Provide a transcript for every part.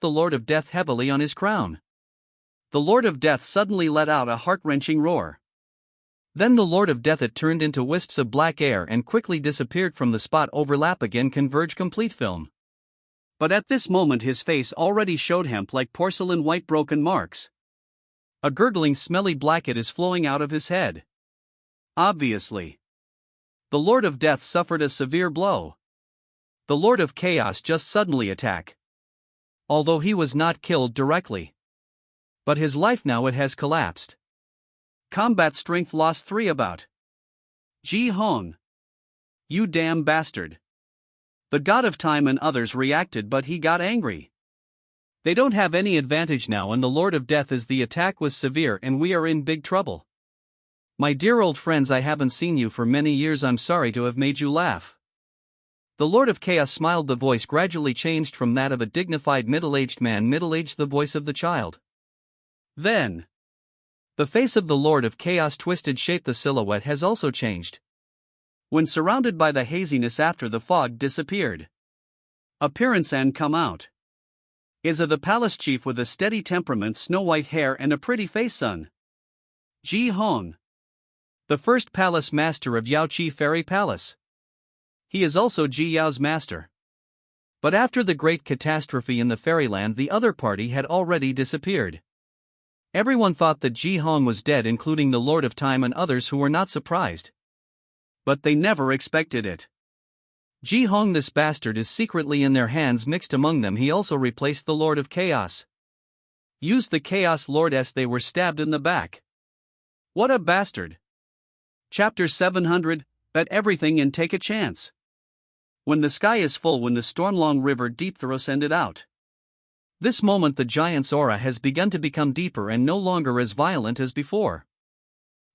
the Lord of Death heavily on his crown. The Lord of Death suddenly let out a heart-wrenching roar. Then the Lord of Death it turned into wisps of black air and quickly disappeared from the spot. Overlap again, converge, complete film. But at this moment his face already showed hemp like porcelain white broken marks. A gurgling smelly blackhead is flowing out of his head. Obviously, the Lord of Death suffered a severe blow. The Lord of Chaos just suddenly attack. Although he was not killed directly. But his life now it has collapsed. Combat strength lost 3 about. Ji Hong. You damn bastard. The God of Time and others reacted, but he got angry. They don't have any advantage now, and the Lord of Death is the attack was severe and we are in big trouble. My dear old friends, I haven't seen you for many years. I'm sorry to have made you laugh. The Lord of Chaos smiled. The voice gradually changed from that of a dignified middle-aged man, middle-aged, the voice of the child. Then, the face of the Lord of Chaos twisted shape. The silhouette has also changed. When surrounded by the haziness after the fog disappeared. Appearance and come out. Is the palace chief with a steady temperament, snow-white hair and a pretty face. Son. Ji Hong. The first palace master of Yao Qi Fairy Palace. He is also Ji Yao's master. But after the great catastrophe in the fairyland, the other party had already disappeared. Everyone thought that Ji Hong was dead, including the Lord of Time and others who were not surprised. But they never expected it. Ji Hong, this bastard, is secretly in their hands, mixed among them. He also replaced the Lord of Chaos. Used the Chaos Lord as they were stabbed in the back. What a bastard. Chapter 700, Bet everything and take a chance. When the sky is full, when the storm-long river deep throws ended out. This moment the giant's aura has begun to become deeper and no longer as violent as before.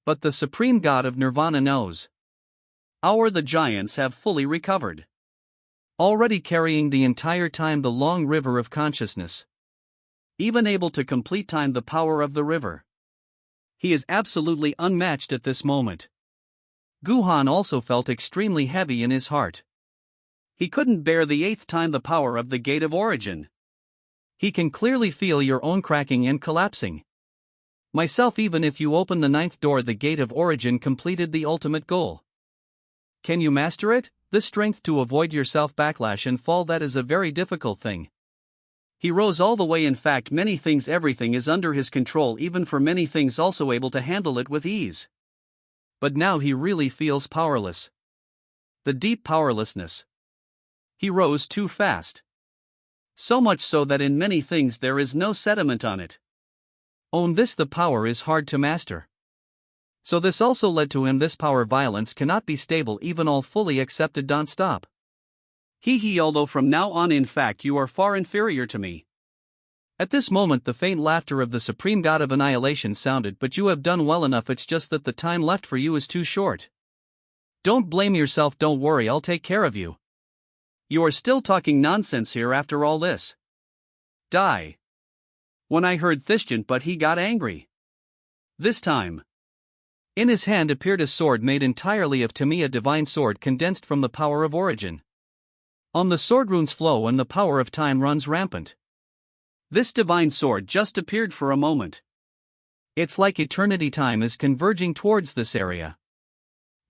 But the supreme god of Nirvana knows. The giants have fully recovered. Already carrying the entire time the long river of consciousness. Even able to complete time the power of the river. He is absolutely unmatched at this moment. Guhan also felt extremely heavy in his heart. He couldn't bear the 8th time the power of the Gate of Origin. He can clearly feel your own cracking and collapsing. Myself, even if you open the 9th door, the Gate of Origin completed the ultimate goal. Can you master it? The strength to avoid yourself backlash and fall, that is a very difficult thing. He rose all the way. In fact, many things, everything is under his control, even for many things, also able to handle it with ease. But now he really feels powerless. The deep powerlessness. He rose too fast. So much so that in many things there is no sediment on it. On this the power is hard to master. So this also led to him, this power violence cannot be stable, even all fully accepted. Don't stop. Although from now on in fact you are far inferior to me. At this moment the faint laughter of the supreme god of annihilation sounded. But you have done well enough, it's just that the time left for you is too short. Don't blame yourself, don't worry, I'll take care of you. You are still talking nonsense here after all this. Die. When I heard Thishjant, but he got angry. This time. In his hand appeared a sword made entirely of Tami, a divine sword condensed from the power of origin. On the sword runes flow and the power of time runs rampant. This divine sword just appeared for a moment. It's like eternity time is converging towards this area.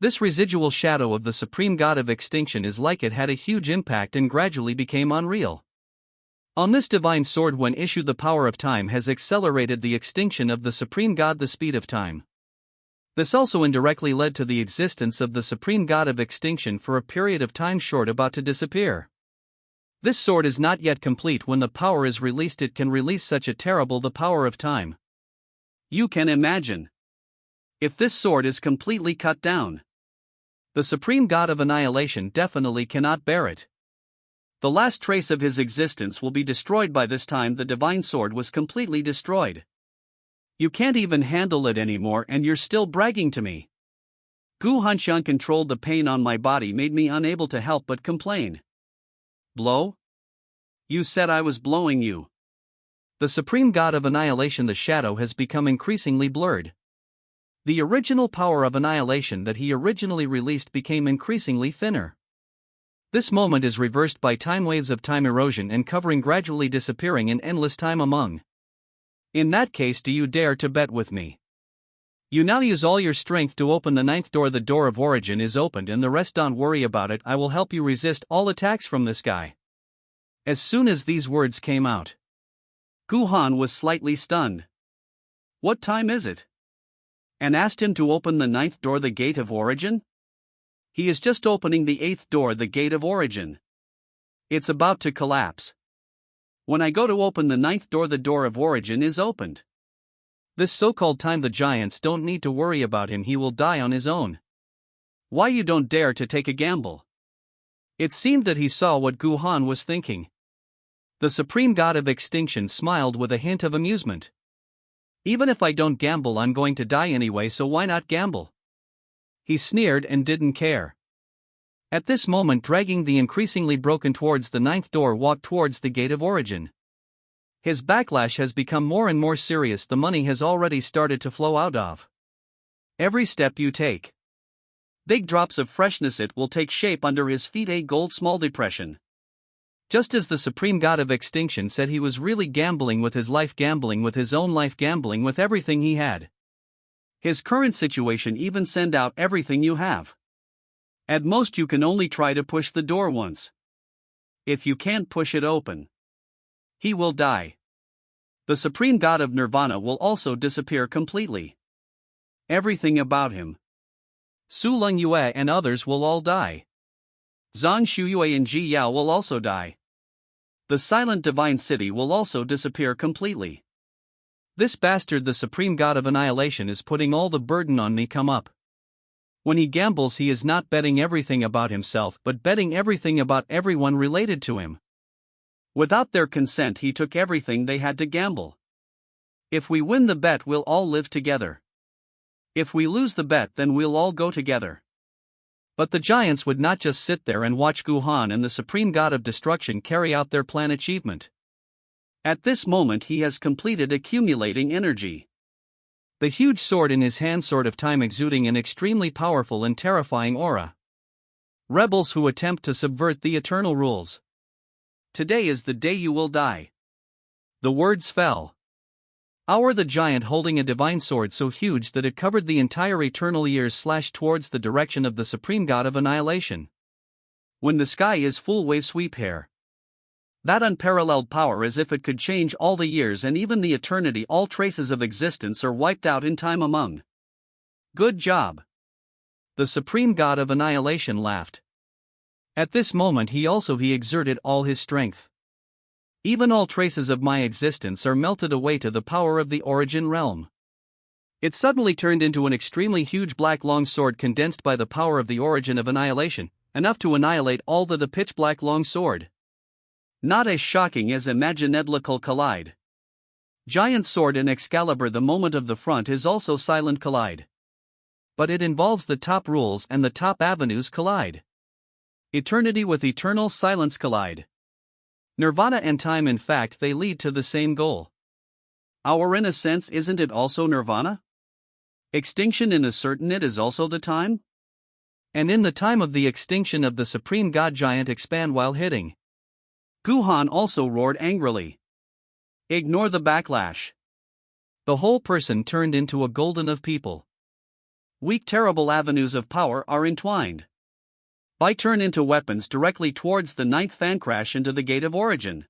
This residual shadow of the supreme god of extinction is like it had a huge impact and gradually became unreal. On this divine sword, when issued, the power of time has accelerated the extinction of the supreme god, the speed of time. This also indirectly led to the existence of the supreme god of extinction for a period of time short about to disappear. This sword is not yet complete. When the power is released, it can release such a terrible the power of time. You can imagine. If this sword is completely cut down, the supreme god of annihilation definitely cannot bear it. The last trace of his existence will be destroyed. By this time the divine sword was completely destroyed. You can't even handle it anymore and you're still bragging to me. Gu Hanshan controlled the pain on my body, made me unable to help but complain. Blow? You said I was blowing you. The supreme god of annihilation, the shadow has become increasingly blurred. The original power of annihilation that he originally released became increasingly thinner. This moment is reversed by time waves of time erosion and covering gradually disappearing in endless time among. In that case, do you dare to bet with me? You now use all your strength to open the ninth door. The door of origin is opened and the rest don't worry about it. I will help you resist all attacks from this guy. As soon as these words came out, Guhan was slightly stunned. What time is it? And asked him to open the ninth door, the gate of origin? He is just opening the eighth door, the gate of origin. It's about to collapse. When I go to open the ninth door, the door of origin is opened. This so-called time, the giants don't need to worry about him, he will die on his own. Why you don't dare to take a gamble? It seemed that he saw what Guhan was thinking. The supreme god of extinction smiled with a hint of amusement. Even if I don't gamble, I'm going to die anyway, so why not gamble? He sneered and didn't care. At this moment, dragging the increasingly broken towards the ninth door, walked towards the gate of origin. His backlash has become more and more serious. The money has already started to flow out of every step you take. Big drops of freshness, it will take shape under his feet, a gold small depression. Just as the supreme god of extinction said, he was really gambling with his life, gambling with his own life, gambling with everything he had. His current situation, even send out everything you have. At most you can only try to push the door once. If you can't push it open, he will die. The supreme god of nirvana will also disappear completely. Everything about him, Su Lung Yue and others, will all die. Zhang Shuyue and Ji Yao will also die. The silent divine city will also disappear completely. This bastard, the supreme god of annihilation, is putting all the burden on me. Come up. When he gambles, he is not betting everything about himself, but betting everything about everyone related to him. Without their consent, he took everything they had to gamble. If we win the bet, we'll all live together. If we lose the bet, then we'll all go together. But the giants would not just sit there and watch Guhan and the supreme god of destruction carry out their plan achievement. At this moment, he has completed accumulating energy. The huge sword in his hand, sword of time, exuding an extremely powerful and terrifying aura. Rebels who attempt to subvert the eternal rules. Today is the day you will die. The words fell. The giant, holding a divine sword so huge that it covered the entire eternal years, slashed towards the direction of the supreme god of annihilation. When the sky is full, wave sweep here. That unparalleled power, as if it could change all the years and even the eternity. All traces of existence are wiped out in time among. Good job. The supreme god of annihilation laughed. At this moment he exerted all his strength. Even all traces of my existence are melted away to the power of the origin realm. It suddenly turned into an extremely huge black long sword, condensed by the power of the origin of annihilation, enough to annihilate all the pitch black long sword. Not as shocking as Imaginedlical Collide. Giant sword and Excalibur. The moment of the front is also silent collide. But it involves the top rules and the top avenues collide. Eternity with eternal silence collide. Nirvana and time, in fact, they lead to the same goal. In a sense, isn't it also nirvana? Extinction, in a certain, it is also the time? And in the time of the extinction of the supreme god, giant expand while hitting. Guhan also roared angrily. Ignore the backlash. The whole person turned into a golden of people. Weak, terrible avenues of power are entwined. By turn into weapons directly towards the ninth fan, crash into the gate of origin.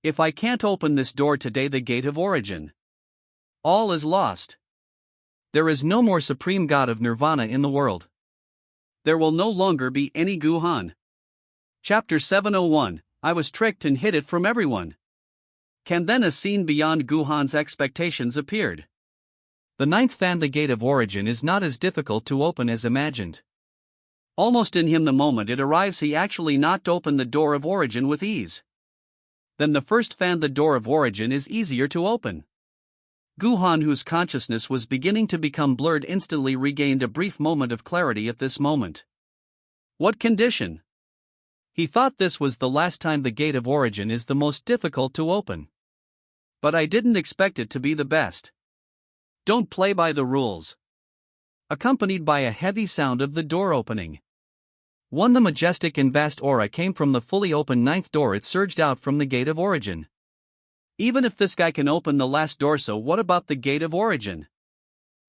If I can't open this door today, the gate of origin, all is lost. There is no more supreme god of nirvana in the world. There will no longer be any Guhan. Chapter 701, I was tricked and hid it from everyone. Then a scene beyond Guhan's expectations appeared. The ninth fan, the gate of origin, is not as difficult to open as imagined. Almost in him, the moment it arrives, he actually knocked open the door of origin with ease. Then the first fan, the door of origin, is easier to open. Guhan, whose consciousness was beginning to become blurred, instantly regained a brief moment of clarity at this moment. What condition? He thought this was the last time. The gate of origin is the most difficult to open. But I didn't expect it to be the best. Don't play by the rules. Accompanied by a heavy sound of the door opening. When the majestic and vast aura came from the fully open ninth door, it surged out from the gate of origin. Even if this guy can open the last door, so what about the gate of origin?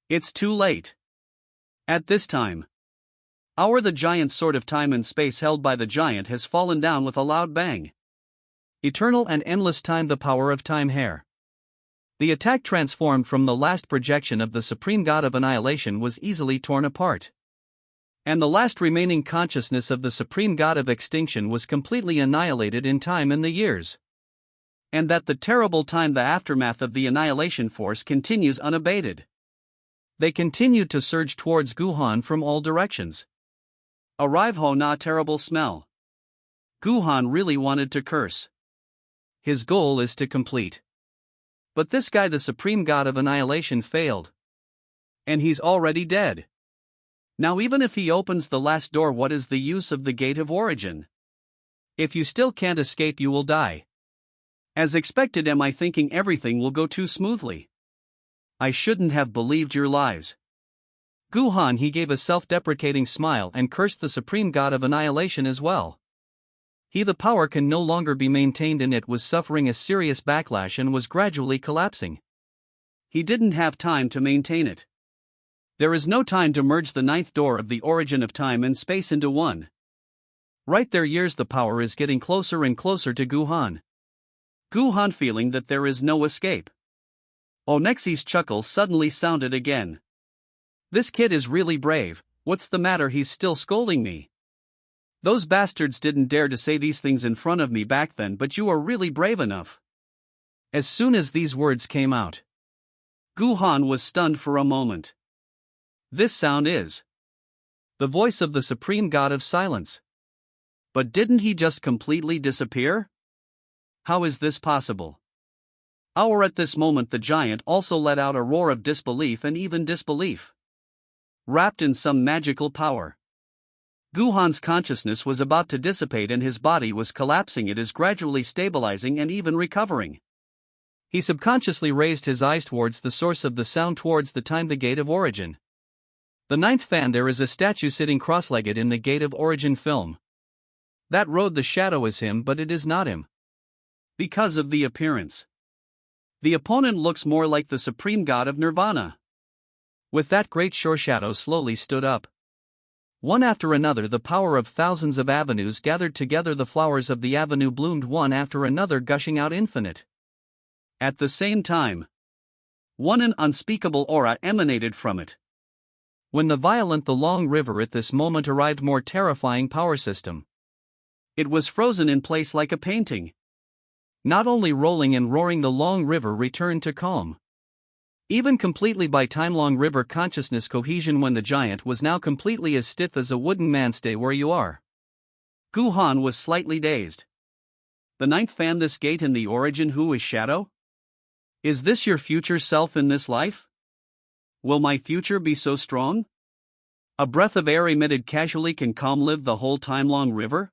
It's too late. At this time, the giant sword of time and space held by the giant has fallen down with a loud bang. Eternal and endless time, the power of time hair. The attack, transformed from the last projection of the supreme god of annihilation, was easily torn apart. And the last remaining consciousness of the supreme god of extinction was completely annihilated in time and the years. And that the terrible time, the aftermath of the annihilation force, continues unabated. They continued to surge towards Guhan from all directions. Arrive ho, na terrible smell. Guhan really wanted to curse. His goal is to complete. But this guy, the supreme god of annihilation, failed. And he's already dead. Now even if he opens the last door, what is the use of the gate of origin? If you still can't escape, you will die. As expected, am I thinking everything will go too smoothly? I shouldn't have believed your lies. Guhan, he gave a self-deprecating smile and cursed the supreme god of annihilation as well. The power can no longer be maintained, and it was suffering a serious backlash and was gradually collapsing. He didn't have time to maintain it. There is no time to merge the ninth door of the origin of time and space into one. Right there, years, the power is getting closer and closer to Guhan. Guhan, feeling that there is no escape. Onexi's chuckle suddenly sounded again. This kid is really brave. What's the matter? He's still scolding me. Those bastards didn't dare to say these things in front of me back then, but you are really brave enough. As soon as these words came out, Guhan was stunned for a moment. This sound is the voice of the supreme god of silence. But didn't he just completely disappear? How is this possible? At this moment, the giant also let out a roar of disbelief and even disbelief. Wrapped in some magical power, Guhan's consciousness was about to dissipate and his body was collapsing. It is gradually stabilizing and even recovering. He subconsciously raised his eyes towards the source of the sound, towards the time, the gate of origin. The ninth fan, there is a statue sitting cross-legged in the gate of origin film. That road, the shadow, is him, but it is not him. Because of the appearance, the opponent looks more like the supreme god of nirvana. With that, great shore shadow slowly stood up. One after another, the power of thousands of avenues gathered together. The flowers of the avenue bloomed one after another, gushing out infinite. At the same time, an unspeakable aura emanated from it. When the violent, the long river at this moment arrived, more terrifying power system. It was frozen in place like a painting. Not only rolling and roaring, the long river returned to calm. Even completely by time, long river consciousness cohesion, when the giant was now completely as stiff as a wooden man. Stay where you are. Guhan was slightly dazed. The ninth fan, this gate in the origin, who is shadow? Is this your future self in this life? Will my future be so strong? A breath of air emitted casually can calm live the whole time-long river?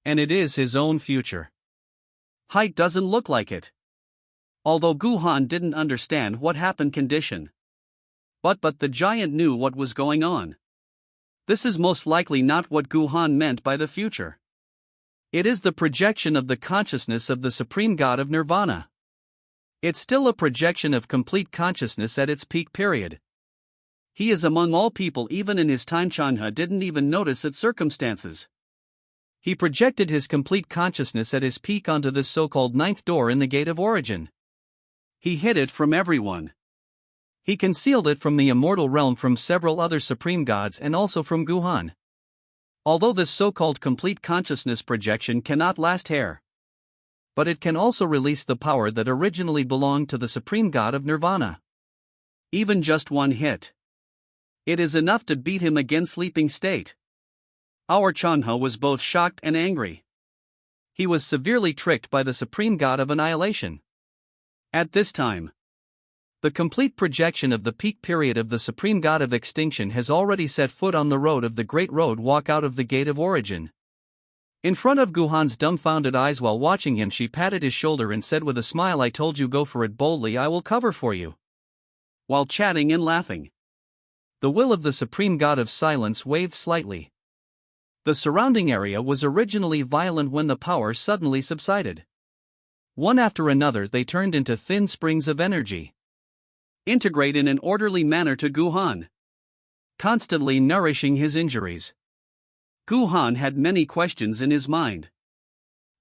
And it is his own future. Height doesn't look like it. Although Guhan didn't understand what happened condition. But the giant knew what was going on. This is most likely not what Guhan meant by the future. It is the projection of the consciousness of the supreme god of nirvana. It's still a projection of complete consciousness at its peak period. He is among all people, even in his time. Chanha didn't even notice its circumstances. He projected his complete consciousness at his peak onto this so-called ninth door in the gate of origin. He hid it from everyone. He concealed it from the immortal realm, from several other supreme gods, and also from Guhan. Although this so-called complete consciousness projection cannot last here, but it can also release the power that originally belonged to the supreme god of nirvana. Even just one hit, it is enough to beat him again. Sleeping state. Our Chanha was both shocked and angry. He was severely tricked by the supreme god of annihilation. At this time, the complete projection of the peak period of the supreme god of extinction has already set foot on the road of the great road. Walk out of the gate of origin. In front of Guhan's dumbfounded eyes, while watching him, she patted his shoulder and said with a smile, "I told you, go for it boldly, I will cover for you." While chatting and laughing, the will of the supreme god of silence waved slightly. The surrounding area was originally violent when the power suddenly subsided. One after another they turned into thin springs of energy. Integrate in an orderly manner to Guhan, constantly nourishing his injuries. Guhan had many questions in his mind.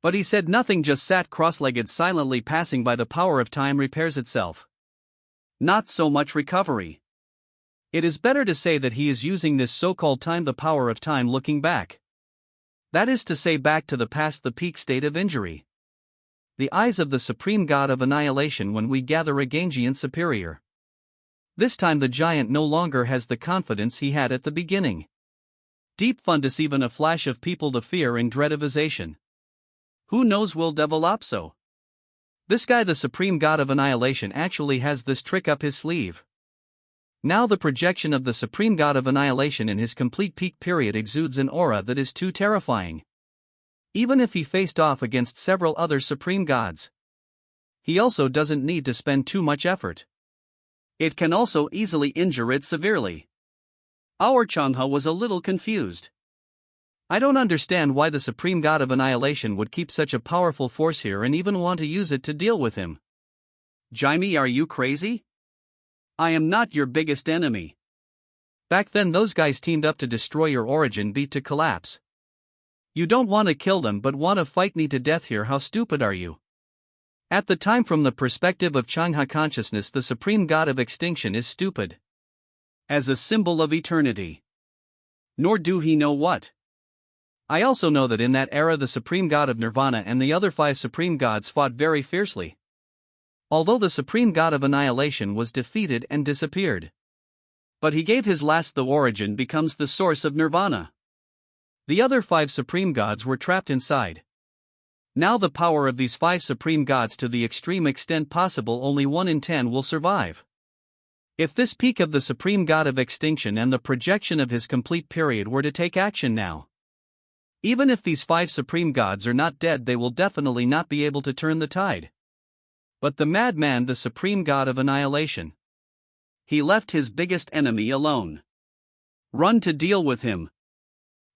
But he said nothing, just sat cross-legged silently, passing by. The power of time repairs itself. Not so much recovery. It is better to say that he is using this so-called time, the power of time, looking back. That is to say, back to the past, the peak state of injury. The eyes of the supreme god of annihilation when we gather a Gangian superior. This time the giant no longer has the confidence he had at the beginning. Deep fundus, even a flash of people, the fear and dread of Azation. Who knows, will develop so. This guy, the supreme god of annihilation, actually has this trick up his sleeve. Now the projection of the supreme god of annihilation in his complete peak period exudes an aura that is too terrifying. Even if he faced off against several other supreme gods, he also doesn't need to spend too much effort. It can also easily injure it severely. Our Changha was a little confused. I don't understand why the supreme god of annihilation would keep such a powerful force here and even want to use it to deal with him. Jaime, are you crazy? I am not your biggest enemy. Back then those guys teamed up to destroy your origin, beat to collapse. You don't want to kill them but want to fight me to death here. How stupid are you? At the time, from the perspective of Changha consciousness, the supreme god of extinction is stupid. As a symbol of eternity. Nor do he know what. I also know that in that era the supreme god of nirvana and the other 5 supreme gods fought very fiercely. Although the supreme god of annihilation was defeated and disappeared. But he gave his last, the origin becomes the source of nirvana. The other 5 supreme gods were trapped inside. Now the power of these 5 supreme gods to the extreme extent possible, only 1 in 10 will survive. If this peak of the supreme god of extinction and the projection of his complete period were to take action now, even if these 5 supreme gods are not dead, they will definitely not be able to turn the tide. But the madman, the supreme god of annihilation, he left his biggest enemy alone. Run to deal with him.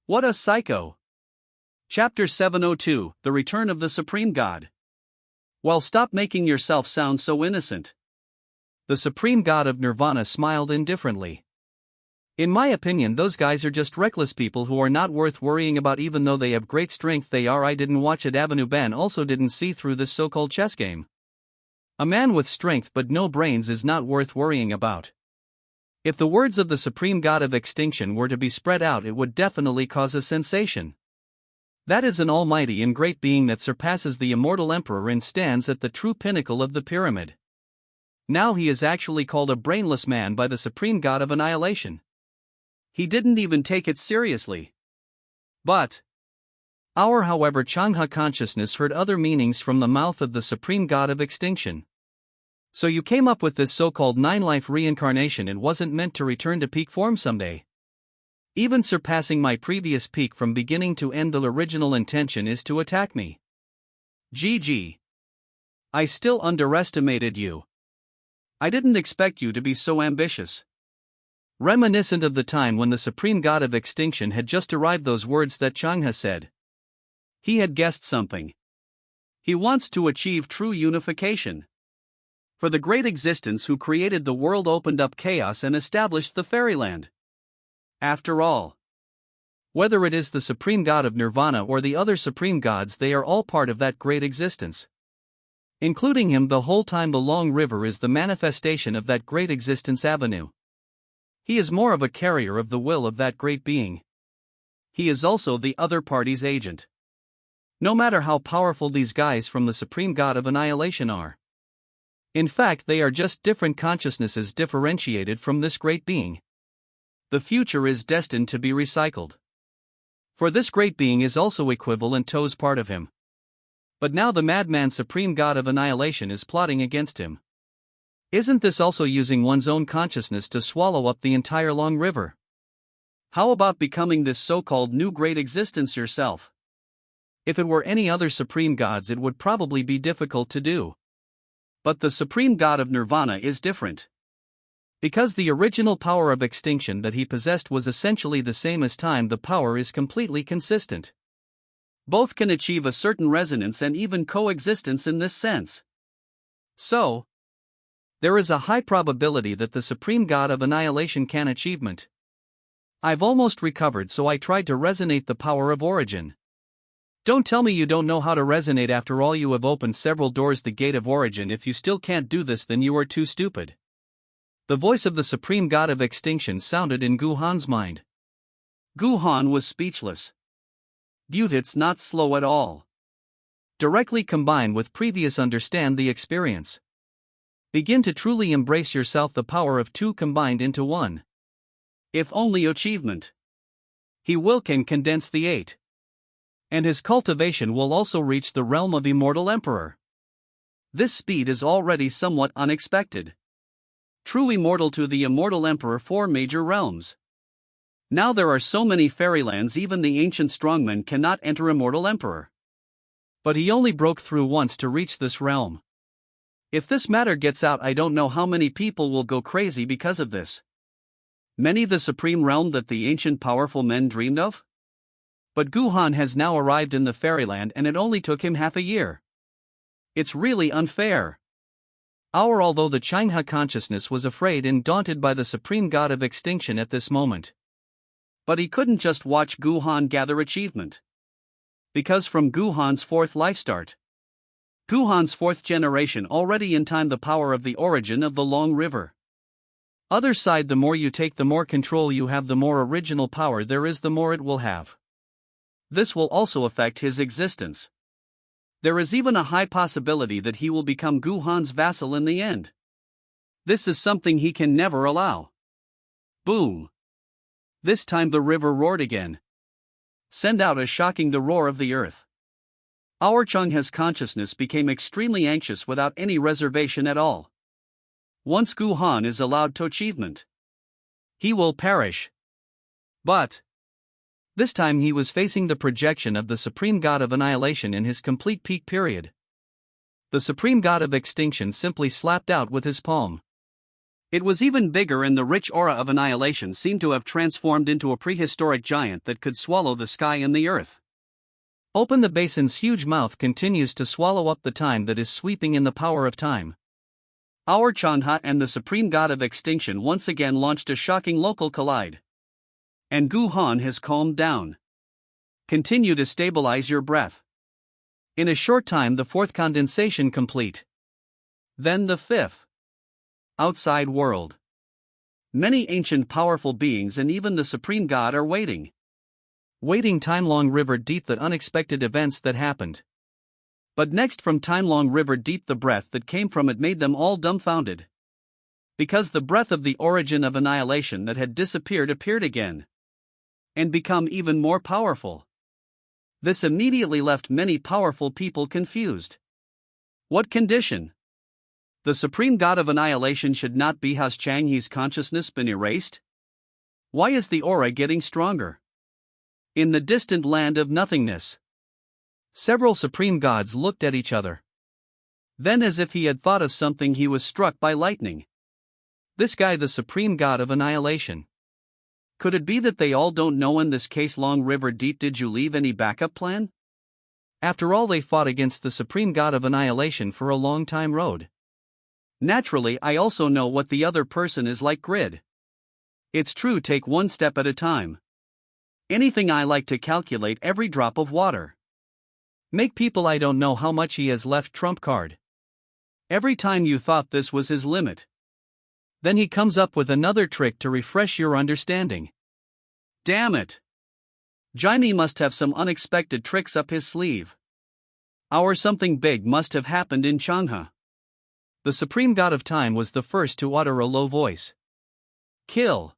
What a psycho. Chapter 702, The Return of the Supreme God. Well, stop making yourself sound so innocent. The supreme god of nirvana smiled indifferently. In my opinion, those guys are just reckless people who are not worth worrying about, even though they have great strength. I didn't watch it. Avenue Ben also didn't see through this so-called chess game. A man with strength but no brains is not worth worrying about. If the words of the supreme god of extinction were to be spread out, it would definitely cause a sensation. That is an almighty and great being that surpasses the immortal emperor and stands at the true pinnacle of the pyramid. Now he is actually called a brainless man by the supreme god of annihilation. He didn't even take it seriously. But however, Changha consciousness heard other meanings from the mouth of the supreme god of extinction. So you came up with this so-called 9-life reincarnation and wasn't meant to return to peak form someday. Even surpassing my previous peak from beginning to end, the original intention is to attack me. GG. I still underestimated you. I didn't expect you to be so ambitious. Reminiscent of the time when the supreme god of extinction had just arrived, those words that Changha said. He had guessed something. He wants to achieve true unification. For the great existence who created the world opened up chaos and established the fairyland. After all, whether it is the supreme god of nirvana or the other supreme gods, they are all part of that great existence. Including him the whole time. The long river is the manifestation of that great existence avenue. He is more of a carrier of the will of that great being. He is also the other party's agent. No matter how powerful these guys from the supreme god of annihilation are. In fact, they are just different consciousnesses differentiated from this great being. The future is destined to be recycled. For this great being is also equivalent to part of him. But now the madman supreme god of annihilation is plotting against him. Isn't this also using one's own consciousness to swallow up the entire long river? How about becoming this so-called new great existence yourself? If it were any other supreme gods, it would probably be difficult to do. But the supreme god of nirvana is different. Because the original power of extinction that he possessed was essentially the same as time, the power is completely consistent. Both can achieve a certain resonance and even coexistence in this sense. So, there is a high probability that the supreme god of annihilation can achievement. I've almost recovered, so I tried to resonate the power of origin. Don't tell me you don't know how to resonate. After all, you have opened several doors, the gate of origin. If you still can't do this, then you are too stupid. The voice of the supreme god of extinction sounded in Gu Han's mind. Gu Han was speechless. Dude, it's not slow at all. Directly combine with previous, understand the experience. Begin to truly embrace yourself, the power of two combined into one. If only achievement. He will can condense the eight. And his cultivation will also reach the realm of immortal emperor. This speed is already somewhat unexpected. True immortal to the immortal emperor, 4 major realms. Now there are so many fairylands, even the ancient strongmen cannot enter immortal emperor. But he only broke through once to reach this realm. If this matter gets out, I don't know how many people will go crazy because of this. Many the supreme realm that the ancient powerful men dreamed of? But Gu Han has now arrived in the fairyland and it only took him half a year. It's really unfair. Although the Changha consciousness was afraid and daunted by the supreme god of extinction at this moment. But he couldn't just watch Gu Han gather achievement. Because from Gu Han's 4th life start, Gu Han's 4th generation, already in time the power of the origin of the long river. Other side, the more you take, the more control you have, the more original power there is, the more it will have. This will also affect his existence. There is even a high possibility that he will become Gu Han's vassal in the end. This is something he can never allow. Boom. This time the river roared again. Send out a shocking the roar of the earth. Our Changha's consciousness became extremely anxious without any reservation at all. Once Gu Han is allowed to achievement, he will perish. But this time he was facing the projection of the supreme god of annihilation in his complete peak period. The supreme god of extinction simply slapped out with his palm. It was even bigger, and the rich aura of annihilation seemed to have transformed into a prehistoric giant that could swallow the sky and the earth. Open the basin's huge mouth continues to swallow up the time that is sweeping in the power of time. Our Changha and the supreme god of extinction once again launched a shocking local collide. And Gu Han has calmed down. Continue to stabilize your breath. In a short time the 4th condensation complete. Then the 5th. Outside world. Many ancient powerful beings and even the supreme god are waiting. Waiting time-long river deep, that unexpected events that happened. But next from time-long river deep, the breath that came from it made them all dumbfounded. Because the breath of the origin of annihilation that had disappeared appeared again. And become even more powerful. This immediately left many powerful people confused. What condition? The supreme god of annihilation should not be. Has Changhe's consciousness been erased? Why is the aura getting stronger? In the distant land of nothingness, several supreme gods looked at each other. Then, as if he had thought of something, he was struck by lightning. This guy, the supreme god of annihilation. Could it be that they all don't know? In this case, long river deep, did you leave any backup plan? After all, they fought against the supreme god of annihilation for a long time road. Naturally, I also know what the other person is like. Grid. It's true, take one step at a time. Anything, I like to calculate every drop of water. Make people, I don't know how much he has left. Trump card. Every time you thought this was his limit, then he comes up with another trick to refresh your understanding. Damn it. Jaime must have some unexpected tricks up his sleeve. Something big must have happened in Changha. The supreme god of time was the first to utter a low voice. Kill.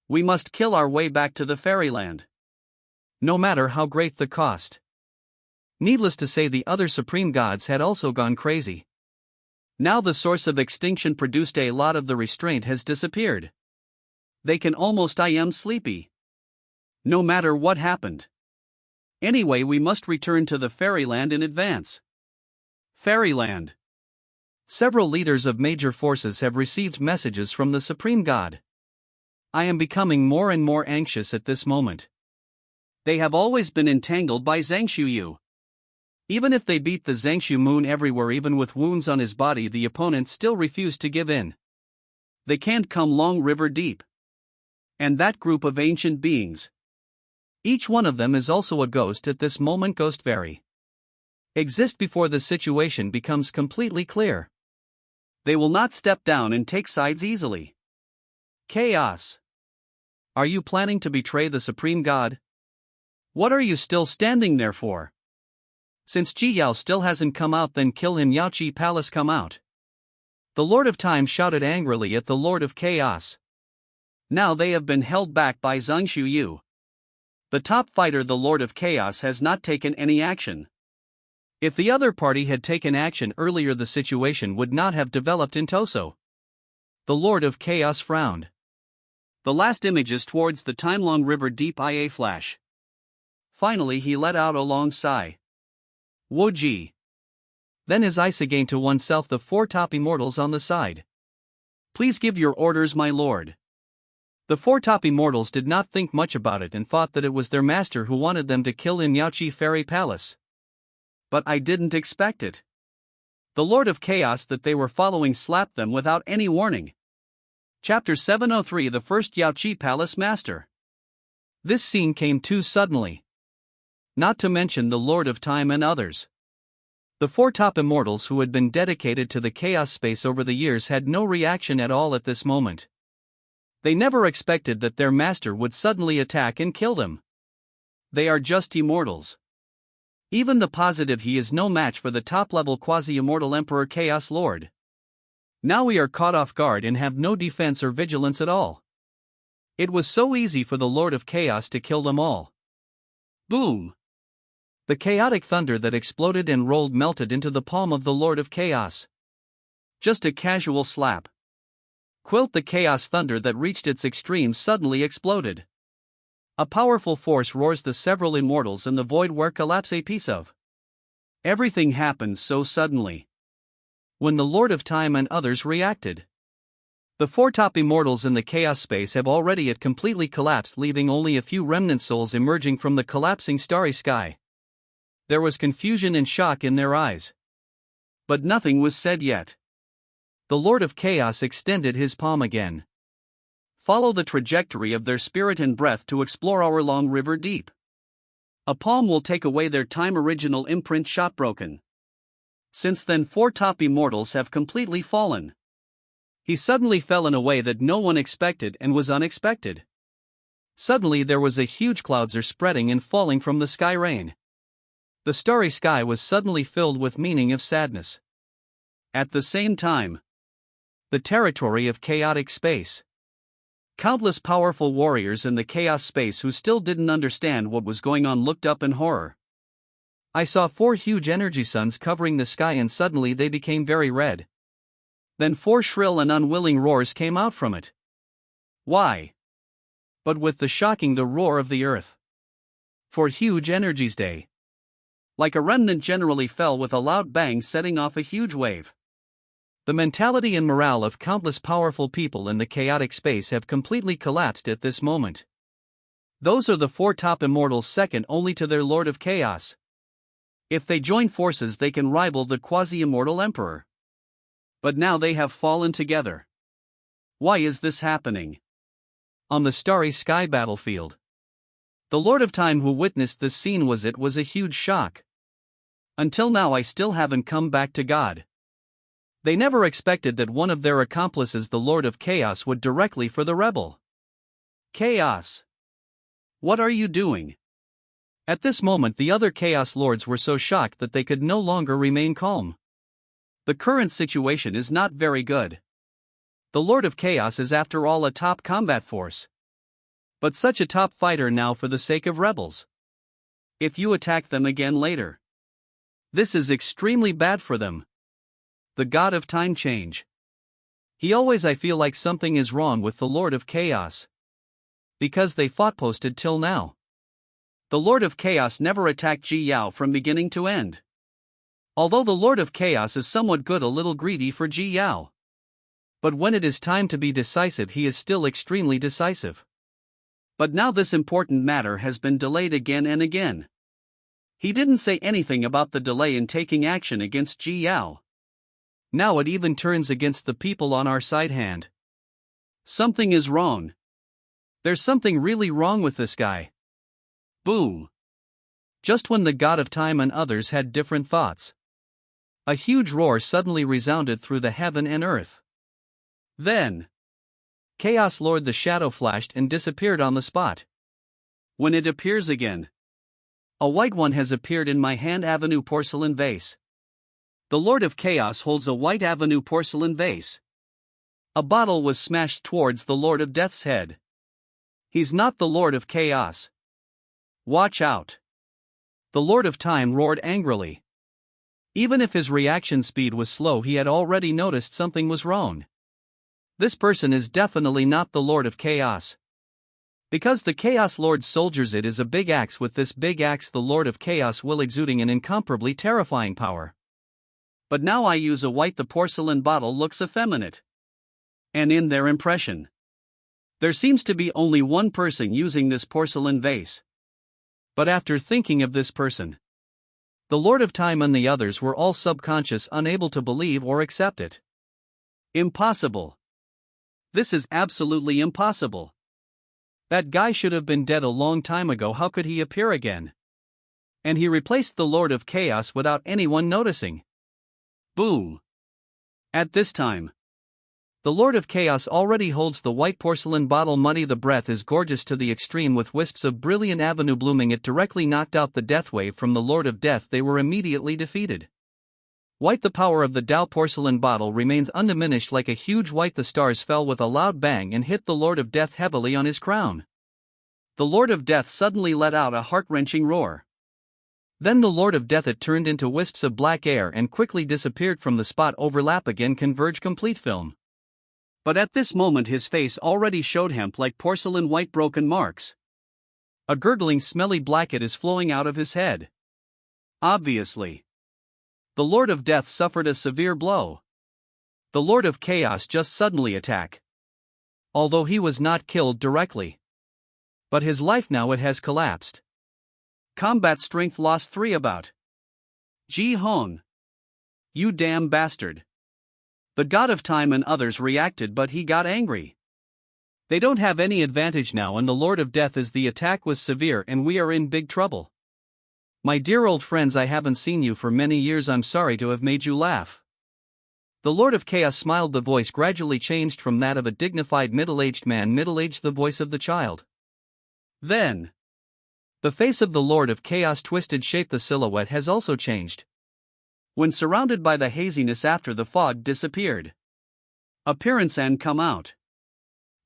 We must kill our way back to the fairyland. No matter how great the cost. Needless to say, the other supreme gods had also gone crazy. Now the source of extinction produced, a lot of the restraint has disappeared. They can almost I am sleepy. No matter what happened. Anyway, we must return to the fairyland in advance. Fairyland. Several leaders of major forces have received messages from the Supreme God. I am becoming more and more anxious at this moment. They have always been entangled by Zhangshu Yu. Even if they beat the Zhangshu Moon everywhere, even with wounds on his body, the opponent still refused to give in. They can't come Long River deep. And that group of ancient beings. Each one of them is also a ghost at this moment. Ghost very exist before the situation becomes completely clear. They will not step down and take sides easily. Chaos. Are you planning to betray the Supreme God? What are you still standing there for? Since Ji Yao still hasn't come out, then kill him. Yaoqi Palace, come out. The Lord of Time shouted angrily at the Lord of Chaos. Now they have been held back by Zhangshu Yu. The top fighter, the Lord of Chaos, has not taken any action. If the other party had taken action earlier, the situation would not have developed into so. The Lord of Chaos frowned. The last images towards the Timelong River deep IA flash. Finally he let out a long sigh. Woji. Then his eyes again to oneself, the four top immortals on the side. Please give your orders, my lord. The four top immortals did not think much about it and thought that it was their master who wanted them to kill in Yaoqi Fairy Palace. But I didn't expect it. The Lord of Chaos that they were following slapped them without any warning. Chapter 703, the first Yaoqi Palace Master. This scene came too suddenly. Not to mention the Lord of Time and others. The four top immortals who had been dedicated to the chaos space over the years had no reaction at all at this moment. They never expected that their master would suddenly attack and kill them. They are just immortals. Even the positive he is no match for the top-level quasi-immortal Emperor Chaos Lord. Now we are caught off guard and have no defense or vigilance at all. It was so easy for the Lord of Chaos to kill them all. Boom! The chaotic thunder that exploded and rolled melted into the palm of the Lord of Chaos. Just a casual slap. Quilt, the chaos thunder that reached its extreme suddenly exploded. A powerful force roars the several immortals and the void where collapse a piece of. Everything happens so suddenly. When the Lord of Time and others reacted. The four top immortals in the chaos space have already completely collapsed, leaving only a few remnant souls emerging from the collapsing starry sky. There was confusion and shock in their eyes. But nothing was said yet. The Lord of Chaos extended his palm again. Follow the trajectory of their spirit and breath to explore our Long River deep. A palm will take away their time original imprint shot broken. Since then, four top immortals have completely fallen. He suddenly fell in a way that no one expected and was unexpected. Suddenly there was a huge clouds are spreading and falling from the sky rain. The starry sky was suddenly filled with meaning of sadness. At the same time, the territory of chaotic space. Countless powerful warriors in the chaos space who still didn't understand what was going on looked up in horror. I saw four huge energy suns covering the sky and suddenly they became very red. Then four shrill and unwilling roars came out from it. Why? But with the shocking the roar of the earth. For huge energies day. Like a remnant generally fell with a loud bang, setting off a huge wave. The mentality and morale of countless powerful people in the chaotic space have completely collapsed at this moment. Those are the four top immortals, second only to their Lord of Chaos. If they join forces they can rival the quasi-immortal Emperor. But now they have fallen together. Why is this happening? On the starry sky battlefield. The Lord of Time who witnessed this scene was a huge shock. Until now I still haven't come back to God. They never expected that one of their accomplices, the Lord of Chaos, would directly for the rebel. Chaos. What are you doing? At this moment the other Chaos Lords were so shocked that they could no longer remain calm. The current situation is not very good. The Lord of Chaos is after all a top combat force. But such a top fighter now for the sake of rebels. If you attack them again later. This is extremely bad for them. The God of Time change. He always I feel like something is wrong with the Lord of Chaos. Because they fought posted till now. The Lord of Chaos never attacked Ji Yao from beginning to end. Although the Lord of Chaos is somewhat good, a little greedy for Ji Yao. But when it is time to be decisive, he is still extremely decisive. But now this important matter has been delayed again and again. He didn't say anything about the delay in taking action against Ji Yao. Now it even turns against the people on our side hand. Something is wrong. There's something really wrong with this guy. Boom. Just when the god of time and others had different thoughts, a huge roar suddenly resounded through the heaven and earth. Then, Chaos Lord the shadow flashed and disappeared on the spot. When it appears again, a white one has appeared in my hand avenue porcelain vase. The Lord of Chaos holds a white avenue porcelain vase. A bottle was smashed towards the Lord of Death's head. He's not the Lord of Chaos. Watch out. The Lord of Time roared angrily. Even if his reaction speed was slow, he had already noticed something was wrong. This person is definitely not the Lord of Chaos. Because the Chaos Lord soldiers it is a big axe. With this big axe the Lord of Chaos will exuding an incomparably terrifying power. But now I use a white, the porcelain bottle looks effeminate. And in their impression, there seems to be only one person using this porcelain vase. But after thinking of this person, the Lord of Time and the others were all subconscious, unable to believe or accept it. Impossible. This is absolutely impossible. That guy should have been dead a long time ago. How could he appear again? And he replaced the Lord of Chaos without anyone noticing. Boom. At this time, the Lord of Chaos already holds the white porcelain bottle. Muddy, the breath is gorgeous to the extreme with wisps of brilliant avenue blooming. It directly knocked out the death wave from the Lord of Death. They were immediately defeated. White, the power of the Tao porcelain bottle remains undiminished. Like a huge white, the stars fell with a loud bang and hit the Lord of Death heavily on his crown. The Lord of Death suddenly let out a heart-wrenching roar. Then the Lord of Death it turned into wisps of black air and quickly disappeared from the spot. Overlap again, converge, complete film. But at this moment his face already showed hemp like porcelain white broken marks. A gurgling smelly blacket is flowing out of his head. Obviously, the Lord of Death suffered a severe blow. The Lord of Chaos just suddenly attack. Although he was not killed directly, but his life now it has collapsed. Combat strength lost 3 about. Ji Hong. You damn bastard. The god of time and others reacted, but he got angry. They don't have any advantage now, and the Lord of Death is the attack was severe and we are in big trouble. My dear old friends, I haven't seen you for many years. I'm sorry to have made you laugh. The Lord of Chaos smiled. The voice gradually changed from that of a dignified middle-aged man, middle-aged, the voice of the child. Then, the face of the Lord of Chaos twisted shape. The silhouette has also changed. When surrounded by the haziness after the fog disappeared, appearance and come out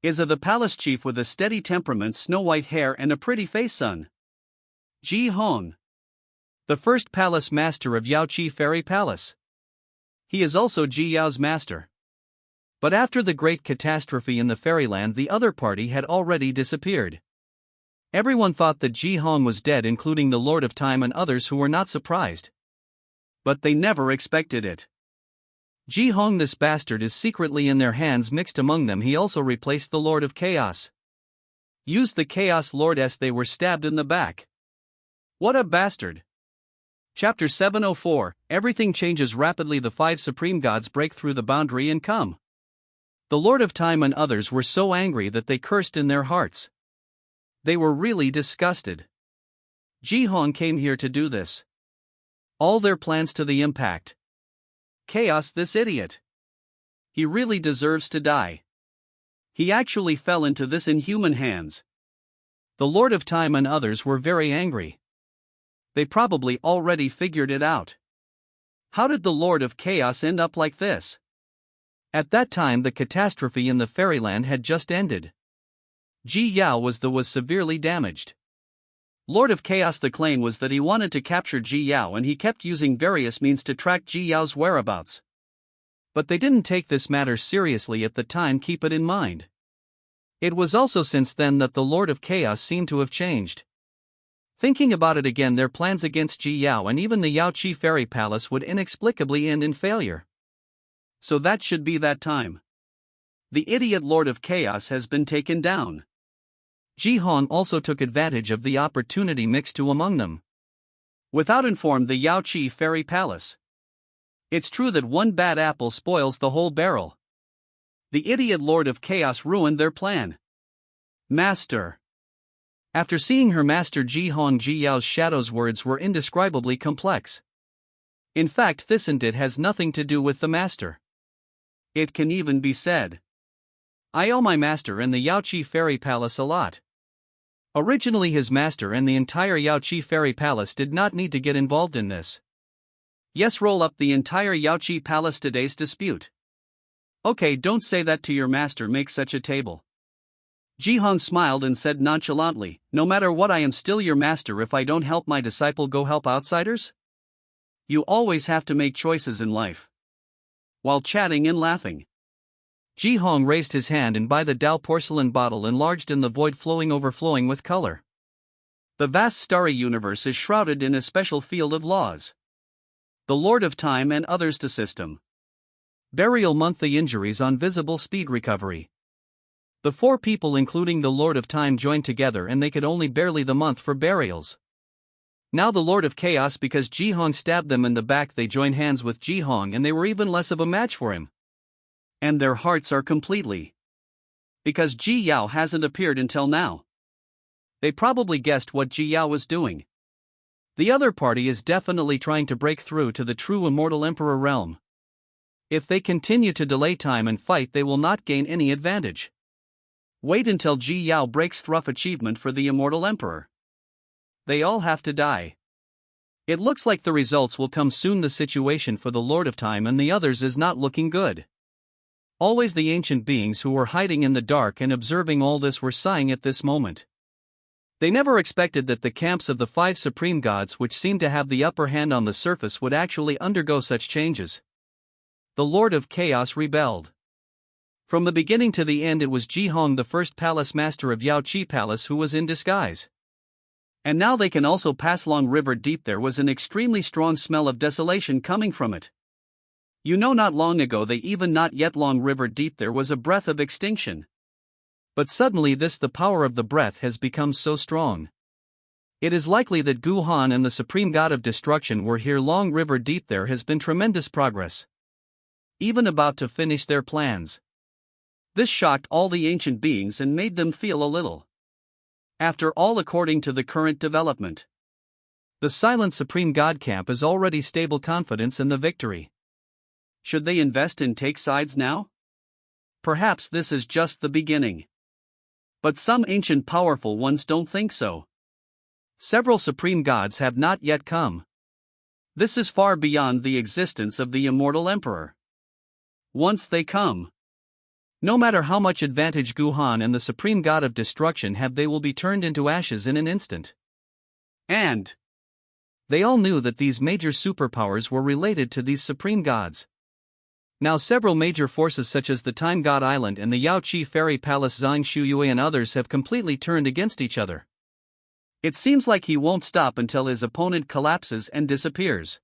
is of the palace chief with a steady temperament, snow-white hair and a pretty face. Son Ji Hong, the first palace master of Yao Qi Fairy Palace. He is also Ji Yao's master. But after the great catastrophe in the fairyland, the other party had already disappeared. Everyone thought that Ji Hong was dead, including the Lord of Time and others, who were not surprised. But they never expected it. Ji Hong, this bastard, is secretly in their hands. Mixed among them, he also replaced the Lord of Chaos. Used the Chaos Lord as they were stabbed in the back. What a bastard. Chapter 704, Everything changes rapidly. The 5 supreme gods break through the boundary and come. The Lord of Time and others were so angry that they cursed in their hearts. They were really disgusted. Ji Hong came here to do this. All their plans to the impact. Chaos, this idiot. He really deserves to die. He actually fell into this inhuman hands. The Lord of Time and others were very angry. They probably already figured it out. How did the Lord of Chaos end up like this? At that time the catastrophe in the fairyland had just ended. Ji Yao was severely damaged. Lord of Chaos, the claim was that he wanted to capture Ji Yao and he kept using various means to track Ji Yao's whereabouts. But they didn't take this matter seriously at the time, keep it in mind. It was also since then that the Lord of Chaos seemed to have changed. Thinking about it again, their plans against Ji Yao and even the Yao Qi Fairy Palace would inexplicably end in failure. So that should be that time. The idiot Lord of Chaos has been taken down. Ji Hong also took advantage of the opportunity mixed to among them. Without informed the Yao Qi Fairy Palace. It's true that one bad apple spoils the whole barrel. The idiot Lord of Chaos ruined their plan. Master. After seeing her master Ji Hong, Ji Yao's shadow's words were indescribably complex. In fact, this and it has nothing to do with the master. It can even be said, I owe my master and the Yao Qi Fairy Palace a lot. Originally his master and the entire Yao Qi Fairy Palace did not need to get involved in this. Yes, roll up the entire Yao Qi Palace today's dispute. Okay, don't say that to your master, make such a table. Ji Hong smiled and said nonchalantly, no matter what, I am still your master. If I don't help my disciple, go help outsiders? You always have to make choices in life. While chatting and laughing, Ji Hong raised his hand and by the Dao porcelain bottle enlarged in the void, overflowing with color. The vast starry universe is shrouded in a special field of laws. The Lord of Time and others to system. Burial monthly injuries on visible speed recovery. The four people including the Lord of Time joined together and they could only barely the month for burials. Now the Lord of Chaos, because Ji Hong stabbed them in the back, they join hands with Ji Hong and they were even less of a match for him. And their hearts are completely. Because Ji Yao hasn't appeared until now. They probably guessed what Ji Yao was doing. The other party is definitely trying to break through to the true immortal emperor realm. If they continue to delay time and fight, they will not gain any advantage. Wait until Ji Yao breaks through achievement for the immortal emperor. They all have to die. It looks like the results will come soon. The situation for the Lord of Time and the others is not looking good. Always the ancient beings who were hiding in the dark and observing all this were sighing at this moment. They never expected that the camps of the five supreme gods, which seemed to have the upper hand on the surface, would actually undergo such changes. The Lord of Chaos rebelled. From the beginning to the end, it was Ji Hong, the first palace master of Yao Qi Palace, who was in disguise. And now they can also pass Long River Deep. There was an extremely strong smell of desolation coming from it. You know, not long ago they even not yet Long River Deep there was a breath of extinction. But suddenly the power of the breath has become so strong. It is likely that Gu Han and the supreme god of destruction were here. Long River Deep there has been tremendous progress. Even about to finish their plans. This shocked all the ancient beings and made them feel a little. After all, according to the current development, the silent supreme god camp is already stable confidence in the victory. Should they invest and take sides now? Perhaps this is just the beginning. But some ancient powerful ones don't think so. Several supreme gods have not yet come. This is far beyond the existence of the immortal emperor. Once they come, no matter how much advantage Gu Han and the supreme god of destruction have, they will be turned into ashes in an instant. And they all knew that these major superpowers were related to these supreme gods. Now several major forces such as the Time God Island and the Yao Qi Fairy Palace, Zhang Shuyue and others have completely turned against each other. It seems like he won't stop until his opponent collapses and disappears.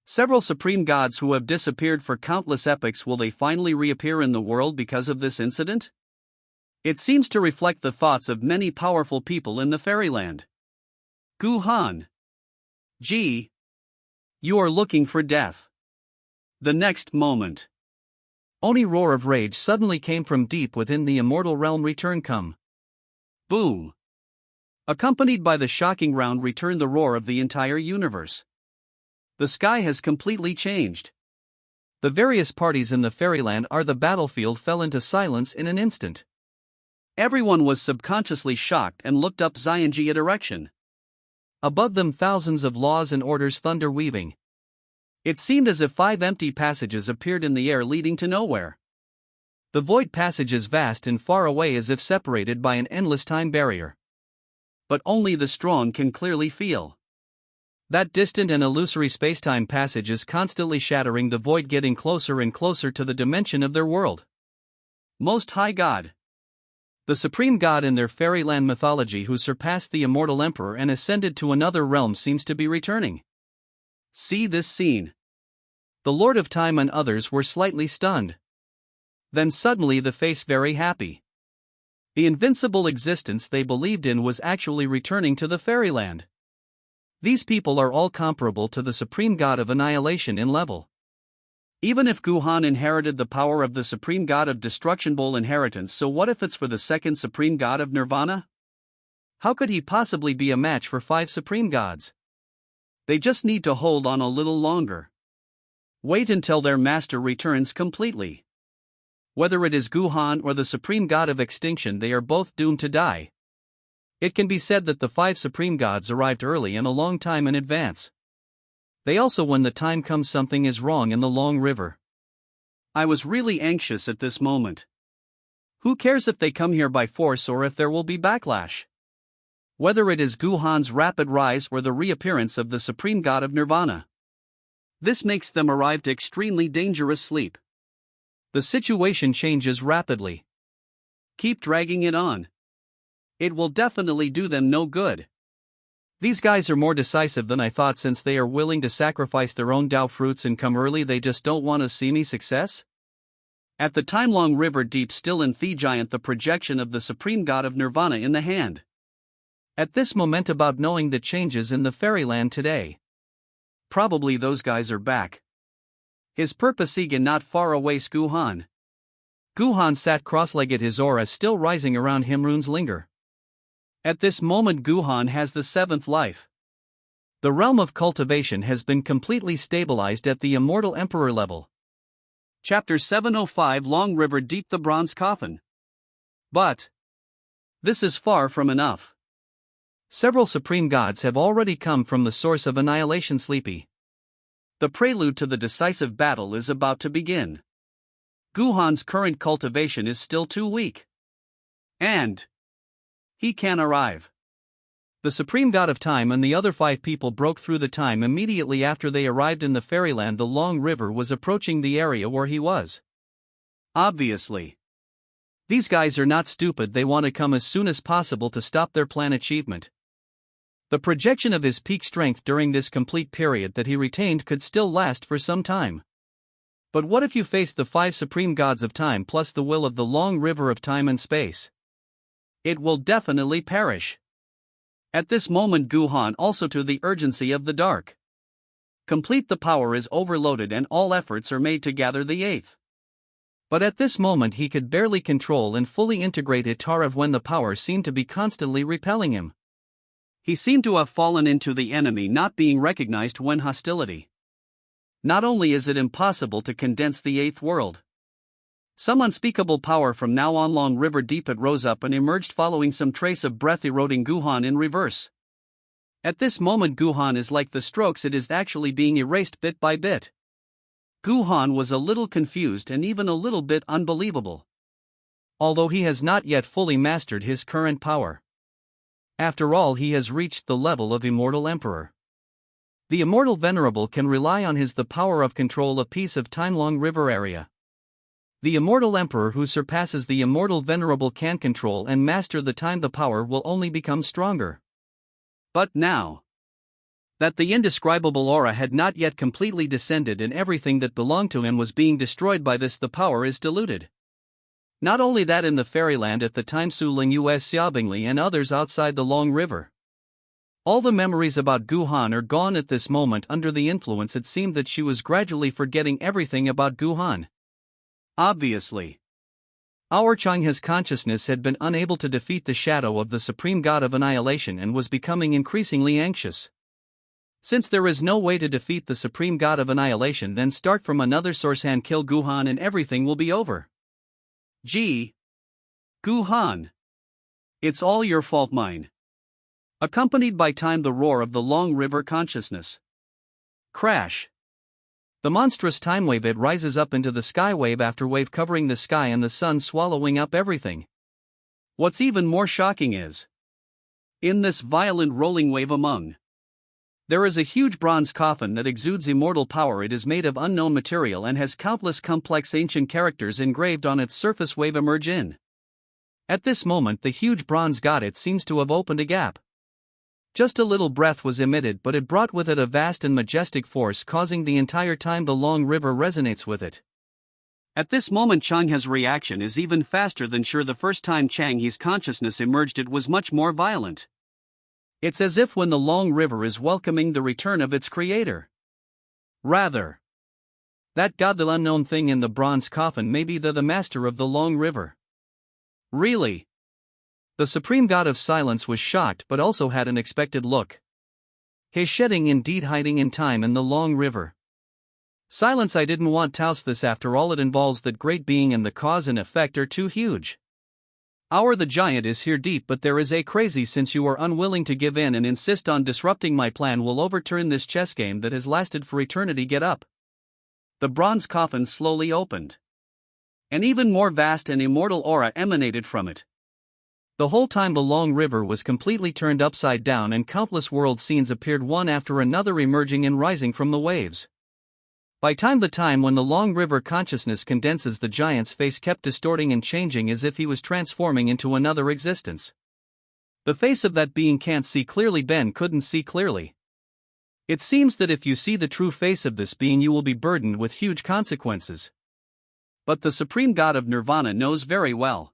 Several supreme gods who have disappeared for countless epochs, will they finally reappear in the world because of this incident? It seems to reflect the thoughts of many powerful people in the fairyland. Gu Han. Ji. You are looking for death. The next moment, Oni roar of rage suddenly came from deep within the immortal realm. Return come. Boom. Accompanied by the shocking round return, the roar of the entire universe. The sky has completely changed. The various parties in the fairyland are the battlefield fell into silence in an instant. Everyone was subconsciously shocked and looked up Xianjia direction. Above them thousands of laws and orders thunder weaving. It seemed as if 5 empty passages appeared in the air leading to nowhere. The void passage is vast and far away, as if separated by an endless time barrier. But only the strong can clearly feel. That distant and illusory spacetime passage is constantly shattering the void, getting closer and closer to the dimension of their world. Most High God. The supreme god in their fairyland mythology who surpassed the immortal emperor and ascended to another realm seems to be returning. See this scene. The Lord of Time and others were slightly stunned. Then suddenly the face very happy. The invincible existence they believed in was actually returning to the fairyland. These people are all comparable to the supreme god of annihilation in level. Even if Guhan inherited the power of the supreme god of destruction bowl inheritance, so what if it's for the second supreme god of nirvana? How could he possibly be a match for 5 supreme gods? They just need to hold on a little longer. Wait until their master returns completely. Whether it is Guhan or the supreme god of extinction, they are both doomed to die. It can be said that the 5 supreme gods arrived early and a long time in advance. They also, when the time comes, something is wrong in the long river. I was really anxious at this moment. Who cares if they come here by force or if there will be backlash? Whether it is Guhan's rapid rise or the reappearance of the supreme god of nirvana. This makes them arrive to extremely dangerous sleep. The situation changes rapidly. Keep dragging it on. It will definitely do them no good. These guys are more decisive than I thought, since they are willing to sacrifice their own Dao fruits and come early. They just don't want to see me success? At the time-long river deep still in the giant, the projection of the supreme god of nirvana in the hand. At this moment about knowing the changes in the fairyland today. Probably those guys are back. His purpose again not far away. Guhan. Guhan sat cross-legged, his aura still rising around him. Runes linger. At this moment Guhan has the 7th life. The realm of cultivation has been completely stabilized at the immortal emperor level. Chapter 705, Long River Deep, the bronze coffin. But this is far from enough. Several supreme gods have already come from the source of annihilation. Sleepy. The prelude to the decisive battle is about to begin. Guhan's current cultivation is still too weak. And he can arrive. The supreme god of time and the other 5 people broke through the time immediately after they arrived in the fairyland. The long river was approaching the area where he was. Obviously. These guys are not stupid, they want to come as soon as possible to stop their plan achievement. The projection of his peak strength during this complete period that he retained could still last for some time. But what if you face the 5 supreme gods of time plus the will of the long river of time and space? It will definitely perish. At this moment Guhan also to the urgency of the dark. Complete the power is overloaded and all efforts are made to gather the 8th. But at this moment he could barely control and fully integrate Itarav when the power seemed to be constantly repelling him. He seemed to have fallen into the enemy not being recognized when hostility. Not only is it impossible to condense the 8th world. Some unspeakable power from now on long river deep it rose up and emerged following some trace of breath eroding Guhan in reverse. At this moment Guhan is like the strokes, it is actually being erased bit by bit. Guhan was a little confused and even a little bit unbelievable. Although he has not yet fully mastered his current power. After all, he has reached the level of immortal emperor. The immortal venerable can rely on the power of control a piece of time-long river area. The immortal emperor who surpasses the immortal venerable can control and master the time. The power will only become stronger. But now that the indescribable aura had not yet completely descended and everything that belonged to him was being destroyed by this, the power is diluted. Not only that, in the fairyland at the time Su Ling Us Xiaobingli and others outside the long river. All the memories about Guhan are gone at this moment. Under the influence it seemed that she was gradually forgetting everything about Guhan. Obviously. Our Chang's consciousness had been unable to defeat the shadow of the supreme god of annihilation and was becoming increasingly anxious. Since there is no way to defeat the supreme god of annihilation, then start from another source and kill Guhan and everything will be over. Guhan. It's all your fault, mine. Accompanied by time the roar of the long river consciousness. Crash. The monstrous time wave, it rises up into the sky, wave after wave covering the sky and the sun swallowing up everything. What's even more shocking is, in this violent rolling wave among, there is a huge bronze coffin that exudes immortal power. It is made of unknown material and has countless complex ancient characters engraved on its surface. Wave emerge in. At this moment, the huge bronze god, it seems to have opened a gap. Just a little breath was emitted, but it brought with it a vast and majestic force, causing the entire time the long river resonates with it. At this moment, Chang He's reaction is even faster than sure. The first time Chang He's consciousness emerged, it was much more violent. It's as if when the long river is welcoming the return of its creator. Rather, that god, the unknown thing in the bronze coffin, may be the master of the long river. Really? The supreme god of silence was shocked, but also had an expected look. His shedding indeed hiding in time in the long river. Silence, I didn't want to this. After all, it involves that great being, and the cause and effect are too huge. The giant is here deep, but there is a crazy, since you are unwilling to give in and insist on disrupting my plan, will overturn this chess game that has lasted for eternity. Get up. The bronze coffin slowly opened. An even more vast and immortal aura emanated from it. The whole time the long river was completely turned upside down, and countless world scenes appeared one after another, emerging and rising from the waves. The time when the long river consciousness condenses, the giant's face kept distorting and changing as if he was transforming into another existence. The face of that being can't see clearly. Ben couldn't see clearly. It seems that if you see the true face of this being, you will be burdened with huge consequences. But the supreme god of nirvana knows very well.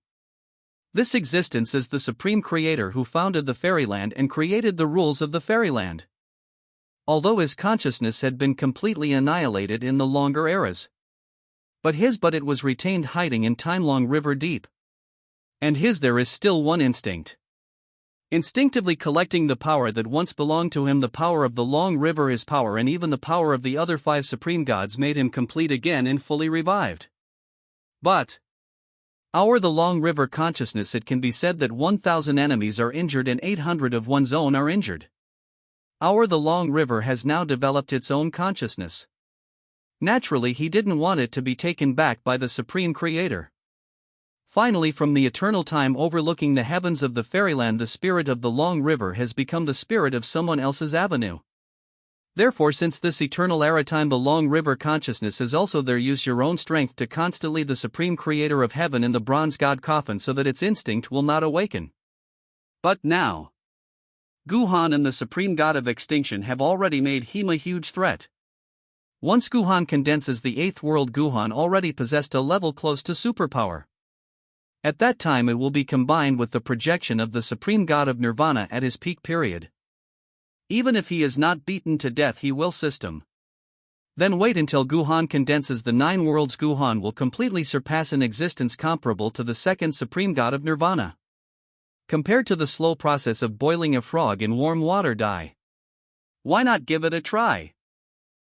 This existence is the supreme creator who founded the fairyland and created the rules of the fairyland. Although his consciousness had been completely annihilated in the longer eras, but it was retained, hiding in time-long river deep. And there is still one instinct. Instinctively collecting the power that once belonged to him. The power of the long river, his power, and even the power of the other 5 supreme gods made him complete again and fully revived. But the long river consciousness, it can be said that 1,000 enemies are injured and 800 of one's own are injured. The long river has now developed its own consciousness. Naturally, he didn't want it to be taken back by the supreme creator. Finally, from the eternal time overlooking the heavens of the fairyland, the spirit of the long river has become the spirit of someone else's avenue. Therefore, since this eternal era time, the long river consciousness is also there. Use your own strength to constantly the supreme creator of heaven in the bronze god coffin, so that its instinct will not awaken. But now, Guhan and the supreme god of extinction have already made him a huge threat. Once Guhan condenses the 8th world, Guhan already possessed a level close to superpower. At that time, it will be combined with the projection of the supreme god of nirvana at his peak period. Even if he is not beaten to death, he will system. Then wait until Guhan condenses the 9 worlds. Guhan will completely surpass an existence comparable to the 2nd supreme god of nirvana. Compared to the slow process of boiling a frog in warm water. Why not give it a try?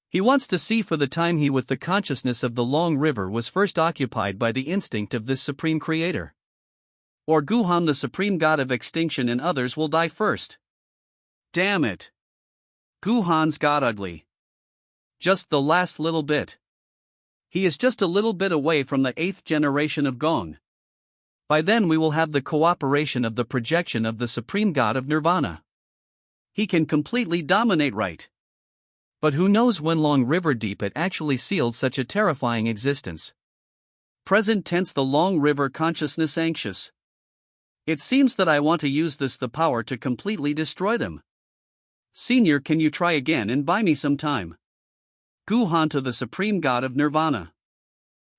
He wants to see for the time he, with the consciousness of the long river, was first occupied by the instinct of this supreme creator. Or Guhan, the supreme god of extinction, and others will die first. Damn it. Guhan's got ugly. Just the last little bit. He is just a little bit away from the 8th generation of Gong. By then we will have the cooperation of the projection of the supreme god of nirvana. He can completely dominate, right? But who knows when long river deep it actually sealed such a terrifying existence. Present tense, the long river consciousness anxious. It seems that I want to use the power to completely destroy them. Senior, can you try again and buy me some time? Guhan to the supreme god of nirvana.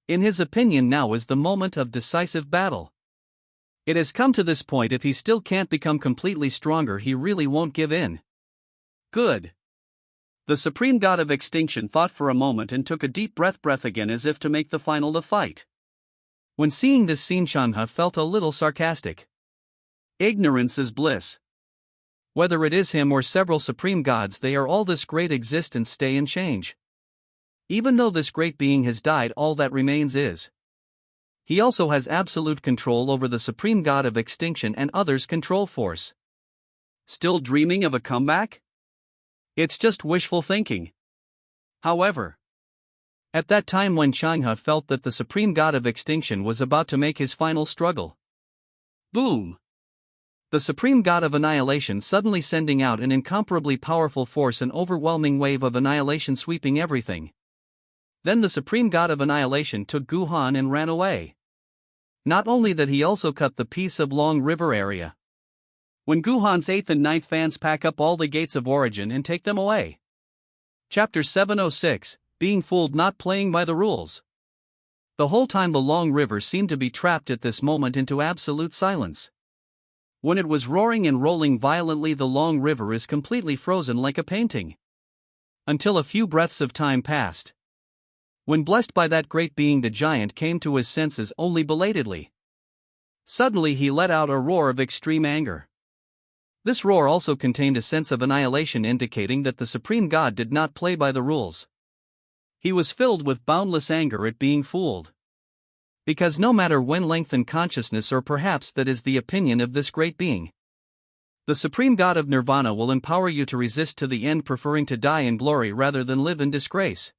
In his opinion, now is the moment of decisive battle. It has come to this point. If he still can't become completely stronger, he really won't give in. Good. The supreme god of extinction thought for a moment and took a deep breath again, as if to make the final the fight. When seeing this scene, Changhe felt a little sarcastic. Ignorance is bliss. Whether it is him or several supreme gods, they are all this great existence stay and change. Even though this great being has died, all that remains is. He also has absolute control over the supreme god of extinction and others' control force. Still dreaming of a comeback? It's just wishful thinking. However, at that time when Changhe felt that the supreme god of extinction was about to make his final struggle. Boom! The supreme god of annihilation suddenly sending out an incomparably powerful force, an overwhelming wave of annihilation sweeping everything. Then the supreme god of annihilation took Guhan and ran away. Not only that, he also cut the piece of long river area. When Guhan's 8th and 9th fans pack up all the gates of origin and take them away. Chapter 706, Being Fooled, Not Playing by the Rules. The whole time the long river seemed to be trapped at this moment into absolute silence. When it was roaring and rolling violently, the long river is completely frozen like a painting. Until a few breaths of time passed. When blessed by that great being, the giant came to his senses only belatedly. Suddenly he let out a roar of extreme anger. This roar also contained a sense of annihilation, indicating that the supreme god did not play by the rules. He was filled with boundless anger at being fooled. Because no matter when lengthened consciousness, or perhaps that is the opinion of this great being, the supreme god of nirvana will empower you to resist to the end, preferring to die in glory rather than live in disgrace.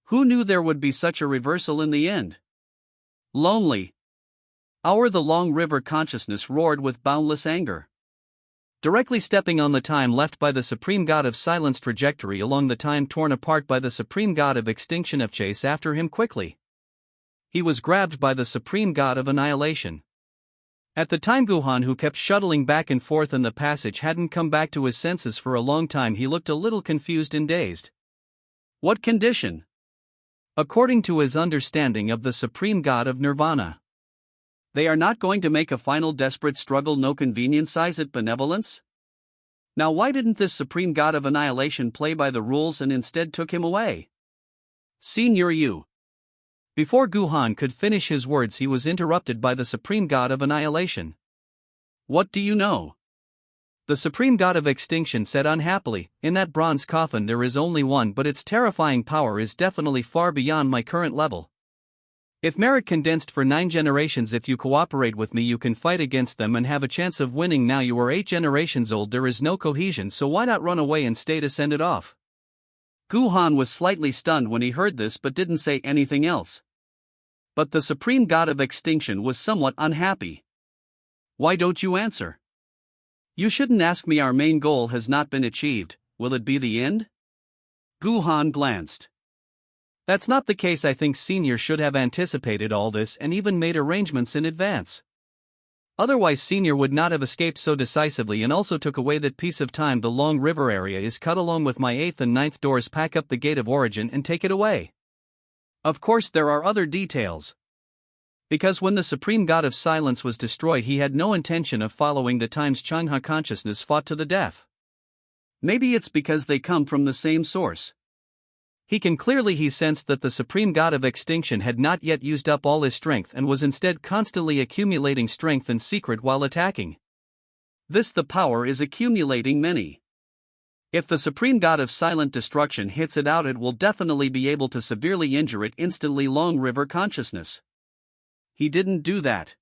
Who knew there would be such a reversal in the end? Lonely. The long river consciousness roared with boundless anger. Directly stepping on the time left by the supreme god of silence trajectory along the time torn apart by the supreme god of extinction of chase after him quickly. He was grabbed by the supreme god of annihilation. At the time, Guhan, who kept shuttling back and forth in the passage, hadn't come back to his senses for a long time. He looked a little confused and dazed. What condition? According to his understanding of the supreme god of nirvana, they are not going to make a final desperate struggle, no convenience, is it benevolence? Now why didn't this supreme god of annihilation play by the rules and instead took him away? Senior you. Before Guhan could finish his words, he was interrupted by the supreme god of annihilation. What do you know? The supreme god of extinction said unhappily, in that bronze coffin there is only one, but its terrifying power is definitely far beyond my current level. If merit condensed for 9 generations, if you cooperate with me you can fight against them and have a chance of winning. Now you are 8 generations old, there is no cohesion, so why not run away and stay to send it off? Guhan was slightly stunned when he heard this but didn't say anything else. But the supreme god of extinction was somewhat unhappy. Why don't you answer? You shouldn't ask me, our main goal has not been achieved, will it be the end? Guhan glanced. That's not the case. I think Senior should have anticipated all this and even made arrangements in advance. Otherwise Senior would not have escaped so decisively and also took away that piece of time. The long river area is cut along with my 8th and 9th doors. Pack up the gate of origin and take it away. Of course there are other details. Because when the supreme god of silence was destroyed, he had no intention of following the times Changha consciousness fought to the death. Maybe it's because they come from the same source. He sensed that the supreme god of extinction had not yet used up all his strength and was instead constantly accumulating strength in secret while attacking. The power is accumulating many. If the supreme god of silent destruction hits it out, it will definitely be able to severely injure it instantly. Long river consciousness. He didn't do that.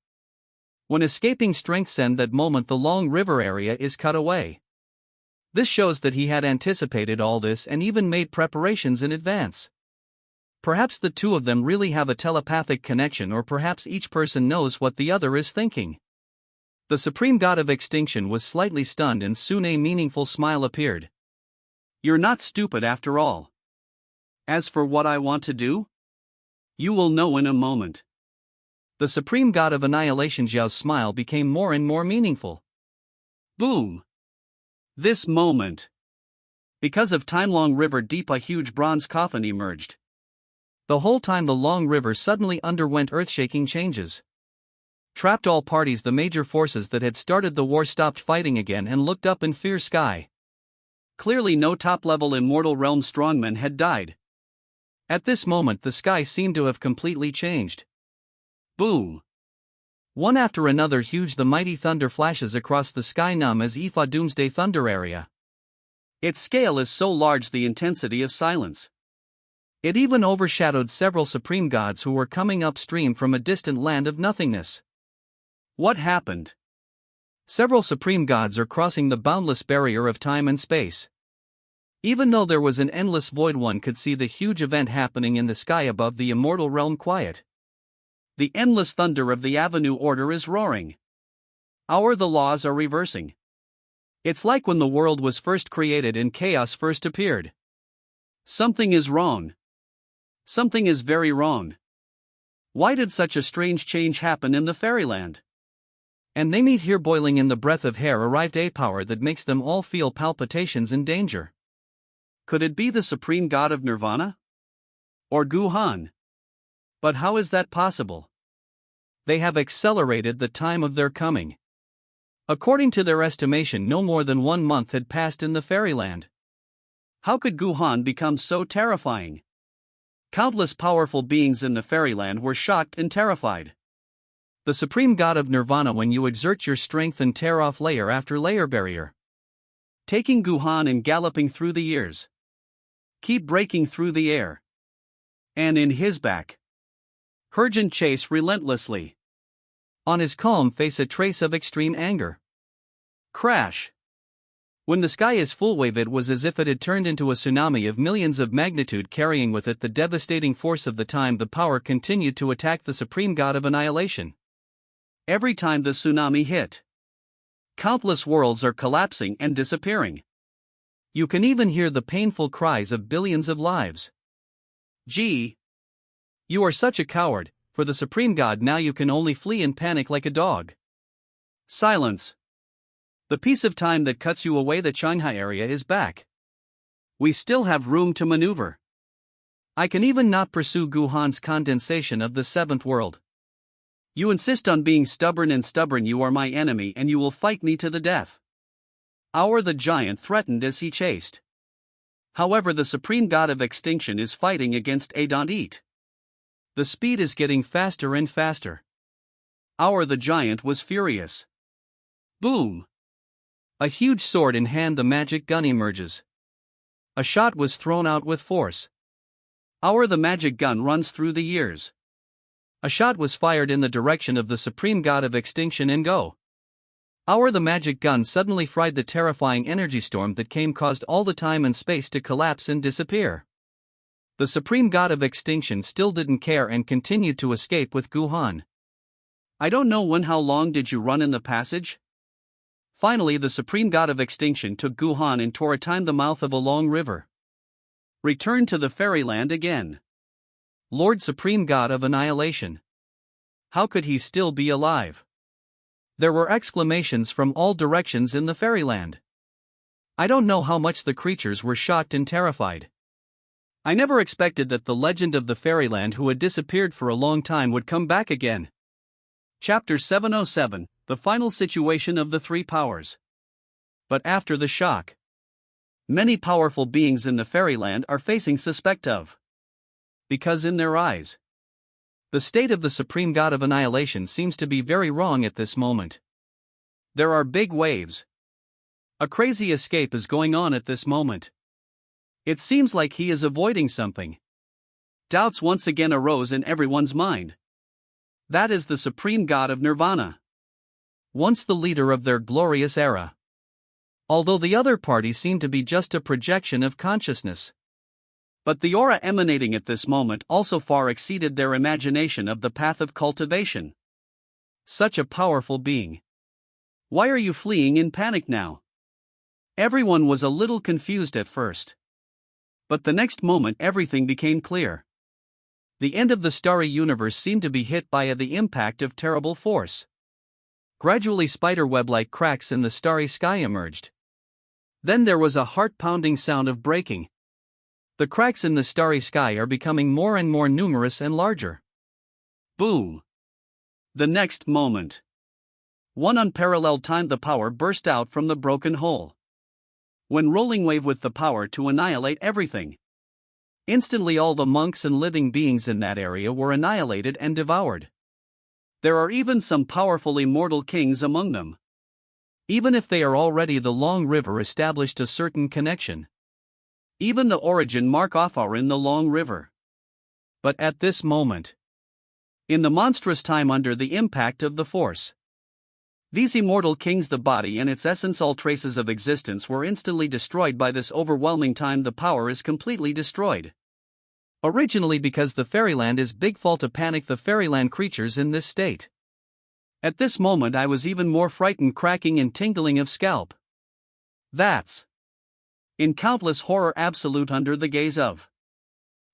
When escaping strengths end, that moment the long river area is cut away. This shows that he had anticipated all this and even made preparations in advance. Perhaps the two of them really have a telepathic connection, or perhaps each person knows what the other is thinking. The supreme god of extinction was slightly stunned and soon a meaningful smile appeared. You're not stupid after all. As for what I want to do, you will know in a moment. The supreme god of annihilation Zhao's smile became more and more meaningful. Boom! This moment. Because of time, long river deep, a huge bronze coffin emerged. The whole time the long river suddenly underwent earth-shaking changes. Trapped all parties, the major forces that had started the war stopped fighting again and looked up in fierce sky. Clearly no top-level immortal realm strongmen had died. At this moment the sky seemed to have completely changed. Boom! One after another huge the mighty thunder flashes across the sky, numb as Ifa doomsday thunder area. Its scale is so large, the intensity of silence. It even overshadowed several supreme gods who were coming upstream from a distant land of nothingness. What happened? Several supreme gods are crossing the boundless barrier of time and space. Even though there was an endless void, one could see the huge event happening in the sky above the immortal realm quiet. The endless thunder of the Avenue Order is roaring. The laws are reversing. It's like when the world was first created and chaos first appeared. Something is wrong. Something is very wrong. Why did such a strange change happen in the fairyland? And they meet here boiling in the breath of hair arrived a power that makes them all feel palpitations and danger. Could it be the supreme god of nirvana? Or Guhan? But how is that possible? They have accelerated the time of their coming. According to their estimation, no more than 1 month had passed in the fairyland. How could Guhan become so terrifying? Countless powerful beings in the fairyland were shocked and terrified. The supreme god of nirvana, when you exert your strength and tear off layer after layer barrier. Taking Guhan and galloping through the years. Keep breaking through the air. And in his back. Hurjan chase relentlessly. On his calm face a trace of extreme anger. Crash. When the sky is full wave, it was as if it had turned into a tsunami of millions of magnitude, carrying with it the devastating force of the time the power continued to attack the supreme god of annihilation. Every time the tsunami hit, countless worlds are collapsing and disappearing. You can even hear the painful cries of billions of lives. Gee! You are such a coward, for the supreme god now you can only flee in panic like a dog. Silence. The piece of time that cuts you away, the Shanghai area, is back. We still have room to maneuver. I can even not pursue Guhan's condensation of the seventh world. You insist on being stubborn, and stubborn you are my enemy, and you will fight me to the death. Our the giant threatened as he chased. However, the supreme god of extinction is fighting against Adonit. The speed is getting faster and faster. Our the giant was furious. Boom! A huge sword in hand, the magic gun emerges. A shot was thrown out with force. Our the magic gun runs through the years. A shot was fired in the direction of the supreme god of extinction and go. Our the magic gun suddenly fried the terrifying energy storm that came, caused all the time and space to collapse and disappear. The supreme god of extinction still didn't care and continued to escape with Guhan. I don't know when. How long did you run in the passage? Finally, the supreme god of extinction took Guhan and tore time the mouth of a long river. Return to the fairyland again. Lord Supreme God of Annihilation. How could he still be alive? There were exclamations from all directions in the fairyland. I don't know how much the creatures were shocked and terrified. I never expected that the legend of the fairyland who had disappeared for a long time would come back again. Chapter 707, the final situation of the three powers. But after the shock, many powerful beings in the fairyland are facing suspect of. Because in their eyes, the state of the supreme god of annihilation seems to be very wrong at this moment. There are big waves. A crazy escape is going on at this moment. It seems like he is avoiding something. Doubts once again arose in everyone's mind. That is the supreme god of nirvana. Once the leader of their glorious era. Although the other party seemed to be just a projection of consciousness. But the aura emanating at this moment also far exceeded their imagination of the path of cultivation. Such a powerful being. Why are you fleeing in panic now? Everyone was a little confused at first. But the next moment everything became clear. The end of the starry universe seemed to be hit by the impact of terrible force. Gradually spiderweb-like cracks in the starry sky emerged. Then there was a heart-pounding sound of breaking. The cracks in the starry sky are becoming more and more numerous and larger. Boom! The next moment, one unparalleled time the power burst out from the broken hole. When rolling wave with the power to annihilate everything. Instantly all the monks and living beings in that area were annihilated and devoured. There are even some powerful immortal kings among them. Even if they are already the long river established a certain connection. Even the origin mark off are in the long river. But at this moment, in the monstrous time under the impact of the force, these immortal kings, the body and its essence, all traces of existence were instantly destroyed by this overwhelming time. The power is completely destroyed. Originally, because the fairyland is big fall to panic the fairyland creatures in this state. At this moment I was even more frightened, cracking and tingling of scalp. That's in countless horror absolute under the gaze of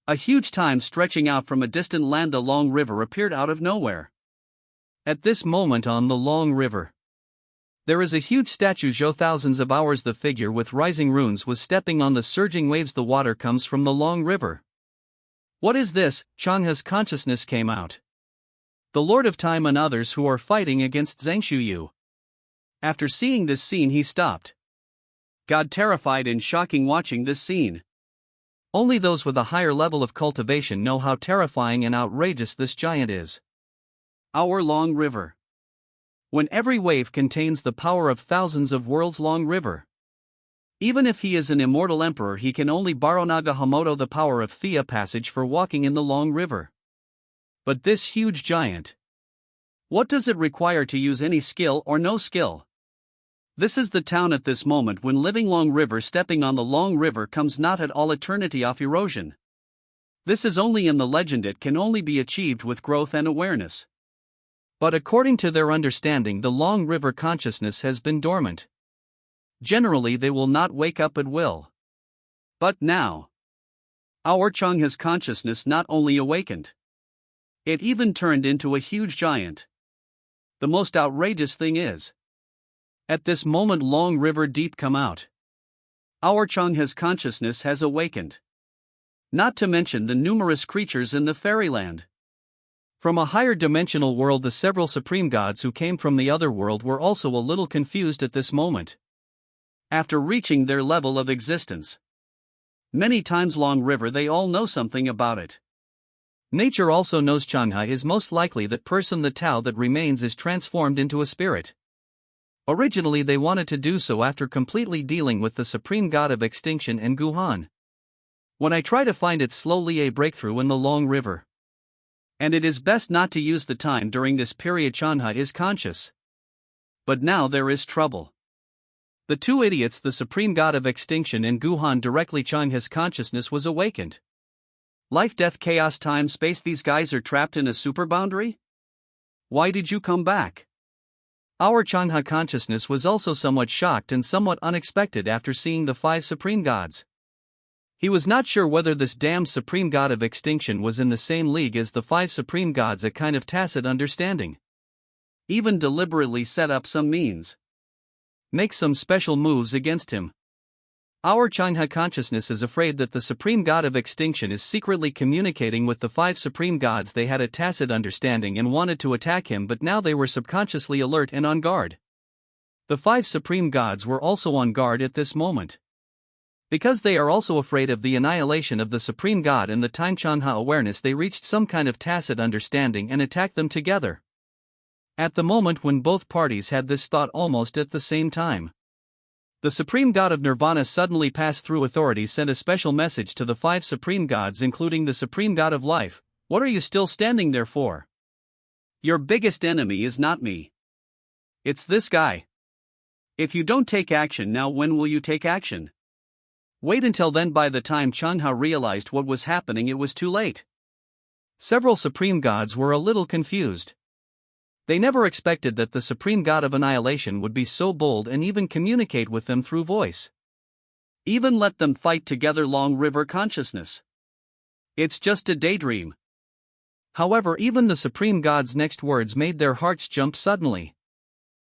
A huge time stretching out from a distant land, the long river appeared out of nowhere. At this moment on the long river, there is a huge statue show thousands of hours. The figure with rising runes was stepping on the surging waves. The water comes from the long river. What is this? Changha's consciousness came out. The Lord of Time and others who are fighting against Zhangshuyu. After seeing this scene he stopped. God, terrified and shocking watching this scene. Only those with a higher level of cultivation know how terrifying and outrageous this giant is. Our long river. When every wave contains the power of thousands of worlds, long river. Even if he is an immortal emperor, he can only borrow Nagahamoto the power of Thea passage for walking in the long river. But this huge giant. What does it require to use any skill or no skill? This is the town at this moment when living long river stepping on the long river comes not at all eternity of erosion. This is only in the legend. It can only be achieved with growth and awareness. But according to their understanding, the long river consciousness has been dormant. Generally they will not wake up at will. But now, our Changha's consciousness not only awakened, it even turned into a huge giant. The most outrageous thing is, at this moment long river deep come out. Our Changha's consciousness has awakened. Not to mention the numerous creatures in the fairyland. From a higher dimensional world, the several supreme gods who came from the other world were also a little confused at this moment. After reaching their level of existence, many times long river, they all know something about it. Nature also knows Changha is most likely that person. The Tao that remains is transformed into a spirit. Originally they wanted to do so after completely dealing with the supreme god of extinction and Guhan. When I try to find it slowly a breakthrough in the long river. And it is best not to use the time during this period. Changha is conscious. But now there is trouble. The two idiots, the supreme god of extinction and Guhan, directly Changha's consciousness was awakened. Life, death, chaos, time, space, these guys are trapped in a super boundary? Why did you come back? Our Changha consciousness was also somewhat shocked and somewhat unexpected after seeing the five supreme gods. He was not sure whether this damned supreme god of extinction was in the same league as the five supreme gods, a kind of tacit understanding. Even deliberately set up some means. Make some special moves against him. Our Changha consciousness is afraid that the supreme god of extinction is secretly communicating with the five supreme gods. They had a tacit understanding and wanted to attack him, but now they were subconsciously alert and on guard. The five supreme gods were also on guard at this moment. Because they are also afraid of the annihilation of the supreme god and the time Changha awareness, they reached some kind of tacit understanding and attacked them together. At the moment when both parties had this thought almost at the same time, the supreme god of nirvana suddenly passed through. Authorities sent a special message to the five supreme gods, including the supreme god of life. What are you still standing there for? Your biggest enemy is not me. It's this guy. If you don't take action now, when will you take action? Wait until then. By the time Changha realized what was happening, it was too late. Several supreme gods were a little confused. They never expected that the supreme god of annihilation would be so bold and even communicate with them through voice. Even let them fight together. Long river consciousness. It's just a daydream. However, even the supreme god's next words made their hearts jump suddenly.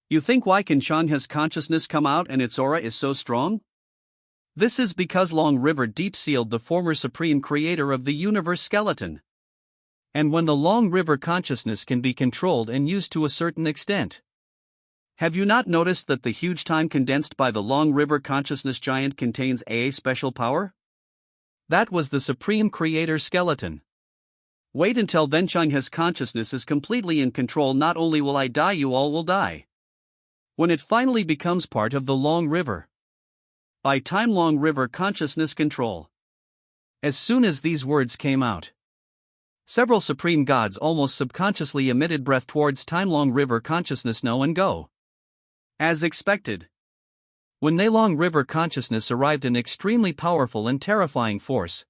You think, why can Changha's consciousness come out and its aura is so strong? This is because long river deep sealed the former supreme creator of the universe skeleton. And when the long river consciousness can be controlled and used to a certain extent. Have you not noticed that the huge time condensed by the long river consciousness giant contains a special power? That was the supreme creator skeleton. Wait until then. Changha's consciousness is completely in control. Not only will I die, you all will die. When it finally becomes part of the long river. By time long river consciousness control. As soon as these words came out, several supreme gods almost subconsciously emitted breath towards time long river consciousness. Know and go. As expected. When they long river consciousness arrived, an extremely powerful and terrifying force.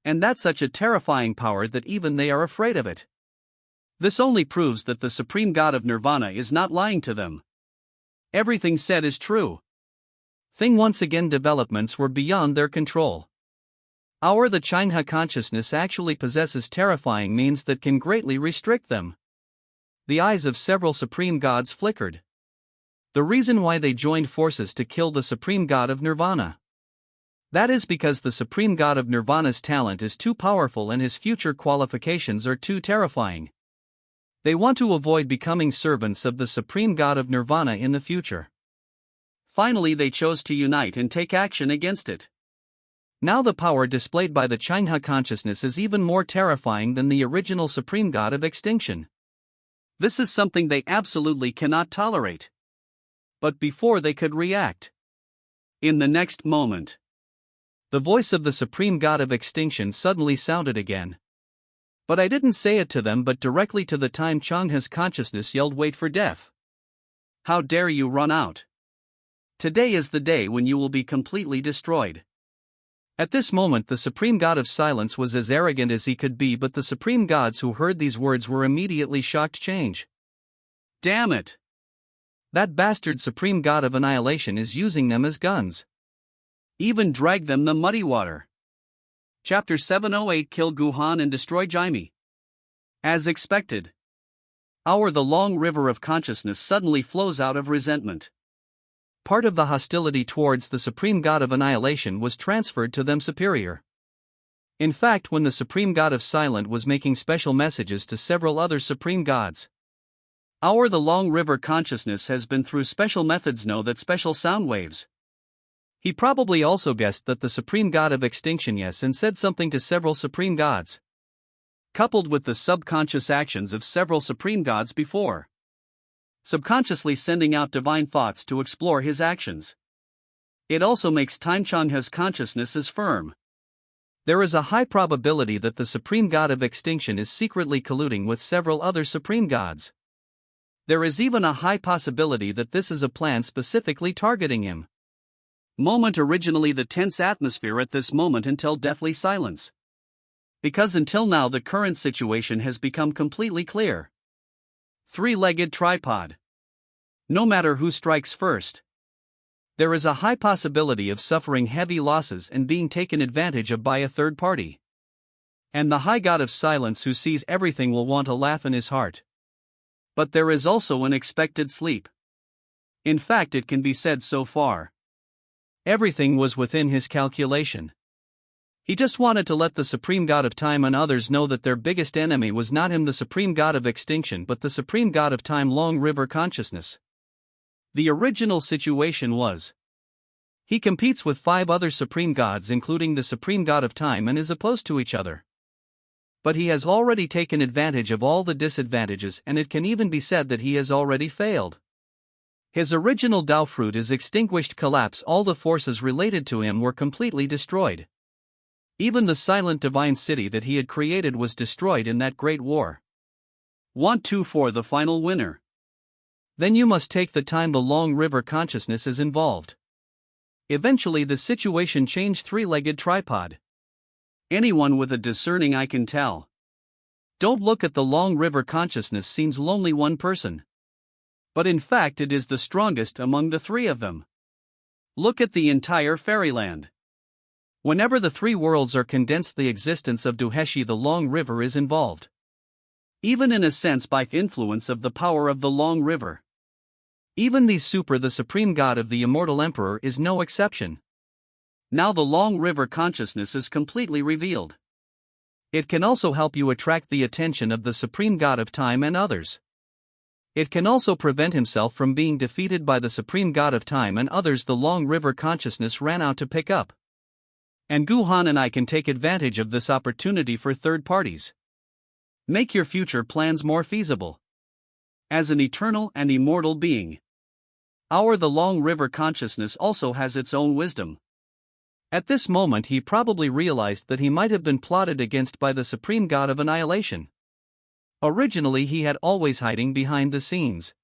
And that's such a terrifying power that even they are afraid of it. This only proves that the supreme god of nirvana is not lying to them. Everything said is true. Once again developments were beyond their control. The Chinha consciousness actually possesses terrifying means that can greatly restrict them. The eyes of several supreme gods flickered. The reason why they joined forces to kill the supreme god of Nirvana. That is because the supreme god of Nirvana's talent is too powerful and his future qualifications are too terrifying. They want to avoid becoming servants of the supreme god of Nirvana in the future. Finally, they chose to unite and take action against it. Now the power displayed by the Chinha consciousness is even more terrifying than the original supreme god of extinction. This is something they absolutely cannot tolerate. But before they could react, in the next moment, the voice of the supreme god of extinction suddenly sounded again. But I didn't say it to them but directly to the time Changha's consciousness yelled, "Wait for death. How dare you run out? Today is the day when you will be completely destroyed." At this moment the supreme god of silence was as arrogant as he could be, but the supreme gods who heard these words were immediately shocked. Change. Damn it! That bastard supreme god of annihilation is using them as guns. Even drag them the muddy water. Chapter 708 Kill Guhan and destroy Jaime. As expected, the long river of consciousness suddenly flows out of resentment. Part of the hostility towards the supreme god of annihilation was transferred to them superior. In fact, when the supreme god of silent was making special messages to several other supreme gods, the long river consciousness has been through special methods, know that special sound waves. He probably also guessed that the supreme god of extinction yes and said something to several supreme gods, coupled with the subconscious actions of several supreme gods before, subconsciously sending out divine thoughts to explore his actions. It also makes Changha's consciousness as firm. There is a high probability that the supreme god of extinction is secretly colluding with several other supreme gods. There is even a high possibility that this is a plan specifically targeting him. Originally the tense atmosphere at this moment until deathly silence. Because until now the current situation has become completely clear. Three-legged tripod. No matter who strikes first, there is a high possibility of suffering heavy losses and being taken advantage of by a third party. And the high god of silence who sees everything will want a laugh in his heart. But there is also an expected sleep. In fact, it can be said so far, everything was within his calculation. He just wanted to let the supreme god of time and others know that their biggest enemy was not him, the supreme god of extinction, but the supreme god of time, long river consciousness. The original situation was, he competes with 5 other supreme gods including the supreme god of time and is opposed to each other. But he has already taken advantage of all the disadvantages, and it can even be said that he has already failed. His original Tao fruit is extinguished, collapse, all the forces related to him were completely destroyed. Even the silent divine city that he had created was destroyed in that great war. Want to for the final winner? Then you must take the time the long river consciousness is involved. Eventually the situation changed. Three-legged tripod. Anyone with a discerning eye can tell. Don't look at the long river consciousness, seems lonely one person. But in fact it is the strongest among the 3 of them. Look at the entire fairyland. Whenever the 3 worlds are condensed, the existence of Duheshi, the long river, is involved. Even in a sense by influence of the power of the long river. Even the supreme god of the immortal emperor is no exception. Now the long river consciousness is completely revealed. It can also help you attract the attention of the supreme god of time and others. It can also prevent himself from being defeated by the supreme god of time and others the long river consciousness ran out to pick up. And Guhan and I can take advantage of this opportunity for third parties. Make your future plans more feasible. As an eternal and immortal being, the long river consciousness also has its own wisdom. At this moment he probably realized that he might have been plotted against by the supreme god of annihilation. Originally he had always hiding behind the scenes.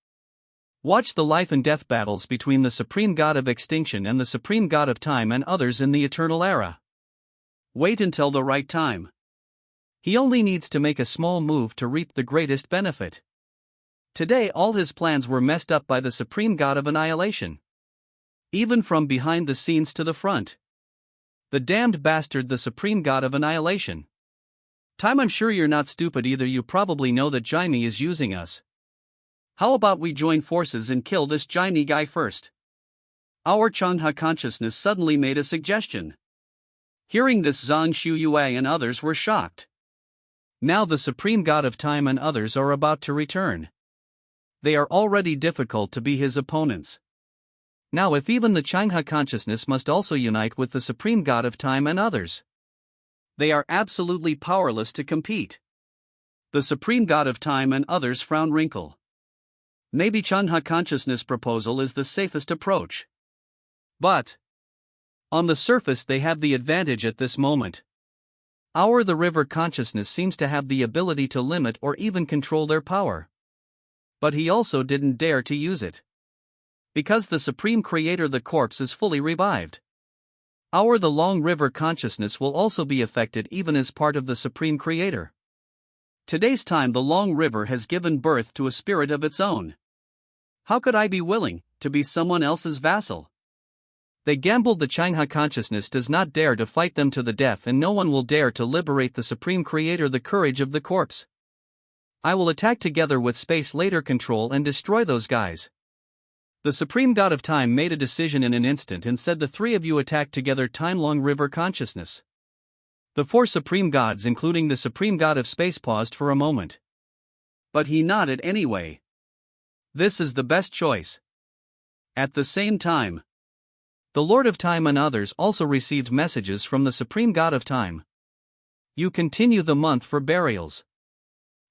Watch the life and death battles between the supreme god of extinction and the supreme god of time and others in the eternal era. Wait until the right time. He only needs to make a small move to reap the greatest benefit. Today all his plans were messed up by the supreme god of annihilation. Even from behind the scenes to the front. The damned bastard, the supreme god of annihilation. Time, I'm sure you're not stupid either, you probably know that Jaime is using us. How about we join forces and kill this Jaime guy first? Our Changha consciousness suddenly made a suggestion. Hearing this, Zhang Shuyue and others were shocked. Now the supreme god of time and others are about to return. They are already difficult to be his opponents. Now if even the Changha consciousness must also unite with the supreme god of time and others, they are absolutely powerless to compete. The supreme god of time and others frown wrinkle. Maybe Changha consciousness proposal is the safest approach. But on the surface they have the advantage at this moment. Our the river consciousness seems to have the ability to limit or even control their power. But he also didn't dare to use it. Because the supreme creator, the corpse, is fully revived. Our the long river consciousness will also be affected even as part of the supreme creator. Today's time the long river has given birth to a spirit of its own. How could I be willing to be someone else's vassal? They gambled. The Changha consciousness does not dare to fight them to the death, and no one will dare to liberate the supreme creator, the courage of the corpse. I will attack together with space later control and destroy those guys. The supreme god of time made a decision in an instant and said, the three of you attack together time-long river consciousness. The four supreme gods including the supreme god of space paused for a moment. But he nodded anyway. This is the best choice. At the same time, the Lord of Time and others also received messages from the supreme god of time. You continue the month for burials.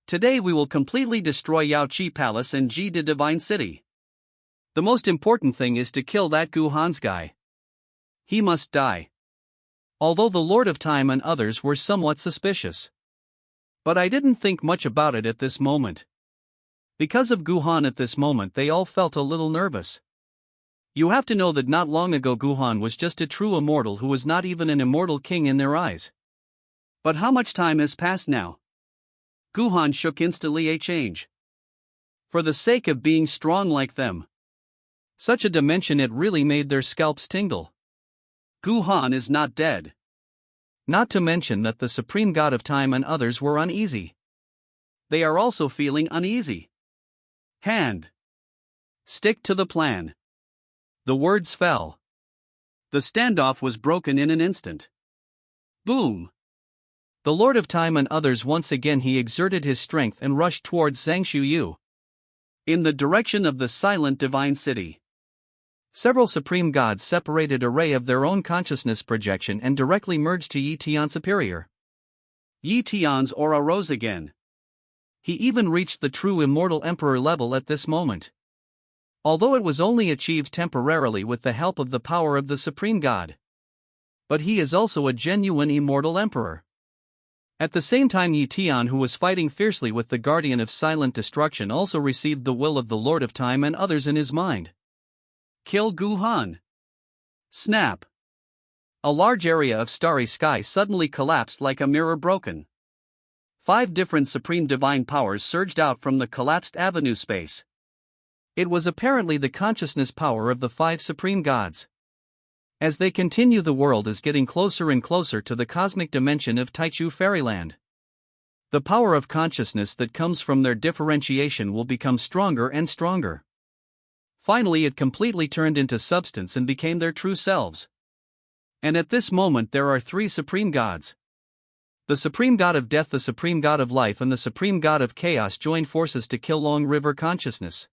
Today we will completely destroy Yao Qi Palace and Ji De Divine City. The most important thing is to kill that Gu Han's guy. He must die. Although the Lord of Time and others were somewhat suspicious. But I didn't think much about it at this moment. Because of Gu Han at this moment they all felt a little nervous. You have to know that not long ago Gu Han was just a true immortal who was not even an immortal king in their eyes. But how much time has passed now? Gu Han shook instantly a change. For the sake of being strong like them. Such a dimension, it really made their scalps tingle. Gu Han is not dead. Not to mention that the supreme god of time and others were uneasy. They are also feeling uneasy. Hand. Stick to the plan. The words fell. The standoff was broken in an instant. Boom. The Lord of Time and others, once again he exerted his strength and rushed towards Zhang Shuyu. In the direction of the silent divine city. Several supreme gods separated a ray of their own consciousness projection and directly merged to Yi Tian Superior. Yi Tian's aura rose again. He even reached the true immortal emperor level at this moment. Although it was only achieved temporarily with the help of the power of the supreme god. But he is also a genuine immortal emperor. At the same time, Yi Tian, who was fighting fiercely with the guardian of silent destruction, also received the will of the Lord of Time and others in his mind. Kill Gu Han. Snap. A large area of starry sky suddenly collapsed like a mirror broken. 5 different supreme divine powers surged out from the collapsed avenue space. It was apparently the consciousness power of the 5 supreme gods. As they continue, the world is getting closer and closer to the cosmic dimension of Taichu Fairyland. The power of consciousness that comes from their differentiation will become stronger and stronger. Finally, it completely turned into substance and became their true selves. And at this moment there are 3 supreme gods. The supreme god of death, the supreme god of life, and the supreme god of chaos join forces to kill Long River consciousness.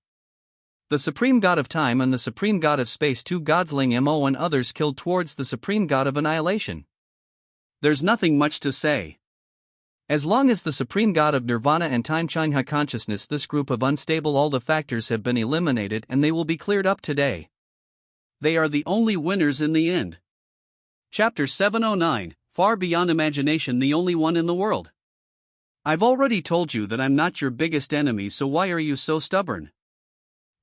The supreme god of time and the supreme god of space, 2 gods Ling Mo and others, killed towards the supreme god of annihilation. There's nothing much to say. As long as the supreme god of nirvana and time Changha consciousness, this group of unstable, all the factors have been eliminated and they will be cleared up today. They are the only winners in the end. Chapter 709, Far Beyond Imagination, the only one in the world. I've already told you that I'm not your biggest enemy, so why are you so stubborn?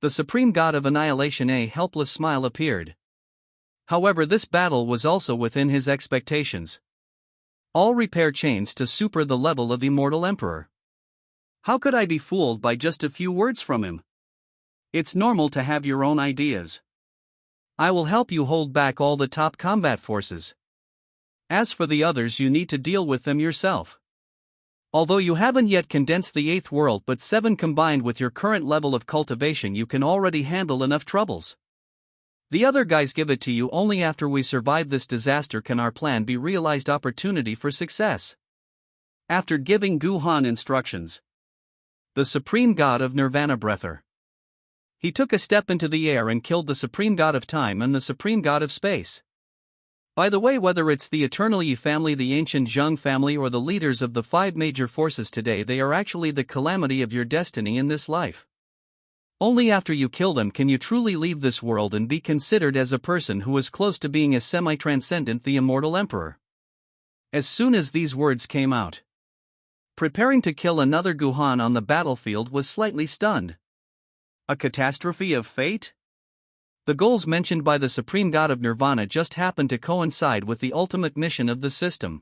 The supreme god of annihilation, a helpless smile appeared. However, this battle was also within his expectations. All repair chains to super the level of immortal emperor. How could I be fooled by just a few words from him? It's normal to have your own ideas. I will help you hold back all the top combat forces. As for the others, you need to deal with them yourself. Although you haven't yet condensed the 8th world, but 7 combined with your current level of cultivation, you can already handle enough troubles. The other guys give it to you only after we survive this disaster can our plan be realized. Opportunity for success. After giving Guhan instructions, the supreme god of Nirvana breather, he took a step into the air and killed the supreme god of time and the supreme god of space. By the way, whether it's the Eternal Yi family, the ancient Zheng family, or the leaders of the 5 major forces today, they are actually the calamity of your destiny in this life. Only after you kill them can you truly leave this world and be considered as a person who is close to being a semi-transcendent, the immortal emperor. As soon as these words came out, preparing to kill another Guhan on the battlefield was slightly stunned. A catastrophe of fate? The goals mentioned by the Supreme God of Nirvana just happened to coincide with the ultimate mission of the system.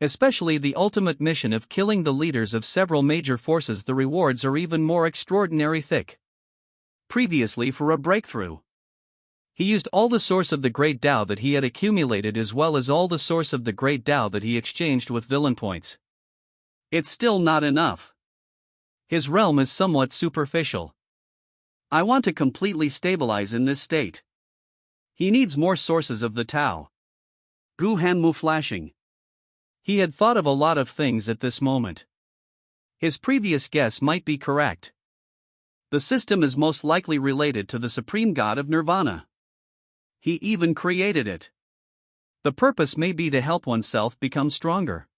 Especially the ultimate mission of killing the leaders of several major forces. The rewards are even more extraordinary thick. Previously, for a breakthrough, he used all the source of the great Tao that he had accumulated, as well as all the source of the great Tao that he exchanged with villain points. It's still not enough. His realm is somewhat superficial. I want to completely stabilize in this state. He needs more sources of the Tao. Guhan Mu flashing. He had thought of a lot of things at this moment. His previous guess might be correct. The system is most likely related to the Supreme God of Nirvana. He even created it. The purpose may be to help oneself become stronger.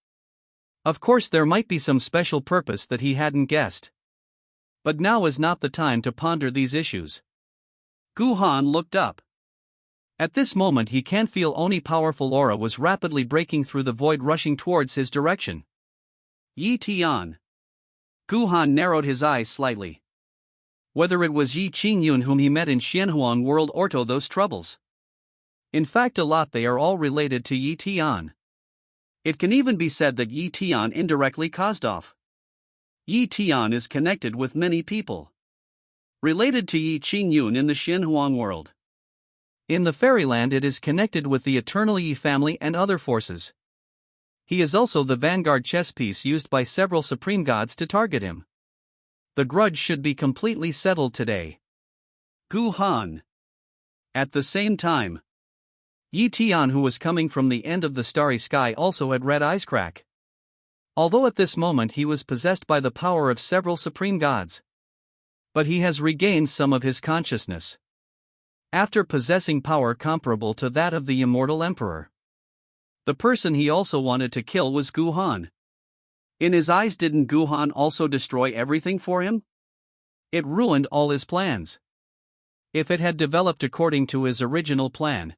Of course, there might be some special purpose that he hadn't guessed. But now is not the time to ponder these issues. Guhan looked up. At this moment he can feel Oni powerful aura was rapidly breaking through the void, rushing towards his direction. Yi Tian. Guhan narrowed his eyes slightly. Whether it was Yi Qingyun whom he met in Xianhuang world or to those troubles. In fact, a lot, they are all related to Yi Tian. It can even be said that Yi Tian indirectly caused off. Yi Tian is connected with many people related to Yi Qingyun in the Xianhuang world. In the fairyland, it is connected with the Eternal Yi family and other forces. He is also the vanguard chess piece used by several supreme gods to target him. The grudge should be completely settled today. Guhan. At the same time, Yi Tian, who was coming from the end of the starry sky, also had red eyes crack. Although at this moment he was possessed by the power of several supreme gods, but he has regained some of his consciousness after possessing power comparable to that of the immortal emperor. The person he also wanted to kill was Guhan. In his eyes, didn't Guhan also destroy everything for him? It ruined all his plans. If it had developed according to his original plan,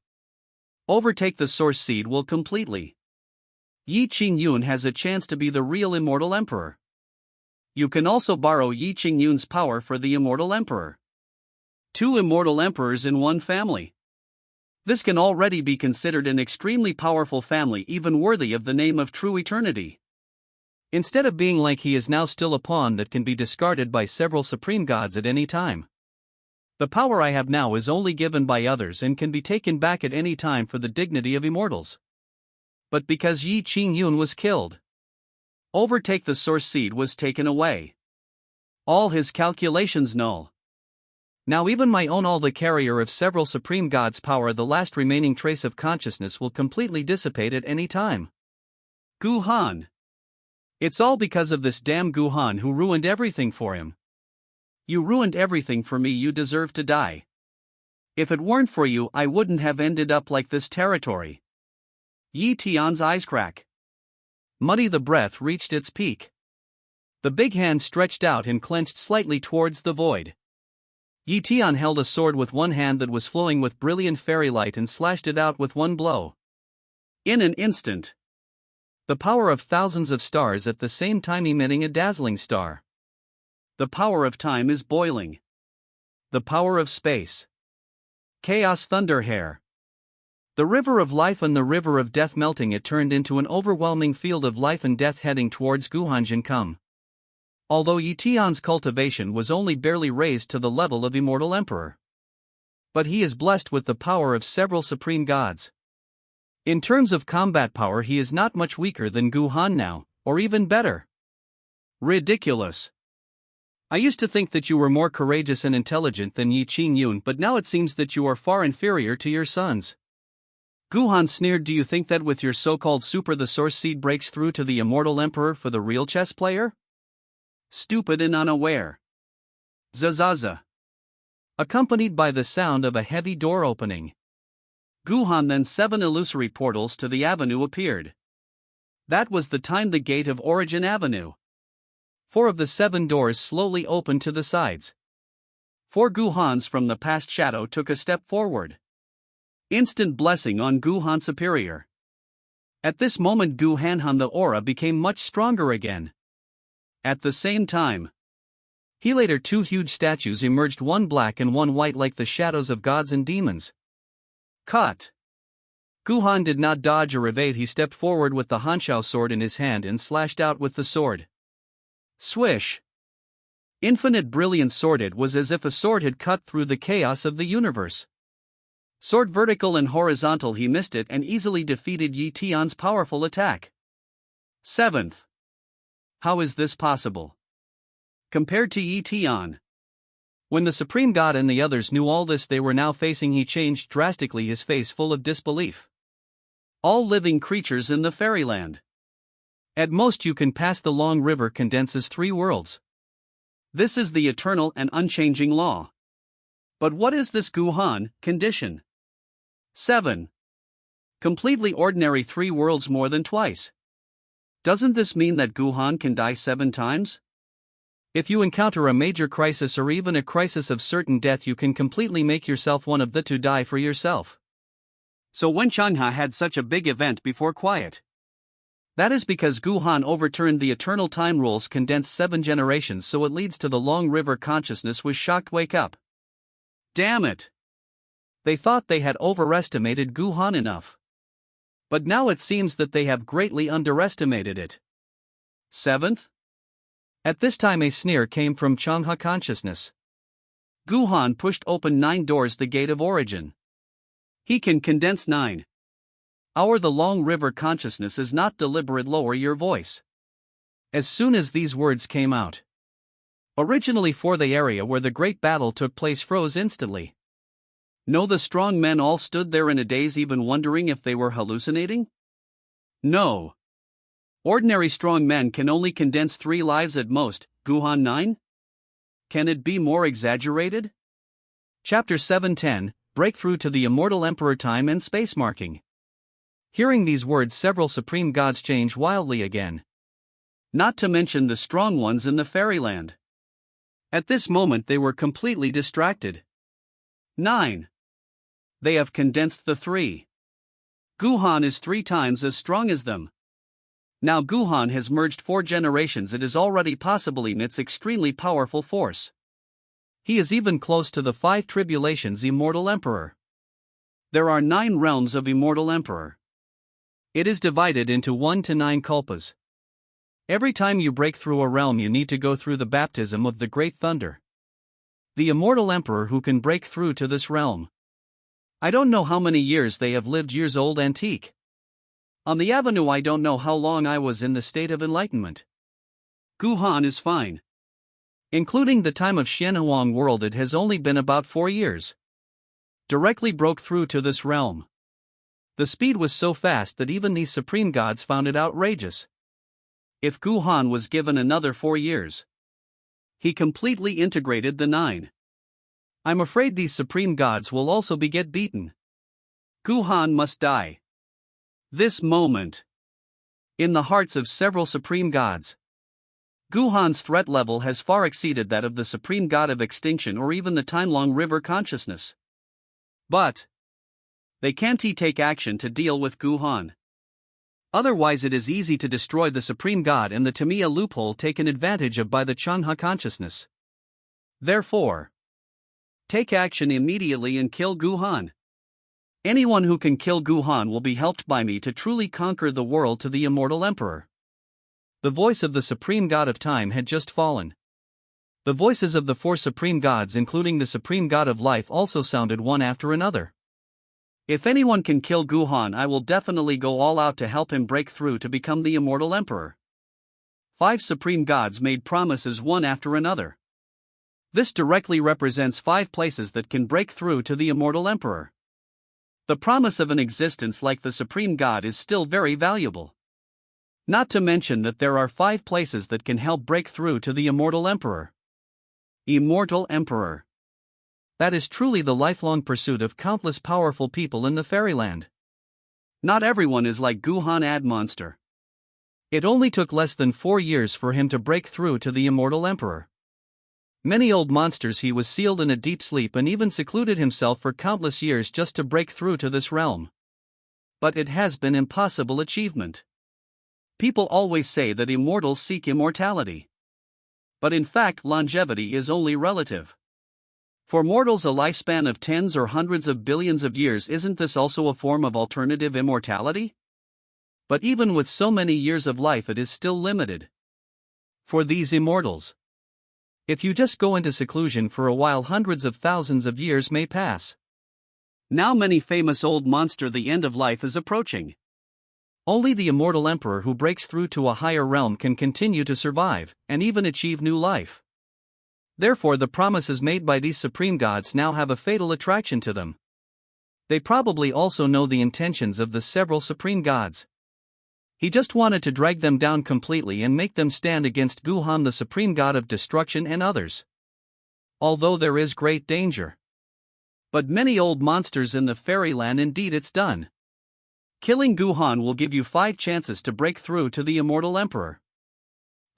overtake the source seed will completely. Yi Qingyun has a chance to be the real immortal emperor. You can also borrow Yi Qingyun's power for the immortal emperor. 2 immortal emperors in one family. This can already be considered an extremely powerful family, even worthy of the name of true eternity. Instead of being like he is now, still a pawn that can be discarded by several supreme gods at any time. The power I have now is only given by others and can be taken back at any time for the dignity of immortals. But because Yi Qingyun was killed, overtake the source seed was taken away. All his calculations null. Now even my own, all the carrier of several supreme gods' power, the last remaining trace of consciousness, will completely dissipate at any time. Guhan. It's all because of this damn Guhan who ruined everything for him. You ruined everything for me, you deserve to die. If it weren't for you, I wouldn't have ended up like this territory. Yi Tian's eyes crack. Muddy, the breath reached its peak. The big hand stretched out and clenched slightly towards the void. Yi Tian held a sword with one hand that was flowing with brilliant fairy light and slashed it out with one blow. In an instant, the power of thousands of stars at the same time emitting a dazzling star. The power of time is boiling. The power of space. Chaos thunder hair. The river of life and the river of death melting, it turned into an overwhelming field of life and death heading towards Guhanjin Kum. Although Yi Tian's cultivation was only barely raised to the level of immortal emperor, but he is blessed with the power of several supreme gods. In terms of combat power, he is not much weaker than Guhan now, or even better. Ridiculous. I used to think that you were more courageous and intelligent than Yi Qingyun, but now it seems that you are far inferior to your sons. Guhan sneered. Do you think that with your so-called super the source seed breaks through to the immortal emperor for the real chess player? Stupid and unaware. Zazaza. Accompanied by the sound of a heavy door opening. Guhan, then 7 illusory portals to the avenue appeared. That was the time the gate of Origin Avenue. 4 of the 7 doors slowly opened to the sides. 4 Guhans from the past shadow took a step forward. Instant blessing on Guhan Superior. At this moment Guhanhan the aura became much stronger again. At the same time, he later 2 huge statues emerged, one black and one white like the shadows of gods and demons. Cut. Guhan did not dodge or evade. He stepped forward with the Hanshao sword in his hand and slashed out with the sword. Swish. Infinite brilliant sword. It was as if a sword had cut through the chaos of the universe. Sword vertical and horizontal. He missed it and easily defeated Yi Tian's powerful attack. 7th. How is this possible? Compared to Yi Tian. When the Supreme God and the others knew all this they were now facing, he changed drastically, his face full of disbelief. All living creatures in the fairyland. At most you can pass the long river condenses 3 worlds. This is the eternal and unchanging law. But what is this Guhan condition? 7. Completely ordinary 3 worlds more than twice. Doesn't this mean that Guhan can die 7 times? If you encounter a major crisis or even a crisis of certain death, you can completely make yourself one of the 2 die for yourself. So when Changha had such a big event before quiet. That is because Guhan overturned the eternal time rules, condensed 7 generations, so it leads to the long river consciousness. Was shocked. Wake up. Damn it. They thought they had overestimated Guhan enough. But now it seems that they have greatly underestimated it. 7th. At this time a sneer came from Changha consciousness. Guhan pushed open 9 doors, the gate of origin. He can condense 9. The long river consciousness is not deliberate. Lower your voice. As soon as these words came out. Originally for the area where the great battle took place froze instantly. No, the strong men all stood there in a daze, even wondering if they were hallucinating? No. Ordinary strong men can only condense 3 lives at most. Guhan 9? Can it be more exaggerated? Chapter 710, Breakthrough to the Immortal Emperor. Time and space marking. Hearing these words, several supreme gods change wildly again. Not to mention the strong ones in the fairyland. At this moment they were completely distracted. 9. They have condensed the 3. Guhan is 3 times as strong as them. Now Guhan has merged 4 generations. It is already possible in its extremely powerful force. He is even close to the 5 tribulations immortal emperor. There are 9 realms of immortal emperor. It is divided into 1 to 9 kalpas. Every time you break through a realm you need to go through the baptism of the great thunder. The immortal emperor who can break through to this realm. I don't know how many years they have lived, years old, antique. On the avenue I don't know how long I was in the state of enlightenment. Guhan is fine. Including the time of Xianhuang world, it has only been about 4 years. Directly broke through to this realm. The speed was so fast that even these supreme gods found it outrageous. If Guhan was given another 4 years, he completely integrated the 9. I'm afraid these supreme gods will also get beaten. Guhan must die. This moment. In the hearts of several supreme gods. Guhan's threat level has far exceeded that of the supreme god of extinction or even the time-long river consciousness. But they can't take action to deal with Guhan. Otherwise it is easy to destroy the supreme god and the Tamiya loophole taken advantage of by the Changha consciousness. Therefore, take action immediately and kill Guhan. Anyone who can kill Guhan will be helped by me to truly conquer the world to the immortal emperor. The voice of the supreme god of time had just fallen. The voices of the 4 supreme gods, including the supreme god of life, also sounded one after another. If anyone can kill Guhan, I will definitely go all out to help him break through to become the immortal emperor. 5 supreme gods made promises one after another. This directly represents 5 places that can break through to the immortal emperor. The promise of an existence like the supreme god is still very valuable. Not to mention that there are 5 places that can help break through to the immortal emperor. Immortal emperor. That is truly the lifelong pursuit of countless powerful people in the fairyland. Not everyone is like Guhan Ad Monster. It only took less than 4 years for him to break through to the immortal emperor. Many old monsters he was sealed in a deep sleep and even secluded himself for countless years just to break through to this realm. But it has been impossible achievement. People always say that immortals seek immortality. But in fact, longevity is only relative. For mortals, a lifespan of tens or hundreds of billions of years, isn't this also a form of alternative immortality? But even with so many years of life, it is still limited. For these immortals, if you just go into seclusion for a while, hundreds of thousands of years may pass. Now many famous old monster, the end of life is approaching. Only the immortal emperor who breaks through to a higher realm can continue to survive, and even achieve new life. Therefore, the promises made by these supreme gods now have a fatal attraction to them. They probably also know the intentions of the several supreme gods. He just wanted to drag them down completely and make them stand against Guhan, the supreme god of destruction, and others. Although there is great danger. But many old monsters in the fairyland, indeed it's done. Killing Guhan will give you 5 chances to break through to the immortal emperor.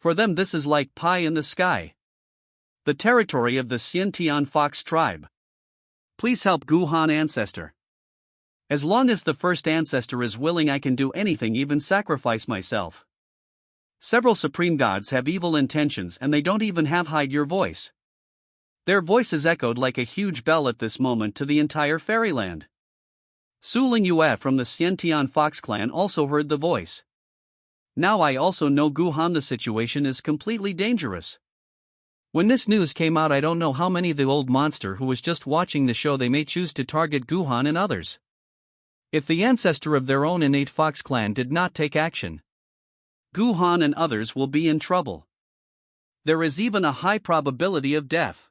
For them this is like pie in the sky. The territory of the Xiantian Fox tribe. Please help Guhan ancestor. As long as the first ancestor is willing, I can do anything, even sacrifice myself. Several supreme gods have evil intentions and they don't even have hide your voice. Their voices echoed like a huge bell at this moment to the entire fairyland. Su Ling Yue from the Xiantian Fox clan also heard the voice. Now I also know Guhan, the situation is completely dangerous. When this news came out, I don't know how many the old monster who was just watching the show, they may choose to target Guhan and others. If the ancestor of their own innate Fox clan did not take action, Guhan and others will be in trouble. There is even a high probability of death.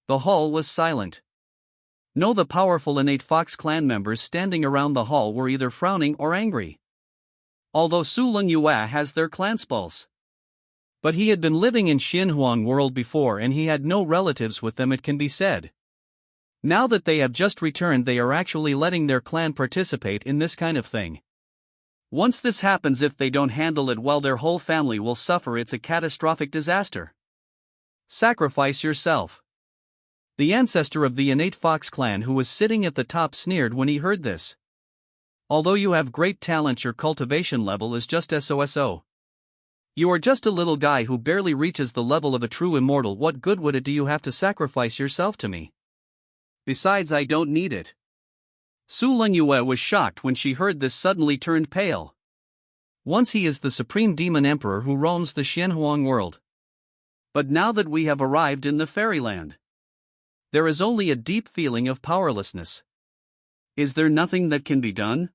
The hall was silent. No, the powerful innate Fox clan members standing around the hall were either frowning or angry. Although Su Ling Yue has their clan's pulse. But he had been living in Xinhuang world before and he had no relatives with them, it can be said. Now that they have just returned, they are actually letting their clan participate in this kind of thing. Once this happens, if they don't handle it well, their whole family will suffer. It's a catastrophic disaster. Sacrifice yourself. The ancestor of the innate Fox clan who was sitting at the top sneered when he heard this. Although you have great talent, your cultivation level is just so. You are just a little guy who barely reaches the level of a true immortal. What good would it do you have to sacrifice yourself to me? Besides, I don't need it. Su Ling Yue was shocked when she heard this, suddenly turned pale. Once he is the supreme demon emperor who roams the Xinhuang world. But now that we have arrived in the fairyland, there is only a deep feeling of powerlessness. Is there nothing that can be done?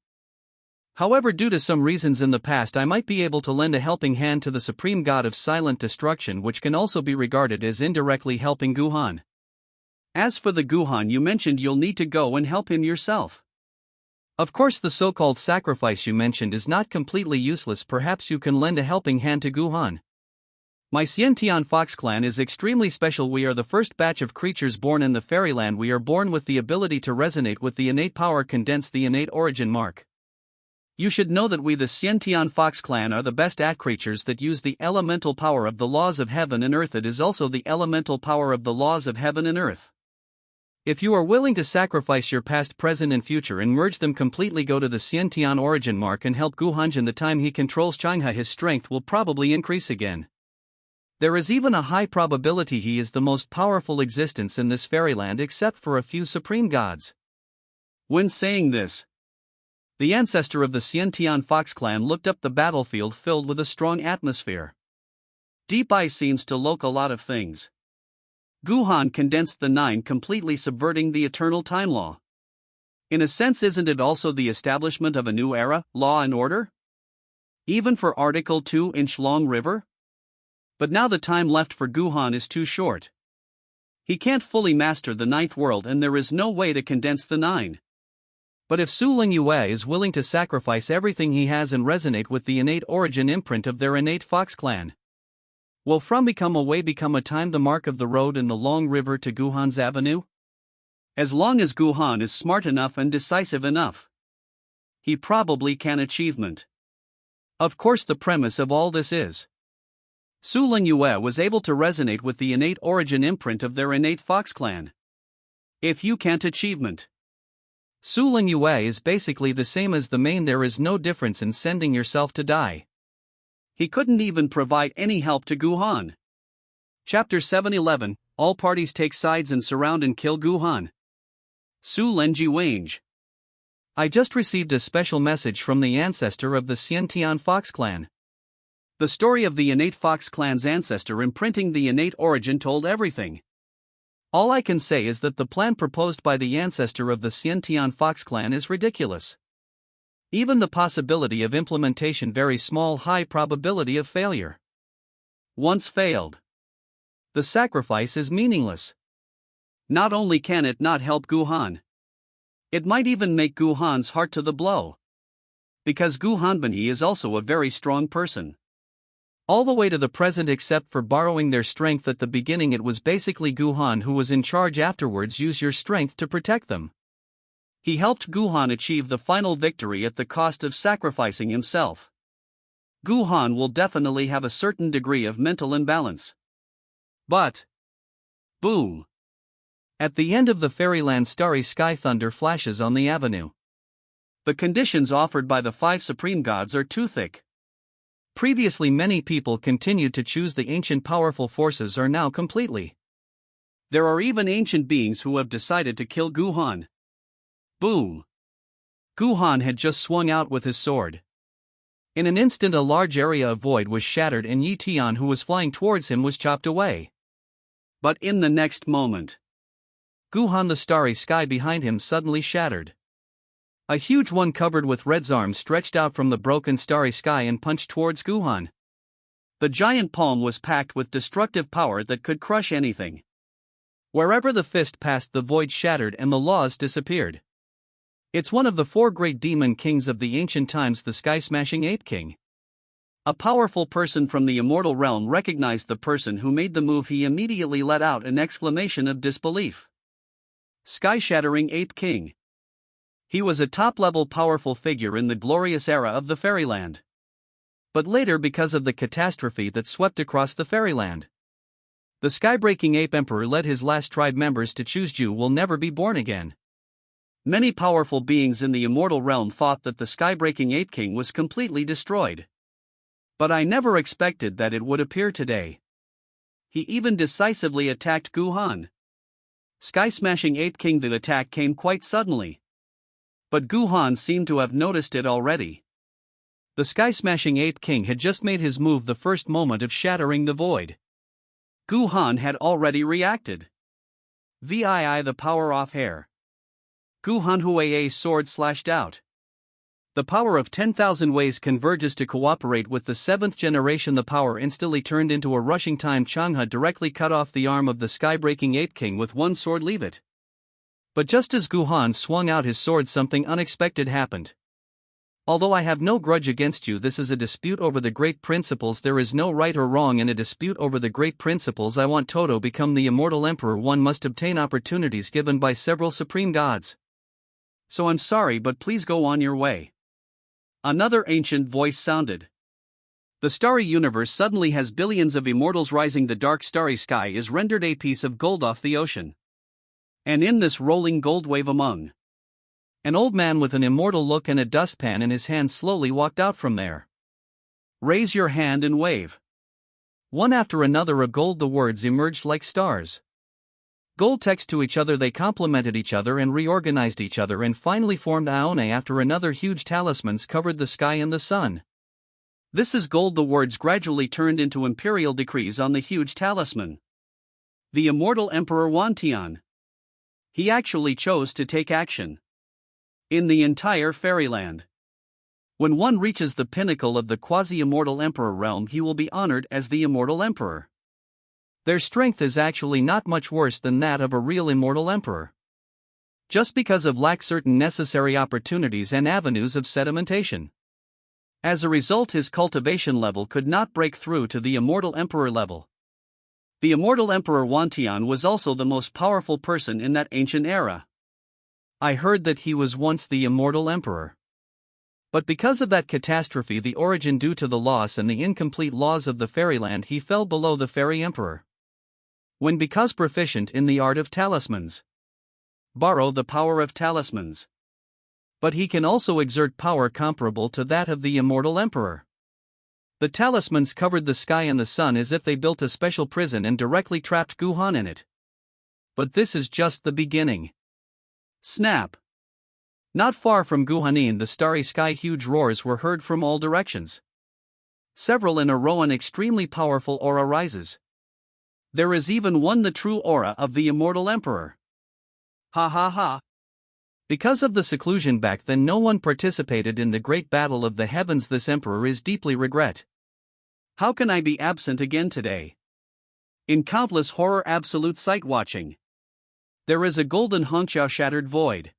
However, due to some reasons in the past, I might be able to lend a helping hand to the supreme god of silent destruction, which can also be regarded as indirectly helping Guhan. As for the Guhan you mentioned, you'll need to go and help him yourself. Of course, the so-called sacrifice you mentioned is not completely useless. Perhaps you can lend a helping hand to Guhan. My Xiantian Fox clan is extremely special. We are the first batch of creatures born in the fairyland. We are born with the ability to resonate with the innate power, condense the innate origin mark. You should know that we, the Xiantian Fox clan, are the best at creatures that use the elemental power of the laws of heaven and earth. It is also the elemental power of the laws of heaven and earth. If you are willing to sacrifice your past, present, and future and merge them completely, go to the Xiantian origin mark and help Guhan. In the time he controls Changha, his strength will probably increase again. There is even a high probability he is the most powerful existence in this fairyland except for a few supreme gods. When saying this, the ancestor of the Xiantian Fox clan looked up the battlefield filled with a strong atmosphere. Deep eye seems to look a lot of things. Guhan condensed the 9, completely subverting the eternal time law. In a sense, isn't it also the establishment of a new era, law and order? Even for Article 2-inch-long river? But now the time left for Guhan is too short. He can't fully master the ninth world and there is no way to condense the nine. But if Su Lingyue is willing to sacrifice everything he has and resonate with the innate origin imprint of their innate fox clan, will from become a way become a time the mark of the road in the long river to Guhan's avenue? As long as Guhan is smart enough and decisive enough, he probably can achievement. Of course, the premise of all this is Su Lingyue was able to resonate with the innate origin imprint of their innate fox clan. If you can't achievement, Su Lingyue is basically the same as the main. There is no difference in sending yourself to die. He couldn't even provide any help to Guhan. Chapter 7:11, all parties take sides and surround and kill Guhan. Su Lenji Wange. I just received a special message from the ancestor of the Xiantian Fox clan. The story of the innate Fox clan's ancestor imprinting the innate origin told everything. All I can say is that the plan proposed by the ancestor of the Xiantian Fox clan is ridiculous. Even the possibility of implementation very small, high probability of failure. Once failed, the sacrifice is meaningless. Not only can it not help Guhan, it might even make Guhan's heart to the blow. Because Guhan Benhe is also a very strong person. All the way to the present, except for borrowing their strength at the beginning, it was basically Guhan who was in charge. Afterwards, use your strength to protect them. He helped Guhan achieve the final victory at the cost of sacrificing himself. Guhan will definitely have a certain degree of mental imbalance. But boom! At the end of the fairyland, starry sky, thunder flashes on the avenue. The conditions offered by the five supreme gods are too thick. Previously, many people continued to choose the ancient powerful forces are now completely. There are even ancient beings who have decided to kill Guhan. Boom! Guhan had just swung out with his sword. In an instant, a large area of void was shattered and Yi Tian, who was flying towards him, was chopped away. But in the next moment, Guhan, the starry sky behind him suddenly shattered. A huge one covered with red's arms stretched out from the broken starry sky and punched towards Guhan. The giant palm was packed with destructive power that could crush anything. Wherever the fist passed, the void shattered and the laws disappeared. It's one of the four great demon kings of the ancient times, the sky-smashing ape king. A powerful person from the immortal realm recognized the person who made the move. He immediately let out an exclamation of disbelief. Sky-shattering ape king. He was a top-level powerful figure in the glorious era of the fairyland. But later, because of the catastrophe that swept across the fairyland, the sky-breaking ape emperor led his last tribe members to choose Ju will never be born again. Many powerful beings in the immortal realm thought that the sky-breaking ape king was completely destroyed. But I never expected that it would appear today. He even decisively attacked Guhan. Sky-smashing ape king. The attack came quite suddenly. But Guhan seemed to have noticed it already. The sky-smashing ape king had just made his move the first moment of shattering the void. Guhan had already reacted. VII, the power off hair. Guhan Huai's sword slashed out. The power of 10,000 ways converges to cooperate with the seventh generation. The power instantly turned into a rushing time. Changhe directly cut off the arm of the sky-breaking ape king with one sword. Leave it. But just as Guhan swung out his sword, something unexpected happened. Although I have no grudge against you, this is a dispute over the great principles. There is no right or wrong in a dispute over the great principles. I want Toto become the immortal emperor. One must obtain opportunities given by several supreme gods. So I'm sorry, but please go on your way. Another ancient voice sounded. The starry universe suddenly has billions of immortals rising. The dark starry sky is rendered a piece of gold off the ocean. And in this rolling gold wave, among an old man with an immortal look and a dustpan in his hand slowly walked out from there. Raise your hand and wave. One after another of gold, the words emerged like stars. Gold text to each other, they complemented each other and reorganized each other and finally formed Aone. After another, huge talismans covered the sky and the sun. This is gold. The words gradually turned into imperial decrees on the huge talisman. The immortal Emperor Wantian. He actually chose to take action. in the entire fairyland. When one reaches the pinnacle of the quasi-immortal emperor realm, he will be honored as the immortal emperor. Their strength is actually not much worse than that of a real immortal emperor, just because of lack certain necessary opportunities and avenues of sedimentation. As a result, his cultivation level could not break through to the immortal emperor level. The immortal emperor Wantian was also the most powerful person in that ancient era. I heard that he was once the immortal emperor. But because of that catastrophe, the origin due to the loss and the incomplete laws of the fairyland, he fell below the fairy emperor. When because proficient in the art of talismans. Borrow the power of talismans. But he can also exert power comparable to that of the immortal emperor. The talismans covered the sky and the sun as if they built a special prison and directly trapped Guhan in it. But this is just the beginning. Snap! Not far from Guhanin, the starry sky, huge roars were heard from all directions. Several in a row, an extremely powerful aura rises. There is even one, the true aura of the immortal emperor. Ha ha ha! Because of the seclusion back then, no one participated in the great battle of the heavens. This emperor is deeply regret. How can I be absent again today? In countless horror absolute sight watching. There is a golden Hongqiao shattered void.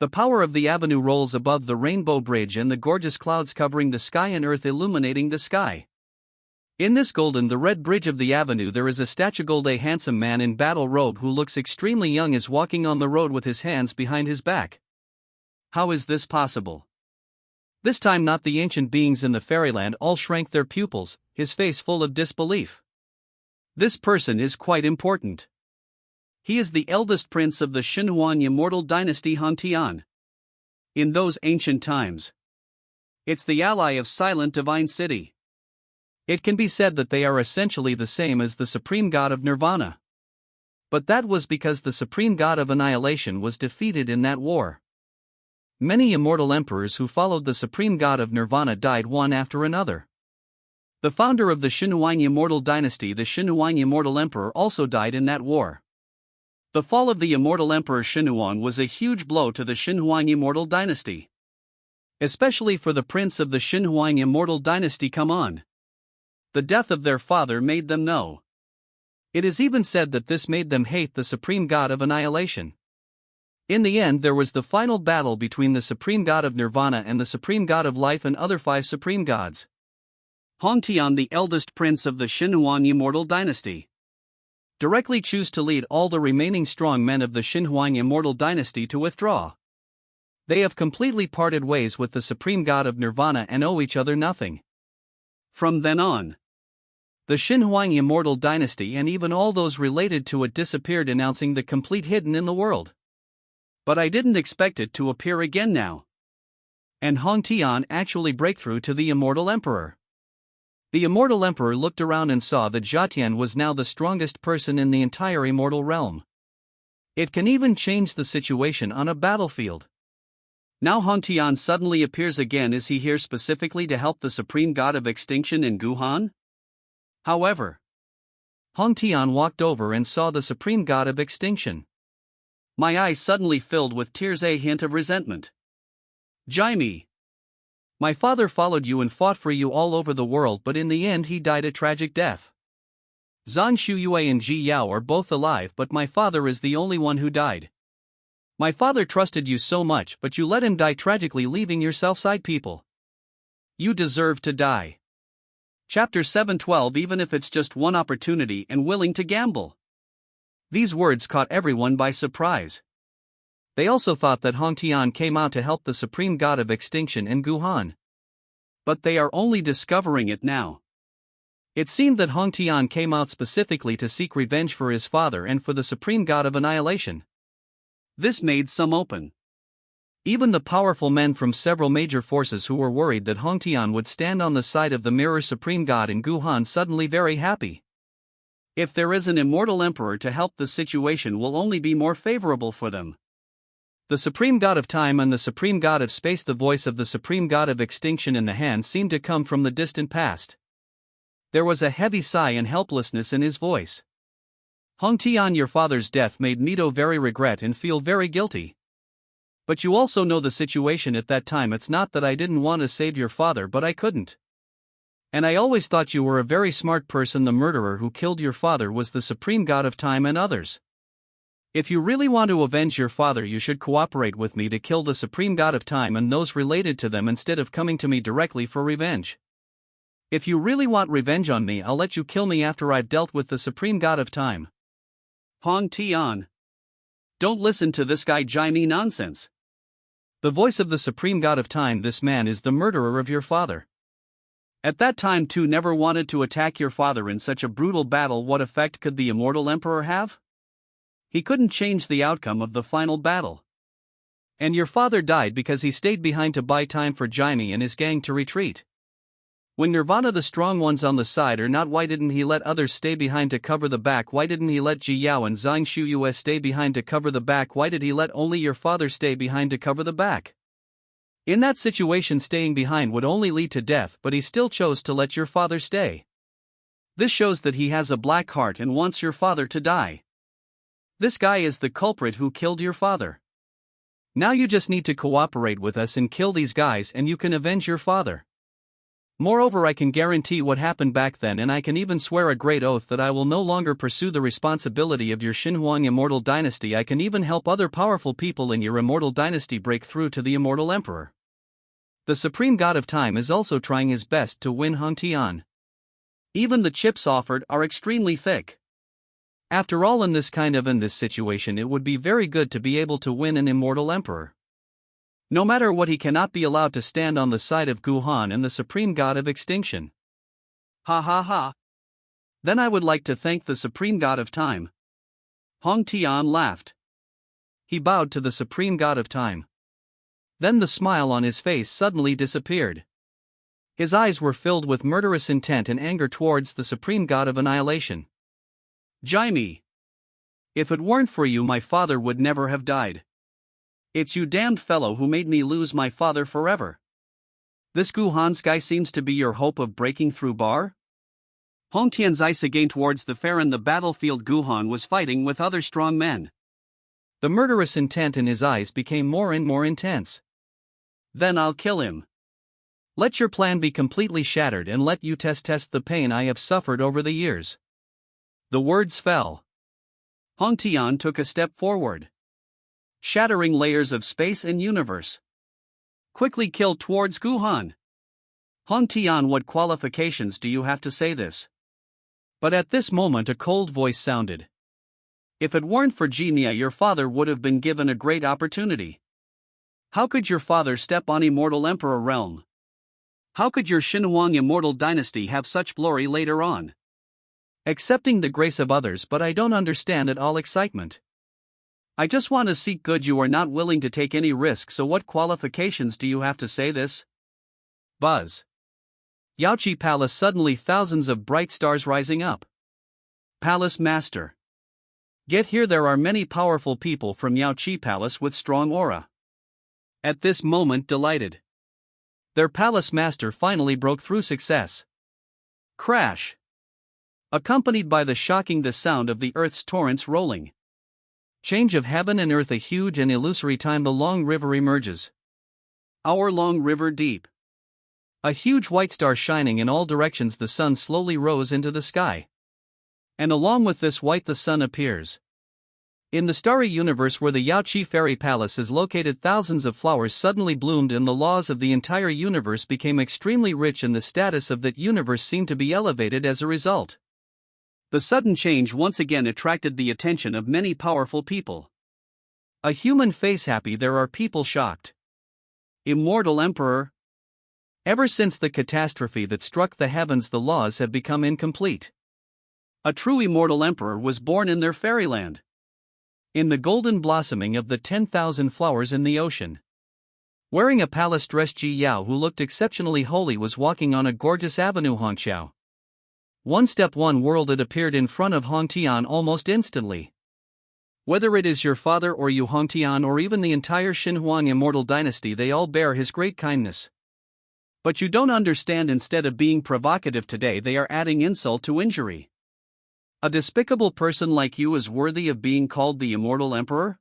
The power of the avenue rolls above the rainbow bridge and the gorgeous clouds covering the sky and earth illuminating the sky. In this golden, the red bridge of the avenue, there is a statue. Gold, a handsome man in battle robe who looks extremely young, is walking on the road with his hands behind his back. How is this possible? This time not the ancient beings in the fairyland all shrank their pupils, his face full of disbelief. This person is quite important. He is the eldest prince of the Xinhuan immortal dynasty, Han Tian. In those ancient times, it's the ally of Silent Divine City. It can be said that they are essentially the same as the supreme god of Nirvana. But that was because the supreme god of annihilation was defeated in that war. Many immortal emperors who followed the supreme god of Nirvana died one after another. The founder of the Xinhuan immortal dynasty, the Xinhuan immortal emperor, also died in that war. The fall of the immortal emperor Xinhuan was a huge blow to the Xinhuan immortal dynasty. Especially for the prince of the Xinhuan immortal dynasty. Come on. The death of their father made them know. It is even said that this made them hate the supreme god of annihilation. In the end, there was the final battle between the supreme god of Nirvana and the supreme god of life and other 5 supreme gods. Han Tian, the eldest prince of the Xinhuan immortal dynasty, directly choose to lead all the remaining strong men of the Xinhuan immortal dynasty to withdraw. They have completely parted ways with the supreme god of Nirvana and owe each other nothing. From then on, the Xinhuan immortal dynasty and even all those related to it disappeared, announcing the complete hidden in the world. But I didn't expect it to appear again now. And Han Tian actually break through to the immortal emperor. The immortal emperor looked around and saw that Zhatian was now the strongest person in the entire immortal realm. It can even change the situation on a battlefield. Now Han Tian suddenly appears again. Is he here specifically to help the supreme god of extinction in Guhan? However, Han Tian walked over and saw the supreme god of extinction. My eyes suddenly filled with tears, a hint of resentment. Jaime, my father followed you and fought for you all over the world, but in the end he died a tragic death. Zhan Shuyue and Ji Yao are both alive, but my father is the only one who died. My father trusted you so much, but you let him die tragically, leaving your self-side people. You deserve to die. Chapter 7:12. Even if it's just one opportunity and willing to gamble. These words caught everyone by surprise. They also thought that Han Tian came out to help the supreme god of extinction in Guhan. But they are only discovering it now. It seemed that Han Tian came out specifically to seek revenge for his father and for the supreme god of annihilation. This made some open. Even the powerful men from several major forces who were worried that Han Tian would stand on the side of the mirror supreme god in Guhan suddenly very happy. If there is an immortal emperor to help, the situation will only be more favorable for them. The supreme god of time and the supreme god of space, the voice of the supreme god of extinction in the hand seemed to come from the distant past. There was a heavy sigh and helplessness in his voice. Han Tian, your father's death made Mito very regret and feel very guilty. But you also know the situation at that time. It's not that I didn't want to save your father, but I couldn't. And I always thought you were a very smart person. The murderer who killed your father was the supreme god of time and others. If you really want to avenge your father, you should cooperate with me to kill the supreme god of time and those related to them instead of coming to me directly for revenge. If you really want revenge on me, I'll let you kill me after I've dealt with the supreme god of time. Hong Tian. Don't listen to this guy Jaime nonsense. The voice of the supreme god of time. This man is the murderer of your father. At that time too never wanted to attack your father in such a brutal battle. What effect could the immortal emperor have? He couldn't change the outcome of the final battle. And your father died because he stayed behind to buy time for Jaime and his gang to retreat. When Nirvana the strong ones on the side or not, why didn't he let others stay behind to cover the back? Why didn't he let Ji Yao and Zhang Shu stay behind to cover the back? Why did he let only your father stay behind to cover the back? In that situation, staying behind would only lead to death, but he still chose to let your father stay. This shows that he has a black heart and wants your father to die. This guy is the culprit who killed your father. Now you just need to cooperate with us and kill these guys and you can avenge your father. Moreover, I can guarantee what happened back then, and I can even swear a great oath that I will no longer pursue the responsibility of your Xinhuang immortal dynasty. I can even help other powerful people in your immortal dynasty break through to the immortal emperor. The supreme god of time is also trying his best to win Hong Tian. Even the chips offered are extremely thick. After all, in this situation, it would be very good to be able to win an immortal emperor. No matter what, he cannot be allowed to stand on the side of Guhan and the supreme god of extinction. Ha ha ha. Then I would like to thank the supreme god of time. Hong Tian laughed. He bowed to the supreme god of time. Then the smile on his face suddenly disappeared. His eyes were filled with murderous intent and anger towards the supreme god of annihilation. Jaime. If it weren't for you, my father would never have died. It's you damned fellow who made me lose my father forever. This Guhan's guy seems to be your hope of breaking through bar? Hong Tian's eyes again towards the fair. In the battlefield, Guhan was fighting with other strong men. The murderous intent in his eyes became more and more intense. Then I'll kill him. Let your plan be completely shattered and let you test the pain I have suffered over the years. The words fell. Hong Tian took a step forward, shattering layers of space and universe. Quickly killed towards Guhan. Hong Tian, what qualifications do you have to say this? But at this moment a cold voice sounded. If it weren't for Jinia, your father would have been given a great opportunity. How could your father step on immortal emperor realm? How could your Xinhuang immortal dynasty have such glory later on? Accepting the grace of others, but I don't understand at all excitement. I just want to seek good. You are not willing to take any risk, so what qualifications do you have to say this? Buzz. Yaoqi Palace. Suddenly thousands of bright stars rising up. Palace Master. Get here, there are many powerful people from Yaoqi Palace with strong aura. At this moment, delighted. Their Palace Master finally broke through. Success. Crash. Accompanied by the sound of the earth's torrents rolling. Change of heaven and earth. A huge and illusory time. The long river emerges. Our long river deep. A huge white star shining in all directions. The sun slowly rose into the sky. And along with this white, the sun appears. In the starry universe where the Yaoqi Fairy Palace is located, thousands of flowers suddenly bloomed, and the laws of the entire universe became extremely rich, and the status of that universe seemed to be elevated as a result. The sudden change once again attracted the attention of many powerful people. A human face happy, there are people shocked. Immortal Emperor. Ever since the catastrophe that struck the heavens, the laws have become incomplete. A true immortal emperor was born in their fairyland. In the golden blossoming of the 10,000 flowers in the ocean. Wearing a palace dress, Ji Yao, who looked exceptionally holy, was walking on a gorgeous avenue. Hongqiao. One step, one world. It appeared in front of Hong Tian almost instantly. Whether it is your father or you, Hong Tian, or even the entire Xinhuang immortal dynasty, they all bear his great kindness. But you don't understand. Instead of being provocative today, they are adding insult to injury. A despicable person like you is worthy of being called the immortal emperor?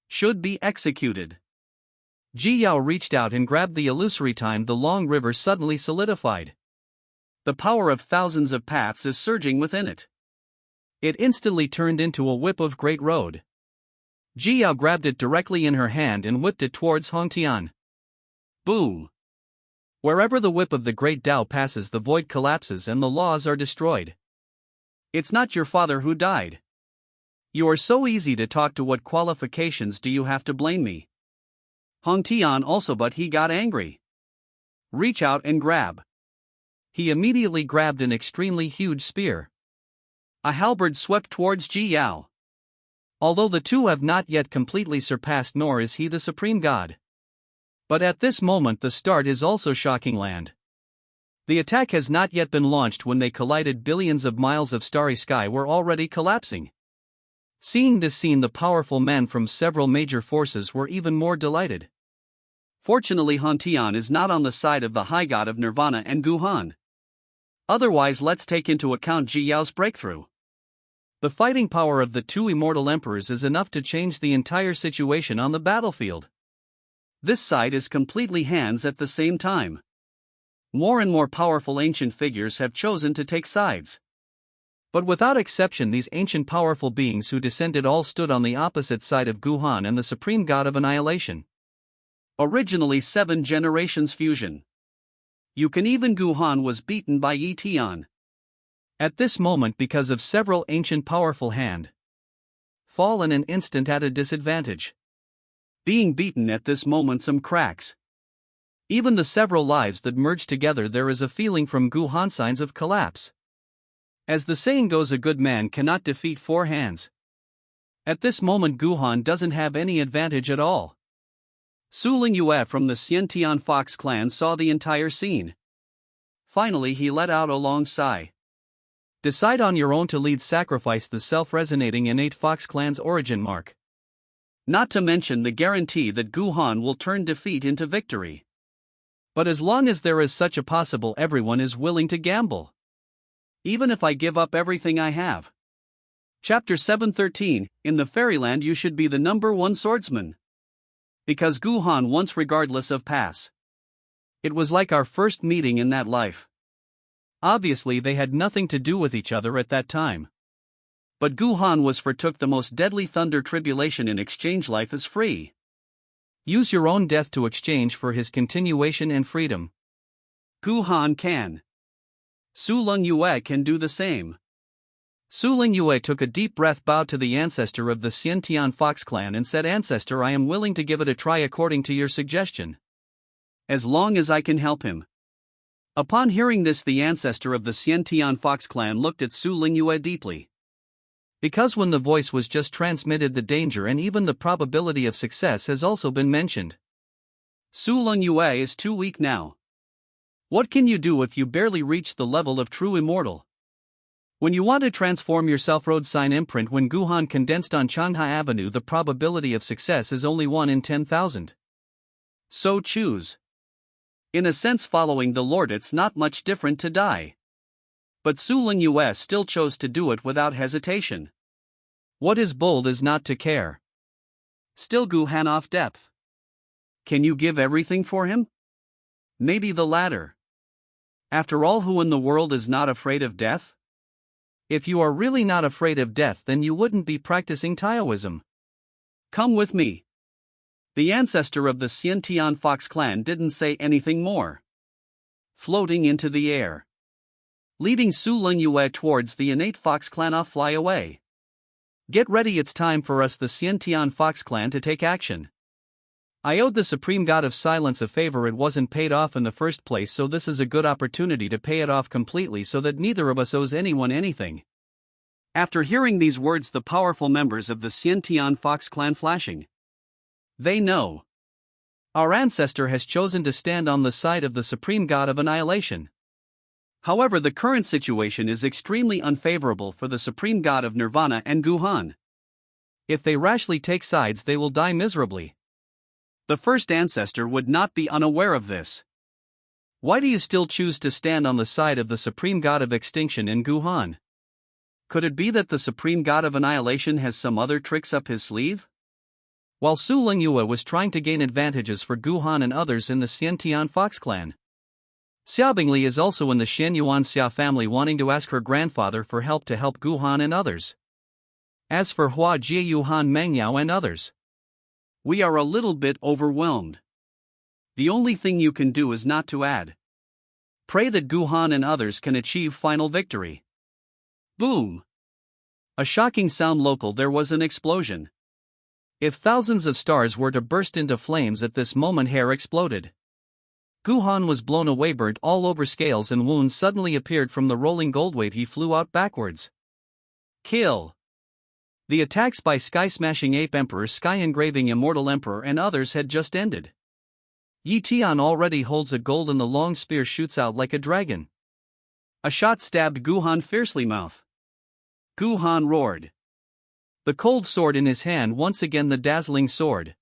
Should be executed. Ji Yao reached out and grabbed the illusory time. The long river suddenly solidified. The power of thousands of paths is surging within it. It instantly turned into a whip of great road. Ji Yao grabbed it directly in her hand and whipped it towards Hong Tian. Boom! Wherever the whip of the great Tao passes, the void collapses and the laws are destroyed. It's not your father who died. You are so easy to talk to. What qualifications do you have to blame me? Hong Tian also, but he got angry. Reach out and grab. He immediately grabbed an extremely huge spear. A halberd swept towards Ji Yao. Although the two have not yet completely surpassed, nor is he the supreme god. But at this moment the start is also shocking. Land. The attack has not yet been launched when they collided. Billions of miles of starry sky were already collapsing. Seeing this scene, the powerful men from several major forces were even more delighted. Fortunately, Hong Tian is not on the side of the high god of Nirvana and Guhan. Otherwise, let's take into account Ji Yao's breakthrough. The fighting power of the two immortal emperors is enough to change the entire situation on the battlefield. This side is completely hands at the same time. More and more powerful ancient figures have chosen to take sides. But without exception, these ancient powerful beings who descended all stood on the opposite side of Guhan and the supreme god of annihilation. Originally 7 generations fusion. You can even Guhan was beaten by Yi Tian. At this moment, because of several ancient powerful hand fall in an instant at a disadvantage. Being beaten at this moment, some cracks. Even the several lives that merge together, there is a feeling from Guhan signs of collapse. As the saying goes, a good man cannot defeat 4 hands. At this moment Guhan doesn't have any advantage at all. Su Lingyue from the Xiantian Fox clan saw the entire scene. Finally he let out a long sigh. Decide on your own to lead, sacrifice the self-resonating innate Fox clan's origin mark. Not to mention the guarantee that Guhan will turn defeat into victory. But as long as there is such a possible, everyone is willing to gamble. Even if I give up everything I have. Chapter 713, in the fairyland you should be the #1 swordsman. Because Guhan once, regardless of pass. It was like our first meeting in that life. Obviously they had nothing to do with each other at that time. But Guhan was fortook the most deadly thunder tribulation in exchange. Life is free. Use your own death to exchange for his continuation and freedom. Guhan can. Su Lingyue can do the same. Su Lingyue took a deep breath, bowed to the ancestor of the Xiantian Fox clan and said, "Ancestor, I am willing to give it a try according to your suggestion. As long as I can help him." Upon hearing this, the ancestor of the Xiantian Fox clan looked at Su Lingyue deeply. Because when the voice was just transmitted, the danger and even the probability of success has also been mentioned. Su Lingyue is too weak now. What can you do if you barely reach the level of true immortal? When you want to transform yourself, road sign imprint, when Guhan condensed on Changhai Avenue, the probability of success is only 1 in 10,000. So choose. In a sense, following the Lord, it's not much different to die. But Su Lingyue still chose to do it without hesitation. What is bold is not to care. Still Guhan off depth. Can you give everything for him? Maybe the latter. After all, who in the world is not afraid of death? If you are really not afraid of death, then you wouldn't be practicing Taoism. Come with me. The ancestor of the Xiantian Fox clan didn't say anything more. Floating into the air. Leading Su Lingyue towards the innate Fox clan, off fly away. Get ready, it's time for us, the Xiantian Fox clan, to take action. I owed the supreme god of silence a favor. It wasn't paid off in the first place, so this is a good opportunity to pay it off completely so that neither of us owes anyone anything. After hearing these words, the powerful members of the Xiantian Fox clan flashing. They know. Our ancestor has chosen to stand on the side of the supreme god of annihilation. However, the current situation is extremely unfavorable for the supreme god of Nirvana and Guhan. If they rashly take sides, they will die miserably. The first ancestor would not be unaware of this. Why do you still choose to stand on the side of the supreme god of extinction in Guhan? Could it be that the supreme god of annihilation has some other tricks up his sleeve? while Su Lingyue was trying to gain advantages for Gu Han and others in the Xiantian Fox clan. Xiaobingli is also in the Xianyuan Xia family, wanting to ask her grandfather for help to help Gu Han and others. As for Hua Jiayuhan Mengyao and others, we are a little bit overwhelmed. The only thing you can do is not to add. Pray that Gu Han and others can achieve final victory. Boom! A shocking sound. Local, there was an explosion. If thousands of stars were to burst into flames at this moment, hair exploded. Gu Han was blown away, burnt all over. Scales and wounds suddenly appeared from the rolling goldweight. He flew out backwards. Kill! The attacks by Sky-Smashing Ape Emperor, Sky-Engraving Immortal Emperor and others had just ended. Yi Tian already holds a gold and the long spear shoots out like a dragon. A shot stabbed Gu Han fiercely. Mouth. Gu Han roared. The cold sword in his hand, once again the dazzling sword.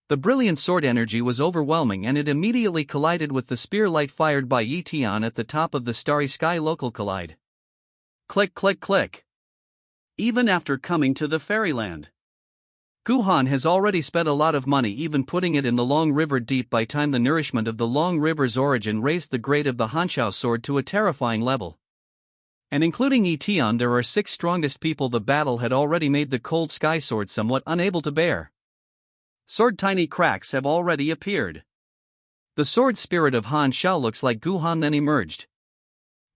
The brilliant sword energy was overwhelming and it immediately collided with the spear light fired by Yi Tian at the top of the starry sky. Local collide. Click click click. Even after coming to the fairyland, Gu Han has already spent a lot of money, even putting it in the Long River deep. By time the nourishment of the Long River's origin raised the grade of the Hanshao sword to a terrifying level. And including Yi Tian, there are 6 strongest people. The battle had already made the cold sky sword somewhat unable to bear. Sword tiny cracks have already appeared. The sword spirit of Han Shao looks like Gu Han then emerged.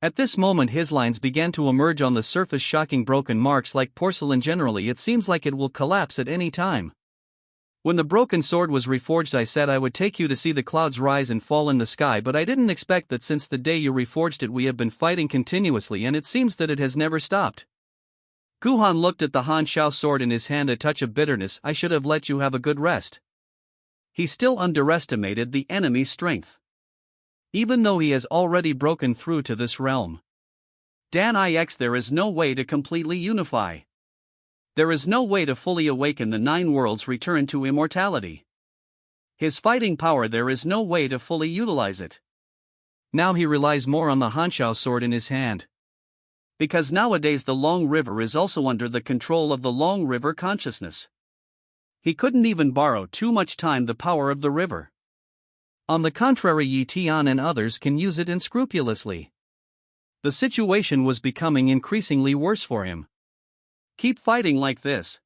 At this moment his lines began to emerge on the surface, shocking broken marks like porcelain. Generally it seems like it will collapse at any time. When the broken sword was reforged, I said I would take you to see the clouds rise and fall in the sky, but I didn't expect that since the day you reforged it we have been fighting continuously and it seems that it has never stopped. Gu Han looked at the Han Shao sword in his hand, a touch of bitterness. I should have let you have a good rest. He still underestimated the enemy's strength. Even though he has already broken through to this realm. Dan Ix, there is no way to completely unify. There is no way to fully awaken the 9 worlds, return to immortality. His fighting power, there is no way to fully utilize it. Now he relies more on the Hanshao sword in his hand. Because nowadays the Long River is also under the control of the Long River consciousness. He couldn't even borrow too much time the power of the river. On the contrary, Yi Tian and others can use it unscrupulously. The situation was becoming increasingly worse for him. Keep fighting like this.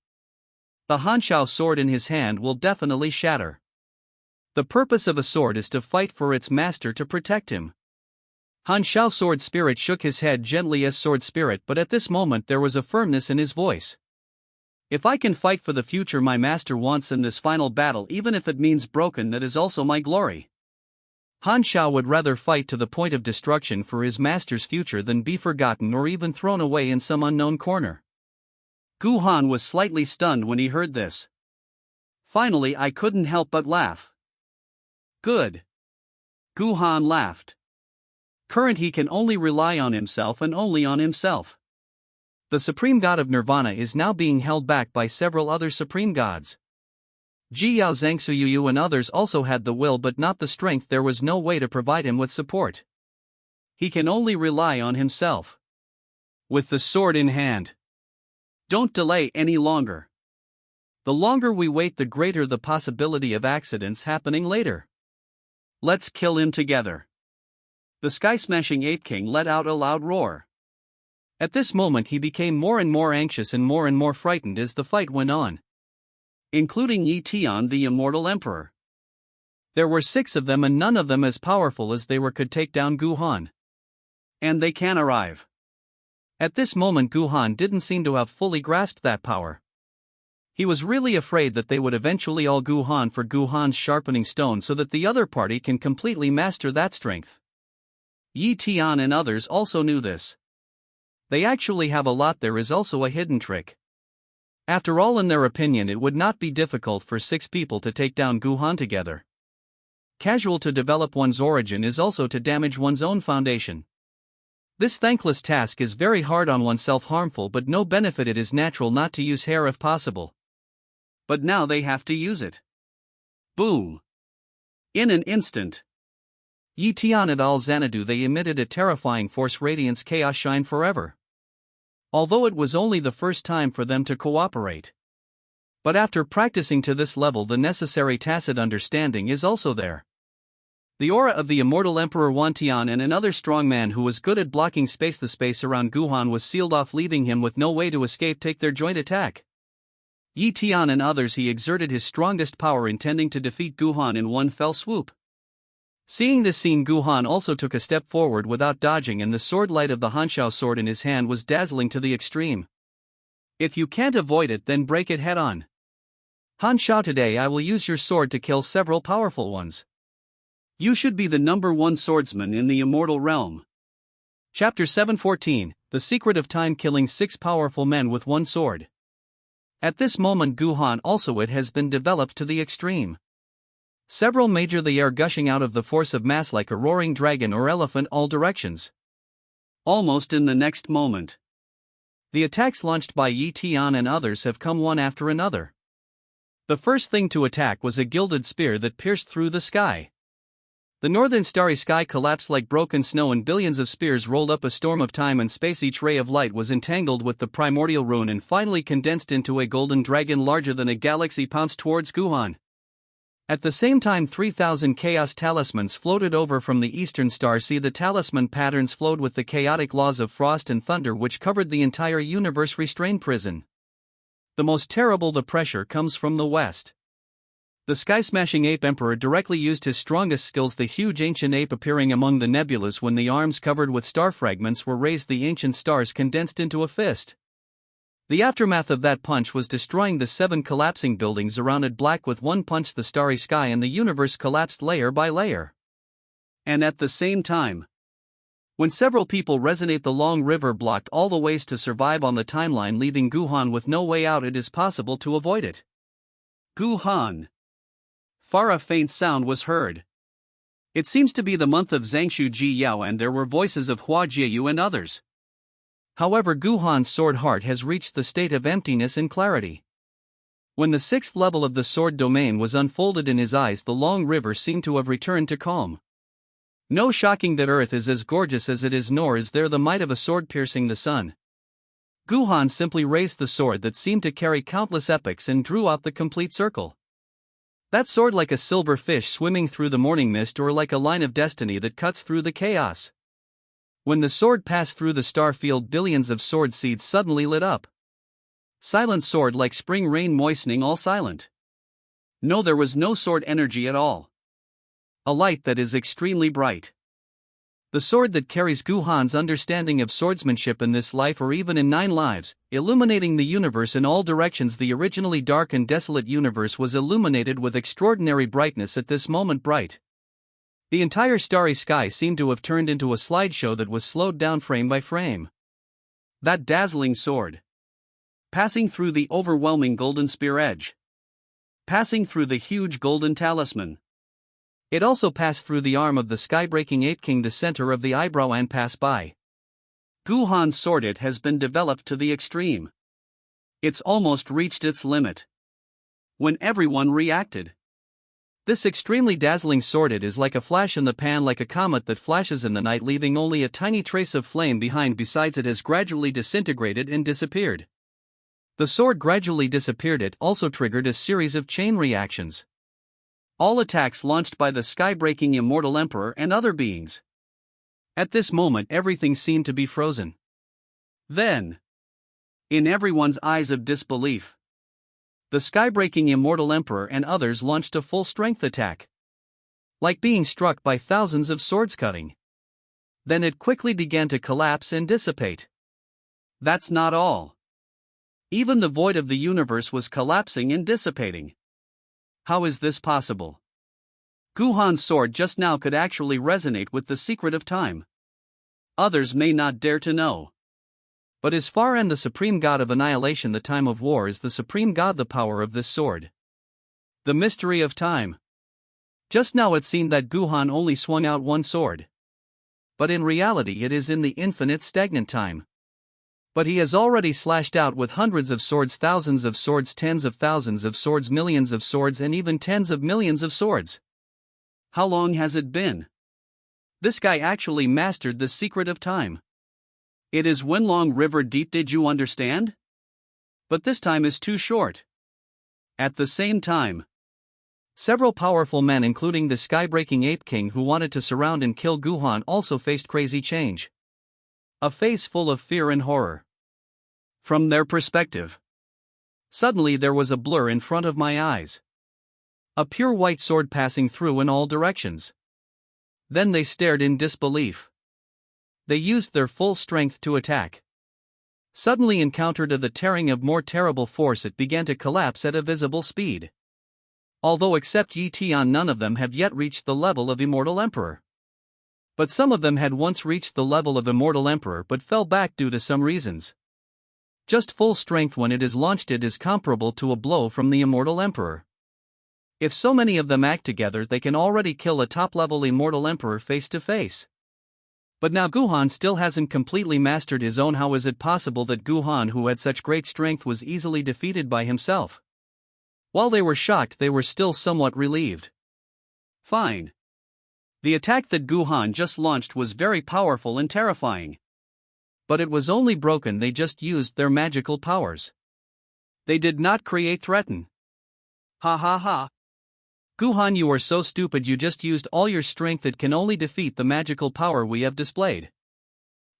The Hanshao sword in his hand will definitely shatter. The purpose of a sword is to fight for its master, to protect him. Hanshao sword spirit shook his head gently as sword spirit, but at this moment there was a firmness in his voice. If I can fight for the future my master wants in this final battle, even if it means broken, that is also my glory. Hanshao would rather fight to the point of destruction for his master's future than be forgotten or even thrown away in some unknown corner. Gu Han was slightly stunned when he heard this. Finally, I couldn't help but laugh. Good. Gu Han laughed. Current, he can only rely on himself and only on himself. The supreme god of nirvana is now being held back by several other supreme gods. Ji Yao, Zhangsuyu and others also had the will but not the strength. There was no way to provide him with support. He can only rely on himself. With the sword in hand. Don't delay any longer. The longer we wait, the greater the possibility of accidents happening later. Let's kill him together. The sky-smashing ape king let out a loud roar. At this moment he became more and more anxious and more frightened as the fight went on. Including Yi Tian, the immortal emperor. There were 6 of them and none of them as powerful as they were could take down Gu Han. And they can arrive. At this moment Gu Han didn't seem to have fully grasped that power. He was really afraid that they would eventually all Gu Han for Gu Han's sharpening stone so that the other party can completely master that strength. Yi Tian and others also knew this. They actually have a lot. There is also a hidden trick. After all, in their opinion, it would not be difficult for 6 people to take down Gu Han together. Casual to develop one's origin is also to damage one's own foundation. This thankless task is very hard on oneself, harmful but no benefit. It is natural not to use hair if possible. But now they have to use it. Boom! In an instant. Yi Tian et al. Xanadu, they emitted a terrifying force, radiance, chaos, shine forever. Although it was only the first time for them to cooperate. But after practicing to this level, the necessary tacit understanding is also there. The aura of the immortal Emperor Wantian and another strong man who was good at blocking space. The space around Guhan was sealed off, leaving him with no way to escape. Take their joint attack. Yi Tian and others. He exerted his strongest power, intending to defeat Guhan in one fell swoop. Seeing this scene, Guhan also took a step forward without dodging, and the sword light of the Hanshao sword in his hand was dazzling to the extreme. If you can't avoid it, then break it head on. Hanshao, today I will use your sword to kill several powerful ones. You should be the #1 swordsman in the immortal realm. Chapter 714, The Secret of Time. Killing 6 powerful men with one sword. At this moment Guhan also it has been developed to the extreme. Several major the air gushing out of the force of mass like a roaring dragon or elephant all directions. Almost in the next moment, the attacks launched by Yi Tian and others have come one after another. The first thing to attack was a gilded spear that pierced through the sky. The northern starry sky collapsed like broken snow, and billions of spears rolled up a storm of time and space. Each ray of light was entangled with the primordial rune and finally condensed into a golden dragon larger than a galaxy pounced towards Guhan. At the same time 3,000 chaos talismans floated over from the eastern star sea. The talisman patterns flowed with the chaotic laws of frost and thunder which covered the entire universe. Restrained prison. The most terrible the pressure comes from the west. The sky-smashing ape emperor directly used his strongest skills, the huge ancient ape appearing among the nebulas. When the arms covered with star fragments were raised, the ancient stars condensed into a fist. The aftermath of that punch was destroying the 7 collapsing buildings around it. Black with one punch, the starry sky and the universe collapsed layer by layer. And at the same time, when several people resonate, the long river blocked all the ways to survive on the timeline, leaving Guhan with no way out. It is possible to avoid it. Guhan. Far a faint sound was heard. It seems to be the month of Zangshu Ji Yao, and there were voices of Hua Jieyu and others. However, Guhan's sword heart has reached the state of emptiness and clarity. When the 6th level of the sword domain was unfolded in his eyes, the long river seemed to have returned to calm. No shocking that earth is as gorgeous as it is, nor is there the might of a sword piercing the sun. Guhan simply raised the sword that seemed to carry countless epochs and drew out the complete circle. That sword like a silver fish swimming through the morning mist, or like a line of destiny that cuts through the chaos. When the sword passed through the star field, billions of sword seeds suddenly lit up. Silent sword like spring rain moistening all silent. No, there was no sword energy at all. A light that is extremely bright. The sword that carries Guhan's understanding of swordsmanship in this life or even in 9 lives, illuminating the universe in all directions. The originally dark and desolate universe was illuminated with extraordinary brightness at this moment. Bright. The entire starry sky seemed to have turned into a slideshow that was slowed down frame by frame. That dazzling sword. Passing through the overwhelming golden spear edge. Passing through the huge golden talisman. It also passed through the arm of the sky-breaking ape king, the center of the eyebrow, and passed by. Guhan's sword, it has been developed to the extreme. It's almost reached its limit. When everyone reacted. This extremely dazzling sword, it is like a flash in the pan, like a comet that flashes in the night, leaving only a tiny trace of flame behind. Besides, it has gradually disintegrated and disappeared. The sword gradually disappeared. It also triggered a series of chain reactions. All attacks launched by the sky-breaking immortal emperor and other beings. At this moment everything seemed to be frozen. Then, in everyone's eyes of disbelief, the sky-breaking immortal emperor and others launched a full-strength attack. Like being struck by thousands of swords cutting. Then it quickly began to collapse and dissipate. That's not all. Even the void of the universe was collapsing and dissipating. How is this possible? Guhan's sword just now could actually resonate with the secret of time. Others may not dare to know. But as far and the supreme god of annihilation, the time of war, is the supreme god, the power of this sword. The mystery of time. Just now it seemed that Guhan only swung out one sword. But in reality it is in the infinite stagnant time. But he has already slashed out with hundreds of swords, thousands of swords, tens of thousands of swords, millions of swords, and even tens of millions of swords. How long has it been? This guy actually mastered the secret of time. It is Wenlong River deep, did you understand? But this time is too short. At the same time, several powerful men, including the sky-breaking Ape King who wanted to surround and kill Guhan, also faced crazy change. A face full of fear and horror. From their perspective, suddenly there was a blur in front of my eyes. A pure white sword passing through in all directions. Then they stared in disbelief. They used their full strength to attack. Suddenly encountered the tearing of more terrible force, it began to collapse at a visible speed. Although except Yi Tian, none of them have yet reached the level of Immortal Emperor. But some of them had once reached the level of Immortal Emperor but fell back due to some reasons. Just full strength when it is launched, it is comparable to a blow from the Immortal Emperor. If so many of them act together, they can already kill a top-level Immortal Emperor face to face. But now Guhan still hasn't completely mastered his own. How is it possible that Guhan, who had such great strength, was easily defeated by himself? While they were shocked, they were still somewhat relieved. Fine. The attack that Guhan just launched was very powerful and terrifying. But it was only broken, they just used their magical powers. They did not threaten. Ha ha ha. Guhan, you are so stupid, you just used all your strength, it can only defeat the magical power we have displayed.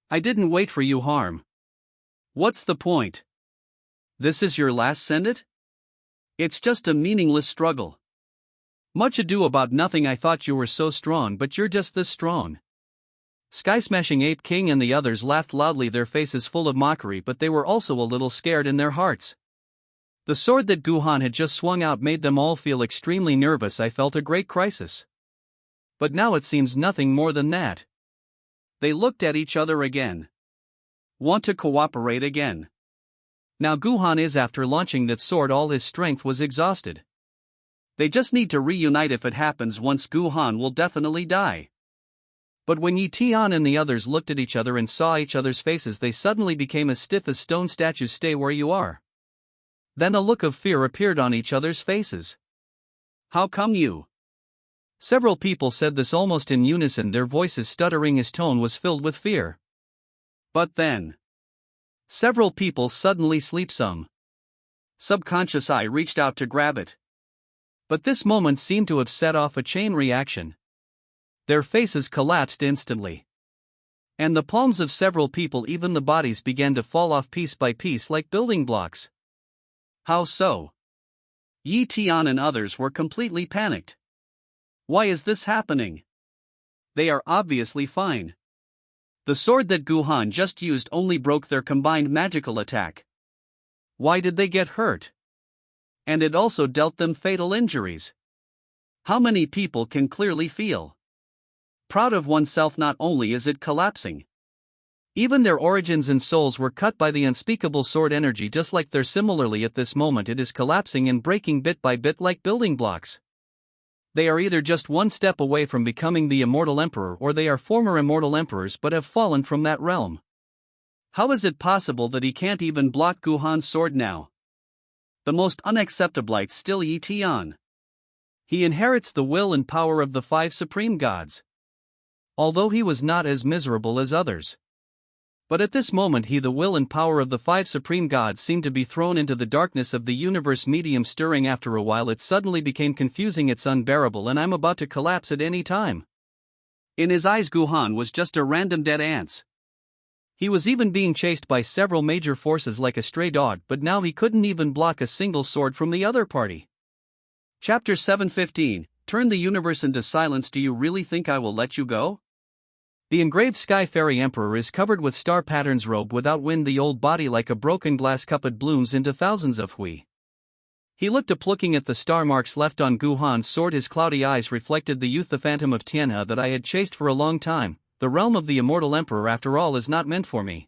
I didn't wait for you harm. What's the point? This is your last send it? It's just a meaningless struggle. Much ado about nothing, I thought you were so strong, but you're just this strong. Sky-smashing Ape King and the others laughed loudly, their faces full of mockery, but they were also a little scared in their hearts. The sword that Guhan had just swung out made them all feel extremely nervous. I felt a great crisis. But now it seems nothing more than that. They looked at each other again. Want to cooperate again. Now Guhan is, after launching that sword, all his strength was exhausted. They just need to reunite. If it happens once, Guhan will definitely die. But when Yi Tian and the others looked at each other and saw each other's faces, they suddenly became as stiff as stone statues. Stay where you are. Then a look of fear appeared on each other's faces. How come you? Several people said this almost in unison, their voices stuttering. His tone was filled with fear. But then, several people suddenly sleep. Some subconscious eye reached out to grab it. But this moment seemed to have set off a chain reaction. Their faces collapsed instantly. And the palms of several people, even the bodies, began to fall off piece by piece like building blocks. How so? Yi Tian and others were completely panicked. Why is this happening? They are obviously fine. The sword that Guhan just used only broke their combined magical attack. Why did they get hurt? And it also dealt them fatal injuries. How many people can clearly feel proud of oneself? Not only is it collapsing, even their origins and souls were cut by the unspeakable sword energy, just like theirs. Similarly, at this moment it is collapsing and breaking bit by bit like building blocks. They are either just one step away from becoming the Immortal Emperor, or they are former Immortal Emperors but have fallen from that realm. How is it possible that he can't even block Guhan's sword now? The most unacceptable. It's still Yi Tian. He inherits the will and power of the 5 supreme gods. Although he was not as miserable as others. But at this moment the will and power of the 5 supreme gods seemed to be thrown into the darkness of the universe, medium stirring. After a while it suddenly became confusing. It's unbearable and I'm about to collapse at any time. In his eyes Guhan was just a random dead ants. He was even being chased by several major forces like a stray dog, but now he couldn't even block a single sword from the other party. Chapter 7:15, Turn the universe into silence. Do you really think I will let you go? The engraved Sky Fairy Emperor is covered with star patterns, robe without wind, the old body like a broken glass cup. It blooms into thousands of hui. He looked up, looking at the star marks left on Guhan's sword. His cloudy eyes reflected the youth, the phantom of Tianhe that I had chased for a long time. The realm of the Immortal Emperor, after all, is not meant for me.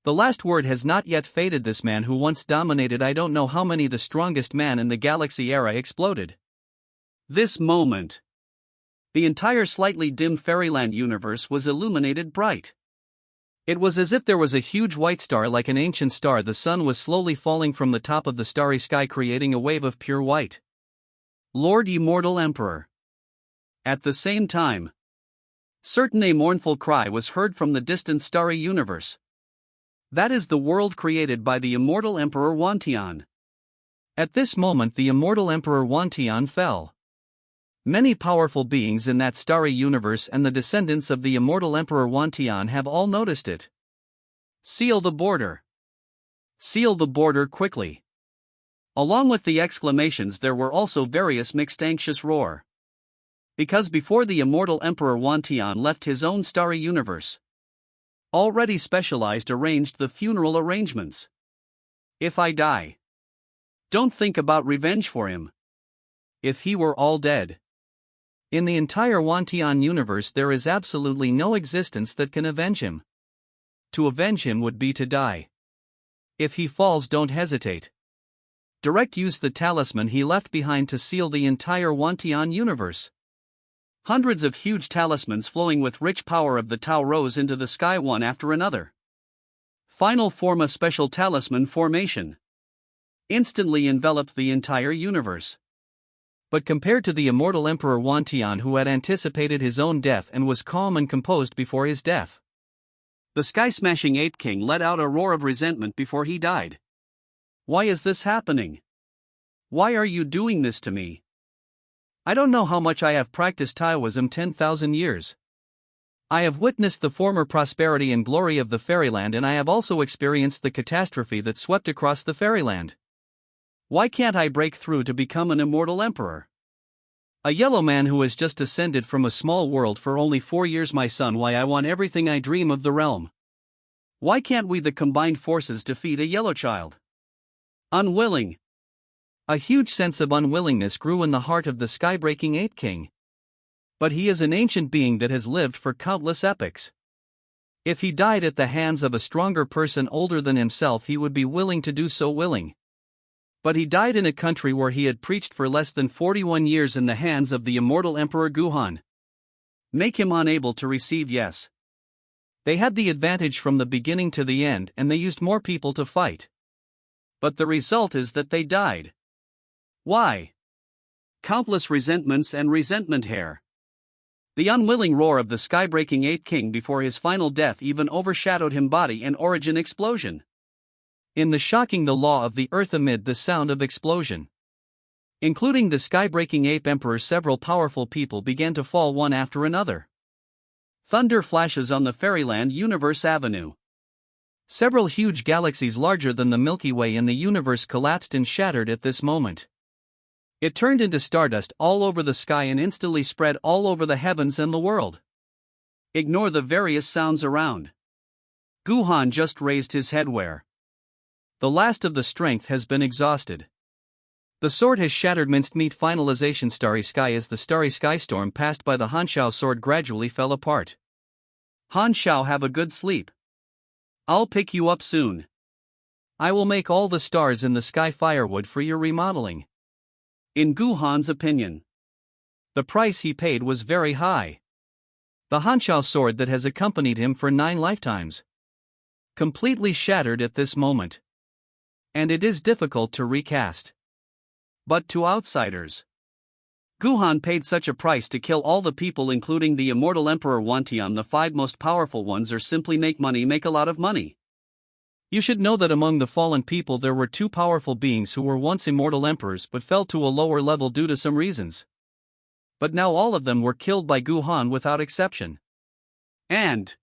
The last word has not yet faded. This man who once dominated I don't know how many, the strongest man in the galaxy era, exploded. This moment, the entire slightly dim fairyland universe was illuminated bright. It was as if there was a huge white star, like an ancient star. The sun was slowly falling from the top of the starry sky, creating a wave of pure white. Lord Immortal Emperor. At the same time, certain a mournful cry was heard from the distant starry universe. That is the world created by the Immortal Emperor Wantian. At this moment the immortal Emperor Wantian fell. Many powerful beings in that starry universe and the descendants of the immortal Emperor Wantian have all noticed it. Seal the border. Seal the border quickly. Along with the exclamations there were also various mixed anxious roar. Because before the immortal Emperor Wantian left his own starry universe, already specialized arranged the funeral arrangements. If I die, don't think about revenge for him. If he were all dead. In the entire Wantian universe there is absolutely no existence that can avenge him. To avenge him would be to die. If he falls, don't hesitate. Direct use the talisman he left behind to seal the entire Wantian universe. Hundreds of huge talismans flowing with rich power of the Tao rose into the sky one after another. Final form a special talisman formation. Instantly enveloped the entire universe. But compared to the immortal Emperor Wantian, who had anticipated his own death and was calm and composed before his death, the sky-smashing Ape King let out a roar of resentment before he died. Why is this happening? Why are you doing this to me? I don't know how much I have practiced Taoism 10,000 years. I have witnessed the former prosperity and glory of the fairyland, and I have also experienced the catastrophe that swept across the fairyland. Why can't I break through to become an immortal emperor? A yellow man who has just descended from a small world for only 4 years, my son. Why I want everything I dream of the realm. Why can't we the combined forces defeat a yellow child? Unwilling. A huge sense of unwillingness grew in the heart of the sky-breaking Ape King. But he is an ancient being that has lived for countless epochs. If he died at the hands of a stronger person older than himself, he would be willing to do so willing. But he died in a country where he had preached for less than 41 years in the hands of the immortal Emperor Guhan. Make him unable to receive yes. They had the advantage from the beginning to the end, and they used more people to fight. But the result is that they died. Why? Countless resentments and resentment hair. The unwilling roar of the sky-breaking Ape King before his final death even overshadowed him body and origin explosion. In the shocking the law of the earth amid the sound of explosion. Including the sky-breaking ape emperor, several powerful people began to fall one after another. Thunder flashes on the fairyland universe avenue. Several huge galaxies larger than the Milky Way in the universe collapsed and shattered at this moment. It turned into stardust all over the sky and instantly spread all over the heavens and the world. Ignore the various sounds around. Guhan just raised his head where the last of the strength has been exhausted. The sword has shattered mincemeat finalization. Starry sky. As the starry sky storm passed by, the Hanshao sword gradually fell apart. Hanshao, have a good sleep. I'll pick you up soon. I will make all the stars in the sky firewood for your remodeling. In Guhan's opinion, the price he paid was very high. The Hanshao sword that has accompanied him for 9 lifetimes completely shattered at this moment. And it is difficult to recast. But to outsiders, Guhan paid such a price to kill all the people, including the immortal Emperor Wantian. The 5 most powerful ones are simply make a lot of money. You should know that among the fallen people there were 2 powerful beings who were once immortal emperors but fell to a lower level due to some reasons. But now all of them were killed by Guhan without exception. And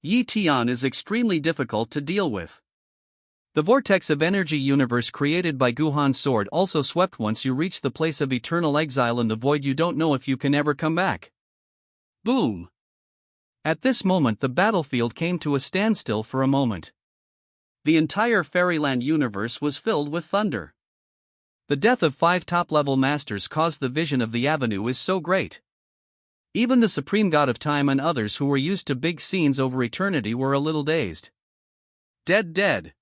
Yi Tian is extremely difficult to deal with. The vortex of energy universe created by Guhan's sword also swept. Once you reach the place of eternal exile in the void, you don't know if you can ever come back. Boom! At this moment the battlefield came to a standstill for a moment. The entire fairyland universe was filled with thunder. The death of 5 top-level masters caused the vision of the avenue is so great. Even the supreme god of time and others who were used to big scenes over eternity were a little dazed. Dead.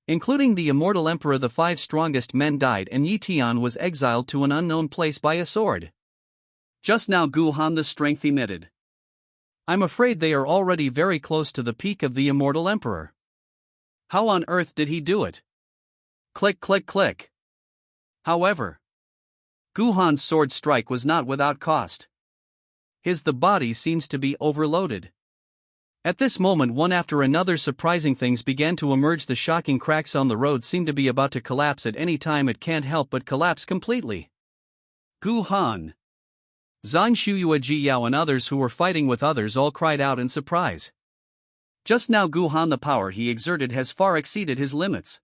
Including the immortal emperor, the 5 strongest men died and Yi Tian was exiled to an unknown place by a sword. Just now Guhan the strength emitted. I'm afraid they are already very close to the peak of the immortal emperor. How on earth did he do it? Click click click. However, Guhan's sword strike was not without cost. The body seems to be overloaded. At this moment, one after another, surprising things began to emerge. The shocking cracks on the road seemed to be about to collapse at any time. It can't help but collapse completely. Gu Han, Zhang Shuyue, Ji Yao and others who were fighting with others all cried out in surprise. Just now Gu Han, the power he exerted has far exceeded his limits.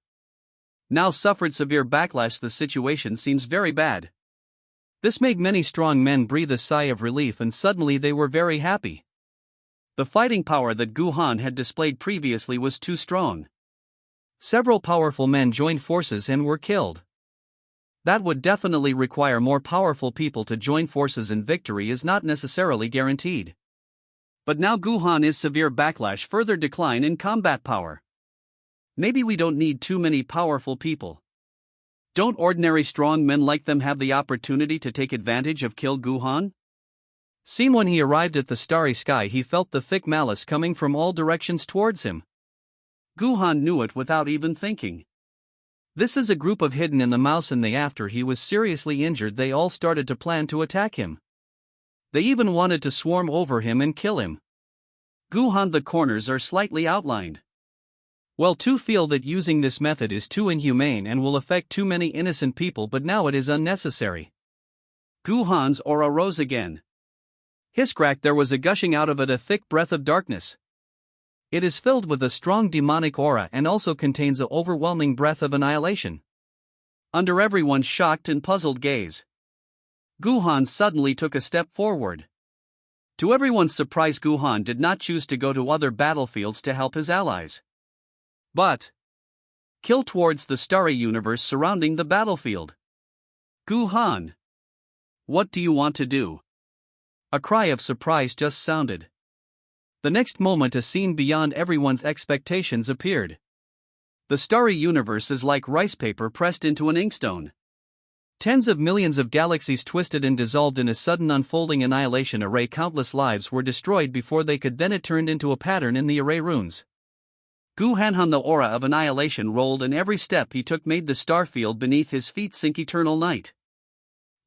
Now suffered severe backlash. The situation seems very bad. This made many strong men breathe a sigh of relief, and suddenly they were very happy. The fighting power that Gu Han had displayed previously was too strong. Several powerful men joined forces and were killed. That would definitely require more powerful people to join forces, and victory is not necessarily guaranteed. But now Gu Han is severe backlash, further decline in combat power. Maybe we don't need too many powerful people. Don't ordinary strong men like them have the opportunity to take advantage of kill Gu Han? Seen when he arrived at the starry sky, he felt the thick malice coming from all directions towards him. Gu Han knew it without even thinking. This is a group of hidden in the mouse, and after he was seriously injured, they all started to plan to attack him. They even wanted to swarm over him and kill him. Gu Han, the corners are slightly outlined. Well, to feel that using this method is too inhumane and will affect too many innocent people, but now it is unnecessary. Gu Han's aura rose again. His crack, there was a gushing out of it a thick breath of darkness. It is filled with a strong demonic aura and also contains an overwhelming breath of annihilation. Under everyone's shocked and puzzled gaze, Gu Han suddenly took a step forward. To everyone's surprise, Gu Han did not choose to go to other battlefields to help his allies, but kill towards the starry universe surrounding the battlefield. Gu Han, what do you want to do? A cry of surprise just sounded. The next moment, a scene beyond everyone's expectations appeared. The starry universe is like rice paper pressed into an inkstone. Tens of millions of galaxies twisted and dissolved in a sudden unfolding annihilation array. Countless lives were destroyed before they could. Then it turned into a pattern in the array runes. Gu Han, the aura of annihilation rolled, and every step he took made the star field beneath his feet sink eternal night.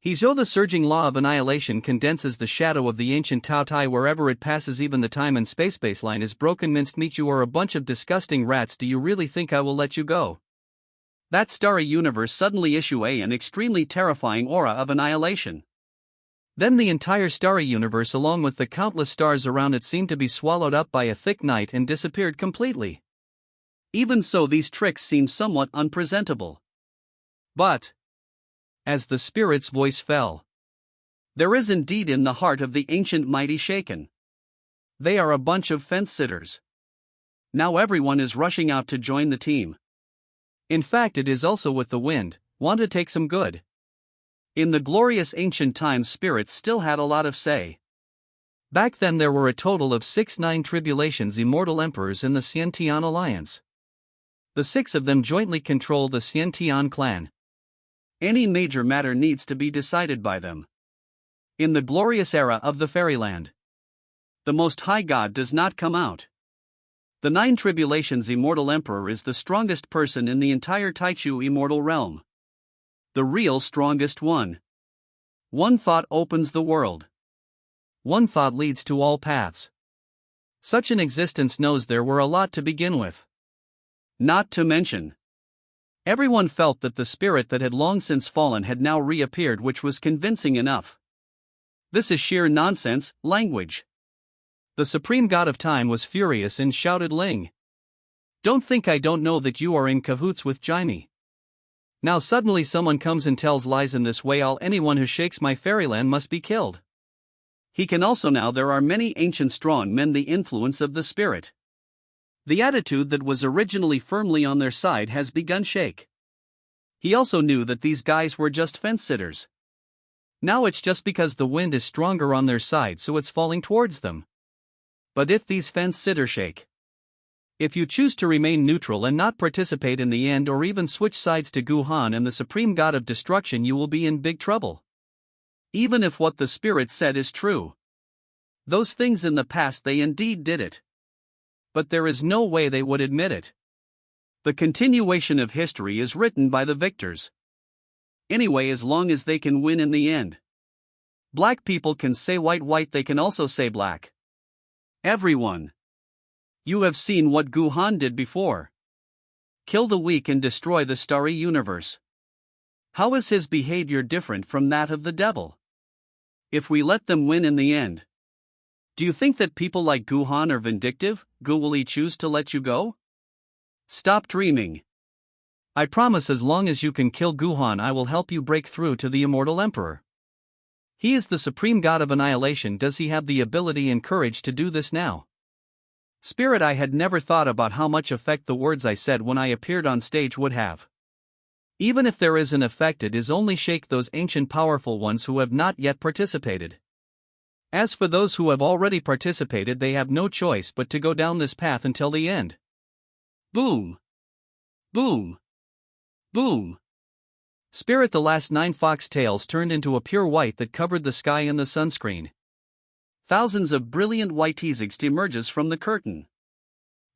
The surging law of annihilation condenses the shadow of the ancient Tao Tai wherever it passes. Even the time and space baseline is broken. Minced meat, you are a bunch of disgusting rats. Do you really think I will let you go? That starry universe suddenly issue an extremely terrifying aura of annihilation. Then the entire starry universe, along with the countless stars around it, seemed to be swallowed up by a thick night and disappeared completely. Even so, these tricks seemed somewhat unpresentable. But as the spirit's voice fell, there is indeed in the heart of the ancient mighty shaken. They are a bunch of fence-sitters. Now everyone is rushing out to join the team. In fact, it is also with the wind, want to take some good. In the glorious ancient times, spirits still had a lot of say. Back then there were a total of 9 tribulations immortal emperors in the Xiantian alliance. The 6 of them jointly control the Xiantian clan. Any major matter needs to be decided by them. In the glorious era of the fairyland, the Most High God does not come out. The 9 tribulations immortal emperor is the strongest person in the entire Taichu immortal realm. The real strongest one. One thought opens the world. One thought leads to all paths. Such an existence knows there were a lot to begin with. Not to mention, everyone felt that the spirit that had long since fallen had now reappeared, which was convincing enough. This is sheer nonsense, language. The supreme god of time was furious and shouted, Ling, don't think I don't know that you are in cahoots with Jaime. Now suddenly someone comes and tells lies in this way. Anyone who shakes my fairyland must be killed. He can also now. There are many ancient strong men, the influence of the spirit. The attitude that was originally firmly on their side has begun shake. He also knew that these guys were just fence-sitters. Now it's just because the wind is stronger on their side, so it's falling towards them. But if these fence-sitters shake, if you choose to remain neutral and not participate in the end, or even switch sides to Gu Han and the supreme god of destruction, you will be in big trouble. Even if what the spirit said is true. Those things in the past, they indeed did it. But there is no way they would admit it. The continuation of history is written by the victors. Anyway, as long as they can win in the end. Black people can say white, they can also say black. Everyone. You have seen what Guhan did before. Kill the weak and destroy the starry universe. How is his behavior different from that of the devil? If we let them win in the end. Do you think that people like Guhan are vindictive? Will he choose to let you go? Stop dreaming. I promise as long as you can kill Guhan I will help you break through to the immortal emperor. He is the supreme god of annihilation. Does he have the ability and courage to do this now? Spirit, I had never thought about how much effect the words I said when I appeared on stage would have. Even if there is an effect, it is only shake those ancient powerful ones who have not yet participated. As for those who have already participated, they have no choice but to go down this path until the end. Boom! Boom! Boom! Spirit, the last 9 foxtails turned into a pure white that covered the sky and the sunscreen. Thousands of brilliant white Tzigs emerges from the curtain.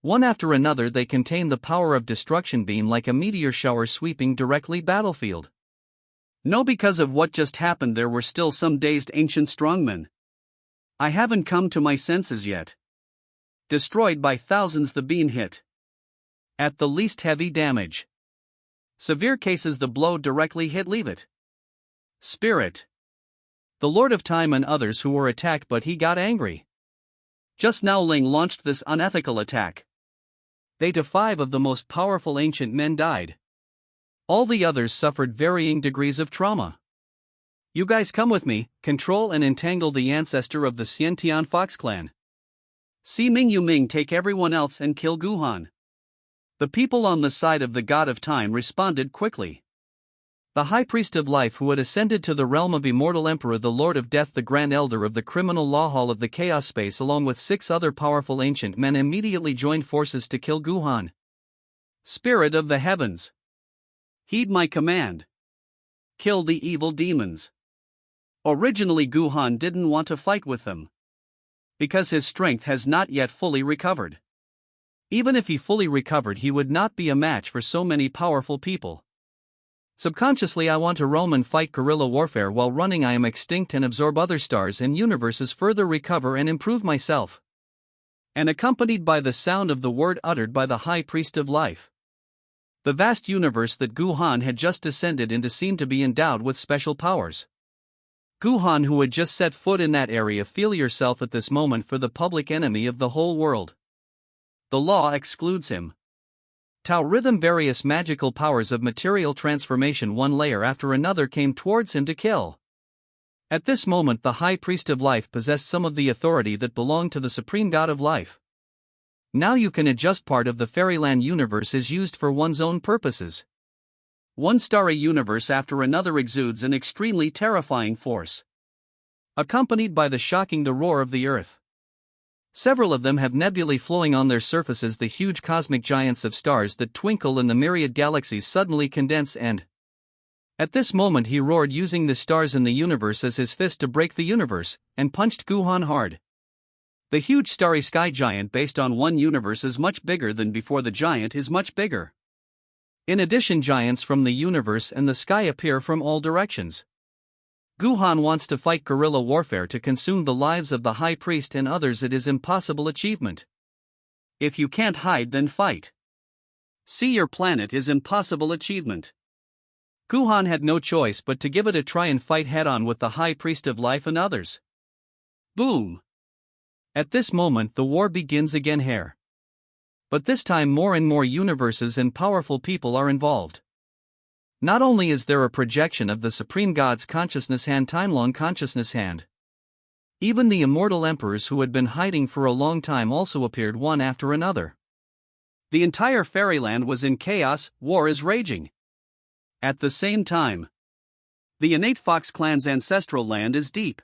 One after another they contain the power of destruction beam like a meteor shower sweeping directly battlefield. No, because of what just happened there were still some dazed ancient strongmen. I haven't come to my senses yet. Destroyed by thousands, the beam hit. At the least heavy damage. Severe cases the blow directly hit leave it. Spirit. The Lord of Time and others who were attacked, but he got angry. Just now Ling launched this unethical attack. They to 5 of the most powerful ancient men died. All the others suffered varying degrees of trauma. You guys come with me, control and entangle the ancestor of the Xiantian Fox clan. See Ming Yu Ming take everyone else and kill Guhan. The people on the side of the God of Time responded quickly. The High Priest of Life, who had ascended to the realm of Immortal Emperor, the Lord of Death, the Grand Elder of the Criminal Law Hall of the Chaos Space, along with 6 other powerful ancient men, immediately joined forces to kill Guhan. Spirit of the Heavens! Heed my command. Kill the evil demons. Originally Guhan didn't want to fight with them. Because his strength has not yet fully recovered. Even if he fully recovered, he would not be a match for so many powerful people. Subconsciously I want to roam and fight guerrilla warfare. While running I am extinct and absorb other stars and universes, further recover and improve myself. And accompanied by the sound of the word uttered by the High Priest of Life. The vast universe that Guhan had just descended into seemed to be endowed with special powers. Guhan, who had just set foot in that area, feel yourself at this moment for the public enemy of the whole world. The law excludes him. Tao rhythm, various magical powers of material transformation, one layer after another, came towards him to kill. At this moment the High Priest of Life possessed some of the authority that belonged to the Supreme God of Life. Now you can adjust. Part of the fairyland universe is used for one's own purposes. One starry universe after another exudes an extremely terrifying force, accompanied by the shocking the roar of the earth. Several of them have nebulae flowing on their surfaces. The huge cosmic giants of stars that twinkle in the myriad galaxies suddenly condense, and at this moment he roared, using the stars in the universe as his fist to break the universe, and punched Guhan hard. The huge starry sky giant based on one universe is much bigger than before. The giant is much bigger. In addition, giants from the universe and the sky appear from all directions. Guhan wants to fight guerrilla warfare to consume the lives of the High Priest and others. It is impossible achievement. If you can't hide, then fight. See your planet is impossible achievement. Guhan had no choice but to give it a try and fight head-on with the High Priest of Life and others. Boom! At this moment the war begins again here. But this time more and more universes and powerful people are involved. Not only is there a projection of the Supreme God's consciousness hand, timelong consciousness hand. Even the immortal emperors who had been hiding for a long time also appeared, one after another. The entire fairyland was in chaos. War is raging. At the same time, the innate Fox clan's ancestral land is deep.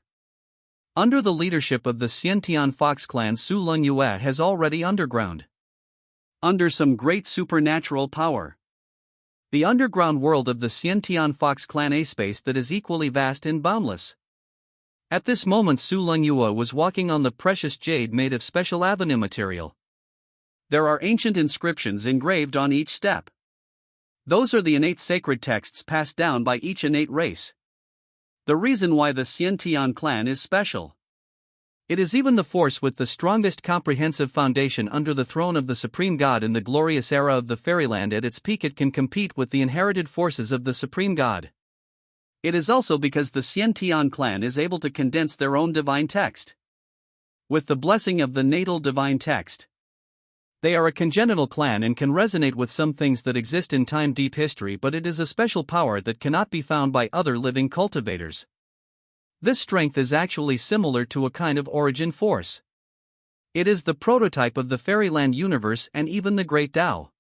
Under the leadership of the Xiantian Fox clan, Su Lung Yue has already underground. Under some great supernatural power. The underground world of the Xiantian Fox clan, a space that is equally vast and boundless. At this moment Su Lung Yue was walking on the precious jade made of special avenue material. There are ancient inscriptions engraved on each step. Those are the innate sacred texts passed down by each innate race. The reason why the Xiantian clan is special. It is even the force with the strongest comprehensive foundation under the throne of the Supreme God in the glorious era of the fairyland. At its peak it can compete with the inherited forces of the Supreme God. It is also because the Xiantian clan is able to condense their own divine text with the blessing of the natal divine text. They are a congenital clan and can resonate with some things that exist in time-deep history, but it is a special power that cannot be found by other living cultivators. This strength is actually similar to a kind of origin force. It is the prototype of the fairyland universe and even the great Tao.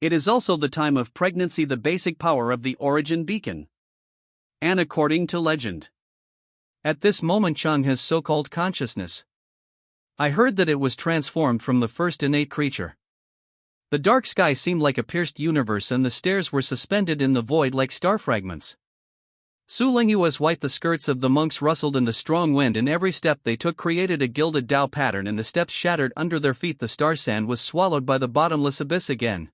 It is also the time of pregnancy, the basic power of the origin beacon. And according to legend, at this moment Chang has so-called consciousness. I heard that it was transformed from the first innate creature. The dark sky seemed like a pierced universe and the stairs were suspended in the void like star fragments. Su Lingyue's white, the skirts of the monks rustled in the strong wind, and every step they took created a gilded Tao pattern, and the steps shattered under their feet. The star sand was swallowed by the bottomless abyss again.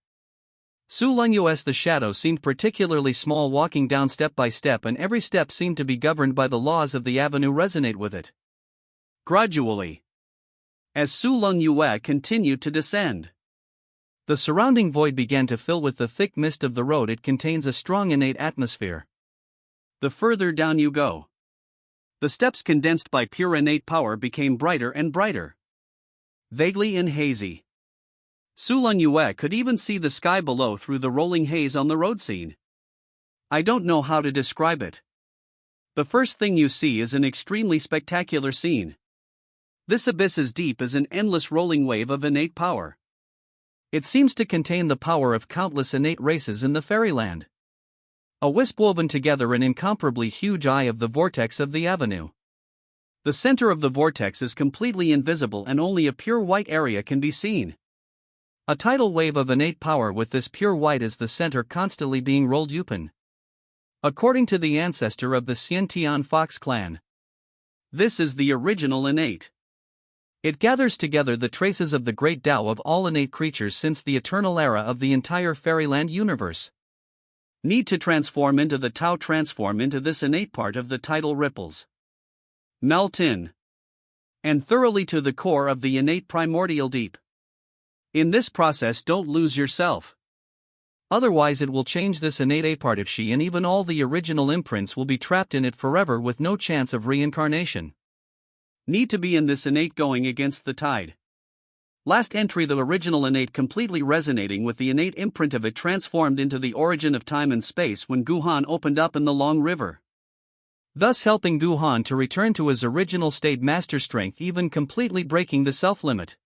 Su Lingyue's the shadow seemed particularly small, walking down step by step, and every step seemed to be governed by the laws of the avenue resonate with it. Gradually, as Su Lingyue continued to descend, the surrounding void began to fill with the thick mist of the road. It contains a strong innate atmosphere. The further down you go, the steps condensed by pure innate power became brighter and brighter, vaguely and hazy. Su Lingyue could even see the sky below through the rolling haze on the road scene. I don't know how to describe it. The first thing you see is an extremely spectacular scene. This abyss is deep as an endless rolling wave of innate power. It seems to contain the power of countless innate races in the fairyland. A wisp woven together an incomparably huge eye of the vortex of the avenue. The center of the vortex is completely invisible and only a pure white area can be seen. A tidal wave of innate power with this pure white as the center constantly being rolled open. According to the ancestor of the Xiantian Fox clan, this is the original innate. It gathers together the traces of the great Tao of all innate creatures since the eternal era of the entire fairyland universe. Need to transform into the Tao, transform into this innate part of the tidal ripples. Melt in and thoroughly to the core of the innate primordial deep. In this process, don't lose yourself. Otherwise, it will change this innate part of she, and even all the original imprints will be trapped in it forever with no chance of reincarnation. Need to be in this innate going against the tide. Last entry, the original innate completely resonating with the innate imprint of it, transformed into the origin of time and space when Guhan opened up in the long river, thus helping Guhan to return to his original state, master strength, even completely breaking the self-limit.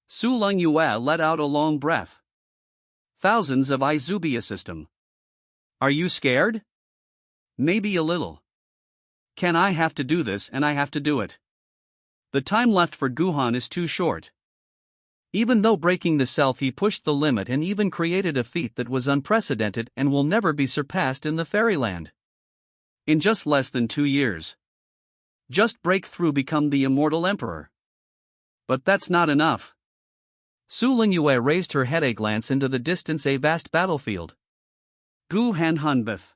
Su Lingyue let out a long breath. Thousands of Izubia system. Are you scared? Maybe a little. Can I have to do this, and I have to do it? The time left for Guhan is too short. Even though breaking the self, he pushed the limit and even created a feat that was unprecedented and will never be surpassed in the fairyland. In just less than 2 years. Just break through, become the immortal emperor. But that's not enough. Su Lingyue raised her head, a glance into the distance, a vast battlefield. Gu Han Hunbeth.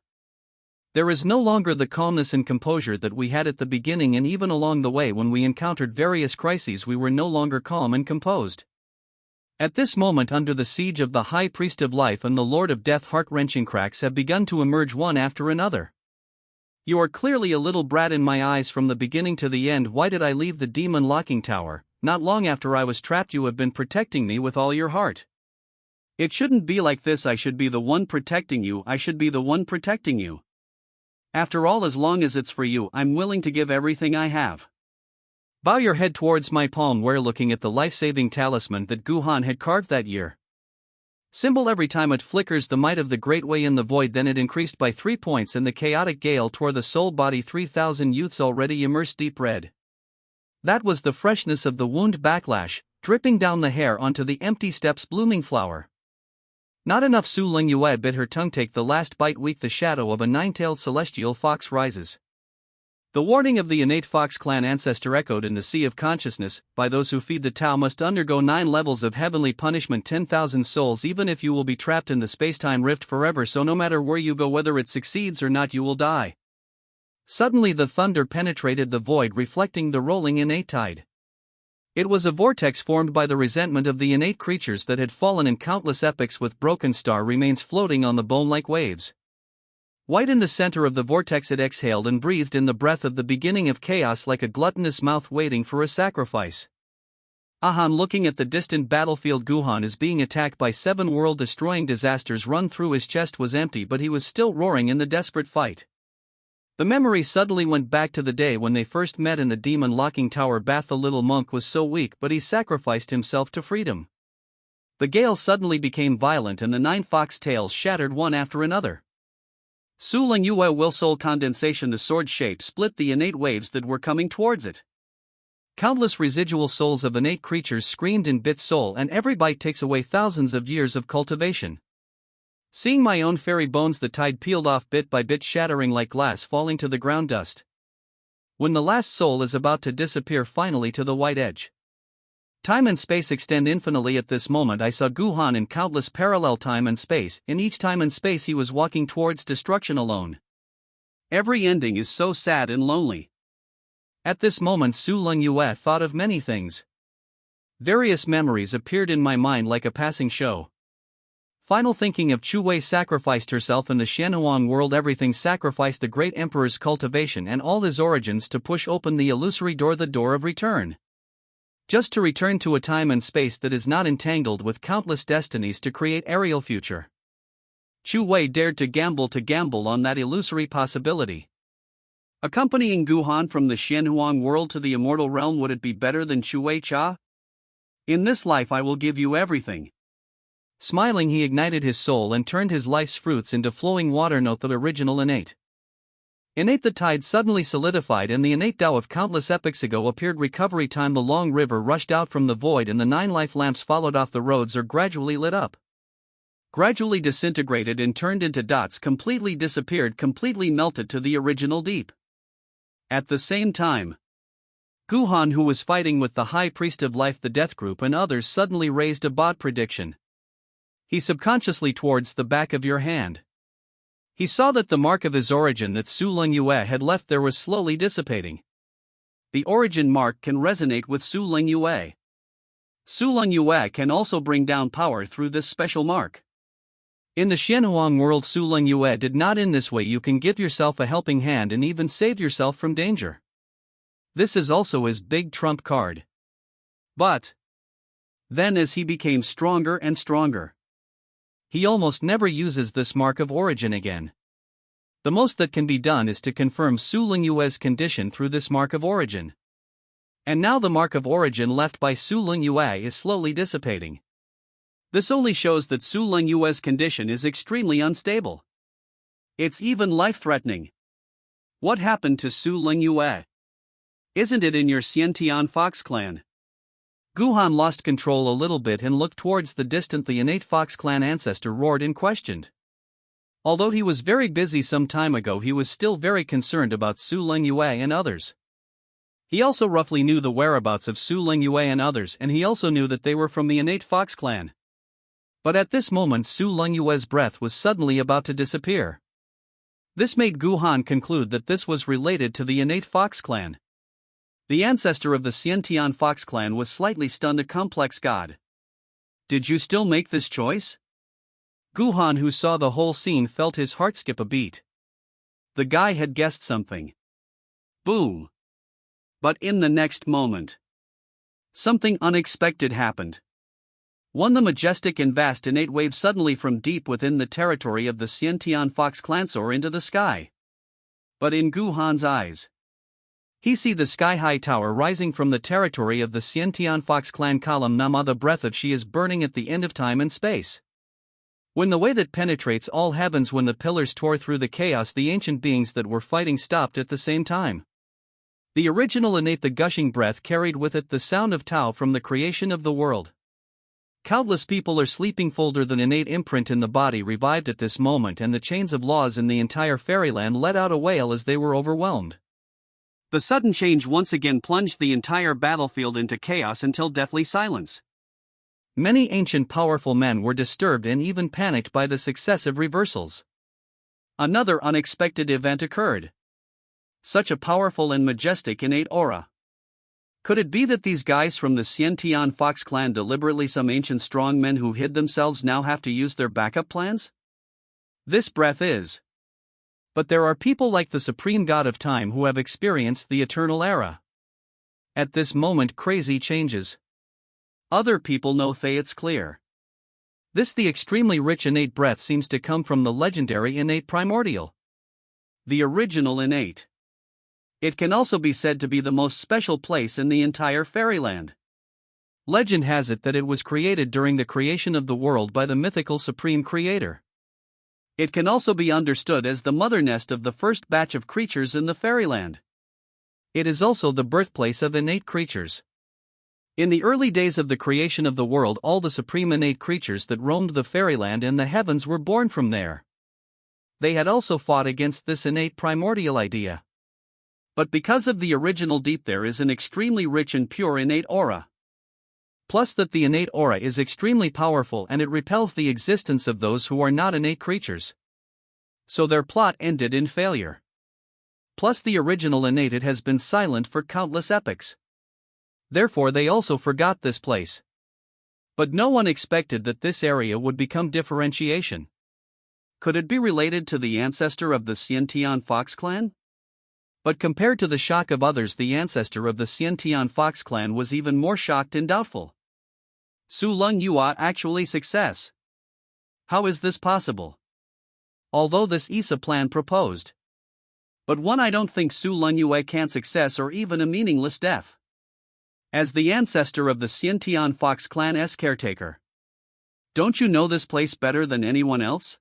There is no longer the calmness and composure that we had at the beginning, and even along the way when we encountered various crises we were no longer calm and composed. At this moment, under the siege of the High Priest of Life and the Lord of Death, heart-wrenching cracks have begun to emerge one after another. You are clearly a little brat in my eyes from the beginning to the end. Why did I leave the demon locking tower? Not long after I was trapped, you have been protecting me with all your heart. It shouldn't be like this. I should be the one protecting you. I should be the one protecting you. After all, as long as it's for you, I'm willing to give everything I have. Bow your head towards my palm. We're looking at the life-saving talisman that Guhan had carved that year. Symbol every time it flickers, the might of the great way in the void. Then it increased by 3 points, and the chaotic gale tore the soul body. 3,000 youths already immersed deep red. That was the freshness of the wound backlash, dripping down the hair onto the empty steps. Blooming flower. Not enough. Su Lingyue bit her tongue. Take the last bite. Weak. The shadow of a nine-tailed celestial fox rises. The warning of the innate fox clan ancestor echoed in the sea of consciousness. By those who feed the Tao must undergo 9 levels of heavenly punishment, 10,000 souls. Even if you will be trapped in the space-time rift forever, so no matter where you go, whether it succeeds or not, you will die. Suddenly the thunder penetrated the void, reflecting the rolling innate tide. It was a vortex formed by the resentment of the innate creatures that had fallen in countless epochs, with broken star remains floating on the bone-like waves. White in the center of the vortex, it exhaled and breathed in the breath of the beginning of chaos, like a gluttonous mouth waiting for a sacrifice. Ahan, looking at the distant battlefield, Guhan is being attacked by 7 world-destroying disasters run through his chest, was empty, but he was still roaring in the desperate fight. The memory suddenly went back to the day when they first met in the demon-locking tower bath. The little monk was so weak, but he sacrificed himself to freedom. The gale suddenly became violent and the 9 fox-tails shattered one after another. Su Ling Yue will soul condensation. The sword shape split the innate waves that were coming towards it. Countless residual souls of innate creatures screamed in bit soul, and every bite takes away thousands of years of cultivation. Seeing my own fairy bones, the tide peeled off bit by bit, shattering like glass falling to the ground dust. When the last soul is about to disappear finally to the white edge, time and space extend infinitely. At this moment I saw Guhan in countless parallel time and space. In each time and space he was walking towards destruction alone. Every ending is so sad and lonely. At this moment Su Ling Yue thought of many things. Various memories appeared in my mind like a passing show. Final thinking of Chu Wei sacrificed herself in the Xianhuang world. Everything sacrificed the great emperor's cultivation and all his origins to push open the illusory door, the door of return. Just to return to a time and space that is not entangled with countless destinies, to create aerial future. Chu Wei dared to gamble on that illusory possibility. Accompanying Guhan from the Xianhuang world to the immortal realm, would it be better than Chu Wei Cha? In this life I will give you everything. Smiling, he ignited his soul and turned his life's fruits into flowing water. Note the original innate. Innate, the tide suddenly solidified and the innate Tao of countless epochs ago appeared. Recovery time. The long river rushed out from the void and the 9 life lamps followed off the roads, or gradually lit up. Gradually disintegrated and turned into dots, completely disappeared, completely melted to the original deep. At the same time, Guhan, who was fighting with the High Priest of Life, the Death Group, and others, suddenly raised a bot prediction. He subconsciously towards the back of your hand. He saw that the mark of his origin that Su Ling Yue had left there was slowly dissipating. The origin mark can resonate with Su Ling Yue. Su Ling Yue can also bring down power through this special mark. In the Xianhuang world, Su Ling Yue did not. In this way you can give yourself a helping hand and even save yourself from danger. This is also his big trump card. But then, as he became stronger and stronger, he almost never uses this mark of origin again. The most that can be done is to confirm Su Ling Yue's condition through this mark of origin. And now the mark of origin left by Su Ling Yue is slowly dissipating. This only shows that Su Ling Yue's condition is extremely unstable. It's even life-threatening. What happened to Su Ling Yue? Isn't it in your Xiantian Fox clan? Guhan lost control a little bit and looked towards the distant. The innate Fox clan ancestor roared and questioned. Although he was very busy some time ago, he was still very concerned about Su Ling Yue and others. He also roughly knew the whereabouts of Su Ling Yue and others, and he also knew that they were from the innate Fox clan. But at this moment Su Ling Yue's breath was suddenly about to disappear. This made Guhan conclude that this was related to the innate Fox clan. The ancestor of the Xiantian Fox clan was slightly stunned. A complex god. Did you still make this choice? Guhan, who saw the whole scene, felt his heart skip a beat. The guy had guessed something. Boom. But in the next moment, something unexpected happened. The majestic and vast innate wave suddenly from deep within the territory of the Xiantian Fox clan soared into the sky. But in Guhan's eyes, he see the sky-high tower rising from the territory of the Xiantian Fox clan. Column Nama, the breath of she is burning at the end of time and space. When the way that penetrates all heavens, when the pillars tore through the chaos, the ancient beings that were fighting stopped at the same time. The original innate, the gushing breath, carried with it the sound of Tao from the creation of the world. Countless people are sleeping. Folder, the innate imprint in the body revived at this moment, and the chains of laws in the entire fairyland let out a wail as they were overwhelmed. The sudden change once again plunged the entire battlefield into chaos until deathly silence. Many ancient powerful men were disturbed and even panicked by the successive reversals. Another unexpected event occurred. Such a powerful and majestic innate aura. Could it be that these guys from the Xiantian Fox clan, deliberately some ancient strongmen who hid themselves, now have to use their backup plans? This breath is. But there are people like the supreme god of time who have experienced the eternal era. At this moment crazy changes. Other people know it's clear. The extremely rich innate breath seems to come from the legendary innate primordial. The original innate. It can also be said to be the most special place in the entire fairyland. Legend has it that it was created during the creation of the world by the mythical supreme creator. It can also be understood as the mother nest of the first batch of creatures in the fairyland. It is also the birthplace of innate creatures. In the early days of the creation of the world, all the supreme innate creatures that roamed the fairyland and the heavens were born from there. They had also fought against this innate primordial idea. But because of the original deep, there is an extremely rich and pure innate aura. Plus that the innate aura is extremely powerful and it repels the existence of those who are not innate creatures. So their plot ended in failure. Plus the original innate, it has been silent for countless epochs. Therefore they also forgot this place. But no one expected that this area would become differentiation. Could it be related to the ancestor of the Xiantian Fox clan? But compared to the shock of others, the ancestor of the Xiantian Fox clan was even more shocked and doubtful. Su Lung Yua actually success. How is this possible? Although this is a plan proposed. But one, I don't think Su Lun Yue can success or even a meaningless death. As the ancestor of the Xiantian Fox clan's caretaker. Don't you know this place better than anyone else?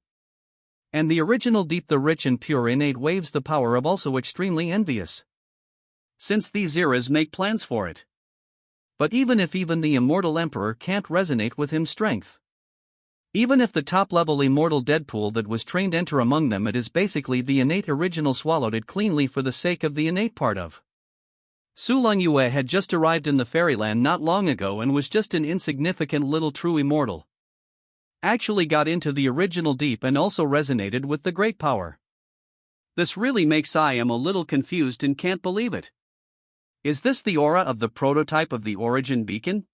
And the original deep, the rich and pure innate, waves the power of also extremely envious. Since these eras make plans for it. But even if the immortal emperor can't resonate with him strength. Even if the top-level immortal Deadpool that was trained enter among them, it is basically the innate original swallowed it cleanly for the sake of the innate part of. Su Lung Yue had just arrived in the fairyland not long ago and was just an insignificant little true immortal. Actually got into the original deep and also resonated with the great power. This really makes I am a little confused and can't believe it. Is this the aura of the prototype of the origin beacon?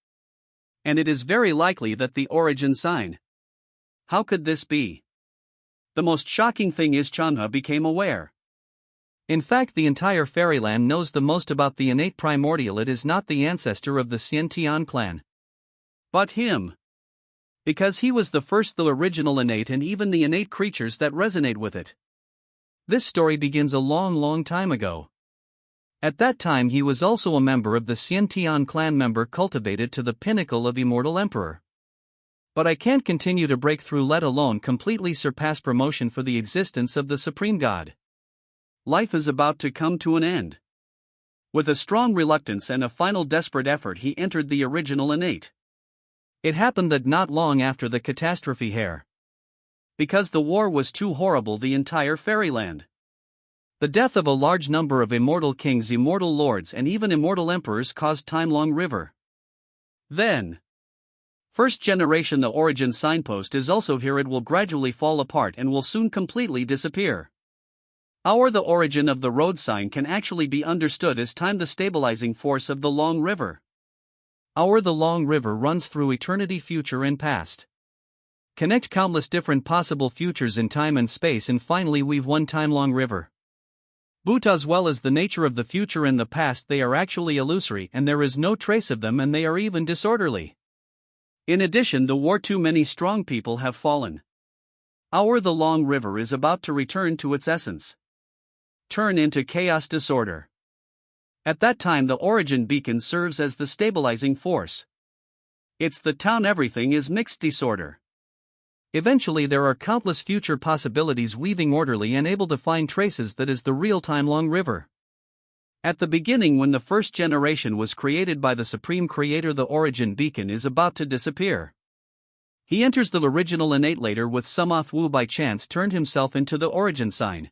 And it is very likely that the origin sign. How could this be? The most shocking thing is Chanha became aware. In fact, the entire fairyland knows the most about the innate primordial. It is not the ancestor of the Xiantian clan, but him. Because he was the first, the original innate, and even the innate creatures that resonate with it. This story begins a long time ago. At that time he was also a member of the Xiantian clan, member cultivated to the pinnacle of immortal emperor. But I can't continue to break through, let alone completely surpass promotion for the existence of the supreme god. Life is about to come to an end. With a strong reluctance and a final desperate effort, he entered the original innate. It happened that not long after the catastrophe here. Because the war was too horrible, the entire fairyland. The death of a large number of immortal kings, immortal lords, and even immortal emperors caused Time-Long River. Then, first generation, the origin signpost is also here. It will gradually fall apart and will soon completely disappear. The origin of the road sign can actually be understood as time, the stabilizing force of the Long River. The Long River runs through eternity, future and past. Connect countless different possible futures in time and space and finally weave one time-long river. But as well as the nature of the future and the past, they are actually illusory and there is no trace of them, and they are even disorderly. In addition, the war, too many strong people have fallen. The Long River is about to return to its essence. Turn into chaos, disorder. At that time the origin beacon serves as the stabilizing force. It's the town, everything is mixed disorder. Eventually there are countless future possibilities weaving orderly and able to find traces, that is the real Time-Long River. At the beginning, when the first generation was created by the supreme creator, the origin beacon is about to disappear. He enters the original innate later with Sumoth Wu by chance turned himself into the origin sign.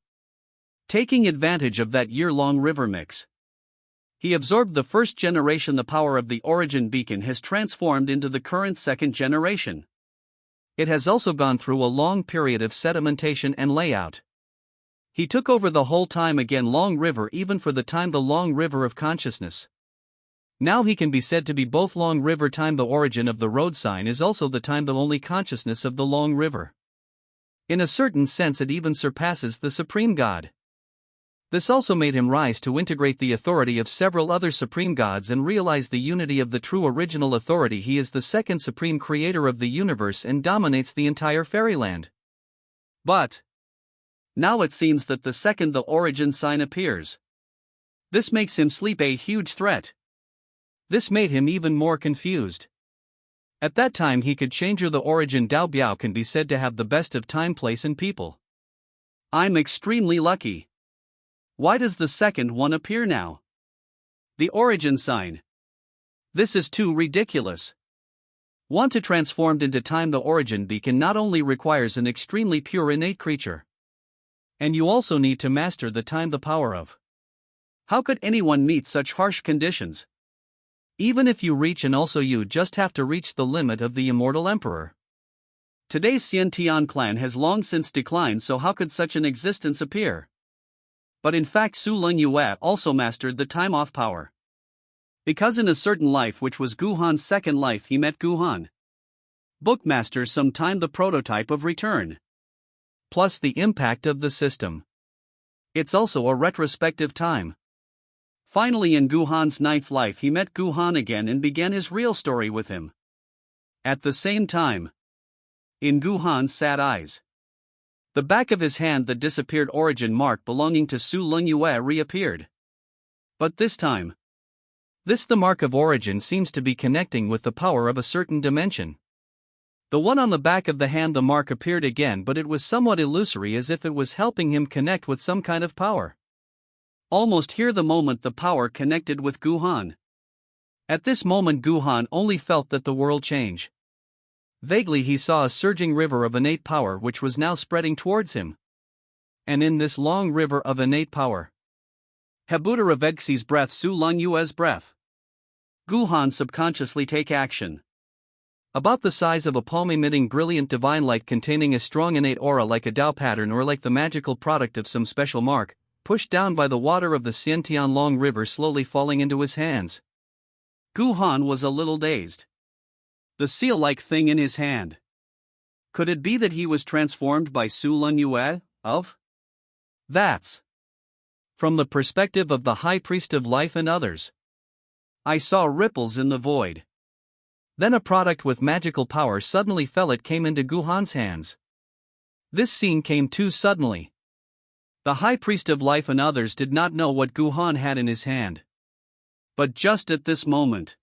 Taking advantage of that year-long river mix, he absorbed the first generation. The power of the origin beacon has transformed into the current second generation. It has also gone through a long period of sedimentation and layout. He took over the whole time again long river, even for the time the long river of consciousness. Now he can be said to be both long river time. The origin of the road sign is also the time the only consciousness of the long river. In a certain sense it even surpasses the supreme God. This also made him rise to integrate the authority of several other supreme gods and realize the unity of the true original authority. He is the second supreme creator of the universe and dominates the entire fairyland. But now it seems that the second the origin sign appears, this makes him sleep a huge threat. This made him even more confused. At that time he could change the origin. Dao Biao can be said to have the best of time, place and people. I'm extremely lucky. Why does the second one appear now? The origin sign. This is too ridiculous. Want to transformed into time. The origin beacon not only requires an extremely pure innate creature, and you also need to master the time, the power of. How could anyone meet such harsh conditions? Even if you reach, and also you just have to reach the limit of the immortal emperor. Today's Xiantian clan has long since declined, so how could such an existence appear? But in fact Su Lun Yue also mastered the time off power. Because in a certain life, which was Guhan's second life, he met Guhan. Bookmaster sometime, the prototype of return. Plus the impact of the system. It's also a retrospective time. Finally in Guhan's ninth life he met Guhan again and began his real story with him. At the same time, in Guhan's sad eyes, the back of his hand, the disappeared origin mark belonging to Su Lun Yue, reappeared. But this time, the mark of origin seems to be connecting with the power of a certain dimension. The one on the back of the hand, the mark appeared again, but it was somewhat illusory, as if it was helping him connect with some kind of power. Almost here the moment the power connected with Guhan. At this moment Guhan only felt that the world change. Vaguely he saw a surging river of innate power which was now spreading towards him. And in this long river of innate power, Hebuta Ravegxi's breath, Su Lun Yue's breath. Guhan subconsciously take action. About the size of a palm, emitting brilliant divine light containing a strong innate aura like a Dao pattern or like the magical product of some special mark, pushed down by the water of the Xiantian Long River, slowly falling into his hands. Guhan was a little dazed. The seal-like thing in his hand. Could it be that he was transformed by Su Lun Yue, of? That's from the perspective of the High Priest of Life and others. I saw ripples in the void. Then a product with magical power suddenly fell. It came into Guhan's hands. This scene came too suddenly. The High Priest of Life and others did not know what Guhan had in his hand. But just at this moment,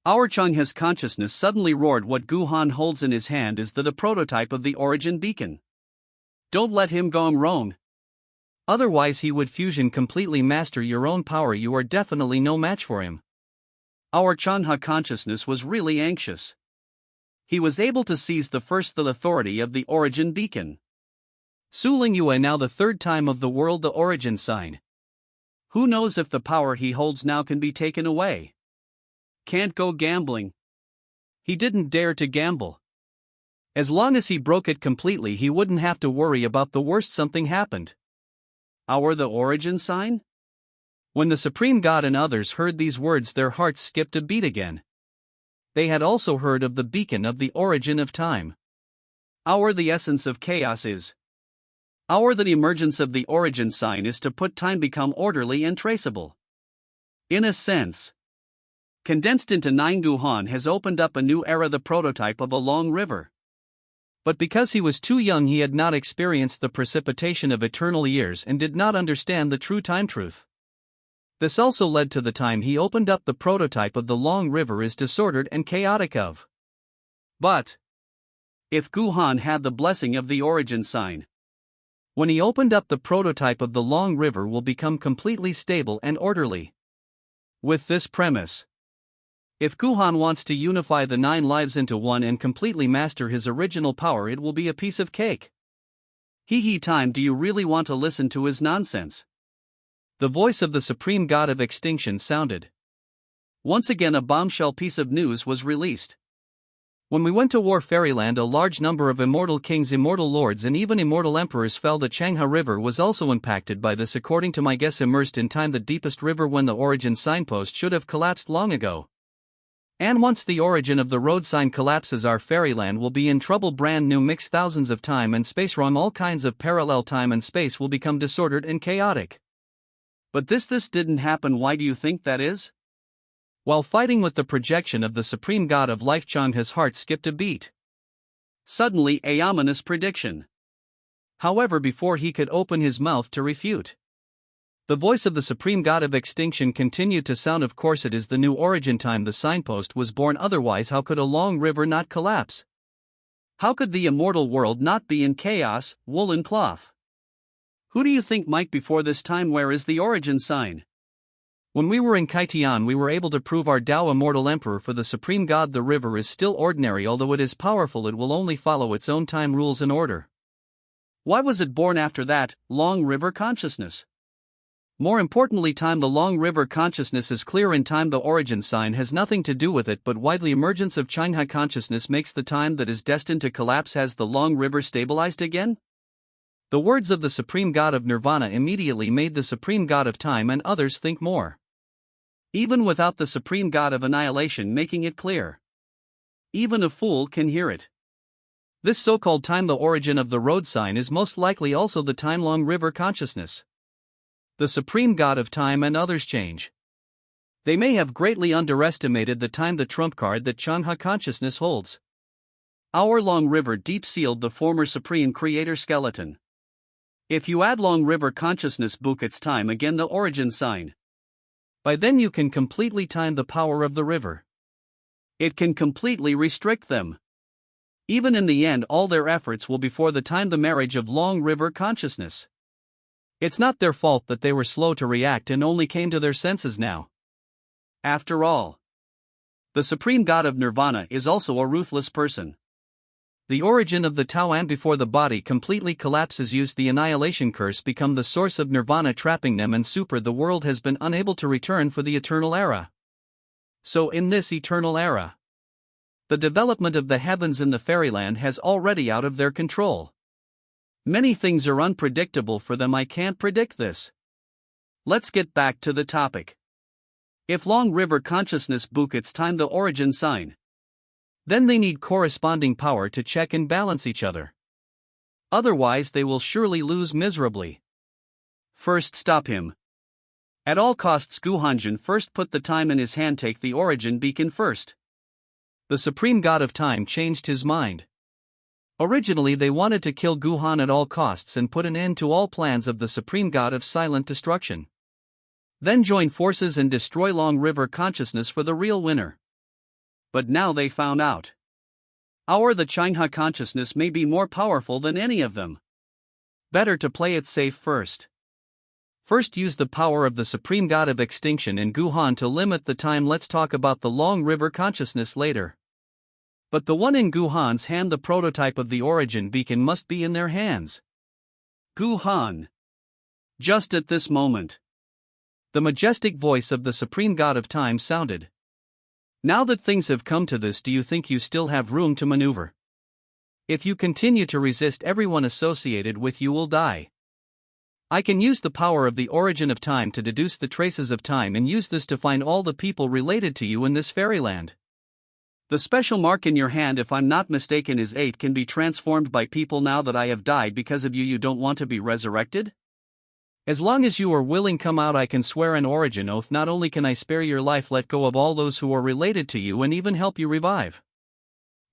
our Changha's consciousness suddenly roared. What Guhan holds in his hand is the prototype of the origin beacon. Don't let him go wrong. Otherwise he would fusion completely. Master your own power. You are definitely no match for him. Our Changha consciousness was really anxious. He was able to seize the authority of the origin beacon. Su Lun Yue now the third time of the world, the origin sign. Who knows if the power he holds now can be taken away? Can't go gambling. He didn't dare to gamble. As long as he broke it completely, he wouldn't have to worry about the worst. Something happened. The origin sign? When the Supreme God and others heard these words, their hearts skipped a beat again. They had also heard of the beacon of the origin of time. The essence of chaos is. The emergence of the origin sign is to put time become orderly and traceable. In a sense, condensed into 9, Guhan has opened up a new era, the prototype of a long river. But because he was too young, he had not experienced the precipitation of eternal years and did not understand the true time truth. This also led to the time he opened up the prototype of the long river is disordered and chaotic of. But if Guhan had the blessing of the origin sign, when he opened up the prototype of the long river will become completely stable and orderly. With this premise, if Guhan wants to unify the 9 lives into one and completely master his original power, it will be a piece of cake. Time, do you really want to listen to his nonsense? The voice of the Supreme God of Extinction sounded. Once again a bombshell piece of news was released. When we went to war fairyland, a large number of immortal kings, immortal lords and even immortal emperors fell. The Changha River was also impacted by this, according to my guess. Immersed in time, the deepest river when the origin signpost should have collapsed long ago. And once the origin of the road sign collapses, our fairyland will be in trouble. Brand new mix, thousands of time and space wrong, all kinds of parallel time and space will become disordered and chaotic. But this didn't happen. Why do you think that is? While fighting with the projection of the supreme god of life, Changha's heart skipped a beat. Suddenly, a ominous prediction. However, before he could open his mouth to refute, the voice of the supreme god of extinction continued to sound. Of course, it is the new origin time. The signpost was born. Otherwise, how could a long river not collapse? How could the immortal world not be in chaos? Woolen cloth. Who do you think might before this time? Where is the origin sign? When we were in Kaitian, we were able to prove our Tao immortal emperor. For the supreme god, the river is still ordinary. Although it is powerful, it will only follow its own time, rules and order. Why was it born after that? Long river consciousness. More importantly, time. The long river consciousness is clear in time. The origin sign has nothing to do with it, but why the emergence of Changha consciousness makes the time that is destined to collapse. Has the long river stabilized again? The words of the supreme god of nirvana immediately made the supreme god of time and others think more. Even without the supreme god of annihilation making it clear, even a fool can hear it. This so-called time, the origin of the road sign, is most likely also the time-long river consciousness. The supreme god of time and others change. They may have greatly underestimated the time, the trump card that Changha consciousness holds. Our long river deep sealed the former supreme creator skeleton. If you add long river consciousness book, it's time again, the origin sign. By then you can completely time the power of the river. It can completely restrict them. Even in the end, all their efforts will be for the time, the marriage of long river consciousness. It's not their fault that they were slow to react and only came to their senses now. After all, the supreme god of nirvana is also a ruthless person. The origin of the Tao, and before the body completely collapses, use the annihilation curse, become the source of nirvana, trapping them and the world has been unable to return for the eternal era. So in this eternal era, the development of the heavens in the fairyland has already out of their control. Many things are unpredictable for them. I can't predict this. Let's get back to the topic. If long river consciousness book its time, the origin sign, then they need corresponding power to check and balance each other. Otherwise they will surely lose miserably. First, stop him. At all costs, Guhanjin first put the time in his hand. Take the origin beacon first. The supreme god of time changed his mind. Originally they wanted to kill Guhan at all costs and put an end to all plans of the supreme god of silent destruction. Then join forces and destroy long river consciousness for the real winner. But now they found out. The Changha consciousness may be more powerful than any of them. Better to play it safe first. First use the power of the supreme god of extinction in Guhan to limit the time. Let's talk about the long river consciousness later. But the one in Guhan's hand, the prototype of the origin beacon, must be in their hands. Guhan. Just at this moment, the majestic voice of the supreme god of time sounded. Now that things have come to this, do you think you still have room to maneuver? If you continue to resist, everyone associated with you will die. I can use the power of the origin of time to deduce the traces of time and use this to find all the people related to you in this fairyland. The special mark in your hand, if I'm not mistaken, is 8, can be transformed by people. Now that I have died because of you, you don't want to be resurrected? As long as you are willing, come out. I can swear an origin oath. Not only can I spare your life, let go of all those who are related to you and even help you revive.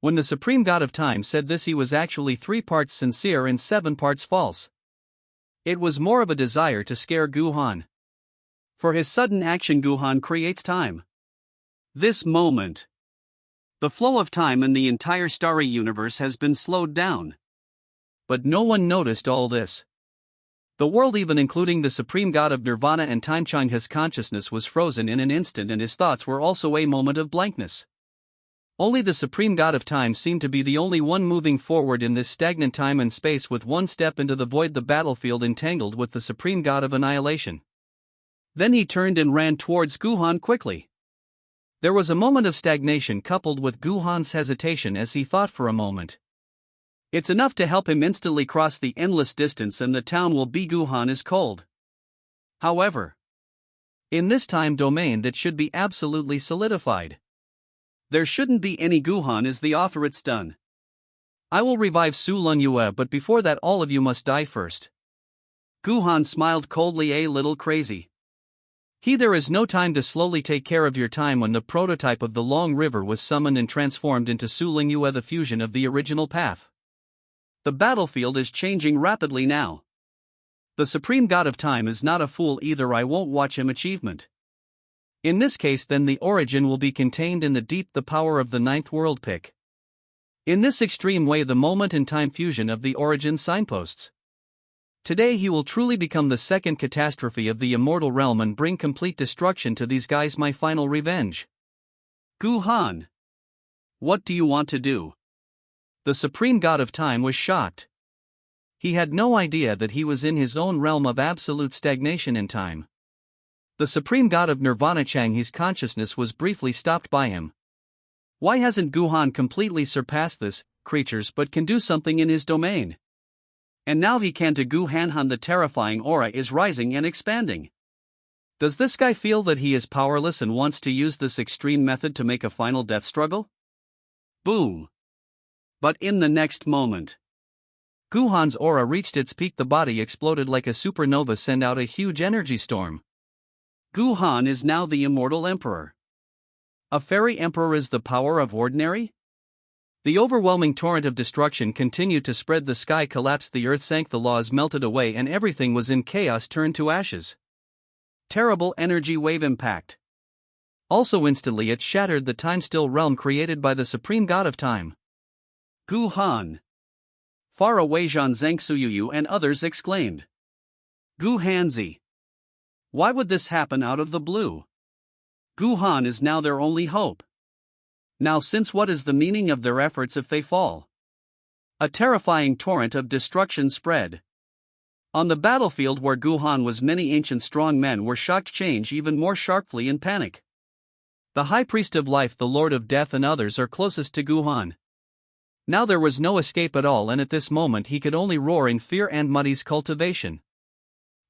When the supreme god of time said this, he was actually 3 parts sincere and 7 parts false. It was more of a desire to scare Guhan. For his sudden action, Guhan creates time. This moment, the flow of time in the entire starry universe has been slowed down. But no one noticed all this. The world, even including the supreme god of nirvana and time, Changha's consciousness was frozen in an instant, and his thoughts were also a moment of blankness. Only the supreme god of time seemed to be the only one moving forward in this stagnant time and space, with one step into the void, the battlefield, entangled with the supreme god of annihilation. Then he turned and ran towards Guhan quickly. There was a moment of stagnation coupled with Guhan's hesitation as he thought for a moment. It's enough to help him instantly cross the endless distance and the town will be Guhan is cold. However, in this time domain that should be absolutely solidified. There shouldn't be any Guhan is the offer it's done. I will revive Su Lun Yue, but before that all of you must die first. Guhan smiled coldly, a little crazy. There is no time to slowly take care of your time. When the prototype of the Long River was summoned and transformed into Su Ling Yue, the fusion of the original path. The battlefield is changing rapidly now. The supreme god of time is not a fool either. I won't watch him achievement. In this case then the origin will be contained in the deep, the power of the ninth world pick. In this extreme way the moment in time fusion of the origin signposts. Today he will truly become the second catastrophe of the immortal realm and bring complete destruction to these guys. My final revenge. Guhan. What do you want to do? The supreme god of time was shocked. He had no idea that he was in his own realm of absolute stagnation in time. The supreme god of Nirvana Changhe's consciousness was briefly stopped by him. Why hasn't Guhan completely surpassed this, creatures, but can do something in his domain? And now he can to Guhanhan. The terrifying aura is rising and expanding. Does this guy feel that he is powerless and wants to use this extreme method to make a final death struggle? Boom. But in the next moment, Guhan's aura reached its peak. The body exploded like a supernova, sent out a huge energy storm. Guhan is now the immortal emperor. A fairy emperor is the power of ordinary? The overwhelming torrent of destruction continued to spread. The sky collapsed, the earth sank, the laws melted away, and everything was in chaos, turned to ashes. Terrible energy wave impact. Also instantly it shattered the time-still realm created by the supreme god of time. Guhan. Far away Zhan Zhengxuyuyu and others exclaimed. Guhanzi. Why would this happen out of the blue? Guhan is now their only hope. Now since what is the meaning of their efforts if they fall? A terrifying torrent of destruction spread. On the battlefield where Guhan was, many ancient strong men were shocked, change even more sharply in panic. The High Priest of Life, the Lord of Death and others are closest to Guhan. Now there was no escape at all, and at this moment he could only roar in fear and Muddy's cultivation.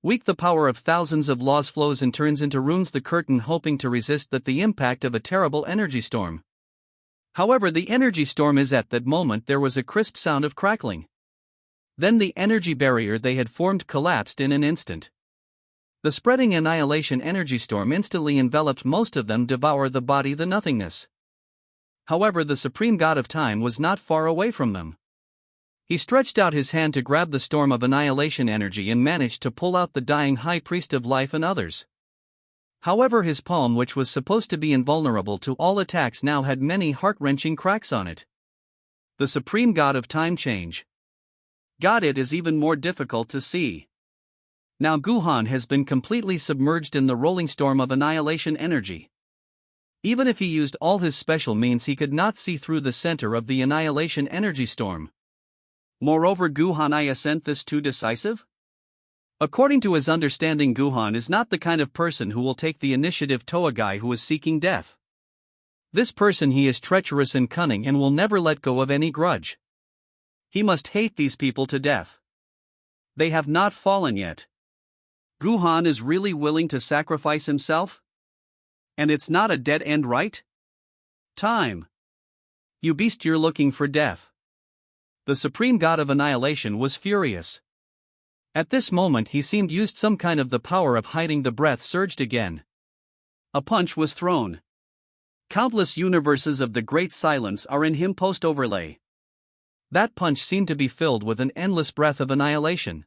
Weak, the power of thousands of laws flows and turns into runes, the curtain hoping to resist the impact of a terrible energy storm. However, the energy storm is at that moment there was a crisp sound of crackling. Then the energy barrier they had formed collapsed in an instant. The spreading annihilation energy storm instantly enveloped most of them, devour the body, the nothingness. However, the supreme god of time was not far away from them. He stretched out his hand to grab the storm of annihilation energy and managed to pull out the dying High Priest of Life and others. However, his palm, which was supposed to be invulnerable to all attacks, now had many heart-wrenching cracks on it. The supreme god of time change. God, it is even more difficult to see. Now Guhan has been completely submerged in the rolling storm of annihilation energy. Even if he used all his special means, he could not see through the center of the annihilation energy storm. Moreover, Guhan, isn't this too decisive? According to his understanding, Guhan is not the kind of person who will take the initiative to a guy who is seeking death. This person, he is treacherous and cunning and will never let go of any grudge. He must hate these people to death. They have not fallen yet. Guhan is really willing to sacrifice himself? And it's not a dead end, right? Time. You beast, you're looking for death. The supreme god of annihilation was furious. At this moment he seemed used some kind of the power of hiding. The breath surged again. A punch was thrown. Countless universes of the great silence are in him post-overlay. That punch seemed to be filled with an endless breath of annihilation.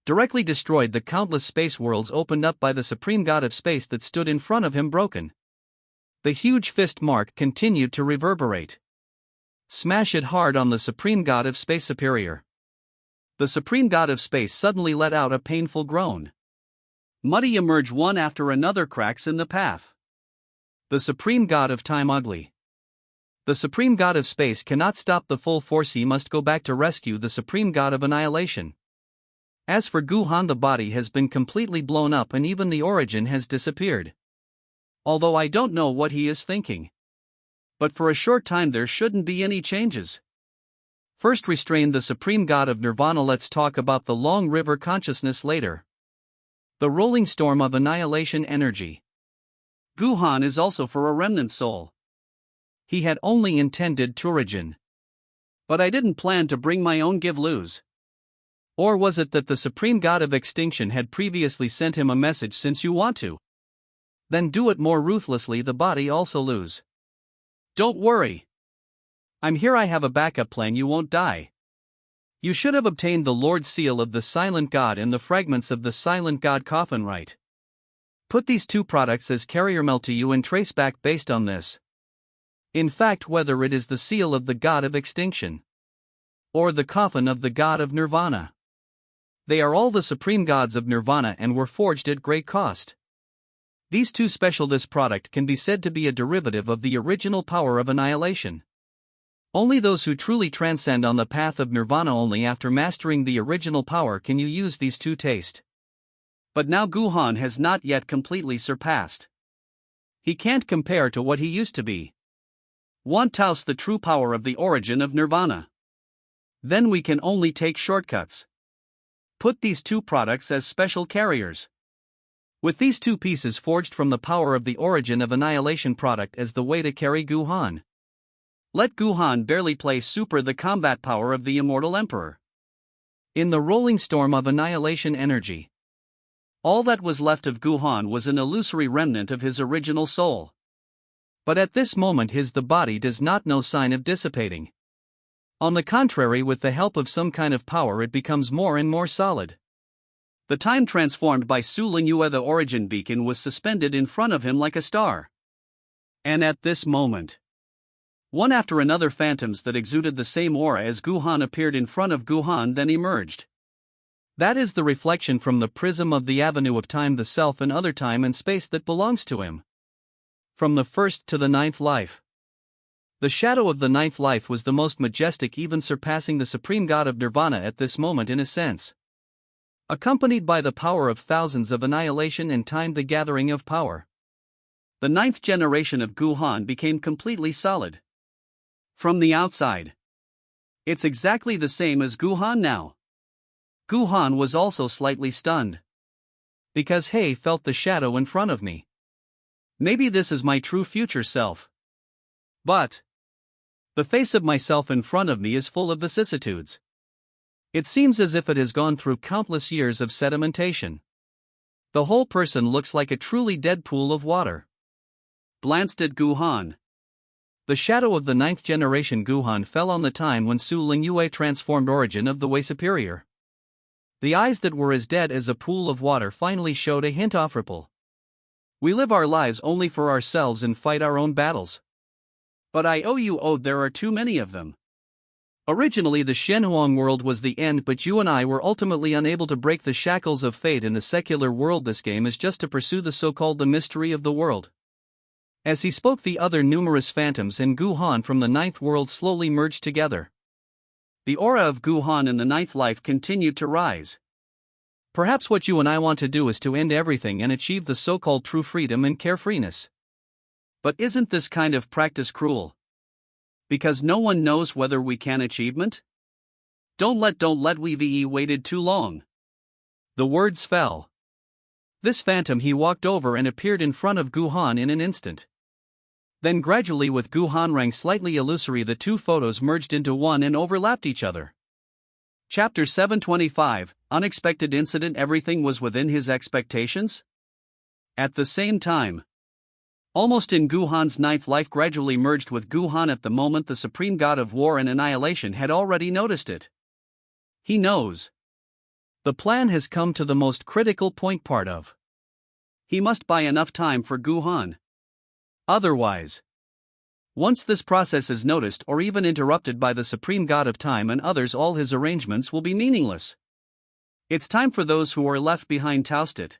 Directly destroyed the countless space worlds opened up by the supreme god of space that stood in front of him, broken. The huge fist mark continued to reverberate. Smash it hard on the supreme god of space superior. The supreme god of space suddenly let out a painful groan. Muddy emerged one after another, cracks in the path. The supreme god of time ugly. The supreme god of space cannot stop the full force, he must go back to rescue the supreme god of annihilation. As for Guhan, the body has been completely blown up and even the origin has disappeared. although I don't know what he is thinking. But for a short time there shouldn't be any changes. First restrain the supreme god of nirvana. Let's talk about the long river consciousness later. The rolling storm of annihilation energy. Guhan is also for a remnant soul. He had only intended to origin. But I didn't plan to bring my own give-lose. Or was it that the supreme god of extinction had previously sent him a message? Since you want to, then do it more ruthlessly. The body also lose. Don't worry. I'm here. I have a backup plan. You won't die. You should have obtained the Lord's seal of the silent god and the fragments of the silent god coffin, right? Put these two products as carrier mail to you and trace back based on this. In fact, whether it is the seal of the god of extinction or the coffin of the god of nirvana, they are all the supreme gods of nirvana and were forged at great cost. These two special. This product can be said to be a derivative of the original power of annihilation. Only those who truly transcend on the path of nirvana, only after mastering the original power, can you use these two taste. But now Guhan has not yet completely surpassed. He can't compare to what he used to be. Want to oust the true power of the origin of nirvana? Then we can only take shortcuts. Put these two products as special carriers. With these two pieces forged from the power of the origin of annihilation product as the way to carry Guhan. Let Guhan barely play super the combat power of the immortal emperor. In the rolling storm of annihilation energy, all that was left of Guhan was an illusory remnant of his original soul. But at this moment the body does not know sign of dissipating. On the contrary, with the help of some kind of power it becomes more and more solid. The time transformed by Su Lingyue, the origin beacon, was suspended in front of him like a star. And at this moment, one after another phantoms that exuded the same aura as Guhan appeared in front of Guhan, then emerged. That is the reflection from the prism of the avenue of time, the self and other time and space that belongs to him. From the first to the ninth life. The shadow of the ninth life was the most majestic, even surpassing the supreme god of nirvana at this moment in a sense. Accompanied by the power of thousands of annihilation and time, the gathering of power. The ninth generation of Guhan became completely solid. From the outside, it's exactly the same as Guhan now. Guhan was also slightly stunned. Because he felt the shadow in front of me. Maybe this is my true future self. But the face of myself in front of me is full of vicissitudes. It seems as if it has gone through countless years of sedimentation. The whole person looks like a truly dead pool of water. Glanced at Guhan. The shadow of the ninth generation Guhan fell on the time when Su Lingyue transformed origin of the way superior. The eyes that were as dead as a pool of water finally showed a hint of ripple. We live our lives only for ourselves and fight our own battles. But there are too many of them. Originally the Shenhuang world was the end, but you and I were ultimately unable to break the shackles of fate in the secular world. This game is just to pursue the so-called the mystery of the world. As he spoke, the other numerous phantoms and Guhan from the ninth world slowly merged together. The aura of Guhan in the ninth life continued to rise. Perhaps what you and I want to do is to end everything and achieve the so-called true freedom and carefreeness. But isn't this kind of practice cruel? Because no one knows whether we can achievement? Don't let we waited too long. The words fell. This phantom he walked over and appeared in front of Guhan in an instant. Then gradually, with Guhan rang slightly illusory, the two photos merged into one and overlapped each other. Chapter 725, Unexpected Incident. Everything was within his expectations? At the same time, almost in Guhan's ninth life gradually merged with Guhan at the moment the supreme god of war and annihilation had already noticed it. He knows. The plan has come to the most critical point part of. He must buy enough time for Guhan. Otherwise, once this process is noticed or even interrupted by the supreme god of time and others, all his arrangements will be meaningless. It's time for those who are left behind to oust it.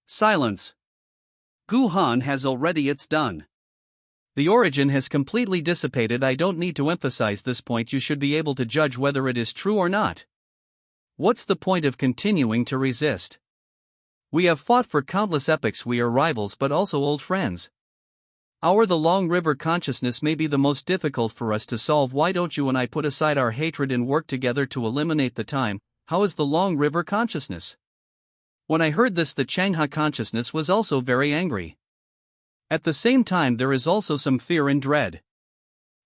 Silence. Guhan has already. It's done. The origin has completely dissipated. I don't need to emphasize this point. You should be able to judge whether it is true or not. What's the point of continuing to resist? We have fought for countless epochs, we are rivals but also old friends. The long river consciousness may be the most difficult for us to solve. Why don't you and I put aside our hatred and work together to eliminate the time? How is the long river consciousness? When I heard this, the Changha consciousness was also very angry. At the same time, there is also some fear and dread.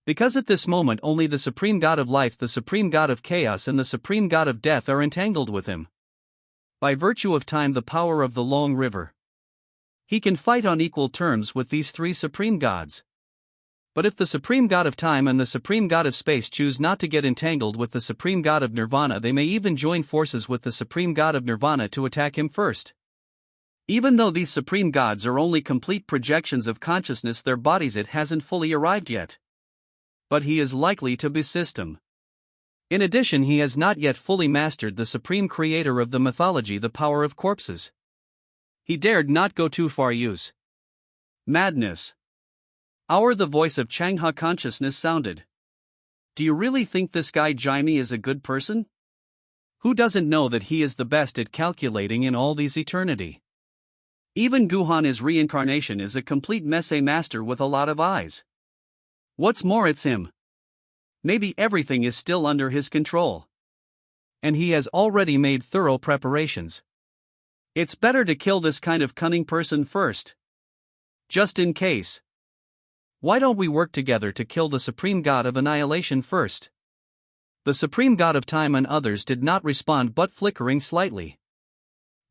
Because at this moment only the Supreme God of Life, the Supreme God of Chaos, and the Supreme God of Death are entangled with him. By virtue of time, the power of the long river, he can fight on equal terms with these three Supreme Gods. But if the Supreme God of Time and the Supreme God of Space choose not to get entangled with the Supreme God of Nirvana, they may even join forces with the Supreme God of Nirvana to attack him first. Even though these Supreme Gods are only complete projections of consciousness, their bodies, it hasn't fully arrived yet. But he is likely to assist him. In addition, he has not yet fully mastered the supreme creator of the mythology, the power of corpses. He dared not go too far. Use madness. The voice of Changha consciousness sounded. Do you really think this guy Jaime is a good person? Who doesn't know that he is the best at calculating in all these eternity? Even Guhan, his reincarnation, is a complete mess, a master with a lot of eyes. What's more, it's him. Maybe everything is still under his control. And he has already made thorough preparations. It's better to kill this kind of cunning person first. Just in case. Why don't we work together to kill the Supreme God of Annihilation first? The Supreme God of Time and others did not respond, but flickering slightly.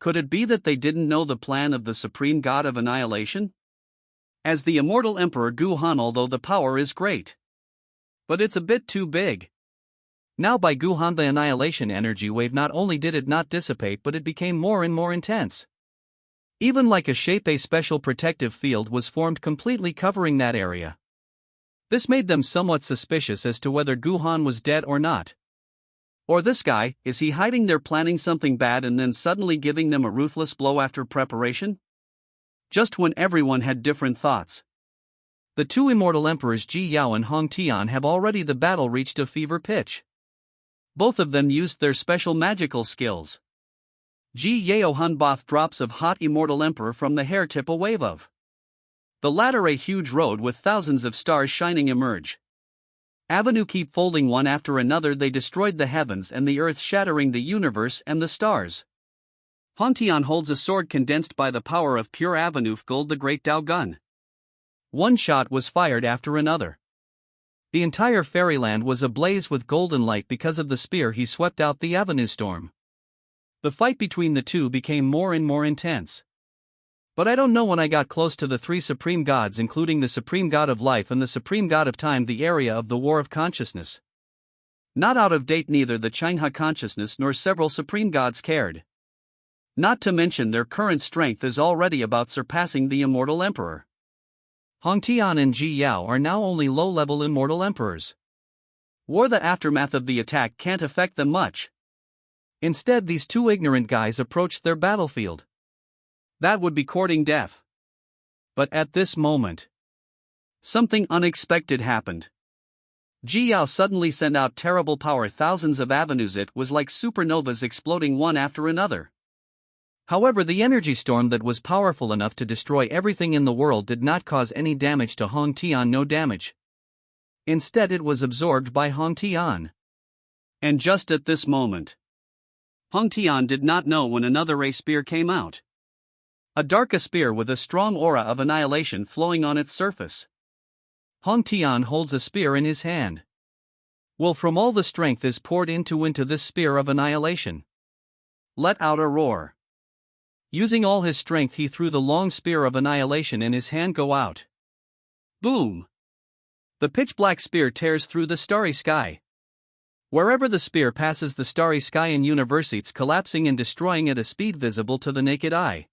Could it be that they didn't know the plan of the Supreme God of Annihilation? As the immortal Emperor Guhan, although the power is great, but it's a bit too big. Now by Guhan, the annihilation energy wave, not only did it not dissipate, but it became more and more intense. Even like a shape, a special protective field was formed completely covering that area. This made them somewhat suspicious as to whether Guhan was dead or not. Or this guy, is he hiding there, planning something bad and then suddenly giving them a ruthless blow after preparation? Just when everyone had different thoughts. The two immortal emperors Ji Yao and Hong Tian have already the battle reached a fever pitch. Both of them used their special magical skills. Ji Yao hun both drops of hot immortal emperor from the hair tip, a wave of the latter, a huge road with thousands of stars shining emerge. Avenue keep folding one after another, they destroyed the heavens and the earth, shattering the universe and the stars. Hong Tian holds a sword condensed by the power of pure Avenue Gold, the great Dao gun. One shot was fired after another. The entire fairyland was ablaze with golden light because of the spear he swept out the Avenue storm. The fight between the two became more and more intense. But I don't know, when I got close to the three supreme gods, including the Supreme God of Life and the Supreme God of Time, the area of the War of Consciousness, not out of date, neither the Changha consciousness nor several supreme gods cared. Not to mention their current strength is already about surpassing the immortal emperor. Hong Tian and Ji Yao are now only low-level immortal emperors. The aftermath of the attack can't affect them much. Instead, these two ignorant guys approached their battlefield. That would be courting death. But at this moment, something unexpected happened. Ji Yao suddenly sent out terrible power, thousands of avenues. It was like supernovas exploding one after another. However, the energy storm that was powerful enough to destroy everything in the world did not cause any damage to Hong Tian, no damage. Instead, it was absorbed by Hong Tian. And just at this moment, Hong Tian did not know when another ray spear came out. A dark spear with a strong aura of annihilation flowing on its surface. Hong Tian holds a spear in his hand. Will from all the strength is poured into this spear of annihilation. Let out a roar. Using all his strength, he threw the long spear of annihilation in his hand. Go out. Boom! The pitch-black spear tears through the starry sky. Wherever the spear passes the starry sky in universe, it's collapsing and destroying at a speed visible to the naked eye.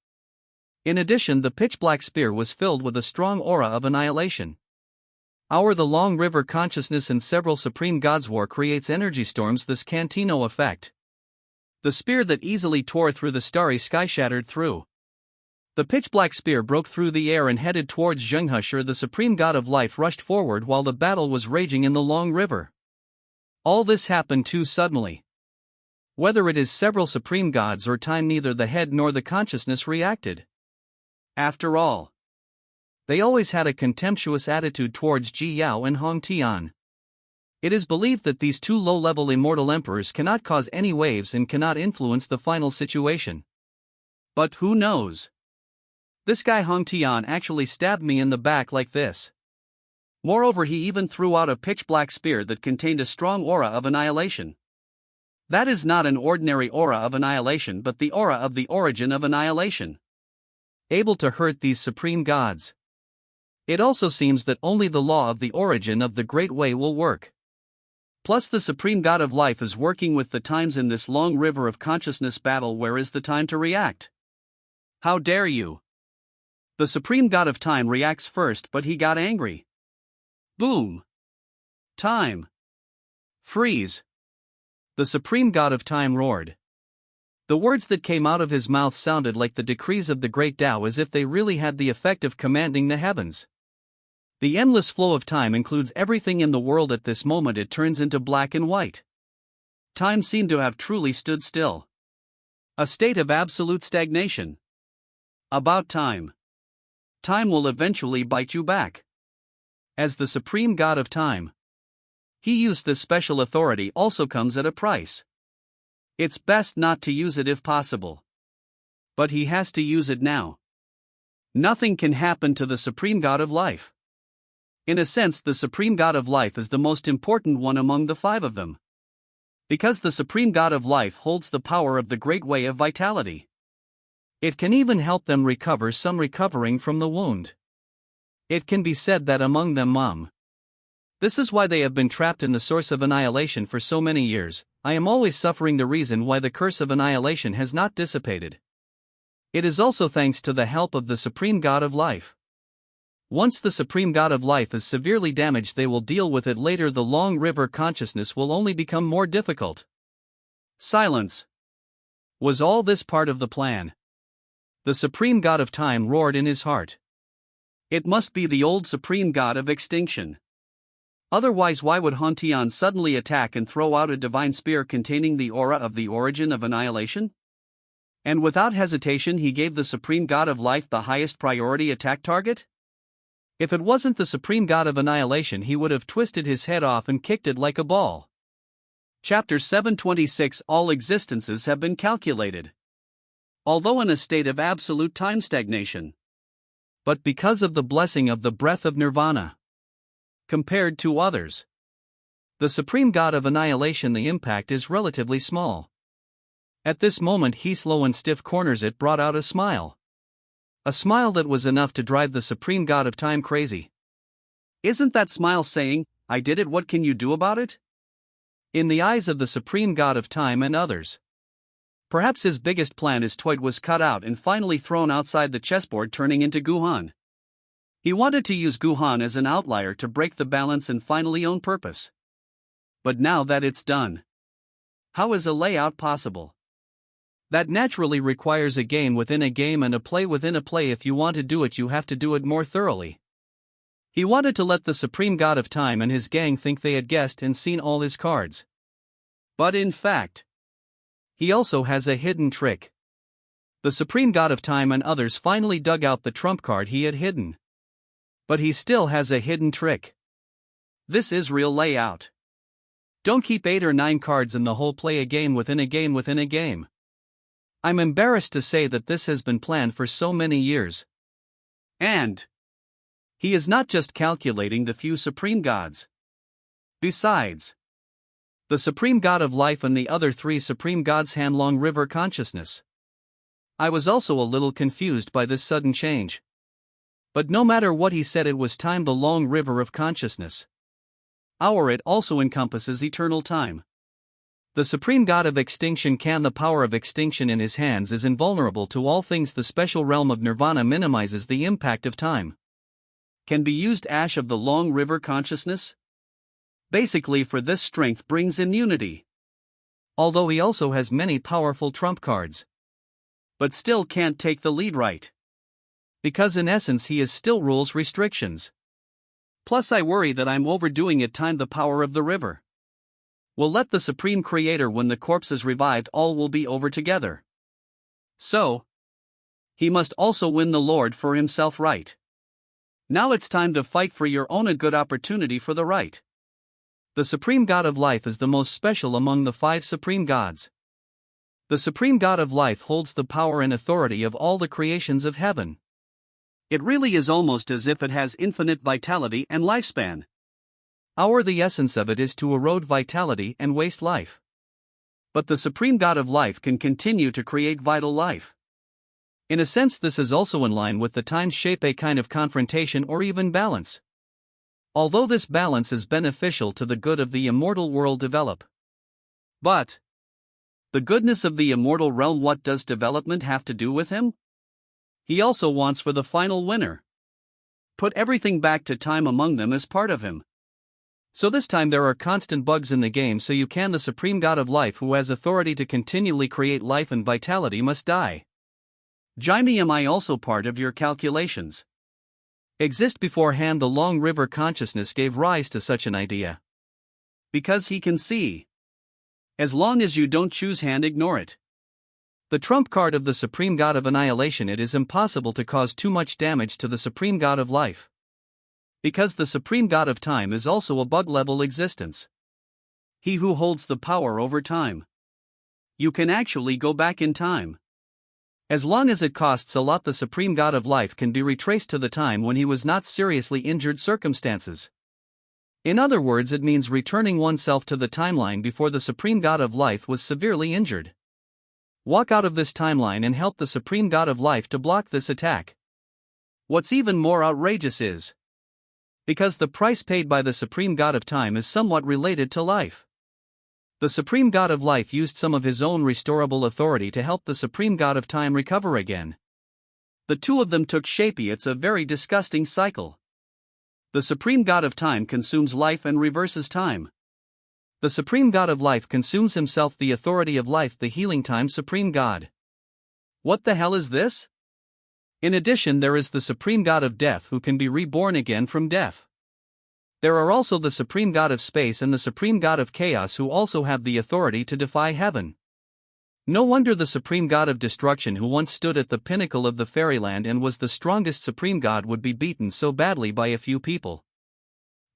In addition, the pitch-black spear was filled with a strong aura of annihilation. The long river consciousness and several supreme gods' war creates energy storms, this Cantino effect. The spear that easily tore through the starry sky shattered through. The pitch-black spear broke through the air and headed towards Zhenghusher. The Supreme God of Life rushed forward while the battle was raging in the long river. All this happened too suddenly. Whether it is several supreme gods or time, neither the head nor the consciousness reacted. After all, they always had a contemptuous attitude towards Ji Yao and Hong Tian. It is believed that these two low-level immortal emperors cannot cause any waves and cannot influence the final situation. But who knows? This guy Hong Tian actually stabbed me in the back like this. Moreover, he even threw out a pitch-black spear that contained a strong aura of annihilation. That is not an ordinary aura of annihilation, but the aura of the origin of annihilation, able to hurt these supreme gods. It also seems that only the law of the origin of the Great Way will work. Plus, the supreme god of life is working with the times in this long river of consciousness battle. Where is the time to react? How dare you? The supreme god of time reacts first, but he got angry. Boom! Time! Freeze! The supreme god of time roared. The words that came out of his mouth sounded like the decrees of the great Tao, as if they really had the effect of commanding the heavens. The endless flow of time includes everything in the world. At this moment it turns into black and white. Time seemed to have truly stood still. A state of absolute stagnation. About time. Time will eventually bite you back. As the supreme god of time, he used this special authority also comes at a price. It's best not to use it if possible. But he has to use it now. Nothing can happen to the supreme god of life. In a sense, the supreme god of life is the most important one among the five of them. Because the supreme god of life holds the power of the great way of vitality. It can even help them recover, some recovering from the wound. It can be said that among them, this is why they have been trapped in the source of annihilation for so many years. I am always suffering, the reason why the curse of annihilation has not dissipated. It is also thanks to the help of the supreme god of life. Once the supreme god of life is severely damaged, they will deal with it later. The long river consciousness will only become more difficult. Silence. Was all this part of the plan? The supreme god of time roared in his heart. It must be the old supreme god of extinction. Otherwise, why would Hong Tian suddenly attack and throw out a divine spear containing the aura of the origin of annihilation? And without hesitation he gave the supreme god of life the highest priority attack target? If it wasn't the supreme god of annihilation, he would have twisted his head off and kicked it like a ball. Chapter 726. All existences have been calculated. Although in a state of absolute time stagnation. But because of the blessing of the breath of nirvana. Compared to others, the supreme god of annihilation, the impact is relatively small. At this moment he slow and stiff corners it brought out a smile. A smile that was enough to drive the supreme god of time crazy. Isn't that smile saying, "I did it, what can you do about it?" In the eyes of the supreme god of time and others, perhaps his biggest plan is toyed was cut out and finally thrown outside the chessboard, turning into Guhan. He wanted to use Guhan as an outlier to break the balance and finally own purpose. But now that it's done, how is a layout possible? That naturally requires a game within a game and a play within a play. If you want to do it, you have to do it more thoroughly. He wanted to let the supreme god of time and his gang think they had guessed and seen all his cards. But in fact, he also has a hidden trick. The supreme god of time and others finally dug out the trump card he had hidden. But he still has a hidden trick. This is real layout. Don't keep 8 or 9 cards in the whole, play a game within a game within a game. I'm embarrassed to say that this has been planned for so many years. And he is not just calculating the few supreme gods. Besides, the supreme god of life and the other 3 supreme gods hand long river consciousness. I was also a little confused by this sudden change. But no matter what he said, it was time, the long river of consciousness. It also encompasses eternal time. The supreme god of extinction can, the power of extinction in his hands is invulnerable to all things. The special realm of nirvana minimizes the impact of time. Can be used ash of the long river consciousness? Basically, for this strength brings immunity. Although he also has many powerful trump cards. But still can't take the lead, right? Because in essence he is still rules restrictions. Plus I worry that I'm overdoing it. Time, the power of the river. will let the Supreme Creator when the corpse is revived, all will be over together. So, he must also win the Lord for himself, right? Now it's time to fight for your own, a good opportunity for the right. The Supreme God of Life is the most special among the 5 Supreme Gods. The Supreme God of Life holds the power and authority of all the creations of heaven. It really is almost as if it has infinite vitality and lifespan. The essence of it is to erode vitality and waste life. But the Supreme God of Life can continue to create vital life. In a sense, this is also in line with the time's shape, a kind of confrontation or even balance. Although this balance is beneficial to the good of the immortal world develop. But the goodness of the immortal realm, what does development have to do with him? He also wants for the final winner. Put everything back to time among them as part of him. So this time there are constant bugs in the game, so you can, the Supreme God of Life who has authority to continually create life and vitality must die. Jaime, am I also part of your calculations? Exist beforehand. The long river consciousness gave rise to such an idea. Because he can see. As long as you don't choose hand, ignore it. The trump card of the Supreme God of Annihilation. It is impossible to cause too much damage to the Supreme God of Life. Because the Supreme God of Time is also a bug-level existence. He who holds the power over time. You can actually go back in time. As long as it costs a lot, the Supreme God of Life can be retraced to the time when he was not seriously injured circumstances. In other words, it means returning oneself to the timeline before the Supreme God of Life was severely injured. Walk out of this timeline and help the Supreme God of Life to block this attack. What's even more outrageous is, because the price paid by the Supreme God of Time is somewhat related to life. The Supreme God of Life used some of his own restorable authority to help the Supreme God of Time recover again. The two of them took shape. It's a very disgusting cycle. The Supreme God of Time consumes life and reverses time. The Supreme God of Life consumes himself, the authority of life, the healing time Supreme God. What the hell is this? In addition, there is the Supreme God of Death who can be reborn again from death. There are also the Supreme God of Space and the Supreme God of Chaos who also have the authority to defy heaven. No wonder the Supreme God of Destruction, who once stood at the pinnacle of the fairyland and was the strongest Supreme God, would be beaten so badly by a few people.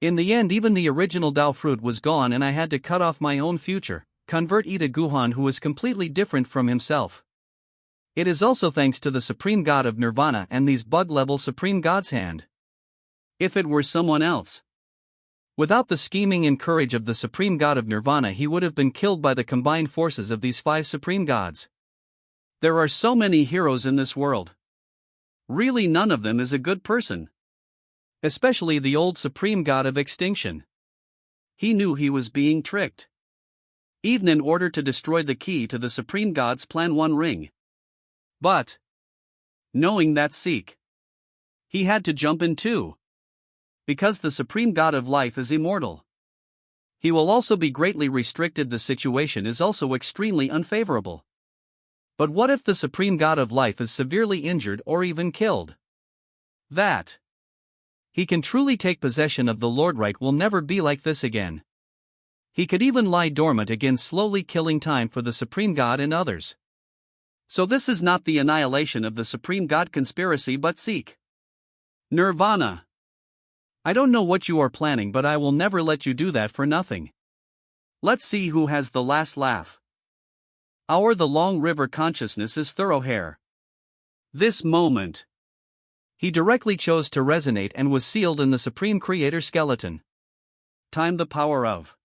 In the end, even the original Tao fruit was gone and I had to cut off my own future, convert Ida Guhan, who is completely different from himself. It is also thanks to the Supreme God of Nirvana and these bug-level Supreme God's hand. If it were someone else, without the scheming and courage of the Supreme God of Nirvana, he would have been killed by the combined forces of these 5 Supreme Gods. There are so many heroes in this world. Really, none of them is a good person. Especially the old Supreme God of Extinction. He knew he was being tricked. Even in order to destroy the key to the Supreme God's plan, One Ring. But, knowing that seek, he had to jump in too. Because the Supreme God of Life is immortal, he will also be greatly restricted. The situation is also extremely unfavorable. But what if the Supreme God of Life is severely injured or even killed? That he can truly take possession of the Lord right will never be like this again. He could even lie dormant again, slowly killing time for the Supreme God and others. So this is not the annihilation of the Supreme God conspiracy, but seek Nirvana. I don't know what you are planning, but I will never let you do that for nothing. Let's see who has the last laugh. The long river consciousness is Thoroughhair. This moment, he directly chose to resonate and was sealed in the Supreme Creator skeleton. Time, the power of.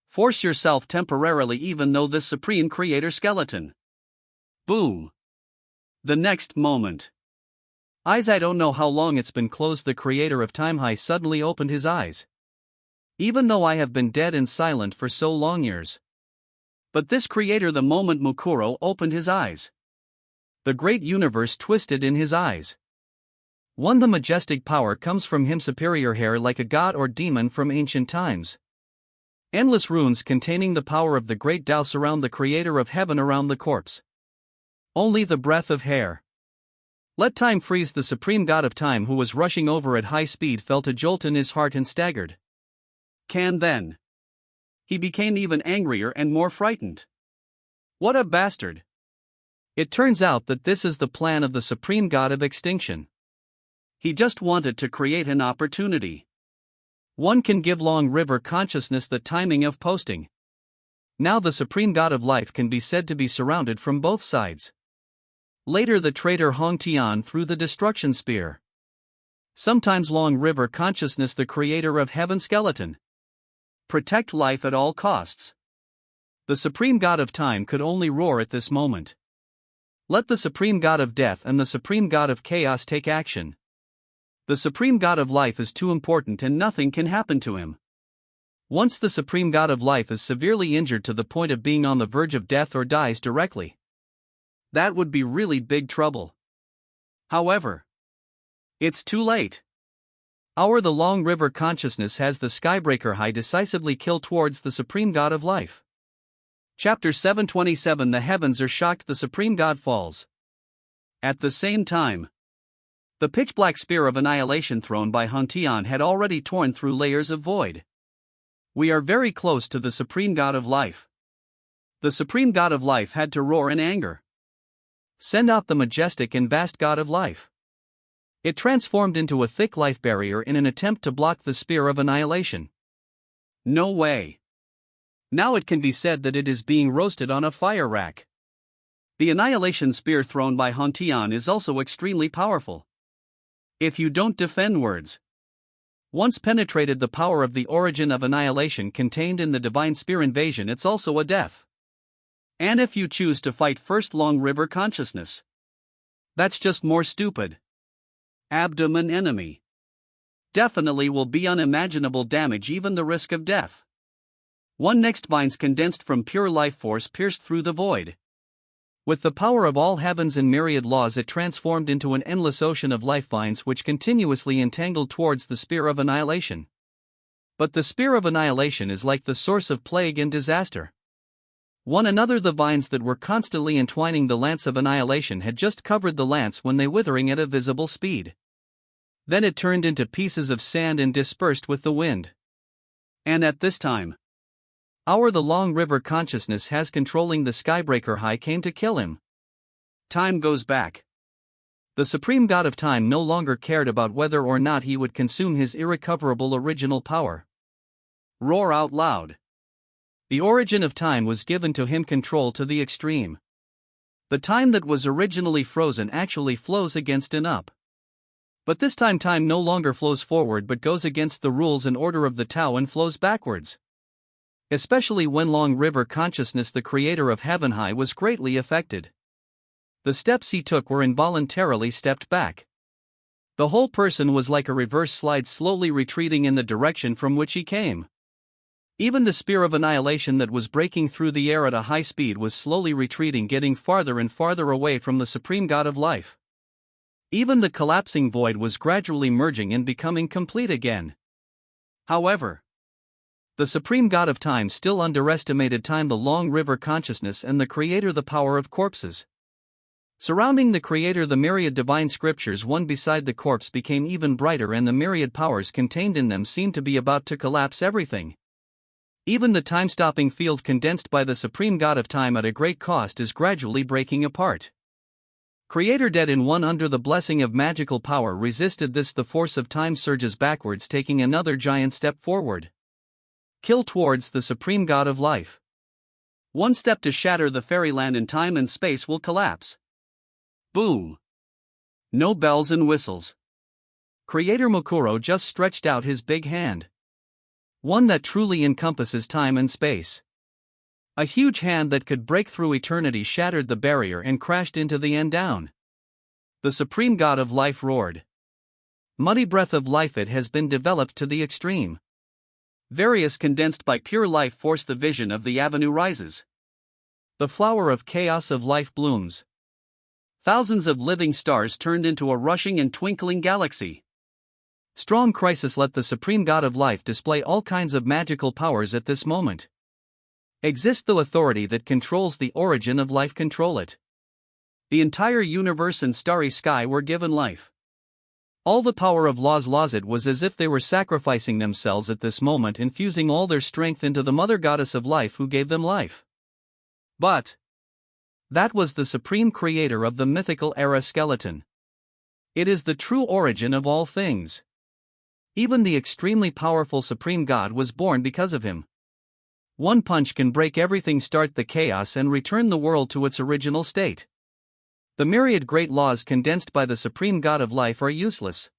Force yourself temporarily, even though this Supreme Creator skeleton. Boom. The next moment. I don't know how long it's been closed. The Creator of Time High suddenly opened his eyes. Even though I have been dead and silent for so long years. But this Creator, the moment Mukuro opened his eyes, the great universe twisted in his eyes. The majestic power comes from him, superior hair like a god or demon from ancient times. Endless runes containing the power of the great Tao surround the Creator of Heaven around the corpse. Only the breath of hair. Let time freeze. The Supreme God of Time, who was rushing over at high speed, felt a jolt in his heart and staggered. Then he became even angrier and more frightened. What a bastard! It turns out that this is the plan of the supreme god of extinction. He just wanted to create an opportunity. One can give Long River consciousness the timing of posting. Now the supreme god of life can be said to be surrounded from both sides. Later the traitor Hong Tian threw the destruction spear. Sometimes Long River consciousness, the creator of heaven skeleton. Protect life at all costs. The supreme god of time could only roar at this moment. Let the supreme god of death and the supreme god of chaos take action. The supreme god of life is too important and nothing can happen to him. Once the supreme god of life is severely injured to the point of being on the verge of death or dies directly, that would be really big trouble. However, it's too late. The Long River consciousness has the Skybreaker High decisively kill towards the supreme god of life. Chapter 727. The heavens are shocked, the supreme god falls. At the same time, the pitch-black spear of annihilation thrown by Hong Tian had already torn through layers of void. We are very close to the supreme god of life. The supreme god of life had to roar in anger. Send out the majestic and vast god of life. It transformed into a thick life barrier in an attempt to block the spear of annihilation. No way. Now it can be said that it is being roasted on a fire rack. The annihilation spear thrown by Hong Tian is also extremely powerful. If you don't defend words, once penetrated the power of the origin of annihilation contained in the divine spear invasion, it's also a death. And if you choose to fight first Long River consciousness, that's just more stupid. Abdomen enemy. Definitely will be unimaginable damage, even the risk of death. One next minds condensed from pure life force pierced through the void. With the power of all heavens and myriad laws, it transformed into an endless ocean of life vines which continuously entangled towards the spear of annihilation. But the spear of annihilation is like the source of plague and disaster. One another, the vines that were constantly entwining the lance of annihilation had just covered the lance when they withering at a visible speed. Then it turned into pieces of sand and dispersed with the wind. And at this time, the Long River consciousness has controlling the Skybreaker High came to kill him. Time goes back. The supreme god of time no longer cared about whether or not he would consume his irrecoverable original power. Roar out loud. The origin of time was given to him, control to the extreme. The time that was originally frozen actually flows against and up. But this time no longer flows forward but goes against the rules and order of the Tao and flows backwards. Especially when Long River consciousness, the creator of Heaven High, was greatly affected. The steps he took were involuntarily stepped back. The whole person was like a reverse slide, slowly retreating in the direction from which he came. Even the spear of annihilation that was breaking through the air at a high speed was slowly retreating, getting farther and farther away from the supreme god of life. Even the collapsing void was gradually merging and becoming complete again. However, the supreme god of time still underestimated time, the Long River consciousness, and the creator, the power of corpses. Surrounding the creator, the myriad divine scriptures one beside the corpse became even brighter, and the myriad powers contained in them seemed to be about to collapse everything. Even the time-stopping field condensed by the supreme god of time at a great cost is gradually breaking apart. Creator dead in one under the blessing of magical power resisted this. The force of time surges backwards, taking another giant step forward. Kill towards the supreme god of life. One step to shatter the fairyland, and time and space will collapse. Boom. No bells and whistles. Creator Mokuro just stretched out his big hand. One that truly encompasses time and space. A huge hand that could break through eternity shattered the barrier and crashed into the end down. The supreme god of life roared. Muddy breath of life, it has been developed to the extreme. Various condensed by pure life force, the vision of the avenue rises. The flower of chaos of life blooms. Thousands of living stars turned into a rushing and twinkling galaxy. Strong crisis, let the supreme god of life display all kinds of magical powers at this moment. Exist the authority that controls the origin of life, control it. The entire universe and starry sky were given life. All the power of laws, it was as if they were sacrificing themselves at this moment, infusing all their strength into the mother goddess of life who gave them life. But that was the supreme creator of the mythical era skeleton. It is the true origin of all things. Even the extremely powerful supreme god was born because of him. One punch can break everything, start the chaos, and return the world to its original state. The myriad great laws condensed by the supreme god of life are useless.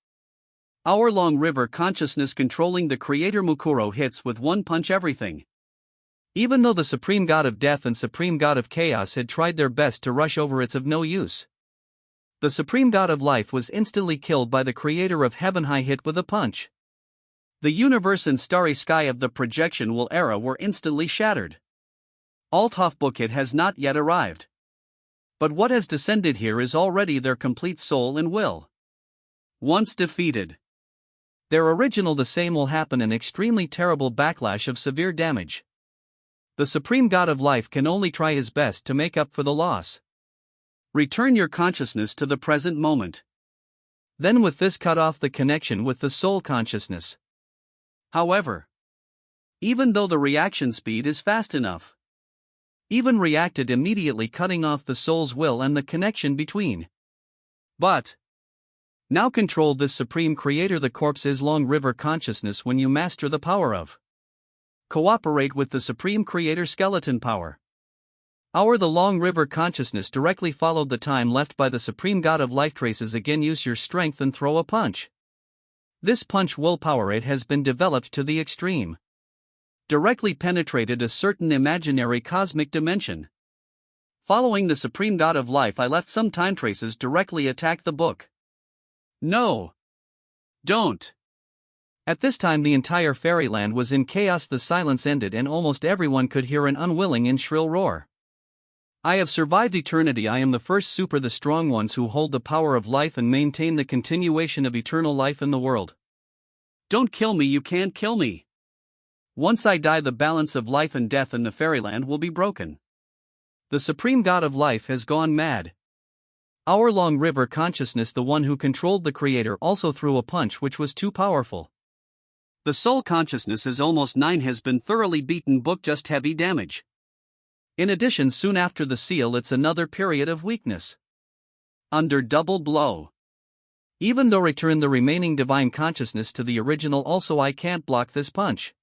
Hour-long river consciousness controlling the creator Mukuro hits with one punch everything. Even though the supreme god of death and supreme god of chaos had tried their best to rush over, it's of no use. The supreme god of life was instantly killed by the creator of heaven, high hit with a punch. The universe and starry sky of the projection will era were instantly shattered. Althofbukit has not yet arrived. But what has descended here is already their complete soul and will. Once defeated, their original the same will happen, an extremely terrible backlash of severe damage. The supreme god of life can only try his best to make up for the loss. Return your consciousness to the present moment. Then with this cut off the connection with the soul consciousness. However, even though the reaction speed is fast enough, even reacted immediately, cutting off the soul's will and the connection between. But now control this supreme creator, the corpse is long river consciousness, when you master the power of. Cooperate with the supreme creator skeleton power. The long river consciousness directly followed the time left by the supreme god of life. Traces again, use your strength and throw a punch. This punch willpower, it has been developed to the extreme. Directly penetrated a certain imaginary cosmic dimension. Following the supreme god of life, I left some time traces directly attack the book. No. Don't. At this time the entire fairyland was in chaos. The silence ended and almost everyone could hear an unwilling and shrill roar. I have survived eternity. I am the first super, the strong ones who hold the power of life and maintain the continuation of eternal life in the world. Don't kill me, you can't kill me. Once I die, the balance of life and death in the fairyland will be broken. The supreme god of life has gone mad. Hour-long river consciousness, the one who controlled the creator, also threw a punch which was too powerful. The soul consciousness is almost 9, has been thoroughly beaten. Book just heavy damage. In addition, soon after the seal, it's another period of weakness. Under double blow. Even though return the remaining divine consciousness to the original, also I can't block this punch.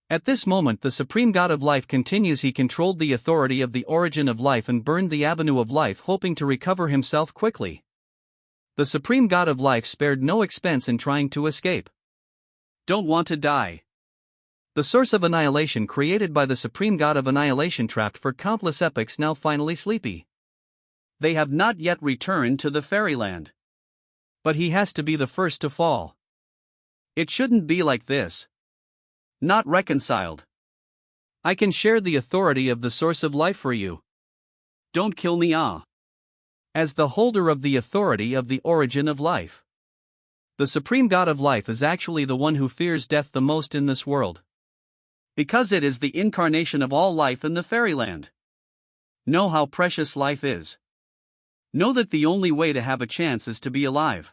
At this moment the supreme god of life continues. He controlled the authority of the origin of life and burned the avenue of life, hoping to recover himself quickly. The supreme god of life spared no expense in trying to escape. Don't want to die. The source of annihilation created by the supreme god of annihilation, trapped for countless epochs, now finally sleepy. They have not yet returned to the fairyland. But he has to be the first to fall. It shouldn't be like this. Not reconciled. I can share the authority of the source of life for you. Don't kill me, as the holder of the authority of the origin of life. The supreme god of life is actually the one who fears death the most in this world. Because it is the incarnation of all life in the fairyland. Know how precious life is. Know that the only way to have a chance is to be alive.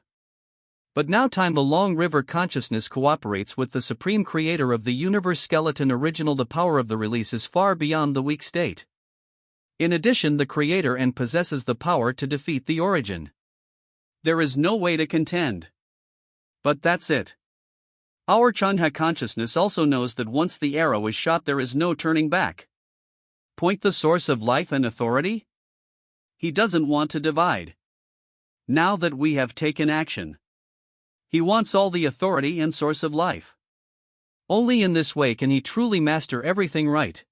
But now time, the long river consciousness cooperates with the supreme creator of the universe skeleton original. The power of the release is far beyond the weak state. In addition, the creator and possesses the power to defeat the origin. There is no way to contend. But that's it. Our Chanha consciousness also knows that once the arrow is shot, there is no turning back. Point the source of life and authority? He doesn't want to divide. Now that we have taken action, he wants all the authority and source of life. Only in this way can he truly master everything right.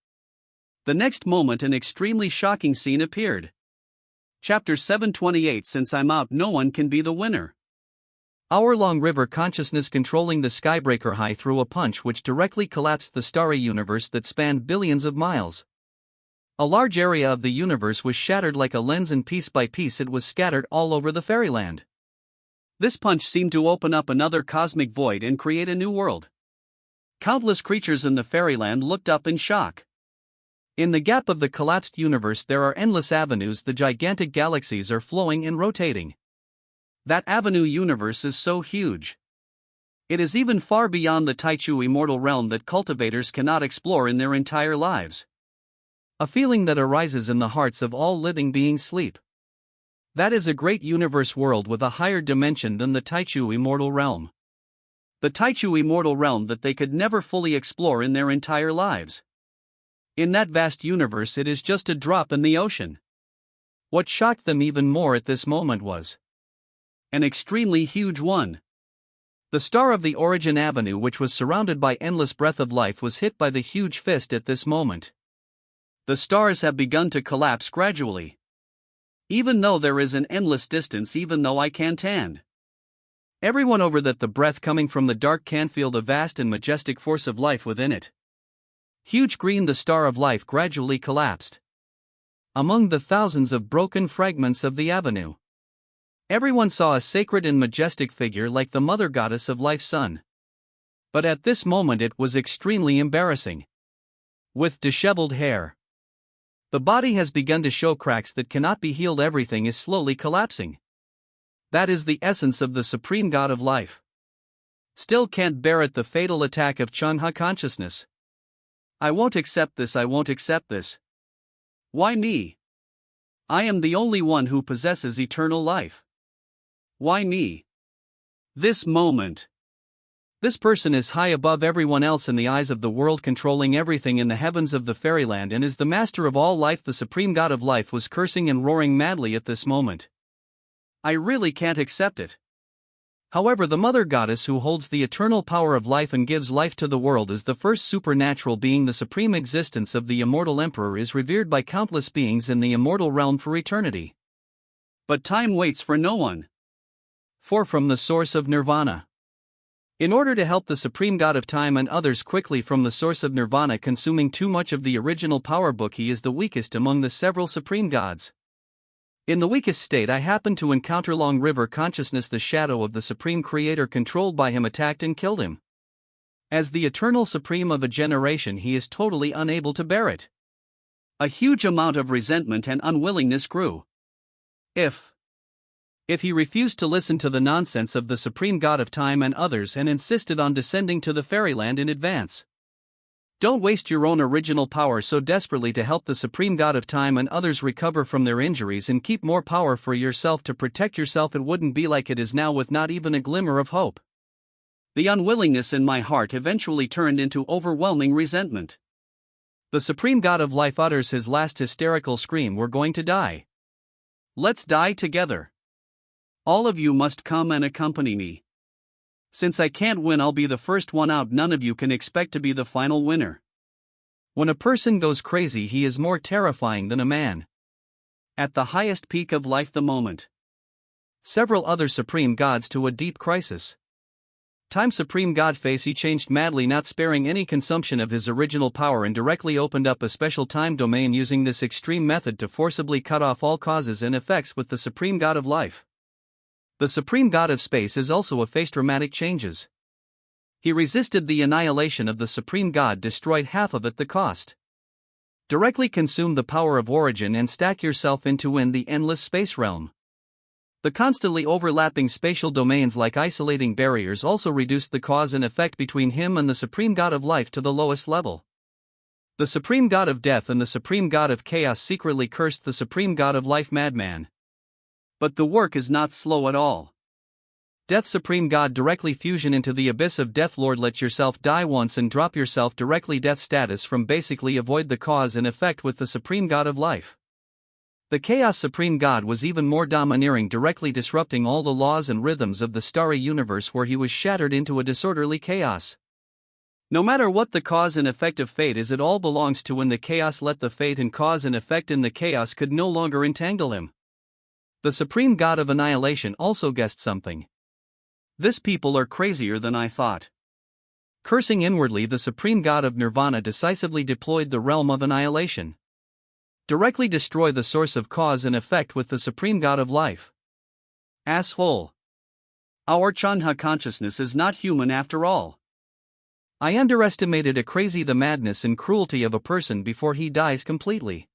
The next moment an extremely shocking scene appeared. Chapter 728. Since I'm out, no one can be the winner. Hour-long river consciousness controlling the skybreaker high threw a punch which directly collapsed the starry universe that spanned billions of miles. A large area of the universe was shattered like a lens, and piece by piece it was scattered all over the fairyland. This punch seemed to open up another cosmic void and create a new world. Countless creatures in the fairyland looked up in shock. In the gap of the collapsed universe there are endless avenues. The gigantic galaxies are flowing and rotating. That avenue universe is so huge. It is even far beyond the Taichu immortal realm that cultivators cannot explore in their entire lives. A feeling that arises in the hearts of all living beings sleep. That is a great universe world with a higher dimension than the Taichu immortal realm. The Taichu immortal realm that they could never fully explore in their entire lives. In that vast universe, it is just a drop in the ocean. What shocked them even more at this moment was an extremely huge one. The star of the origin avenue, which was surrounded by endless breath of life, was hit by the huge fist at this moment. The stars have begun to collapse gradually. Even though there is an endless distance, even though I can't stand. Everyone over that the breath coming from the dark can feel the vast and majestic force of life within it. Huge green, the star of life gradually collapsed. Among the thousands of broken fragments of the avenue, everyone saw a sacred and majestic figure like the mother goddess of life's sun. But at this moment it was extremely embarrassing. With disheveled hair, the body has begun to show cracks that cannot be healed. Everything is slowly collapsing. That is the essence of the supreme god of life. Still can't bear it, the fatal attack of Chanha consciousness. I won't accept this, I won't accept this. Why me? I am the only one who possesses eternal life. Why me? This moment. This person is high above everyone else in the eyes of the world, controlling everything in the heavens of the fairyland, and is the master of all life. The supreme god of life was cursing and roaring madly at this moment. I really can't accept it. However, the mother goddess who holds the eternal power of life and gives life to the world is the first supernatural being. The supreme existence of the immortal emperor is revered by countless beings in the immortal realm for eternity. But time waits for no one. For from the source of nirvana. In order to help the supreme god of time and others quickly from the source of nirvana, consuming too much of the original power book, he is the weakest among the several supreme gods. In the weakest state, I happened to encounter Long River consciousness. The shadow of the supreme creator controlled by him attacked and killed him. As the eternal supreme of a generation, he is totally unable to bear it. A huge amount of resentment and unwillingness grew. If he refused to listen to the nonsense of the supreme god of time and others and insisted on descending to the fairyland in advance. Don't waste your own original power so desperately to help the supreme god of time and others recover from their injuries and keep more power for yourself to protect yourself. It wouldn't be like it is now, with not even a glimmer of hope. The unwillingness in my heart eventually turned into overwhelming resentment. The supreme god of life utters his last hysterical scream. We're going to die. Let's die together. All of you must come and accompany me. Since I can't win, I'll be the first one out. None of you can expect to be the final winner. When a person goes crazy, he is more terrifying than a man. At the highest peak of life, the moment. Several other supreme gods to a deep crisis. Time supreme god face, he changed madly, not sparing any consumption of his original power, and directly opened up a special time domain, using this extreme method to forcibly cut off all causes and effects with the supreme god of life. The supreme god of space has also faced dramatic changes. He resisted the annihilation of the supreme god, destroyed half of it the cost. Directly consume the power of origin and stack yourself into the endless space realm. The constantly overlapping spatial domains, like isolating barriers, also reduced the cause and effect between him and the supreme god of life to the lowest level. The supreme god of death and the supreme god of chaos secretly cursed the supreme god of life. Madman. But the work is not slow at all. Death supreme god directly fusion into the abyss of death. Lord, let yourself die once and drop yourself directly death status from basically avoid the cause and effect with the supreme god of life. The chaos supreme god was even more domineering, directly disrupting all the laws and rhythms of the starry universe, where he was shattered into a disorderly chaos. No matter what the cause and effect of fate is, it all belongs to the chaos. Let the fate and cause and effect in the chaos could no longer entangle him. The supreme god of annihilation also guessed something. This people are crazier than I thought. Cursing inwardly, the supreme god of nirvana decisively deployed the realm of annihilation. Directly destroy the source of cause and effect with the supreme god of life. Asshole. Our Chanha consciousness is not human after all. I underestimated the madness and cruelty of a person before he dies completely.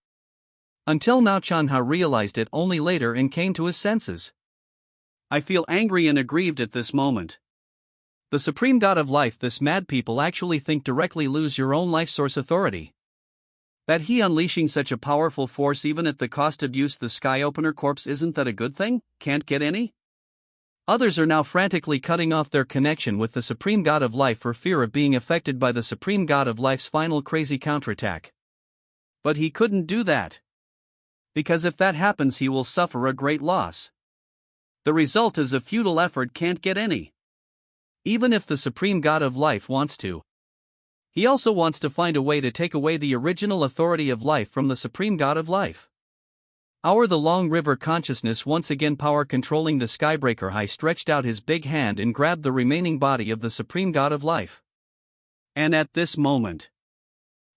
Until now, Chanha realized it only later and came to his senses. I feel angry and aggrieved at this moment. The supreme god of life, this mad people actually think directly lose your own life source authority. That he unleashing such a powerful force even at the cost of use the sky opener corpse, isn't that a good thing? Can't get any? Others are now frantically cutting off their connection with the supreme god of life for fear of being affected by the supreme god of life's final crazy counterattack. But he couldn't do that. Because if that happens, he will suffer a great loss. The result is a futile effort, can't get any. Even if the supreme god of life wants to. He also wants to find a way to take away the original authority of life from the supreme god of life. The long river consciousness, once again power controlling the skybreaker high, stretched out his big hand and grabbed the remaining body of the supreme god of life. And at this moment,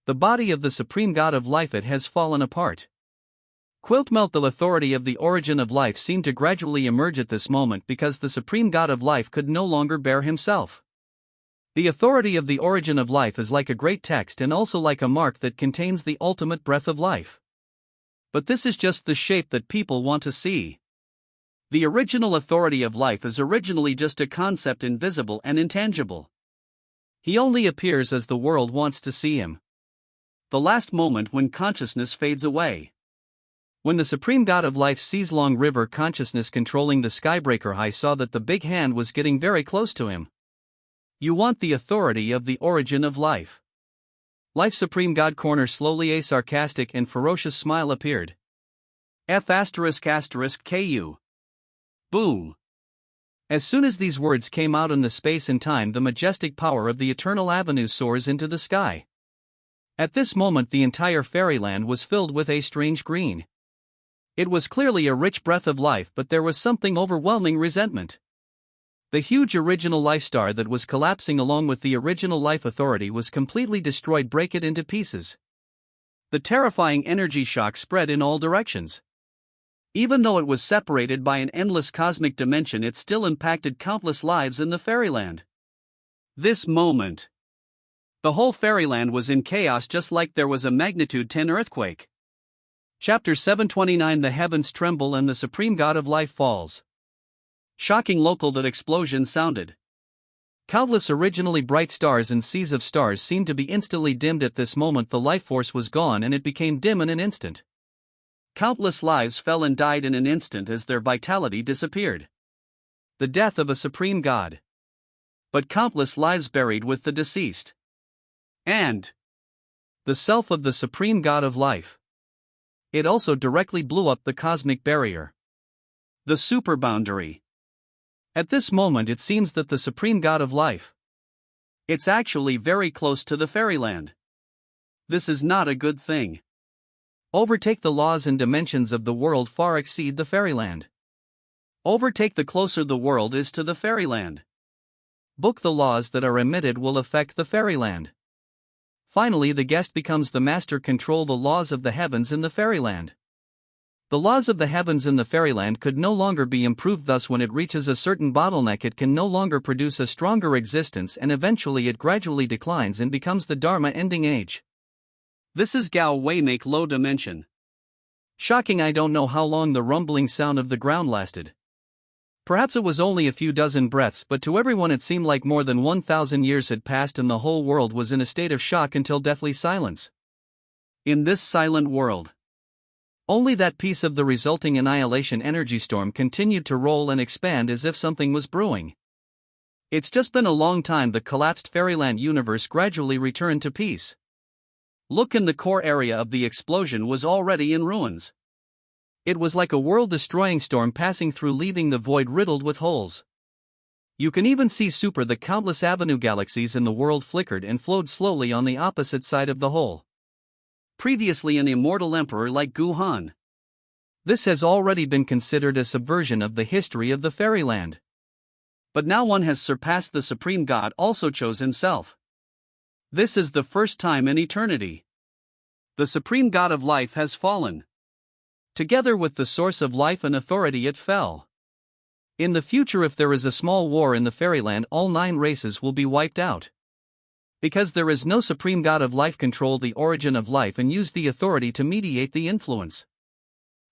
the body of the supreme god of life, it has fallen apart. Quiltmelt, the authority of the origin of life, seemed to gradually emerge at this moment because the supreme god of life could no longer bear himself. The authority of the origin of life is like a great text and also like a mark that contains the ultimate breath of life. But this is just the shape that people want to see. The original authority of life is originally just a concept, invisible and intangible. He only appears as the world wants to see him. The last moment when consciousness fades away. When the supreme god of life sees long river consciousness controlling the skybreaker high saw that the big hand was getting very close to him. You want the authority of the origin of life. Life supreme god corner slowly a sarcastic and ferocious smile appeared. F***ku. Boom. As soon as these words came out in the space and time, the majestic power of the Eternal Avenue soars into the sky. At this moment the entire fairyland was filled with a strange green. It was clearly a rich breath of life, but there was something overwhelming resentment. The huge original life star that was collapsing along with the original life authority was completely destroyed, break it into pieces. The terrifying energy shock spread in all directions. Even though it was separated by an endless cosmic dimension, it still impacted countless lives in the fairyland. This moment, the whole fairyland was in chaos, just like there was a magnitude 10 earthquake. Chapter 729, The heavens tremble and the supreme god of life falls. Shocking local, that explosion sounded. Countless originally bright stars and seas of stars seemed to be instantly dimmed at this moment. The life force was gone and it became dim in an instant. Countless lives fell and died in an instant as their vitality disappeared. The death of a supreme god. But countless lives buried with the deceased. And the self of the supreme god of life. It also directly blew up the cosmic barrier. The superboundary. At this moment it seems that the supreme god of life, it's actually very close to the fairyland. This is not a good thing. Overtake the laws and dimensions of the world far exceed the fairyland. Overtake the closer the world is to the fairyland. Book the laws that are emitted will affect the fairyland. Finally the guest becomes the master, control the laws of the heavens in the fairyland. The laws of the heavens in the fairyland could no longer be improved, thus when it reaches a certain bottleneck it can no longer produce a stronger existence and eventually it gradually declines and becomes the Dharma ending age. This is Gao Wei make low dimension. Shocking, I don't know how long the rumbling sound of the ground lasted. Perhaps it was only a few dozen breaths, but to everyone it seemed like more than 1,000 years had passed and the whole world was in a state of shock until deathly silence. In this silent world, only that piece of the resulting annihilation energy storm continued to roll and expand as if something was brewing. It's just been a long time. The collapsed fairyland universe gradually returned to peace. Look, in the core area of the explosion was already in ruins. It was like a world-destroying storm passing through, leaving the void riddled with holes. You can even see the countless avenue galaxies in the world flickered and flowed slowly on the opposite side of the hole. Previously an immortal emperor like Gu Han. This has already been considered a subversion of the history of the fairyland. But now one has surpassed the supreme god, also chose himself. This is the first time in eternity. The supreme god of life has fallen. Together with the source of life and authority it fell. In the future, if there is a small war in the fairyland, all 9 races will be wiped out. Because there is no supreme god of life control the origin of life and use the authority to mediate the influence.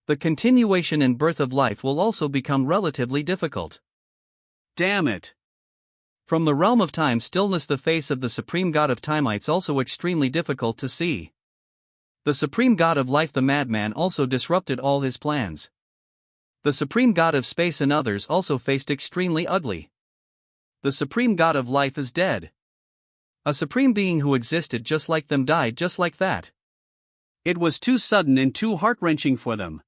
The continuation and birth of life will also become relatively difficult. Damn it! From the realm of time stillness, the face of the supreme god of time it's also extremely difficult to see. The supreme god of life, the madman, also disrupted all his plans. The supreme god of space and others also faced extremely ugly. The supreme god of life is dead. A supreme being who existed just like them died just like that. It was too sudden and too heart-wrenching for them.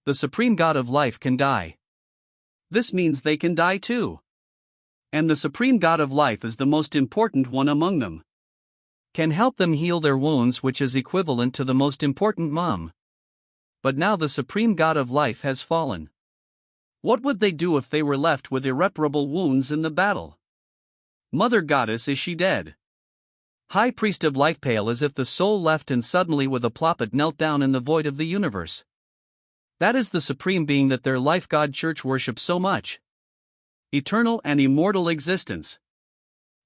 The supreme god of life can die. This means they can die too. And the supreme god of life is the most important one among them. Can help them heal their wounds, which is equivalent to the most important mom. But now the supreme god of life has fallen. What would they do if they were left with irreparable wounds in the battle? Mother goddess, is she dead? High priest of life, pale as if the soul left, and suddenly with a plop it knelt down in the void of the universe. That is the supreme being that their life god church worships so much. Eternal and immortal existence.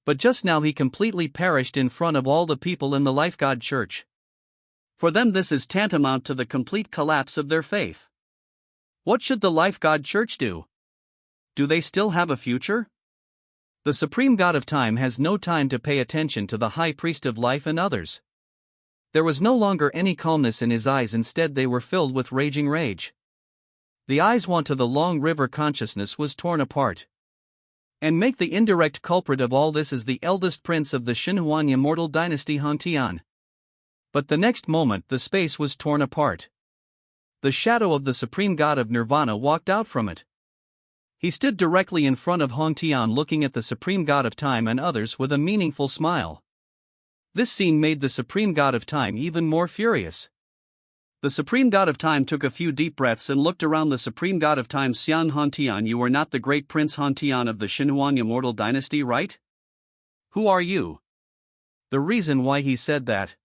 But just now he completely perished in front of all the people in the life god church. For them this is tantamount to the complete collapse of their faith. What should the life god church do? Do they still have a future? The supreme god of time has no time to pay attention to the high priest of life and others. There was no longer any calmness in his eyes, instead they were filled with raging rage. The eyes want to the long river consciousness was torn apart. And make the indirect culprit of all this is the eldest prince of the Xinhuan immortal dynasty, Han Tian. But the next moment the space was torn apart. The shadow of the supreme god of nirvana walked out from it. He stood directly in front of Han Tian, looking at the supreme god of time and others with a meaningful smile. This scene made the supreme god of time even more furious. The supreme god of time took a few deep breaths and looked around. The supreme god of time, Xian Han Tian, you are not the great prince Han Tian of the Xinhuan immortal dynasty, right? Who are you? The reason why he said that?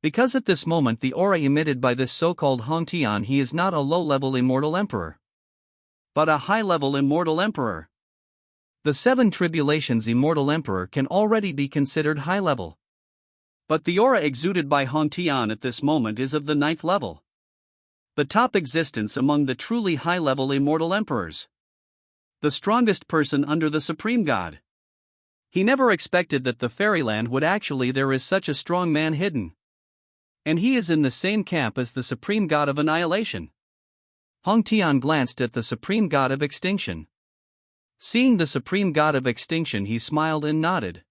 Because at this moment the aura emitted by this so-called Han Tian, he is not a low-level immortal emperor, but a high-level immortal emperor. The 7 tribulations immortal emperor can already be considered high-level. But the aura exuded by Han Tian at this moment is of the 9th level. The top existence among the truly high-level immortal emperors. The strongest person under the supreme god. He never expected that the fairyland would actually there is such a strong man hidden. And he is in the same camp as the supreme god of annihilation. Han Tian glanced at the supreme god of extinction. Seeing the supreme god of extinction, he smiled and nodded.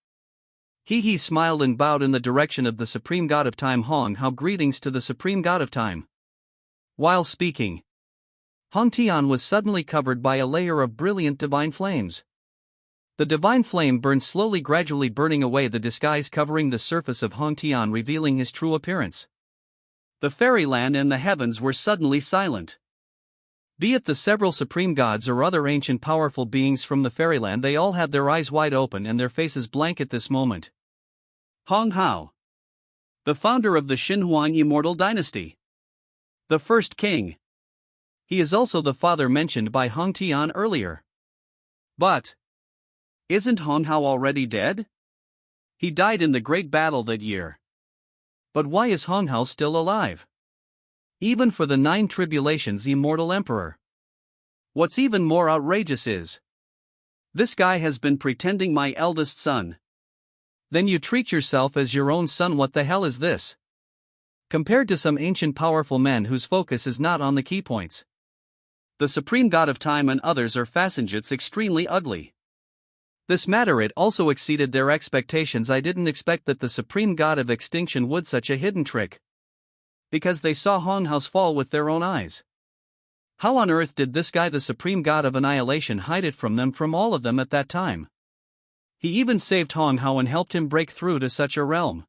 He smiled and bowed in the direction of the supreme god of time. Hong Hao, greetings to the supreme god of time. While speaking, Han Tian was suddenly covered by a layer of brilliant divine flames. The divine flame burned slowly, gradually burning away the disguise covering the surface of Han Tian, revealing his true appearance. The fairyland and the heavens were suddenly silent. Be it the several supreme gods or other ancient powerful beings from the fairyland, they all had their eyes wide open and their faces blank at this moment. Hong Hao, the founder of the Xinhuan immortal dynasty. The first king. He is also the father mentioned by Han Tian earlier. But isn't Hong Hao already dead? He died in the great battle that year. But why is Hong Hao still alive? Even for the 9 tribulations immortal emperor. What's even more outrageous is, this guy has been pretending my eldest son. Then you treat yourself as your own son. What the hell is this? Compared to some ancient powerful men whose focus is not on the key points. The supreme god of time and others are Fasengits extremely ugly. This matter it also exceeded their expectations. I didn't expect that the supreme god of extinction would such a hidden trick. Because they saw Hong Hao's fall with their own eyes. How on earth did this guy, the supreme god of annihilation, hide it from them, from all of them at that time? He even saved Hong Hao and helped him break through to such a realm.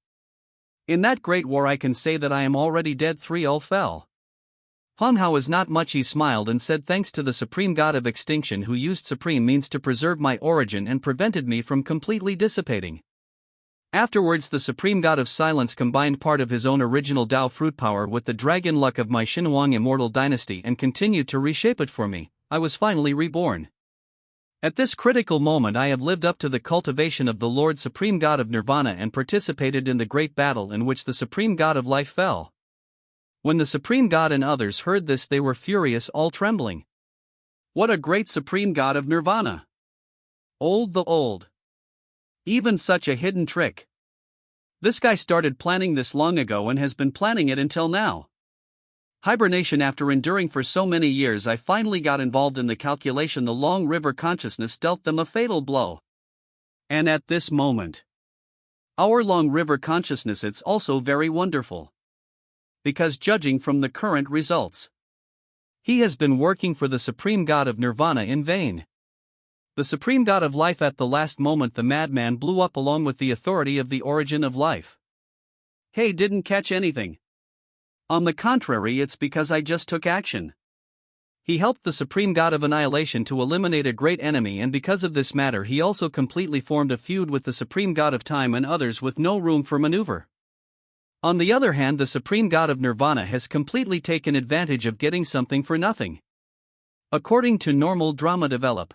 In that great war I can say that I am already dead. 3 all fell. Hong Hao is not much. He smiled and said, thanks to the supreme god of extinction who used supreme means to preserve my origin and prevented me from completely dissipating. Afterwards the supreme god of silence combined part of his own original Tao fruit power with the dragon luck of my Xinhuang immortal dynasty and continued to reshape it for me. I was finally reborn. At this critical moment I have lived up to the cultivation of the Lord Supreme God of Nirvana and participated in the great battle in which the Supreme God of Life fell. When the Supreme God and others heard this, they were furious, all trembling. What a great Supreme God of Nirvana! Old the old. Even such a hidden trick. This guy started planning this long ago and has been planning it until now. Hibernation. After enduring for so many years, I finally got involved in the calculation. The long river consciousness dealt them a fatal blow. And at this moment, our long river consciousness, it's also very wonderful. Because judging from the current results, he has been working for the Supreme God of Nirvana in vain. The Supreme God of Life. At the last moment, the madman blew up along with the authority of the origin of life. Hey, didn't catch anything. On the contrary, it's because I just took action. He helped the Supreme God of Annihilation to eliminate a great enemy, and because of this matter he also completely formed a feud with the Supreme God of Time and others with no room for maneuver. On the other hand, the Supreme God of Nirvana has completely taken advantage of getting something for nothing. According to normal drama develop,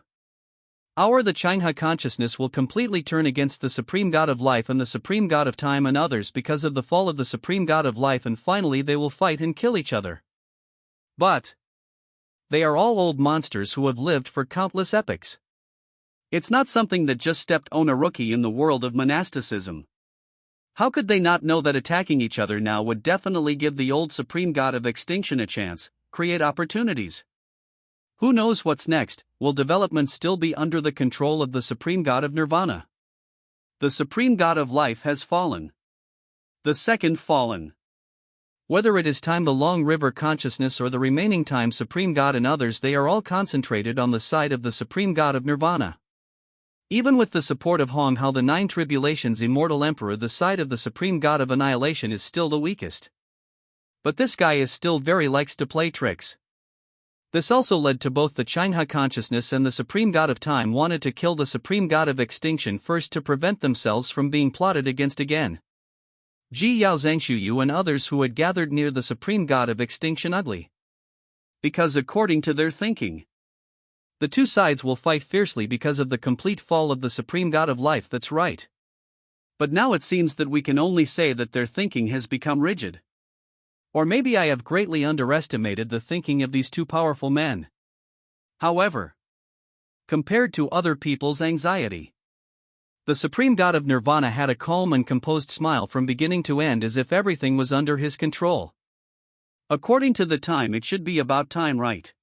the Chinha consciousness will completely turn against the Supreme God of Life and the Supreme God of Time and others because of the fall of the Supreme God of Life, and finally they will fight and kill each other. But they are all old monsters who have lived for countless epochs. It's not something that just stepped on a rookie in the world of monasticism. How could they not know that attacking each other now would definitely give the old Supreme God of Extinction a chance, create opportunities? Who knows what's next? Will development still be under the control of the Supreme God of Nirvana? The Supreme God of Life has fallen. The second fallen. Whether it is time, the long river consciousness, or the remaining time Supreme God and others, they are all concentrated on the side of the Supreme God of Nirvana. Even with the support of Hong Hao, the Nine Tribulations' immortal emperor, the side of the Supreme God of Annihilation is still the weakest. But this guy is still very likes to play tricks. This also led to both the Chinha consciousness and the Supreme God of Time wanted to kill the Supreme God of Extinction first to prevent themselves from being plotted against again. Ji Yao Zhangshuyu and others who had gathered near the Supreme God of Extinction ugly. Because according to their thinking, the two sides will fight fiercely because of the complete fall of the Supreme God of Life. That's right. But now it seems that we can only say that their thinking has become rigid. Or maybe I have greatly underestimated the thinking of these two powerful men. However, compared to other people's anxiety, the Supreme God of Nirvana had a calm and composed smile from beginning to end, as if everything was under his control. According to the time, it should be about time, right?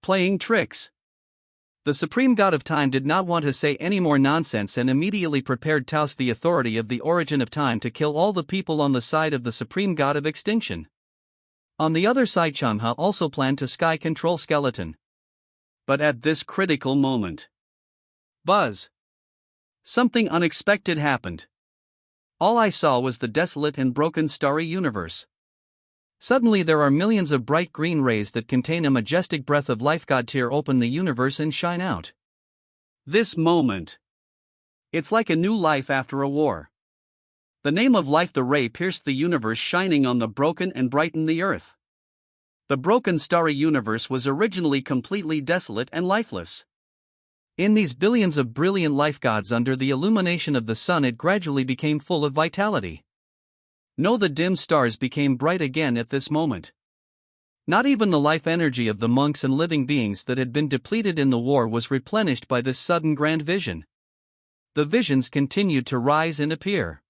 Playing tricks. The Supreme God of Time did not want to say any more nonsense and immediately prepared to oust the authority of the origin of time to kill all the people on the side of the Supreme God of Extinction. On the other side, Chinha also planned to sky control Skeleton. But at this critical moment, buzz! Something unexpected happened. All I saw was the desolate and broken starry universe. Suddenly there are millions of bright green rays that contain a majestic breath of life. God tear open the universe and shine out. This moment, it's like a new life after a war. The name of life, the ray pierced the universe, shining on the broken and brightened the earth. The broken starry universe was originally completely desolate and lifeless. In these billions of brilliant life gods under the illumination of the sun, it gradually became full of vitality. No, the dim stars became bright again at this moment. Not even the life energy of the monks and living beings that had been depleted in the war was replenished by this sudden grand vision. The visions continued to rise and appear.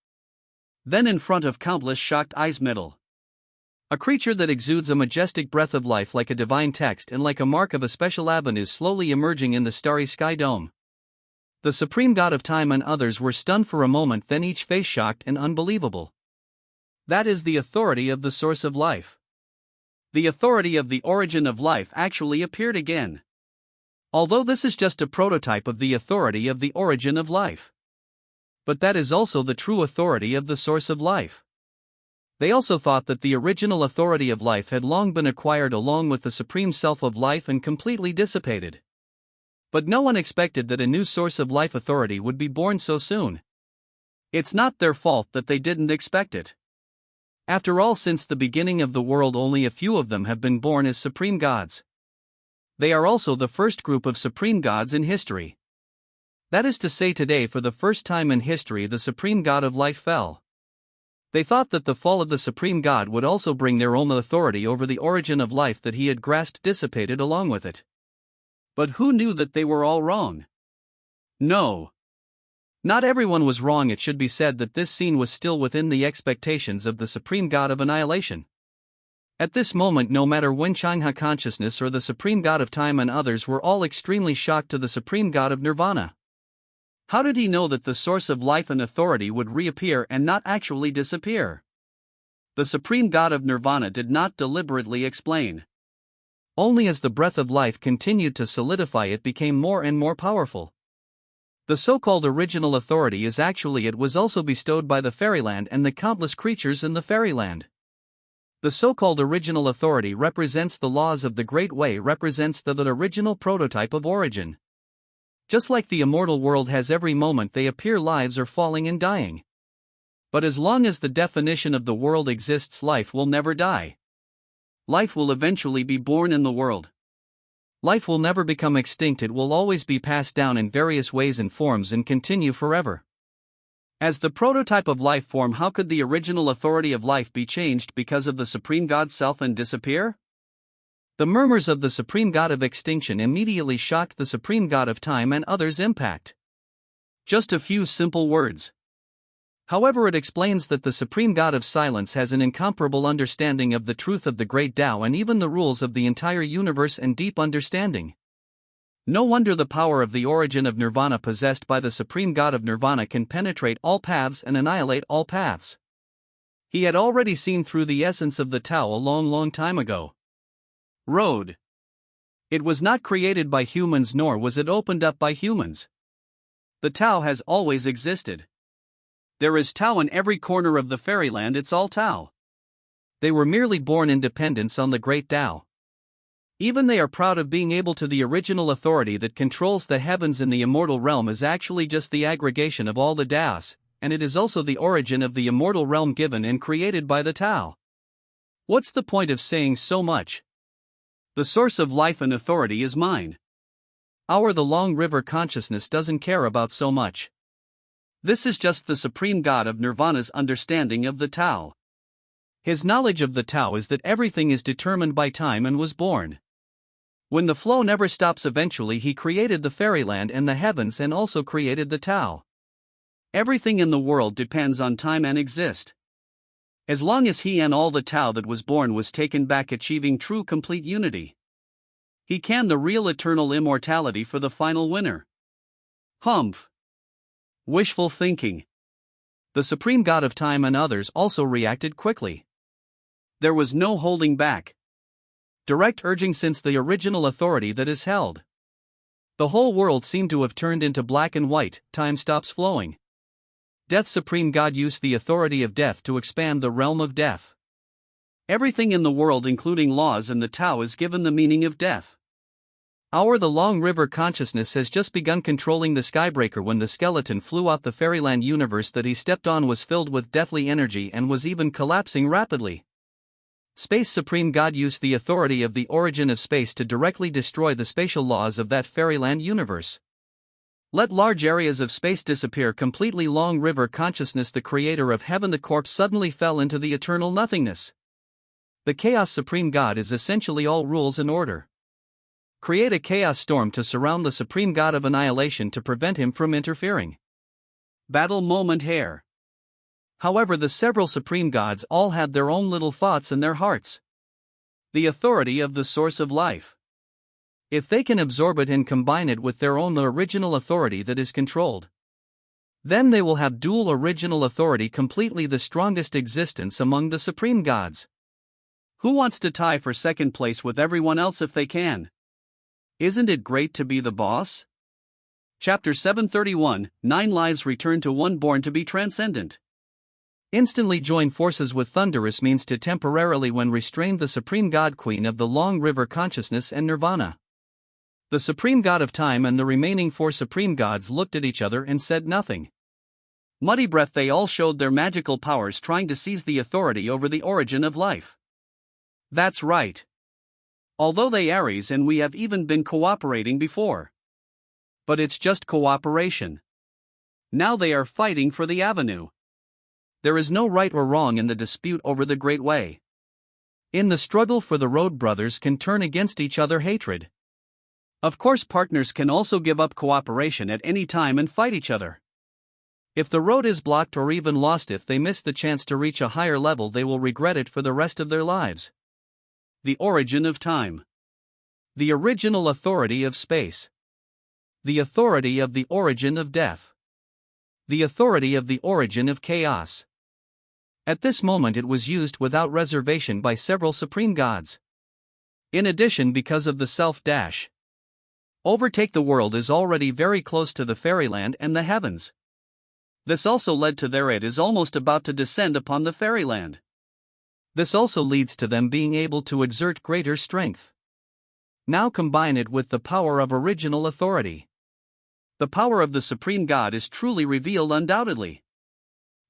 Then in front of countless shocked eyes, middle, a creature that exudes a majestic breath of life like a divine text and like a mark of a special avenue slowly emerging in the starry sky dome. The Supreme God of Time and others were stunned for a moment, then each face shocked and unbelievable. That is the authority of the source of life. The authority of the origin of life actually appeared again. Although this is just a prototype of the authority of the origin of life. But that is also the true authority of the source of life. They also thought that the original authority of life had long been acquired along with the supreme self of life and completely dissipated. But no one expected that a new source of life authority would be born so soon. It's not their fault that they didn't expect it. After all, since the beginning of the world, only a few of them have been born as supreme gods. They are also the first group of supreme gods in history. That is to say, today, for the first time in history, the Supreme God of Life fell. They thought that the fall of the Supreme God would also bring their own authority over the origin of life that he had grasped dissipated along with it. But who knew that they were all wrong? No. Not everyone was wrong. It should be said that this scene was still within the expectations of the Supreme God of Annihilation. At this moment, no matter when Changha consciousness or the Supreme God of Time and others were all extremely shocked to the Supreme God of Nirvana. How did he know that the source of life and authority would reappear and not actually disappear? The Supreme God of Nirvana did not deliberately explain. Only as the breath of life continued to solidify, it became more and more powerful. The so-called original authority is actually it was also bestowed by the fairyland and the countless creatures in the fairyland. The so-called original authority represents the laws of the Great Way, represents the original prototype of origin. Just like the immortal world has every moment they appear, lives are falling and dying. But as long as the definition of the world exists, life will never die. Life will eventually be born in the world. Life will never become extinct, it will always be passed down in various ways and forms and continue forever. As the prototype of life form, how could the original authority of life be changed because of the Supreme God's self and disappear? The murmurs of the Supreme God of Extinction immediately shocked the Supreme God of Time and others' impact. Just a few simple words. However, it explains that the Supreme God of Silence has an incomparable understanding of the truth of the Great Tao and even the rules of the entire universe and deep understanding. No wonder the power of the origin of Nirvana possessed by the Supreme God of Nirvana can penetrate all paths and annihilate all paths. He had already seen through the essence of the Tao a long time ago. Road. It was not created by humans, nor was it opened up by humans. The Tao has always existed. There is Tao in every corner of the fairyland, it's all Tao. They were merely born in dependence on the great Tao. Even they are proud of being able to. The original authority that controls the heavens in the immortal realm is actually just the aggregation of all the Taos, and it is also the origin of the immortal realm given and created by the Tao. What's the point of saying so much? The source of life and authority is mine. The long river consciousness doesn't care about so much. This is just the Supreme God of Nirvana's understanding of the Tao. His knowledge of the Tao is that everything is determined by time and was born. When the flow never stops, eventually he created the fairyland and the heavens and also created the Tao. Everything in the world depends on time and exists. As long as he and all the Tao that was born was taken back, achieving true complete unity. He can the real eternal immortality for the final winner. Humph. Wishful thinking. The Supreme God of Time and others also reacted quickly. There was no holding back. Direct urging since the original authority that is held. The whole world seemed to have turned into black and white, time stops flowing. Death Supreme God used the authority of death to expand the realm of death. Everything in the world, including laws and the Tao, is given the meaning of death. The long river consciousness has just begun controlling the skybreaker when the skeleton flew out. The fairyland universe that he stepped on was filled with deathly energy and was even collapsing rapidly. Space Supreme God used the authority of the origin of space to directly destroy the spatial laws of that fairyland universe. Let large areas of space disappear completely. Long river consciousness, the creator of heaven, the corpse, suddenly fell into the eternal nothingness. The Chaos Supreme God is essentially all rules and order. Create a chaos storm to surround the Supreme God of Annihilation to prevent him from interfering. Battle moment here. However, the several Supreme Gods all had their own little thoughts in their hearts. The authority of the source of life. If they can absorb it and combine it with their own original authority that is controlled, then they will have dual original authority, completely the strongest existence among the Supreme Gods. Who wants to tie for second place with everyone else if they can? Isn't it great to be the boss? Chapter 731, 9 Lives Return to One Born to be Transcendent. Instantly join forces with Thunderous means to temporarily when restrained the Supreme God Queen of the Long River Consciousness and Nirvana. The Supreme God of Time and the remaining 4 Supreme Gods looked at each other and said nothing. Muddy breath, they all showed their magical powers, trying to seize the authority over the origin of life. That's right. Although they Aries and we have even been cooperating before. But it's just cooperation. Now they are fighting for the avenue. there is no right or wrong in the dispute over the Great Way. In the struggle for the road, brothers can turn against each other hatred. Of course, partners can also give up cooperation at any time and fight each other. If the road is blocked or even lost, if they miss the chance to reach a higher level, they will regret it for the rest of their lives. The origin of time. The original authority of space. The authority of the origin of death. The authority of the origin of chaos. At this moment it was used without reservation by several supreme gods. In addition, because of the self-dash. Overtake the world is already very close to the fairyland and the heavens. This also led to their it is almost about to descend upon the fairyland. This also leads to them being able to exert greater strength. Now combine it with the power of original authority. The power of the Supreme God is truly revealed undoubtedly.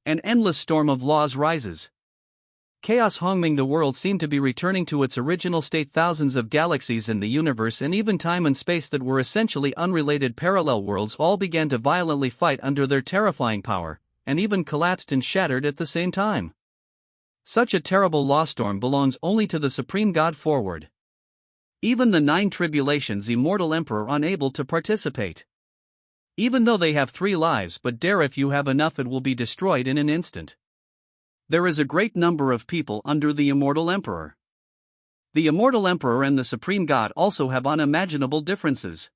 An endless storm of laws rises. Chaos harming the world seemed to be returning to its original state. Thousands of galaxies in the universe and even time and space that were essentially unrelated parallel worlds all began to violently fight under their terrifying power, and even collapsed and shattered at the same time. Such a terrible law storm belongs only to the Supreme God forward. Even the 9 tribulations immortal emperor unable to participate. Even though they have 3 lives, but dare if you have enough it will be destroyed in an instant. There is a great number of people under the immortal emperor. The immortal emperor and the Supreme God also have unimaginable differences.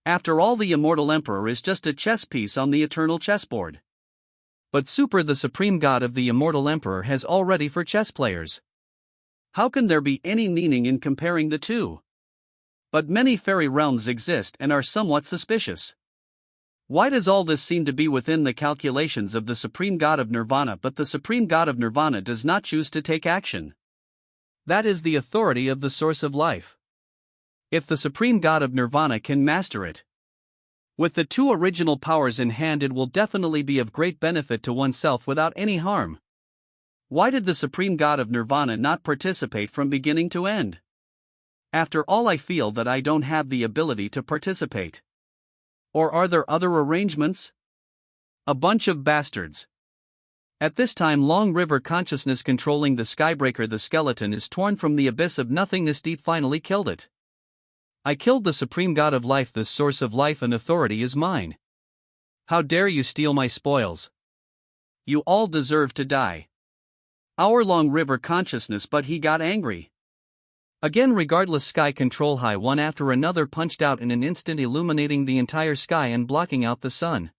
After all, the immortal emperor is just a chess piece on the eternal chessboard. But the Supreme God of the immortal emperor has already for chess players. How can there be any meaning in comparing the two? But many fairy realms exist and are somewhat suspicious. Why does all this seem to be within the calculations of the Supreme God of Nirvana, but the Supreme God of Nirvana does not choose to take action? That is the authority of the source of life. If the Supreme God of Nirvana can master it, with the 2 original powers in hand, it will definitely be of great benefit to oneself without any harm. Why did the Supreme God of Nirvana not participate from beginning to end? After all, I feel that I don't have the ability to participate. Or are there other arrangements? A bunch of bastards. At this time, Long River consciousness controlling the Skybreaker, the skeleton is torn from the abyss of nothingness deep, finally killed it. I killed the Supreme God of life, the source of life and authority is mine. How dare you steal my spoils? You all deserve to die. Our Long River consciousness, but he got angry. Again, regardless, Sky Control High, one after another punched out in an instant, illuminating the entire sky and blocking out the sun.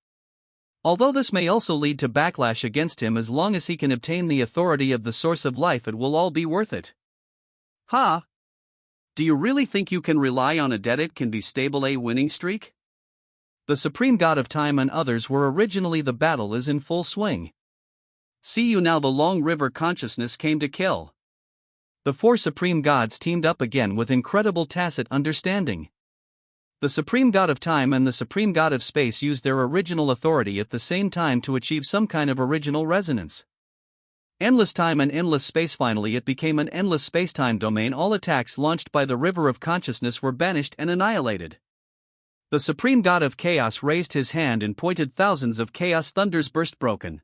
Although this may also lead to backlash against him, as long as he can obtain the authority of the source of life, it will all be worth it. Ha! Do you really think you can rely on a dead it can be stable a winning streak? The Supreme God of Time and others were originally. The battle is in full swing. See you now, the Long River consciousness came to kill. The 4 supreme gods teamed up again with incredible tacit understanding. The Supreme God of Time and the Supreme God of Space used their original authority at the same time to achieve some kind of original resonance. Endless time and endless space. Finally, it became an endless space-time domain. All attacks launched by the River of Consciousness were banished and annihilated. The Supreme God of Chaos raised his hand and pointed. Thousands of chaos thunders burst. Broken.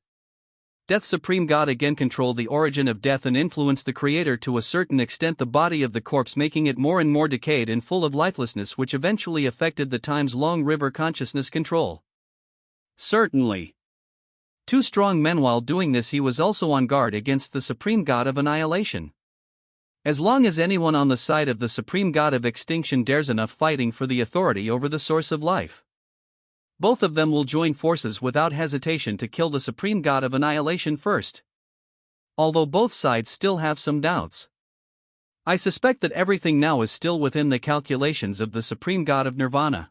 Death Supreme God again controlled the origin of death and influenced the creator to a certain extent, the body of the corpse, making it more and more decayed and full of lifelessness, which eventually affected the Time's Long River consciousness control. Certainly. 2 strong men. While doing this, he was also on guard against the Supreme God of Annihilation. As long as anyone on the side of the Supreme God of Extinction dares enough fighting for the authority over the source of life, both of them will join forces without hesitation to kill the Supreme God of Annihilation first. Although both sides still have some doubts, I suspect that everything now is still within the calculations of the Supreme God of Nirvana.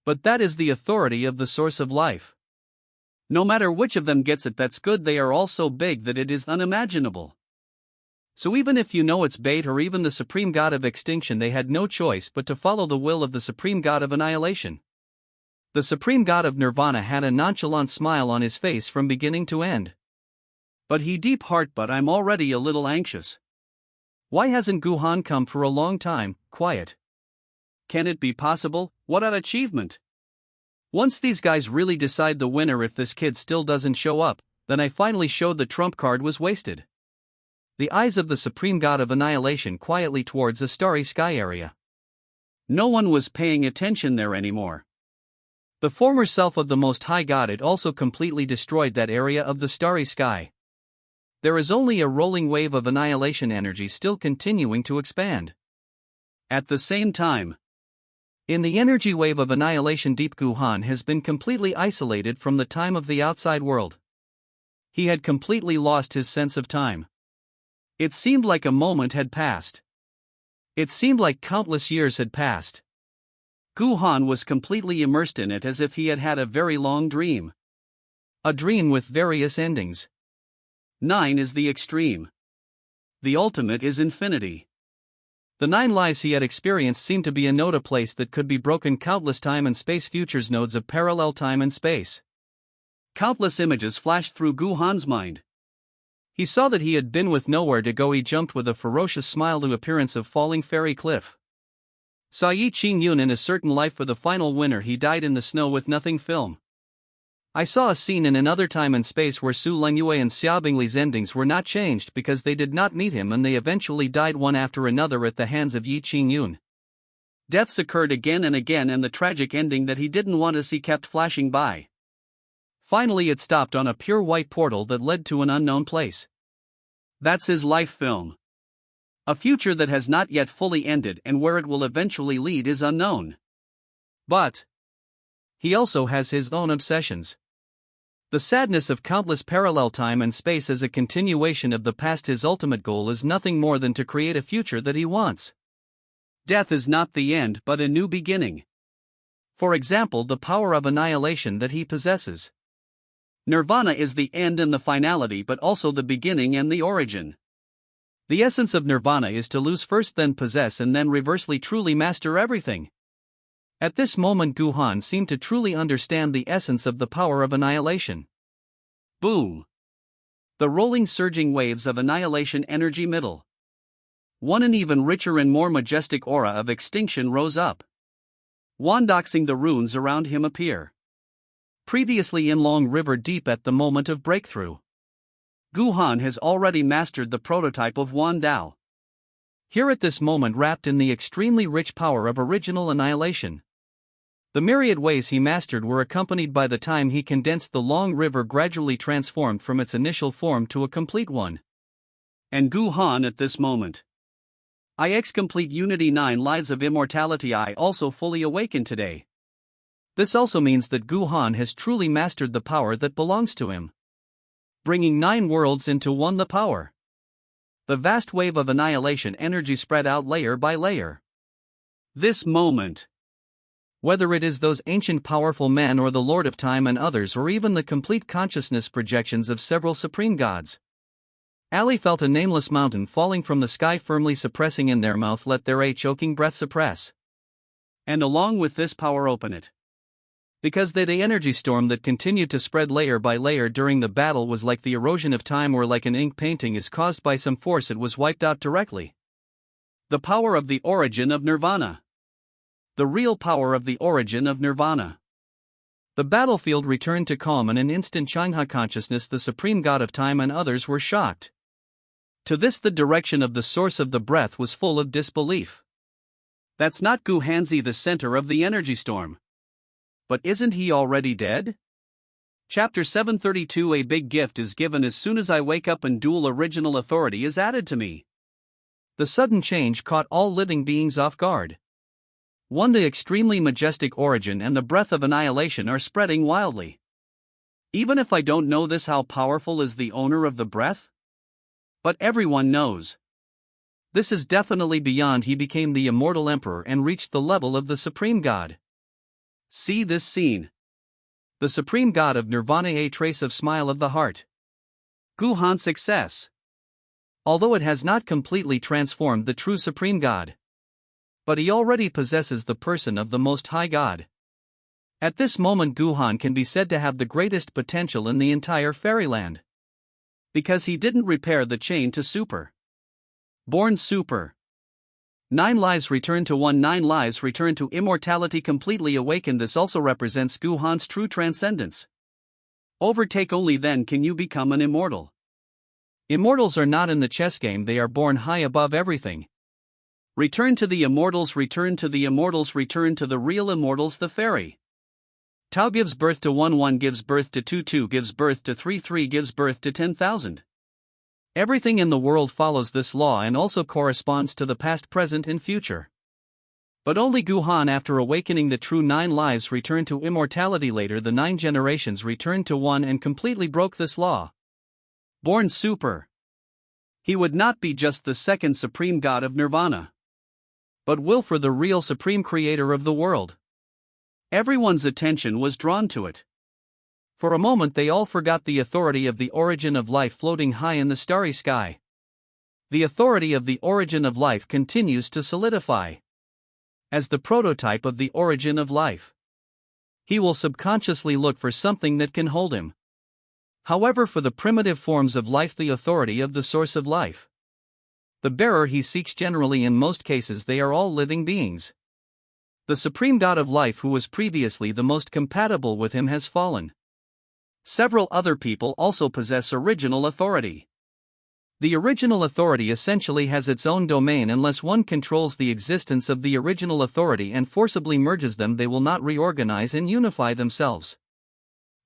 But that is the authority of the source of life. No matter which of them gets it, that's good. They are all so big that it is unimaginable. So even if you know it's bait or even the Supreme God of Extinction, they had no choice but to follow the will of the Supreme God of Annihilation. The Supreme God of Nirvana had a nonchalant smile on his face from beginning to end. But he deep heart, but I'm already a little anxious. Why hasn't Guhan come for a long time? Quiet. Can it be possible? What an achievement! Once these guys really decide the winner, if this kid still doesn't show up, Then I finally showed the trump card was wasted. The eyes of the supreme god of annihilation quietly towards a starry sky area. No one was paying attention there anymore. The former self of the Most High God had also completely destroyed that area of the starry sky. There is only a rolling wave of annihilation energy still continuing to expand. At the same time, in the energy wave of annihilation, Deep Guhan has been completely isolated from the time of the outside world. He had completely lost his sense of time. It seemed like a moment had passed. It seemed like countless years had passed. Guhan was completely immersed in it as if he had had a very long dream. A dream with various endings. 9 is the extreme. The ultimate is infinity. The 9 lives he had experienced seemed to be a node, a place that could be broken, countless time and space futures, nodes of parallel time and space. Countless images flashed through Guhan's mind. He saw that he had been with nowhere to go. He jumped with a ferocious smile to appearance of falling fairy cliff. Saw Yi Qing Yun in a certain life for the final winner. He died in the snow with nothing film. I saw a scene in another time and space where Su Lengyue and Xiaobingli's endings were not changed because they did not meet him, and they eventually died one after another at the hands of Yi Qing Yun. Deaths occurred again and again, and the tragic ending that he didn't want to see kept flashing by. Finally it stopped on a pure white portal that led to an unknown place. That's his life film. A future that has not yet fully ended, and where it will eventually lead is unknown. But he also has his own obsessions. The sadness of countless parallel time and space as a continuation of the past. His ultimate goal is nothing more than to create a future that he wants. Death is not the end but a new beginning. For example, the power of annihilation that he possesses. Nirvana is the end and the finality, but also the beginning and the origin. The essence of nirvana is to lose first, then possess, and then reversely truly master everything. At this moment Guhan seemed to truly understand the essence of the power of annihilation. Boom! The rolling surging waves of annihilation energy middle. One an even richer and more majestic aura of extinction rose up. Wandoxing the runes around him appear. Previously in Long River Deep at the moment of breakthrough. Guhan has already mastered the prototype of Wan Dao. Here at this moment, wrapped in the extremely rich power of original annihilation. The myriad ways he mastered were accompanied by the time he condensed the Long River, gradually transformed from its initial form to a complete one. And Guhan at this moment. IX complete unity, 9 lives of immortality. I also fully awakened today. This also means that Guhan has truly mastered the power that belongs to him. Bringing 9 worlds into one, the power. The vast wave of annihilation energy spread out layer by layer. This moment. Whether it is those ancient powerful men or the Lord of Time and others, or even the complete consciousness projections of several supreme gods. Ali felt a nameless mountain falling from the sky, firmly suppressing in their mouth, let their a choking breath suppress. And along with this power open it. Because the energy storm that continued to spread layer by layer during the battle was like the erosion of time, or like an ink painting is caused by some force, it was wiped out directly. The power of the origin of nirvana. The real power of the origin of nirvana. The battlefield returned to calm in an instant. Changha consciousness, the supreme god of time and others were shocked. To this the direction of the source of the breath was full of disbelief. That's not Guhanzi, the center of the energy storm. But isn't he already dead? Chapter 732. A big gift is given as soon as I wake up, and dual original authority is added to me. The sudden change caught all living beings off guard. 1. The extremely majestic origin and the breath of annihilation are spreading wildly. Even if I don't know this, how powerful is the owner of the breath? But everyone knows. This is definitely beyond. He became the immortal emperor and reached the level of the supreme god. See this scene. The supreme god of nirvana, a trace of smile of the heart. Guhan's success. Although it has not completely transformed the true supreme god. But he already possesses the person of the Most High God. At this moment Guhan can be said to have the greatest potential in the entire fairyland. Because he didn't repair the chain to super. Born super. 9 lives return to 1. 9 lives return to immortality, completely awakened. This also represents Guhan's true transcendence. Overtake only then can you become an immortal. Immortals are not in the chess game, they are born high above everything. Return to the immortals, return to the immortals, return to the real immortals, the fairy. Tau gives birth to 1, 1 gives birth to 2, 2 gives birth to 3, 3 gives birth to 10,000. Everything in the world follows this law and also corresponds to the past, present, and future. But only Guhan, after awakening the true 9 lives, returned to immortality. Later, the 9 generations returned to 1 and completely broke this law. Born super. He would not be just the second supreme god of Nirvana, but Wilfer, the real supreme creator of the world. Everyone's attention was drawn to it. For a moment they all forgot the authority of the origin of life floating high in the starry sky. The authority of the origin of life continues to solidify. As the prototype of the origin of life, he will subconsciously look for something that can hold him. However, for the primitive forms of life, the authority of the source of life, the bearer he seeks, generally in most cases they are all living beings. The supreme god of life, who was previously the most compatible with him, has fallen. Several other people also possess original authority. The original authority essentially has its own domain. Unless one controls the existence of the original authority and forcibly merges them, they will not reorganize and unify themselves.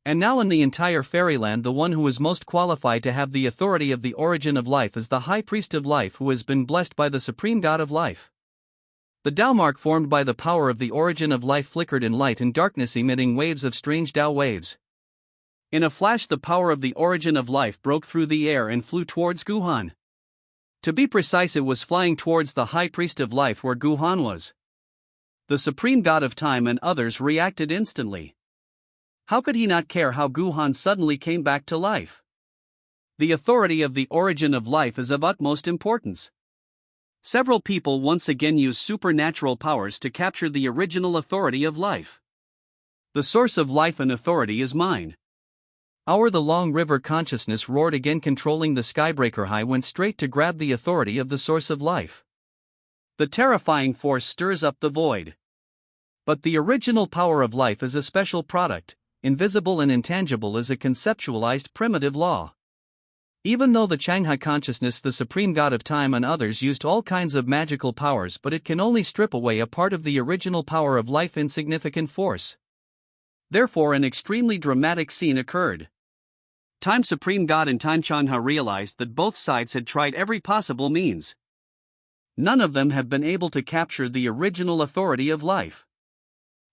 And now in the entire fairyland, the one who is most qualified to have the authority of the origin of life is the high priest of life, who has been blessed by the supreme god of life. The Tao mark formed by the power of the origin of life flickered in light and darkness, emitting waves of strange Tao waves. In a flash, the power of the origin of life broke through the air and flew towards Guhan. To be precise, it was flying towards the high priest of life where Guhan was. The supreme god of time and others reacted instantly. How could he not care how Guhan suddenly came back to life? The authority of the origin of life is of utmost importance. Several people once again use supernatural powers to capture the original authority of life. The source of life and authority is mine. The long river consciousness roared again, controlling the skybreaker. High went straight to grab the authority of the source of life. The terrifying force stirs up the void. But the original power of life is a special product, invisible and intangible as a conceptualized primitive law. Even though the Changhai consciousness, the supreme god of time and others used all kinds of magical powers, but it can only strip away a part of the original power of life, insignificant force. Therefore an extremely dramatic scene occurred. Time Supreme God and Time Changhai realized that both sides had tried every possible means. None of them have been able to capture the original authority of life.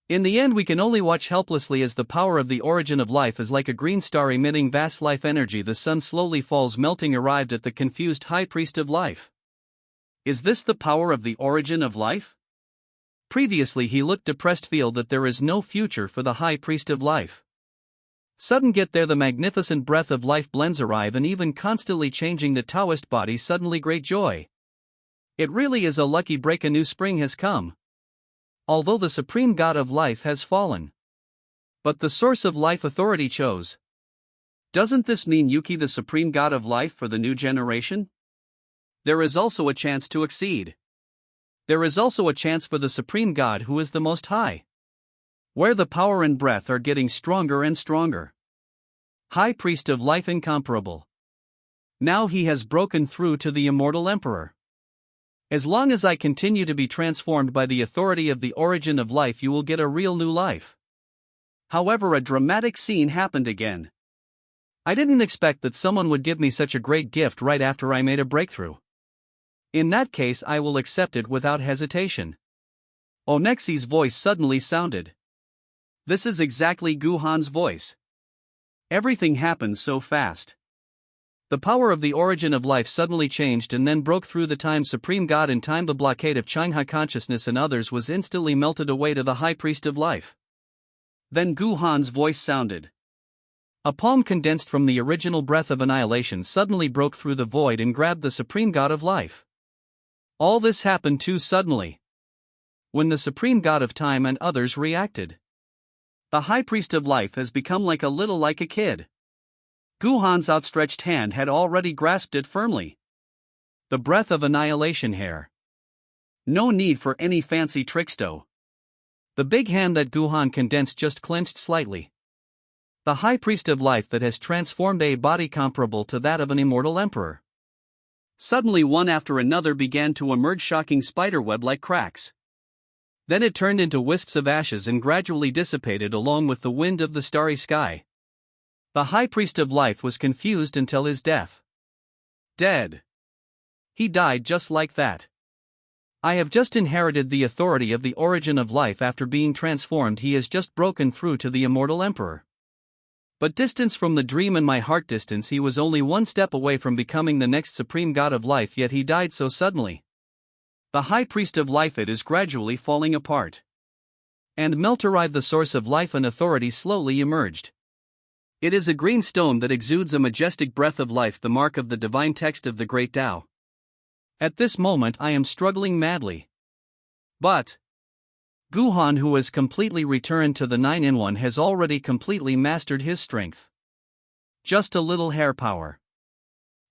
In the end, we can only watch helplessly as the power of the origin of life is like a green star emitting vast life energy. The sun slowly falls, melting, arrived at the confused high priest of life. Is this the power of the origin of life? Previously he looked depressed, feel that there is no future for the high priest of life. Sudden get there, the magnificent breath of life blends arrive, and even constantly changing the Taoist body, suddenly great joy. It really is a lucky break, a new spring has come. Although the supreme god of life has fallen, but the source of life authority chose. Doesn't this mean Yuki, the supreme god of life for the new generation? There is also a chance to exceed. There is also a chance for the supreme god who is the most high, where the power and breath are getting stronger and stronger. High priest of life incomparable. Now he has broken through to the immortal emperor. As long as I continue to be transformed by the authority of the origin of life, you will get a real new life. However, a dramatic scene happened again. I didn't expect that someone would give me such a great gift right after I made a breakthrough. In that case, I will accept it without hesitation. Onexi's voice suddenly sounded. This is exactly Guhan's voice. Everything happened so fast. The power of the origin of life suddenly changed and then broke through the time supreme god in time. The blockade of Changhai consciousness and others was instantly melted away to the high priest of life. Then Guhan's voice sounded. A palm condensed from the original breath of annihilation suddenly broke through the void and grabbed the supreme god of life. All this happened too suddenly. When the supreme god of time and others reacted, the high priest of life has become like a kid. Guhan's outstretched hand had already grasped it firmly. The breath of annihilation hair. No need for any fancy tricks though. The big hand that Guhan condensed just clenched slightly. the high priest of life that has transformed a body comparable to that of an immortal emperor. Suddenly one after another began to emerge, shocking spiderweb-like cracks. Then it turned into wisps of ashes and gradually dissipated along with the wind of the starry sky. The high priest of life was confused until his death. Dead. He died just like that. I have just inherited the authority of the origin of life. After being transformed, he has just broken through to the immortal emperor. But distance from the dream in my heart, distance, he was only one step away from becoming the next supreme god of life, yet he died so suddenly. The high priest of life, it is gradually falling apart. And Melterive, the source of life and authority, slowly emerged. It is a green stone that exudes a majestic breath of life, the mark of the divine text of the great Tao. At this moment I am struggling madly. But Guhan, who has completely returned to the 9-in-1, has already completely mastered his strength. Just a little hair power.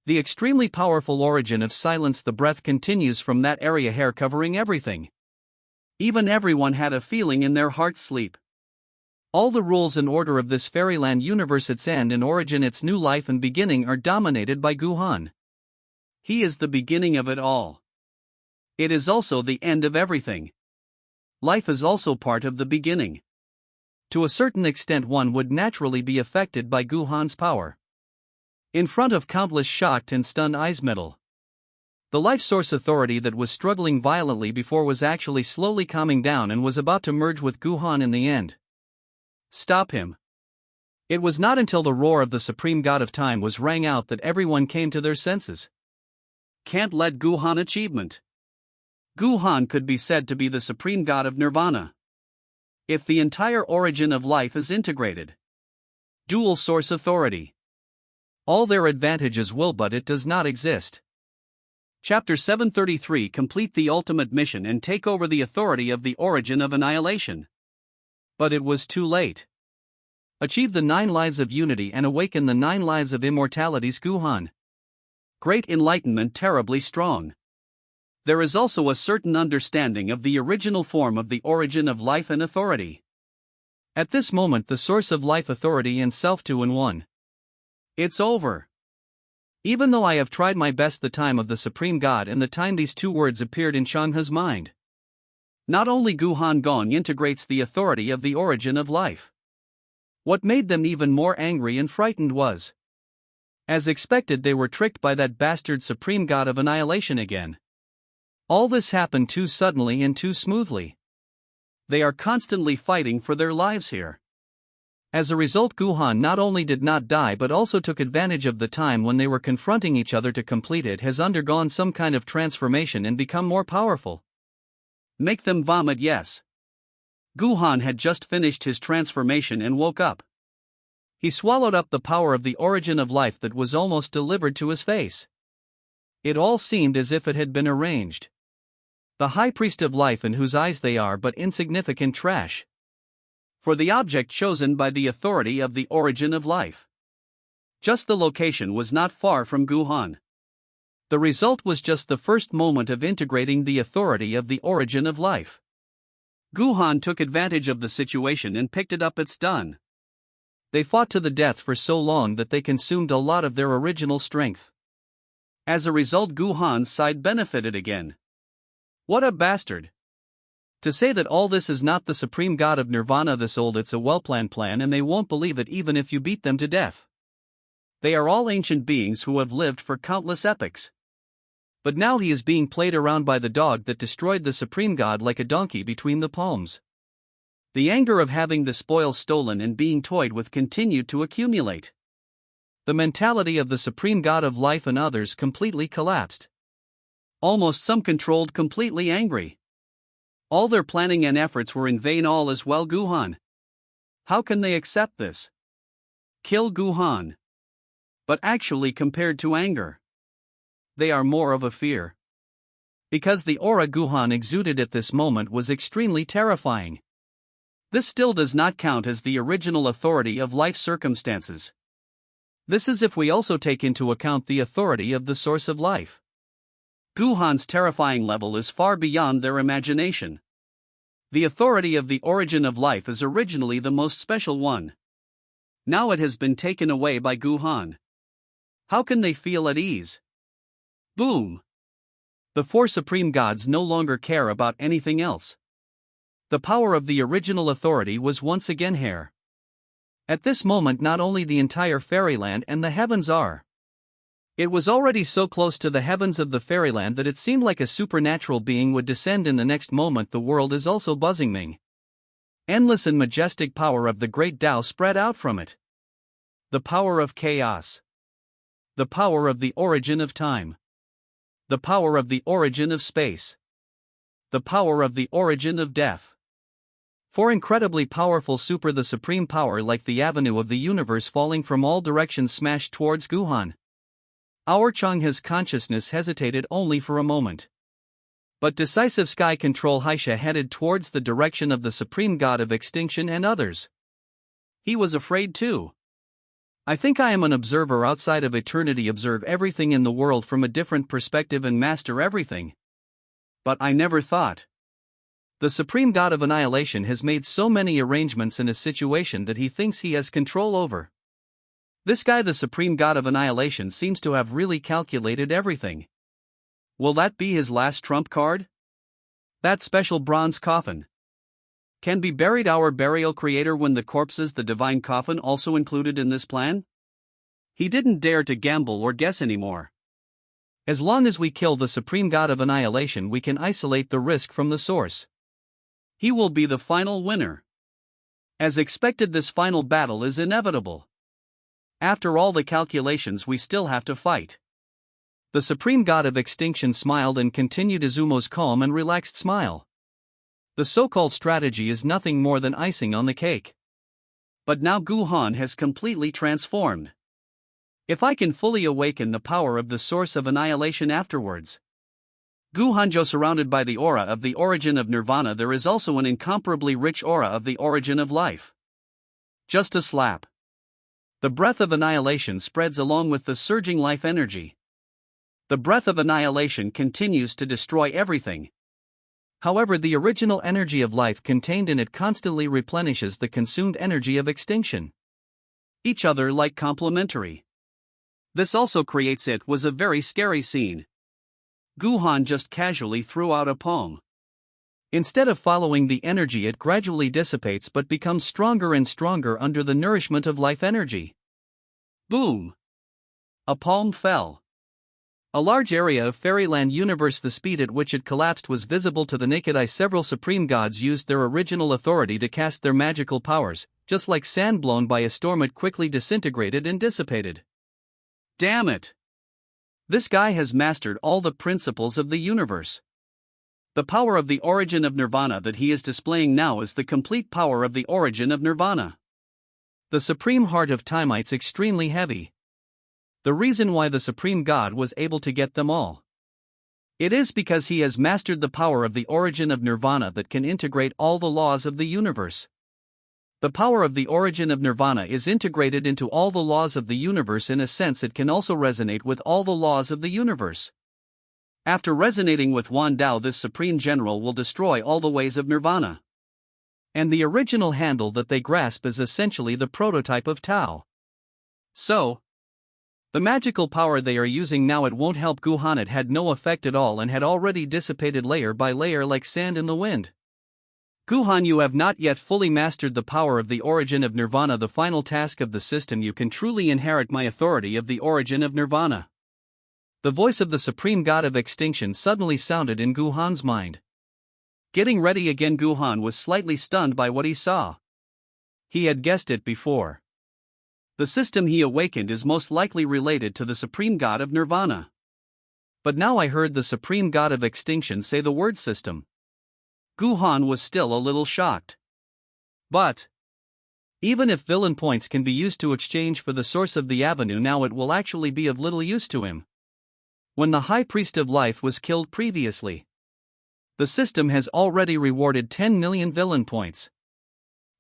The extremely powerful origin of silence, the breath, continues from that area, hair covering everything. Even everyone had a feeling in their heart's sleep. All the rules and order of this fairyland universe, its end and origin, its new life and beginning, are dominated by Guhan. He is the beginning of it all. It is also the end of everything. Life is also part of the beginning. To a certain extent, one would naturally be affected by Guhan's power. In front of countless shocked and stunned eyes, metal. The life source authority that was struggling violently before was actually slowly calming down and was about to merge with Guhan in the end. Stop him. It was not until the roar of the supreme god of time was rang out that everyone came to their senses. Can't let Guhan achievement. Guhan could be said to be the supreme god of nirvana. If the entire origin of life is integrated. Dual source authority. All their advantages will, but it does not exist. Chapter 733. Complete the ultimate mission and take over the authority of the origin of annihilation. But it was too late. Achieve the 9 lives of unity and awaken the 9 lives of immortalities, Guhan. Great enlightenment, terribly strong. There is also a certain understanding of the original form of the origin of life and authority. At this moment, the source of life, authority, and self 2-in-1. It's over. Even though I have tried my best, the time of the Supreme God and the time these two words appeared in Shangha's mind. Not only Guhan Gong integrates the authority of the origin of life. What made them even more angry and frightened was, as expected, they were tricked by that bastard Supreme God of annihilation again. All this happened too suddenly and too smoothly. They are constantly fighting for their lives here. As a result, Guhan not only did not die but also took advantage of the time when they were confronting each other to complete it, has undergone some kind of transformation and become more powerful. Make them vomit, yes. Guhan had just finished his transformation and woke up. He swallowed up the power of the origin of life that was almost delivered to his face. It all seemed as if it had been arranged. The high priest of life, in whose eyes they are but insignificant trash. For the object chosen by the authority of the origin of life. Just the location was not far from Guhan. The result was just the first moment of integrating the authority of the origin of life. Guhan took advantage of the situation and picked it up. It's done. They fought to the death for so long that they consumed a lot of their original strength. As a result, Guhan's side benefited again. What a bastard! To say that all this is not the supreme god of nirvana, this old, it's a well-planned plan, and they won't believe it even if you beat them to death. They are all ancient beings who have lived for countless epochs. But now he is being played around by the dog that destroyed the supreme god like a donkey between the palms. The anger of having the spoils stolen and being toyed with continued to accumulate. The mentality of the supreme god of life and others completely collapsed. Almost some controlled, completely angry. All their planning and efforts were in vain. All is well, Guhan. How can they accept this? Kill Guhan. But actually, compared to anger, they are more of a fear. Because the aura Guhan exuded at this moment was extremely terrifying. This still does not count as the original authority of life circumstances. This is if we also take into account the authority of the source of life. Guhan's terrifying level is far beyond their imagination. The authority of the origin of life is originally the most special one. Now it has been taken away by Guhan. How can they feel at ease? Boom! The four supreme gods no longer care about anything else. The power of the original authority was once again here. At this moment, not only the entire fairyland and the heavens are. It was already so close to the heavens of the fairyland that it seemed like a supernatural being would descend in the next moment. The world is also buzzing Ming. Endless and majestic power of the great Tao spread out from it. The power of chaos. The power of the origin of time. The power of the origin of space. The power of the origin of death. Four incredibly powerful the supreme power, like the avenue of the universe falling from all directions, smashed towards Guhan. Our Changha's consciousness hesitated only for a moment. But decisive sky control Haisha headed towards the direction of the supreme god of extinction and others. He was afraid too. I think I am an observer outside of eternity, observe everything in the world from a different perspective and master everything. But I never thought. The supreme god of annihilation has made so many arrangements in a situation that he thinks he has control over. This guy, the supreme god of annihilation, seems to have really calculated everything. Will that be his last trump card? That special bronze coffin can be buried our burial creator when the corpses, the divine coffin also included in this plan? He didn't dare to gamble or guess anymore. As long as we kill the supreme god of annihilation, we can isolate the risk from the source. He will be the final winner. As expected, this final battle is inevitable. After all the calculations, we still have to fight. The supreme god of extinction smiled and continued Izumo's calm and relaxed smile. The so-called strategy is nothing more than icing on the cake. But now Guhan has completely transformed. If I can fully awaken the power of the source of annihilation afterwards. Guhanjo, surrounded by the aura of the origin of nirvana, there is also an incomparably rich aura of the origin of life. Just a slap. The breath of annihilation spreads along with the surging life energy. The breath of annihilation continues to destroy everything. However, the original energy of life contained in it constantly replenishes the consumed energy of extinction. Each other like complementary. This also creates it was a very scary scene. Guhan just casually threw out a palm. Instead of following the energy, it gradually dissipates but becomes stronger and stronger under the nourishment of life energy. Boom! A palm fell. A large area of fairyland universe, the speed at which it collapsed was visible to the naked eye. Several supreme gods used their original authority to cast their magical powers. Just like sand blown by a storm, it quickly disintegrated and dissipated. Damn it! This guy has mastered all the principles of the universe. The power of the origin of nirvana that he is displaying now is the complete power of the origin of nirvana. The supreme heart of Timite's extremely heavy. The reason why the supreme god was able to get them all. It is because he has mastered the power of the origin of nirvana that can integrate all the laws of the universe. The power of the origin of nirvana is integrated into all the laws of the universe. In a sense, it can also resonate with all the laws of the universe. After resonating with Wan Dao, this supreme general will destroy all the ways of nirvana. And the original handle that they grasp is essentially the prototype of Tao. So, the magical power they are using now, it won't help Guhan. It had no effect at all and had already dissipated layer by layer like sand in the wind. Guhan, you have not yet fully mastered the power of the origin of nirvana, the final task of the system. You can truly inherit my authority of the origin of nirvana. The voice of the supreme god of extinction suddenly sounded in Guhan's mind. Getting ready again, Guhan was slightly stunned by what he saw. He had guessed it before. The system he awakened is most likely related to the supreme god of nirvana. But now I heard the supreme god of extinction say the word system. Guhan was still a little shocked. But even if villain points can be used to exchange for the source of the avenue, now it will actually be of little use to him. When the High Priest of Life was killed previously, the system has already rewarded 10 million villain points.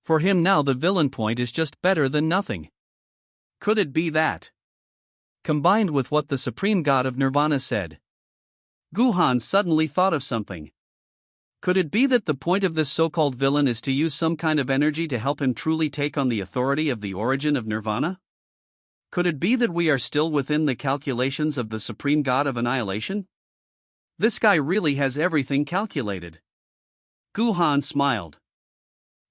For him now, the villain point is just better than nothing. Could it be that? Combined with what the supreme god of nirvana said, Guhan suddenly thought of something. Could it be that the point of this so-called villain is to use some kind of energy to help him truly take on the authority of the origin of nirvana? Could it be that we are still within the calculations of the supreme god of annihilation? This guy really has everything calculated. Guhan smiled.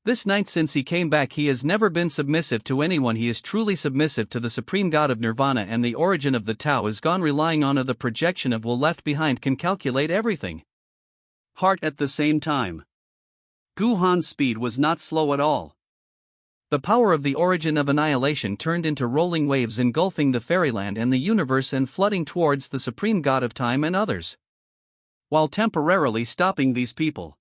This night since he came back he has never been submissive to anyone. He is truly submissive to the supreme god of nirvana, and the origin of the Tao is gone, relying on the projection of will left behind can calculate everything. Heart at the same time. Guhan's speed was not slow at all. The power of the origin of annihilation turned into rolling waves engulfing the fairyland and the universe and flooding towards the supreme god of time and others, while temporarily stopping these people.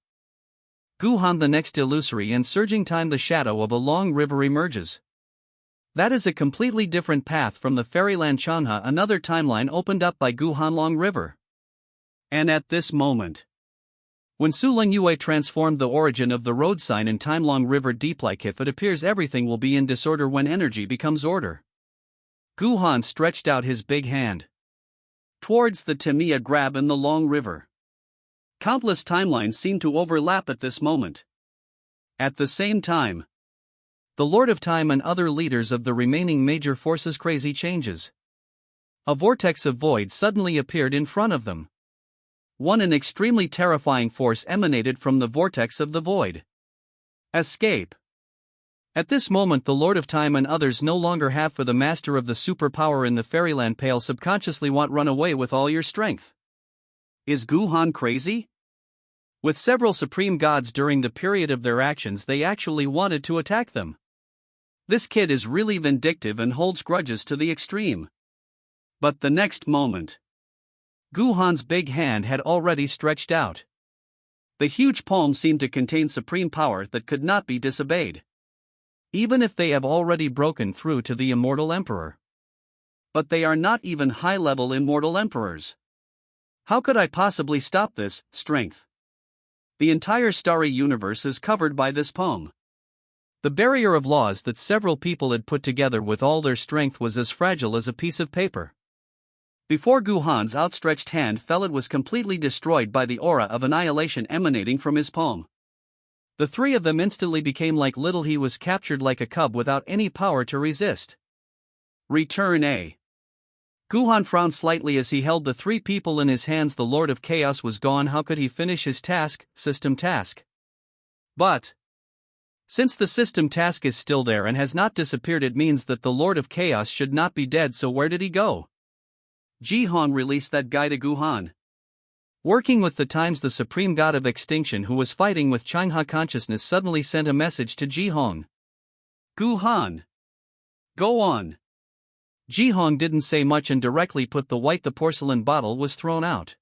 Guhan, the next illusory and surging time, the shadow of a long river emerges. That is a completely different path from the fairyland Chanha. Another timeline opened up by Guhan Long River. And at this moment, when Su Lingyue transformed the origin of the road sign in Time Long River deep, like if it appears everything will be in disorder when energy becomes order. Guhan stretched out his big hand towards the Tamiya grab in the Long River. Countless timelines seem to overlap at this moment. At the same time, the Lord of Time and other leaders of the remaining major forces. Crazy changes. A vortex of void suddenly appeared in front of them. An extremely terrifying force emanated from the vortex of the void. Escape. At this moment the Lord of Time and others no longer have for the master of the superpower in the fairyland pale subconsciously want run away with all your strength. Is Guhan crazy? With several supreme gods during the period of their actions they actually wanted to attack them. This kid is really vindictive and holds grudges to the extreme. But the next moment, Guhan's big hand had already stretched out. The huge palm seemed to contain supreme power that could not be disobeyed, even if they have already broken through to the immortal emperor. But they are not even high-level immortal emperors. How could I possibly stop this strength? The entire starry universe is covered by this poem. The barrier of laws that several people had put together with all their strength was as fragile as a piece of paper. Before Guhan's outstretched hand fell, it was completely destroyed by the aura of annihilation emanating from his palm. The three of them instantly became like little. He was captured like a cub without any power to resist. Return A. Guhan frowned slightly as he held the three people in his hands. The Lord of Chaos was gone. How could he finish his system task? But since the system task is still there and has not disappeared, it means that the Lord of Chaos should not be dead. So where did he go? Jihong released that guy to Guhan. Working with the times, the supreme god of extinction who was fighting with Changha consciousness suddenly sent a message to Jihong. Guhan, go on. Jihong didn't say much and directly put the porcelain bottle was thrown out.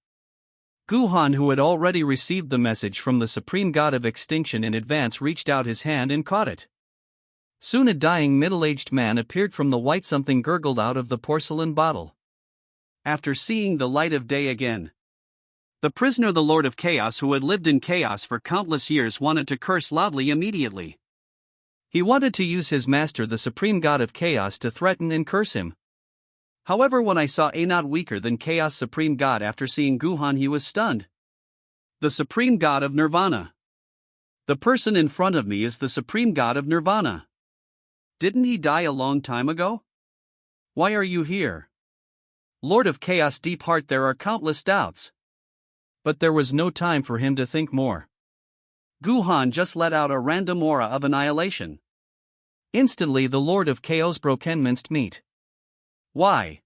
Guhan, who had already received the message from the supreme god of extinction in advance, reached out his hand and caught it. Soon a dying middle-aged man appeared from the white. Something gurgled out of the porcelain bottle. After seeing the light of day again, the prisoner, the Lord of Chaos, who had lived in chaos for countless years, wanted to curse loudly immediately. He wanted to use his master, the supreme god of chaos, to threaten and curse him. However, when I saw a not weaker than chaos supreme god after seeing Guhan, he was stunned. The supreme god of nirvana. The person in front of me is the supreme god of nirvana. Didn't he die a long time ago? Why are you here? Lord of Chaos, deep heart, there are countless doubts. But there was no time for him to think more. Guhan just let out a random aura of annihilation. Instantly the Lord of Chaos broke minced meat. Why?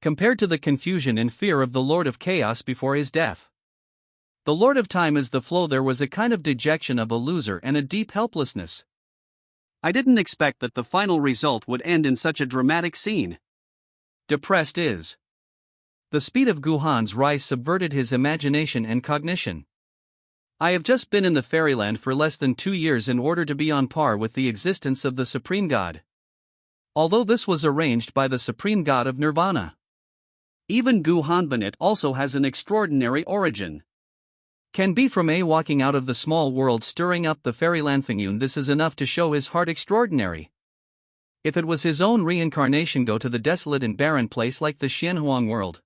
Compared to the confusion and fear of the Lord of Chaos before his death, the Lord of Time is the flow. There was a kind of dejection of a loser and a deep helplessness. I didn't expect that the final result would end in such a dramatic scene. Depressed is. The speed of Guhan's rise subverted his imagination and cognition. I have just been in the fairyland for less than 2 years in order to be on par with the existence of the supreme god. Although this was arranged by the supreme god of nirvana. Even Guhan Benet also has an extraordinary origin. Can be from a walking out of the small world, stirring up the fairyland Fingyun. This is enough to show his heart extraordinary. If it was his own reincarnation, go to the desolate and barren place like the Xianhuang world.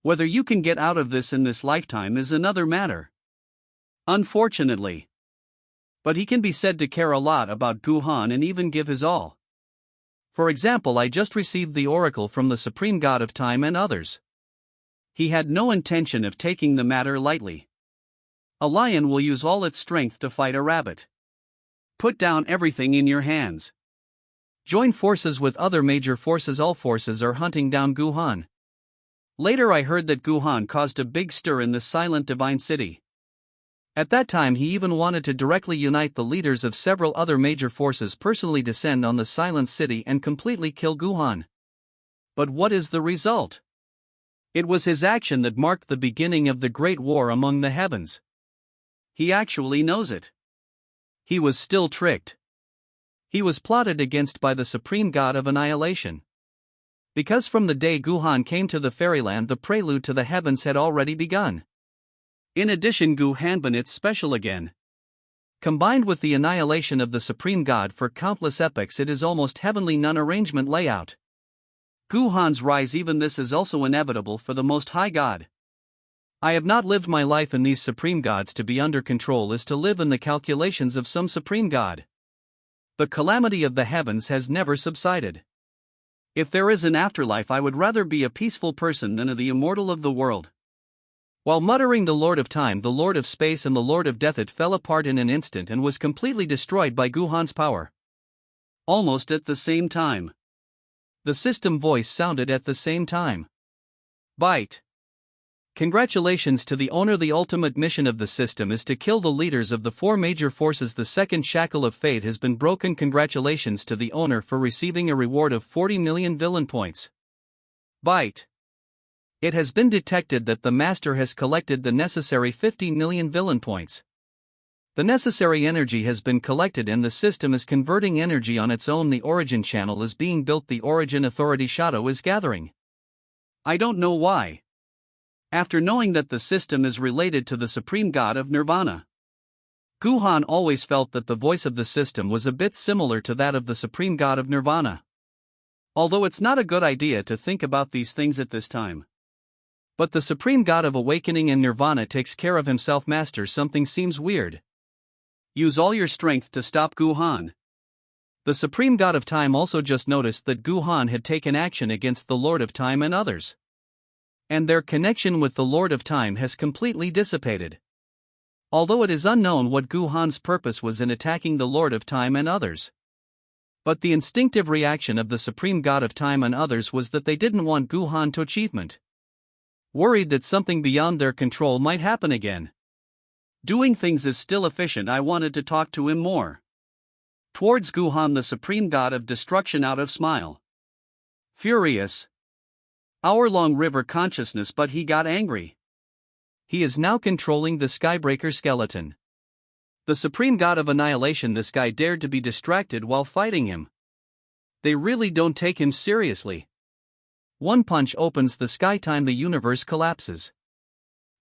Whether you can get out of this in this lifetime is another matter. Unfortunately. But he can be said to care a lot about Guhan and even give his all. For example, I just received the oracle from the Supreme God of Time and others. He had no intention of taking the matter lightly. A lion will use all its strength to fight a rabbit. Put down everything in your hands. Join forces with other major forces. All forces are hunting down Guhan. Later I heard that Guhan caused a big stir in the silent divine city. At that time he even wanted to directly unite the leaders of several other major forces, personally descend on the silent city and completely kill Guhan. But what is the result? It was his action that marked the beginning of the great war among the heavens. He actually knows it. He was still tricked. He was plotted against by the Supreme God of Annihilation. Because from the day Guhan came to the fairyland, the prelude to the heavens had already begun. In addition, Guhan it's special again. Combined with the annihilation of the Supreme God for countless epochs, it is almost heavenly non-arrangement layout. Guhan's rise, even this is also inevitable for the Most High God. I have not lived my life in these Supreme Gods. To be under control is to live in the calculations of some Supreme God. The calamity of the heavens has never subsided. If there is an afterlife, I would rather be a peaceful person than the immortal of the world. While muttering the Lord of Time, the Lord of Space, and the Lord of Death, it fell apart in an instant and was completely destroyed by Guhan's power. Almost at the same time. The system voice sounded at the same time. Bite. Congratulations to the owner. The ultimate mission of the system is to kill the leaders of the four major forces. The second shackle of fate has been broken. Congratulations to the owner for receiving a reward of 40 million villain points. Bite. It has been detected that the master has collected the necessary 50 million villain points. The necessary energy has been collected and the system is converting energy on its own. The origin channel is being built. The origin authority shadow is gathering. I don't know why. After knowing that the system is related to the Supreme God of Nirvana, Guhan always felt that the voice of the system was a bit similar to that of the Supreme God of Nirvana. Although it's not a good idea to think about these things at this time. But the Supreme God of Awakening and Nirvana takes care of himself. Master, something seems weird. Use all your strength to stop Guhan. The Supreme God of Time also just noticed that Guhan had taken action against the Lord of Time and others. And their connection with the Lord of Time has completely dissipated. Although it is unknown what Guhan's purpose was in attacking the Lord of Time and others. But the instinctive reaction of the Supreme God of Time and others was that they didn't want Guhan to achievement. Worried that something beyond their control might happen again. Doing things is still efficient. I wanted to talk to him more. Towards Guhan, the Supreme God of Destruction, out of smile. Furious. Hour-long river consciousness, but he got angry. He is now controlling the Skybreaker skeleton. The Supreme God of Annihilation. This guy dared to be distracted while fighting him. They really don't take him seriously. One punch opens the sky. Time the universe collapses.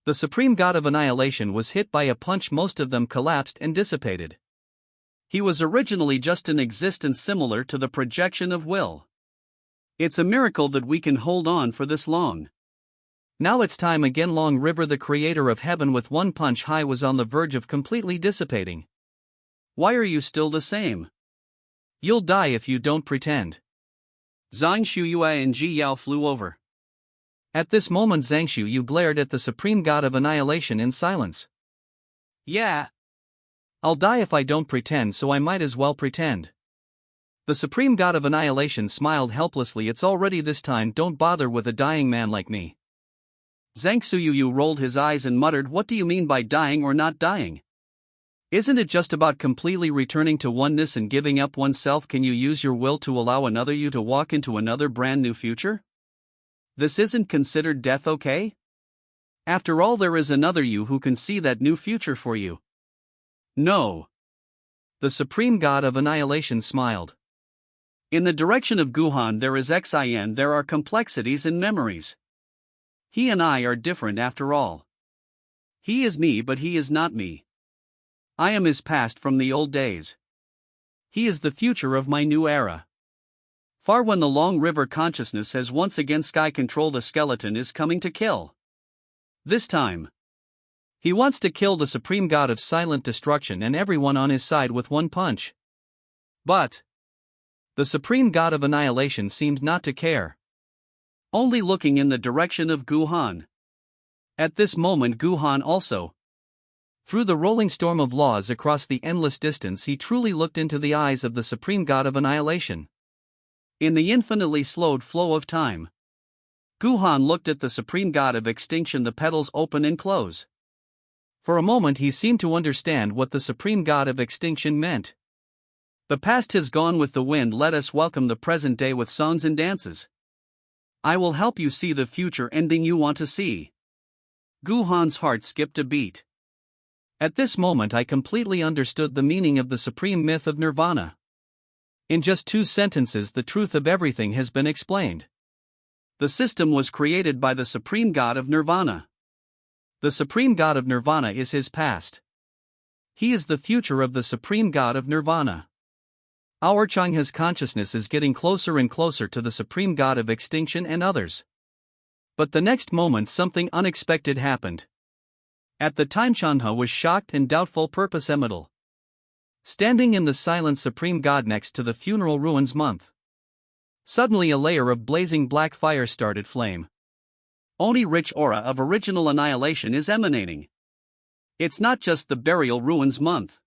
The Supreme God of Annihilation was hit by a punch. Most of them collapsed and dissipated. He was originally just an existence similar to the projection of will. It's a miracle that we can hold on for this long. Now it's time again. Long River, the creator of heaven, with one punch high, was on the verge of completely dissipating. Why are you still the same? You'll die if you don't pretend. Zhang Shuyue and Ji Yao flew over. At this moment Zhang Shuyue glared at the Supreme God of Annihilation in silence. Yeah. I'll die if I don't pretend, so I might as well pretend. The Supreme God of Annihilation smiled helplessly. It's already this time. Don't bother with a dying man like me. Zhang Shuyue rolled his eyes and muttered, what do you mean by dying or not dying? Isn't it just about completely returning to oneness and giving up oneself? Can you use your will to allow another you to walk into another brand new future? This isn't considered death, okay? After all, there is another you who can see that new future for you. No. The Supreme God of Annihilation smiled. In the direction of Guhan there is Xin, there are complexities and memories. He and I are different after all. He is me, but he is not me. I am his past from the old days. He is the future of my new era. Far when the long river consciousness has once again sky control, the skeleton is coming to kill. This time. He wants to kill the supreme god of silent destruction and everyone on his side with one punch. But the supreme god of annihilation seemed not to care, only looking in the direction of Guhan. At this moment Guhan also, through the rolling storm of laws across the endless distance, he truly looked into the eyes of the supreme god of annihilation. In the infinitely slowed flow of time, Guhan looked at the supreme god of extinction, the petals open and close. For a moment he seemed to understand what the supreme god of extinction meant. The past has gone with the wind, let us welcome the present day with songs and dances. I will help you see the future ending you want to see. Guhan's heart skipped a beat. At this moment I completely understood the meaning of the supreme myth of nirvana. In just 2 sentences the truth of everything has been explained. The system was created by the supreme god of nirvana. The supreme god of nirvana is his past. He is the future of the supreme god of nirvana. Our Changha's consciousness is getting closer and closer to the supreme god of extinction and others. But the next moment something unexpected happened. At the time Changha was shocked and doubtful purpose Emital, standing in the silent supreme god next to the funeral ruins month. Suddenly a layer of blazing black fire started flame. Only rich aura of original annihilation is emanating. It's not just the burial ruins month.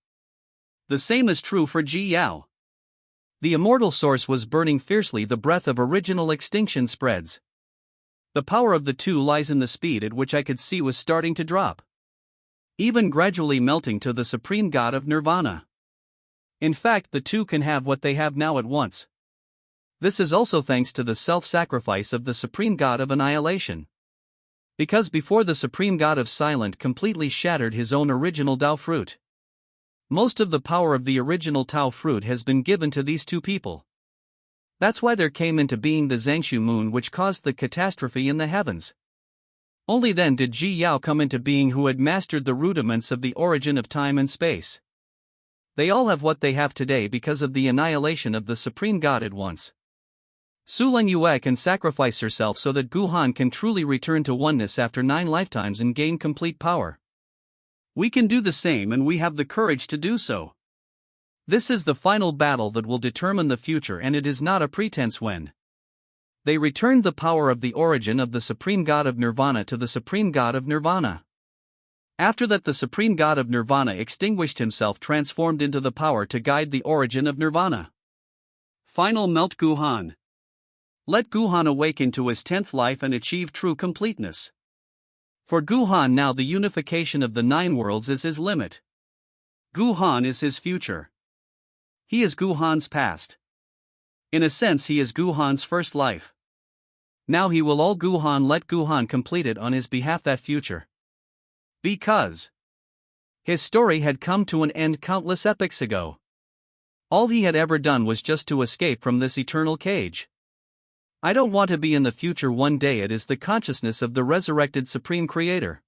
The same is true for Ji Yao. The immortal source was burning fiercely, the breath of original extinction spreads. The power of the two lies in the speed at which I could see was starting to drop, even gradually melting to the supreme god of nirvana. In fact, the two can have what they have now at once. This is also thanks to the self-sacrifice of the supreme god of annihilation. Because before the supreme god of silent completely shattered his own original Tao fruit, most of the power of the original Tao fruit has been given to these two people. That's why there came into being the Zangshu moon, which caused the catastrophe in the heavens. Only then did Ji Yao come into being, who had mastered the rudiments of the origin of time and space. They all have what they have today because of the annihilation of the supreme god at once. Su Lengyue can sacrifice herself so that Guhan can truly return to oneness after 9 lifetimes and gain complete power. We can do the same, and we have the courage to do so. This is the final battle that will determine the future, and it is not a pretense. When they returned the power of the origin of the supreme god of nirvana to the supreme god of nirvana. After that, the supreme god of nirvana extinguished himself, transformed into the power to guide the origin of nirvana. Final melt Guhan. Let Guhan awaken to his 10th life and achieve true completeness. For Guhan now the unification of the 9 worlds is his limit. Guhan is his future. He is Guhan's past. In a sense he is Guhan's first life. Now he will all Guhan, let Guhan complete it on his behalf, that future. Because his story had come to an end countless epochs ago. All he had ever done was just to escape from this eternal cage. I don't want to be in the future one day. It is the consciousness of the resurrected Supreme Creator.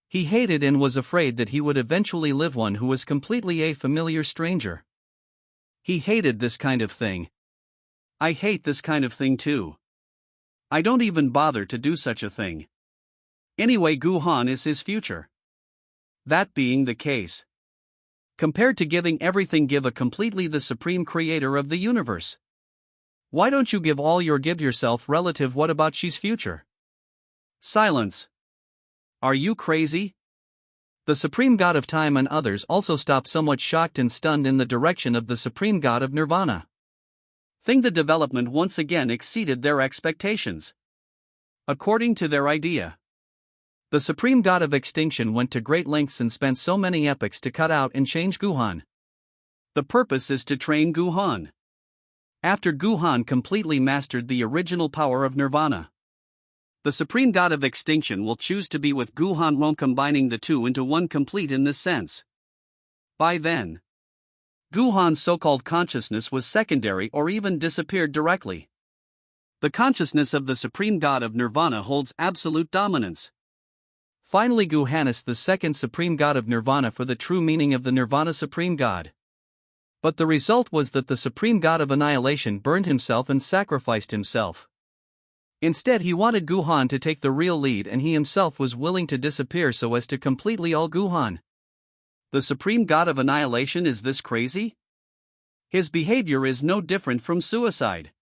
He hated and was afraid that he would eventually live one who was completely a familiar stranger. He hated this kind of thing. I hate this kind of thing too. I don't even bother to do such a thing. Anyway, Guhan is his future. That being the case, compared to giving everything, give a completely the Supreme Creator of the universe. Why don't you give all your give yourself relative? What about she's future? Silence. Are you crazy? The Supreme God of Time and others also stopped, somewhat shocked and stunned, in the direction of the Supreme God of Nirvana. The development once again exceeded their expectations. According to their idea, the Supreme God of Extinction went to great lengths and spent so many epochs to cut out and change Guhan. The purpose is to train Guhan. After Guhan completely mastered the original power of Nirvana, the Supreme God of Extinction will choose to be with Guhan Rome, combining the two into one, complete in this sense. By then, Guhan's so-called consciousness was secondary or even disappeared directly. The consciousness of the Supreme God of Nirvana holds absolute dominance. Finally, Guhanis, the second Supreme God of Nirvana, for the true meaning of the Nirvana Supreme God. But the result was that the Supreme God of Annihilation burned himself and sacrificed himself. Instead, he wanted Guhan to take the real lead, and he himself was willing to disappear so as to completely all Guhan. The supreme god of annihilation is this crazy? His behavior is no different from suicide.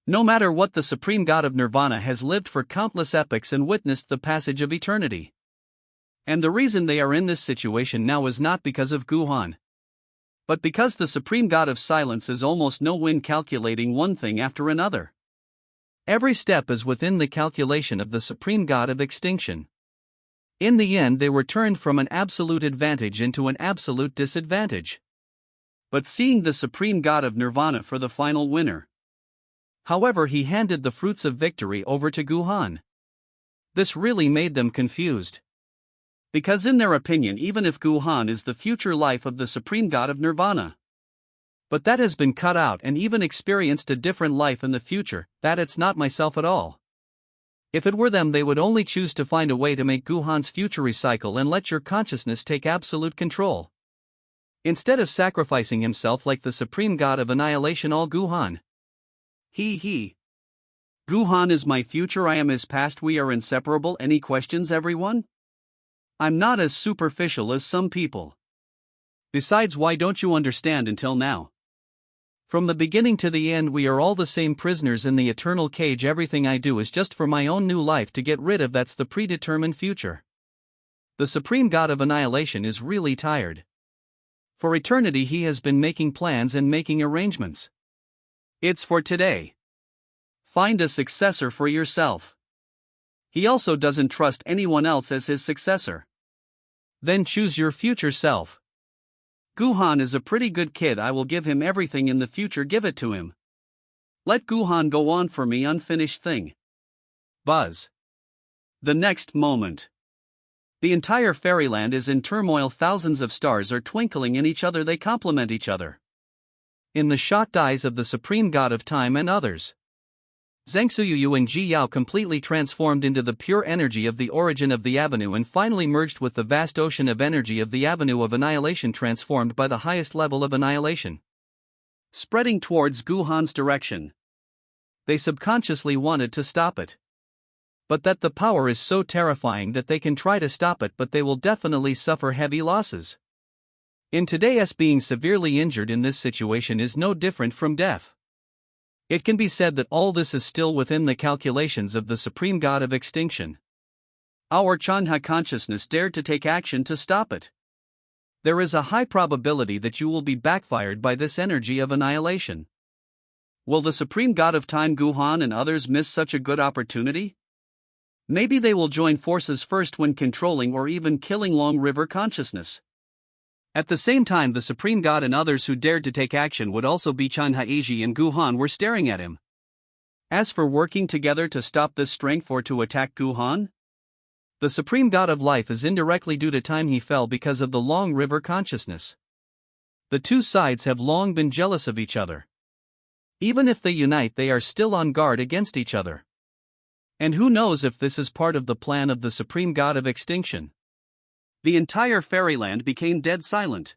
No matter what, the supreme god of nirvana has lived for countless epochs and witnessed the passage of eternity. And the reason they are in this situation now is not because of Guhan, but because the supreme god of silence is almost no win calculating one thing after another. Every step is within the calculation of the supreme god of extinction. In the end, they were turned from an absolute advantage into an absolute disadvantage. But seeing the supreme god of nirvana for the final winner. However, he handed the fruits of victory over to Guhan. This really made them confused. Because in their opinion, even if Guhan is the future life of the supreme god of nirvana, but that has been cut out and even experienced a different life in the future, that it's not myself at all. If it were them, they would only choose to find a way to make Guhan's future recycle and let your consciousness take absolute control. Instead of sacrificing himself like the supreme god of annihilation, all Guhan. He. Guhan is my future, I am his past, we are inseparable. Any questions, everyone? I'm not as superficial as some people. Besides, why don't you understand until now? From the beginning to the end, we are all the same prisoners in the eternal cage. Everything I do is just for my own new life to get rid of that's the predetermined future. The supreme god of annihilation is really tired. For eternity he has been making plans and making arrangements. It's for today. Find a successor for yourself. He also doesn't trust anyone else as his successor. Then choose your future self. Guhan is a pretty good kid, I will give him everything in the future, give it to him. Let Guhan go on for me, unfinished thing. Buzz. The next moment. The entire fairyland is in turmoil, thousands of stars are twinkling in each other, they complement each other. In the shot eyes of the supreme god of time and others. Zhengsuyu and Ji Yao completely transformed into the pure energy of the origin of the avenue and finally merged with the vast ocean of energy of the avenue of annihilation, transformed by the highest level of annihilation, spreading towards Guhan's direction. They subconsciously wanted to stop it. But that the power is so terrifying that they can try to stop it, but they will definitely suffer heavy losses. In today's being severely injured in this situation is no different from death. It can be said that all this is still within the calculations of the supreme god of extinction. Our Chanha consciousness dared to take action to stop it. There is a high probability that you will be backfired by this energy of annihilation. Will the supreme god of time Guhan and others miss such a good opportunity? Maybe they will join forces first when controlling or even killing Long River consciousness. At the same time, the supreme god and others who dared to take action would also be Chanhaiji and Guhan were staring at him. As for working together to stop this strength or to attack Guhan, the supreme god of life is indirectly due to time. He fell because of the Long River consciousness. The two sides have long been jealous of each other. Even if they unite, they are still on guard against each other. And who knows if this is part of the plan of the supreme god of extinction. The entire fairyland became dead silent.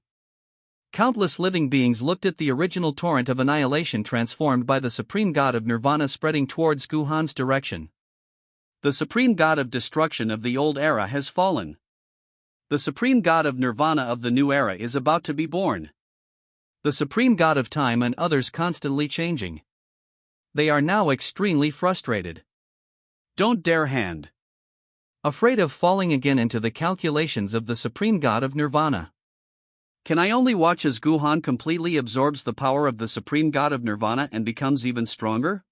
Countless living beings looked at the original torrent of annihilation transformed by the supreme god of nirvana spreading towards Guhan's direction. The supreme god of destruction of the old era has fallen. The supreme god of nirvana of the new era is about to be born. The supreme god of time and others constantly changing. They are now extremely frustrated. Don't dare hand. Afraid of falling again into the calculations of the supreme god of nirvana. Can I only watch as Guhan completely absorbs the power of the supreme god of nirvana and becomes even stronger?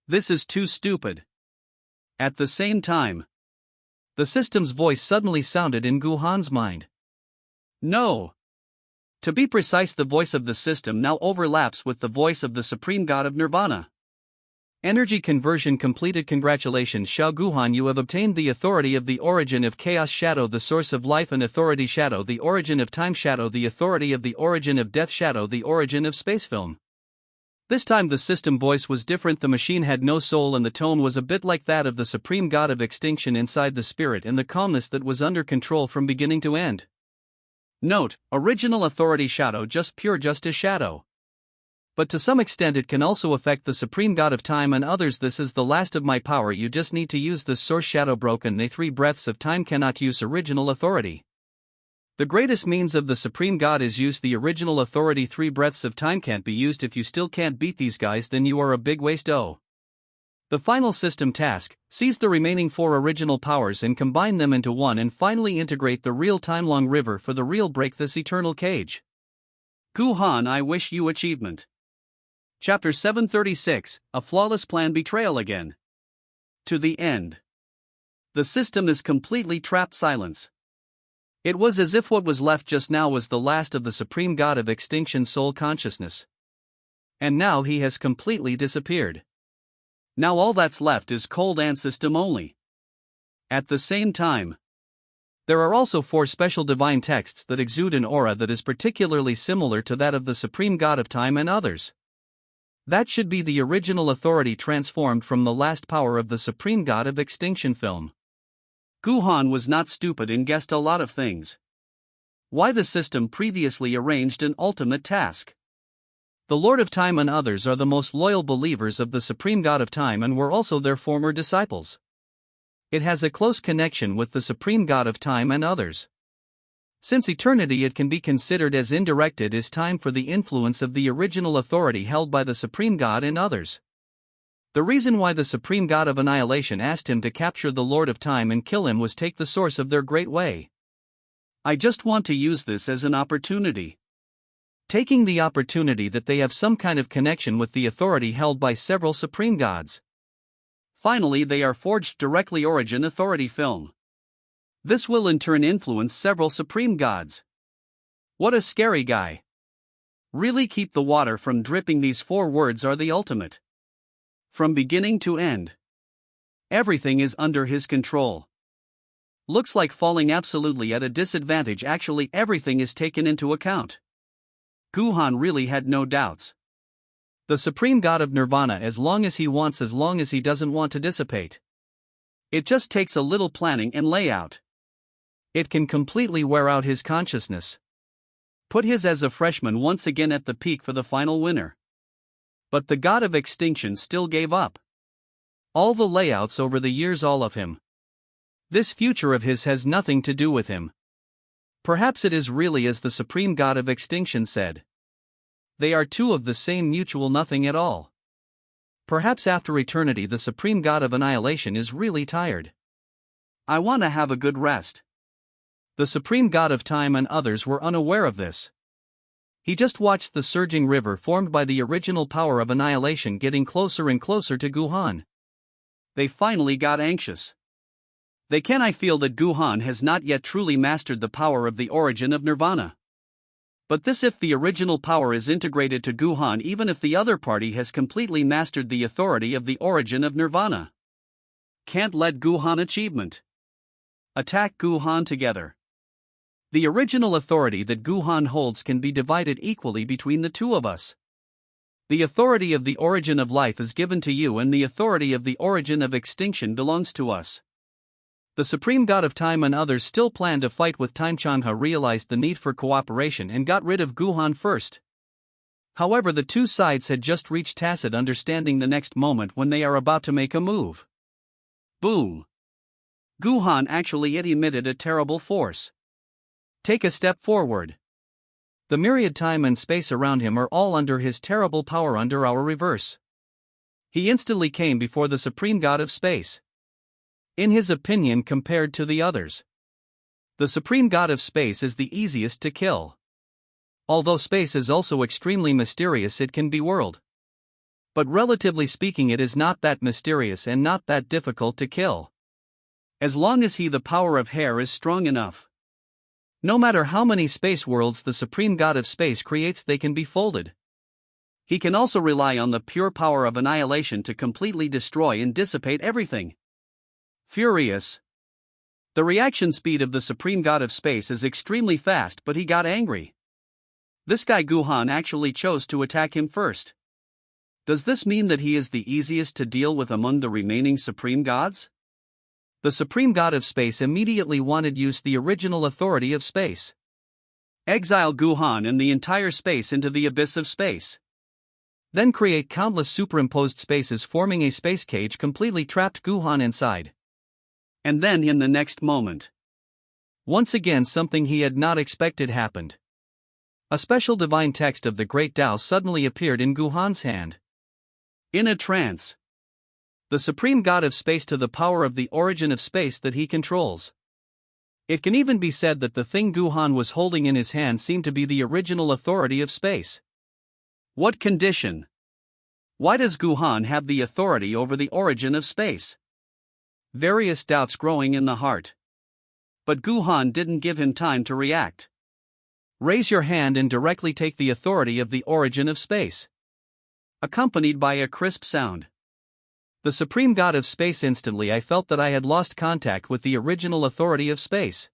This is too stupid. At the same time, the system's voice suddenly sounded in Guhan's mind. No. To be precise, the voice of the system now overlaps with the voice of the supreme god of nirvana. Energy conversion completed. Congratulations, Shao Guhan, you have obtained the authority of the origin of chaos shadow, the source of life and authority shadow, the origin of time shadow, the authority of the origin of death shadow, the origin of space film. This time the system voice was different. The machine had no soul and the tone was a bit like that of the supreme god of extinction inside the spirit and the calmness that was under control from beginning to end. Note, original authority shadow, just pure justice shadow. But to some extent it can also affect the supreme god of time and others. This is the last of my power. You just need to use this source. Shadow broken. The 3 breaths of time cannot use original authority. The greatest means of the supreme god is use the original authority. 3 breaths of time can't be used. If you still can't beat these guys, then you are a big waste. The final system task: seize the remaining 4 original powers and combine them into one, and finally integrate the real time-long river for the real break this eternal cage. Guhan, I wish you achievement. Chapter 736, A Flawless Plan. Betrayal again. To the end. The system is completely trapped. Silence. It was as if what was left just now was the last of the supreme god of extinction soul consciousness. And now he has completely disappeared. Now all that's left is cold and system only. At the same time, there are also 4 special divine texts that exude an aura that is particularly similar to that of the supreme god of time and others. That should be the original authority transformed from the last power of the supreme god of extinction film. Guhan was not stupid and guessed a lot of things. Why the system previously arranged an ultimate task. The Lord of Time and others are the most loyal believers of the Supreme God of Time and were also their former disciples. It has a close connection with the Supreme God of Time and others. Since eternity it can be considered as indirect. It is time for the influence of the original authority held by the Supreme God and others. The reason why the Supreme God of Annihilation asked him to capture the Lord of Time and kill him was take the source of their great way. I just want to use this as an opportunity. Taking the opportunity that they have some kind of connection with the authority held by several supreme gods. Finally, they are forged directly origin authority film. This will in turn influence several supreme gods. What a scary guy. Really keep the water from dripping. These 4 words are the ultimate. From beginning to end. Everything is under his control. Looks like falling absolutely at a disadvantage. Actually, everything is taken into account. Guhan really had no doubts. The supreme god of nirvana, as long as he wants, as long as he doesn't want to dissipate. It just takes a little planning and layout. It can completely wear out his consciousness. Put his as a freshman once again at the peak for the final winner. But the god of extinction still gave up. All the layouts over the years, all of him. This future of his has nothing to do with him. Perhaps it is really as the supreme god of extinction said. They are 2 of the same mutual nothing at all. Perhaps after eternity the supreme god of annihilation is really tired. I want to have a good rest. The supreme god of time and others were unaware of this. He just watched the surging river formed by the original power of annihilation getting closer and closer to Guhan. They finally got anxious. I feel that Guhan has not yet truly mastered the power of the origin of nirvana. But this, if the original power is integrated to Guhan, even if the other party has completely mastered the authority of the origin of nirvana. Can't let Guhan achievement. Attack Guhan together. The original authority that Guhan holds can be divided equally between the 2 of us. The authority of the origin of life is given to you and the authority of the origin of extinction belongs to us. The Supreme God of Time and others still planned to fight with time. Changha realized the need for cooperation and got rid of Guhan first. However, the 2 sides had just reached tacit understanding the next moment when they are about to make a move. Boom! Guhan actually emitted a terrible force. Take a step forward. The myriad time and space around him are all under his terrible power, under our reverse. He instantly came before the Supreme God of Space. In his opinion, compared to the others, the Supreme God of Space is the easiest to kill. Although space is also extremely mysterious, it can be whirled. But relatively speaking, it is not that mysterious and not that difficult to kill. As long as the power of hair is strong enough. No matter how many space worlds the Supreme God of Space creates, they can be folded. He can also rely on the pure power of annihilation to completely destroy and dissipate everything. Furious. The reaction speed of the Supreme God of Space is extremely fast, but he got angry. This guy Guhan actually chose to attack him first. Does this mean that he is the easiest to deal with among the remaining Supreme Gods? The Supreme God of Space immediately wanted to use the original authority of space. Exile Guhan and the entire space into the abyss of space. then create countless superimposed spaces forming a space cage completely trapped Guhan inside. And then in the next moment, once again something he had not expected happened. A special divine text of the Great Tao suddenly appeared in Guhan's hand. In a trance, the supreme god of space to the power of the origin of space that he controls. It can even be said that the thing Guhan was holding in his hand seemed to be the original authority of space. What condition? Why does Guhan have the authority over the origin of space? Various doubts growing in the heart. But Guhan didn't give him time to react. Raise your hand and directly take the authority of the origin of space. Accompanied by a crisp sound. The supreme god of space. Instantly I felt that I had lost contact with the original authority of space.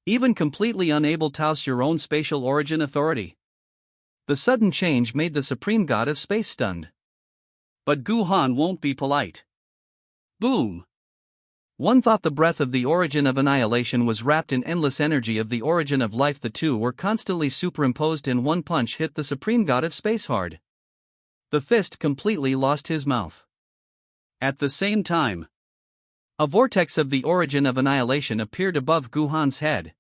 Even completely unable to house your own spatial origin authority. The sudden change made the supreme god of space stunned. But Guhan won't be polite. Boom! One thought the breath of the origin of annihilation was wrapped in endless energy of the origin of life. The two were constantly superimposed and one punch hit the supreme god of space hard. The fist completely lost his mouth. At the same time, a vortex of the origin of annihilation appeared above Guhan's head.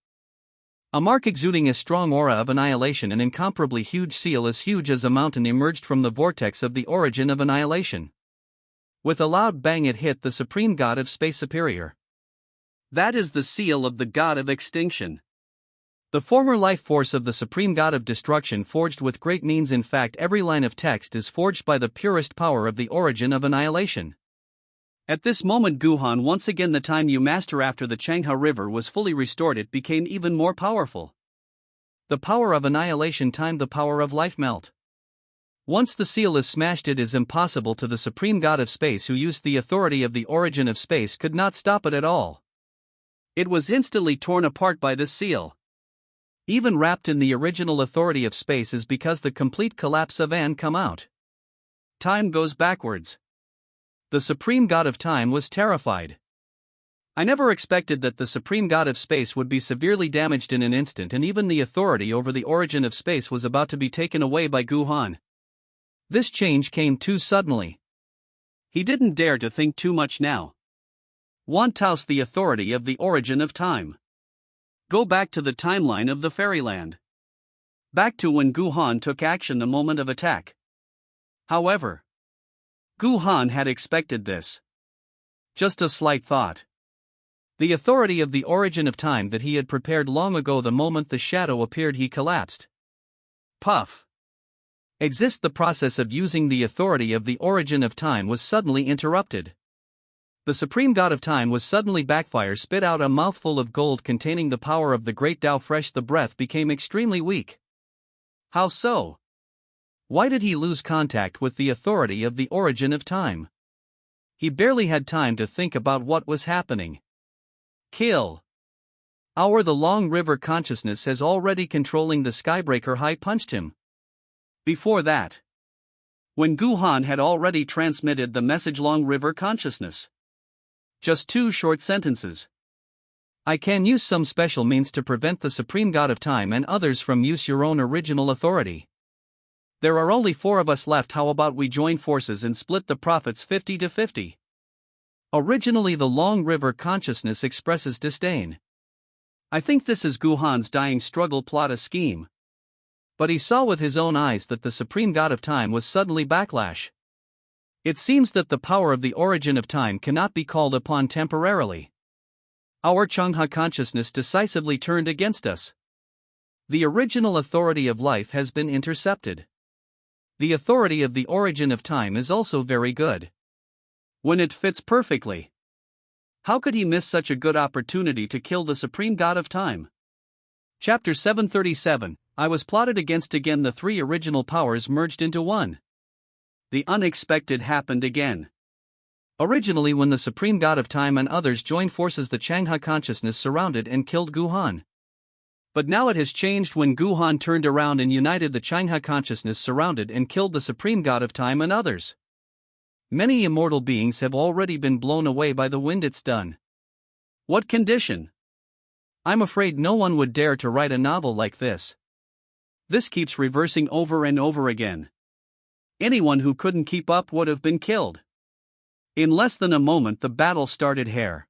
A mark exuding a strong aura of annihilation, an incomparably huge seal as huge as a mountain emerged from the vortex of the origin of annihilation. With a loud bang it hit the supreme god of space superior. That is the seal of the god of extinction. The former life force of the supreme god of destruction forged with great means. In fact, every line of text is forged by the purest power of the origin of annihilation. At this moment Guhan once again the time you master after the Changha River was fully restored, it became even more powerful. The power of annihilation timed the power of life melt. Once the seal is smashed it is impossible to the supreme god of space who used the authority of the origin of space could not stop it at all. It was instantly torn apart by this seal. Even wrapped in the original authority of space is because the complete collapse of An come out. Time goes backwards. The supreme god of time was terrified. I never expected that the supreme god of space would be severely damaged in an instant, and even the authority over the origin of space was about to be taken away by Guhan. This change came too suddenly. He didn't dare to think too much now. Want to oust the authority of the origin of time. Go back to the timeline of the fairyland. Back to when Guhan took action the moment of attack. However, Guhan had expected this. Just a slight thought. The authority of the origin of time that he had prepared long ago. The moment the shadow appeared he collapsed. Puff. The process of using the authority of the origin of time was suddenly interrupted. The supreme god of time was suddenly backfire, spit out a mouthful of gold containing the power of the great Tao. Fresh the breath became extremely weak. How so? Why did he lose contact with the authority of the origin of time? He barely had time to think about what was happening. Kill. The long river consciousness has already controlling the skybreaker high punched him. Before that, when Guhan had already transmitted the message long river consciousness. Just 2 short sentences. I can use some special means to prevent the supreme god of time and others from use your own original authority. There are only 4 of us left. How about we join forces and split the profits 50-50? Originally the long river consciousness expresses disdain. I think this is Guhan's dying struggle plot, a scheme. But he saw with his own eyes that the supreme god of time was suddenly backlash. It seems that the power of the origin of time cannot be called upon temporarily. Our Changha consciousness decisively turned against us. The original authority of life has been intercepted. The authority of the origin of time is also very good. When it fits perfectly. How could he miss such a good opportunity to kill the supreme god of time? Chapter 737, I was plotted against again. The 3 original powers merged into one. The unexpected happened again. Originally when the supreme god of time and others joined forces the Changha consciousness surrounded and killed Guhan. But now it has changed when Guhan turned around and united the Changha consciousness surrounded and killed the supreme god of time and others. Many immortal beings have already been blown away by the wind. It's done. What condition? I'm afraid no one would dare to write a novel like this. This keeps reversing over and over again. Anyone who couldn't keep up would have been killed. In less than a moment the battle started here.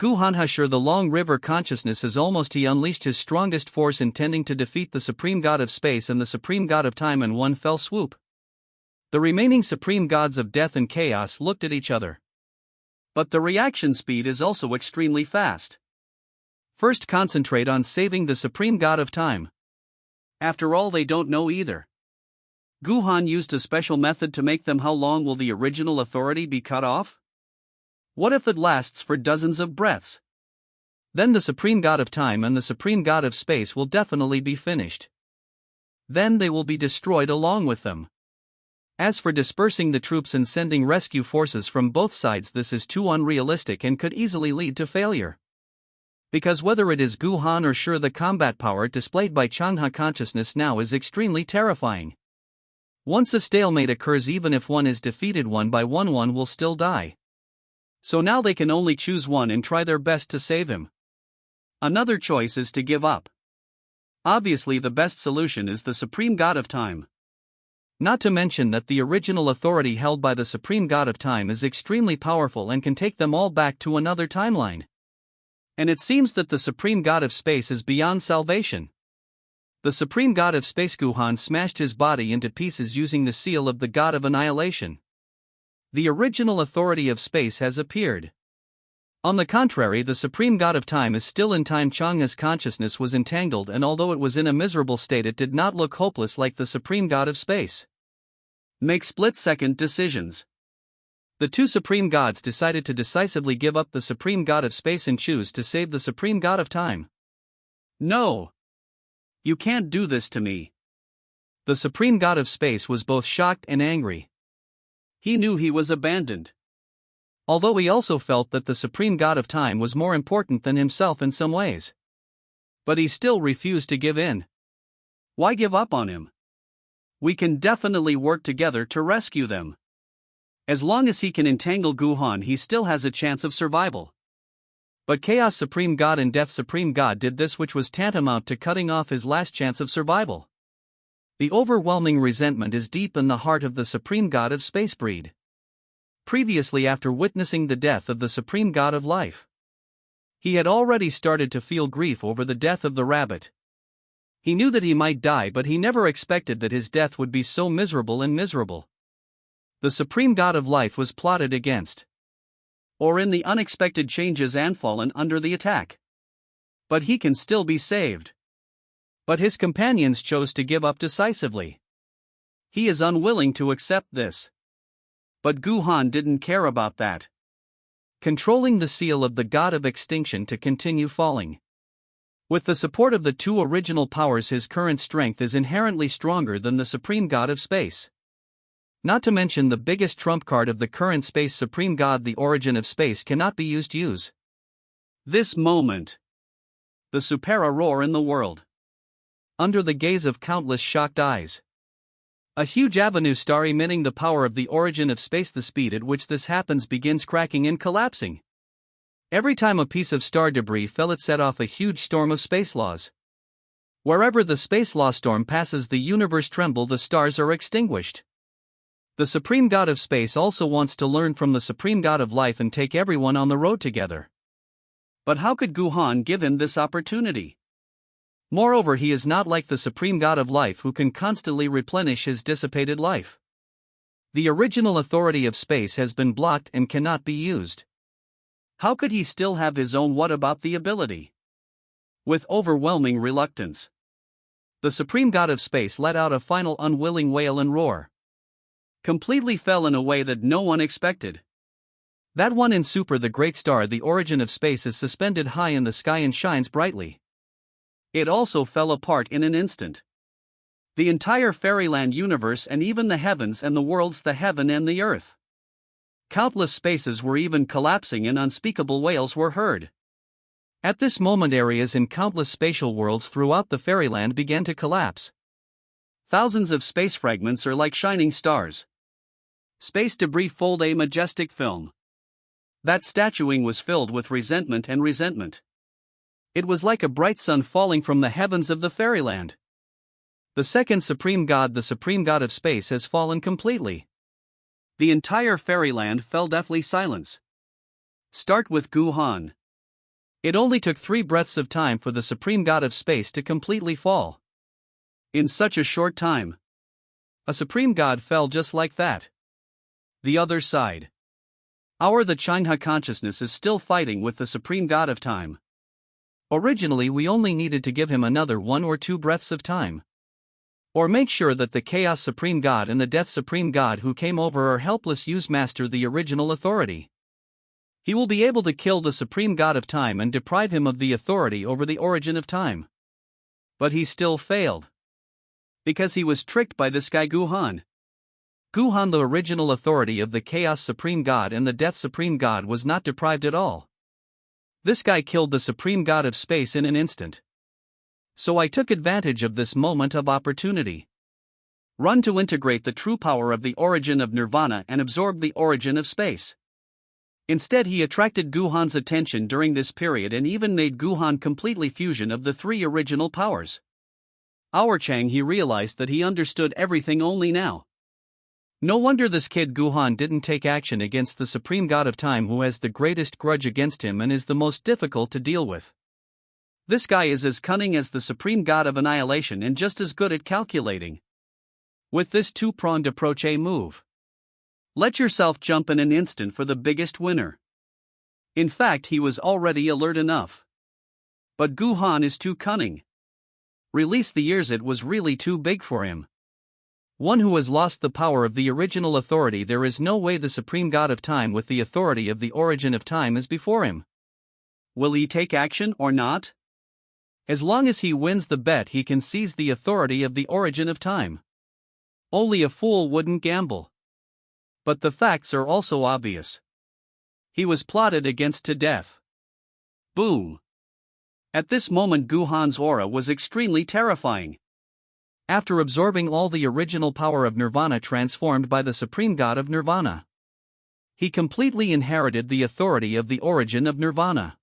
Guhanhashur, the long river consciousness, as almost he unleashed his strongest force, intending to defeat the supreme god of space and the supreme god of time in one fell swoop. The remaining supreme gods of death and chaos looked at each other. But the reaction speed is also extremely fast. First, concentrate on saving the supreme god of time. After all, they don't know either. Guhan used a special method to make them. How long will the original authority be cut off? What if it lasts for dozens of breaths? Then the supreme god of time and the supreme god of space will definitely be finished. Then they will be destroyed along with them. As for dispersing the troops and sending rescue forces from both sides, this is too unrealistic and could easily lead to failure. Because whether it is Guhan or Shur, the combat power displayed by Changha consciousness now is extremely terrifying. Once a stalemate occurs, even if one is defeated one by one will still die. So now they can only choose one and try their best to save him. Another choice is to give up. Obviously the best solution is the supreme god of time. Not to mention that the original authority held by the supreme god of time is extremely powerful and can take them all back to another timeline. And it seems that the supreme god of space is beyond salvation. The supreme god of space Guhan smashed his body into pieces using the seal of the god of annihilation. The original authority of space has appeared. On the contrary, the supreme god of time is still in time. Changha's consciousness was entangled, and although it was in a miserable state, it did not look hopeless like the supreme god of space. Make split-second decisions. The two supreme gods decided to decisively give up the supreme god of space and choose to save the supreme god of time. No! You can't do this to me. The supreme god of space was both shocked and angry. He knew he was abandoned. Although he also felt that the supreme god of time was more important than himself in some ways. But he still refused to give in. Why give up on him? We can definitely work together to rescue them. As long as he can entangle Guhan, he still has a chance of survival. But Chaos Supreme God and Death Supreme God did this, which was tantamount to cutting off his last chance of survival. The overwhelming resentment is deep in the heart of the Supreme God of Space breed. Previously, after witnessing the death of the Supreme God of Life, he had already started to feel grief over the death of the rabbit. He knew that he might die, but he never expected that his death would be so miserable and miserable. The Supreme God of Life was plotted against, or in the unexpected changes and fallen under the attack. But he can still be saved. But his companions chose to give up decisively. He is unwilling to accept this. But Guhan didn't care about that. Controlling the seal of the God of Extinction to continue falling. With the support of the two original powers, his current strength is inherently stronger than the Supreme God of Space. Not to mention the biggest trump card of the current Space Supreme God, the origin of space, cannot be used. This moment. The supera roar in the world. Under the gaze of countless shocked eyes. A huge avenue star emitting the power of the origin of space. The speed at which this happens begins cracking and collapsing. Every time a piece of star debris fell, it set off a huge storm of space laws. Wherever the space law storm passes, the universe tremble, the stars are extinguished. The Supreme God of Space also wants to learn from the Supreme God of Life and take everyone on the road together. But how could Guhan give him this opportunity? Moreover, he is not like the Supreme God of Life, who can constantly replenish his dissipated life. The original authority of space has been blocked and cannot be used. How could he still have his own? What about the ability? With overwhelming reluctance, the Supreme God of Space let out a final unwilling wail and roar. Completely fell in a way that no one expected. That one in Super, the great star, the origin of space, is suspended high in the sky and shines brightly. It also fell apart in an instant. The entire fairyland universe, and even the heavens and the worlds, the heaven and the earth. Countless spaces were even collapsing, and unspeakable wails were heard. At this moment, areas in countless spatial worlds throughout the fairyland began to collapse. Thousands of space fragments are like shining stars. Space debris fold a majestic film. That statuing was filled with resentment and resentment. It was like a bright sun falling from the heavens of the fairyland. The second supreme god, the supreme god of space, has fallen completely. The entire fairyland fell deathly silence. Start with Guhan. It only took 3 breaths of time for the supreme god of space to completely fall. In such a short time, a supreme god fell just like that. The other side. The Chinha consciousness is still fighting with the supreme god of time. Originally, we only needed to give him another 1 or 2 breaths of time. Or make sure that the Chaos Supreme God and the Death Supreme God who came over are helpless use master the original authority. He will be able to kill the Supreme God of Time and deprive him of the authority over the origin of time. But he still failed. Because he was tricked by this guy Guhan. Guhan, the original authority of the Chaos Supreme God and the Death Supreme God, was not deprived at all. This guy killed the Supreme God of Space in an instant. So I took advantage of this moment of opportunity. Run to integrate the true power of the origin of Nirvana and absorb the origin of space. Instead, he attracted Guhan's attention during this period and even made Guhan completely fusion of the 3 original powers. Chang, he realized that he understood everything only now. No wonder this kid Guhan didn't take action against the Supreme God of Time, who has the greatest grudge against him and is the most difficult to deal with. This guy is as cunning as the Supreme God of Annihilation and just as good at calculating. With this 2-pronged approach move, let yourself jump in an instant for the biggest winner. In fact, he was already alert enough. But Guhan is too cunning. Release the years, it was really too big for him. One who has lost the power of the original authority, there is no way the Supreme God of Time with the authority of the origin of time is before him. Will he take action or not? As long as he wins the bet, he can seize the authority of the origin of time. Only a fool wouldn't gamble. But the facts are also obvious. He was plotted against to death. Boom. At this moment, Guhan's aura was extremely terrifying. After absorbing all the original power of Nirvana transformed by the Supreme God of Nirvana, he completely inherited the authority of the origin of Nirvana,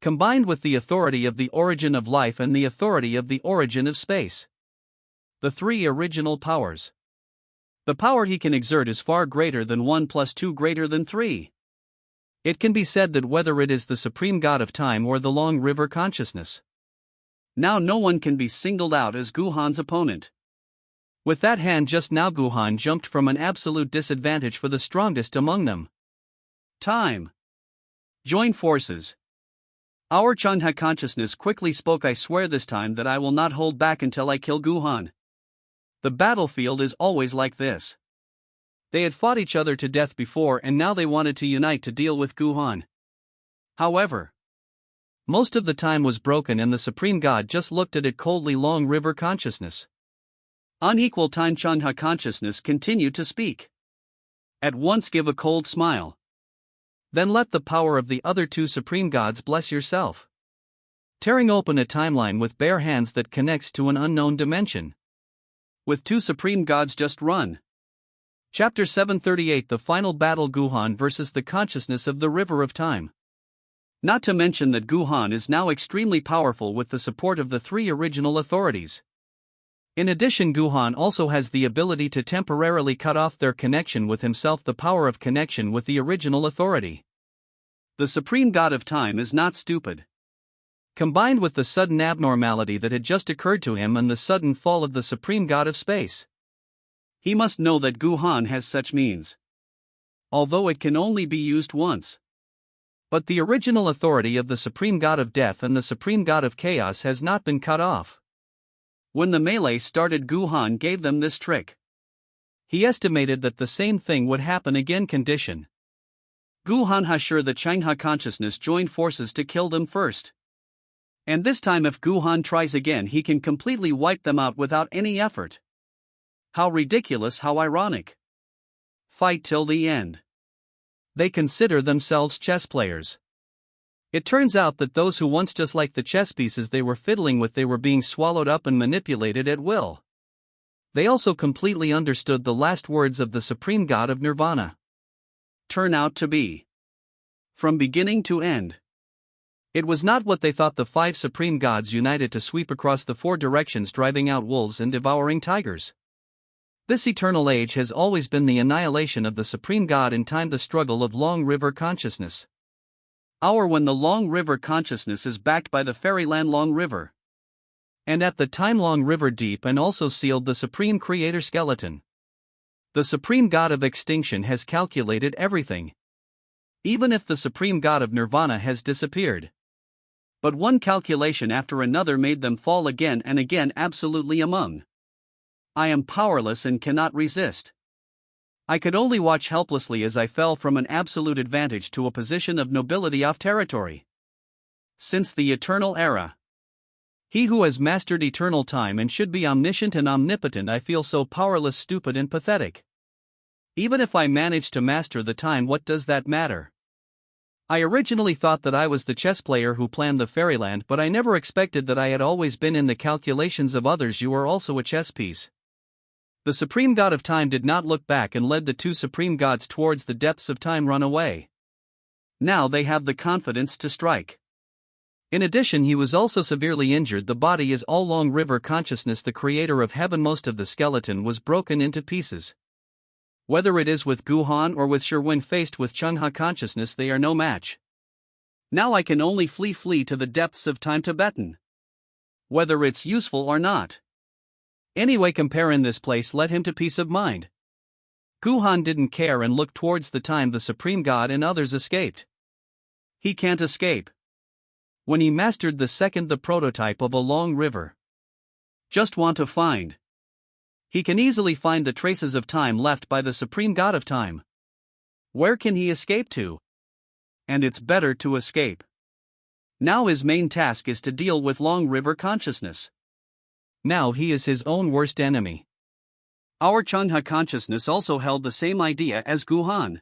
combined with the authority of the origin of life and the authority of the origin of space. The 3 original powers. The power he can exert is far greater than 1 + 2 greater than 3. It can be said that whether it is the Supreme God of Time or the Long River Consciousness, now no one can be singled out as Guhan's opponent. With that hand just now, Guhan jumped from an absolute disadvantage for the strongest among them. Time. Join forces. Our Chinha consciousness quickly spoke. I swear this time that I will not hold back until I kill Guhan. The battlefield is always like this. They had fought each other to death before and now they wanted to unite to deal with Guhan. However, most of the time was broken and the Supreme God just looked at it coldly. Long River Consciousness. Unequal time. Chinha consciousness continued to speak. At once give a cold smile. Then let the power of the other 2 Supreme Gods bless yourself. Tearing open a timeline with bare hands that connects to an unknown dimension. With 2 Supreme Gods, just run. Chapter 738, the final battle, Guhan versus the consciousness of the River of Time. Not to mention that Guhan is now extremely powerful with the support of the 3 original authorities. In addition, Guhan also has the ability to temporarily cut off their connection with himself, the power of connection with the original authority. The Supreme God of Time is not stupid. Combined with the sudden abnormality that had just occurred to him and the sudden fall of the Supreme God of Space, he must know that Guhan has such means. Although it can only be used once. But the original authority of the Supreme God of Death and the Supreme God of Chaos has not been cut off. When the melee started, Guhan gave them this trick. He estimated that the same thing would happen again. Condition. Guhan has sure the Chinha consciousness joined forces to kill them first. And this time if Guhan tries again, he can completely wipe them out without any effort. How ridiculous, how ironic. Fight till the end. They consider themselves chess players. It turns out that those who once just like the chess pieces they were fiddling with, they were being swallowed up and manipulated at will. They also completely understood the last words of the Supreme God of Nirvana. Turn out to be. From beginning to end. It was not what they thought. The five supreme gods united to sweep across the four directions, driving out wolves and devouring tigers. This eternal age has always been the annihilation of the supreme god in time, the struggle of Long River consciousness. When the Long River consciousness is backed by the fairyland Long River. And at the time Long River deep and also sealed the supreme creator skeleton. The supreme god of extinction has calculated everything. Even if the supreme god of nirvana has disappeared. But one calculation after another made them fall again and again, absolutely among. I am powerless and cannot resist. I could only watch helplessly as I fell from an absolute advantage to a position of nobility off territory. Since the eternal era. He who has mastered eternal time and should be omniscient and omnipotent, I feel so powerless, stupid and pathetic. Even if I manage to master the time, what does that matter? I originally thought that I was the chess player who planned the fairyland, but I never expected that I had always been in the calculations of others. You are also a chess piece. The supreme god of time did not look back and led the two supreme gods towards the depths of time. Run away. Now they have the confidence to strike. In addition, he was also severely injured. The body is all Long River consciousness, the creator of heaven. Most of the skeleton was broken into pieces. Whether it is with Guhan or with Sherwin faced with Chungha consciousness, they are no match. Now I can only flee to the depths of time, Tibetan. Whether it's useful or not. Anyway, compare in this place, let him to peace of mind. Guhan didn't care and looked towards the time the supreme god and others escaped. He can't escape. When he mastered the second, the prototype of a Long River. Just want to find. He can easily find the traces of time left by the supreme god of time. Where can he escape to? And it's better to escape. Now his main task is to deal with Long River consciousness. Now he is his own worst enemy. Our Chungha consciousness also held the same idea as Guhan.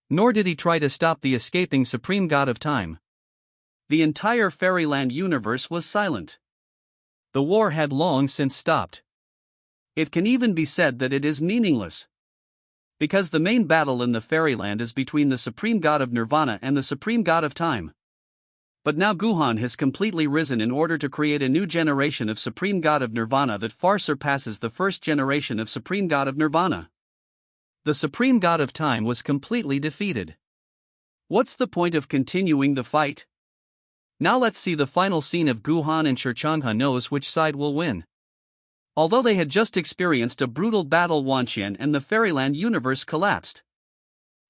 Nor did he try to stop the escaping supreme god of time. The entire fairyland universe was silent. The war had long since stopped. It can even be said that it is meaningless. Because the main battle in the fairyland is between the supreme god of nirvana and the supreme god of time. But now Guhan has completely risen in order to create a new generation of supreme god of nirvana that far surpasses the first generation of supreme god of nirvana. The supreme god of time was completely defeated. What's the point of continuing the fight? Now let's see the final scene of Guhan and Chungha knows which side will win. Although they had just experienced a brutal battle, Wanxian and the fairyland universe collapsed.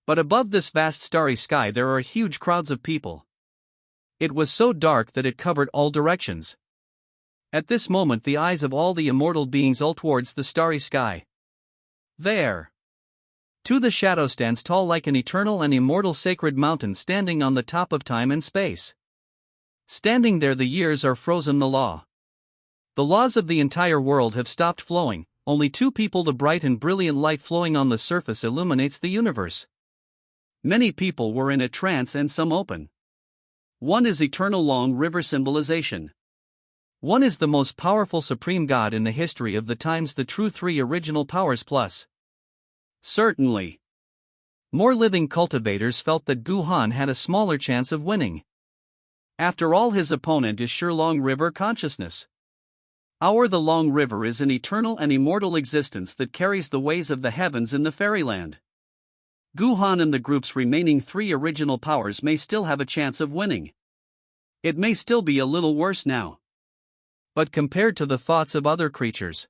But above this vast starry sky there are huge crowds of people. It was so dark that it covered all directions. At this moment the eyes of all the immortal beings all towards the starry sky. There. Too, the shadow stands tall like an eternal and immortal sacred mountain standing on the top of time and space. Standing there the years are frozen, the law. The laws of the entire world have stopped flowing, only two people, the bright and brilliant light flowing on the surface illuminates the universe. Many people were in a trance and some open. One is eternal Long River symbolization. One is the most powerful supreme god in the history of the times, the true three original powers plus. Certainly. More living cultivators felt that Guhan had a smaller chance of winning. After all, his opponent is sure Long River consciousness. The Long River is an eternal and immortal existence that carries the ways of the heavens in the fairyland. Guhan and the group's remaining three original powers may still have a chance of winning. It may still be a little worse now. But compared to the thoughts of other creatures,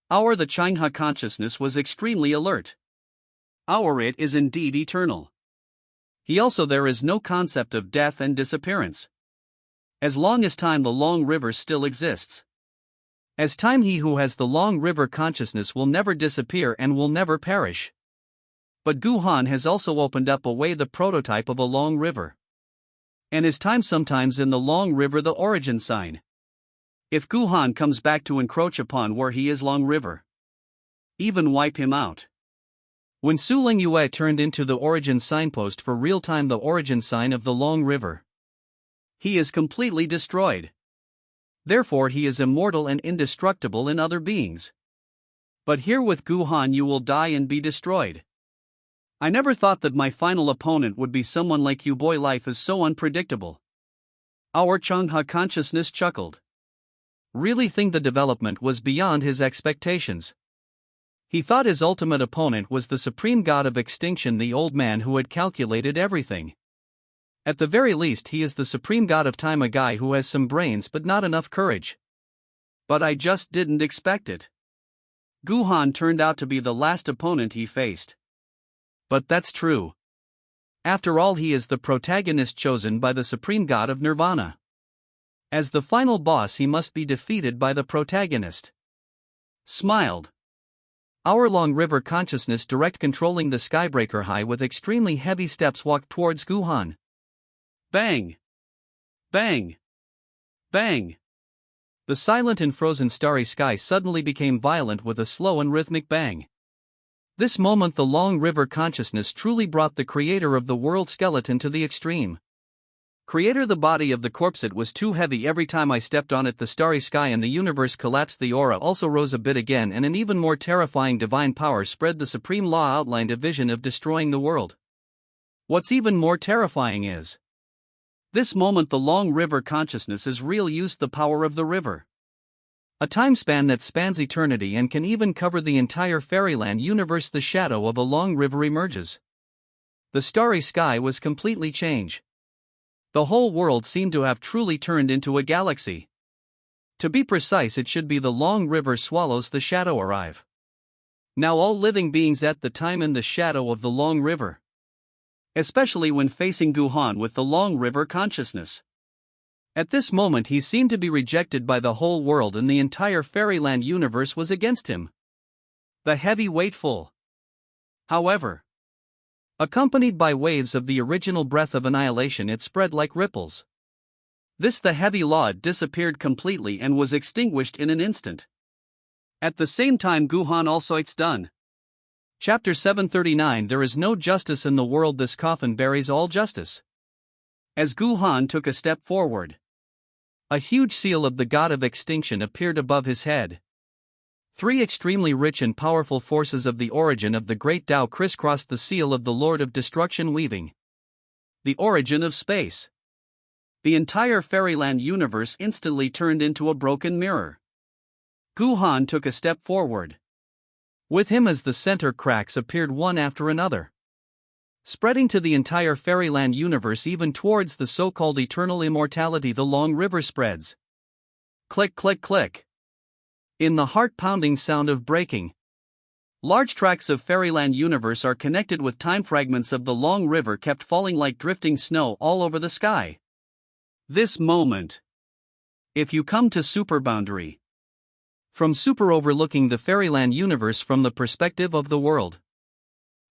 the Chungha consciousness was extremely alert. It is indeed eternal. There is no concept of death and disappearance. As long as time, the Long River still exists. As time, he who has the Long River consciousness will never disappear and will never perish. But Guhan has also opened up a way, the prototype of a Long River. And is time sometimes in the Long River the origin sign? If Guhan comes back to encroach upon where he is, Long River even wipe him out. When Su Ling Yue turned into the origin signpost for real time, the origin sign of the Long River, he is completely destroyed. Therefore he is immortal and indestructible in other beings. But here with Guhan you will die and be destroyed. I never thought that my final opponent would be someone like you, boy. Life is so unpredictable. Our Changha consciousness chuckled. Really think the development was beyond his expectations. He thought his ultimate opponent was the supreme god of extinction, the old man who had calculated everything. At the very least, he is the supreme god of time, a guy who has some brains but not enough courage. But I just didn't expect it. Guhan turned out to be the last opponent he faced. But that's true. After all, he is the protagonist chosen by the supreme god of nirvana. As the final boss, he must be defeated by the protagonist. Smiled. Our long river consciousness, direct controlling the skybreaker high with extremely heavy steps, walked towards Guhan. Bang! Bang! Bang! The silent and frozen starry sky suddenly became violent with a slow and rhythmic bang. This moment the long river consciousness truly brought the creator of the world skeleton to the extreme. Creator, the body of the corpse, it was too heavy. Every time I stepped on it, the starry sky and the universe collapsed. The aura also rose a bit again, and an even more terrifying divine power spread. The supreme law outlined a vision of destroying the world. What's even more terrifying is, this moment the long river consciousness is real, used the power of the river. A time span that spans eternity and can even cover the entire fairyland universe. The shadow of a long river emerges. The starry sky was completely changed. The whole world seemed to have truly turned into a galaxy. To be precise, it should be the long river swallows the shadow arrive. Now all living beings at the time in the shadow of the long river. Especially when facing Guhan with the long river consciousness. At this moment he seemed to be rejected by the whole world, and the entire fairyland universe was against him. The heavy weightful. However, accompanied by waves of the original breath of annihilation, it spread like ripples. This the heavy law disappeared completely and was extinguished in an instant. At the same time Guhan also it's done. Chapter 739. There is no justice in the world, this coffin buries all justice. As Guhan took a step forward, a huge seal of the god of extinction appeared above his head. Three extremely rich and powerful forces of the origin of the great Tao crisscrossed the seal of the Lord of Destruction, weaving the origin of space. The entire fairyland universe instantly turned into a broken mirror. Guhan took a step forward. With him, as the center cracks appeared one after another, spreading to the entire fairyland universe, even towards the so-called eternal immortality. The long river spreads. Click, click, click. In the heart-pounding sound of breaking, large tracts of fairyland universe are connected with time. Fragments of the long river kept falling like drifting snow all over the sky. This moment, if you come to super boundary, from super overlooking the fairyland universe from the perspective of the world,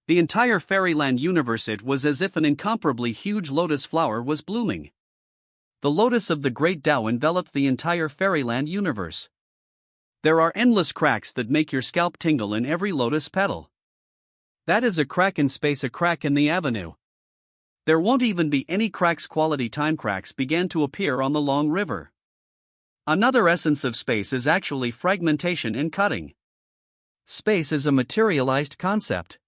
the entire fairyland universe, it was as if an incomparably huge lotus flower was blooming. The lotus of the great Tao enveloped the entire fairyland universe. There are endless cracks that make your scalp tingle in every lotus petal. That is a crack in space, a crack in the avenue. There won't even be any cracks. Quality time cracks began to appear on the long river. Another essence of space is actually fragmentation and cutting. Space is a materialized concept.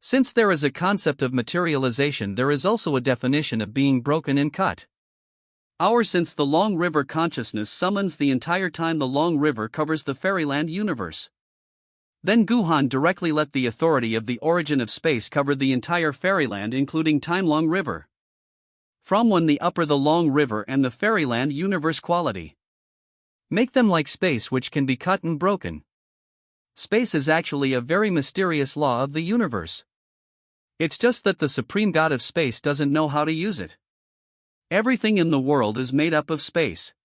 Since there is a concept of materialization, there is also a definition of being broken and cut. Since the long river consciousness summons the entire time, the long river covers the fairyland universe. Then Guhan directly let the authority of the origin of space cover the entire fairyland, including time. Long river. From when the upper the long river and the fairyland universe quality. Make them like space, which can be cut and broken. Space is actually a very mysterious law of the universe. It's just that the supreme god of space doesn't know how to use it. Everything in the world is made up of space.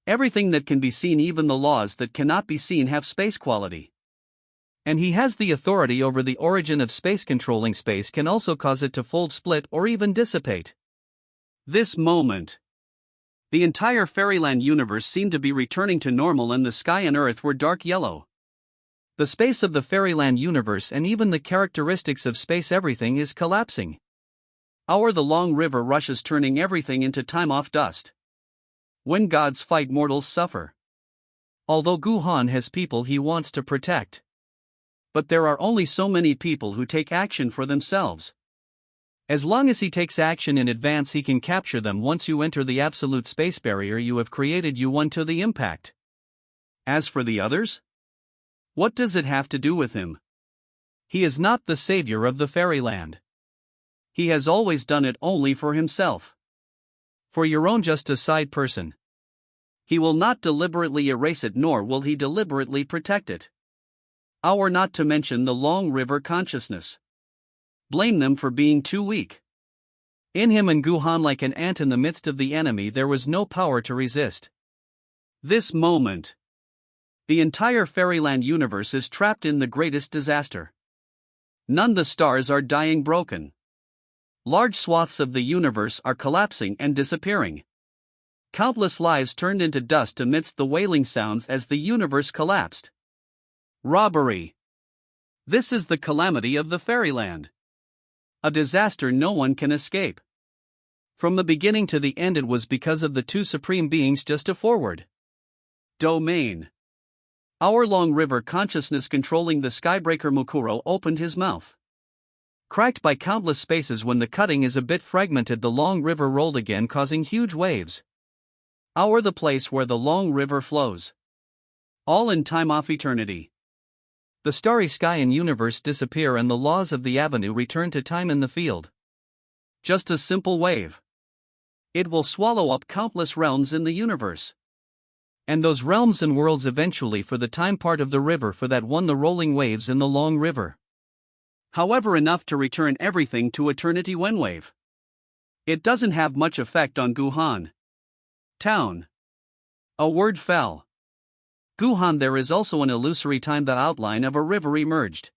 Everything that can be seen, even the laws that cannot be seen, have space quality. And he has the authority over the origin of space. Controlling space can also cause it to fold, split, or even dissipate. This moment, the entire fairyland universe seemed to be returning to normal, and the sky and earth were dark yellow. The space of the fairyland universe and even the characteristics of space, everything is collapsing. The long river rushes, turning everything into time off dust. When gods fight, mortals suffer. Although Guhan has people he wants to protect, but there are only so many people who take action for themselves. As long as he takes action in advance, he can capture them. Once you enter the absolute space barrier you have created, you won to the impact. As for the others? What does it have to do with him? He is not the savior of the fairyland. He has always done it only for himself. For your own, just a side person. He will not deliberately erase it, nor will he deliberately protect it. Not to mention the Long River consciousness. Blame them for being too weak. In him and Guhan, like an ant in the midst of the enemy, there was no power to resist. This moment. The entire fairyland universe is trapped in the greatest disaster. None the stars are dying broken. Large swaths of the universe are collapsing and disappearing. Countless lives turned into dust amidst the wailing sounds as the universe collapsed. Robbery. This is the calamity of the fairyland. A disaster no one can escape. From the beginning to the end, it was because of the two supreme beings, just a forward domain. Our Long River consciousness controlling the skybreaker Mukuro opened his mouth. Cracked by countless spaces, when the cutting is a bit fragmented, the Long River rolled again, causing huge waves. The place where the Long River flows. All in time off eternity. The starry sky and universe disappear, and the laws of the avenue return to time in the field. Just a simple wave. It will swallow up countless realms in the universe. And those realms and worlds eventually, for the time part of the river, for that one, the rolling waves in the Long River. However, enough to return everything to eternity when wave. It doesn't have much effect on Guhan. Town. A word fell. Guhan, there is also an illusory time. The outline of a river emerged.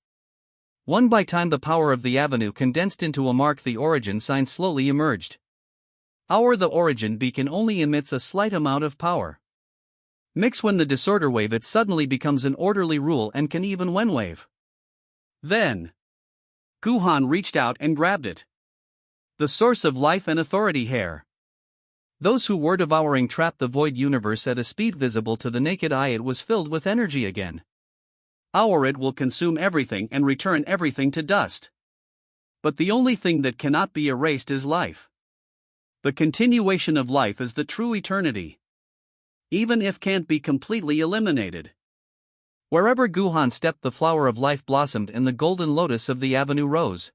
One by time, the power of the avenue condensed into a mark. The origin sign slowly emerged. The origin beacon only emits a slight amount of power. Mix when the disorder wave, it suddenly becomes an orderly rule and can even when wave. Then Guhan reached out and grabbed it. The source of life and authority hair. Those who were devouring trapped the void universe at a speed visible to the naked eye. It was filled with energy again. It will consume everything and return everything to dust. But the only thing that cannot be erased is life. The continuation of life is the true eternity. Even if can't be completely eliminated. Wherever Guhan stepped, the flower of life blossomed, and the golden lotus of the avenue rose.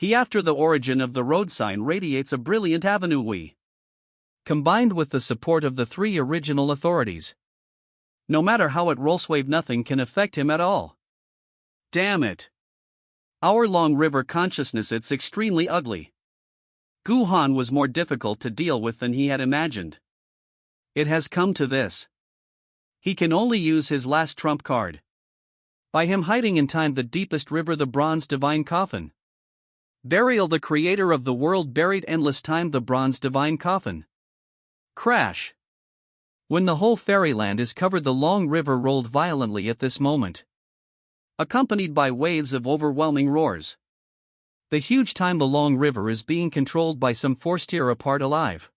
After the origin of the road sign radiates a brilliant avenue combined with the support of the three original authorities. No matter how it rolls wave, nothing can affect him at all. Damn it. Our Long River consciousness, it's extremely ugly. Guhan was more difficult to deal with than he had imagined. It has come to this. He can only use his last trump card. By him hiding in time the deepest river, the bronze divine coffin. Burial, the creator of the world buried endless time, the bronze divine coffin. Crash. When the whole fairyland is covered, the Long River rolled violently at this moment, accompanied by waves of overwhelming roars. The huge time, the Long River, is being controlled by some force. Tear apart alive.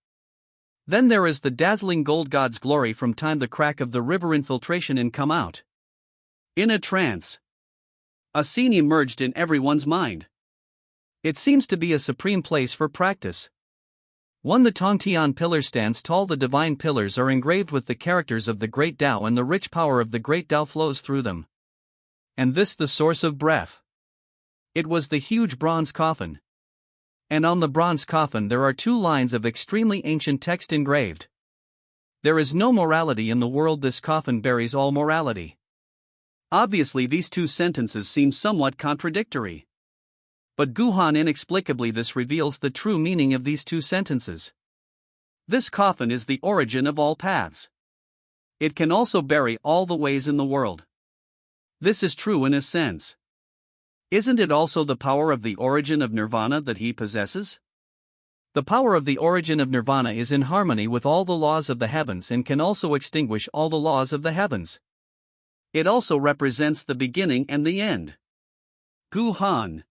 Then there is the dazzling gold god's glory from time, the crack of the river infiltration, and come out. In a trance. A scene emerged in everyone's mind. It seems to be a supreme place for practice. The Tongtian pillar stands tall. The divine pillars are engraved with the characters of the great Tao, and the rich power of the great Tao flows through them. And this the source of breath. It was the huge bronze coffin. And on the bronze coffin there are two lines of extremely ancient text engraved. There is no morality in the world. This coffin buries all morality. Obviously these two sentences seem somewhat contradictory. But Guhan, inexplicably, this reveals the true meaning of these two sentences. This coffin is the origin of all paths. It can also bury all the ways in the world. This is true in a sense. Isn't it also the power of the origin of nirvana that he possesses? The power of the origin of nirvana is in harmony with all the laws of the heavens and can also extinguish all the laws of the heavens. It also represents the beginning and the end. Guhan.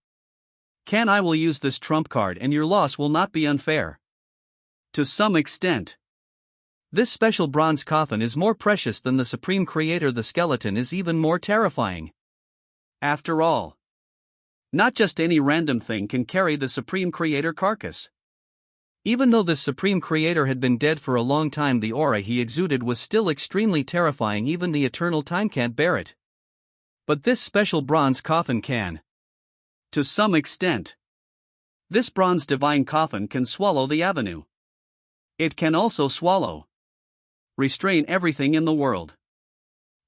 I will use this trump card, and your loss will not be unfair. To some extent. This special bronze coffin is more precious than the supreme creator. The skeleton is even more terrifying. After all, Not just any random thing can carry the Supreme Creator carcass. Even though the Supreme Creator had been dead for a long time, the aura he exuded was still extremely terrifying. Even the eternal time can't bear it. But this special bronze coffin can. To some extent. This bronze divine coffin can swallow the avenue. It can also swallow. Restrain everything in the world.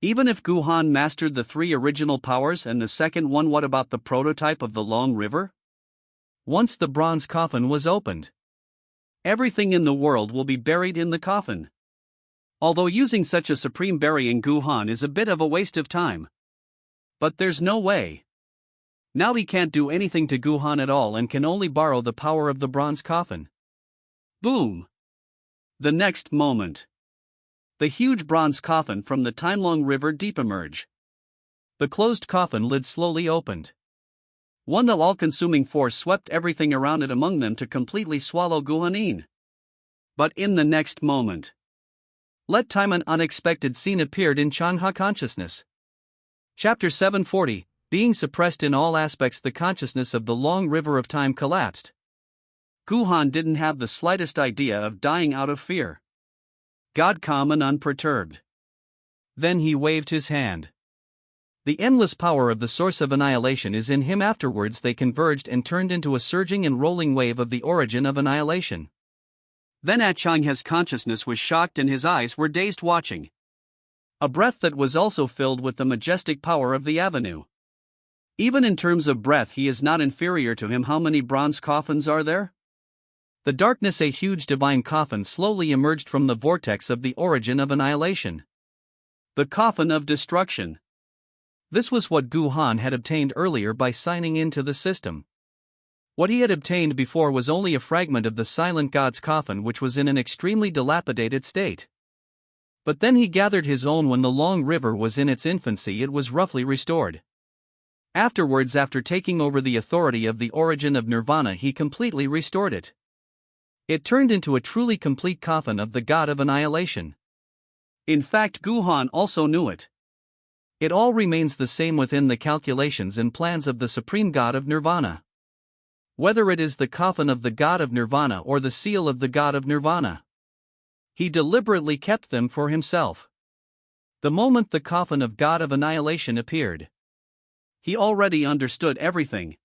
Even if Guhan mastered the 3 original powers and the second one, what about the prototype of the Long River? Once the bronze coffin was opened, everything in the world will be buried in the coffin. Although using such a supreme burying Guhan is a bit of a waste of time. But there's no way. Now he can't do anything to Guhan at all and can only borrow the power of the bronze coffin. Boom! The next moment, the huge bronze coffin from the Timelong River deep emerged. The closed coffin lid slowly opened. One all-consuming force swept everything around it, among them to completely swallow Guhanin. But in the next moment, let time an unexpected scene appeared in Changha consciousness. Chapter 740, being suppressed in all aspects, the consciousness of the long river of time collapsed. Guhan didn't have the slightest idea of dying out of fear. God calm and unperturbed. Then he waved his hand. The endless power of the source of annihilation is in him. Afterwards they converged and turned into a surging and rolling wave of the origin of annihilation. Then Changha's consciousness was shocked and his eyes were dazed, watching a breath that was also filled with the majestic power of the avenue. Even in terms of breath he is not inferior to him. How many bronze coffins are there? The darkness, a huge divine coffin slowly emerged from the vortex of the origin of annihilation. The coffin of destruction. This was what Guhan had obtained earlier by signing into the system. What he had obtained before was only a fragment of the silent god's coffin, which was in an extremely dilapidated state. But then he gathered his own. When the long river was in its infancy, it was roughly restored. Afterwards, after taking over the authority of the origin of nirvana, he completely restored it. It turned into a truly complete coffin of the god of annihilation. In fact, Guhan also knew it. It all remains the same within the calculations and plans of the supreme god of nirvana. Whether it is the coffin of the god of nirvana or the seal of the god of nirvana, he deliberately kept them for himself. The moment the coffin of god of annihilation appeared, he already understood everything.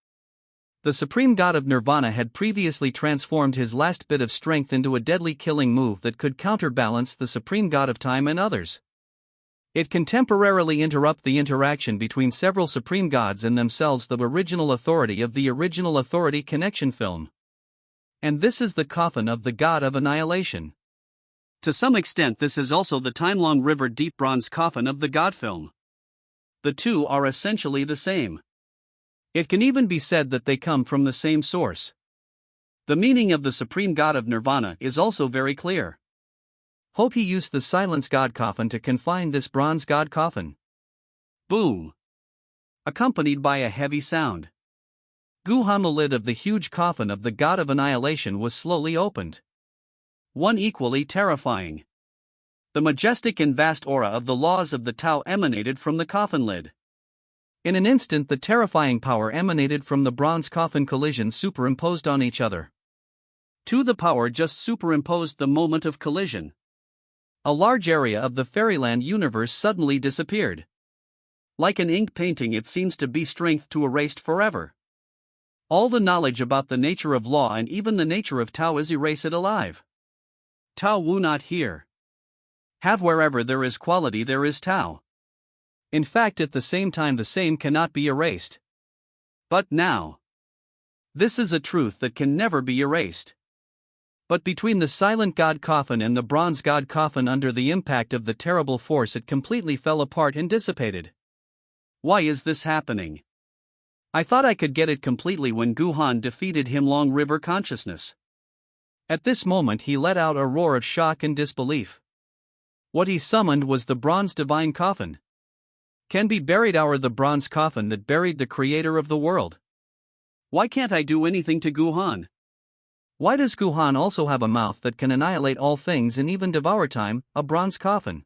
The supreme god of nirvana had previously transformed his last bit of strength into a deadly killing move that could counterbalance the supreme god of time and others. It can temporarily interrupt the interaction between several supreme gods and themselves, the original authority of the original authority connection film. And this is the coffin of the god of annihilation. To some extent, this is also the Timelong River deep bronze coffin of the god film. The two are essentially the same. It can even be said that they come from the same source. The meaning of the supreme god of nirvana is also very clear. Hope he used the silence god coffin to confine this bronze god coffin. Boom! Accompanied by a heavy sound, Guhan, the lid of the huge coffin of the god of annihilation, was slowly opened. One equally terrifying. The majestic and vast aura of the laws of the Tao emanated from the coffin lid. In an instant, the terrifying power emanated from the bronze coffin. Collisions superimposed on each other. The power just superimposed the moment of collision. A large area of the fairyland universe suddenly disappeared. Like an ink painting, it seems to be strength to erased forever. All the knowledge about the nature of law and even the nature of Tao is erased alive. Tao will not here. Have wherever there is quality there is Tao. In fact, at the same time the same cannot be erased. But now, this is a truth that can never be erased. But between the silent god coffin and the bronze god coffin, under the impact of the terrible force, it completely fell apart and dissipated. Why is this happening? I thought I could get it completely when Guhan defeated him. Long River consciousness. At this moment he let out a roar of shock and disbelief. What he summoned was the bronze divine coffin. Can be buried the bronze coffin that buried the creator of the world. Why can't I do anything to Guhan? Why does Guhan also have a mouth that can annihilate all things and even devour time, a bronze coffin?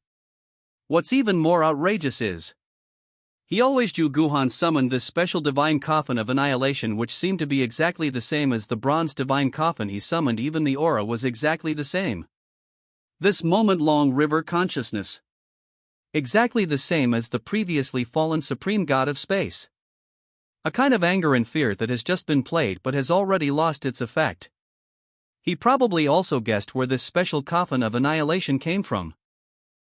What's even more outrageous is, He always knew Guhan summoned this special divine coffin of annihilation, which seemed to be exactly the same as the bronze divine coffin he summoned. Even the aura was exactly the same. This moment-long river consciousness. Exactly the same as the previously fallen supreme god of space. A kind of anger and fear that has just been played but has already lost its effect. He probably also guessed where this special coffin of annihilation came from.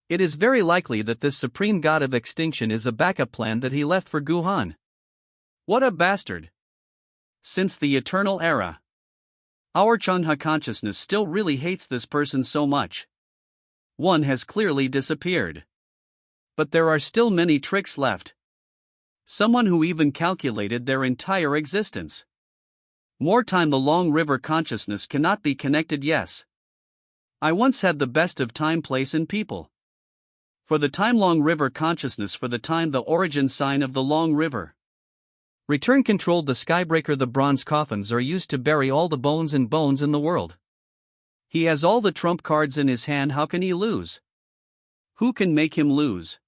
It is very likely that this supreme god of extinction is a backup plan that he left for Guhan. What a bastard! Since the eternal era, our Chunha consciousness still really hates this person so much. One has clearly disappeared. But there are still many tricks left. Someone who even calculated their entire existence. More time. The long river consciousness cannot be connected. Yes. I once had the best of time, place, and people. For the time long river consciousness, for the time the origin sign of the long river. Return controlled the skybreaker. The bronze coffins are used to bury all the bones in the world. He has all the trump cards in his hand. How can he lose? Who can make him lose?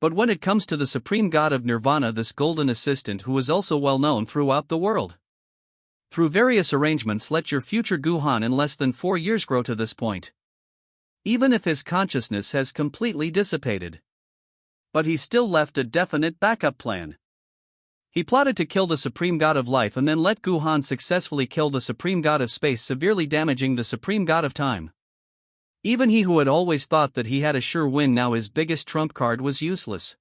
But when it comes to the supreme god of nirvana, this golden assistant who is also well known throughout the world. Through various arrangements, let your future Guhan in less than 4 years grow to this point. Even if his consciousness has completely dissipated. But he still left a definite backup plan. He plotted to kill the supreme god of life and then let Guhan successfully kill the supreme god of space, severely damaging the supreme god of time. Even he who had always thought that he had a sure win, now his biggest trump card was useless.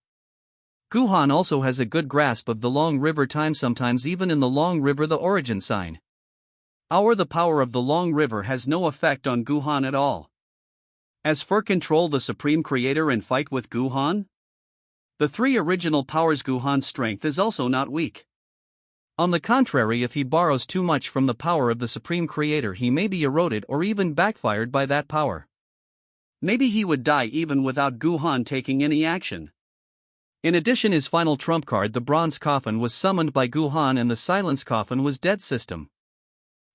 Guhan also has a good grasp of the long river time, sometimes even in the long river the origin sign. The power of the long river has no effect on Guhan at all. As for control the supreme creator and fight with Guhan? The 3 original powers. Guhan's strength is also not weak. On the contrary, if he borrows too much from the power of the supreme creator, he may be eroded or even backfired by that power. Maybe he would die even without Guhan taking any action. In addition, his final trump card, the bronze coffin, was summoned by Guhan, and the silence coffin was dead system.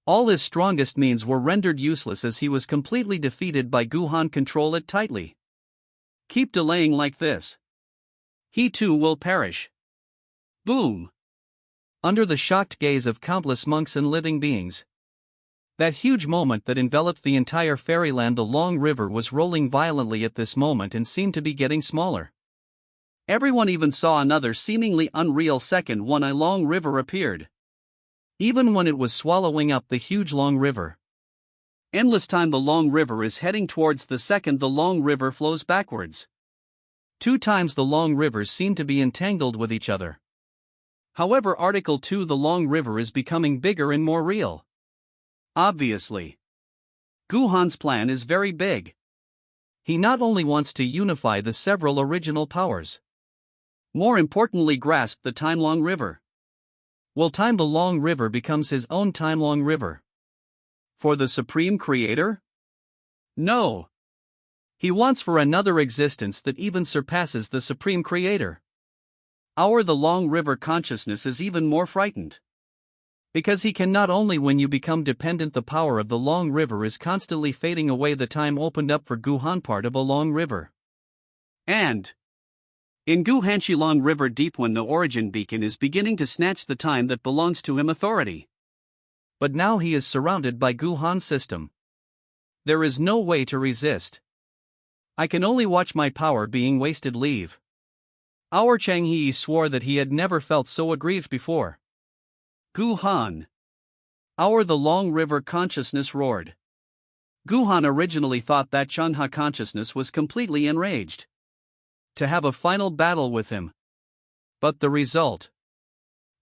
All his strongest means were rendered useless as he was completely defeated by Guhan. Control it tightly. Keep delaying like this. He too will perish. Boom! Under the shocked gaze of countless monks and living beings. That huge moment that enveloped the entire fairyland, the long river, was rolling violently at this moment and seemed to be getting smaller. Everyone even saw another seemingly unreal second when a long river appeared. Even when it was swallowing up the huge long river. Endless time. The long river is heading towards the second the long river flows backwards. 2 times the long rivers seem to be entangled with each other. However, Article 2, the long river is becoming bigger and more real. Obviously. Guhan's plan is very big. He not only wants to unify the several original powers. More importantly, grasp the time-long river. Will time the long river becomes his own time-long river? For the supreme creator? No. He wants for another existence that even surpasses the supreme creator. The long river consciousness is even more frightened. Because he can not only when you become dependent, the power of the long river is constantly fading away, the time opened up for Guhan, part of a long river. And in Guhanshi long river deep, when the origin beacon is beginning to snatch the time that belongs to him, authority. But now he is surrounded by Guhan's system. There is no way to resist. I can only watch my power being wasted. Leave. Our Changhe swore that he had never felt so aggrieved before. Guhan. The long river consciousness roared. Guhan originally thought that Chunha consciousness was completely enraged to have a final battle with him. But the result.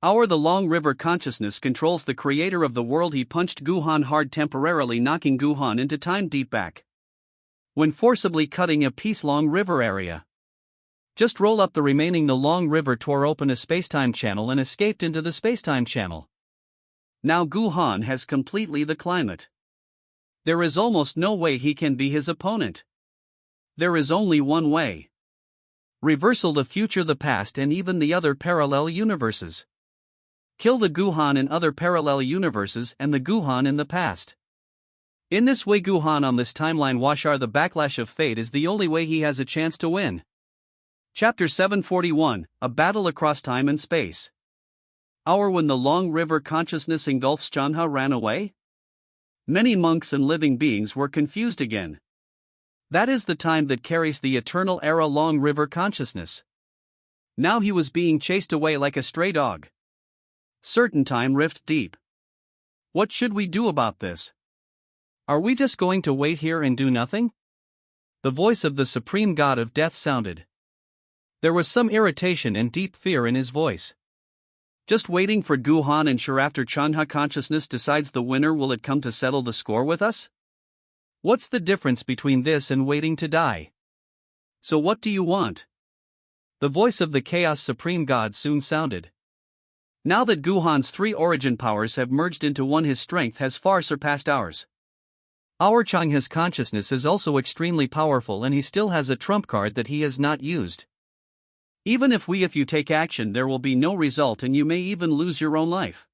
The long river consciousness controls the creator of the world. He punched Guhan hard, temporarily knocking Guhan into time deep back. When forcibly cutting a piece long river area. Just roll up the remaining. The long river tore open a spacetime channel and escaped into the spacetime channel. Now Guhan has completely the climate. There is almost no way he can be his opponent. There is only one way. Reversal, the future, the past, and even the other parallel universes. Kill the Guhan in other parallel universes and the Guhan in the past. In this way, Guhan on this timeline, the backlash of fate is the only way he has a chance to win. Chapter 741, A Battle Across Time and Space. Hour when the long river consciousness engulfs Chanha ran away? Many monks and living beings were confused again. That is the time that carries the eternal era long river consciousness. Now he was being chased away like a stray dog. Certain time rift deep. What should we do about this? Are we just going to wait here and do nothing? The voice of the supreme god of death sounded. There was some irritation and deep fear in his voice. Just waiting for Guhan and sure after Chanha consciousness decides the winner, will it come to settle the score with us? What's the difference between this and waiting to die? So what do you want? The voice of the Chaos Supreme God soon sounded. Now that Guhan's three origin powers have merged into one, his strength has far surpassed ours. Our Chanha's consciousness is also extremely powerful, and he still has a trump card that he has not used. Even if you take action, there will be no result and you may even lose your own life.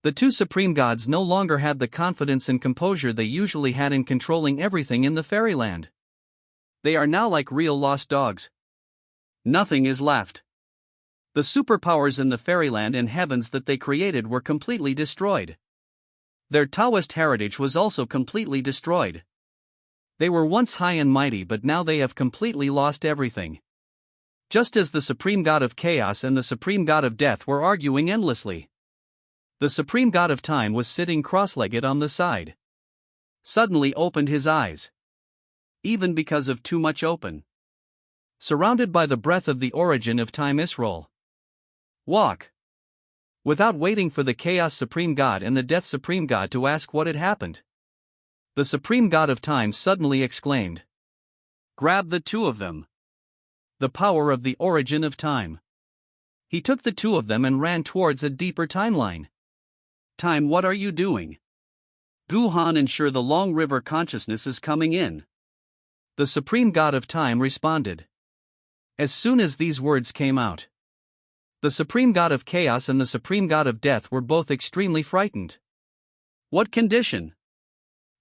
The two supreme gods no longer had the confidence and composure they usually had in controlling everything in the fairyland. They are now like real lost dogs. Nothing is left. The superpowers in the fairyland and heavens that they created were completely destroyed. Their Taoist heritage was also completely destroyed. They were once high and mighty, but now they have completely lost everything. Just as the Supreme God of Chaos and the Supreme God of Death were arguing endlessly. The Supreme God of Time was sitting cross-legged on the side. Suddenly opened his eyes. Even because of too much open. Surrounded by the breath of the origin of time Israel. Walk. Without waiting for the Chaos Supreme God and the Death Supreme God to ask what had happened. The Supreme God of Time suddenly exclaimed. Grab the two of them. The power of the origin of time. He took the two of them and ran towards a deeper timeline. Time, what are you doing? Guhan, ensure the long river consciousness is coming in. The Supreme God of Time responded. As soon as these words came out, the Supreme God of Chaos and the Supreme God of Death were both extremely frightened. What condition?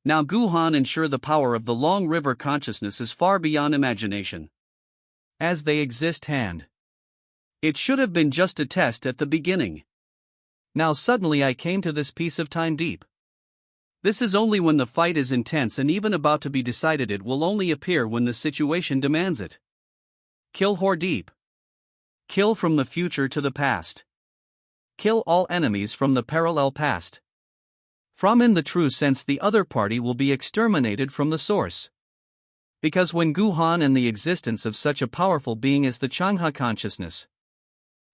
Now Guhan, ensure the power of the long river consciousness is far beyond imagination. As they exist hand. It should have been just a test at the beginning. Now suddenly I came to this piece of time deep. This is only when the fight is intense and even about to be decided. It will only appear when the situation demands it. Kill Hor deep. Kill from the future to the past. Kill all enemies from the parallel past. From in the true sense the other party will be exterminated from the source. Because when Guhan and the existence of such a powerful being as the Chanha consciousness,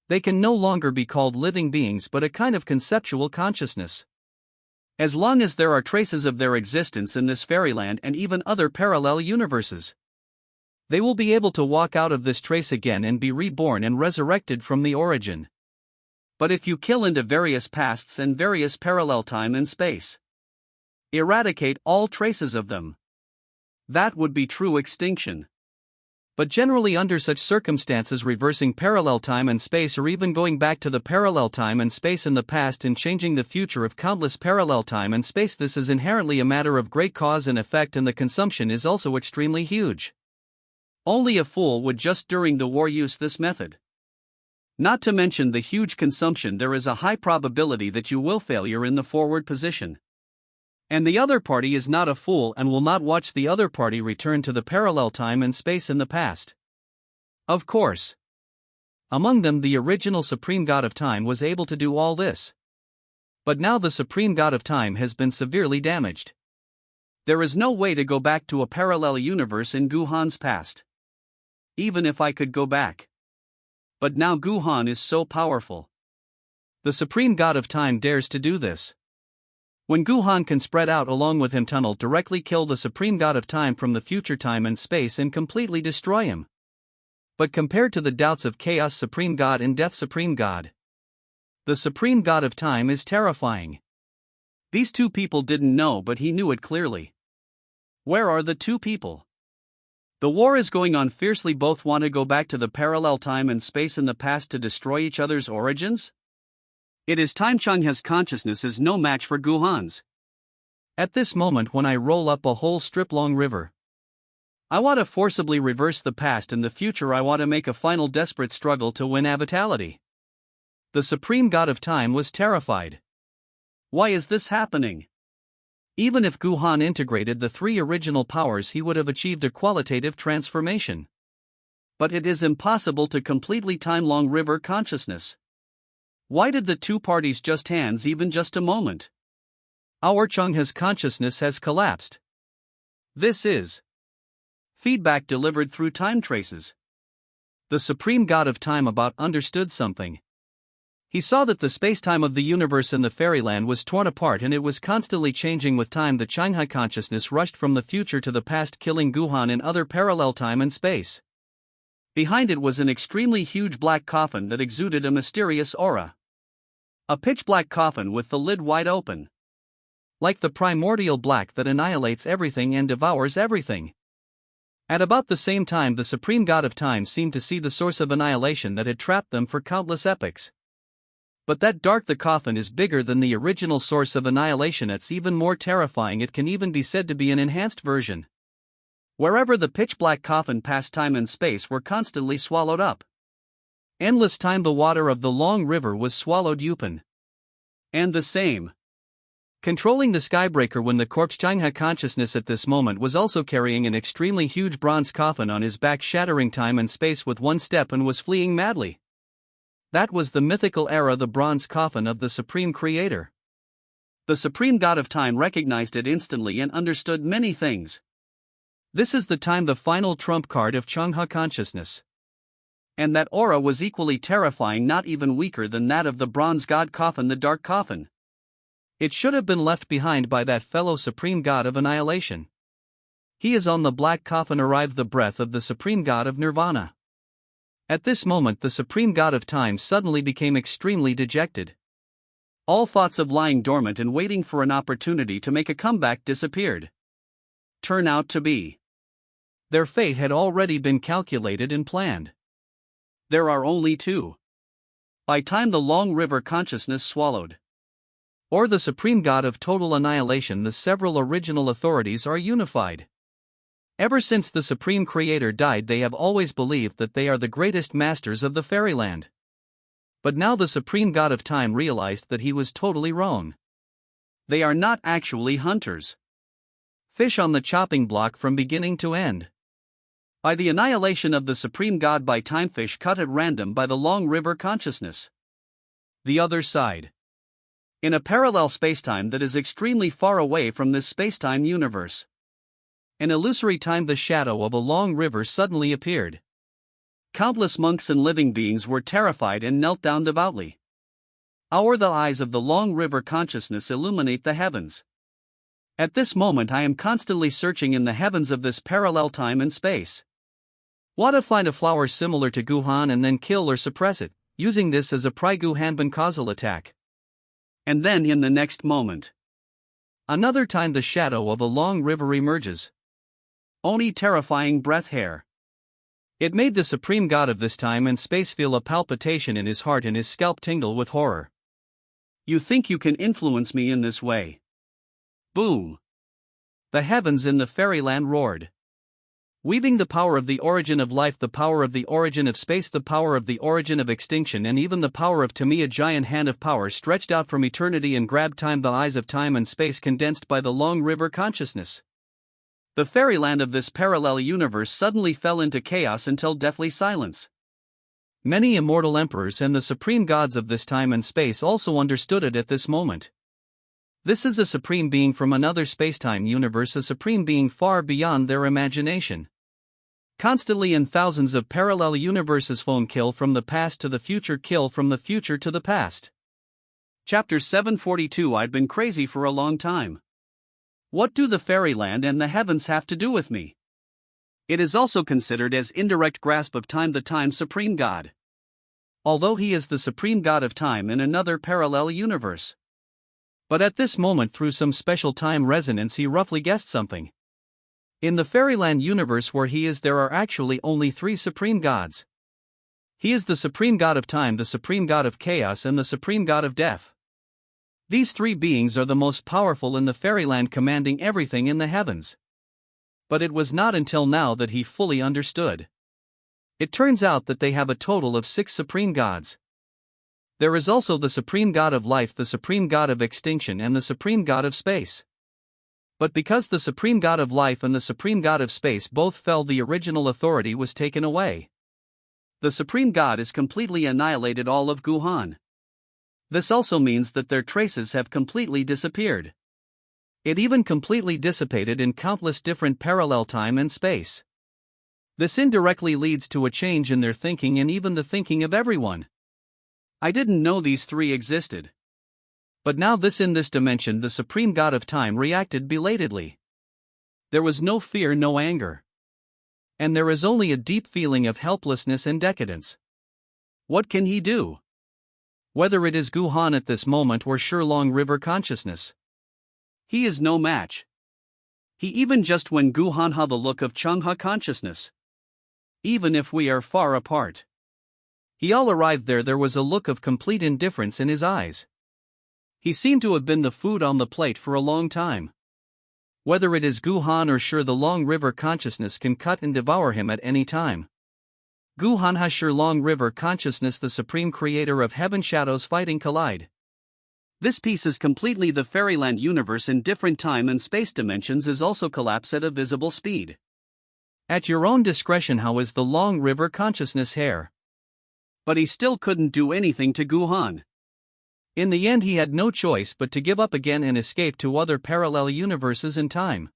they can no longer be called living beings but a kind of conceptual consciousness. As long as there are traces of their existence in this fairyland and even other parallel universes, they will be able to walk out of this trace again and be reborn and resurrected from the origin. But if you kill into various pasts and various parallel time and space, eradicate all traces of them, that would be true extinction. But generally under such circumstances, reversing parallel time and space or even going back to the parallel time and space in the past and changing the future of countless parallel time and space, this is inherently a matter of great cause and effect, and the consumption is also extremely huge. Only a fool would just during the war use this method. Not to mention the huge consumption, there is a high probability that you will failure in the forward position. And the other party is not a fool and will not watch the other party return to the parallel time and space in the past. Of course. Among them the original Supreme God of Time was able to do all this. But now the Supreme God of Time has been severely damaged. There is no way to go back to a parallel universe in Guhan's past. Even if I could go back. But now Guhan is so powerful. The Supreme God of Time dares to do this. When Guhan can spread out along with him tunnel directly kill the Supreme God of Time from the future time and space and completely destroy him. But compared to the doubts of Chaos Supreme God and Death Supreme God, the Supreme God of Time is terrifying. These two people didn't know, but he knew it clearly. Where are the two people? The war is going on fiercely. Both want to go back to the parallel time and space in the past to destroy each other's origins? It is time. Chanha's consciousness is no match for Guhan's. At this moment when I roll up a whole strip long river, I want to forcibly reverse the past and the future. I want to make a final desperate struggle to win avitality. The supreme god of time was terrified. Why is this happening? Even if Guhan integrated the three original powers, he would have achieved a qualitative transformation. But it is impossible to completely time-long river consciousness. Why did the two parties just hands even just a moment? Our Changha's consciousness has collapsed. This is feedback delivered through time traces. The supreme god of time about understood something. He saw that the space-time of the universe and the fairyland was torn apart and it was constantly changing with time. The Changha consciousness rushed from the future to the past, killing Guhan in other parallel time and space. Behind it was an extremely huge black coffin that exuded a mysterious aura. A pitch-black coffin with the lid wide open. Like the primordial black that annihilates everything and devours everything. At about the same time, the supreme god of time seemed to see the source of annihilation that had trapped them for countless epochs. But that dark, the coffin is bigger than the original source of annihilation. It's even more terrifying. It can even be said to be an enhanced version. Wherever the pitch-black coffin passed, time and space were constantly swallowed up. Endless time. The water of the long river was swallowed open. And the same. Controlling the skybreaker when the corpse Changha consciousness at this moment was also carrying an extremely huge bronze coffin on his back, shattering time and space with one step, and was fleeing madly. That was the mythical era, the bronze coffin of the Supreme Creator. The Supreme God of Time recognized it instantly and understood many things. This is the time, the final trump card of Changha consciousness. And that aura was equally terrifying, not even weaker than that of the bronze god coffin, the dark coffin. It should have been left behind by that fellow Supreme God of Annihilation. He is on the black coffin. Arrived the breath of the Supreme God of Nirvana. At this moment, the Supreme God of Time suddenly became extremely dejected. All thoughts of lying dormant and waiting for an opportunity to make a comeback disappeared. Turn out to be. Their fate had already been calculated and planned. There are only two. By time the long river consciousness swallowed. Or the Supreme God of total annihilation, the several original authorities are unified. Ever since the Supreme Creator died, they have always believed that they are the greatest masters of the fairyland. But now the Supreme God of Time realized that he was totally wrong. They are not actually hunters. Fish on the chopping block from beginning to end. By the annihilation of the Supreme God by time, fish cut at random by the long river consciousness. The other side. In a parallel spacetime that is extremely far away from this spacetime universe. An illusory time, the shadow of a long river suddenly appeared. Countless monks and living beings were terrified and knelt down devoutly. The eyes of the long river consciousness illuminate the heavens. At this moment I am constantly searching in the heavens of this parallel time and space. Want to find a flower similar to Guhan and then kill or suppress it, using this as a Guhanban causal attack. And then in the next moment, another time the shadow of a long river emerges. Only terrifying breath hair. It made the Supreme God of this time and space feel a palpitation in his heart and his scalp tingle with horror. You think you can influence me in this way? Boom! The heavens in the fairyland roared. Weaving the power of the origin of life, the power of the origin of space, the power of the origin of extinction, and even the power of Tami, a giant hand of power stretched out from eternity and grabbed time, the eyes of time and space condensed by the long river consciousness. The fairyland of this parallel universe suddenly fell into chaos until deathly silence. Many immortal emperors and the supreme gods of this time and space also understood it at this moment. This is a supreme being from another spacetime universe, a supreme being far beyond their imagination. Constantly in thousands of parallel universes, phone kill from the past to the future, kill from the future to the past. Chapter 742. I'd been crazy for a long time. What do the fairyland and the heavens have to do with me? It is also considered as indirect grasp of time, the time supreme god. Although he is the supreme god of time in another parallel universe. But at this moment, through some special time resonance, he roughly guessed something. In the fairyland universe where he is, there are actually only three supreme gods. He is the supreme god of time, the supreme god of chaos, and the supreme god of death. These three beings are the most powerful in the fairyland, commanding everything in the heavens. But it was not until now that he fully understood. It turns out that they have a total of 6 supreme gods. There is also the supreme god of life, the supreme god of extinction, and the supreme god of space. But because the supreme god of life and the supreme god of space both fell, the original authority was taken away. The supreme god has completely annihilated all of Guhan. This also means that their traces have completely disappeared. It even completely dissipated in countless different parallel time and space. This indirectly leads to a change in their thinking and even the thinking of everyone. I didn't know these 3 existed. But now in this dimension the supreme god of time reacted belatedly. There was no fear, no anger. And there is only a deep feeling of helplessness and decadence. What can he do? Whether it is Guhan at this moment or Shurlong River consciousness, he is no match. He even just when Guhan ha the look of Changha consciousness. Even if we are far apart. He all arrived there was a look of complete indifference in his eyes. He seemed to have been the food on the plate for a long time. Whether it is Guhan or Shur, the Long River consciousness can cut and devour him at any time. Guhan ha Shur Long River consciousness, the supreme creator of heaven shadows fighting collide. This piece is completely the fairyland universe in different time and space dimensions is also collapse at a visible speed. At your own discretion, how is the Long River consciousness hair? But he still couldn't do anything to Guhan. In the end he had no choice but to give up again and escape to other parallel universes in time.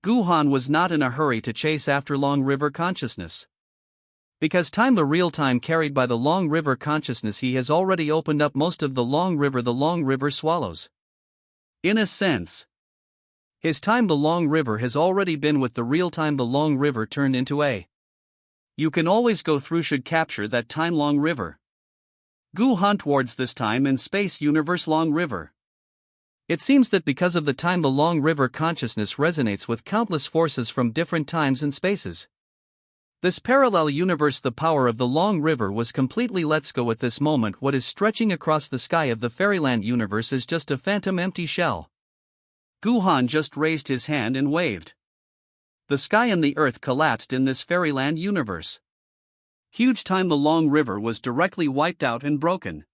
Guhan was not in a hurry to chase after Long River consciousness. Because time, the real time carried by the Long River consciousness, he has already opened up most of the Long River swallows. In a sense, his time, the Long River, has already been with the real time, the Long River turned into a. You can always go through should capture that time Long River. Guhan towards this time and space universe Long River. It seems that because of the time, the Long River consciousness resonates with countless forces from different times and spaces. This parallel universe, the power of the Long River was completely let's go at this moment. What is stretching across the sky of the fairyland universe is just a phantom empty shell. Guhan just raised his hand and waved. The sky and the earth collapsed in this fairyland universe. Huge time, the Long River was directly wiped out and broken.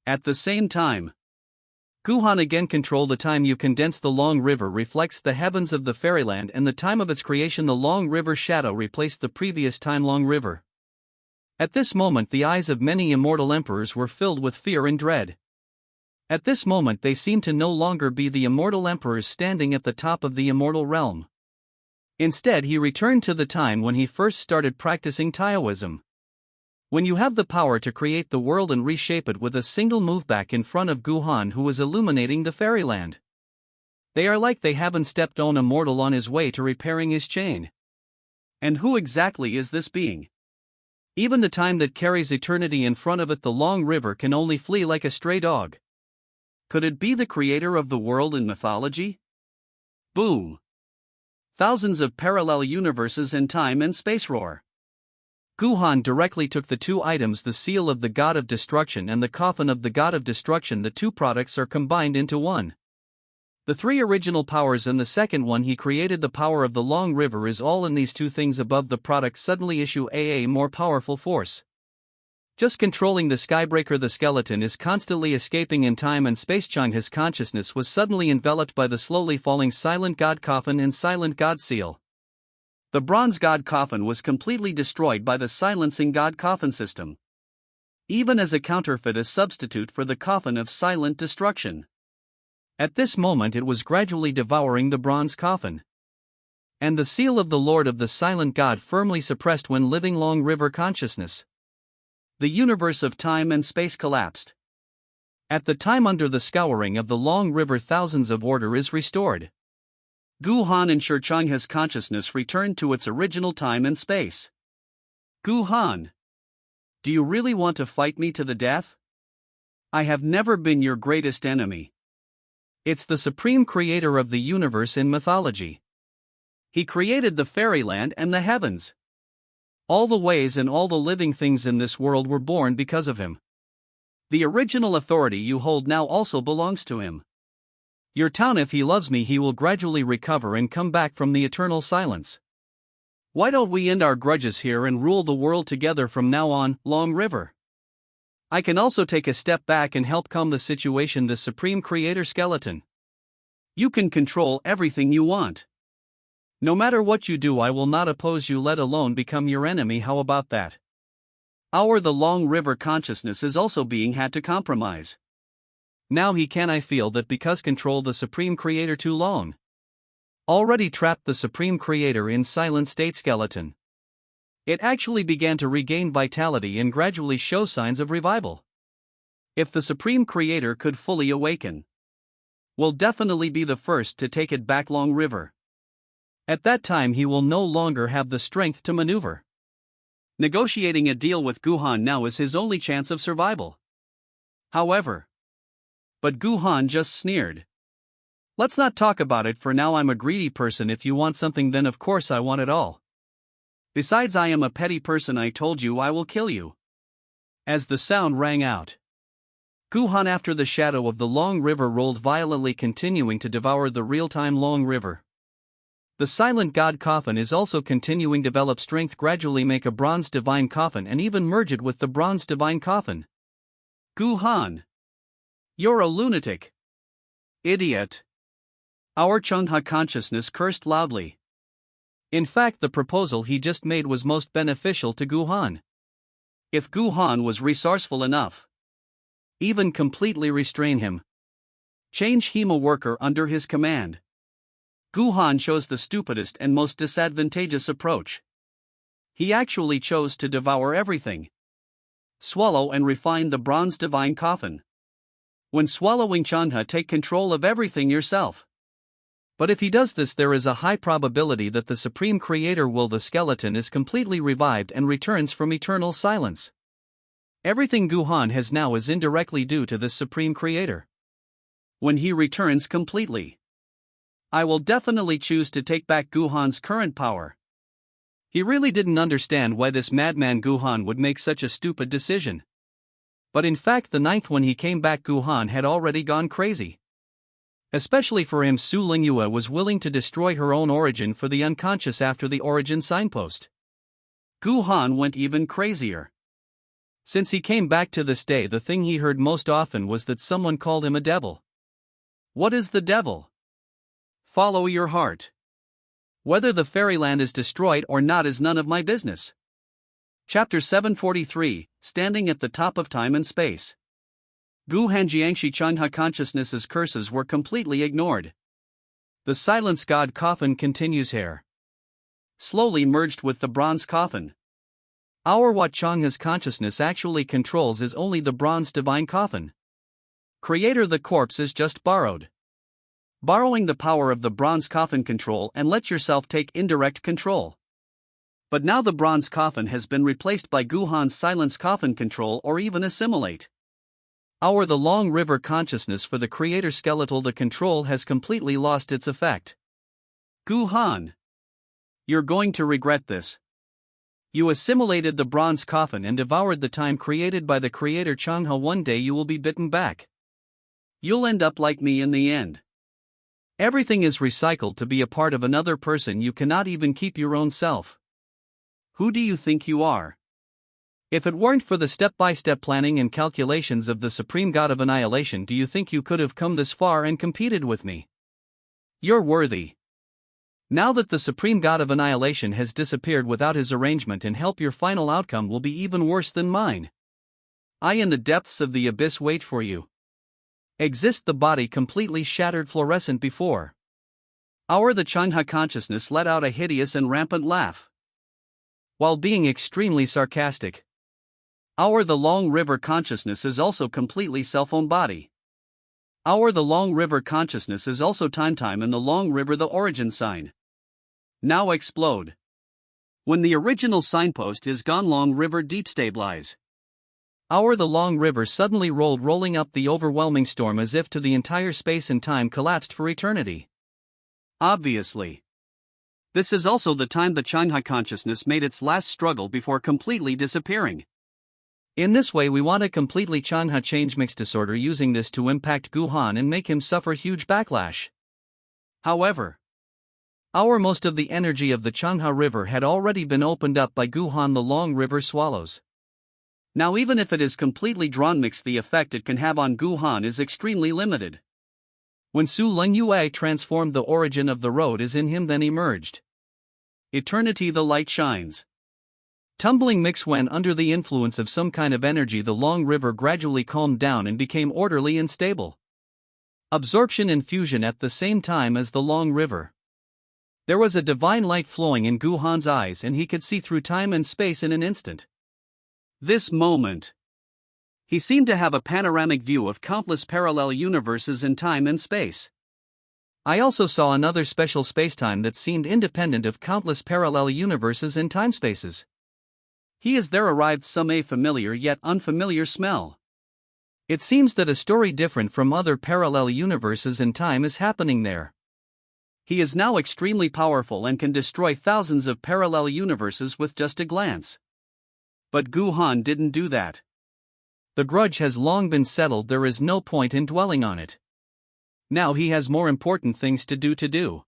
At the same time, Guhan again controlled the time. You condense the Long River reflects the heavens of the fairyland and the time of its creation. The Long River shadow replaced the previous time Long River. At this moment the eyes of many immortal emperors were filled with fear and dread. At this moment they seemed to no longer be the immortal emperors standing at the top of the immortal realm. Instead he returned to the time when he first started practicing Taoism. When you have the power to create the world and reshape it with a single move back in front of Guhan, who is illuminating the fairyland. They are like they haven't stepped on a mortal on his way to repairing his chain. And who exactly is this being? Even the time that carries eternity in front of it, the Long River, can only flee like a stray dog. Could it be the creator of the world in mythology? Boom! Thousands of parallel universes in time and space roar. Guhan directly took the two items, the seal of the god of destruction and the coffin of the god of destruction. The two products are combined into one. The three original powers and the second one he created, the power of the Long River, is all in these two things above. The product suddenly issue a more powerful force. Just controlling the skybreaker, the skeleton is constantly escaping in time and space. Chang, his consciousness was suddenly enveloped by the slowly falling silent god coffin and silent god seal. The bronze god coffin was completely destroyed by the silencing god coffin system. Even as a counterfeit, a substitute for the coffin of silent destruction. At this moment it was gradually devouring the bronze coffin. And the seal of the Lord of the silent god firmly suppressed when living Long River consciousness. The universe of time and space collapsed. At the time, under the scouring of the Long River, thousands of order is restored. Guhan and Shurchangha's consciousness returned to its original time and space. Guhan, do you really want to fight me to the death? I have never been your greatest enemy. It's the supreme creator of the universe in mythology. He created the fairyland and the heavens. All the ways and all the living things in this world were born because of him. The original authority you hold now also belongs to him. Your town, if he loves me, he will gradually recover and come back from the eternal silence. Why don't we end our grudges here and rule the world together from now on, Long River? I can also take a step back and help calm the situation, the Supreme Creator Skeleton. You can control everything you want. No matter what you do, I will not oppose you, let alone become your enemy. How about that? The Long River consciousness is also being had to compromise. Now I feel that because control the Supreme Creator too long. Already trapped the Supreme Creator in silent state skeleton. It actually began to regain vitality and gradually show signs of revival. If the Supreme Creator could fully awaken, will definitely be the first to take it back, Long River. At that time he will no longer have the strength to maneuver. Negotiating a deal with Guhan now is his only chance of survival. However, but Guhan just sneered. Let's not talk about it for now. I'm a greedy person. If you want something, then of course I want it all. Besides, I am a petty person. I told you I will kill you. As the sound rang out, Guhan, after the shadow of the Long River, rolled violently, continuing to devour the real-time Long River. The silent god coffin is also continuing to develop strength, gradually make a bronze divine coffin and even merge it with the bronze divine coffin. Guhan, you're a lunatic. Idiot. Our Changha consciousness cursed loudly. In fact, the proposal he just made was most beneficial to Guhan. If Guhan was resourceful enough, even completely restrain him, change him a worker under his command. Guhan chose the stupidest and most disadvantageous approach. He actually chose to devour everything. Swallow and refine the bronze divine coffin. When swallowing Changha, take control of everything yourself. But if he does this, there is a high probability that the Supreme Creator will. The skeleton is completely revived and returns from eternal silence. Everything Guhan has now is indirectly due to this Supreme Creator. When he returns completely, I will definitely choose to take back Guhan's current power. He really didn't understand why this madman Guhan would make such a stupid decision. But in fact, the ninth, when he came back, Guhan had already gone crazy. Especially for him, Su Lingyue was willing to destroy her own origin for the unconscious after the origin signpost. Guhan went even crazier. Since he came back to this day, the thing he heard most often was that someone called him a devil. What is the devil? Follow your heart. Whether the fairyland is destroyed or not is none of my business. Chapter 743, Standing at the Top of Time and Space. Guhan Jiangshi Changha consciousness's curses were completely ignored. The silence god coffin continues here. Slowly merged with the bronze coffin. What Changha's consciousness actually controls is only the bronze divine coffin. Creator, the corpse is just borrowed. Borrowing the power of the bronze coffin control and let yourself take indirect control. But now the bronze coffin has been replaced by Guhan's silence coffin control, or even assimilate. The Long River consciousness for the Creator skeletal, the control has completely lost its effect. Guhan, you're going to regret this. You assimilated the bronze coffin and devoured the time created by the Creator Changha. One day you will be bitten back. You'll end up like me in the end. Everything is recycled to be a part of another person. You cannot even keep your own self. Who do you think you are? If it weren't for the step-by-step planning and calculations of the Supreme God of Annihilation, do you think you could have come this far and competed with me? You're worthy. Now that the Supreme God of Annihilation has disappeared without his arrangement and help, your final outcome will be even worse than mine. I, in the depths of the abyss, wait for you. Exist the body completely shattered, fluorescent before. The Changha consciousness let out a hideous and rampant laugh, while being extremely sarcastic. The Long River consciousness is also completely self-owned body. The Long River consciousness is also time and the Long River the origin sign. Now explode. When the original signpost is gone, Long River deep stabilize. The Long River suddenly rolled, rolling up the overwhelming storm as if to the entire space and time collapsed for eternity. Obviously, this is also the time the Changha consciousness made its last struggle before completely disappearing. In this way, we want to completely change mix disorder, using this to impact Guhan and make him suffer huge backlash. However, most of the energy of the Changha River had already been opened up by Guhan the Long River Swallows. Now, even if it is completely drawn mixed, the effect it can have on Guhan is extremely limited. When Su Leng Yue transformed, the origin of the road is in him then emerged. Eternity, the light shines. Tumbling mix, when under the influence of some kind of energy, the Long River gradually calmed down and became orderly and stable. Absorption and fusion at the same time as the Long River. There was a divine light flowing in Guhan's eyes, and he could see through time and space in an instant. This moment, he seemed to have a panoramic view of countless parallel universes in time and space. I also saw another special spacetime that seemed independent of countless parallel universes and time-spaces. He is there arrived some a familiar yet unfamiliar smell. It seems that a story different from other parallel universes and time is happening there. He is now extremely powerful and can destroy thousands of parallel universes with just a glance. But Guhan didn't do that. The grudge has long been settled, there is no point in dwelling on it. Now he has more important things to do.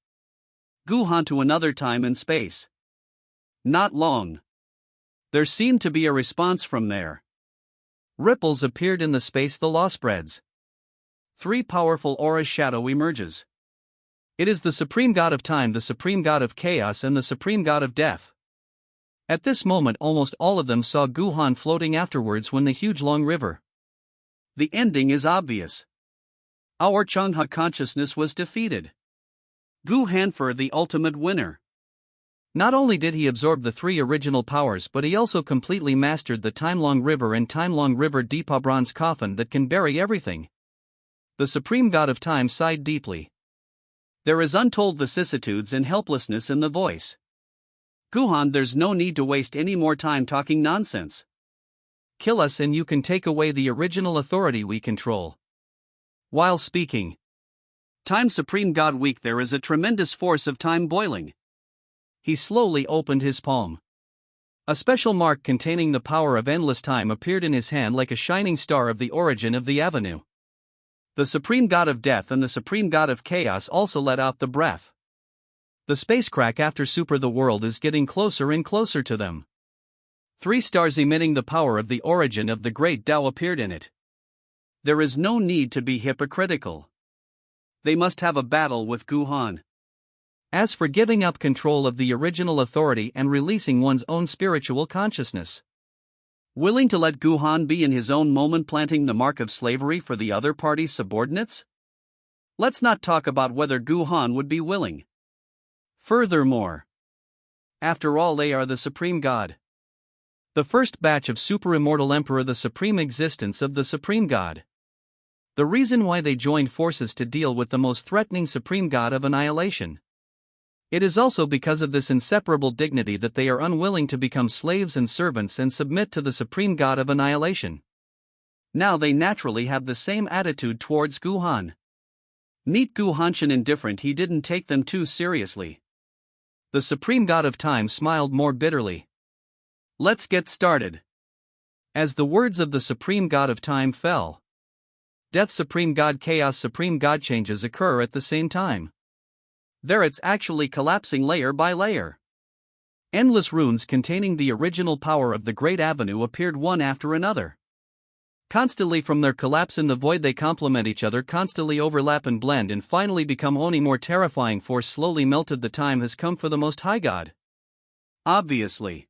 Guhan to another time and space. Not long. There seemed to be a response from there. Ripples appeared in the space, the law spreads. 3 powerful auras shadow emerges. It is the Supreme God of Time, the Supreme God of Chaos, and the Supreme God of Death. At this moment, almost all of them saw Guhan floating afterwards when the huge Long River. The ending is obvious. Our Changha consciousness was defeated. Guhan for the ultimate winner. Not only did he absorb the 3 original powers, but he also completely mastered the Time-Long River and Time-Long River Deepa bronze coffin that can bury everything. The Supreme God of Time sighed deeply. There is untold vicissitudes and helplessness in the voice. Guhan, there's no need to waste any more time talking nonsense. Kill us and you can take away the original authority we control. While speaking, Time Supreme God weak, there is a tremendous force of time boiling. He slowly opened his palm. A special mark containing the power of endless time appeared in his hand like a shining star of the origin of the avenue. The Supreme God of Death and the Supreme God of Chaos also let out the breath. The space crack after super the world is getting closer and closer to them. 3 stars emitting the power of the origin of the great Tao appeared in it. There is no need to be hypocritical. They must have a battle with Guhan. As for giving up control of the original authority and releasing one's own spiritual consciousness, willing to let Guhan be in his own moment, planting the mark of slavery for the other party's subordinates? Let's not talk about whether Guhan would be willing. Furthermore, after all, they are the Supreme God. The first batch of super-immortal Emperor, the supreme existence of the Supreme God. The reason why they joined forces to deal with the most threatening Supreme God of annihilation. It is also because of this inseparable dignity that they are unwilling to become slaves and servants and submit to the Supreme God of annihilation. Now they naturally have the same attitude towards Guhan. Meet Guhanshin indifferent, he didn't take them too seriously. The Supreme God of Time smiled more bitterly. Let's get started. As the words of the Supreme God of Time fell, Death Supreme God, Chaos Supreme God changes occur at the same time. There it's actually collapsing layer by layer. Endless runes containing the original power of the Great Avenue appeared one after another. Constantly from their collapse in the void they complement each other, constantly overlap and blend and finally become only more terrifying force slowly melted. The time has come for the Most High God. Obviously.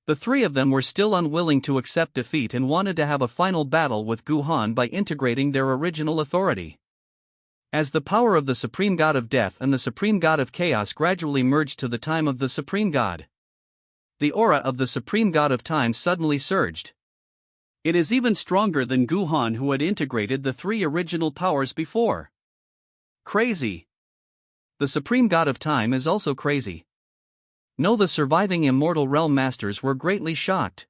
The 3 of them were still unwilling to accept defeat and wanted to have a final battle with Guhan by integrating their original authority. As the power of the Supreme God of Death and the Supreme God of Chaos gradually merged to the time of the Supreme God, the aura of the Supreme God of Time suddenly surged. It is even stronger than Guhan, who had integrated the 3 original powers before. Crazy. The Supreme God of Time is also crazy. No, the surviving immortal realm masters were greatly shocked.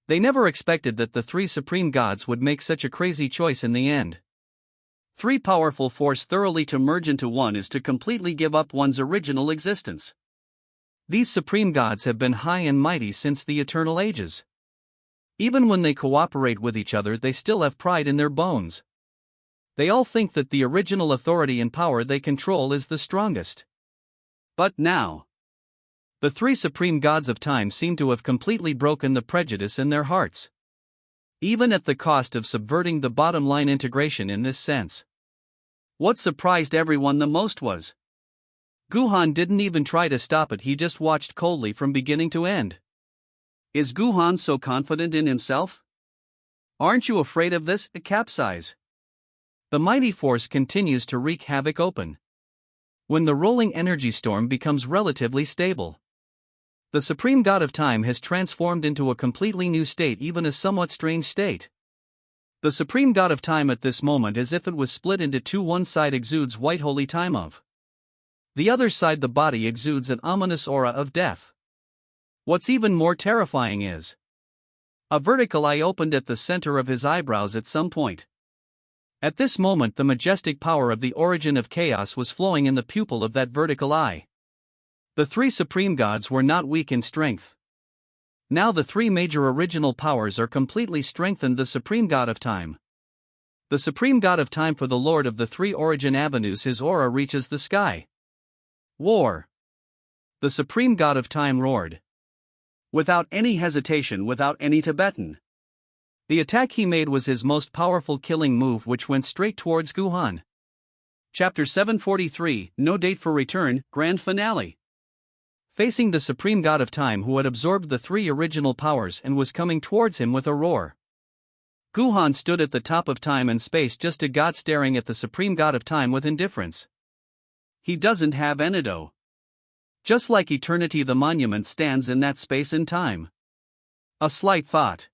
They never expected that the 3 supreme gods would make such a crazy choice in the end. 3 powerful force thoroughly to merge into one is to completely give up one's original existence. These supreme gods have been high and mighty since the eternal ages. Even when they cooperate with each other, they still have pride in their bones. They all think that the original authority and power they control is the strongest. But now, the three supreme gods of time seem to have completely broken the prejudice in their hearts, even at the cost of subverting the bottom line integration in this sense. What surprised everyone the most was Guhan didn't even try to stop it, he just watched coldly from beginning to end. Is Guhan so confident in himself? Aren't you afraid of this? A capsize. The mighty force continues to wreak havoc open. When the rolling energy storm becomes relatively stable, the supreme god of time has transformed into a completely new state, even a somewhat strange state. The supreme god of time at this moment, as if it was split into two, one side exudes white holy time of. The other side, the body, exudes an ominous aura of death. What's even more terrifying is a vertical eye opened at the center of his eyebrows at some point. At this moment, the majestic power of the origin of chaos was flowing in the pupil of that vertical eye. The three supreme gods were not weak in strength. Now the three major original powers are completely strengthened. The supreme god of time. The supreme god of time, for the lord of the three origin avenues, his aura reaches the sky. War. The supreme god of time roared. Without any hesitation, without any Tibetan. The attack he made was his most powerful killing move, which went straight towards Guhan. Chapter 743, No Date for Return, Grand Finale. Facing the supreme god of time, who had absorbed the three original powers and was coming towards him with a roar, Guhan stood at the top of time and space, just a god staring at the supreme god of time with indifference. He doesn't have Enido. Just like eternity, the monument stands in that space and time. A slight thought.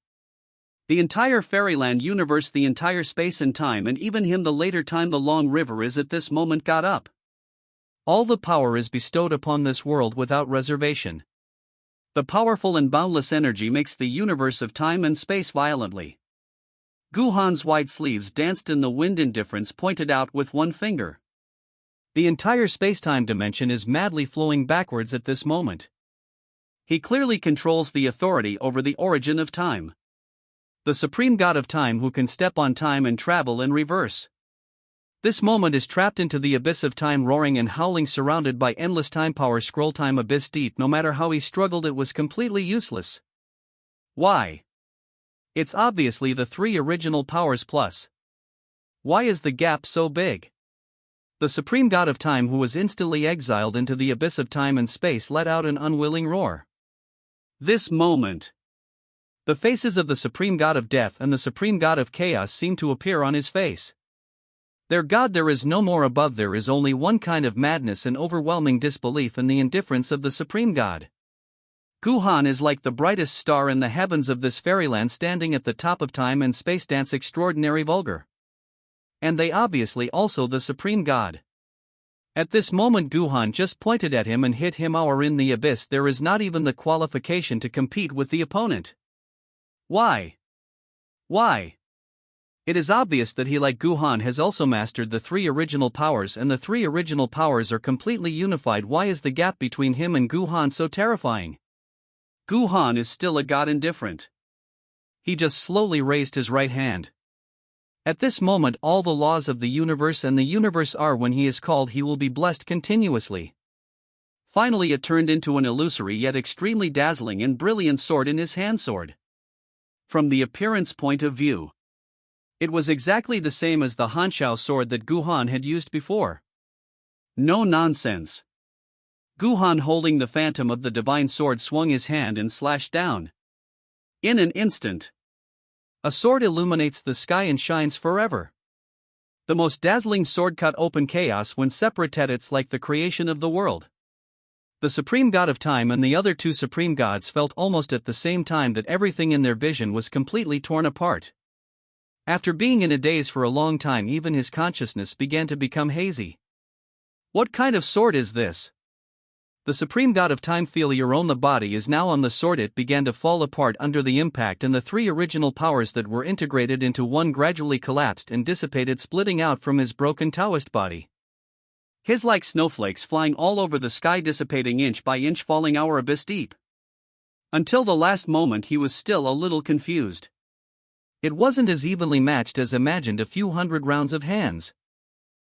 The entire fairyland universe, the entire space and time, and even him, the later time, the long river, is at this moment got up. All the power is bestowed upon this world without reservation. The powerful and boundless energy makes the universe of time and space violently. Guhan's wide sleeves danced in the wind, indifference pointed out with one finger. The entire space-time dimension is madly flowing backwards at this moment. He clearly controls the authority over the origin of time. The supreme god of time, who can step on time and travel in reverse. This moment is trapped into the abyss of time, roaring and howling, surrounded by endless time power. Scroll time abyss deep. No matter how he struggled, it was completely useless. Why? It's obviously the three original powers plus. Why is the gap so big? The supreme god of time, who was instantly exiled into the abyss of time and space, let out an unwilling roar. This moment, the faces of the supreme god of death and the supreme god of chaos seem to appear on his face. Their god, there is no more above, there is only one kind of madness and overwhelming disbelief in the indifference of the supreme god. Guhan is like the brightest star in the heavens of this fairyland, standing at the top of time and space. Dance extraordinary vulgar. And they obviously also the supreme god. At this moment Guhan just pointed at him and hit him. Our in the abyss, there is not even the qualification to compete with the opponent. Why? Why? It is obvious that he, like Guhan, has also mastered the three original powers, and the three original powers are completely unified. Why is the gap between him and Guhan so terrifying? Guhan is still a god, indifferent. He just slowly raised his right hand. At this moment all the laws of the universe and the universe are, when he is called he will be blessed continuously. Finally it turned into an illusory yet extremely dazzling and brilliant sword in his hand. Sword. From the appearance point of view, it was exactly the same as the Hanshao sword that Guhan had used before. No nonsense. Guhan, holding the phantom of the divine sword, swung his hand and slashed down. In an instant, a sword illuminates the sky and shines forever. The most dazzling sword cut open chaos when separated. It's like the creation of the world. The supreme god of time and the other two supreme gods felt almost at the same time that everything in their vision was completely torn apart. After being in a daze for a long time, even his consciousness began to become hazy. What kind of sword is this? The supreme god of time, feel your own. The body is now on the sword. It began to fall apart under the impact, and the three original powers that were integrated into one gradually collapsed and dissipated, splitting out from his broken Taoist body. His like snowflakes flying all over the sky, dissipating inch by inch, falling our abyss deep. Until the last moment he was still a little confused. It wasn't as evenly matched as imagined a few hundred rounds of hands.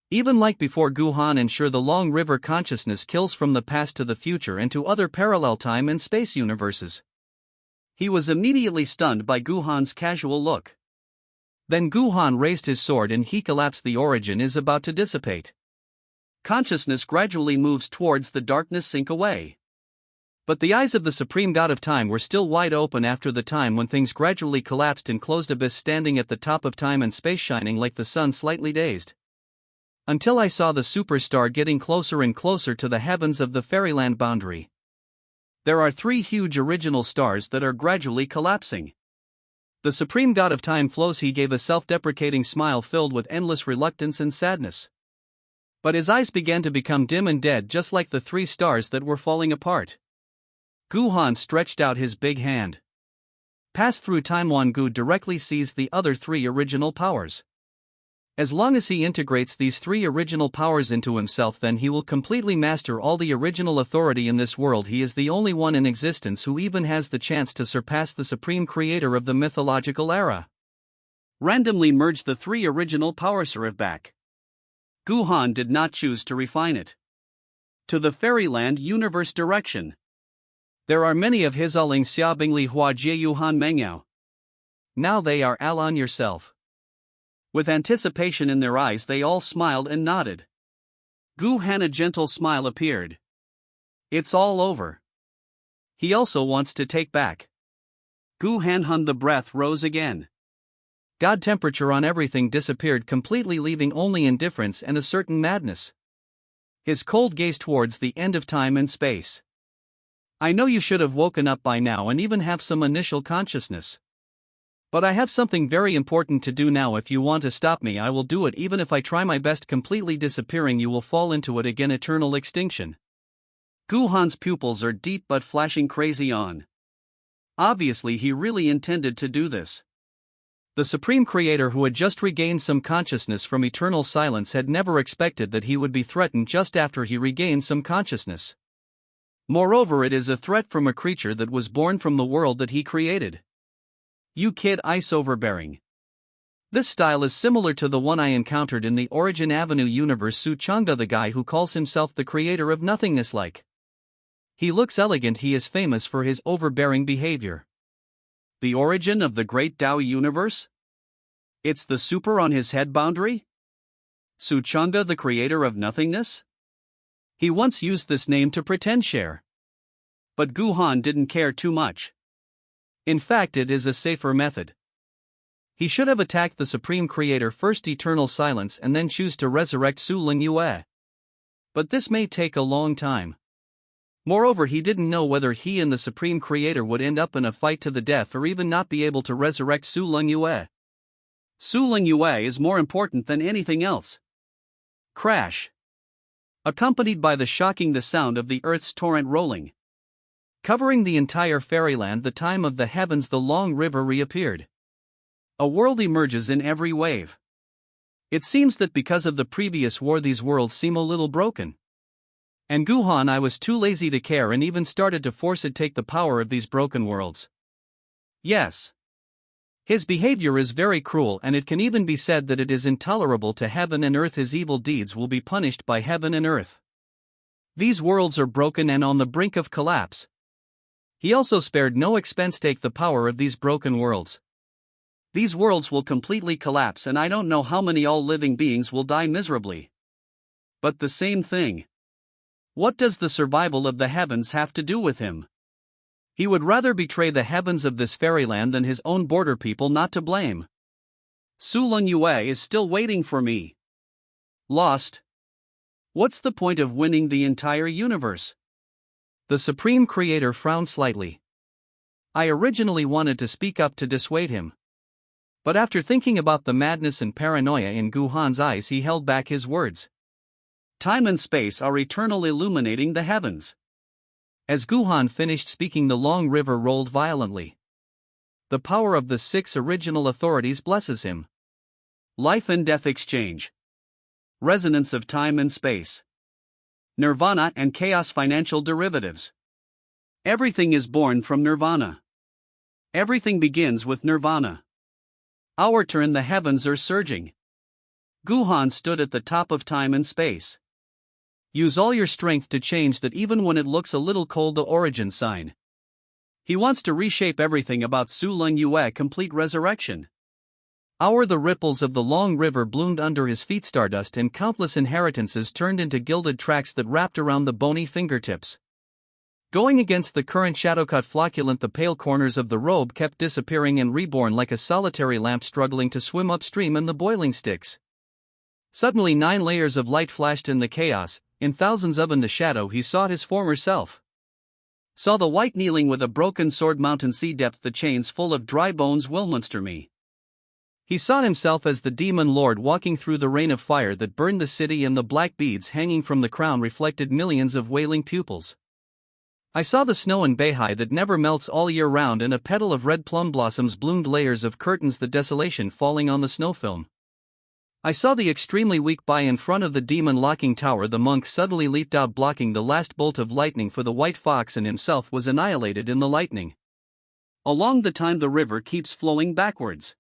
Even like before, Guhan ensure the long river consciousness kills from the past to the future and to other parallel time and space universes. He was immediately stunned by Guhan's casual look. Then Guhan raised his sword and he collapsed. The origin is about to dissipate. Consciousness gradually moves towards the darkness, sink away. But the eyes of the supreme god of time were still wide open after the time when things gradually collapsed and closed, abyss standing at the top of time and space, shining like the sun, slightly dazed. Until I saw the superstar getting closer and closer to the heavens of the fairyland boundary. There are 3 huge original stars that are gradually collapsing. The supreme god of time flows. He gave a self-deprecating smile filled with endless reluctance and sadness. But his eyes began to become dim and dead, just like the 3 stars that were falling apart. Guhan stretched out his big hand. Pass through time. Wangu directly sees the other 3 original powers. As long as he integrates these 3 original powers into himself, then he will completely master all the original authority in this world. He is the only one in existence who even has the chance to surpass the supreme creator of the mythological era. Randomly merge the 3 original powers. Serve back. Guhan did not choose to refine it to the fairyland universe direction. There are many of his Aling Xiaobingli Hua Jieyuhan Mengyao. Now they are all on yourself. With anticipation in their eyes, they all smiled and nodded. Guhan, a gentle smile appeared. It's all over. He also wants to take back. Guhan Hun, the breath rose again. God temperature on everything disappeared completely, leaving only indifference and a certain madness. His cold gaze towards the end of time and space. I know you should have woken up by now and even have some initial consciousness. But I have something very important to do now. If you want to stop me, I will do it. Even if I try my best, completely disappearing, you will fall into it again, eternal extinction. Guhan's pupils are deep but flashing crazy on. Obviously he really intended to do this. The Supreme Creator, who had just regained some consciousness from eternal silence, had never expected that he would be threatened just after he regained some consciousness. Moreover, it is a threat from a creature that was born from the world that he created. You kid, ice overbearing. This style is similar to the one I encountered in the Origin Avenue universe. Su Changda, the guy who calls himself the creator of nothingness, like. He looks elegant. He is famous for his overbearing behavior. The origin of the great Tao universe? It's the super on his head boundary? Su Changda, the creator of nothingness? He once used this name to pretend share. But Guhan didn't care too much. In fact, it is a safer method. He should have attacked the Supreme Creator first, eternal silence, and then choose to resurrect Su Lingyue. But this may take a long time. Moreover, he didn't know whether he and the Supreme Creator would end up in a fight to the death or even not be able to resurrect Su Lingyue. Su Lingyue is more important than anything else. Crash. Accompanied by the sound of the earth's torrent rolling. Covering the entire fairyland, the time of the heavens, the long river reappeared. A world emerges in every wave. It seems that because of the previous war, these worlds seem a little broken. And Guhan, I was too lazy to care and even started to force it take the power of these broken worlds. Yes. His behavior is very cruel, and it can even be said that it is intolerable to heaven and earth. His evil deeds will be punished by heaven and earth. These worlds are broken and on the brink of collapse. He also spared no expense to take the power of these broken worlds. These worlds will completely collapse, and I don't know how many all living beings will die miserably. But the same thing. What does the survival of the heavens have to do with him? He would rather betray the heavens of this fairyland than his own border people. Not to blame. Su Lingyue is still waiting for me. Lost. What's the point of winning the entire universe? The Supreme Creator frowned slightly. I originally wanted to speak up to dissuade him. But after thinking about the madness and paranoia in Guhan's eyes, he held back his words. Time and space are eternal, illuminating the heavens. As Guhan finished speaking, the long river rolled violently. The power of the 6 original authorities blesses him. Life and death exchange. Resonance of time and space. Nirvana and chaos, financial derivatives. Everything is born from nirvana. Everything begins with nirvana. Our turn, the heavens are surging. Guhan stood at the top of time and space. Use all your strength to change that even when it looks a little cold, the origin sign. He wants to reshape everything about Su Leng Yue, complete resurrection. The ripples of the long river bloomed under his feet, stardust and countless inheritances turned into gilded tracks that wrapped around the bony fingertips. Going against the current, shadowcut flocculent, the pale corners of the robe kept disappearing and reborn like a solitary lamp struggling to swim upstream in the boiling Styx. Suddenly 9 layers of light flashed in the chaos. In thousands of in the shadow he saw his former self. Saw the white kneeling with a broken sword, mountain sea depth, the chains full of dry bones will monster me. He saw himself as the demon lord walking through the rain of fire that burned the city, and the black beads hanging from the crown reflected millions of wailing pupils. I saw the snow in Beihai that never melts all year round, and a petal of red plum blossoms bloomed, layers of curtains, the desolation falling on the snow film. I saw the extremely weak Bai in front of the demon-locking tower. The monk suddenly leaped out, blocking the last bolt of lightning, for the white fox and himself was annihilated in the lightning. Along the time, the river keeps flowing backwards.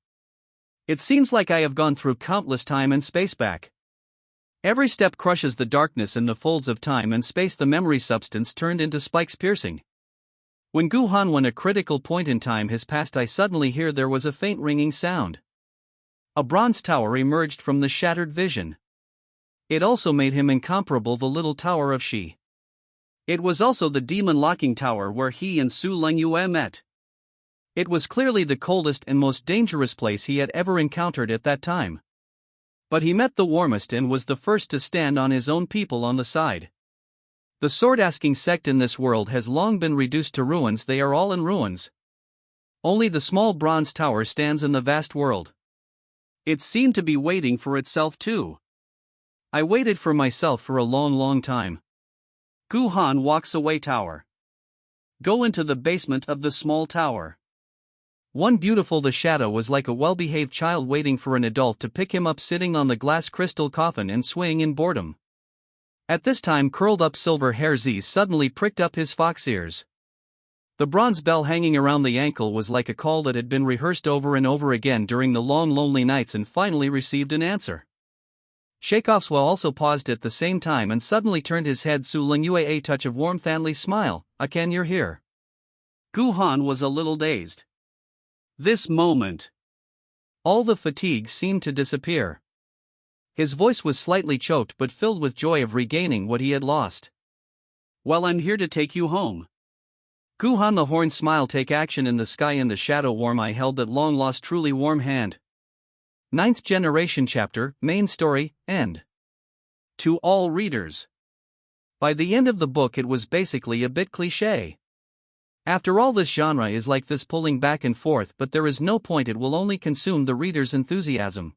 It seems like I have gone through countless time and space back. Every step crushes the darkness in the folds of time and space, the memory substance turned into spikes piercing. When Guhan, when a critical point in time has passed, I suddenly hear there was a faint ringing sound. A bronze tower emerged from the shattered vision. It also made him incomparable, the little tower of Shi. It was also the demon-locking tower where he and Su Leng Yue met. It was clearly the coldest and most dangerous place he had ever encountered at that time. But he met the warmest and was the first to stand on his own people on the side. The sword-asking sect in this world has long been reduced to ruins. They are all in ruins. Only the small bronze tower stands in the vast world. It seemed to be waiting for itself too. I waited for myself for a long time. Guhan walks away. Tower. Go into the basement of the small tower. One beautiful, the shadow was like a well-behaved child waiting for an adult to pick him up, sitting on the glass crystal coffin and swaying in boredom. At this time, curled up silver hair Z suddenly pricked up his fox ears. The bronze bell hanging around the ankle was like a call that had been rehearsed over and over again during the long lonely nights and finally received an answer. Sheikovswa also paused at the same time and suddenly turned his head. Su Leng Yue, a touch of warmth, Anli smile. Akan, you're here. Guhan was a little dazed. This moment, all the fatigue seemed to disappear. His voice was slightly choked but filled with joy of regaining what he had lost. Well, I'm here to take you home. Guhan, the horn smile, take action in the sky, in the shadow warm. I held that long lost truly warm hand. 9th generation chapter, main story, end. To all readers. By the end of the book it was basically a bit cliché. After all, this genre is like this, pulling back and forth, but there is no point, it will only consume the reader's enthusiasm.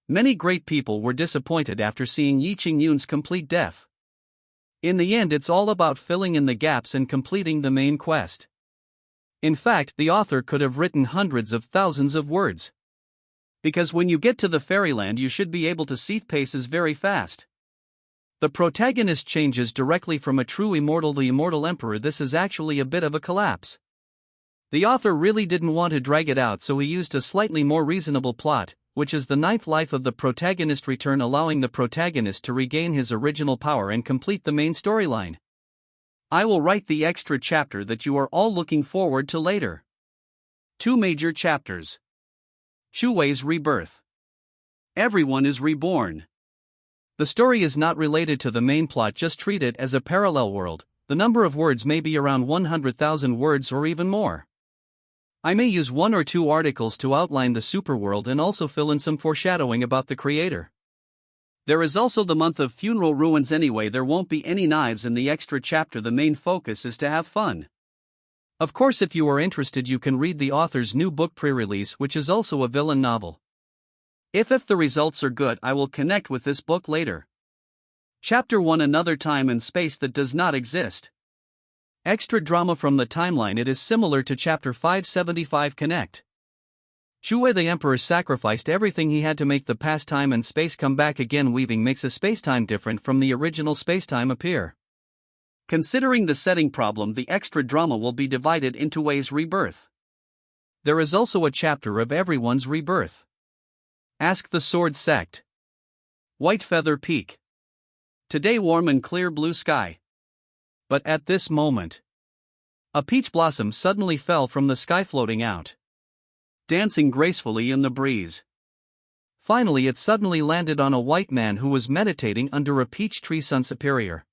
Many great people were disappointed after seeing Yi Qingyun's complete death. In the end, it's all about filling in the gaps and completing the main quest. In fact, the author could have written hundreds of thousands of words. Because when you get to the fairyland, you should be able to see paces very fast. The protagonist changes directly from a true immortal, the immortal emperor. This is actually a bit of a collapse. The author really didn't want to drag it out, so he used a slightly more reasonable plot, which is the 9th life of the protagonist return, allowing the protagonist to regain his original power and complete the main storyline. I will write the extra chapter that you are all looking forward to later. 2 major chapters. Shu Wei's rebirth. Everyone is reborn. The story is not related to the main plot, just treat it as a parallel world. The number of words may be around 100,000 words or even more. I may use 1 or 2 articles to outline the superworld and also fill in some foreshadowing about the creator. There is also the month of funeral ruins. Anyway, there won't be any knives in the extra chapter. The main focus is to have fun. Of course, if you are interested, you can read the author's new book pre-release, which is also a villain novel. If the results are good, I will connect with this book later. Chapter 1, Another Time and Space That Does Not Exist. Extra drama from the timeline. It is similar to Chapter 575 Connect. Shu Wei the Emperor sacrificed everything he had to make the past time and space come back again. Weaving makes a spacetime different from the original spacetime appear. Considering the setting problem, the extra drama will be divided into Wei's rebirth. There is also a chapter of everyone's rebirth. Ask the Sword Sect. White Feather Peak. Today warm and clear blue sky. But at this moment, a peach blossom suddenly fell from the sky, floating out, dancing gracefully in the breeze. Finally it suddenly landed on a white man who was meditating under a peach tree sun superior.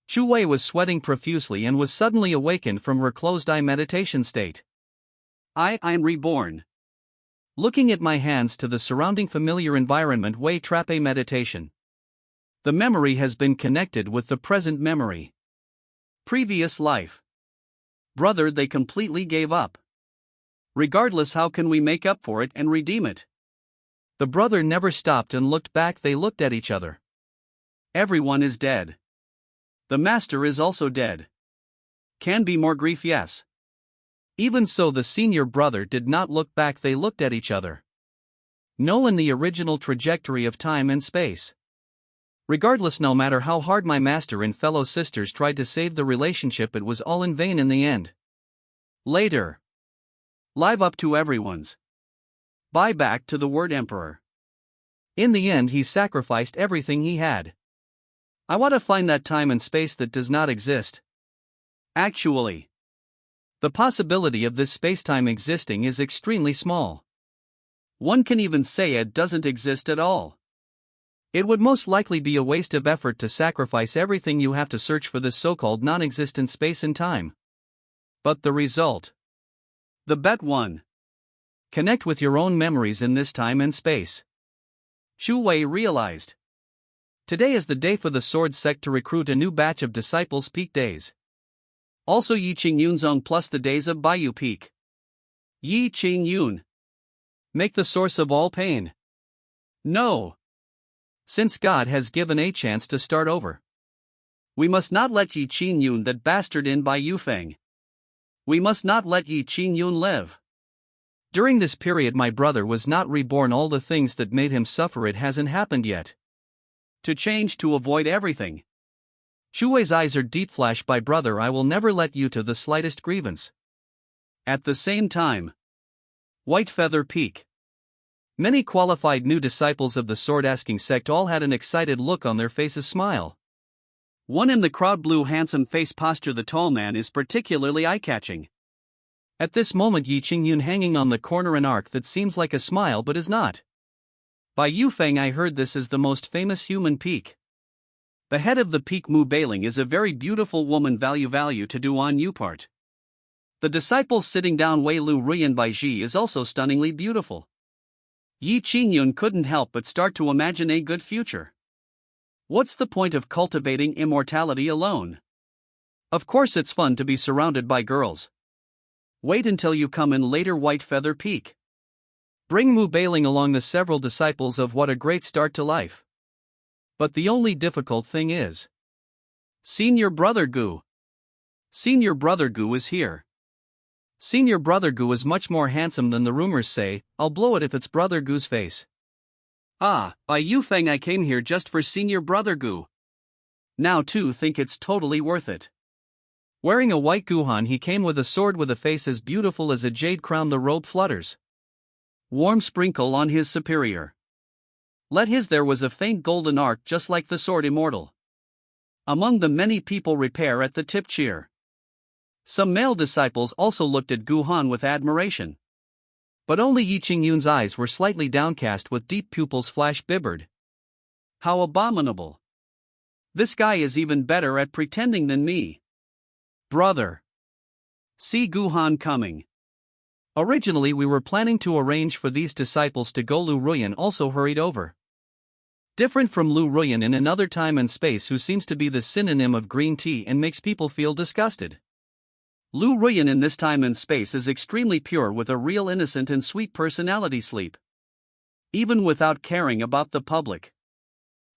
Chu Wei was sweating profusely and was suddenly awakened from her closed-eye meditation state. I'm reborn. Looking at my hands to the surrounding familiar environment, Wei Trape meditation. The memory has been connected with the present memory. Previous life. Brother, they completely gave up. Regardless, how can we make up for it and redeem it? The brother never stopped and looked back. They looked at each other. Everyone is dead. The master is also dead. Can be more grief, yes. Even so, the senior brother did not look back. They looked at each other. No, in the original trajectory of time and space. Regardless, no matter how hard my master and fellow sisters tried to save the relationship, it was all in vain in the end. Later. Live up to everyone's. Buy back to the word emperor. In the end, he sacrificed everything he had. I want to find that time and space that does not exist. Actually, the possibility of this spacetime existing is extremely small. One can even say it doesn't exist at all. It would most likely be a waste of effort to sacrifice everything you have to search for this so-called non-existent space and time. But the result? The bet won. Connect with your own memories in this time and space. Chu Wei realized. Today is the day for the Sword Sect to recruit a new batch of disciples. Peak days. Also Yi Qing Yunzong plus the days of Baiyu Peak. Yi Qing Yun. Make the source of all pain. No. Since God has given a chance to start over, we must not let Yi Qing Yun, that bastard, in by Yufeng. We must not let Yi Qing Yun live. During this period my brother was not reborn. All the things that made him suffer, it hasn't happened yet. To change, to avoid everything. Chu Wei's eyes are deep. Flash by brother, I will never let you to the slightest grievance. At the same time. White Feather Peak. Many qualified new disciples of the sword-asking sect all had an excited look on their faces. Smile. One in the crowd, blue handsome face posture, the tall man, is particularly eye-catching. At this moment Yi Qing Yun hanging on the corner, an arc that seems like a smile but is not. By Yufeng I heard this is the most famous human peak. The head of the peak, Mu Bailing, is a very beautiful woman. Value to do on you part. The disciples sitting down, Wei Lu Ruyan Bai Ji, is also stunningly beautiful. Yi Qing Yun couldn't help but start to imagine a good future. What's the point of cultivating immortality alone? Of course it's fun to be surrounded by girls. Wait until you come in later. White Feather Peak. Bring Mu Bailing along. The several disciples of what a great start to life. But the only difficult thing is Senior Brother Gu. Senior Brother Gu is here. Senior Brother Gu is much more handsome than the rumors say. I'll blow it if it's Brother Gu's face. By Yufeng, I came here just for Senior Brother Gu. Now too think it's totally worth it. Wearing a white guhan, he came with a sword with a face as beautiful as a jade crown. The robe flutters. Warm sprinkle on his superior. There was a faint golden arc just like the sword immortal. Among the many people repair at the tip cheer. Some male disciples also looked at Guhan with admiration. But only Yi Qing Yun's eyes were slightly downcast with deep pupils. Flash bibbered. How abominable. This guy is even better at pretending than me. Brother. See Guhan coming. Originally we were planning to arrange for these disciples to go. Lu Ruyan also hurried over. Different from Lu Ruyan in another time and space, who seems to be the synonym of green tea and makes people feel disgusted. Lu Ruyan in this time and space is extremely pure, with a real innocent and sweet personality. Sleep. Even without caring about the public.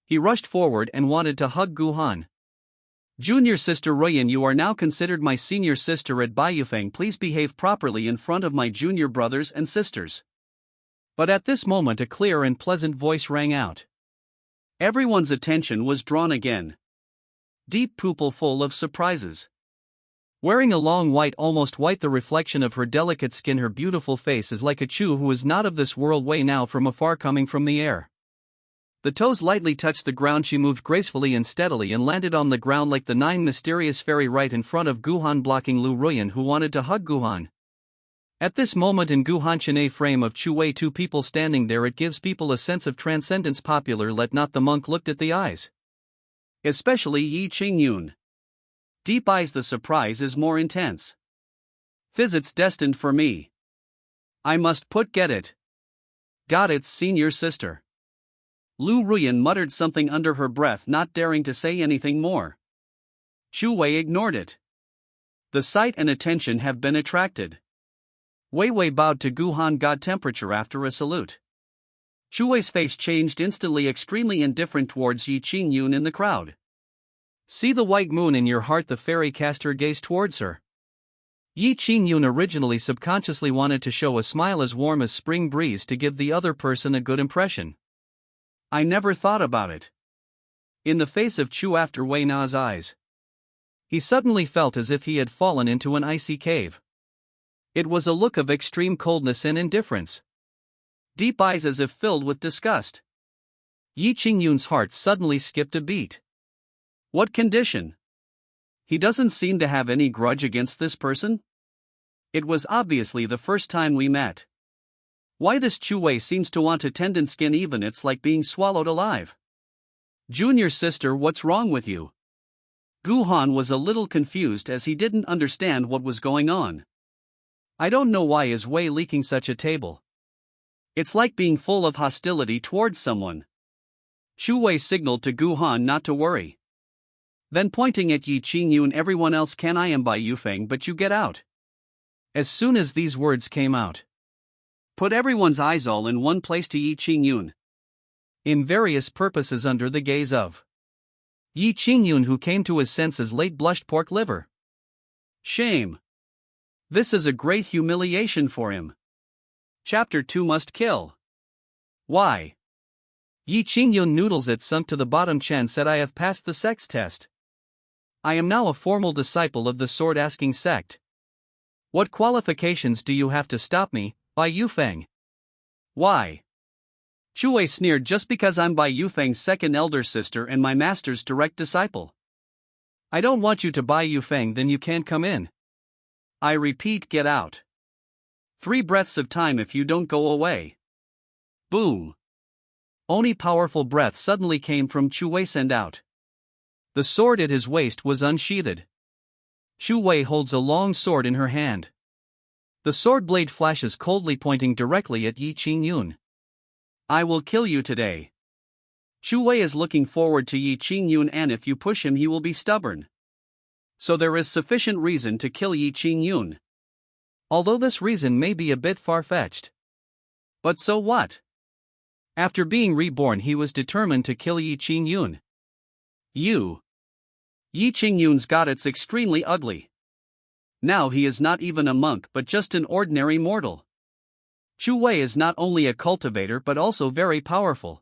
He rushed forward and wanted to hug Guhan. Junior sister Ruyan, you are now considered my senior sister at Baiyufeng. Please behave properly in front of my junior brothers and sisters. But at this moment a clear and pleasant voice rang out. Everyone's attention was drawn again. deep pupil full of surprises. Wearing a long white, almost white, the reflection of her delicate skin, her beautiful face is like a Chu who is not of this world, way now from afar coming from the air. The toes lightly touched the ground, she moved gracefully and steadily and landed on the ground like the nine mysterious fairy right in front of Guhan, blocking Lu Ruyan, who wanted to hug Guhan. At this moment in Guhan Chen's frame of Chu Wei, two people standing there, it gives people a sense of transcendence. Popular, let not the monk looked at the eyes. Especially Yi Qingyun. Deep eyes, the surprise is more intense. It's destined for me. I must get it. Got it, senior sister. Lu Ruyan muttered something under her breath, not daring to say anything more. Chu Wei ignored it. The sight and attention have been attracted. Wei Wei bowed to Guhan, got temperature after a salute. Chu Wei's face changed instantly, extremely indifferent towards Yi Qingyun in the crowd. See the white moon in your heart, the fairy cast her gaze towards her. Yi Qingyun originally subconsciously wanted to show a smile as warm as spring breeze to give the other person a good impression. I never thought about it. In the face of Chu, after Wei Na's eyes, he suddenly felt as if he had fallen into an icy cave. It was a look of extreme coldness and indifference. Deep eyes as if filled with disgust. Yi Qingyun's heart suddenly skipped a beat. What condition? He doesn't seem to have any grudge against this person? It was obviously the first time we met. Why this Chu Wei seems to want to tendon skin, even it's like being swallowed alive. Junior sister, what's wrong with you? Guhan was a little confused as he didn't understand what was going on. I don't know why is Wei leaking such a table. It's like being full of hostility towards someone. Chu Wei signaled to Guhan not to worry. Then pointing at Yi Qingyun, everyone else can, I am by Yufeng, but you get out. As soon as these words came out, put everyone's eyes all in one place to Yi Qingyun. In various purposes under the gaze of Yi Qingyun, who came to his senses late, blushed pork liver. Shame. This is a great humiliation for him. Chapter 2 must kill. Why? Yi Qingyun noodles it sunk to the bottom. Chen said, I have passed the sex test. I am now a formal disciple of the sword-asking sect. What qualifications do you have to stop me, Bai Yufeng? Why? Chu Wei sneered, just because I'm Bai Yufeng's second elder sister and my master's direct disciple. I don't want you to Bai Yufeng, then you can't come in. I repeat, get out. 3 breaths of time if you don't go away. Boom. Only powerful breath suddenly came from Chu Wei. Send out. The sword at his waist was unsheathed. Chu Wei holds a long sword in her hand. The sword blade flashes coldly, pointing directly at Yi Qingyun. I will kill you today. Chu Wei is looking forward to Yi Qingyun, and if you push him he will be stubborn. So there is sufficient reason to kill Yi Qingyun. Although this reason may be a bit far-fetched. But so what? After being reborn he was determined to kill Yi Qingyun. Yi Qingyun's got it's extremely ugly. Now he is not even a monk but just an ordinary mortal. Chu Wei is not only a cultivator but also very powerful.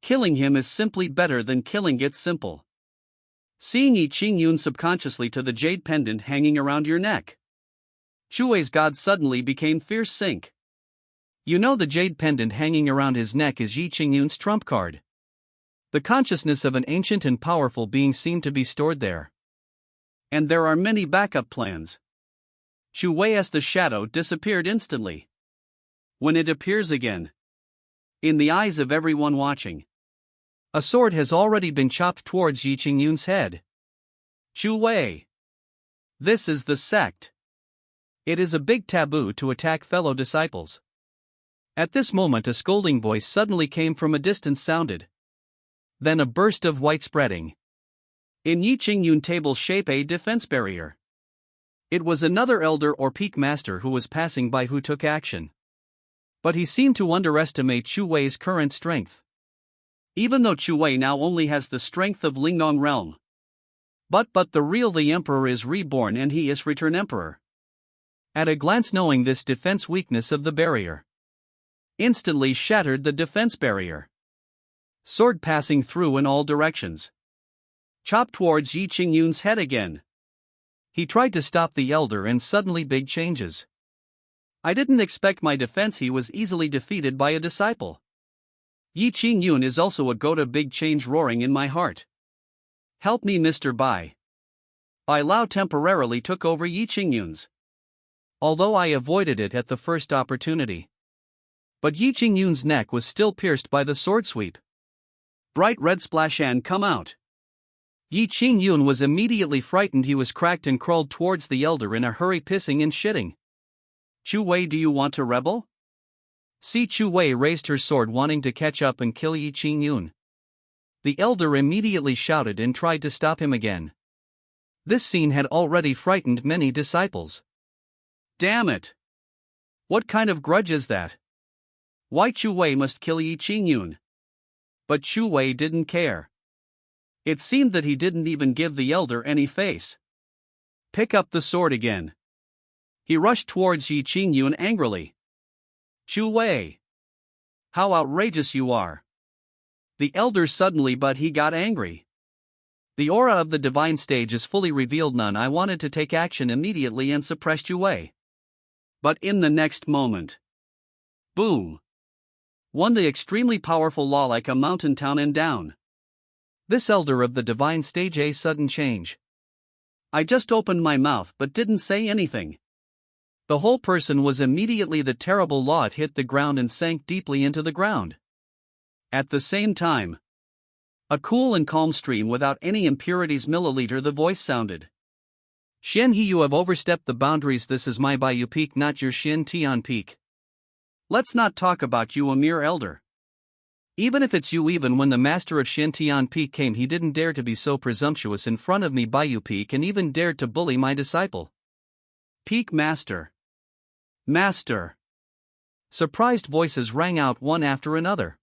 Killing him is simply better than killing it simple. Seeing Yi Qingyun subconsciously to the jade pendant hanging around your neck. Chu Wei's god suddenly became fierce. Sink. You know the jade pendant hanging around his neck is Yi Qingyun's trump card. The consciousness of an ancient and powerful being seemed to be stored there. And there are many backup plans. Chu Wei as the shadow disappeared instantly. When it appears again, in the eyes of everyone watching, a sword has already been chopped towards Yi Qingyun's head. Chu Wei. This is the sect. It is a big taboo to attack fellow disciples. At this moment a scolding voice suddenly came from a distance sounded. Then a burst of white spreading. In Yi Qingyun table shape a defense barrier. It was another elder or peak master who was passing by who took action. But he seemed to underestimate Chu Wei's current strength. Even though Chu Wei now only has the strength of Lingnong realm. But the emperor is reborn and he is return emperor. At a glance knowing this defense weakness of the barrier. Instantly shattered the defense barrier. Sword passing through in all directions. chopped towards Yi Qingyun's head again. He tried to stop the elder and suddenly big changes. I didn't expect my defense. He was easily defeated by a disciple. Yi Qingyun is also a goat. A big change roaring in my heart. Help me, Mr. Bai. Bai Lao temporarily took over Yi Qingyun's. Although I avoided it at the first opportunity. But Yi Qingyun's neck was still pierced by the sword sweep. Bright red splash and come out. Yi Qingyun was immediately frightened. He was cracked and crawled towards the elder in a hurry, pissing and shitting. Chu Wei, do you want to rebel? See, Chu Wei raised her sword, wanting to catch up and kill Yi Qingyun. The elder immediately shouted and tried to stop him again. This scene had already frightened many disciples. Damn it! What kind of grudge is that? Why Chu Wei must kill Yi Qingyun? But Chu Wei didn't care. It seemed that he didn't even give the elder any face. Pick up the sword again. He rushed towards Yi Qingyun angrily. Chu Wei! How outrageous you are! The elder suddenly, but he got angry. The aura of the divine stage is fully revealed. None. I wanted to take action immediately and suppress Chu Wei. But in the next moment, boom! One the extremely powerful law like a mountain town and down. This elder of the divine stage, a sudden change. I just opened my mouth but didn't say anything. The whole person was immediately the terrible law. It hit the ground and sank deeply into the ground. At the same time, a cool and calm stream without any impurities. Milliliter, the voice sounded. Xian He, you have overstepped the boundaries. This is my Baiyu Peak, not your Xin Tian Peak. Let's not talk about you, a mere elder. Even if it's you, even when the master of Xin Tian Peak came, he didn't dare to be so presumptuous in front of me, Baiyu Peak, and even dared to bully my disciple. Peak Master. Master. Surprised voices rang out one after another.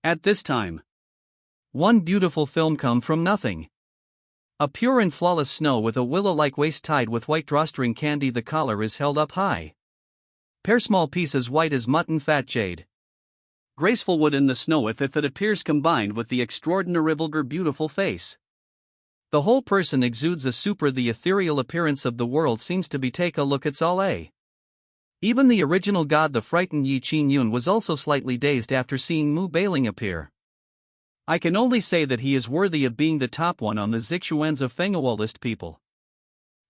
At this time, one beautiful film come from nothing. A pure and flawless snow with a willow-like waist tied with white drawstring candy. The collar is held up high. Pair small pieces white as mutton fat jade. Graceful wood in the snow if it appears combined with the extraordinary vulgar beautiful face. The whole person exudes the ethereal appearance of the world seems to be. Take a look, it's all a. Even the original god, the frightened Yi Qingyun, was also slightly dazed after seeing Mu Bailing appear. I can only say that he is worthy of being the top one on the Zixuans of Fenghuo list, people.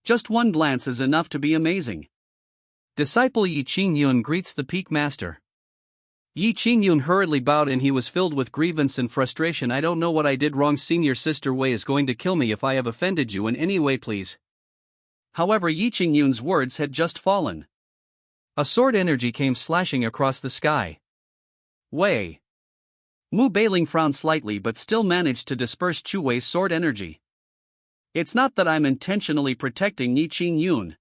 Just one glance is enough to be amazing. Disciple Yi Qingyun greets the peak master. Yi Qingyun hurriedly bowed and he was filled with grievance and frustration. I don't know what I did wrong. Senior Sister Wei is going to kill me if I have offended you in any way, please. However, Yi Qingyun's words had just fallen. A sword energy came slashing across the sky. Wei. Mu Bailing frowned slightly but still managed to disperse Chu Wei's sword energy. It's not that I'm intentionally protecting Yi Qingyun.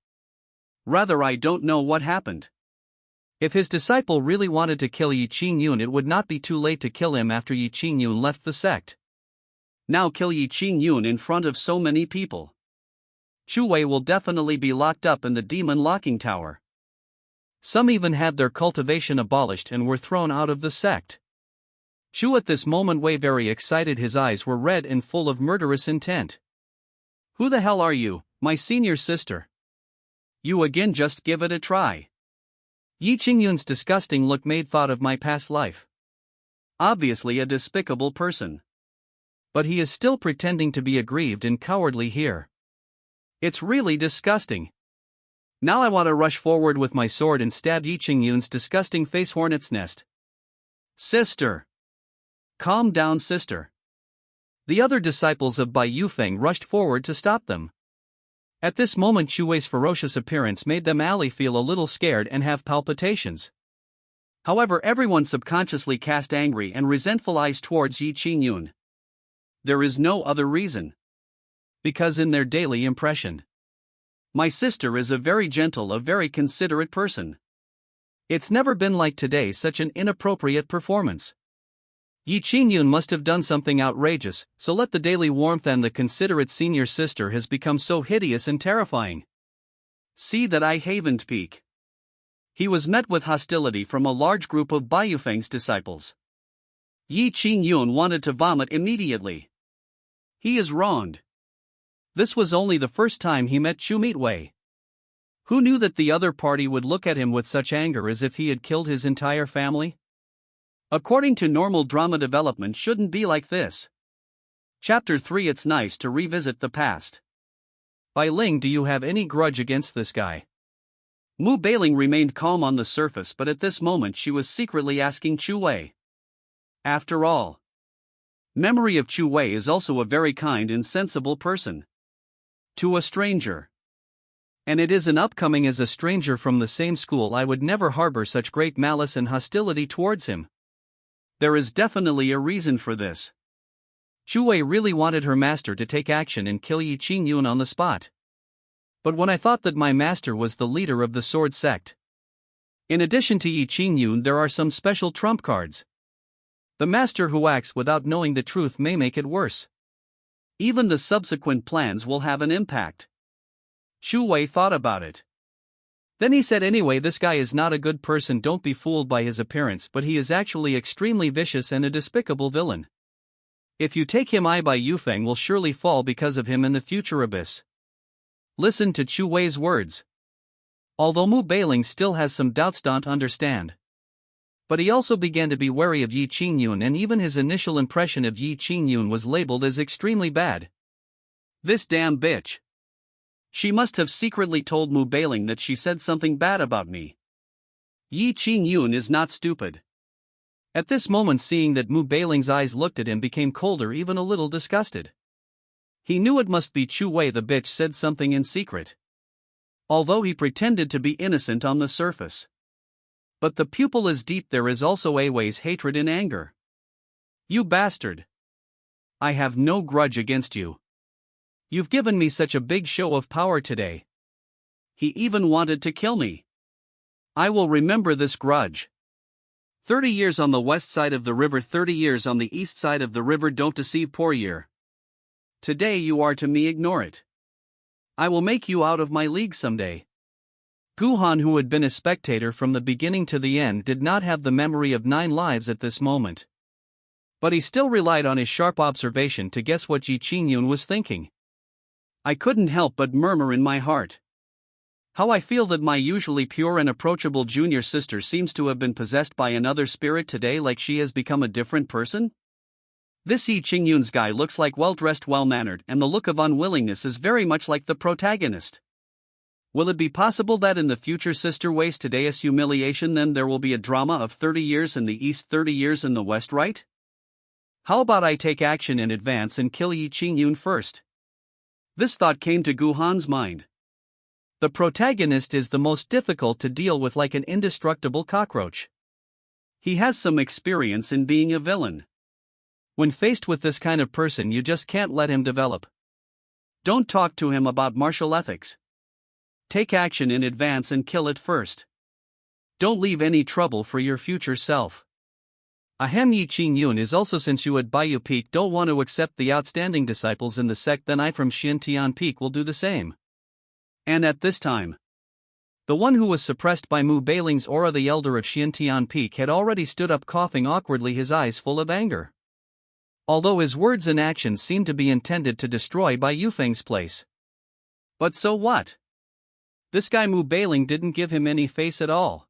Rather, I don't know what happened. If his disciple really wanted to kill Yi Qingyun, it would not be too late to kill him after Yi Qingyun left the sect. Now kill Yi Qingyun in front of so many people. Chu Wei will definitely be locked up in the demon locking tower. Some even had their cultivation abolished and were thrown out of the sect. Chu at this moment Wei very excited, his eyes were red and full of murderous intent. Who the hell are you, my senior sister? You again, just give it a try. Yi Qingyun's disgusting look made thought of my past life. Obviously a despicable person. But he is still pretending to be aggrieved and cowardly here. It's really disgusting. Now I want to rush forward with my sword and stab Yi Qingyun's disgusting face. Hornet's nest. Sister. Calm down, sister. The other disciples of Bai Yufeng rushed forward to stop them. At this moment Chu Wei's ferocious appearance made them all feel a little scared and have palpitations. However, everyone subconsciously cast angry and resentful eyes towards Yi Qingyun. There is no other reason. Because in their daily impression, my sister is a very gentle, a very considerate person. It's never been like today such an inappropriate performance. Yi Qingyun must have done something outrageous, so let the daily warmth and the considerate senior sister has become so hideous and terrifying. See that I haven't peak. He was met with hostility from a large group of Bai Yufeng's disciples. Yi Qingyun wanted to vomit immediately. He is wronged. This was only the first time he met Chu Meatway. Who knew that the other party would look at him with such anger as if he had killed his entire family? According to normal drama development shouldn't be like this. Chapter 3 It's nice to revisit the past. Bai Ling, do you have any grudge against this guy? Mu Bailing remained calm on the surface, but at this moment she was secretly asking Chu Wei. After all, memory of Chu Wei is also a very kind and sensible person. To a stranger. And it is an upcoming as a stranger from the same school, I would never harbor such great malice and hostility towards him. There is definitely a reason for this. Chu Wei really wanted her master to take action and kill Yi Qingyun on the spot. But when I thought that my master was the leader of the sword sect. In addition to Yi Qingyun, there are some special trump cards. The master who acts without knowing the truth may make it worse. Even the subsequent plans will have an impact. Chu Wei thought about it. Then he said, anyway, this guy is not a good person, don't be fooled by his appearance, but he is actually extremely vicious and a despicable villain. If you take him, I Bai Yufeng will surely fall because of him in the future abyss. Listen to Chu Wei's words. Although Mu Bailing still has some doubts, don't understand. But he also began to be wary of Yi Qingyun, and even his initial impression of Yi Qingyun was labeled as extremely bad. This damn bitch. She must have secretly told Mu Bailing that she said something bad about me. Yi Qingyun is not stupid. At this moment, seeing that Mu Bailing's eyes looked at him, became colder, even a little disgusted. He knew it must be Chu Wei, the bitch said something in secret. Although he pretended to be innocent on the surface. But the pupil is deep, there is also Wei's hatred and anger. You bastard. I have no grudge against you. You've given me such a big show of power today. He even wanted to kill me. I will remember this grudge. 30 years on the west side of the river, 30 years on the east side of the river, don't deceive poor year. Today you are to me, ignore it. I will make you out of my league someday. Guhan, who had been a spectator from the beginning to the end, did not have the memory of 9 lives at this moment. But he still relied on his sharp observation to guess what Yi Qingyun was thinking. I couldn't help but murmur in my heart. How I feel that my usually pure and approachable junior sister seems to have been possessed by another spirit today, like she has become a different person. This Yi Qingyun's guy looks like well-dressed, well-mannered, and the look of unwillingness is very much like the protagonist. Will it be possible that in the future sister wastes today's humiliation, then there will be a drama of 30 years in the east, 30 years in the west, right? How about I take action in advance and kill Yi Qingyun first? This thought came to Guhan's mind. The protagonist is the most difficult to deal with, like an indestructible cockroach. He has some experience in being a villain. When faced with this kind of person, you just can't let him develop. Don't talk to him about martial ethics. Take action in advance and kill it first. Don't leave any trouble for your future self. Ahem. Yi Qingyun is also, since you at Baiyu Peak don't want to accept the outstanding disciples in the sect, then I from Xiantian Peak will do the same. And at this time, the one who was suppressed by Mu Bailing's aura, the elder of Xiantian Peak, had already stood up, coughing awkwardly, his eyes full of anger. Although his words and actions seemed to be intended to destroy Bai Yufeng's place. But so what? This guy Mu Bailing didn't give him any face at all.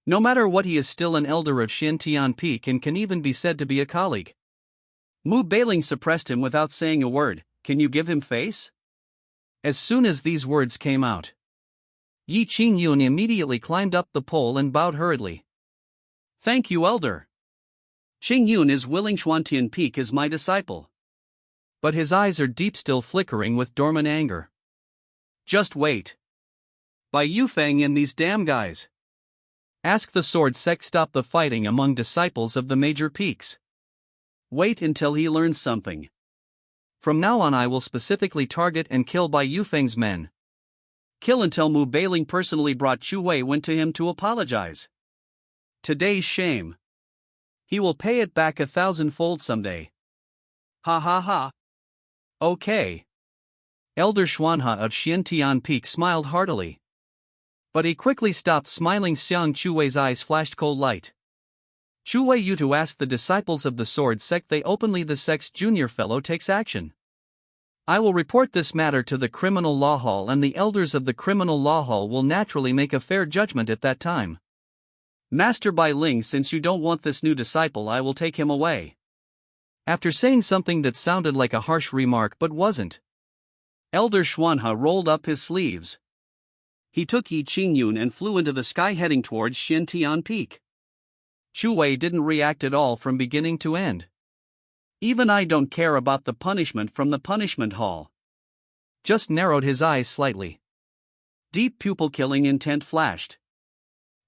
No matter what, he is still an elder of Xiantian Peak and can even be said to be a colleague. Mu Bailing suppressed him without saying a word. Can you give him face? As soon as these words came out, Yi Qingyun immediately climbed up the pole and bowed hurriedly. Thank you, elder. Qingyun is willing. Xuantian Peak is my disciple. But his eyes are deep, still flickering with dormant anger. Just wait. Bai Yufeng and these damn guys. Ask the sword sect stop the fighting among disciples of the major peaks. Wait until he learns something. From now on I will specifically target and kill Bai Yufeng's men. Kill until Mu Bailing personally brought Chu Wei went to him to apologize. Today's shame. He will pay it back 1,000-fold someday. Ha ha ha. Okay. Elder Xuanha of Xiantian Peak smiled heartily. But he quickly stopped smiling. Xiang Chu Wei's eyes flashed cold light. Chu Wei, you to ask the disciples of the sword sect, they openly the sect's junior fellow takes action. I will report this matter to the Criminal Law Hall, and the elders of the Criminal Law Hall will naturally make a fair judgment at that time. Master Bai Ling, since you don't want this new disciple, I will take him away. After saying something that sounded like a harsh remark but wasn't, Elder Xuanhe rolled up his sleeves. He took Yi Qingyun and flew into the sky heading towards Xiantian Peak. Chu Wei didn't react at all from beginning to end. Even I don't care about the punishment from the punishment hall. Just narrowed his eyes slightly. Deep pupil-killing intent flashed,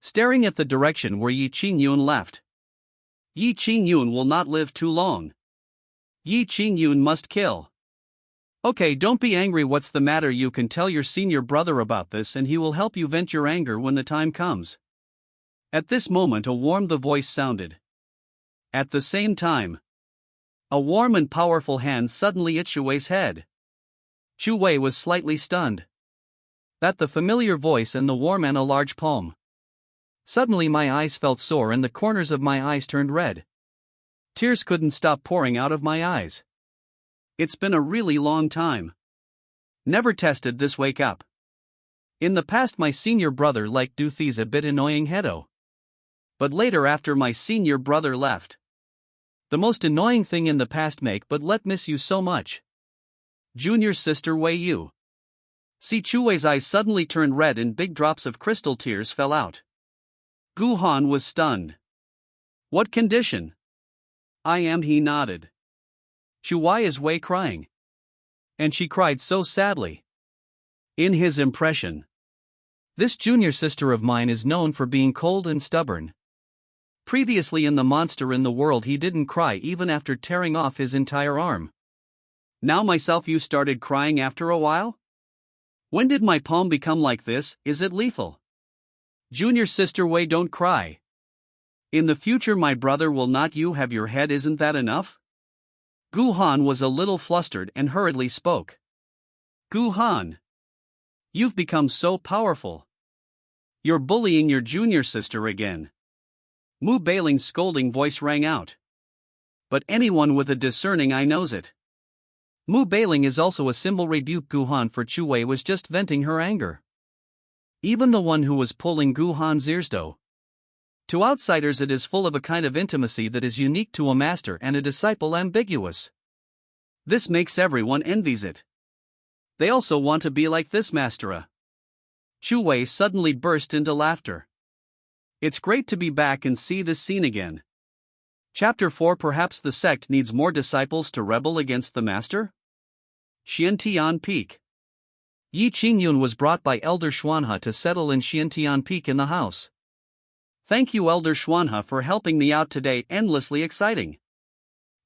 staring at the direction where Yi Qingyun left. Yi Qingyun will not live too long. Yi Qingyun must kill. Okay, don't be angry. What's the matter? You can tell your senior brother about this and he will help you vent your anger when the time comes. At this moment a warm voice sounded. At the same time, a warm and powerful hand suddenly hit Chu Wei's head. Chu Wei was slightly stunned. That the familiar voice and the warm and a large palm. Suddenly my eyes felt sore and the corners of my eyes turned red. Tears couldn't stop pouring out of my eyes. It's been a really long time. Never tested this wake up. In the past my senior brother liked do these a bit annoying heado. But later after my senior brother left. The most annoying thing in the past make but let miss you so much. Junior sister Wei Yu. See, Chu Wei's eyes suddenly turned red and big drops of crystal tears fell out. Gu Han was stunned. What condition? I am, he nodded. Chu, why is Wei crying? And she cried so sadly. In his impression, this junior sister of mine is known for being cold and stubborn. Previously in The Monster in the World he didn't cry even after tearing off his entire arm. Now myself, you started crying after a while? When did my palm become like this? Is it lethal? Junior sister Wei, don't cry. In the future my brother will not you have your head, isn't that enough? Gu Han was a little flustered and hurriedly spoke. Gu Han, you've become so powerful. You're bullying your junior sister again. Mu Beiling's scolding voice rang out. But anyone with a discerning eye knows it. Mu Beiling is also a symbol. Rebuke Gu Han, for Chu Wei was just venting her anger. Even the one who was pulling Gu Han's ears though. To outsiders it is full of a kind of intimacy that is unique to a master and a disciple, ambiguous. This makes everyone envies it. They also want to be like this master. Chu Wei suddenly burst into laughter. It's great to be back and see this scene again. Chapter 4. Perhaps the sect needs more disciples to rebel against the master? Xiantian Peak. Yi Qingyun was brought by Elder Xuanhe to settle in Xiantian Peak in the house. Thank you, Elder Xuanhe, for helping me out today. Endlessly exciting.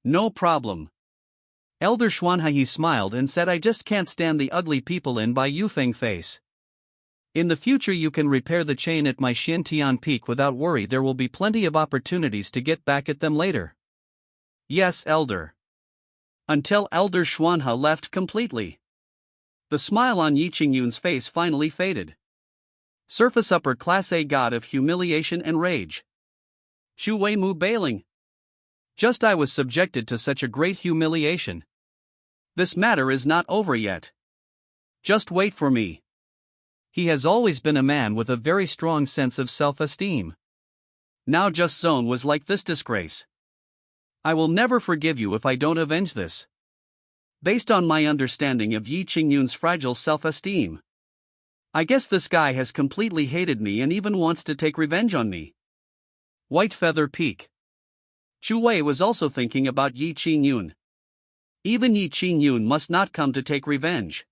No problem. Elder Xuanhe, he smiled and said, I just can't stand the ugly people in by Yufeng face. In the future you can repair the chain at my Xiantian Peak without worry. There will be plenty of opportunities to get back at them later. Yes, Elder. Until Elder Xuanhe left completely. The smile on Yi Qingyun's face finally faded. Surface upper class A god of humiliation and rage. Chu Wei Mu Beiling. Just I was subjected to such a great humiliation. This matter is not over yet. Just wait for me. He has always been a man with a very strong sense of self-esteem. Now just Zone was like this disgrace. I will never forgive you if I don't avenge this. Based on my understanding of Yi Qingyun's fragile self-esteem, I guess this guy has completely hated me and even wants to take revenge on me. White Feather Peak. Chu Wei was also thinking about Yi Qingyun. Even Yi Qingyun must not come to take revenge.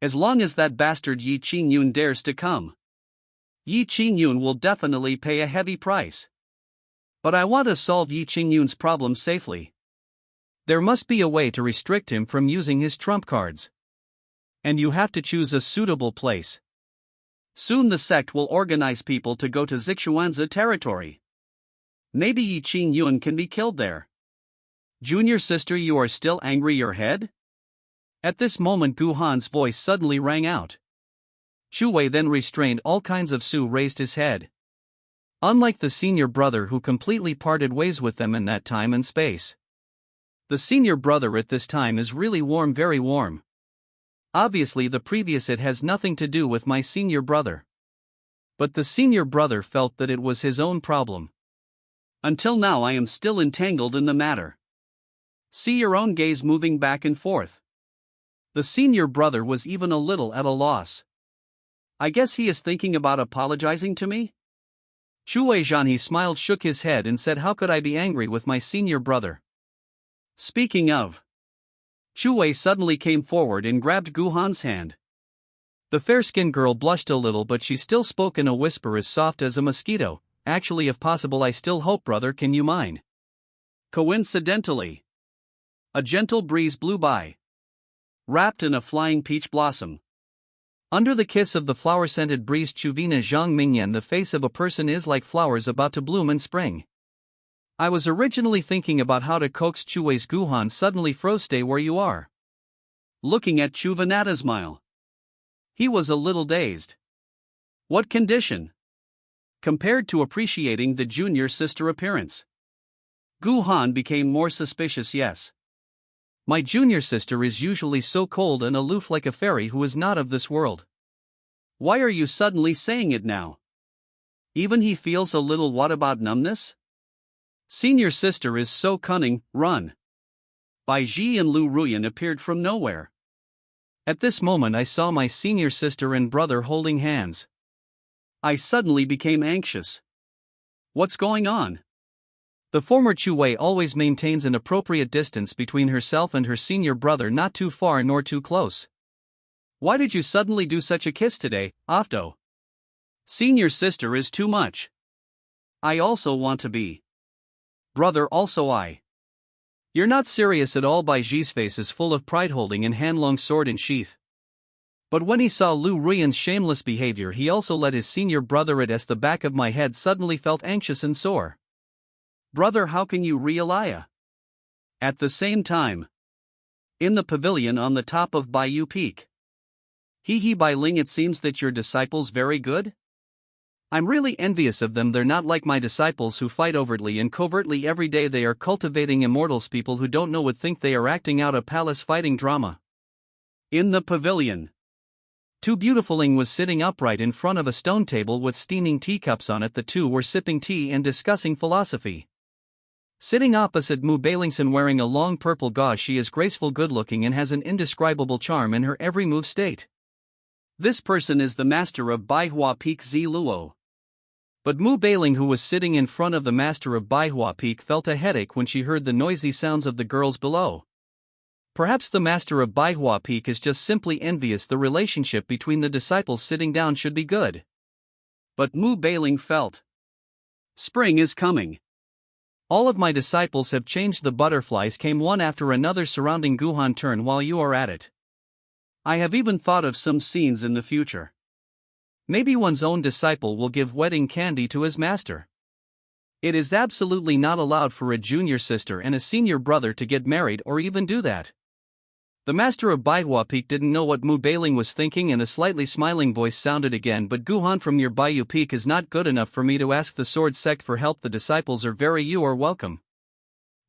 As long as that bastard Yi Qingyun dares to come, Yi Qingyun will definitely pay a heavy price. But I want to solve Yi Qingyun's problem safely. There must be a way to restrict him from using his trump cards. And you have to choose a suitable place. Soon the sect will organize people to go to Zixuanzi territory. Maybe Yi Qingyun can be killed there. Junior sister, you are still angry your head? At this moment Gu Han's voice suddenly rang out. Chu Wei then restrained all kinds of Su raised his head. Unlike the senior brother who completely parted ways with them in that time and space. The senior brother at this time is really warm, very warm. Obviously the previous it has nothing to do with my senior brother. But the senior brother felt that it was his own problem. Until now I am still entangled in the matter. See your own gaze moving back and forth. The senior brother was even a little at a loss. I guess he is thinking about apologizing to me? Chue Zhan, he smiled, shook his head and said, how could I be angry with my senior brother? Speaking of. Chue suddenly came forward and grabbed Gu Han's hand. The fair-skinned girl blushed a little, but she still spoke in a whisper as soft as a mosquito. Actually, if possible, I still hope, brother, can you mind? Coincidentally. A gentle breeze blew by, wrapped in a flying peach blossom. Under the kiss of the flower-scented breeze, Chuvina Zhang Mingyan, the face of a person is like flowers about to bloom in spring. I was originally thinking about how to coax Chue's Gu Han suddenly froze. Stay where you are. Looking at Chuvanata's smile. He was a little dazed. What condition? Compared to appreciating the junior sister appearance. Gu Han became more suspicious. Yes. My junior sister is usually so cold and aloof, like a fairy who is not of this world. Why are you suddenly saying it now? Even he feels a little what about numbness? Senior sister is so cunning. Run. Bai Ji and Lu Ruyan appeared from nowhere. At this moment I saw my senior sister and brother holding hands. I suddenly became anxious. What's going on? The former Chue always maintains an appropriate distance between herself and her senior brother, not too far nor too close. Why did you suddenly do such a kiss today, Afto? Senior sister is too much. I also want to be. Brother, also I. You're not serious at all. Bai Ji's face is full of pride, holding in hand-long sword in sheath. But when he saw Lu Ruyan's shameless behavior, he also let his senior brother at the back of my head suddenly felt anxious and sore. Brother, how can you realize? At the same time. In the pavilion on the top of Baiyu Peak. He Bai Ling, it seems that your disciples very good? I'm really envious of them. They're not like my disciples who fight overtly and covertly every day. They are cultivating immortals. People who don't know would think they are acting out a palace fighting drama. In the pavilion. Tu Beautifuling was sitting upright in front of a stone table with steaming teacups on it. The two were sipping tea and discussing philosophy. Sitting opposite Mu Bailingson, wearing a long purple gauze, she is graceful, good-looking, and has an indescribable charm in her every move state. This person is the master of Baihua Peak, Zi Luo. But Mu Bailing, who was sitting in front of the master of Baihua Peak, felt a headache when she heard the noisy sounds of the girls below. Perhaps the master of Baihua Peak is just simply envious. The relationship between the disciples sitting down should be good. But Mu Bailing felt. Spring is coming. All of my disciples have changed. The butterflies came one after another surrounding Gu Han. Turn while you are at it. I have even thought of some scenes in the future. Maybe one's own disciple will give wedding candy to his master. It is absolutely not allowed for a junior sister and a senior brother to get married or even do that. The master of Baihua Peak didn't know what Mu Bailing was thinking, and a slightly smiling voice sounded again. But Gu Han from near Baiyu Peak is not good enough for me to ask the sword sect for help. The disciples are very. You are welcome.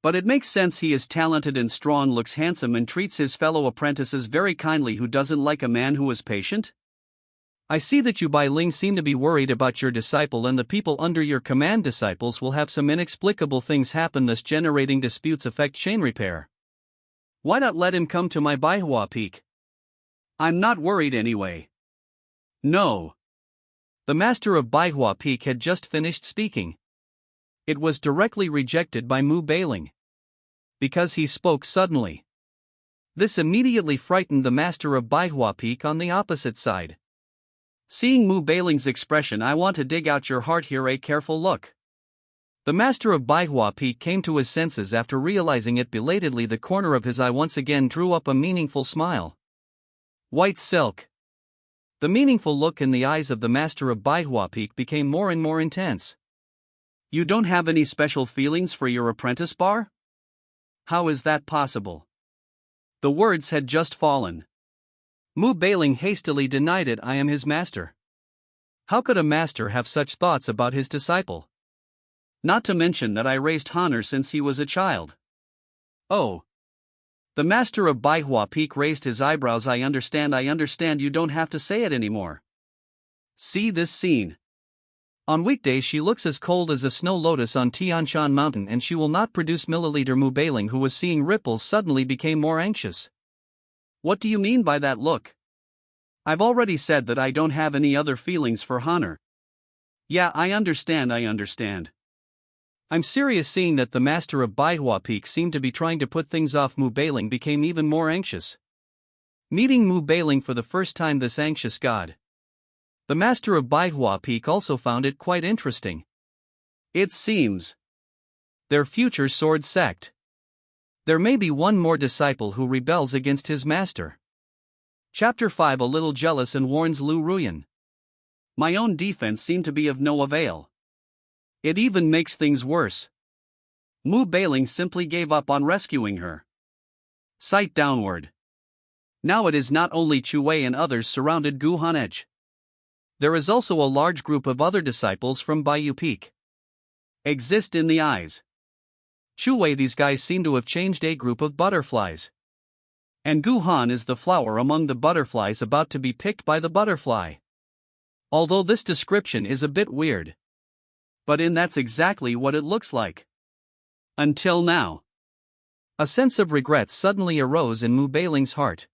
But it makes sense. He is talented and strong, looks handsome, and treats his fellow apprentices very kindly. Who doesn't like a man who is patient? I see that you, Bai Ling, seem to be worried about your disciple and the people under your command. Disciples will have some inexplicable things happen, thus generating disputes. Affect chain repair. Why not let him come to my Baihua Peak? I'm not worried anyway. No. The master of Baihua Peak had just finished speaking. It was directly rejected by Mu Bailing. Because he spoke suddenly. This immediately frightened the master of Baihua Peak on the opposite side. Seeing Mu Bailing's expression, I want to dig out your heart here. A careful look. The master of Baihua Peak came to his senses after realizing it belatedly. The corner of his eye once again drew up a meaningful smile. White silk. The meaningful look in the eyes of the master of Baihua Peak became more and more intense. You don't have any special feelings for your apprentice, Bar? How is that possible? The words had just fallen. Mu Bailing hastily denied it. I am his master. How could a master have such thoughts about his disciple? Not to mention that I raised Honor since he was a child. Oh. The master of Baihua Peak raised his eyebrows. I understand, you don't have to say it anymore. See this scene. On weekdays she looks as cold as a snow lotus on Tianshan Mountain, and she will not produce milliliter. Mu Bailing, who was seeing ripples, suddenly became more anxious. What do you mean by that look? I've already said that I don't have any other feelings for Honor. Yeah, I understand. I'm serious. Seeing that the master of Baihua Peak seemed to be trying to put things off, Mu Bailing became even more anxious. Meeting Mu Bailing for the first time, this anxious god, the master of Baihua Peak, also found it quite interesting. It seems their future sword sect. There may be one more disciple who rebels against his master. Chapter 5. A little jealous and warns Lu Ruyan. My own defense seemed to be of no avail. It even makes things worse. Mu Bailing simply gave up on rescuing her. Sight downward. Now it is not only Chu Wei and others surrounded Gu Han Edge. There is also a large group of other disciples from Baiyu Peak. Exist in the eyes. Chu Wei, these guys seem to have changed a group of butterflies. And Gu Han is the flower among the butterflies about to be picked by the butterfly. Although this description is a bit weird. But that's exactly what it looks like. Until now. A sense of regret suddenly arose in Mu Bailing's heart.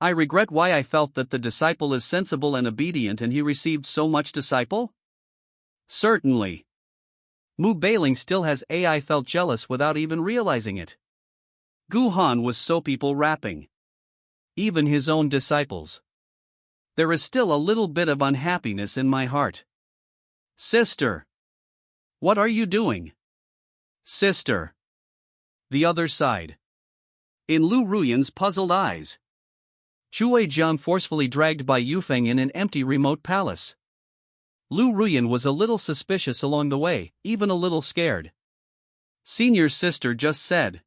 I regret why I felt that the disciple is sensible and obedient and he received so much disciple? Certainly. Mu Bailing still has AI felt jealous without even realizing it. Gu Han was so people rapping. Even his own disciples. There is still a little bit of unhappiness in my heart. Sister. What are you doing? Sister. The other side. In Lu Ruyan's puzzled eyes. Chu Weijiang forcefully dragged by Yufeng in an empty remote palace. Lu Ruyan was a little suspicious along the way, even a little scared. Senior sister just said.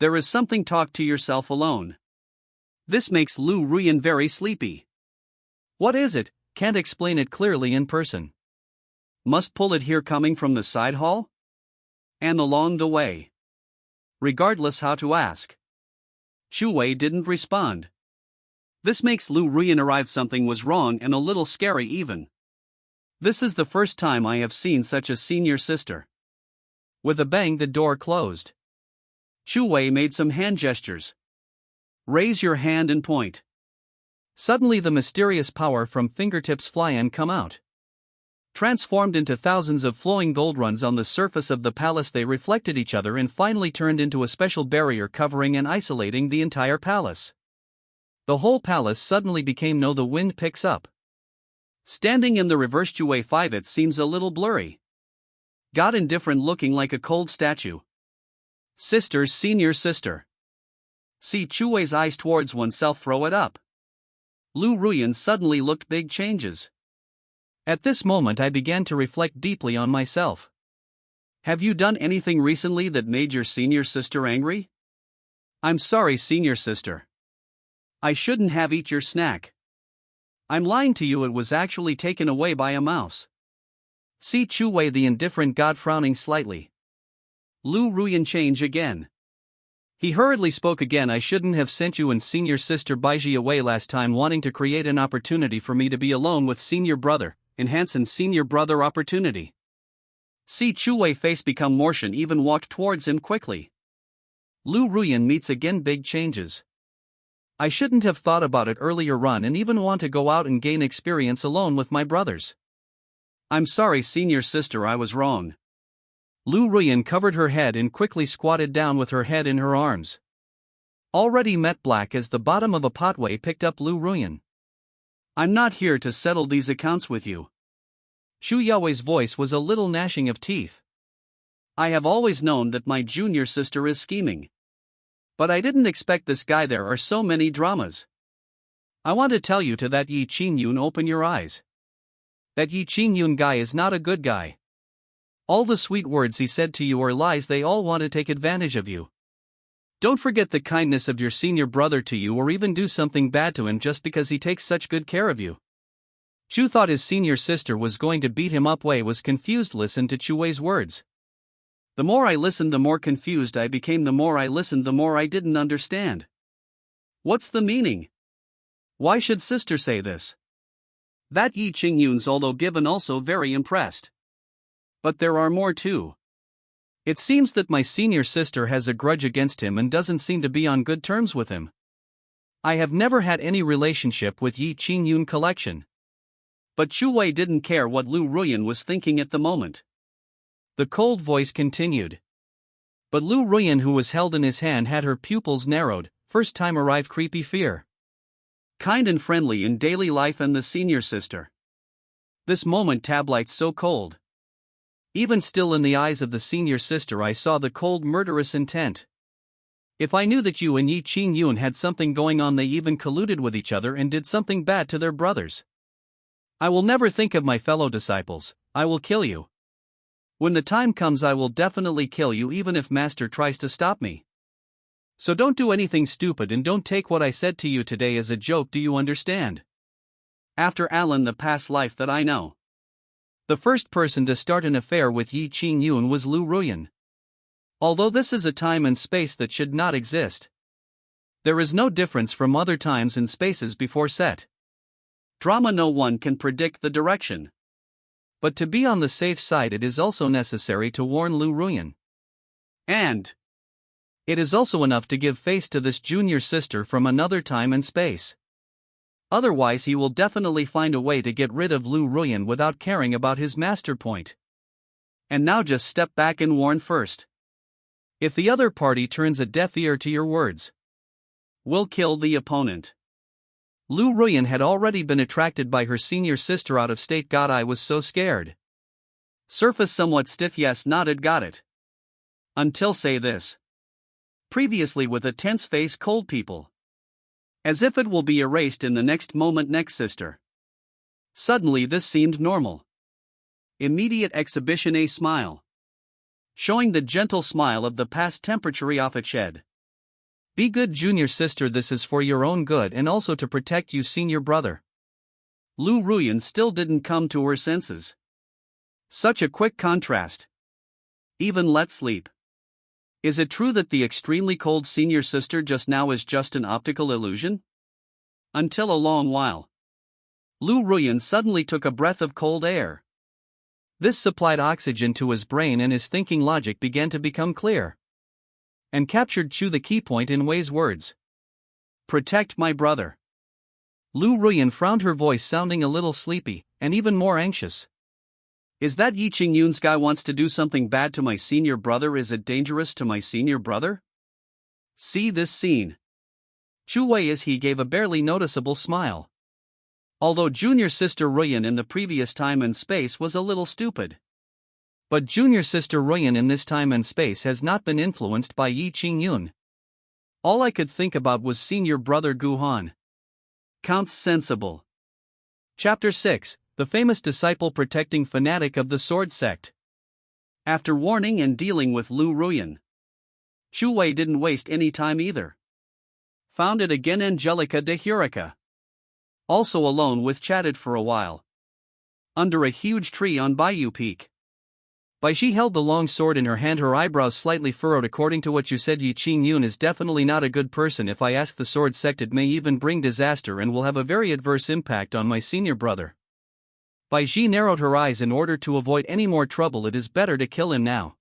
There is something, talk to yourself alone. This makes Lu Ruyan very sleepy. What is it? Can't explain it clearly in person. Must pull it here coming from the side hall? And along the way. Regardless how to ask. Chu Wei didn't respond. This makes Lu Ruyan arrive something was wrong and a little scary even. This is the first time I have seen such a senior sister. With a bang the door closed. Chu Wei made some hand gestures. Raise your hand and point. Suddenly the mysterious power from fingertips fly and come out. Transformed into thousands of flowing gold runs on the surface of the palace, they reflected each other and finally turned into a special barrier covering and isolating the entire palace. The whole palace suddenly became no the wind picks up. Standing in the reverse Chu Wei 5, it seems a little blurry. God indifferent, looking like a cold statue. Sister's senior sister. See Chu Wei's eyes towards oneself, throw it up. Lu Ruyan suddenly looked big changes. At this moment I began to reflect deeply on myself. Have you done anything recently that made your senior sister angry? I'm sorry, senior sister. I shouldn't have eat your snack. I'm lying to you, it was actually taken away by a mouse. See Chu Wei the indifferent god frowning slightly. Lu Ruyan change again. He hurriedly spoke again. I shouldn't have sent you and senior sister Baiji away last time, wanting to create an opportunity for me to be alone with senior brother, enhance and senior brother opportunity. See Chu Wei face become Mortian, even walked towards him quickly. Lu Ruyan meets again, big changes. I shouldn't have thought about it earlier, run and even want to go out and gain experience alone with my brothers. I'm sorry, senior sister, I was wrong. Lu Ruyan covered her head and quickly squatted down with her head in her arms. Already met black as the bottom of a potway picked up Lu Ruyan. I'm not here to settle these accounts with you. Shu Yaowei's voice was a little gnashing of teeth. I have always known that my junior sister is scheming. But I didn't expect this guy. There are so many dramas. I want to tell you to that Yi Qingyun, open your eyes. That Yi Qingyun guy is not a good guy. All the sweet words he said to you are lies. They all want to take advantage of you. Don't forget the kindness of your senior brother to you, or even do something bad to him just because he takes such good care of you. Chu thought his senior sister was going to beat him up. Wei was confused. Listen to Chu Wei's words. The more I listened, the more confused I became. The more I listened, the more I didn't understand. What's the meaning? Why should sister say this? That Yi Qingyun's, although given, also very impressed. But there are more too. It seems that my senior sister has a grudge against him and doesn't seem to be on good terms with him. I have never had any relationship with Yi Qingyun collection. But Chu Wei didn't care what Lu Ruyan was thinking at the moment. The cold voice continued. But Lu Ruyan, who was held in his hand, had her pupils narrowed. First time arrived creepy fear. Kind and friendly in daily life, and the senior sister. This moment tablights so cold. Even still, in the eyes of the senior sister I saw the cold murderous intent. If I knew that you and Yi Qingyun had something going on, they even colluded with each other and did something bad to their brothers. I will never think of my fellow disciples. I will kill you. When the time comes, I will definitely kill you, even if master tries to stop me. So don't do anything stupid, and don't take what I said to you today as a joke. Do you understand? After Alan, the past life that I know. The first person to start an affair with Yi Qingyun was Lu Ruyan. Although this is a time and space that should not exist. There is no difference from other times and spaces before set drama. No one can predict the direction. But to be on the safe side, it is also necessary to warn Lu Ruyan. And it is also enough to give face to this junior sister from another time and space. Otherwise he will definitely find a way to get rid of Lu Ruyan without caring about his master point. And now just step back and warn first. If the other party turns a deaf ear to your words, we'll kill the opponent. Lu Ruyan had already been attracted by her senior sister out of state. God, I was so scared. Surface somewhat stiff. Yes, nodded. Got it. Until say this. Previously with a tense face. Cold people. As if it will be erased in the next moment. Next sister. Suddenly this seemed normal. Immediate exhibition. A smile. Showing the gentle smile of the past. Temperature off its shed. Be good, junior sister, this is for your own good and also to protect you, senior brother. Lu Ruyan still didn't come to her senses. Such a quick contrast. Even let sleep. Is it true that the extremely cold senior sister just now is just an optical illusion? Until a long while. Lu Ruyan suddenly took a breath of cold air. This supplied oxygen to his brain and his thinking logic began to become clear. And captured Chu the key point in Wei's words. Protect my brother. Lu Ruyan frowned, her voice sounding a little sleepy, and even more anxious. Is that Yi Qingyun's guy wants to do something bad to my senior brother? Is it dangerous to my senior brother? See this scene. Chu Wei as he gave a barely noticeable smile. Although junior sister Ruyan in the previous time and space was a little stupid. But junior sister Ruyan in this time and space has not been influenced by Yi Qingyun. All I could think about was senior brother Guhan. Counts sensible. Chapter 6, the famous disciple protecting fanatic of the sword sect. After warning and dealing with Lu Ruyan, Chu Wei didn't waste any time either. Found it again. Angelica de Hurica. Also alone with, chatted for a while. Under a huge tree on Bayou Peak. She held the long sword in her hand, her eyebrows slightly furrowed. According to what you said, Yi Qingyun is definitely not a good person. If I ask the sword sect, it may even bring disaster and will have a very adverse impact on my senior brother. Ji narrowed her eyes. In order to avoid any more trouble, it is better to kill him now.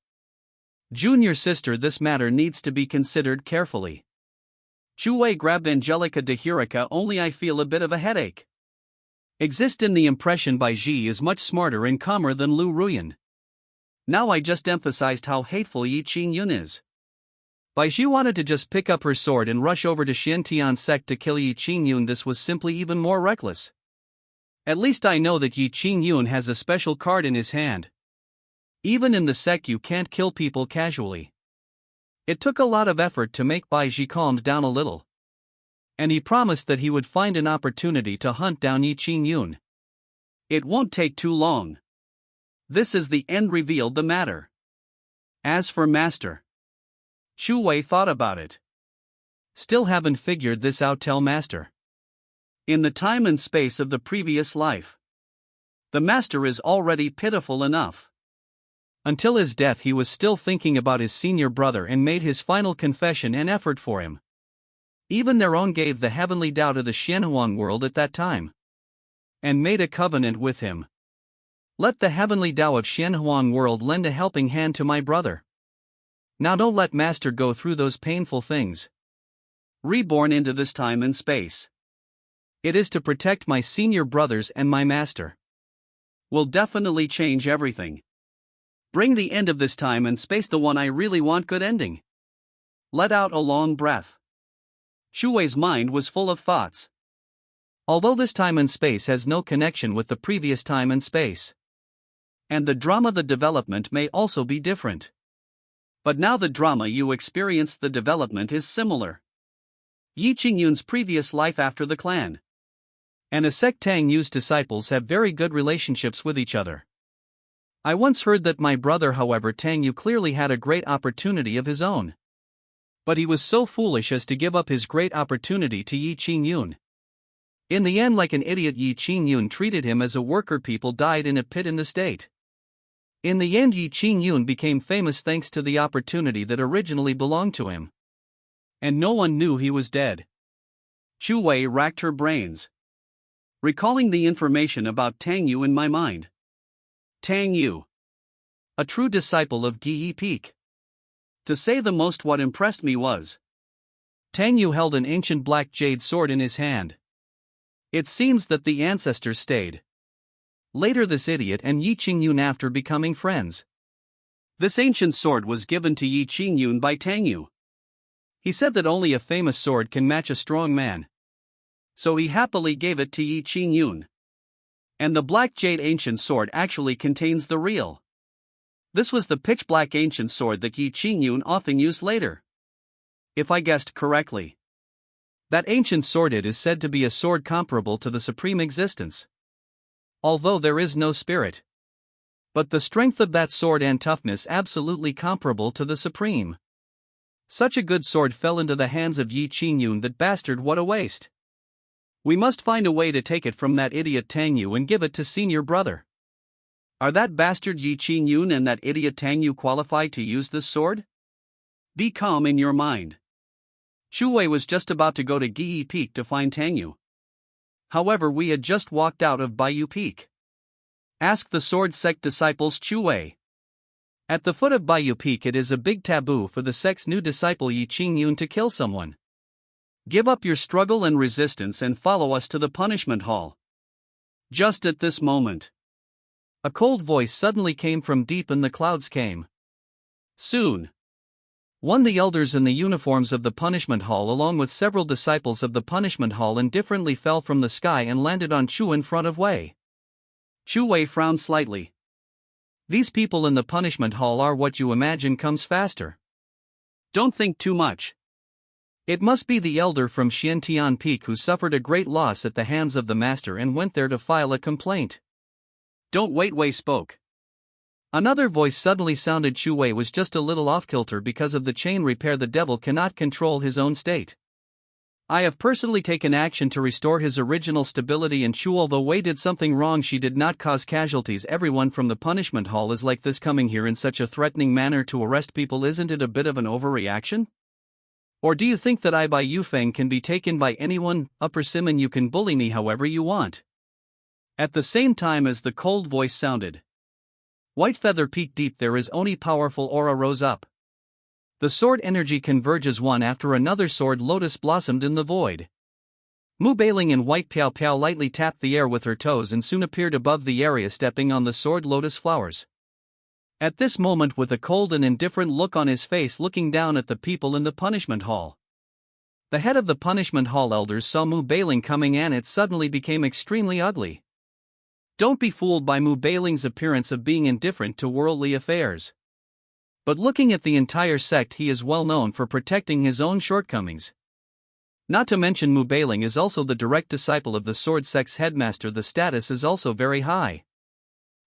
Junior sister, this matter needs to be considered carefully. Chu Wei grabbed Angelica de Hurica. Only I feel a bit of a headache. Exist in the impression Ji is much smarter and calmer than Lu Ruyan. Now I just emphasized how hateful Yi Qingyun is. Ji wanted to just pick up her sword and rush over to Xiantian sect to kill Yi Qingyun. This was simply even more reckless. At least I know that Yi Qingyun has a special card in his hand. Even in the sect you can't kill people casually. It took a lot of effort to make Ji calmed down a little. And he promised that he would find an opportunity to hunt down Yi Qingyun. It won't take too long. This is the end, revealed the matter. As for master, Chu Wei thought about it. Still haven't figured this out. Tell master. In the time and space of the previous life, the master is already pitiful enough. Until his death he was still thinking about his senior brother and made his final confession and effort for him. Even their own gave the heavenly Tao to the Xianhuang world at that time. And made a covenant with him. Let the heavenly Tao of Xianhuang world lend a helping hand to my brother. Now don't let Master go through those painful things. Reborn into this time and space. It is to protect my senior brothers and my master. Will definitely change everything. Bring the end of this time and space, the one I really want good ending. Let out a long breath. Shu Wei's mind was full of thoughts. Although this time and space has no connection with the previous time and space. And the development may also be different. But now the drama you experienced, the development is similar. Yi Qingyun's previous life after the clan. And a sect Tang Yu's disciples have very good relationships with each other. I once heard that my brother, however, Tang Yu clearly had a great opportunity of his own. But he was so foolish as to give up his great opportunity to Yi Qingyun. In the end, like an idiot, Yi Qingyun treated him as a worker. People died in a pit in the state. In the end, Yi Qingyun became famous thanks to the opportunity that originally belonged to him. And no one knew he was dead. Shu Wei racked her brains, recalling the information about Tang Yu in my mind. Tang Yu, a true disciple of Yi Peak. To say the most, what impressed me was Tang Yu held an ancient black jade sword in his hand. It seems that the ancestors stayed. Later this idiot and Yi Qingyun after becoming friends. This ancient sword was given to Yi Qingyun by Tang Yu. He said that only a famous sword can match a strong man. So he happily gave it to Yi Qingyun. And the black jade ancient sword actually contains the real. This was the pitch black ancient sword that Yi Qingyun often used later. If I guessed correctly. That ancient sword, it is said to be a sword comparable to the supreme existence. Although there is no spirit. But the strength of that sword and toughness absolutely comparable to the supreme. Such a good sword fell into the hands of Yi Qingyun. That bastard, what a waste. We must find a way to take it from that idiot Tang Yu and give it to senior brother. Are that bastard Yi Qingyun and that idiot Tang Yu qualified to use this sword? Be calm in your mind. Shu Wei was just about to go to Yi Peak to find Tang Yu. However, we had just walked out of Baiyu Peak. Ask the sword sect disciples Shu Wei. At the foot of Baiyu Peak, it is a big taboo for the sect's new disciple Yi Qingyun to kill someone. Give up your struggle and resistance and follow us to the punishment hall. Just at this moment, a cold voice suddenly came from deep in the clouds. Came. Soon. One the elders in the uniforms of the punishment hall along with several disciples of the punishment hall indifferently fell from the sky and landed on Chu in front of Wei. Shu Wei frowned slightly. These people in the punishment hall are what you imagine comes faster. Don't think too much. It must be the elder from Xiantian Peak who suffered a great loss at the hands of the master and went there to file a complaint. Don't wait, Wei spoke. Another voice suddenly sounded. Shu Wei was just a little off-kilter because of the chain repair. The devil cannot control his own state. I have personally taken action to restore his original stability and Shu. Although Wei did something wrong, she did not cause casualties. Everyone from the punishment hall is like this, coming here in such a threatening manner to arrest people. Isn't it a bit of an overreaction? Or do you think that I by Yufeng can be taken by anyone? Upper Simon, you can bully me however you want. At the same time as the cold voice sounded, White Feather Peak deep there is only powerful aura rose up. The sword energy converges one after another. Sword lotus blossomed in the void. Mu Bailing in white Piao Piao lightly tapped the air with her toes and soon appeared above the area, stepping on the sword lotus flowers. At this moment, with a cold and indifferent look on his face, looking down at the people in the punishment hall. The head of the punishment hall elders saw Mu Bailing coming and it suddenly became extremely ugly. Don't be fooled by Mu Bailing's appearance of being indifferent to worldly affairs. But looking at the entire sect, he is well known for protecting his own shortcomings. Not to mention Mu Bailing is also the direct disciple of the sword sect's headmaster. The status is also very high.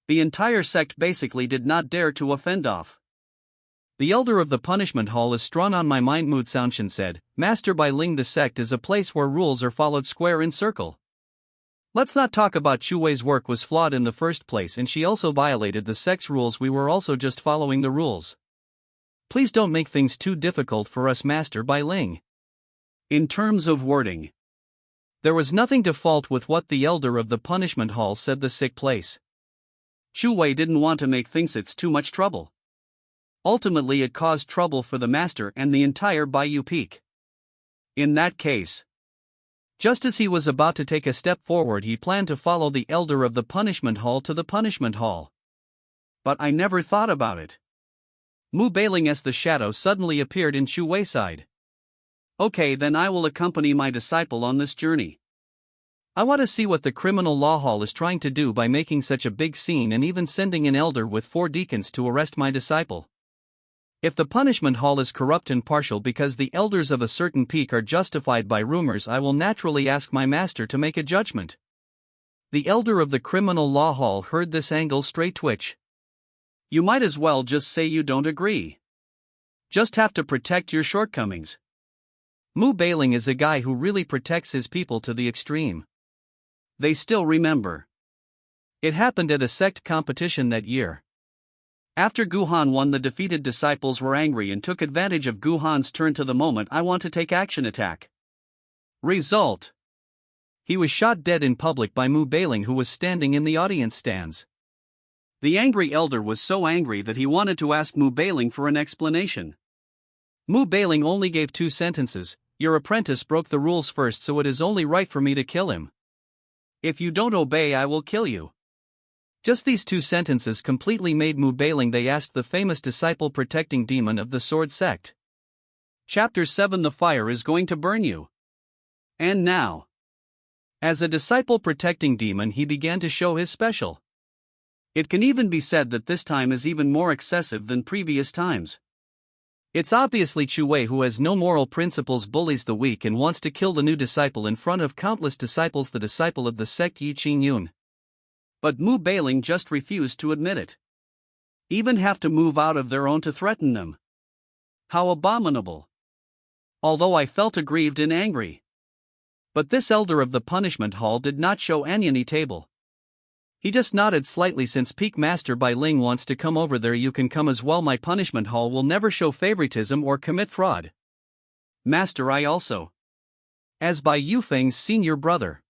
The entire sect basically did not dare to offend off. The elder of the punishment hall is strong on my mind. Mood Soundshin said, Master Bai Ling, the sect is a place where rules are followed square in circle. Let's not talk about Chu Wei's work was flawed in the first place, and she also violated the sex rules. We were also just following the rules. Please don't make things too difficult for us, Master Bai Ling. In terms of wording, there was nothing to fault with what the elder of the punishment hall said. The sick place. Chu Wei didn't want to make things it's too much trouble. Ultimately it caused trouble for the master and the entire Bayou Peak. In that case, just as he was about to take a step forward, he planned to follow the elder of the punishment hall to the punishment hall. But I never thought about it. Mu Beiling as the shadow suddenly appeared in Chu Wei's side. Okay, then I will accompany my disciple on this journey. I want to see what the criminal law hall is trying to do by making such a big scene and even sending an elder with 4 deacons to arrest my disciple. If the punishment hall is corrupt and partial because the elders of a certain peak are justified by rumors, I will naturally ask my master to make a judgment. The elder of the criminal law hall heard this angle straight twitch. You might as well just say you don't agree. Just have to protect your shortcomings. Mu Beiling is a guy who really protects his people to the extreme. They still remember. It happened at a sect competition that year. After Guhan won, the defeated disciples were angry and took advantage of Guhan's turn to the moment I want to take action attack. Result: he was shot dead in public by Mu Beiling, who was standing in the audience stands. The angry elder was so angry that he wanted to ask Mu Beiling for an explanation. Mu Beiling only gave 2 sentences. Your apprentice broke the rules first, so it is only right for me to kill him. If you don't obey, I will kill you. Just these 2 sentences completely made Mu Beiling. They asked the famous disciple protecting demon of the sword sect. Chapter 7: The fire is going to burn you. And now, as a disciple protecting demon, he began to show his special. It can even be said that this time is even more excessive than previous times. It's obviously Chu Wei, who has no moral principles, bullies the weak, and wants to kill the new disciple in front of countless disciples, the disciple of the sect Yi Qingyun. But Mu Beiling just refused to admit it. Even have to move out of their own to threaten them. How abominable. Although I felt aggrieved and angry. But this elder of the punishment hall did not show any table. He just nodded slightly. Since Peak Master Bai Ling wants to come over there, you can come as well. My punishment hall will never show favoritism or commit fraud. Master, I also. As Bai Yufeng's senior brother.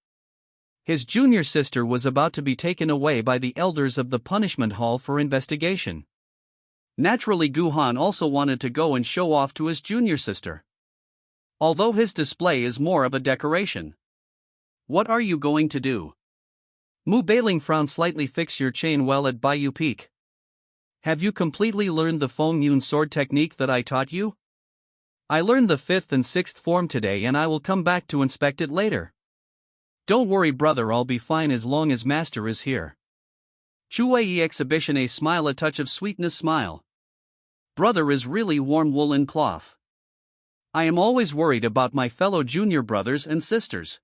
His junior sister was about to be taken away by the elders of the punishment hall for investigation. Naturally, Guhan also wanted to go and show off to his junior sister. Although his display is more of a decoration. What are you going to do? Mu Beiling frowned slightly. Fix your chain well at Bayou Peak. Have you completely learned the Feng Yun sword technique that I taught you? I learned the 5th and 6th form today, and I will come back to inspect it later. Don't worry, brother, I'll be fine as long as master is here. Chu Wei exhibition, a smile, a touch of sweetness smile. Brother is really warm woolen cloth. I am always worried about my fellow junior brothers and sisters.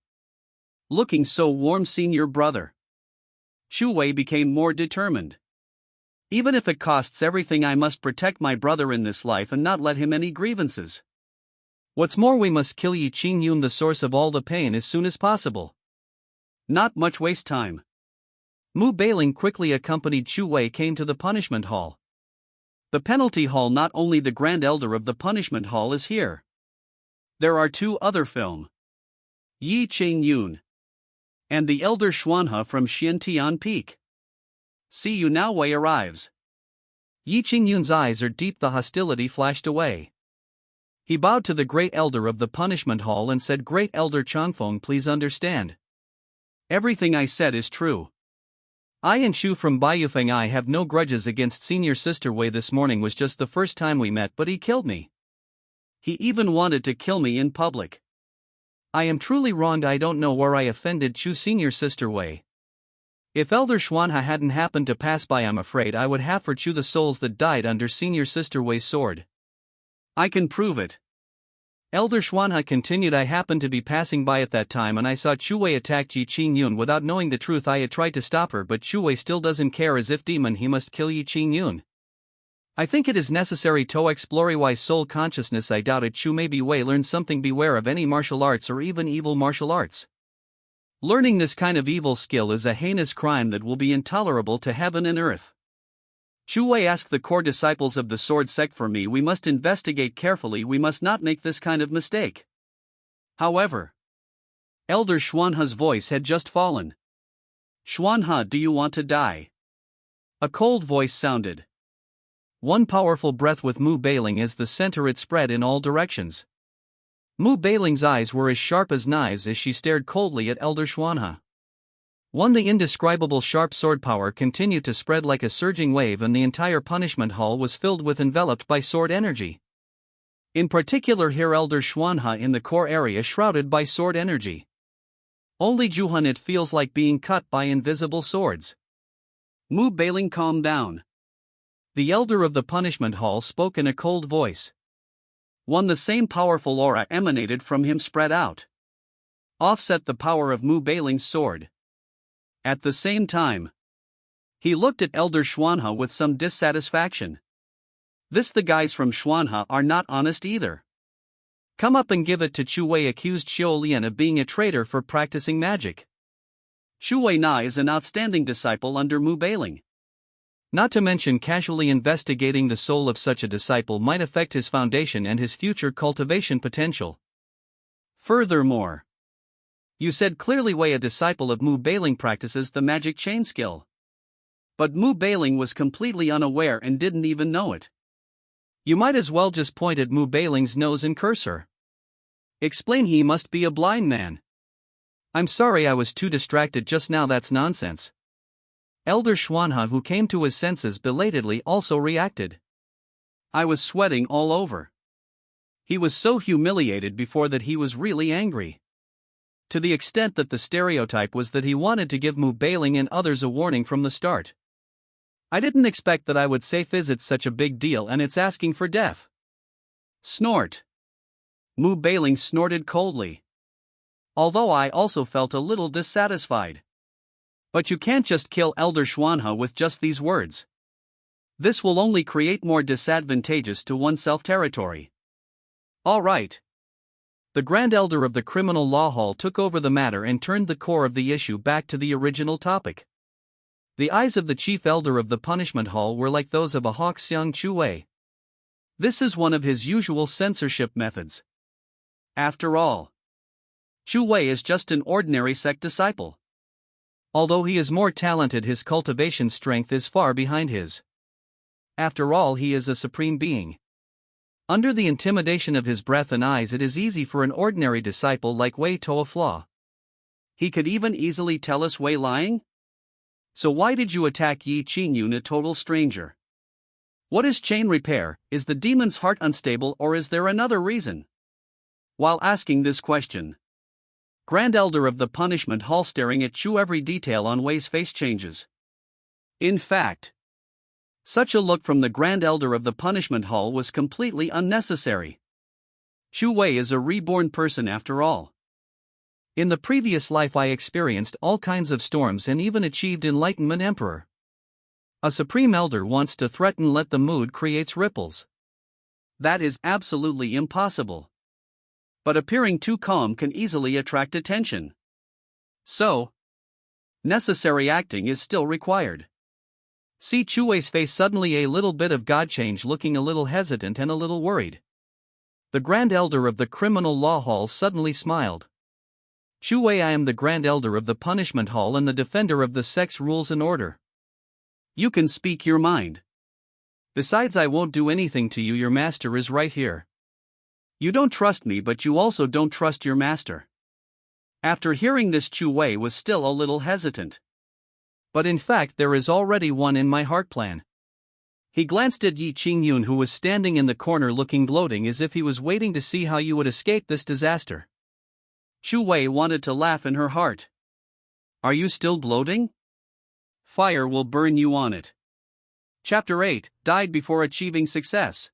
Looking so warm, senior brother. Chu Wei became more determined. Even if it costs everything, I must protect my brother in this life and not let him any grievances. What's more, we must kill Yi Qingyun, the source of all the pain, as soon as possible. Not much waste time. Mu Beiling quickly accompanied Chu Wei came to the punishment hall. The penalty hall. Not only the grand elder of the punishment hall is here. There are 2 other film. Yi Qingyun. And the elder Xuanhe from Xiantian Peak. See you now. Wei arrives. Yi Qingyun's eyes are deep. The hostility flashed away. He bowed to the great elder of the punishment hall and said, Great Elder Changfeng, please understand. Everything I said is true. I and Shu from Baiyufeng, I have no grudges against senior sister Wei. This morning was just the first time we met, but he killed me. He even wanted to kill me in public. I am truly wronged. I don't know where I offended Chu senior sister Wei. If Elder Xuanhe hadn't happened to pass by, I'm afraid I would have for Chu the souls that died under senior sister Wei's sword. I can prove it. Elder Xuanhe continued, I happened to be passing by at that time and I saw Chu Wei attack Yi Qingyun. Without knowing the truth, I had tried to stop her, but Chu Wei still doesn't care. As if demon, he must kill Yi Qingyun. I think it is necessary to explore Wei's soul consciousness. I doubt it. Chu maybe Wei learned something. Beware of any martial arts or even evil martial arts. Learning this kind of evil skill is a heinous crime that will be intolerable to heaven and earth. Chu Wei asked the core disciples of the sword sect for me. We must investigate carefully, we must not make this kind of mistake. However, Elder Xuanhe's voice had just fallen. Xuanhe, do you want to die? A cold voice sounded. One powerful breath with Mu Bailing as the center, it spread in all directions. Mu Bailing's eyes were as sharp as knives as she stared coldly at Elder Xuanhe. The indescribable sharp sword power continued to spread like a surging wave, and the entire punishment hall was filled with enveloped by sword energy. In particular here Elder Xuanhe in the core area shrouded by sword energy. Only Juhan, it feels like being cut by invisible swords. Mu Bailing, calm down. The elder of the punishment hall spoke in a cold voice. The same powerful aura emanated from him, spread out. Offset the power of Mu Bailing's sword. At the same time, he looked at Elder Xuanhe with some dissatisfaction. The guys from Xuanhe are not honest either. Come up and give it to Chu Wei, accused Xiao Lian of being a traitor for practicing magic. Chu Wei Na is an outstanding disciple under Mu Bailing. Not to mention, casually investigating the soul of such a disciple might affect his foundation and his future cultivation potential. Furthermore, you said clearly Wei, a disciple of Mu Bailing, practices the magic chain skill. But Mu Bailing was completely unaware and didn't even know it. You might as well just point at Mu Bailing's nose and curse her. Explain, he must be a blind man. I'm sorry, I was too distracted just now, that's nonsense. Elder Xuanhe, who came to his senses belatedly, also reacted. I was sweating all over. He was so humiliated before that he was really angry. To the extent that the stereotype was that he wanted to give Mu Bailing and others a warning from the start. I didn't expect that I would say it's such a big deal and it's asking for death. Snort. Mu Bailing snorted coldly. Although I also felt a little dissatisfied. But you can't just kill Elder Xuanhe with just these words. This will only create more disadvantageous to oneself territory. All right. The Grand Elder of the Criminal Law Hall took over the matter and turned the core of the issue back to the original topic. The eyes of the Chief Elder of the Punishment Hall were like those of a hawk seeing Chu Wei. This is one of his usual censorship methods. After all, Chu Wei is just an ordinary sect disciple. Although he is more talented, his cultivation strength is far behind his. After all, he is a supreme being. Under the intimidation of his breath and eyes, it is easy for an ordinary disciple like Wei to a flaw. He could even easily tell us Wei lying? So why did you attack Yi Qingyun, a total stranger? What is chain repair? Is the demon's heart unstable, or is there another reason? While asking this question, Grand Elder of the Punishment Hall staring at Chu, every detail on Wei's face changes. In fact, such a look from the Grand Elder of the Punishment Hall was completely unnecessary. Chu Wei is a reborn person after all. In the previous life I experienced all kinds of storms and even achieved enlightenment emperor. A supreme elder wants to threaten, let the mood creates ripples. That is absolutely impossible. But appearing too calm can easily attract attention. So, necessary acting is still required. See Chu Wei's face, suddenly a little bit of God change, looking a little hesitant and a little worried. The Grand Elder of the Criminal Law Hall suddenly smiled. Chu Wei, I am the Grand Elder of the Punishment Hall and the defender of the sect's rules and order. You can speak your mind. Besides, I won't do anything to you, your master is right here. You don't trust me, but you also don't trust your master. After hearing this, Chu Wei was still a little hesitant. But in fact, there is already one in my heart plan. He glanced at Yi Qingyun, who was standing in the corner looking gloating as if he was waiting to see how you would escape this disaster. Chu Wei wanted to laugh in her heart. Are you still gloating? Fire will burn you on it. Chapter 8, died before achieving success.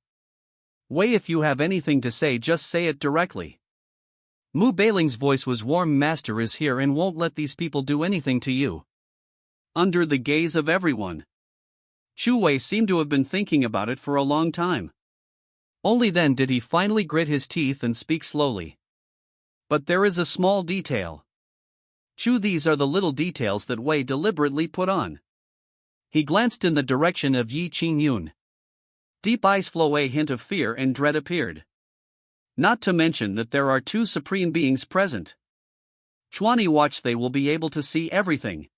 Wei, if you have anything to say, just say it directly. Mu Bailing's voice was warm. Master is here and won't let these people do anything to you. Under the gaze of everyone, Chu Wei seemed to have been thinking about it for a long time. Only then did he finally grit his teeth and speak slowly. But there is a small detail. These are the little details that Wei deliberately put on. He glanced in the direction of Yi Qingyun. Deep eyes flow, a hint of fear and dread appeared. Not to mention that there are two supreme beings present. Chuani watch, they will be able to see everything.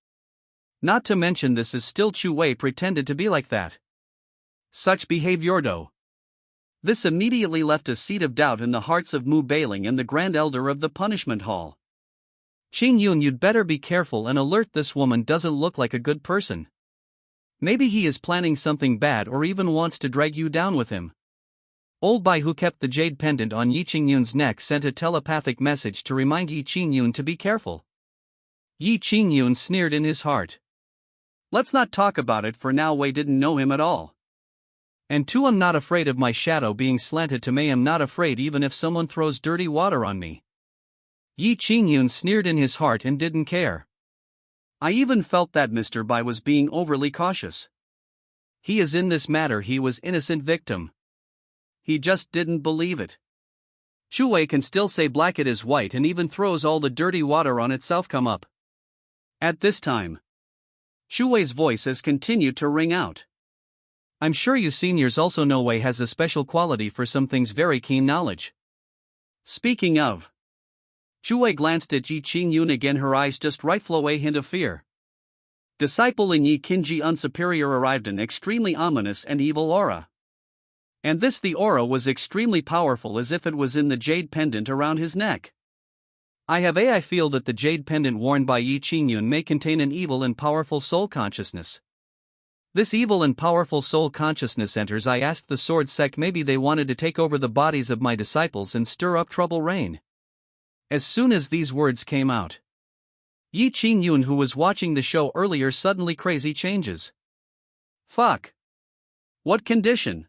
Not to mention this is still Chu Wei pretended to be like that. Such behavior though. This immediately left a seed of doubt in the hearts of Mu Bailing and the Grand Elder of the Punishment Hall. Qingyun, you'd better be careful and alert, this woman doesn't look like a good person. Maybe he is planning something bad or even wants to drag you down with him. Old Bai, who kept the jade pendant on Yi Qingyun's neck, sent a telepathic message to remind Yi Qingyun to be careful. Yi Qingyun sneered in his heart. Let's not talk about it for now. Wei didn't know him at all. And two, I'm not afraid of my shadow being slanted to me. I'm not afraid even if someone throws dirty water on me. Yi Qingyun sneered in his heart and didn't care. I even felt that Mr. Bai was being overly cautious. He is in this matter, he was innocent victim. He just didn't believe it. Chu Wei can still say black it is white and even throws all the dirty water on itself. Come up. At this time, Chu Wei's voice has continued to ring out. I'm sure you seniors also know Wei has a special quality for some things, very keen knowledge. Speaking of, Chu Wei glanced at Yi Qingyun again, her eyes just right, flow a hint of fear. Disciple in Yi Qinji unsuperior arrived, an extremely ominous and evil aura. And the aura was extremely powerful, as if it was in the jade pendant around his neck. I feel that the jade pendant worn by Yi Qingyun may contain an evil and powerful soul consciousness. This evil and powerful soul consciousness enters. I asked the sword sect, maybe they wanted to take over the bodies of my disciples and stir up trouble reign. As soon as these words came out, Yi Qingyun, who was watching the show earlier, suddenly crazy changes. Fuck. What condition?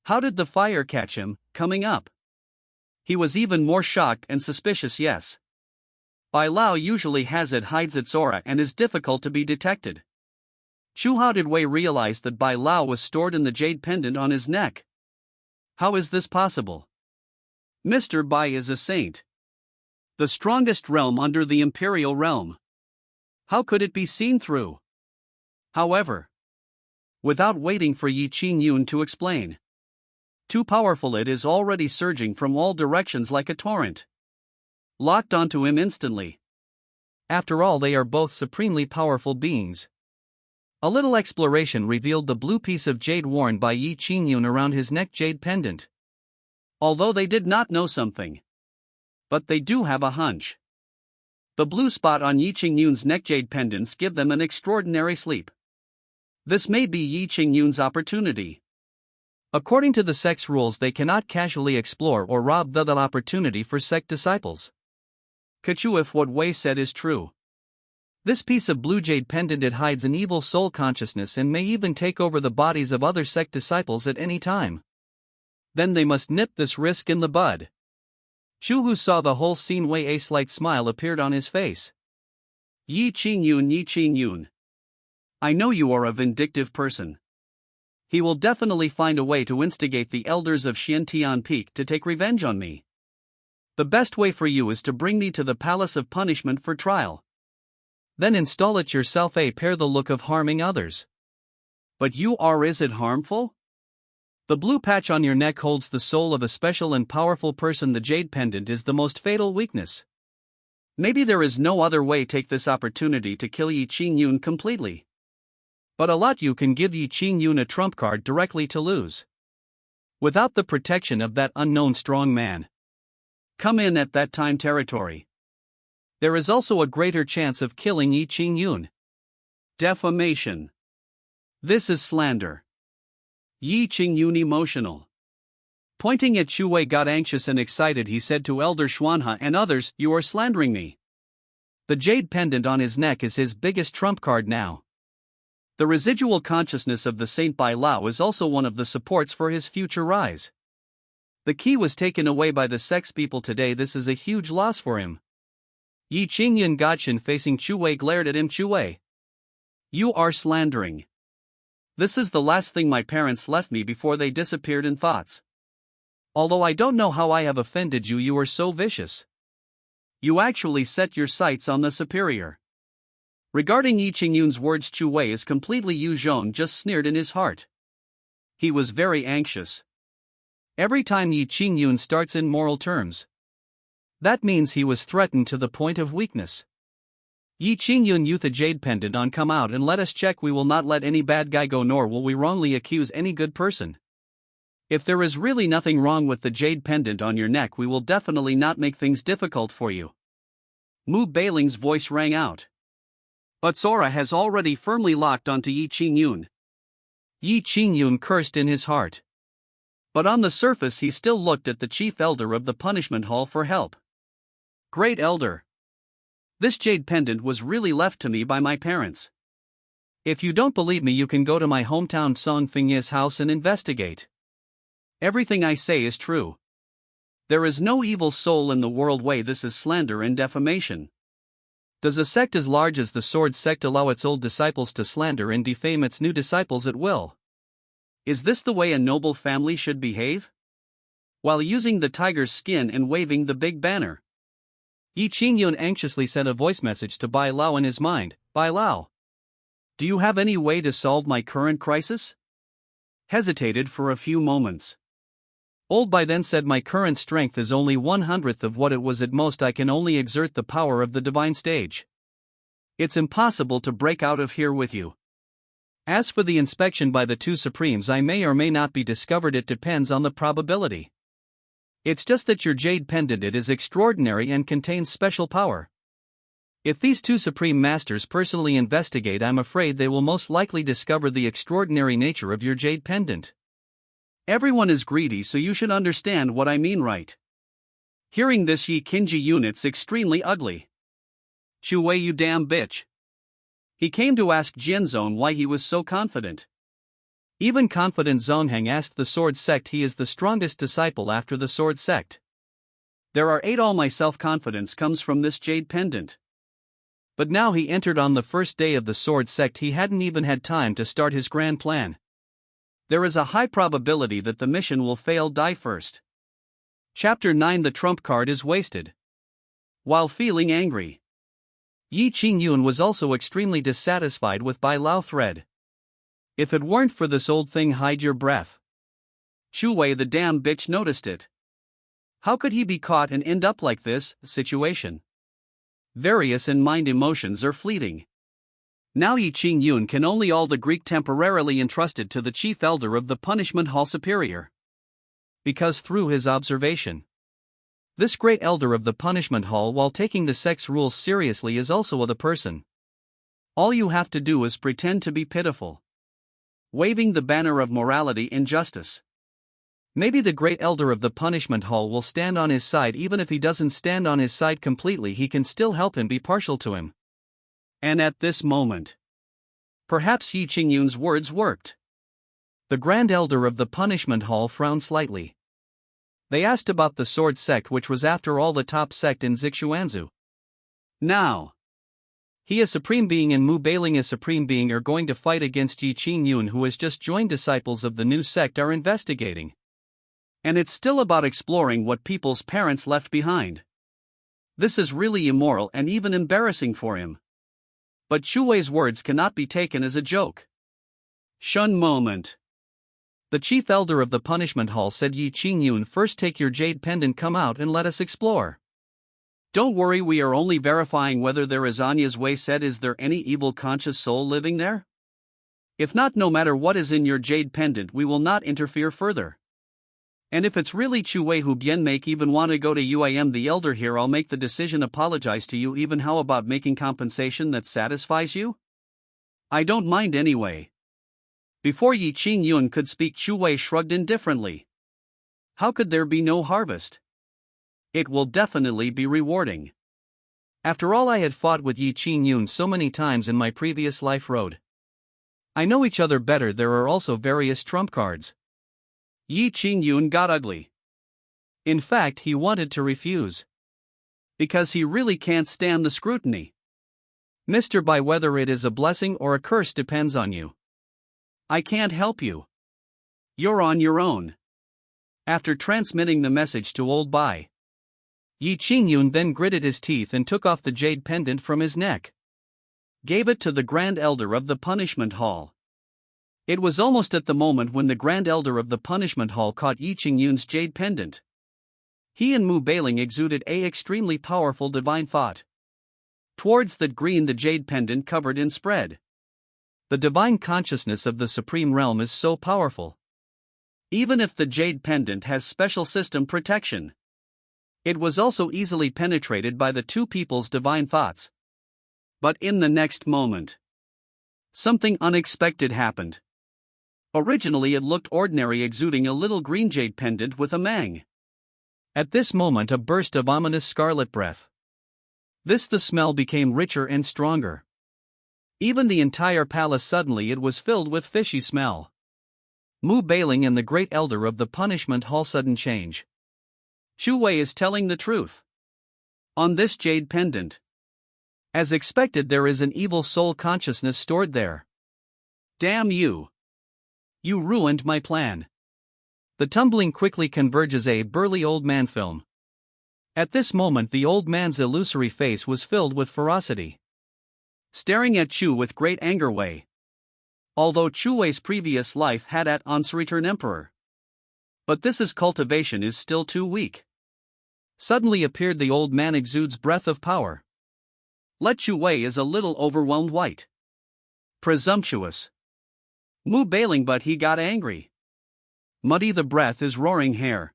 How did the fire catch him, coming up? He was even more shocked and suspicious. Yes. Bai Lao usually has it, hides its aura and is difficult to be detected. How did Wei realize that Bai Lao was stored in the jade pendant on his neck? How is this possible? Mr. Bai is a saint. The strongest realm under the imperial realm. How could it be seen through? However, without waiting for Yi Qingyun to explain, too powerful, it is already surging from all directions like a torrent. Locked onto him instantly. After all, they are both supremely powerful beings. A little exploration revealed the blue piece of jade worn by Yi Qingyun around his neck, jade pendant. Although they did not know something, but they do have a hunch. The blue spot on Yi Qingyun's neck jade pendants give them an extraordinary sleep. This may be Yi Qingyun's opportunity. According to the sect's rules, they cannot casually explore or rob the opportunity for sect disciples. Kachu, if what Wei said is true, this piece of blue jade pendant, it hides an evil soul consciousness and may even take over the bodies of other sect disciples at any time. Then they must nip this risk in the bud. Chu, who saw the whole scene, a slight smile appeared on his face. Yi Qingyun. I know you are a vindictive person. He will definitely find a way to instigate the elders of Xiantian Peak to take revenge on me. The best way for you is to bring me to the Palace of Punishment for trial. Then install it yourself, pair the look of harming others. But is it harmful? The blue patch on your neck holds the soul of a special and powerful person. The jade pendant is the most fatal weakness. Maybe there is no other way. Take this opportunity to kill Yi Qingyun completely. But a lot, you can give Yi Qingyun a trump card directly to lose. Without the protection of that unknown strong man. Come in at that time territory. There is also a greater chance of killing Yi Qingyun. Defamation. This is slander. Yi Qingyun emotional. Pointing at Chu Wei got anxious and excited. He said to Elder Xuanhe and others, you are slandering me. The jade pendant on his neck is his biggest trump card now. The residual consciousness of the Saint Bai Lao is also one of the supports for his future rise. The key was taken away by the sex people today. This is a huge loss for him. Yi Qingyun Gotchin, facing Chu Wei, glared at him. Chu Wei, you are slandering. This is the last thing my parents left me before they disappeared in thoughts. Although I don't know how I have offended you, you are so vicious. You actually set your sights on the superior. Regarding Yi Qingyun's words, Chu Wei is completely Yu Zhong just sneered in his heart. He was very anxious. Every time Yi Qingyun starts in moral terms, that means he was threatened to the point of weakness. Yi Qingyun, youth, a jade pendant on, come out and let us check. We will not let any bad guy go, nor will we wrongly accuse any good person. If there is really nothing wrong with the jade pendant on your neck, we will definitely not make things difficult for you. Mu Beiling's voice rang out. But Sora has already firmly locked onto Yi Qingyun. Yi Qingyun cursed in his heart. But on the surface he still looked at the chief elder of the punishment hall for help. Great elder. This jade pendant was really left to me by my parents. If you don't believe me, you can go to my hometown Song Fingye's house and investigate. Everything I say is true. There is no evil soul in the world. Way, this is slander and defamation. Does a sect as large as the Sword Sect allow its old disciples to slander and defame its new disciples at will? Is this the way a noble family should behave? While using the tiger's skin and waving the big banner, Yi Qingyun anxiously sent a voice message to Bai Lao in his mind. Bai Lao, do you have any way to solve my current crisis? Hesitated for a few moments. Old Bai then said, my current strength is only 1/100th of what it was. At most I can only exert the power of the divine stage. It's impossible to break out of here with you. As for the inspection by the two supremes, I may or may not be discovered. It depends on the probability. It's just that your jade pendant, it is extraordinary and contains special power. If these two supreme masters personally investigate, I'm afraid they will most likely discover the extraordinary nature of your jade pendant. Everyone is greedy, so you should understand what I mean, right? Hearing this, Yi Qingyun, it's extremely ugly. Chu Wei, you damn bitch. He came to ask Jianzong why he was so confident. Even confident Zongheng asked the Sword Sect. He is the strongest disciple after the Sword Sect. There are 8. All my self-confidence comes from this jade pendant. But now he entered on the first day of the Sword Sect. He hadn't even had time to start his grand plan. There is a high probability that the mission will fail. Die first. Chapter 9. The trump card is wasted. While feeling angry, Yi Qingyun was also extremely dissatisfied with Bai Lao thread. If it weren't for this old thing, hide your breath. Chu Wei, the damn bitch, noticed it. How could he be caught and end up like this situation? Various in mind emotions are fleeting. Now Yi Qingyun can only all the Greek temporarily entrusted to the chief elder of the punishment hall superior. Because through his observation, this great elder of the punishment hall, while taking the sect's rules seriously, is also a the person. All you have to do is pretend to be pitiful, waving the banner of morality and justice. Maybe the great elder of the punishment hall will stand on his side. Even if he doesn't stand on his side completely, he can still help him, be partial to him. And at this moment, perhaps Yi Qingyun's words worked. The grand elder of the punishment hall frowned slightly. They asked about the Sword Sect, which was after all the top sect in Zixuanzu. Now, he, a supreme being, and Mu Beiling, a supreme being, are going to fight against Yi Qingyun, who has just joined. Disciples of the new sect are investigating. And it's still about exploring what people's parents left behind. This is really immoral and even embarrassing for him. But Chu Wei's words cannot be taken as a joke. Shun moment. The chief elder of the punishment hall said, Yi Qingyun, first take your jade pendant, come out and let us explore. Don't worry, we are only verifying whether there is. Anya's Wei said, is there any evil conscious soul living there? If not, no matter what is in your jade pendant, we will not interfere further. And if it's really Chu Wei who bien make even want to go to you, I am the elder here, I'll make the decision, apologize to you. Even how about making compensation that satisfies you? I don't mind anyway. Before Yi Qingyun could speak, Chu Wei shrugged indifferently. How could there be no harvest? It will definitely be rewarding. After all I had fought with Yi Qingyun so many times in my previous life road, I know each other better. There are also various trump cards. Yi Qingyun got ugly. In fact, he wanted to refuse. Because he really can't stand the scrutiny. Mr. Bai, whether it is a blessing or a curse depends on you. I can't help you. You're on your own. After transmitting the message to old Bai, Yi Qingyun then gritted his teeth and took off the jade pendant from his neck. Gave it to the Grand Elder of the Punishment Hall. It was almost at the moment when the Grand Elder of the Punishment Hall caught Yi Qingyun's jade pendant. He and Mu Bailing exuded a extremely powerful divine thought. Towards that green the jade pendant covered in spread. The divine consciousness of the Supreme Realm is so powerful. Even if the jade pendant has special system protection, it was also easily penetrated by the two people's divine thoughts. But in the next moment, something unexpected happened. Originally it looked ordinary, exuding a little green jade pendant with a mang. At this moment a burst of ominous scarlet breath. The smell became richer and stronger. Even the entire palace suddenly it was filled with fishy smell. Mu Bailing and the Great Elder of the Punishment Hall sudden change. Chu Wei is telling the truth. On this jade pendant, as expected, there is an evil soul consciousness stored there. Damn you! You ruined my plan. The tumbling quickly converges a burly old man film. At this moment the old man's illusory face was filled with ferocity. Staring at Chu with great anger Wei. Although Chu Wei's previous life had at once returned emperor. But this cultivation is still too weak. Suddenly appeared the old man exudes breath of power. Let Chu Wei is a little overwhelmed white. Presumptuous. Mu Bailing but he got angry. Muddy the breath is roaring hair.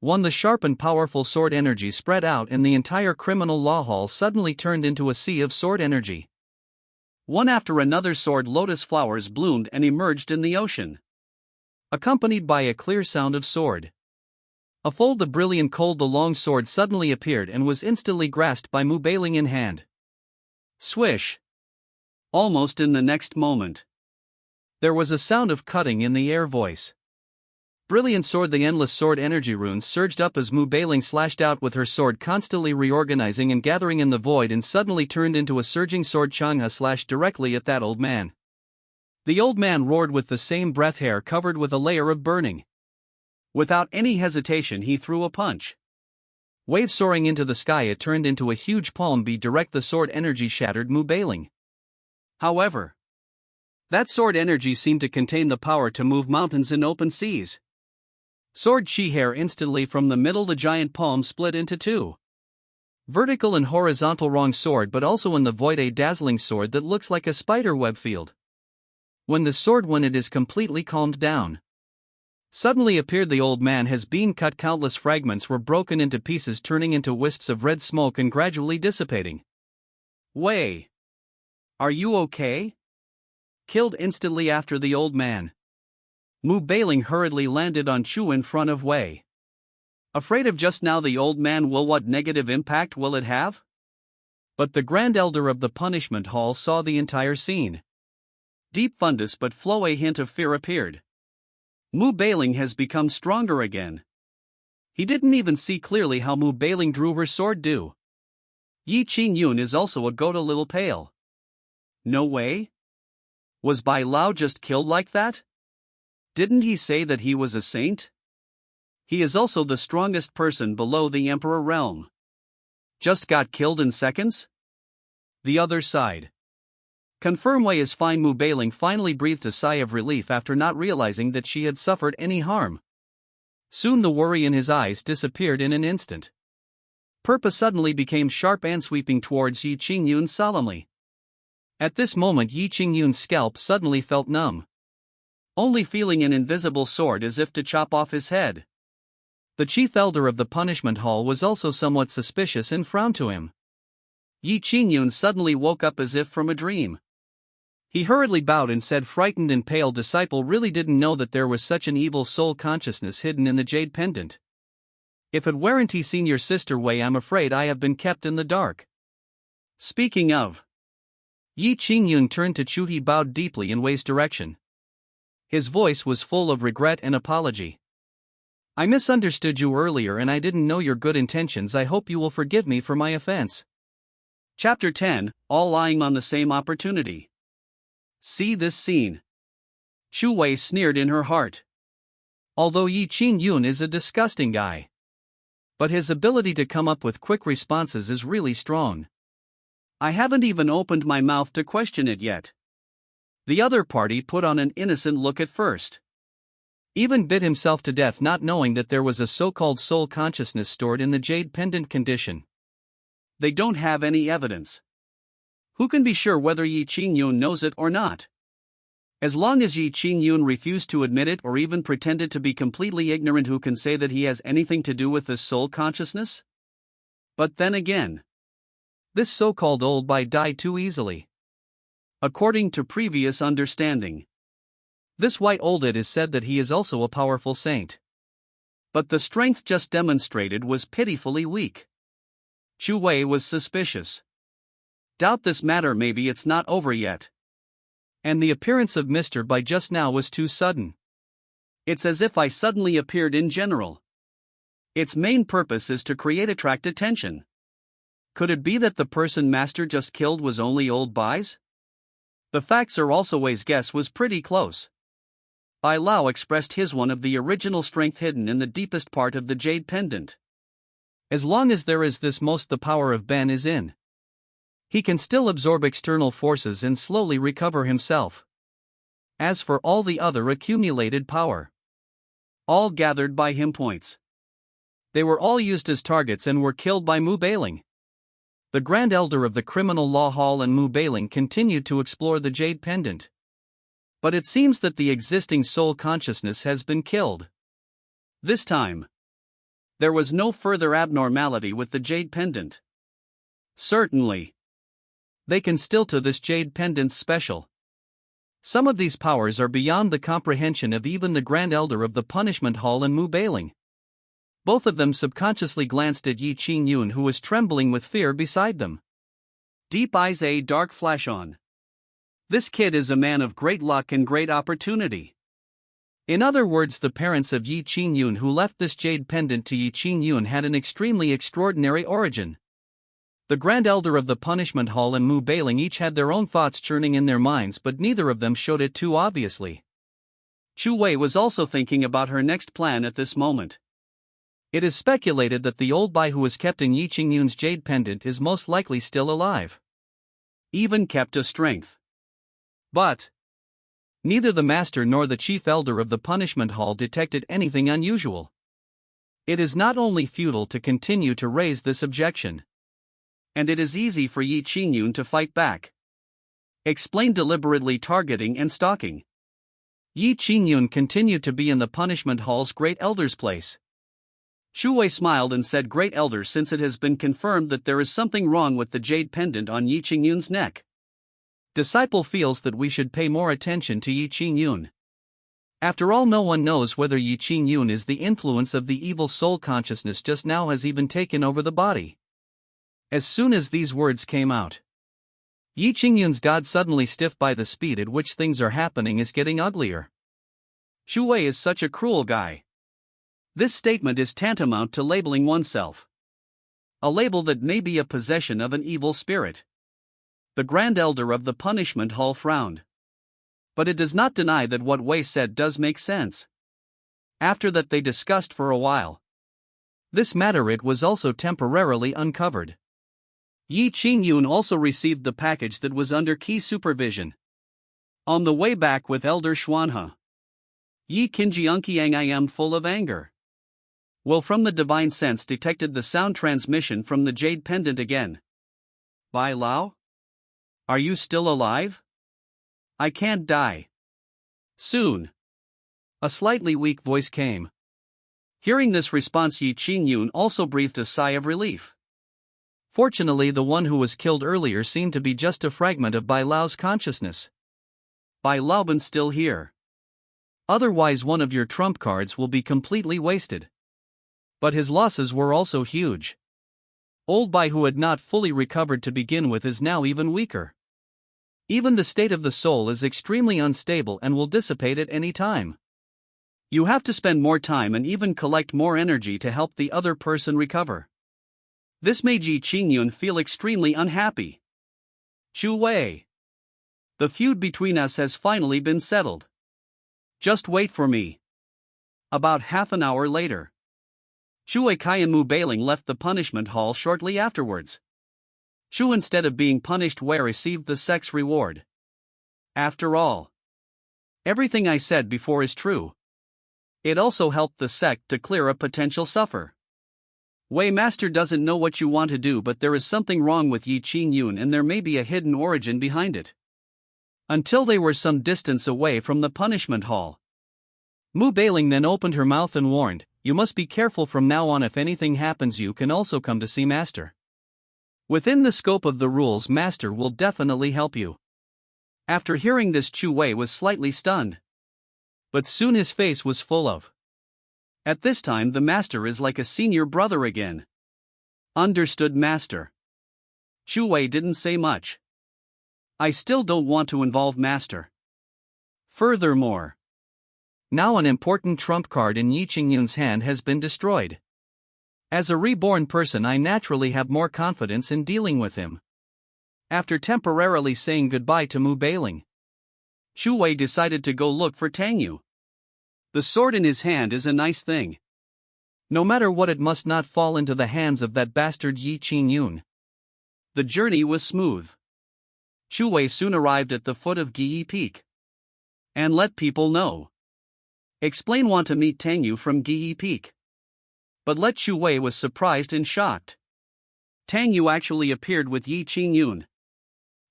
One the sharp and powerful sword energy spread out and the entire criminal law hall suddenly turned into a sea of sword energy. One after another sword lotus flowers bloomed and emerged in the ocean. Accompanied by a clear sound of sword. A fold the brilliant cold the long sword suddenly appeared and was instantly grasped by Mu Bailing in hand. Swish. Almost in the next moment, there was a sound of cutting in the air voice. Brilliant sword the endless sword energy runes surged up as Mu Bailing slashed out with her sword constantly reorganizing and gathering in the void and suddenly turned into a surging sword Changha slashed directly at that old man. The old man roared with the same breath hair covered with a layer of burning. Without any hesitation he threw a punch. Wave soaring into the sky it turned into a huge palm bee direct the sword energy shattered Mu Bailing. However, that sword energy seemed to contain the power to move mountains and open seas. Sword chi hair instantly from the middle the giant palm split into two. Vertical and horizontal wrong sword but also in the void a dazzling sword that looks like a spider web field. When it is completely calmed down. Suddenly appeared the old man has been cut countless fragments were broken into pieces turning into wisps of red smoke and gradually dissipating. Wei. Are you okay? Killed instantly after the old man. Mu Bailing hurriedly landed on Chu in front of Wei. Afraid of just now the old man what negative impact will it have? But the Grand Elder of the Punishment Hall saw the entire scene. Deep fundus but flow a hint of fear appeared. Mu Bailing has become stronger again. He didn't even see clearly how Mu Bailing drew her sword do. Yi Qingyun is also a goat a little pale. No way? Was Bai Lao just killed like that? Didn't he say that he was a saint? He is also the strongest person below the Emperor realm. Just got killed in seconds? The other side. Confirm Wei is fine. Mu Bailing finally breathed a sigh of relief after not realizing that she had suffered any harm. Soon the worry in his eyes disappeared in an instant. Purpose suddenly became sharp and sweeping towards Yi Qingyun solemnly. At this moment Yi Qingyun's scalp suddenly felt numb. Only feeling an invisible sword as if to chop off his head. The chief elder of the punishment hall was also somewhat suspicious and frowned to him. Yi Qingyun suddenly woke up as if from a dream. He hurriedly bowed and said, frightened and pale disciple really didn't know that there was such an evil soul consciousness hidden in the jade pendant. If it weren't he seen your sister Wei, I'm afraid I have been kept in the dark. Speaking of. Yi Qingyun turned to Chu. He bowed deeply in Wei's direction. His voice was full of regret and apology. I misunderstood you earlier and I didn't know your good intentions. I hope you will forgive me for my offense. Chapter 10, all lying on the same opportunity. See this scene. Chu Wei sneered in her heart. Although Yi Qingyun is a disgusting guy. But his ability to come up with quick responses is really strong. I haven't even opened my mouth to question it yet. The other party put on an innocent look at first. Even bit himself to death not knowing that there was a so-called soul consciousness stored in the jade pendant condition. They don't have any evidence. Who can be sure whether Yi Qingyun knows it or not? As long as Yi Qingyun refused to admit it or even pretended to be completely ignorant, who can say that he has anything to do with this soul consciousness? But then again, this so-called old Bai died too easily. According to previous understanding, this white old it is said that he is also a powerful saint. But the strength just demonstrated was pitifully weak. Chu Wei was suspicious. Doubt this matter, maybe it's not over yet. And the appearance of Mr. Bai just now was too sudden. It's as if I suddenly appeared in general. Its main purpose is to attract attention. Could it be that the person Master just killed was only old Bai's? The facts are also Wei's guess was pretty close. Bai Lao expressed his one of the original strength hidden in the deepest part of the jade pendant. As long as there is this, most the power of Ben is in. He can still absorb external forces and slowly recover himself. As for all the other accumulated power, all gathered by him points. They were all used as targets and were killed by Mu Bailing. The Grand Elder of the Criminal Law Hall and Mu Bailing continued to explore the jade pendant. But it seems that the existing soul consciousness has been killed. This time, there was no further abnormality with the jade pendant. Certainly, they can still to this jade pendant's special. Some of these powers are beyond the comprehension of even the Grand Elder of the Punishment Hall and Mu Bailing. Both of them subconsciously glanced at Yi Qingyun, who was trembling with fear beside them. Deep eyes a dark flash on. This kid is a man of great luck and great opportunity. In other words, the parents of Yi Qingyun who left this jade pendant to Yi Qingyun had an extremely extraordinary origin. The Grand Elder of the Punishment Hall and Mu Bailing each had their own thoughts churning in their minds, but neither of them showed it too obviously. Chu Wei was also thinking about her next plan at this moment. It is speculated that the old Bai who was kept in Yi Qingyun's jade pendant is most likely still alive. Even kept a strength. But neither the master nor the chief elder of the punishment hall detected anything unusual. It is not only futile to continue to raise this objection, and it is easy for Yi Qingyun to fight back. Explain deliberately targeting and stalking. Yi Qingyun continued to be in the punishment hall's great elder's place. Chu Wei smiled and said, "Great elder, since it has been confirmed that there is something wrong with the jade pendant on Yi Qingyun's neck, disciple feels that we should pay more attention to Yi Qingyun. After all, no one knows whether Yi Qingyun is the influence of the evil soul consciousness just now has even taken over the body." As soon as these words came out, Yi Qingyun's god suddenly stiff by the speed at which things are happening is getting uglier. Chu Wei is such a cruel guy. This statement is tantamount to labeling oneself. A label that may be a possession of an evil spirit. The Grand Elder of the Punishment Hall frowned. But it does not deny that what Wei said does make sense. After that they discussed for a while. This matter it was also temporarily uncovered. Yi Qingyun also received the package that was under key supervision. On the way back with Elder Xuanhe, Yi Qinjiangqiang, I am full of anger. Will from the divine sense detected the sound transmission from the jade pendant again. Bai Lao? Are you still alive? I can't die. Soon. A slightly weak voice came. Hearing this response, Yi Qingyun also breathed a sigh of relief. Fortunately, the one who was killed earlier seemed to be just a fragment of Bai Lao's consciousness. Bai Laoban's still here. Otherwise one of your trump cards will be completely wasted. But his losses were also huge. Old Bai, who had not fully recovered to begin with, is now even weaker. Even the state of the soul is extremely unstable and will dissipate at any time. You have to spend more time and even collect more energy to help the other person recover. This made Yi Qingyun feel extremely unhappy. Chu Wei. The feud between us has finally been settled. Just wait for me. About half an hour later, Shui Kai and Mu Bailing left the punishment hall shortly afterwards. Shu, instead of being punished, Wei received the sex reward. After all, everything I said before is true. It also helped the sect to clear a potential suffer. Wei Master doesn't know what you want to do, but there is something wrong with Yi Qing Yun and there may be a hidden origin behind it. Until they were some distance away from the punishment hall, Mu Bailing then opened her mouth and warned, "You must be careful from now on. If anything happens, you can also come to see Master. Within the scope of the rules, Master will definitely help you." After hearing this, Chu Wei was slightly stunned. But soon his face was full of. At this time the Master is like a senior brother again. Understood, Master. Chu Wei didn't say much. I still don't want to involve Master. Furthermore, now an important trump card in Yi Qingyun's hand has been destroyed. As a reborn person, I naturally have more confidence in dealing with him. After temporarily saying goodbye to Mu Bailing, Chu Wei decided to go look for Tang Yu. The sword in his hand is a nice thing. No matter what, it must not fall into the hands of that bastard Yi Qingyun. The journey was smooth. Chu Wei soon arrived at the foot of Giyi Peak. And let people know. Explain, want to meet Tang Yu from Giyi Peak. But let Chu Wei was surprised and shocked. Tang Yu actually appeared with Yi Qingyun.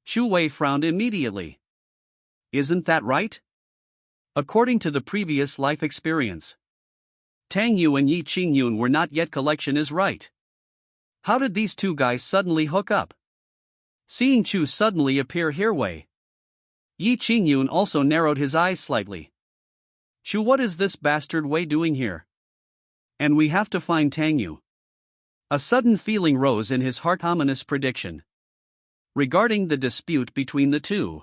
Chu Wei frowned immediately. Isn't that right? According to the previous life experience, Tang Yu and Yi Qingyun were not yet. Collection is right. How did these two guys suddenly hook up? Seeing Chu suddenly appear here, Yi Qingyun also narrowed his eyes slightly. Chu, what is this bastard Wei doing here? And we have to find Tang Yu. A sudden feeling rose in his heart, ominous prediction. Regarding the dispute between the two,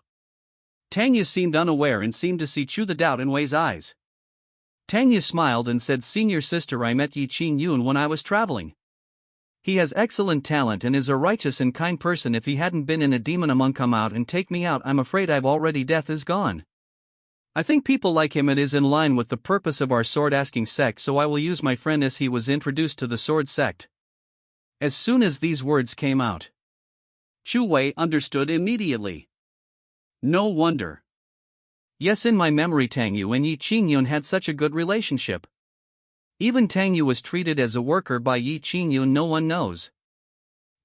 Tang Yu seemed unaware and seemed to see Chu the doubt in Wei's eyes. Tang Yu smiled and said, "Senior sister, I met Yi Qingyun when I was traveling. He has excellent talent and is a righteous and kind person. If he hadn't been in a demon among come out and take me out, I'm afraid I've already death is gone. I think people like him. It is in line with the purpose of our sword asking sect, so I will use my friend as he was introduced to the sword sect." As soon as these words came out, Chu Wei understood immediately. No wonder. Yes, in my memory Tang Yu and Yi Qingyun had such a good relationship. Even Tang Yu was treated as a worker by Yi Qingyun. No one knows.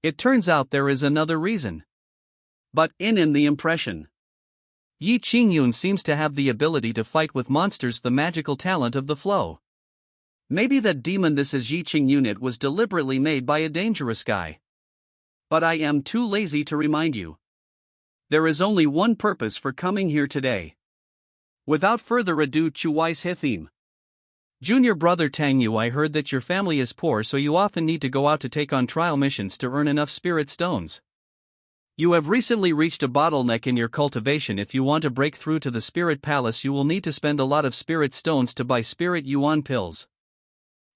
It turns out there is another reason. But in the impression, Yi Qingyun seems to have the ability to fight with monsters, the magical talent of the flow. Maybe that demon this is Yi Qingyun. It was deliberately made by a dangerous guy. But I am too lazy to remind you. There is only one purpose for coming here today. Without further ado, Chu Wei's theme. Junior brother Tang Yu, I heard that your family is poor, so you often need to go out to take on trial missions to earn enough spirit stones. You have recently reached a bottleneck in your cultivation. If you want to break through to the spirit palace, you will need to spend a lot of spirit stones to buy spirit yuan pills.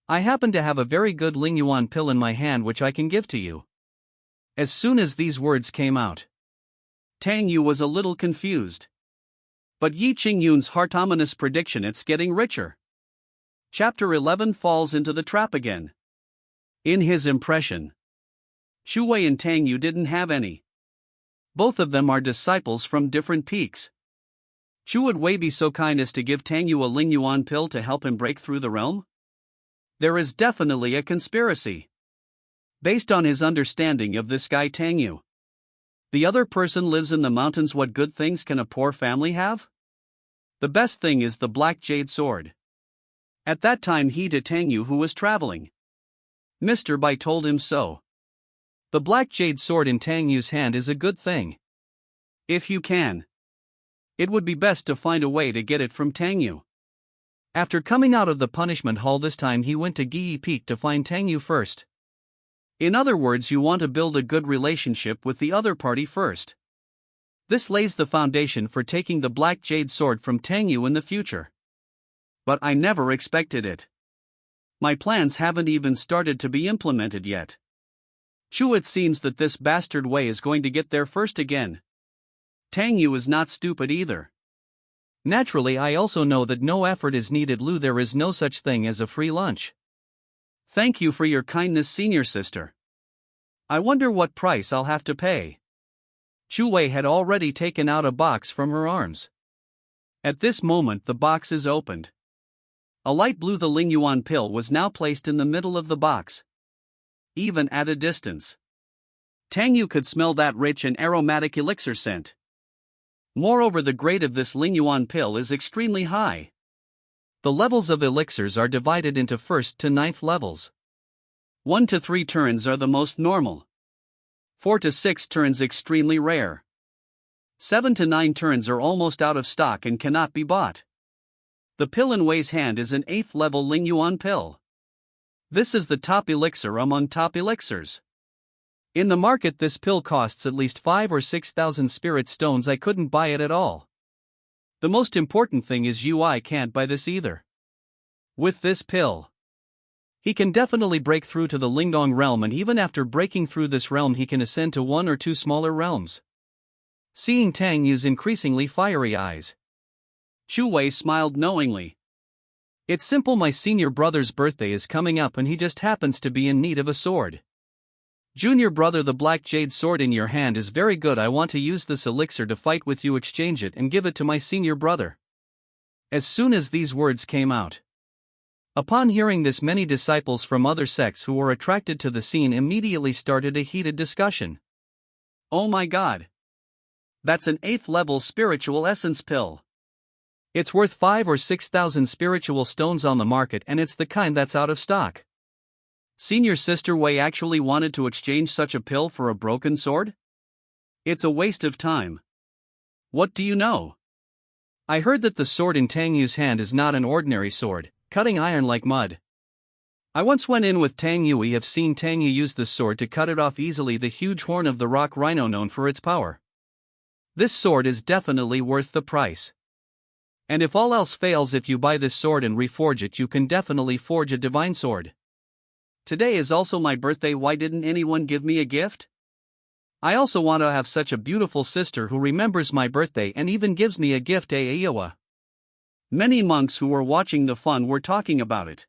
I happen to have a very good Ling Yuan pill in my hand which I can give to you. As soon as these words came out, Tang Yu was a little confused. But Yi Qingyun's heart, ominous prediction, it's getting richer. Chapter 11 falls into the trap again. In his impression, Chu Wei and Tang Yu didn't have any. Both of them are disciples from different peaks. Would Wei be so kind as to give Tang Yu a Ling Yuan pill to help him break through the realm? There is definitely a conspiracy. Based on his understanding of this guy Tang Yu, the other person lives in the mountains. What good things can a poor family have? The best thing is the black jade sword. At that time he to Tang Yu, who was traveling. Mr. Bai told him so. The black jade sword in Tang Yu's hand is a good thing. If you can, it would be best to find a way to get it from Tang Yu. After coming out of the punishment hall this time, he went to Giyi Peak to find Tang Yu first. In other words, you want to build a good relationship with the other party first. This lays the foundation for taking the black jade sword from Tang Yu in the future. But I never expected it. My plans haven't even started to be implemented yet. Chu, it seems that this bastard Wei is going to get there first again. Tang Yu is not stupid either. Naturally, I also know that no effort is needed. Lu, there is no such thing as a free lunch. Thank you for your kindness, senior sister. I wonder what price I'll have to pay. Chu Wei had already taken out a box from her arms. At this moment the box is opened. A light blue the Ling Yuan pill was now placed in the middle of the box. Even at a distance, Tang Yu could smell that rich and aromatic elixir scent. Moreover, the grade of this Ling Yuan pill is extremely high. The levels of elixirs are divided into 1st to 9th levels. 1 to 3 turns are the most normal. 4 to 6 turns extremely rare. 7 to 9 turns are almost out of stock and cannot be bought. The pill in Wei's hand is an 8th level Ling Yuan pill. This is the top elixir among top elixirs. In the market this pill costs at least 5 or 6,000 spirit stones. I couldn't buy it at all. The most important thing is I can't buy this either. With this pill, he can definitely break through to the Lingdong realm, and even after breaking through this realm he can ascend to 1 or 2 smaller realms. Seeing Tang Yu's increasingly fiery eyes, Chu Wei smiled knowingly. It's simple, my senior brother's birthday is coming up and he just happens to be in need of a sword. Junior brother, the black jade sword in your hand is very good. I want to use this elixir to fight with you. Exchange it and give it to my senior brother. As soon as these words came out, upon hearing this, many disciples from other sects who were attracted to the scene immediately started a heated discussion. Oh my god! That's an 8th level spiritual essence pill. It's worth 5 or 6,000 spiritual stones on the market, and it's the kind that's out of stock. Senior sister Wei actually wanted to exchange such a pill for a broken sword? It's a waste of time. What do you know? I heard that the sword in Tang Yu's hand is not an ordinary sword, cutting iron like mud. I once went in with Tang Yu. We have seen Tang Yu use this sword to cut it off easily, the huge horn of the rock rhino known for its power. This sword is definitely worth the price. And if all else fails, if you buy this sword and reforge it, you can definitely forge a divine sword. Today is also my birthday. Why didn't anyone give me a gift? I also want to have such a beautiful sister who remembers my birthday and even gives me a gift. Iowa. Many monks who were watching the fun were talking about it.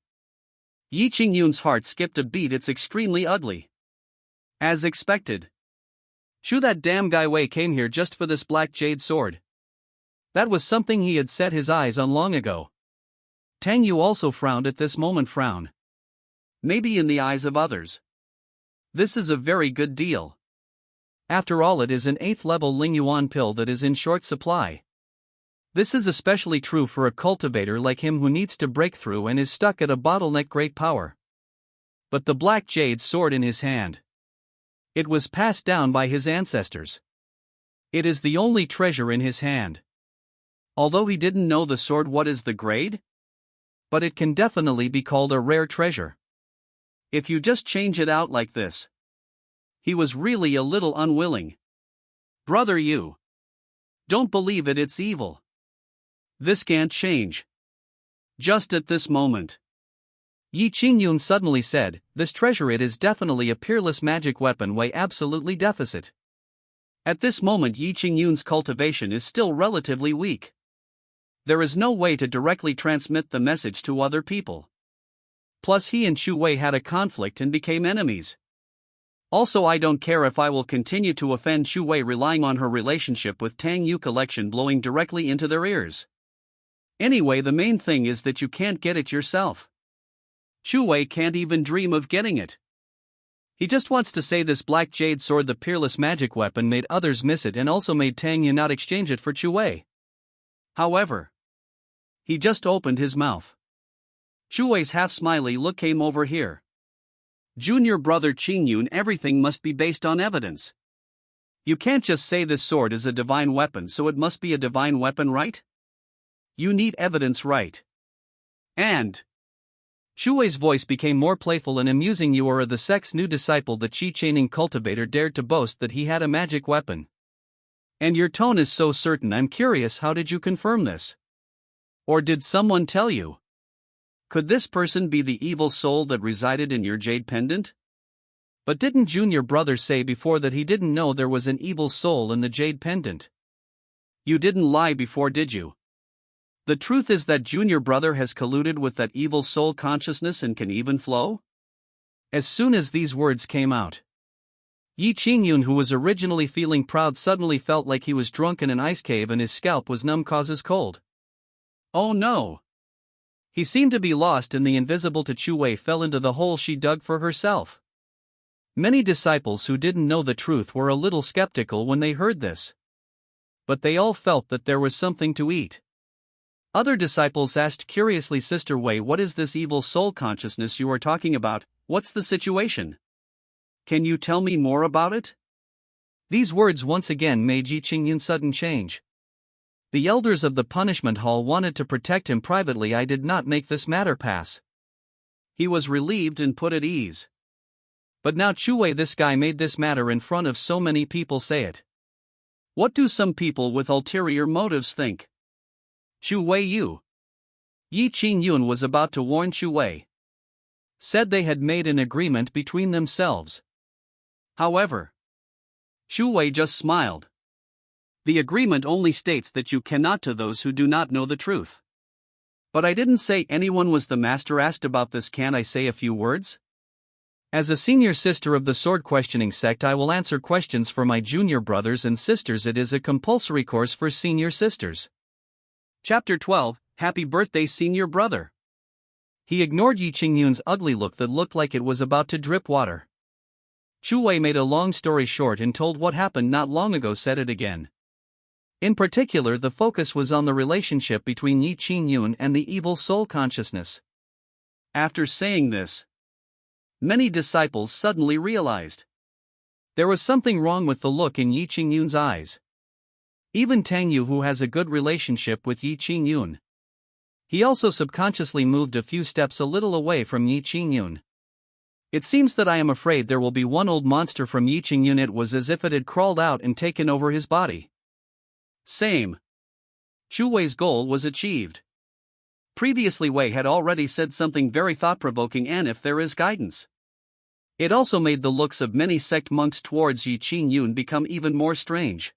Yi Qingyun's heart skipped a beat. It's extremely ugly. As expected. Shoo, that damn guy Wei came here just for this black jade sword. That was something he had set his eyes on long ago. Tang Yu also frowned at this moment. Frown. Maybe in the eyes of others, this is a very good deal. After all, it is an 8th level Ling Yuan pill that is in short supply. This is especially true for a cultivator like him who needs to break through and is stuck at a bottleneck. Great power. But the black jade sword in his hand, it was passed down by his ancestors. It is the only treasure in his hand. Although he didn't know the sword, what is the grade? But it can definitely be called a rare treasure. If you just change it out like this. He was really a little unwilling. Brother, you don't believe it, it's evil. This can't change. Just at this moment, Yi Qingyun suddenly said, this treasure, it is definitely a peerless magic weapon. Wei absolutely deficit. At this moment Yi Qingyun's cultivation is still relatively weak. There is no way to directly transmit the message to other people. Plus he and Chu Wei had a conflict and became enemies. Also, I don't care if I will continue to offend Chu Wei relying on her relationship with Tang Yu collection blowing directly into their ears. Anyway, the main thing is that you can't get it yourself. Chu Wei can't even dream of getting it. He just wants to say this black jade sword, the peerless magic weapon, made others miss it and also made Tang Yu not exchange it for Chu Wei. However, he just opened his mouth. Chu Wei's half-smiley look came over here. Junior brother Qingyun, everything must be based on evidence. You can't just say this sword is a divine weapon, so it must be a divine weapon, right? You need evidence, right? And Chu Wei's voice became more playful and amusing. You are the sect's new disciple. The chi-chaining cultivator dared to boast that he had a magic weapon. And your tone is so certain. I'm curious, how did you confirm this? Or did someone tell you? Could this person be the evil soul that resided in your jade pendant? But didn't Junior brother say before that he didn't know there was an evil soul in the jade pendant? You didn't lie before, did you? The truth is that Junior brother has colluded with that evil soul consciousness and can even flow? As soon as these words came out, Yi Qingyun, who was originally feeling proud, suddenly felt like he was drunk in an ice cave and his scalp was numb causes cold. Oh no! He seemed to be lost, and the invisible to Chu Wei fell into the hole she dug for herself. Many disciples who didn't know the truth were a little skeptical when they heard this. But they all felt that there was something to eat. Other disciples asked curiously, Sister Wei, what is this evil soul consciousness you are talking about? What's the situation? Can you tell me more about it? These words once again made Yi Qingyun sudden change. The elders of the punishment hall wanted to protect him privately. I did not make this matter pass. He was relieved and put at ease. But now Chu Wei, this guy made this matter in front of so many people say it. What do some people with ulterior motives think? Chu Wei Yu. Yi Qingyun was about to warn Chu Wei. Said they had made an agreement between themselves. However, Chu Wei just smiled. The agreement only states that you cannot to those who do not know the truth. But I didn't say anyone was the master. Asked about this, can I say a few words? As a senior sister of the sword questioning sect, I will answer questions for my junior brothers and sisters. It is a compulsory course for senior sisters. Chapter 12, Happy Birthday Senior Brother. He ignored Yi Qingyun's ugly look that looked like it was about to drip water. Chu Wei made a long story short and told what happened not long ago. Said it again. In particular, the focus was on the relationship between Yi Qingyun and the evil soul consciousness. After saying this, many disciples suddenly realized there was something wrong with the look in Yi Qingyun's eyes. Even Tang Yu, who has a good relationship with Yi Qingyun, he also subconsciously moved a few steps a little away from Yi Qingyun. It seems that I am afraid there will be one old monster from Yi Qingyun. It was as if it had crawled out and taken over his body. Same. Chu Wei's goal was achieved. Previously, Wei had already said something very thought-provoking, and if there is guidance. It also made the looks of many sect monks towards Yi Qingyun become even more strange.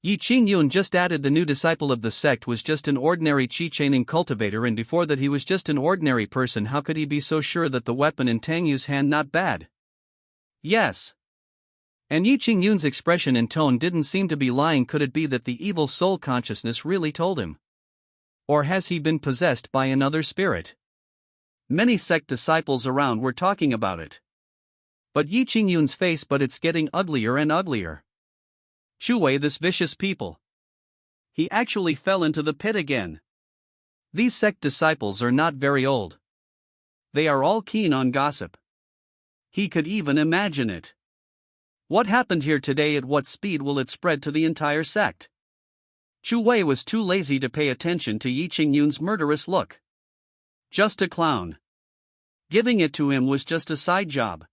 Yi Qingyun just added the new disciple of the sect was just an ordinary chi-chaining cultivator, and before that he was just an ordinary person. How could he be so sure that the weapon in Tang Yu's hand not bad? Yes. And Yi Qingyun's expression and tone didn't seem to be lying. Could it be that the evil soul consciousness really told him? Or has he been possessed by another spirit? Many sect disciples around were talking about it. But Yi Qingyun's face, but it's getting uglier and uglier. Chu Wei, this vicious people. He actually fell into the pit again. These sect disciples are not very old. They are all keen on gossip. He could even imagine it. What happened here today? At what speed will it spread to the entire sect? Chu Wei was too lazy to pay attention to Yi Qingyun's murderous look. Just a clown. Giving it to him was just a side job.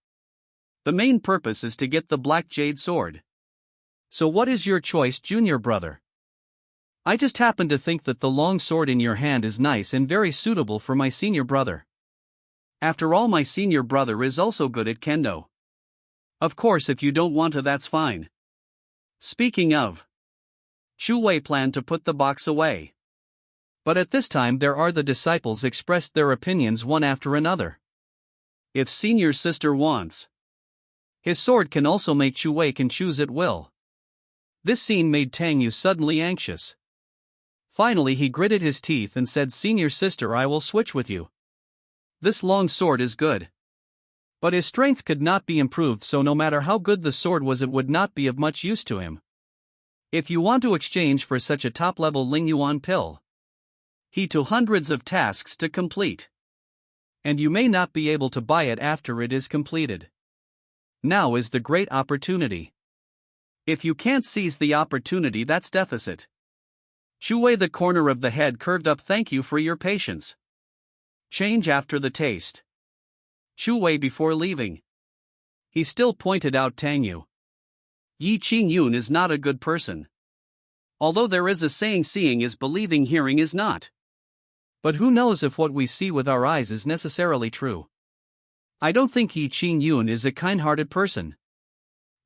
The main purpose is to get the Black Jade Sword. So what is your choice, junior brother? I just happen to think that the long sword in your hand is nice and very suitable for my senior brother. After all, my senior brother is also good at kendo. Of course, if you don't want to, that's fine. Speaking of, Chu Wei planned to put the box away. But at this time the disciples expressed their opinions one after another. If senior sister wants, his sword can also make Chu Wei can choose at will. This scene made Tang Yu suddenly anxious. Finally he gritted his teeth and said, Senior sister, I will switch with you. This long sword is good. But his strength could not be improved, so no matter how good the sword was, it would not be of much use to him. If you want to exchange for such a top-level Ling Yuan pill, he to hundreds of tasks to complete. And you may not be able to buy it after it is completed. Now is the great opportunity. If you can't seize the opportunity, that's deficit. Chu Wei, the corner of the head curved up. Thank you for your patience. Change after the taste. Chu Wei before leaving. He still pointed out Tang Yu. Yi Qingyun is not a good person. Although there is a saying, seeing is believing, hearing is not. But who knows if what we see with our eyes is necessarily true. I don't think Yi Qingyun is a kind-hearted person.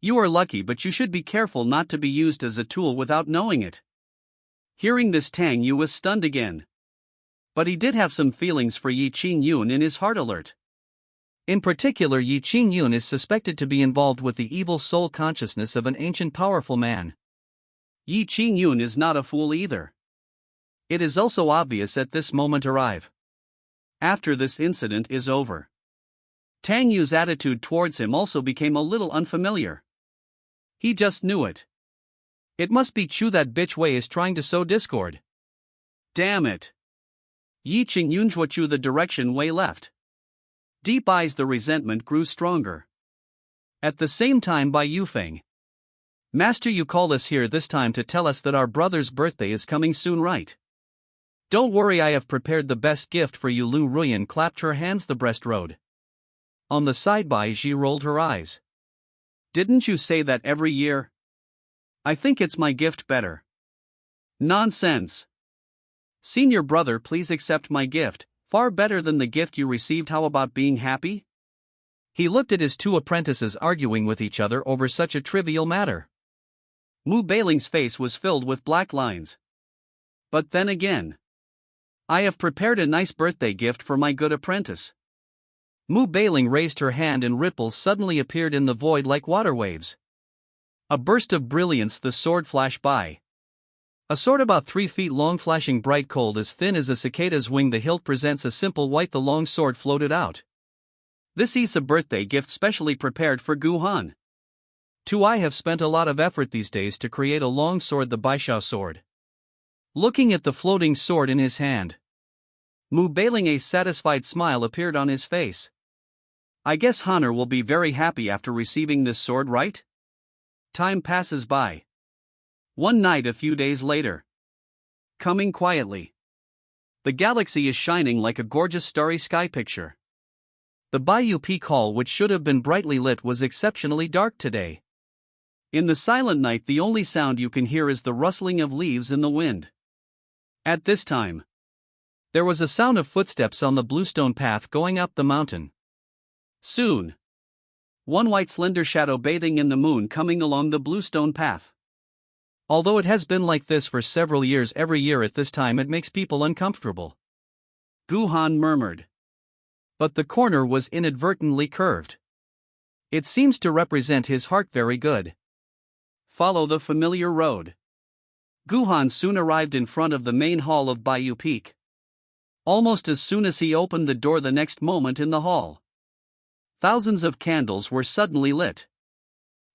You are lucky, but you should be careful not to be used as a tool without knowing it. Hearing this, Tang Yu was stunned again. But he did have some feelings for Yi Qingyun in his heart. Alert. In particular, Yi Qingyun is suspected to be involved with the evil soul consciousness of an ancient powerful man. Yi Qingyun is not a fool either. It is also obvious at this moment arrive. After this incident is over, Tang Yu's attitude towards him also became a little unfamiliar. He just knew it. It must be Chu, that bitch Wei is trying to sow discord. Damn it. Yi Qingyun Chu the direction Wei left. Deep eyes, the resentment grew stronger. At the same time, by Yufeng. Master, you called us here this time to tell us that our brother's birthday is coming soon, right? Don't worry, I have prepared the best gift for you. Lu Ruyan clapped her hands. The breast road. On the side, Bai Ji rolled her eyes. Didn't you say that every year? I think it's my gift better. Nonsense. Senior brother, please accept my gift. Far better than the gift you received. How about being happy? He looked at his two apprentices arguing with each other over such a trivial matter. Mu Beiling's face was filled with black lines. But then again, I have prepared a nice birthday gift for my good apprentice. Mu Beiling raised her hand and ripples suddenly appeared in the void like water waves. A burst of brilliance, the sword flashed by. A sword about 3 feet long, flashing bright cold, as thin as a cicada's wing. The hilt presents a simple white. The long sword floated out. This is a birthday gift specially prepared for Gu Han. I have spent a lot of effort these days to create a long sword, the Baishao sword. Looking at the floating sword in his hand, Mu Beiling, a satisfied smile appeared on his face. I guess Honor will be very happy after receiving this sword, right? Time passes by. One night a few days later. Coming quietly. The galaxy is shining like a gorgeous starry sky picture. The Bayou Peak Hall, which should have been brightly lit, was exceptionally dark today. In the silent night, the only sound you can hear is the rustling of leaves in the wind. At this time, there was a sound of footsteps on the bluestone path going up the mountain. Soon, one white slender shadow bathing in the moon coming along the bluestone path. Although it has been like this for several years, every year at this time it makes people uncomfortable. Gu Han murmured. But the corner was inadvertently curved. It seems to represent his heart. Very good. Follow the familiar road. Gu Han soon arrived in front of the main hall of Bayou Peak. Almost as soon as he opened the door, the next moment in the hall, thousands of candles were suddenly lit.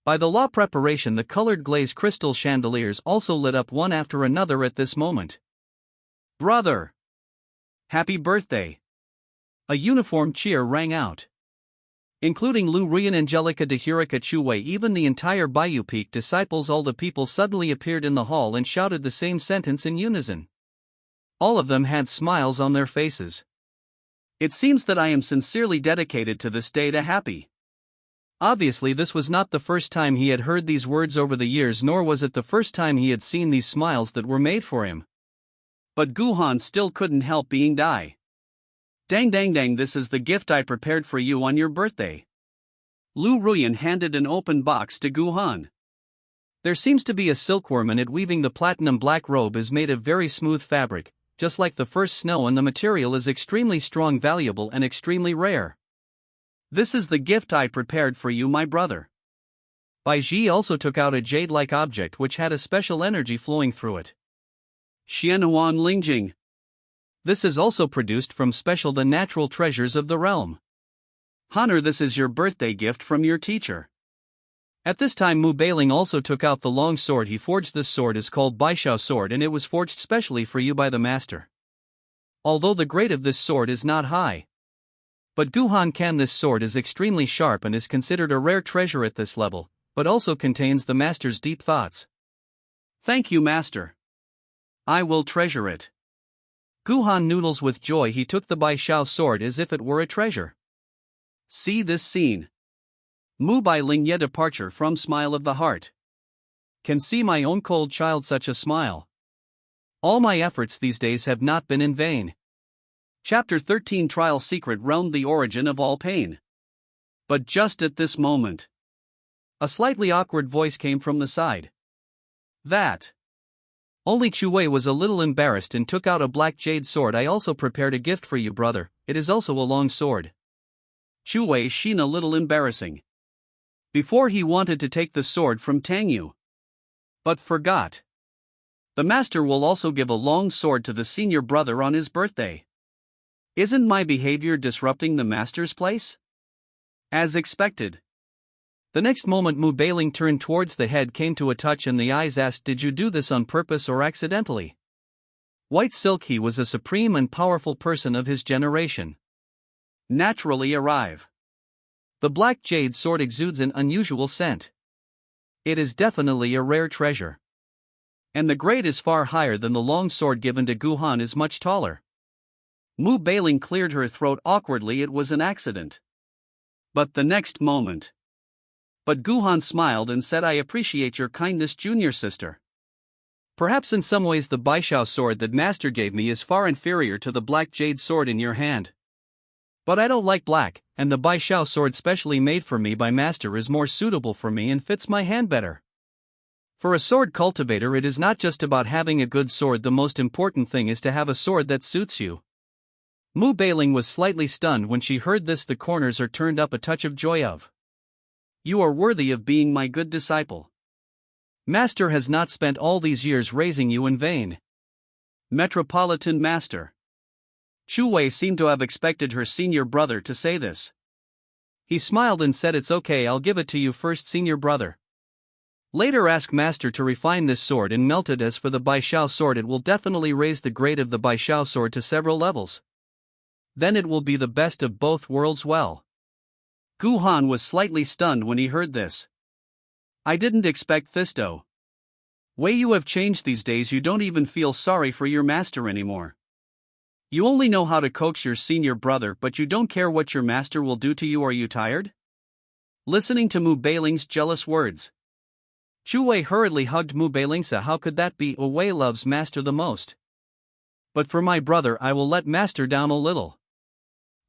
By the law preparation, the colored glazed crystal chandeliers also lit up one after another at this moment. Brother! Happy birthday! A uniform cheer rang out. Including Lu Ruyan, Angelica de Hurica, Chu Wei, even the entire Bayou Peak disciples, all the people suddenly appeared in the hall and shouted the same sentence in unison. All of them had smiles on their faces. It seems that I am sincerely dedicated to this day to happy. Obviously, this was not the first time he had heard these words over the years, nor was it the first time he had seen these smiles that were made for him. But Gu Han still couldn't help being die. Dang dang dang, this is the gift I prepared for you on your birthday. Lu Ruyan handed an open box to Gu Han. There seems to be a silkworm in it weaving. The platinum black robe is made of very smooth fabric, just like the first snow, and the material is extremely strong, valuable, and extremely rare. This is the gift I prepared for you, my brother. Bai Ji also took out a jade-like object which had a special energy flowing through it. Xianhuan Lingjing. This is also produced from special the natural treasures of the realm. Honor, this is your birthday gift from your teacher. At this time, Mu Beiling also took out the long sword he forged. This sword is called Baishao sword, and it was forged specially for you by the master. Although the grade of this sword is not high, but Gu Han can, this sword is extremely sharp and is considered a rare treasure at this level, but also contains the master's deep thoughts. Thank you, master. I will treasure it. Gu Han noodles with joy. He took the Baishao sword as if it were a treasure. See this scene. Mu Beiling, Ye departure from smile of the heart. Can see my own cold child such a smile. All my efforts these days have not been in vain. Chapter 13, Trial Secret Realm, the origin of all pain. But just at this moment, a slightly awkward voice came from the side. That. Only Chu Wei was a little embarrassed and took out a black jade sword. I also prepared a gift for you, brother. It is also a long sword. Chu Wei Xin a little embarrassing. Before he wanted to take the sword from Tang Yu, but forgot. The master will also give a long sword to the senior brother on his birthday. Isn't my behavior disrupting the master's place? As expected. The next moment Mu Beiling turned towards the head, came to a touch, and the eyes asked, "Did you do this on purpose or accidentally?" White Silk, he was a supreme and powerful person of his generation. Naturally arrive. The black jade sword exudes an unusual scent. It is definitely a rare treasure. And the grade is far higher than the long sword given to Gu Han is much taller. Mu Beiling cleared her throat awkwardly. It was an accident. But the next moment. But Gu Han smiled and said, "I appreciate your kindness, junior sister. Perhaps in some ways the Baishao sword that master gave me is far inferior to the black jade sword in your hand. But I don't like black, and the Baishao sword specially made for me by master is more suitable for me and fits my hand better." For a sword cultivator, it is not just about having a good sword. The most important thing is to have a sword that suits you. Mu Beiling was slightly stunned when she heard this. The corners are turned up a touch of joy of. "You are worthy of being my good disciple. Master has not spent all these years raising you in vain." Metropolitan Master. Chu Wei seemed to have expected her senior brother to say this. He smiled and said, "It's okay, I'll give it to you first, senior brother. Later ask master to refine this sword and melt it. As for the Baishao sword, it will definitely raise the grade of the Baishao sword to several levels. Then it will be the best of both worlds." Well. Gu Han was slightly stunned when he heard this. "I didn't expect this though. Way you have changed these days. You don't even feel sorry for your master anymore. You only know how to coax your senior brother, but you don't care what your master will do to you. Are you tired?" Listening to Mu Beiling's jealous words, Chu Wei hurriedly hugged Mu Beiling. "How could that be? Wei loves master the most. But for my brother, I will let master down a little.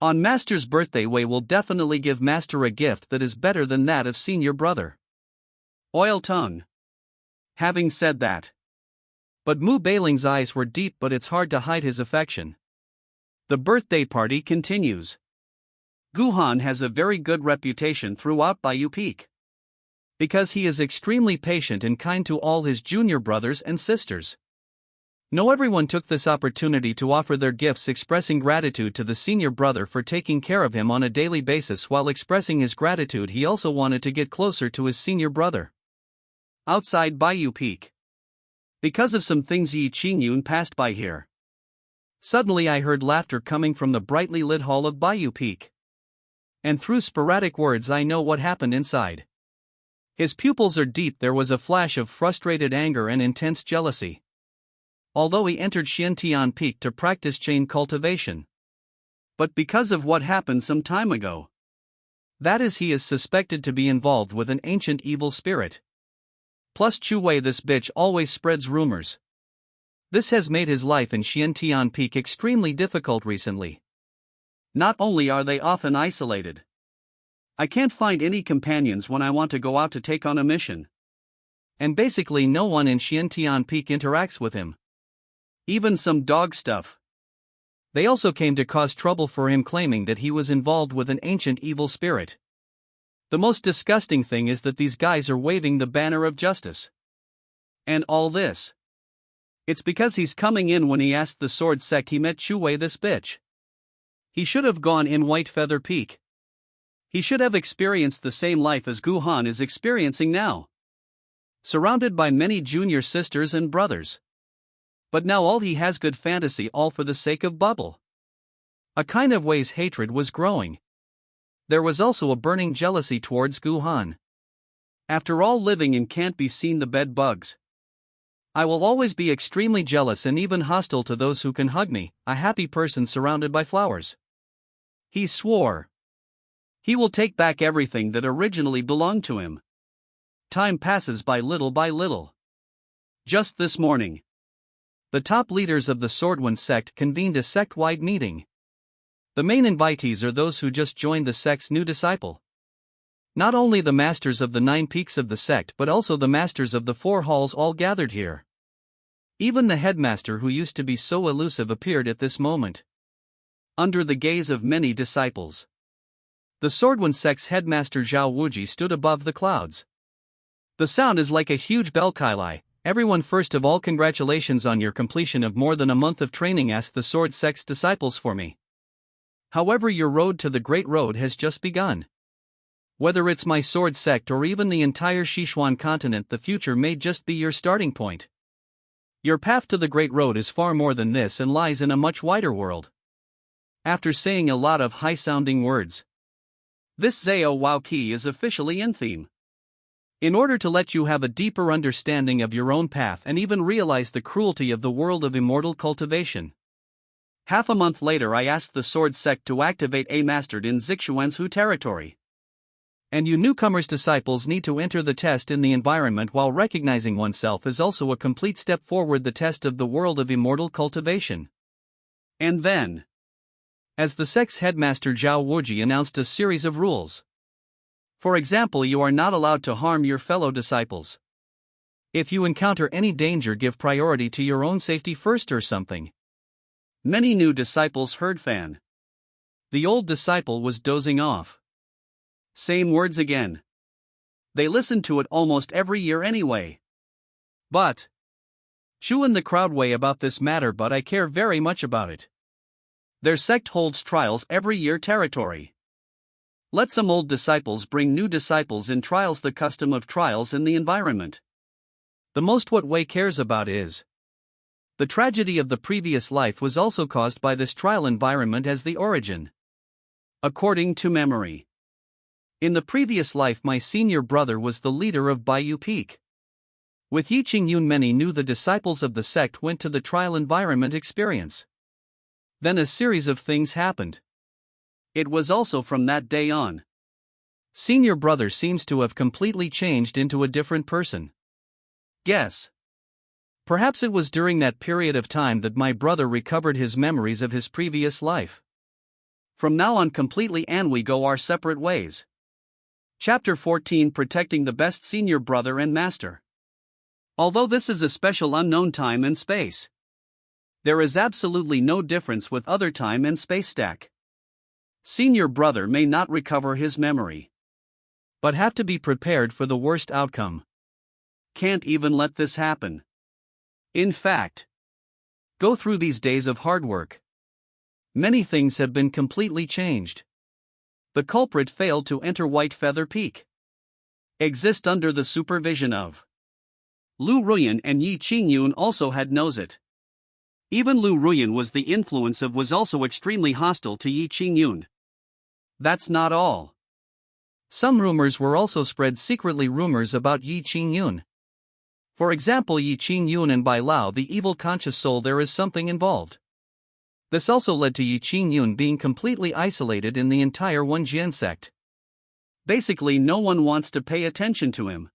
On master's birthday, Wei will definitely give master a gift that is better than that of senior brother." Oil tongue. Having said that. But Mu Beiling's eyes were deep, but it's hard to hide his affection. The birthday party continues. Gu Han has a very good reputation throughout Bayou Peak, because he is extremely patient and kind to all his junior brothers and sisters. No, everyone took this opportunity to offer their gifts, expressing gratitude to the senior brother for taking care of him on a daily basis. While expressing his gratitude, he also wanted to get closer to his senior brother. Outside Bayou Peak. Because of some things, Yi Qingyun passed by here. Suddenly I heard laughter coming from the brightly lit hall of Bayou Peak. And through sporadic words I know what happened inside. His pupils are deep. There was a flash of frustrated anger and intense jealousy. Although he entered Xiantian Peak to practice chain cultivation. But because of what happened some time ago. That is, he is suspected to be involved with an ancient evil spirit. Plus Chu Wei, this bitch, always spreads rumors. This has made his life in Xiantian Peak extremely difficult recently. Not only are they often isolated, I can't find any companions when I want to go out to take on a mission. And basically no one in Xiantian Peak interacts with him. Even some dog stuff. They also came to cause trouble for him, claiming that he was involved with an ancient evil spirit. The most disgusting thing is that these guys are waving the banner of justice. And all this. It's because he's coming in. When he asked the sword sect, he met Chu Wei, this bitch. He should have gone in White Feather Peak. He should have experienced the same life as Gu Han is experiencing now. Surrounded by many junior sisters and brothers. But now all he has good fantasy, all for the sake of bubble. A kind of Wei's hatred was growing. There was also a burning jealousy towards Gu Han. After all, living in can't be seen the bed bugs. I will always be extremely jealous and even hostile to those who can hug me, a happy person surrounded by flowers. He swore. He will take back everything that originally belonged to him. Time passes by little. Just this morning, the top leaders of the Swordwind sect convened a sect-wide meeting. The main invitees are those who just joined the sect's new disciple. Not only the masters of the 9 peaks of the sect, but also the masters of the 4 halls all gathered here. Even the headmaster, who used to be so elusive, appeared at this moment. Under the gaze of many disciples. The Swordwind sect's headmaster Zhao Wuji stood above the clouds. The sound is like a huge bell. Kailai, everyone, first of all, congratulations on your completion of more than a month of training. Ask the Sword sect's disciples for me. However, your road to the Great Road has just begun. Whether it's my sword sect or even the entire Sichuan continent, the future may just be your starting point. Your path to the Great Road is far more than this and lies in a much wider world. After saying a lot of high-sounding words, this Zhao Waoqi is officially in theme. In order to let you have a deeper understanding of your own path and even realize the cruelty of the world of immortal cultivation. Half a month later, I asked the Sword sect to activate a mastered in Zixuanzhu territory. And you newcomers' disciples need to enter the test in the environment while recognizing oneself is also a complete step forward, the test of the world of immortal cultivation. And then, as the sect's headmaster Zhao Wuji announced a series of rules. For example, you are not allowed to harm your fellow disciples. If you encounter any danger, give priority to your own safety first or something. Many new disciples heard Fan. The old disciple was dozing off. Same words again. They listened to it almost every year anyway. But Shu in the crowd way about this matter, but I care very much about it. Their sect holds trials every year territory. Let some old disciples bring new disciples in trials, the custom of trials in the environment. The most what Wei cares about is the tragedy of the previous life was also caused by this trial environment as the origin. According to memory, in the previous life my senior brother was the leader of Baiyu Peak. With Yi Qingyun, many knew the disciples of the sect went to the trial environment experience. Then a series of things happened. It was also from that day on. Senior brother seems to have completely changed into a different person. Guess. Perhaps it was during that period of time that my brother recovered his memories of his previous life. From now on, completely, and we go our separate ways. Chapter 14, Protecting the Best Senior Brother and Master. Although this is a special unknown time and space, there is absolutely no difference with other time and space stack. Senior brother may not recover his memory, but have to be prepared for the worst outcome. Can't even let this happen. In fact, go through these days of hard work. Many things have been completely changed. The culprit failed to enter White Feather Peak. Exist under the supervision of Lu Ruyan, and Yi Qingyun also had knows it. Even Lu Ruyan was the influence of was also extremely hostile to Yi Qingyun. That's not all. Some rumors were also spread secretly, rumors about Yi Qingyun. For example, Yi Qingyun and Bai Lao, the evil conscious soul, there is something involved. This also led to Yi Qingyun being completely isolated in the entire Wenjian sect. Basically, no one wants to pay attention to him.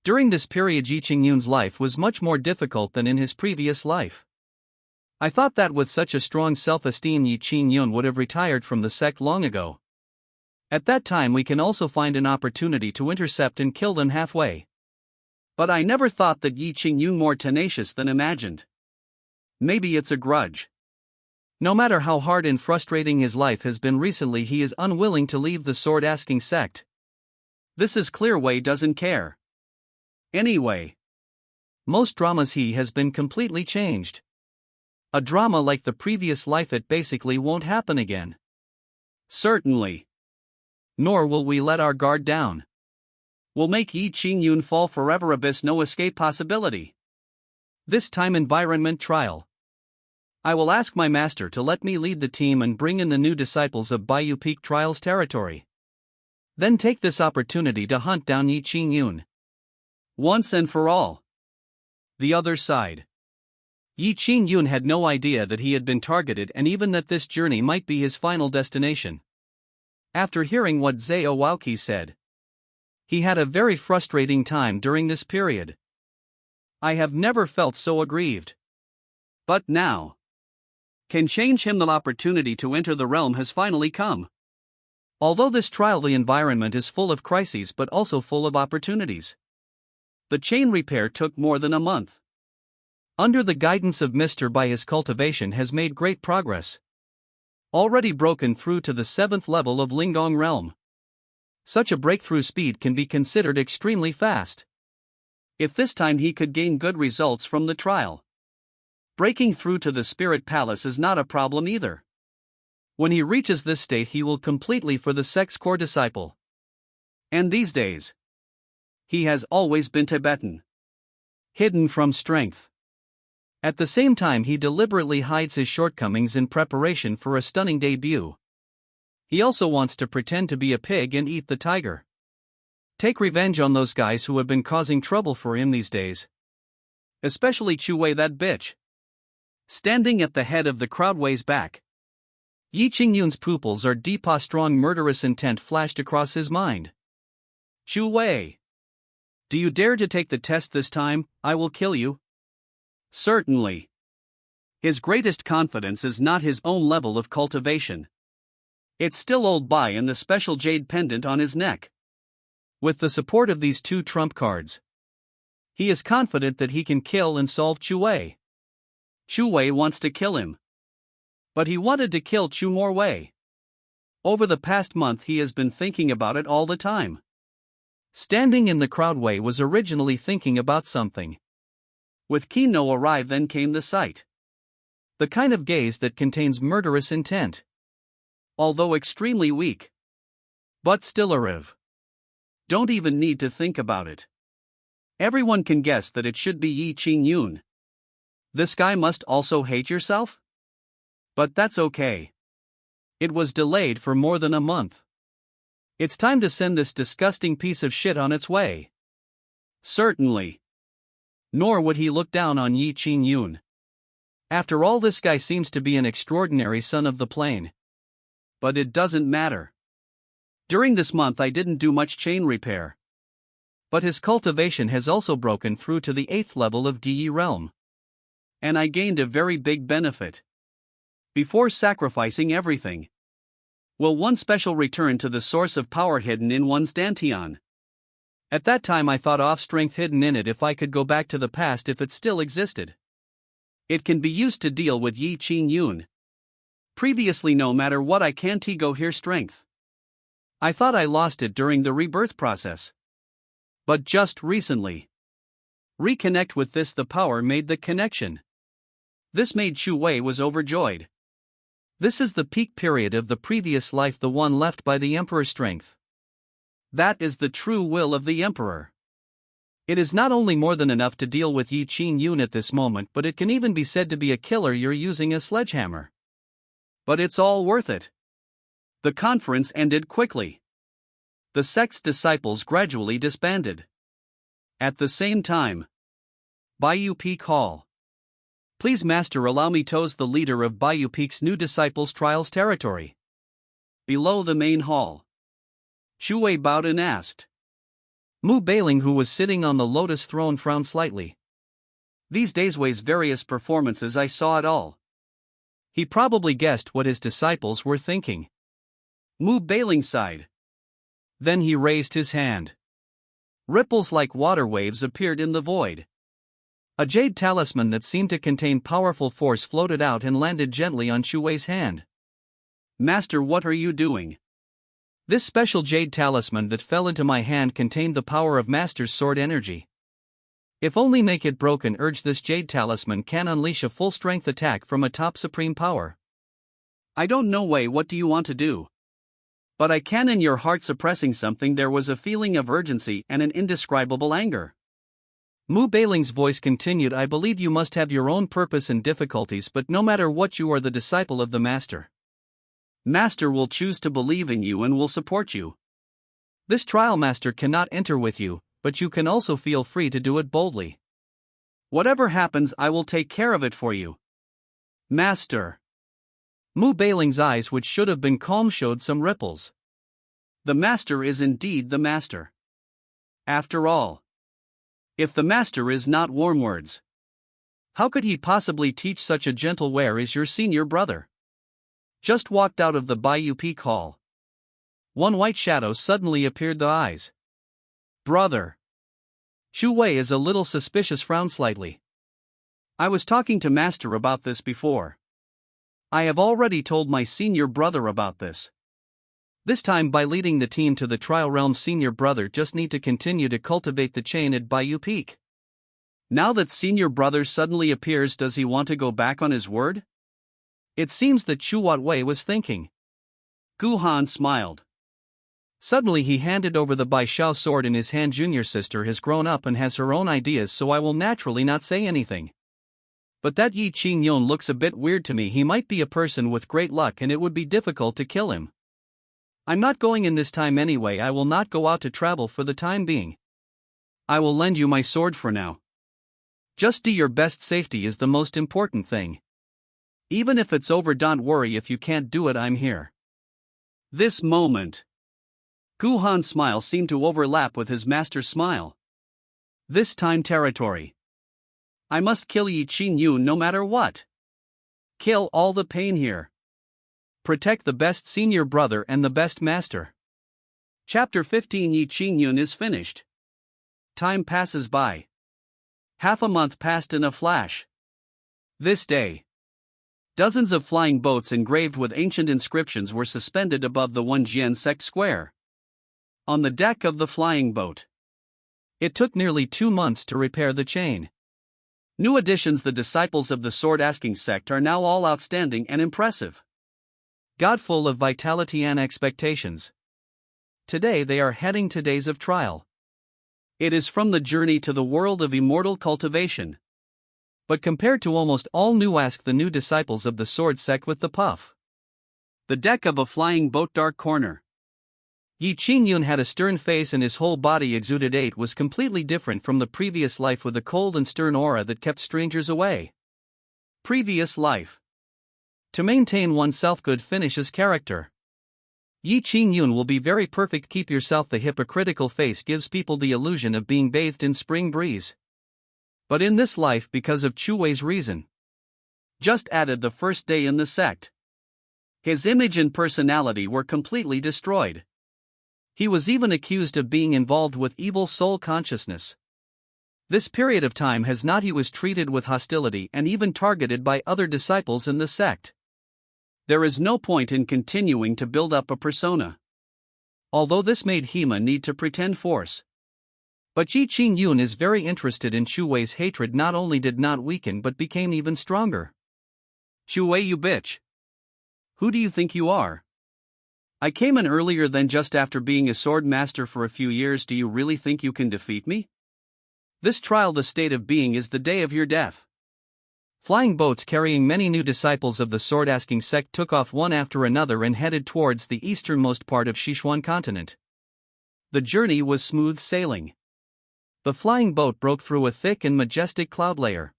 During this period, Yi Qingyun's life was much more difficult than in his previous life. I thought that with such a strong self-esteem, Yi Qingyun would have retired from the sect long ago. At that time, we can also find an opportunity to intercept and kill them halfway. But I never thought that Yi Qingyun more tenacious than imagined. Maybe it's a grudge. No matter how hard and frustrating his life has been recently, he is unwilling to leave the sword-asking sect. This is clear. Wei doesn't care. Anyway, most dramas he has been completely changed. A drama like the previous life, it basically won't happen again. Certainly. Nor will we let our guard down. We'll make Yi Qingyun fall forever. Abyss, no escape possibility. This time environment trial. I will ask my master to let me lead the team and bring in the new disciples of Baiyu Peak Trials territory. Then take this opportunity to hunt down Yi Qingyun. Once and for all. The other side. Yi Qingyun had no idea that he had been targeted and even that this journey might be his final destination. After hearing what Zhao Waoqi said, he had a very frustrating time during this period. I have never felt so aggrieved. But now, can change him. The opportunity to enter the realm has finally come. Although this trial, the environment is full of crises but also full of opportunities. The chain repair took more than a month. Under the guidance of Mr. Bai, his cultivation has made great progress. already broken through to the 7th level of Lingong realm. Such a breakthrough speed can be considered extremely fast. If this time he could gain good results from the trial, breaking through to the Spirit Palace is not a problem either. When he reaches this state, he will completely for the sect's core disciple. And these days, he has always been Tibetan, hidden from strength. At the same time, he deliberately hides his shortcomings in preparation for a stunning debut. He also wants to pretend to be a pig and eat the tiger. Take revenge on those guys who have been causing trouble for him these days. Especially Chu Wei, that bitch. Standing at the head of the crowd ways back, Yi Qingyun's pupils are deep. A strong murderous intent flashed across his mind. Chu Wei, do you dare to take the test this time? I will kill you. Certainly. His greatest confidence is not his own level of cultivation. It's still Old Bai and the special jade pendant on his neck. With the support of these two trump cards, he is confident that he can kill and solve Chu Wei. Chu Wei wants to kill him. But he wanted to kill Chu Mo Wei. Over the past month he has been thinking about it all the time. Standing in the crowd, Wei was originally thinking about something. With Kino arrive, then came the sight. The kind of gaze that contains murderous intent. Although extremely weak, but still arrive. Don't even need to think about it. Everyone can guess that it should be Yi Qingyun. This guy must also hate yourself? But that's okay. It was delayed for more than a month. It's time to send this disgusting piece of shit on its way. Certainly. Nor would he look down on Yi Qingyun. After all, this guy seems to be an extraordinary son of the plane. But it doesn't matter. During this month I didn't do much chain repair. But his cultivation has also broken through to the 8th level of Yi realm. And I gained a very big benefit. Before sacrificing everything, will one special return to the source of power hidden in one's dantian. At that time I thought off strength hidden in it if I could go back to the past, if it still existed. It can be used to deal with Yi Qingyun. Previously, no matter what, I can't go here strength. I thought I lost it during the rebirth process. But just recently, reconnect with this, the power made the connection. This made Chu Wei was overjoyed. This is the peak period of the previous life, the one left by the Emperor's strength. That is the true will of the Emperor. It is not only more than enough to deal with Yi Qingyun at this moment, but it can even be said to be a killer. You're using a sledgehammer. But it's all worth it. The conference ended quickly. The sect's disciples gradually disbanded. At the same time, Bayou Peak Hall. Please, Master, allow me toes the leader of Bayou Peak's new disciples' trials territory. Below the main hall, Chu Wei bowed and asked. Mu Bailing, who was sitting on the lotus throne, frowned slightly. These days Wei's various performances, I saw it all. He probably guessed what his disciples were thinking. Mu Bailing sighed. Then he raised his hand. Ripples like water waves appeared in the void. A jade talisman that seemed to contain powerful force floated out and landed gently on Chu Wei's hand. Master, what are you doing? This special jade talisman that fell into my hand contained the power of Master's sword energy. If only make it broken, urge. This jade talisman can unleash a full-strength attack from a top supreme power. I don't know, Wei, what do you want to do? But I can. In your heart suppressing something, there was a feeling of urgency and an indescribable anger. Mu Bailing's voice continued. I believe you must have your own purpose and difficulties, but no matter what, you are the disciple of the Master. Master will choose to believe in you and will support you. This trial Master cannot enter with you, but you can also feel free to do it boldly. Whatever happens, I will take care of it for you. Master. Mu Bailing's eyes, which should have been calm, showed some ripples. The Master is indeed the Master. After all, if the Master is not warm words, how could he possibly teach such a gentle? Where is your senior brother? Just walked out of the Bayou Peak Hall. One white shadow suddenly appeared the eyes. Brother. Chu Wei is a little suspicious, frowned slightly. I was talking to Master about this before. I have already told my senior brother about this. This time by leading the team to the trial realm, senior brother just need to continue to cultivate the chain at Bayou Peak. Now that senior brother suddenly appears, does he want to go back on his word? It seems that Chu Wei was thinking. Gu Han smiled. Suddenly he handed over the Bai Shao sword in his hand. Junior sister has grown up and has her own ideas, so I will naturally not say anything. But that Yi Qing Yun looks a bit weird to me. He might be a person with great luck and it would be difficult to kill him. I'm not going in this time anyway. I will not go out to travel for the time being. I will lend you my sword for now. Just do your best. Safety is the most important thing. Even if it's over, don't worry if you can't do it, I'm here. This moment. Gu Han's smile seemed to overlap with his master's smile. This time territory. I must kill Yi Qing Yun no matter what. Kill all the pain here. Protect the best senior brother and the best master. Chapter 15. Yi Qing Yun is finished. Time passes by. Half a month passed in a flash. This day, dozens of flying boats engraved with ancient inscriptions were suspended above the Wenjian sect square. On the deck of the flying boat, it took nearly 2 months to repair the chain. New additions. The disciples of the sword-asking sect are now all outstanding and impressive. God, full of vitality and expectations. Today they are heading to days of trial. It is from the journey to the world of immortal cultivation. But compared to almost all new, ask the new disciples of the sword sect with the puff. The deck of a flying boat. Dark corner. Yi Qing Yun had a stern face and his whole body exuded hate. Was completely different from the previous life, with a cold and stern aura that kept strangers away. Previous life. To maintain oneself, good finishes character. Yi Qing Yun will be very perfect. Keep yourself. The hypocritical face gives people the illusion of being bathed in spring breeze. But in this life, because of Chu Wei's reason, just added the first day in the sect, his image and personality were completely destroyed. He was even accused of being involved with evil soul consciousness. This period of time has not. He was treated with hostility and even targeted by other disciples in the sect. There is no point in continuing to build up a persona. Although this made Hema need to pretend force. But Yi Qing Yun is very interested in Chu Wei's hatred. Not only did not weaken but became even stronger. Chu Wei, you bitch. Who do you think you are? I came in earlier than just after being a sword master for a few years. Do you really think you can defeat me? This trial, the state of being, is the day of your death. Flying boats carrying many new disciples of the sword-asking sect took off one after another and headed towards the easternmost part of Sichuan continent. The journey was smooth sailing. The flying boat broke through a thick and majestic cloud layer.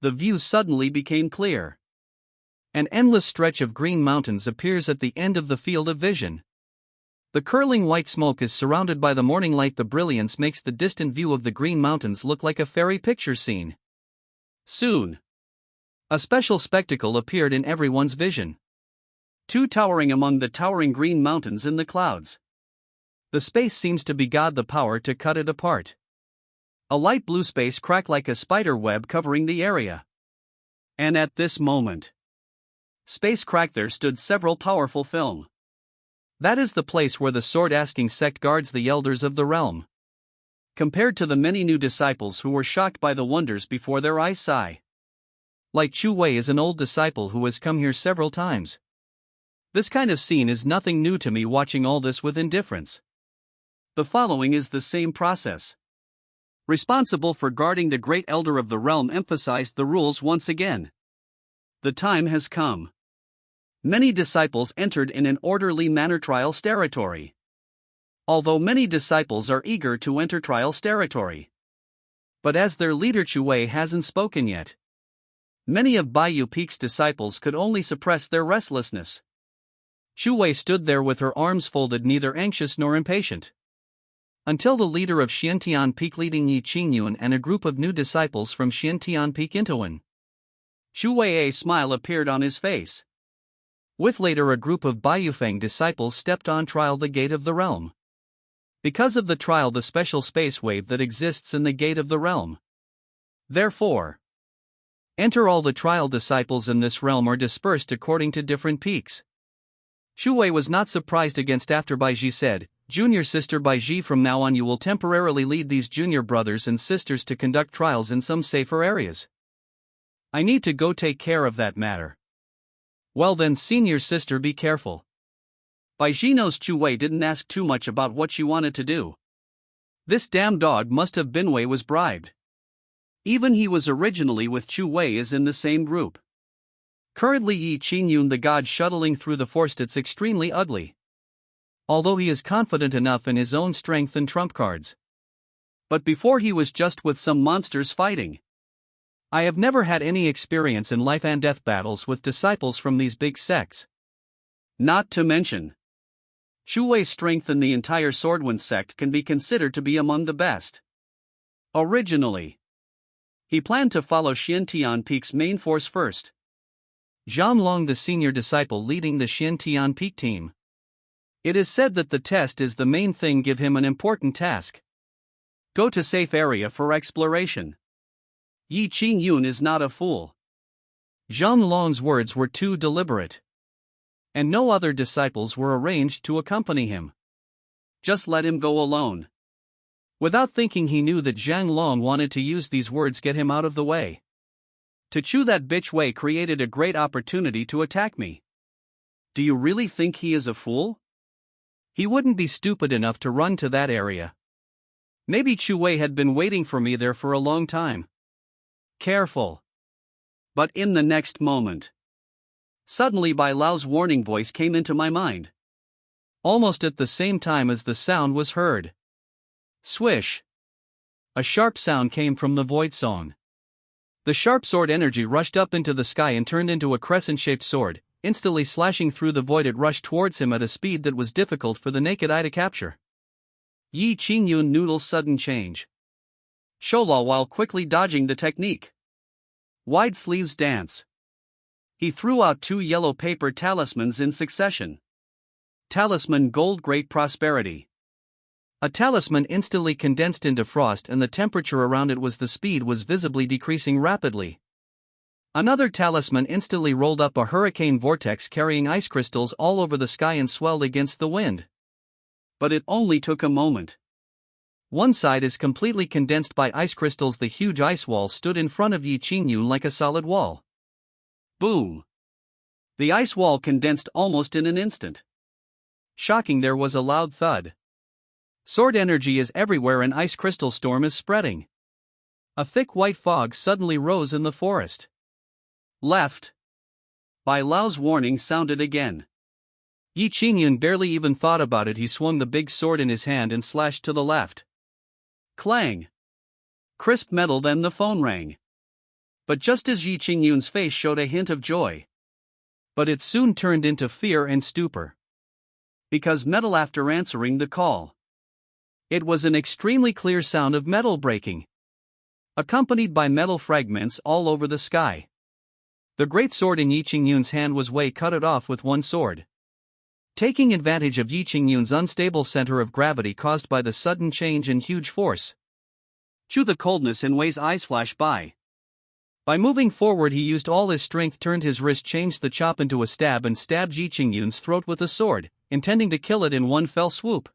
The view suddenly became clear. An endless stretch of green mountains appears at the end of the field of vision. The curling white smoke is surrounded by the morning light. The brilliance makes the distant view of the green mountains look like a fairy picture scene. Soon, a special spectacle appeared in everyone's vision. Two towering among the towering green mountains in the clouds. The space seems to be God, the power to cut it apart. A light blue space cracked like a spider web covering the area. And at this moment, space crack, there stood several powerful film. That is the place where the sword-asking sect guards the elders of the realm. Compared to the many new disciples who were shocked by the wonders before their eyes, sigh. Like Chu Wei is an old disciple who has come here several times. This kind of scene is nothing new to me, watching all this with indifference. The following is the same process. Responsible for guarding the great elder of the realm emphasized the rules once again. The time has come. Many disciples entered in an orderly manner trials territory. Although many disciples are eager to enter trials territory, but as their leader Chu Wei hasn't spoken yet, many of Bayou Peak's disciples could only suppress their restlessness. Chu Wei stood there with her arms folded, neither anxious nor impatient, until the leader of Xiantian Peak, leading Yi Qing Yun and a group of new disciples from Xiantian Peak Intuan. Chu Wei's smile appeared on his face. With later a group of Baiyufeng disciples stepped on trial the gate of the realm. Because of the trial, the special space wave that exists in the gate of the realm. Therefore, Enter all the trial disciples in this realm are dispersed according to different peaks. Chu Wei was not surprised against after Bai Ji said, "Junior sister Bai Ji, from now on you will temporarily lead these junior brothers and sisters to conduct trials in some safer areas. I need to go take care of that matter." "Well then, senior sister, be careful." Bai Ji knows Chu Wei didn't ask too much about what she wanted to do. This damn dog must have been Wei was bribed. Even he was originally with Chu Wei is in the same group. Currently Yi Qingyun the god shuttling through the forest, it's extremely ugly. Although he is confident enough in his own strength and trump cards. But before he was just with some monsters fighting. I have never had any experience in life and death battles with disciples from these big sects. Not to mention, Chu Wei's strength in the entire Swordwind sect can be considered to be among the best. Originally, he planned to follow Xiantian Peak's main force first. Zhang Long, the senior disciple leading the Xiantian Peak team. It is said that the test is the main thing, give him an important task. Go to safe area for exploration. Yi Qingyun is not a fool. Zhang Long's words were too deliberate. And no other disciples were arranged to accompany him. Just let him go alone. Without thinking, he knew that Zhang Long wanted to use these words, get him out of the way. To chew that bitch Wei created a great opportunity to attack me. Do you really think he is a fool? He wouldn't be stupid enough to run to that area. Maybe Chu Wei had been waiting for me there for a long time. Careful. But in the next moment, suddenly Bai Lao's warning voice came into my mind. Almost at the same time as the sound was heard. Swish. A sharp sound came from the void song. The sharp sword energy rushed up into the sky and turned into a crescent-shaped sword, instantly slashing through the void. It rushed towards him at a speed that was difficult for the naked eye to capture. Yi Qingyun noodle's sudden change. Shola while quickly dodging the technique. Wide sleeves dance. He threw out 2 yellow paper talismans in succession. Talisman Gold Great Prosperity. A talisman instantly condensed into frost, and the temperature around it was the speed was visibly decreasing rapidly. Another talisman instantly rolled up a hurricane vortex carrying ice crystals all over the sky and swelled against the wind. But it only took a moment. One side is completely condensed by ice crystals. The huge ice wall stood in front of Yi Qingyun like a solid wall. Boom! The ice wall condensed almost in an instant. Shocking, there was a loud thud. Sword energy is everywhere, an ice crystal storm is spreading. A thick white fog suddenly rose in the forest. Left. Bai Lao's warning sounded again. Yi Qingyun barely even thought about it. He swung the big sword in his hand and slashed to the left. Clang! Crisp metal, then the phone rang. But just as Yi Qingyun's face showed a hint of joy. But it soon turned into fear and stupor. Because metal after answering the call. It was an extremely clear sound of metal breaking, accompanied by metal fragments all over the sky. The great sword in Yi Qingyun's hand was Wei cut it off with one sword. Taking advantage of Yi Qingyun's unstable center of gravity caused by the sudden change in huge force. Chew, the coldness in Wei's eyes flashed by. By moving forward, he used all his strength, turned his wrist, changed the chop into a stab, and stabbed Yi Qingyun's throat with a sword, intending to kill it in one fell swoop.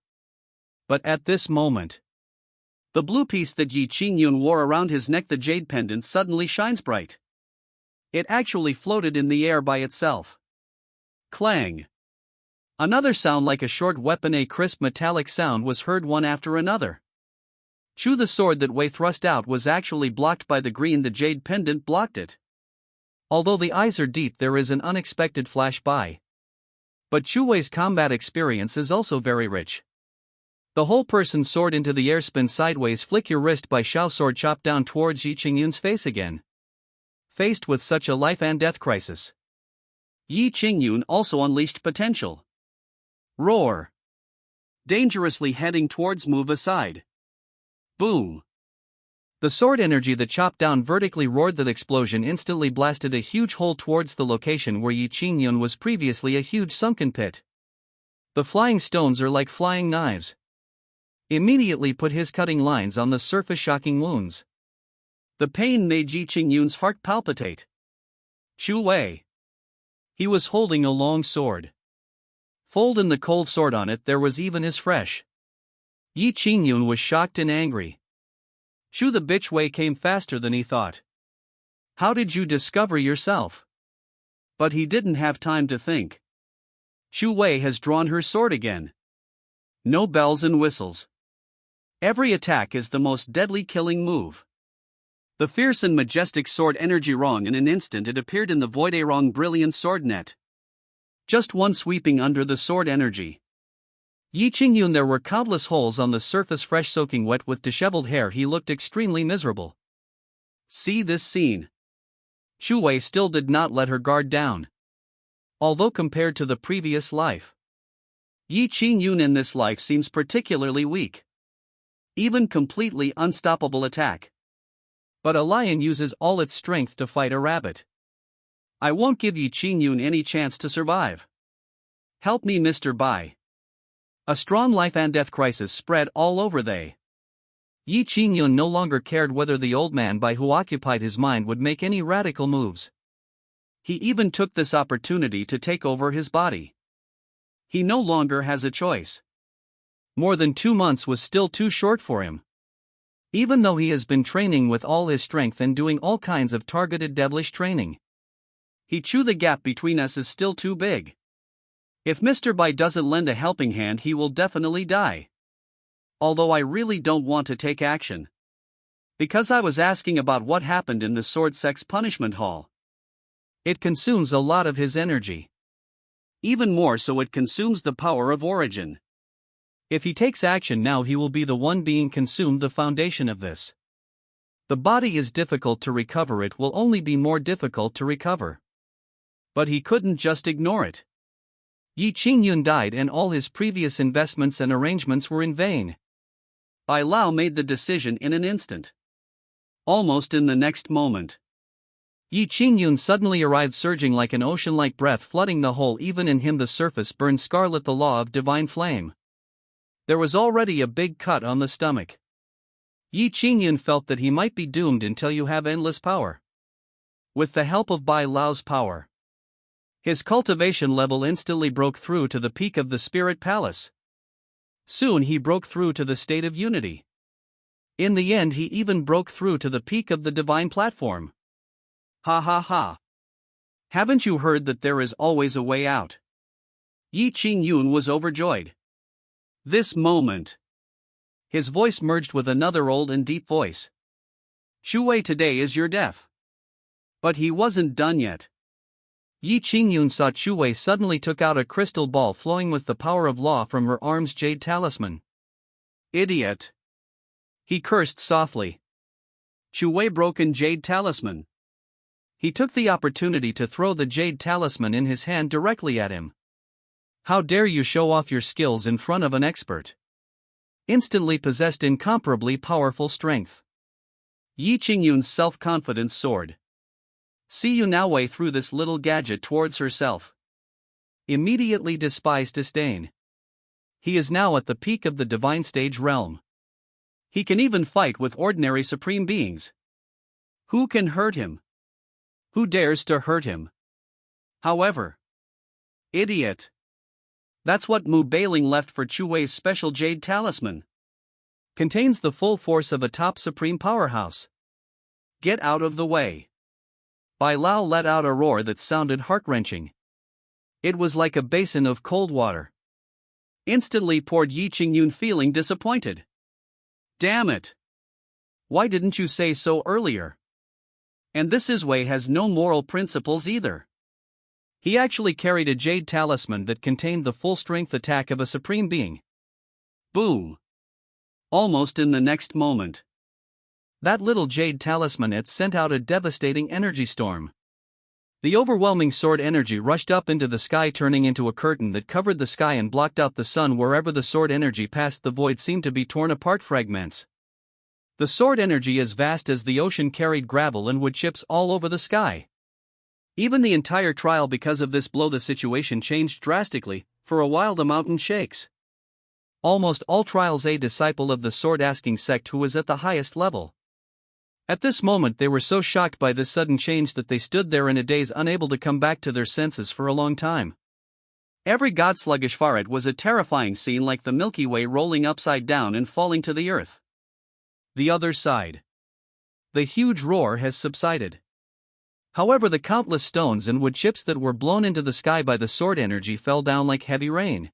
But at this moment, the blue piece that Yi Qingyun wore around his neck, the jade pendant, suddenly shines bright. It actually floated in the air by itself. Clang! Another sound like a short weapon, a crisp metallic sound was heard one after another. Chew, the sword that Wei thrust out was actually blocked by the green, the jade pendant blocked it. Although the eyes are deep, there is an unexpected flash by. But Chu Wei's combat experience is also very rich. The whole person sword into the air, spin sideways, flick your wrist by Shao sword, chop down towards Yi Qingyun's face again. Faced with such a life and death crisis, Yi Qingyun also unleashed potential. Roar! Dangerously heading towards, move aside. Boom! The sword energy that chopped down vertically roared. That explosion instantly blasted a huge hole towards the location where Yi Qingyun was previously, a huge sunken pit. The flying stones are like flying knives. Immediately put his cutting lines on the surface, shocking wounds. The pain made Yi Qingyun's heart palpitate. Chu Wei. He was holding a long sword. Fold in the cold sword on it, there was even as fresh. Yi Qingyun was shocked and angry. Shu the bitch Wei came faster than he thought. How did you discover yourself? But he didn't have time to think. Shu Wei has drawn her sword again. No bells and whistles. Every attack is the most deadly killing move. The fierce and majestic sword energy rang in an instant. It appeared in the void a rang brilliant sword net. Just one sweeping under the sword energy. Yi Qingyun, there were countless holes on the surface, fresh soaking wet with disheveled hair. He looked extremely miserable. See this scene. Shu Wei still did not let her guard down. Although compared to the previous life, Yi Qingyun in this life seems particularly weak. Even completely unstoppable attack. But a lion uses all its strength to fight a rabbit. I won't give Yi Qingyun any chance to survive. Help me, Mr. Bai. A strong life and death crisis spread all over they. Yi Qingyun no longer cared whether the old man Bai who occupied his mind would make any radical moves. He even took this opportunity to take over his body. He no longer has a choice. More than 2 months was still too short for him. Even though he has been training with all his strength and doing all kinds of targeted devilish training, the gap between us is still too big. If Mr. Bai doesn't lend a helping hand, he will definitely die. Although I really don't want to take action. Because I was asking about what happened in the sword sex punishment hall. It consumes a lot of his energy. Even more so, it consumes the power of origin. If he takes action now, he will be the one being consumed, the foundation of this. The body is difficult to recover, it will only be more difficult to recover. But he couldn't just ignore it. Yi Qingyun died and all his previous investments and arrangements were in vain. Bai Lao made the decision in an instant. Almost in the next moment. Yi Qingyun suddenly arrived, surging like an ocean-like breath, flooding the whole. Even in him the surface burned scarlet, the law of divine flame. There was already a big cut on the stomach. Yi Qingyun felt that he might be doomed until you have endless power. With the help of Bai Lao's power, his cultivation level instantly broke through to the peak of the spirit palace. Soon he broke through to the state of unity. In the end he even broke through to the peak of the divine platform. Ha ha ha. Haven't you heard that there is always a way out? Yi Qingyun was overjoyed. This moment. His voice merged with another old and deep voice. Shu Wei, today is your death. But he wasn't done yet. Yi Qingyun saw Shu Wei suddenly took out a crystal ball flowing with the power of law from her arm's jade talisman. Idiot. He cursed softly. Shu Wei broken jade talisman. He took the opportunity to throw the jade talisman in his hand directly at him. How dare you show off your skills in front of an expert? Instantly possessed incomparably powerful strength. Yi Qingyun's self-confidence soared. See you now, Wei threw this little gadget towards herself. Immediately despised disdain. He is now at the peak of the divine stage realm. He can even fight with ordinary supreme beings. Who can hurt him? Who dares to hurt him? However. Idiot. That's what Mu Bailing left for Chu Wei's special jade talisman. Contains the full force of a top supreme powerhouse. Get out of the way. Bai Lao let out a roar that sounded heart-wrenching. It was like a basin of cold water. Instantly poured Yi Qingyun, feeling disappointed. Damn it! Why didn't you say so earlier? And this is Wei has no moral principles either. He actually carried a jade talisman that contained the full strength attack of a supreme being. Boom! Almost in the next moment. That little jade talisman had sent out a devastating energy storm. The overwhelming sword energy rushed up into the sky, turning into a curtain that covered the sky and blocked out the sun. Wherever the sword energy passed, the void seemed to be torn apart fragments. The sword energy, as vast as the ocean, carried gravel and wood chips all over the sky. Even the entire trial, because of this blow, the situation changed drastically. For a while the mountain shakes. Almost all trials, a disciple of the sword asking sect who was at the highest level. At this moment they were so shocked by this sudden change that they stood there in a daze, unable to come back to their senses for a long time. Every god-sluggish far it was a terrifying scene, like the Milky Way rolling upside down and falling to the earth. The other side. The huge roar has subsided. However, the countless stones and wood chips that were blown into the sky by the sword energy fell down like heavy rain.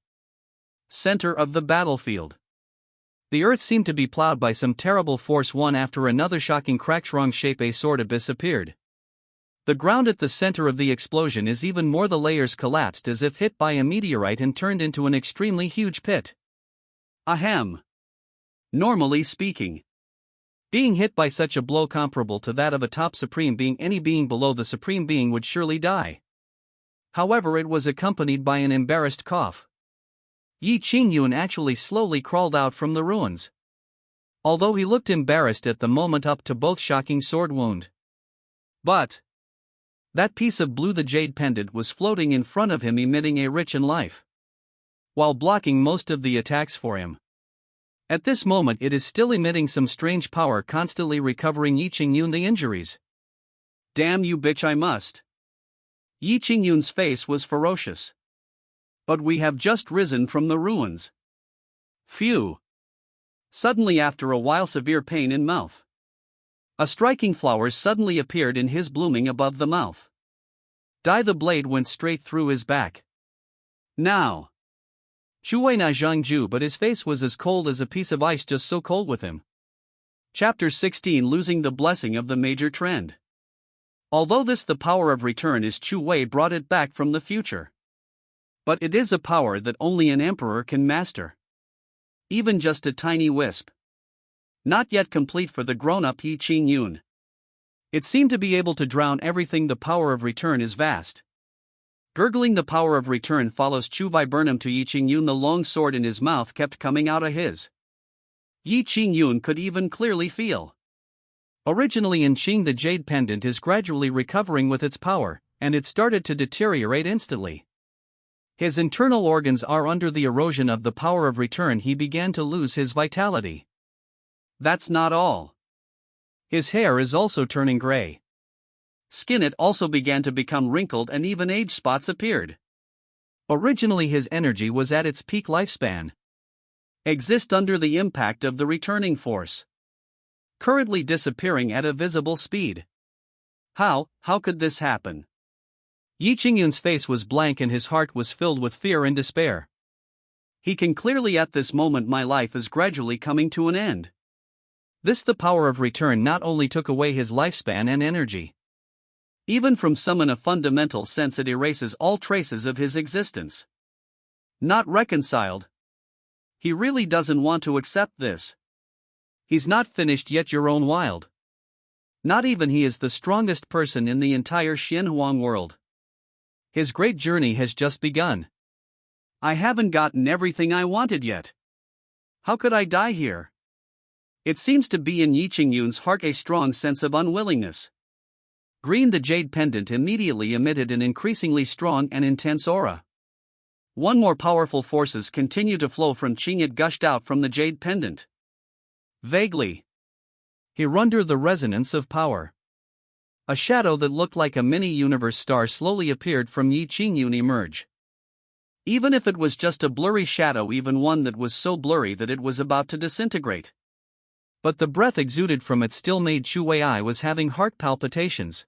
Center of the battlefield. The earth seemed to be plowed by some terrible force. One after another shocking cracks wrong shape a sword abyss appeared. The ground at the center of the explosion is even more, the layers collapsed as if hit by a meteorite and turned into an extremely huge pit. Ahem. Normally speaking, being hit by such a blow comparable to that of a top supreme being, any being below the supreme being would surely die. However, it was accompanied by an embarrassed cough. Yi Qingyun actually slowly crawled out from the ruins. Although he looked embarrassed at the moment up to both shocking sword wound. But that piece of blue, the jade pendant, was floating in front of him, emitting a rich and life, while blocking most of the attacks for him. At this moment it is still emitting some strange power, constantly recovering Yi Qingyun the injuries. Damn you bitch, I must. Yi Qingyun's face was ferocious. But we have just risen from the ruins. Phew. Suddenly, after a while, severe pain in mouth. A striking flower suddenly appeared in his blooming above the mouth. The blade went straight through his back. Now. Shuwei na Zhangju, but his face was as cold as a piece of ice, just so cold with him. Chapter 16, Losing the Blessing of the Major Trend. Although this the power of return is, Chu Wei brought it back from the future. But it is a power that only an emperor can master. Even just a tiny wisp. Not yet complete for the grown-up Yi Qingyun. It seemed to be able to drown everything. The power of return is vast. Gurgling, the power of return follows Chu Viburnum to Yi Qingyun. The long sword in his mouth kept coming out of his. Yi Qingyun could even clearly feel. Originally in Qing, the jade pendant is gradually recovering with its power, and it started to deteriorate instantly. His internal organs are under the erosion of the power of return. He began to lose his vitality. That's not all. His hair is also turning gray. Skin, it also began to become wrinkled, and even age spots appeared. Originally his energy was at its peak lifespan. Exist under the impact of the returning force. Currently disappearing at a visible speed. How could this happen? Yi Qingyun's face was blank and his heart was filled with fear and despair. He can clearly at this moment, my life is gradually coming to an end. This the power of return not only took away his lifespan and energy. Even from some, in a fundamental sense, it erases all traces of his existence. Not reconciled. He really doesn't want to accept this. He's not finished yet, your own wild. Not even he is the strongest person in the entire Xinhuang world. His great journey has just begun. I haven't gotten everything I wanted yet. How could I die here? It seems to be in Yi Qingyun's heart a strong sense of unwillingness. Green, the jade pendant immediately emitted an increasingly strong and intense aura. One more powerful forces continue to flow from Qing. It gushed out from the jade pendant. Vaguely. Here under the resonance of power. A shadow that looked like a mini-universe star slowly appeared from Yi Qingyun emerge. Even if it was just a blurry shadow, even one that was so blurry that it was about to disintegrate. But the breath exuded from it still made Chu Wei was having heart palpitations.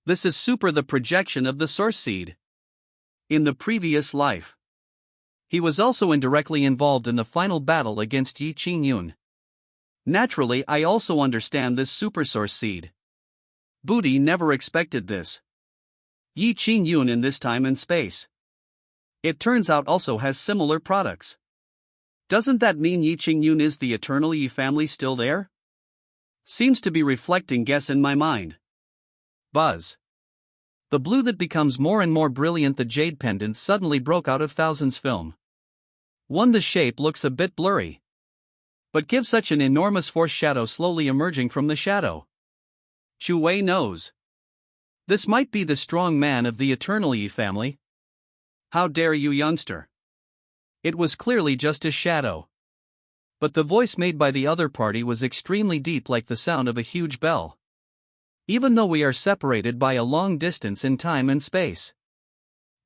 This is super, the projection of the source seed. In the previous life, he was also indirectly involved in the final battle against Yi Qingyun. Naturally, I also understand this super source seed. Booty never expected this. Yi Qingyun in this time and space. It turns out also has similar products. Doesn't that mean Yi Qingyun is the eternal Yi family still there? Seems to be reflecting guess in my mind. Buzz. The blue that becomes more and more brilliant, the jade pendant suddenly broke out of thousands film. The shape looks a bit blurry. But gives such an enormous force, shadow slowly emerging from the shadow. Chu Wei knows. This might be the strong man of the eternal Yi family. How dare you, youngster? It was clearly just a shadow. But the voice made by the other party was extremely deep, like the sound of a huge bell. Even though we are separated by a long distance in time and space,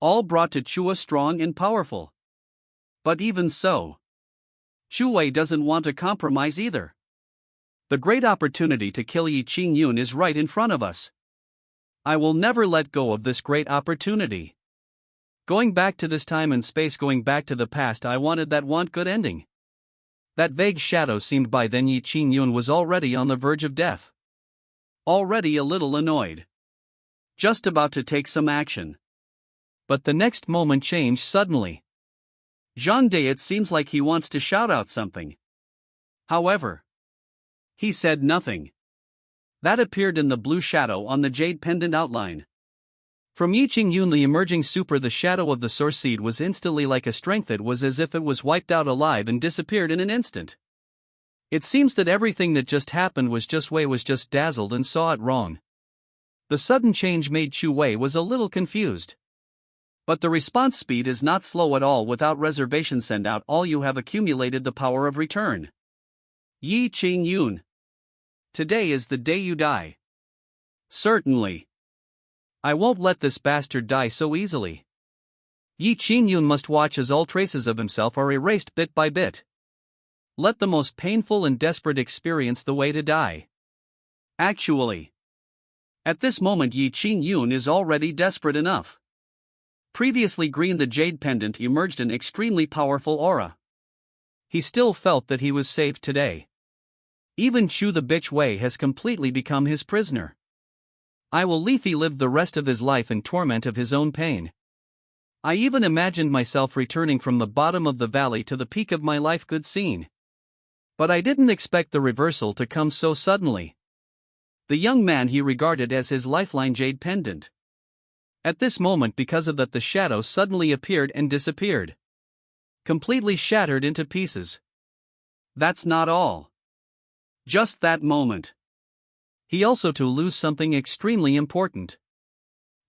all brought to Chua strong and powerful. But even so, Chu Wei doesn't want to compromise either. The great opportunity to kill Yi Qingyun is right in front of us. I will never let go of this great opportunity. Going back to this time and space, going back to the past, I wanted that good ending. That vague shadow seemed by then Yi Qingyun was already on the verge of death. Already a little annoyed. Just about to take some action. But the next moment changed suddenly. Yandere, it seems like he wants to shout out something. However, he said nothing. That appeared in the blue shadow on the jade pendant outline. From Yi Qingyun, the emerging super, the shadow of the source seed was instantly like a strength. It was as if it was wiped out alive and disappeared in an instant. It seems that everything that just happened was just dazzled and saw it wrong. The sudden change made Chu Wei was a little confused. But the response speed is not slow at all. Without reservation, send out all you have accumulated, the power of return. Yi Qingyun. Today is the day you die. Certainly. I won't let this bastard die so easily. Yi Qingyun must watch as all traces of himself are erased bit by bit. Let the most painful and desperate experience the way to die. Actually, at this moment Yi Qingyun is already desperate enough. Previously green, the jade pendant emerged an extremely powerful aura. He still felt that he was saved today. Even Chu the bitch Wei has completely become his prisoner. I will let he live the rest of his life in torment of his own pain. I even imagined myself returning from the bottom of the valley to the peak of my life. Good scene. But I didn't expect the reversal to come so suddenly. The young man he regarded as his lifeline, jade pendant. At this moment, because of that, the shadow suddenly appeared and disappeared. Completely shattered into pieces. That's not all. Just that moment, he also to lose something extremely important.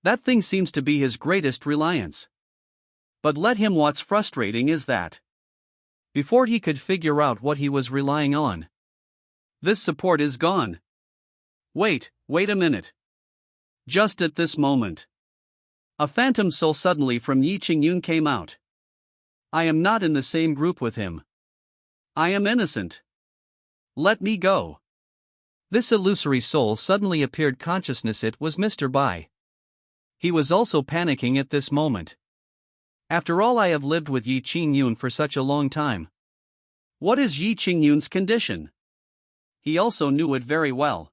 That thing seems to be his greatest reliance. But let him, what's frustrating is that before he could figure out what he was relying on, this support is gone. Wait a minute. Just at this moment, a phantom soul suddenly from Yi Qingyun came out. I am not in the same group with him. I am innocent. Let me go. This illusory soul suddenly appeared consciousness. It was Mr. Bai. He was also panicking at this moment. After all, I have lived with Yi Qingyun for such a long time. What is Yi Qingyun's condition? He also knew it very well.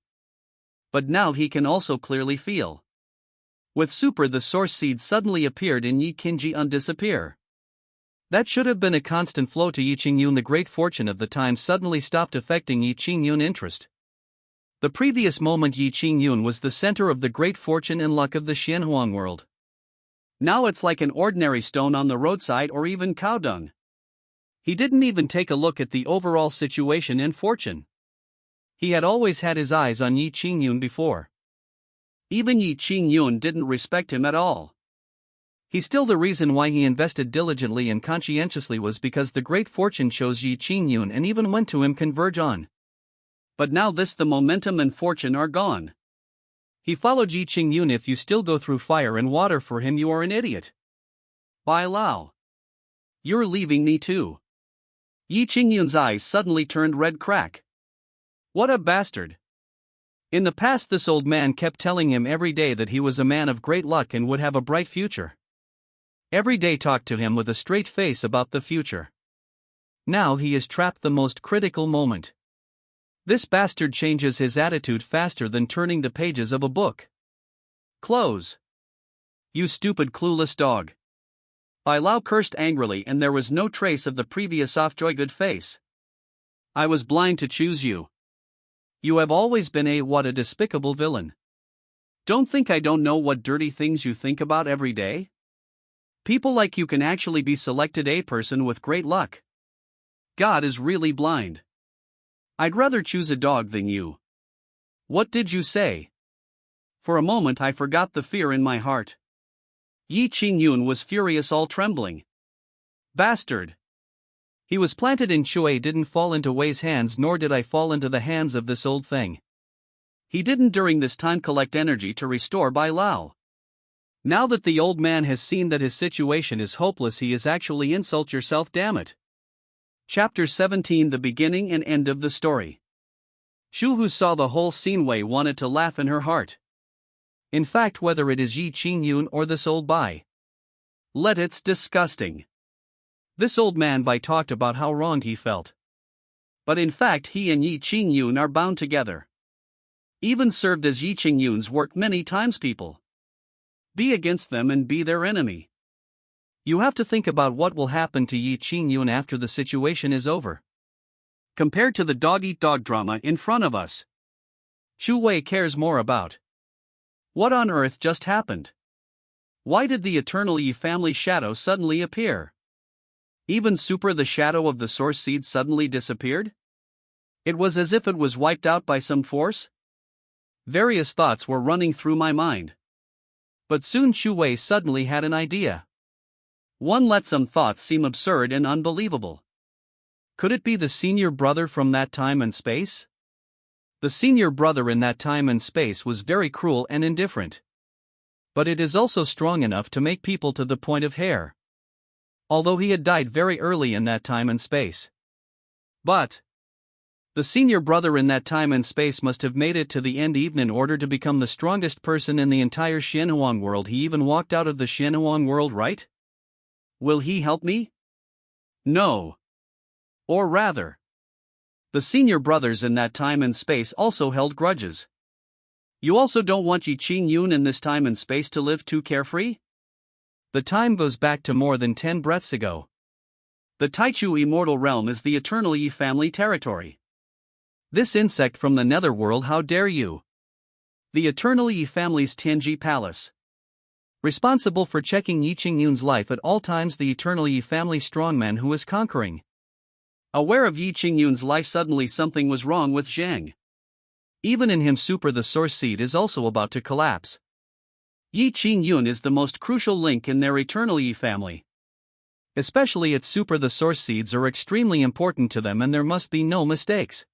But now he can also clearly feel. With super, the source seed suddenly appeared in Yi Qingyun disappear. That should have been a constant flow to Yi Qingyun. The great fortune of the time suddenly stopped affecting Yi Qingyun interest. The previous moment Yi Qingyun was the center of the great fortune and luck of the Xianhuang world. Now it's like an ordinary stone on the roadside or even cow dung. He didn't even take a look at the overall situation and fortune. He had always had his eyes on Yi Qingyun before. Even Yi Qingyun didn't respect him at all. He's still the reason why he invested diligently and conscientiously was because the great fortune chose Yi Qingyun and even went to him converge on. But now the momentum and fortune are gone. He followed Yi Qingyun. If you still go through fire and water for him, you are an idiot. Bai Lao. You're leaving me too. Yi Qingyun's eyes suddenly turned red. Crack. What a bastard. In the past, this old man kept telling him every day that he was a man of great luck and would have a bright future. Every day talked to him with a straight face about the future. Now he is trapped the most critical moment. This bastard changes his attitude faster than turning the pages of a book. Close. You stupid clueless dog. Bai Lao cursed angrily, and there was no trace of the previous off-joy good face. I was blind to choose you. You have always been what a despicable villain. Don't think I don't know what dirty things you think about every day. People like you can actually be selected a person with great luck. God is really blind. I'd rather choose a dog than you. What did you say? For a moment I forgot the fear in my heart. Yi Qingyun was furious, all trembling. Bastard! He was planted in Shui didn't fall into Wei's hands, nor did I fall into the hands of this old thing. He didn't during this time collect energy to restore Bai Lao. Now that the old man has seen that his situation is hopeless, he is actually insult yourself, damn it. Chapter 17, the beginning and end of the story. Shu, who saw the whole scene, Wei wanted to laugh in her heart. In fact, whether it is Yi Qingyun or this old Bai, it's disgusting. This old man Bai talked about how wronged he felt. But in fact he and Yi Qingyun are bound together. Even served as Yi Qingyun's work many times. People be against them and be their enemy. You have to think about what will happen to Yi Qingyun after the situation is over. Compared to the dog-eat-dog drama in front of us, Shu Wei cares more about what on earth just happened. Why did the eternal Yi family shadow suddenly appear? Even the shadow of the source seed suddenly disappeared? It was as if it was wiped out by some force? Various thoughts were running through my mind. But soon Shu Wei suddenly had an idea. One let some thoughts seem absurd and unbelievable. Could it be the senior brother from that time and space? The senior brother in that time and space was very cruel and indifferent. But it is also strong enough to make people to the point of hair. Although he had died very early in that time and space. But the senior brother in that time and space must have made it to the end even in order to become the strongest person in the entire Xianhuang world. He even walked out of the Xianhuang world, right? Will he help me? No. Or rather, the senior brothers in that time and space also held grudges. You also don't want Yi Qingyun in this time and space to live too carefree? The time goes back to more than 10 breaths ago. The Taichu immortal realm is the eternal Yi family territory. This insect from the netherworld, how dare you? The eternal Yi family's Tianji palace. Responsible for checking Yi Qingyun's life at all times, the eternal Yi family strongman who is conquering. Aware of Yi Qingyun's life, suddenly something was wrong with Zhang. Even in him, the source seed is also about to collapse. Yi Qingyun is the most crucial link in their eternal Yi family. Especially its the source seeds are extremely important to them, and there must be no mistakes.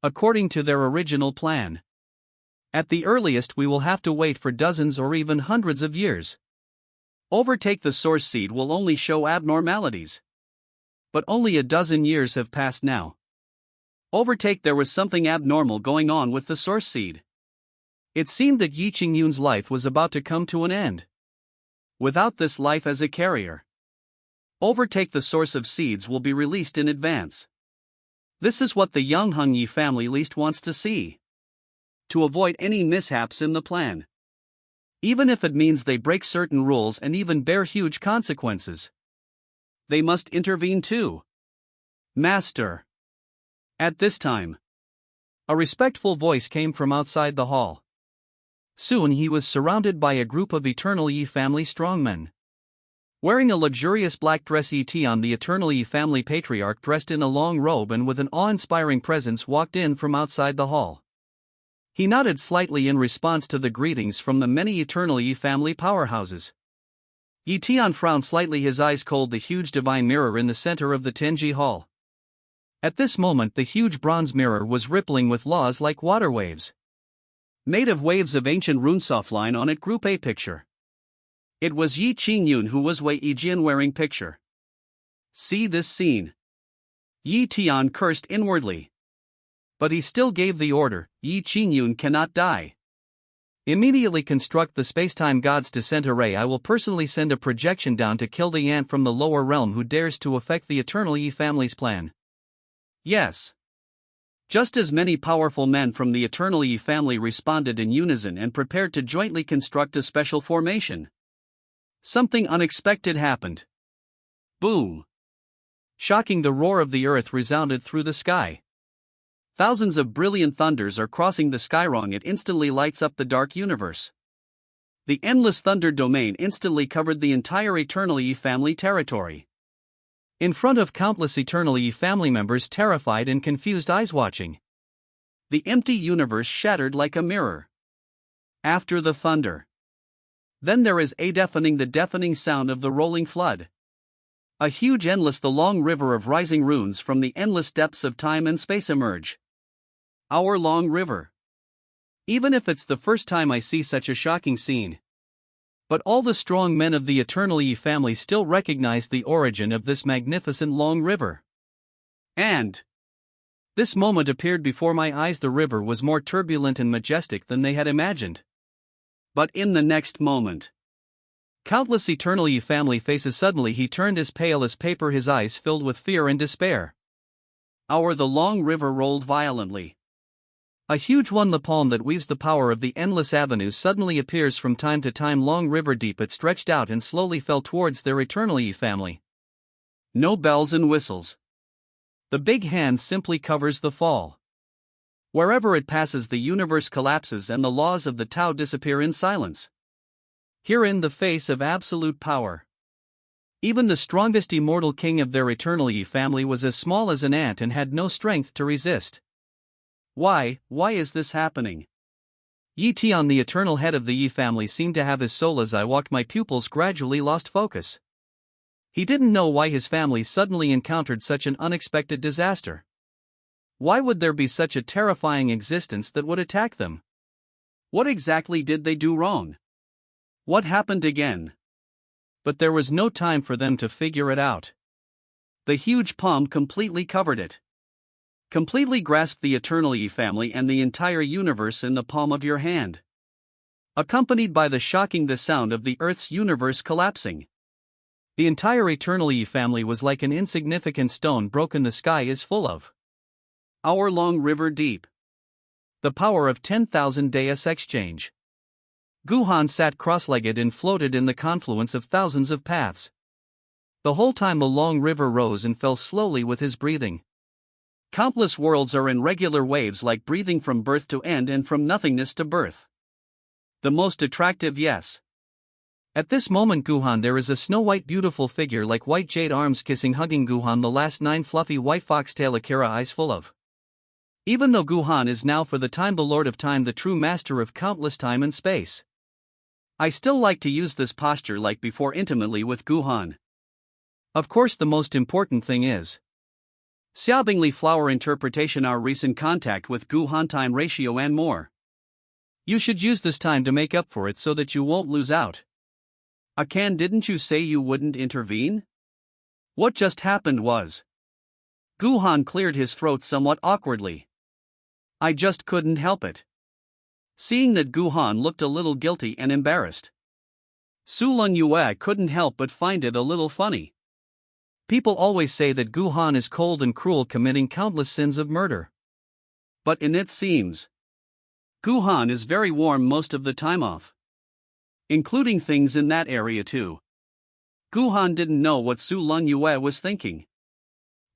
According to their original plan, at the earliest we will have to wait for dozens or even hundreds of years. Overtake the source seed will only show abnormalities. But only a dozen years have passed now. Overtake, there was something abnormal going on with the source seed. It seemed that Yi Qingyun's life was about to come to an end. Without this life as a carrier, overtake, the source of seeds will be released in advance. This is what the Yongheng Yi family least wants to see. To avoid any mishaps in the plan. Even if it means they break certain rules and even bear huge consequences. They must intervene too. Master. At this time, a respectful voice came from outside the hall. Soon he was surrounded by a group of eternal Yi family strongmen. Wearing a luxurious black dress, Tian, the eternal Yi family patriarch, dressed in a long robe and with an awe-inspiring presence, walked in from outside the hall. He nodded slightly in response to the greetings from the many eternal Yi family powerhouses. Yi Tian frowned slightly, his eyes cold, the huge divine mirror in the center of the Tenji hall. At this moment the huge bronze mirror was rippling with laws like water waves. Made of waves of ancient runes, offline on it, Group A picture. It was Yi Qingyun who was Wei Yijian wearing picture. See this scene. Yi Tian cursed inwardly. But he still gave the order, Yi Qingyun cannot die. Immediately construct the spacetime gods to send array. I will personally send a projection down to kill the ant from the lower realm who dares to affect the eternal Yi family's plan. Yes. Just as many powerful men from the eternal Yi family responded in unison and prepared to jointly construct a special formation. Something unexpected happened. Boom! Shocking, the roar of the earth resounded through the sky. Thousands of brilliant thunders are crossing the skyrong. It instantly lights up the dark universe. The endless thunder domain instantly covered the entire eternal Yi family territory. In front of countless eternal Yi family members, terrified and confused eyes watching. The empty universe shattered like a mirror. After the thunder, then there is a deafening sound of the rolling flood. A huge endless the long river of rising runes from the endless depths of time and space emerge. Our long river. Even if it's the first time I see such a shocking scene. But all the strong men of the Eternally family still recognize the origin of this magnificent long river. And this moment appeared before my eyes. The river was more turbulent and majestic than they had imagined. But in the next moment, countless Eternally family faces suddenly he turned as pale as paper, his eyes filled with fear and despair. The long river rolled violently. A huge one, the palm that weaves the power of the endless avenues, suddenly appears from time to time. Long river deep it stretched out and slowly fell towards their Eternally family. No bells and whistles. The big hand simply covers the fall. Wherever it passes, the universe collapses and the laws of the Tao disappear in silence. Herein the face of absolute power. Even the strongest immortal king of their Eternally family was as small as an ant and had no strength to resist. Why is this happening? Yi Tian, the eternal head of the Yi family, seemed to have his soul. As I walked, my pupils gradually lost focus. He didn't know why his family suddenly encountered such an unexpected disaster. Why would there be such a terrifying existence that would attack them? What exactly did they do wrong? What happened again? But there was no time for them to figure it out. The huge palm completely covered it. Completely grasped the Eternally family and the entire universe in the palm of your hand. Accompanied by the sound of the Earth's universe collapsing. The entire Eternally family was like an insignificant stone broken. The sky is full of our long river deep. The power of 10,000 Deus exchange. Guhan sat cross-legged and floated in the confluence of thousands of paths. The whole time the long river rose and fell slowly with his breathing. Countless worlds are in regular waves, like breathing from birth to end and from nothingness to birth. The most attractive, yes. At this moment, Guhan, there is a snow-white beautiful figure like white jade, arms kissing, hugging Guhan, the last 9 fluffy white foxtail Akira, eyes full of. Even though Guhan is now for the time the Lord of Time, the true master of countless time and space, I still like to use this posture like before, intimately with Guhan. Of course, the most important thing is Xiaobingli flower interpretation, our recent contact with Guhan, time ratio, and more. You should use this time to make up for it so that you won't lose out. Akan, didn't you say you wouldn't intervene? What just happened was. Guhan cleared his throat somewhat awkwardly. I just couldn't help it. Seeing that Guhan looked a little guilty and embarrassed, Su Lung Yue couldn't help but find it a little funny. People always say that Guhan is cold and cruel, committing countless sins of murder. But it seems Guhan is very warm most of the time off. Including things in that area too. Guhan didn't know what Su Lung Yue was thinking.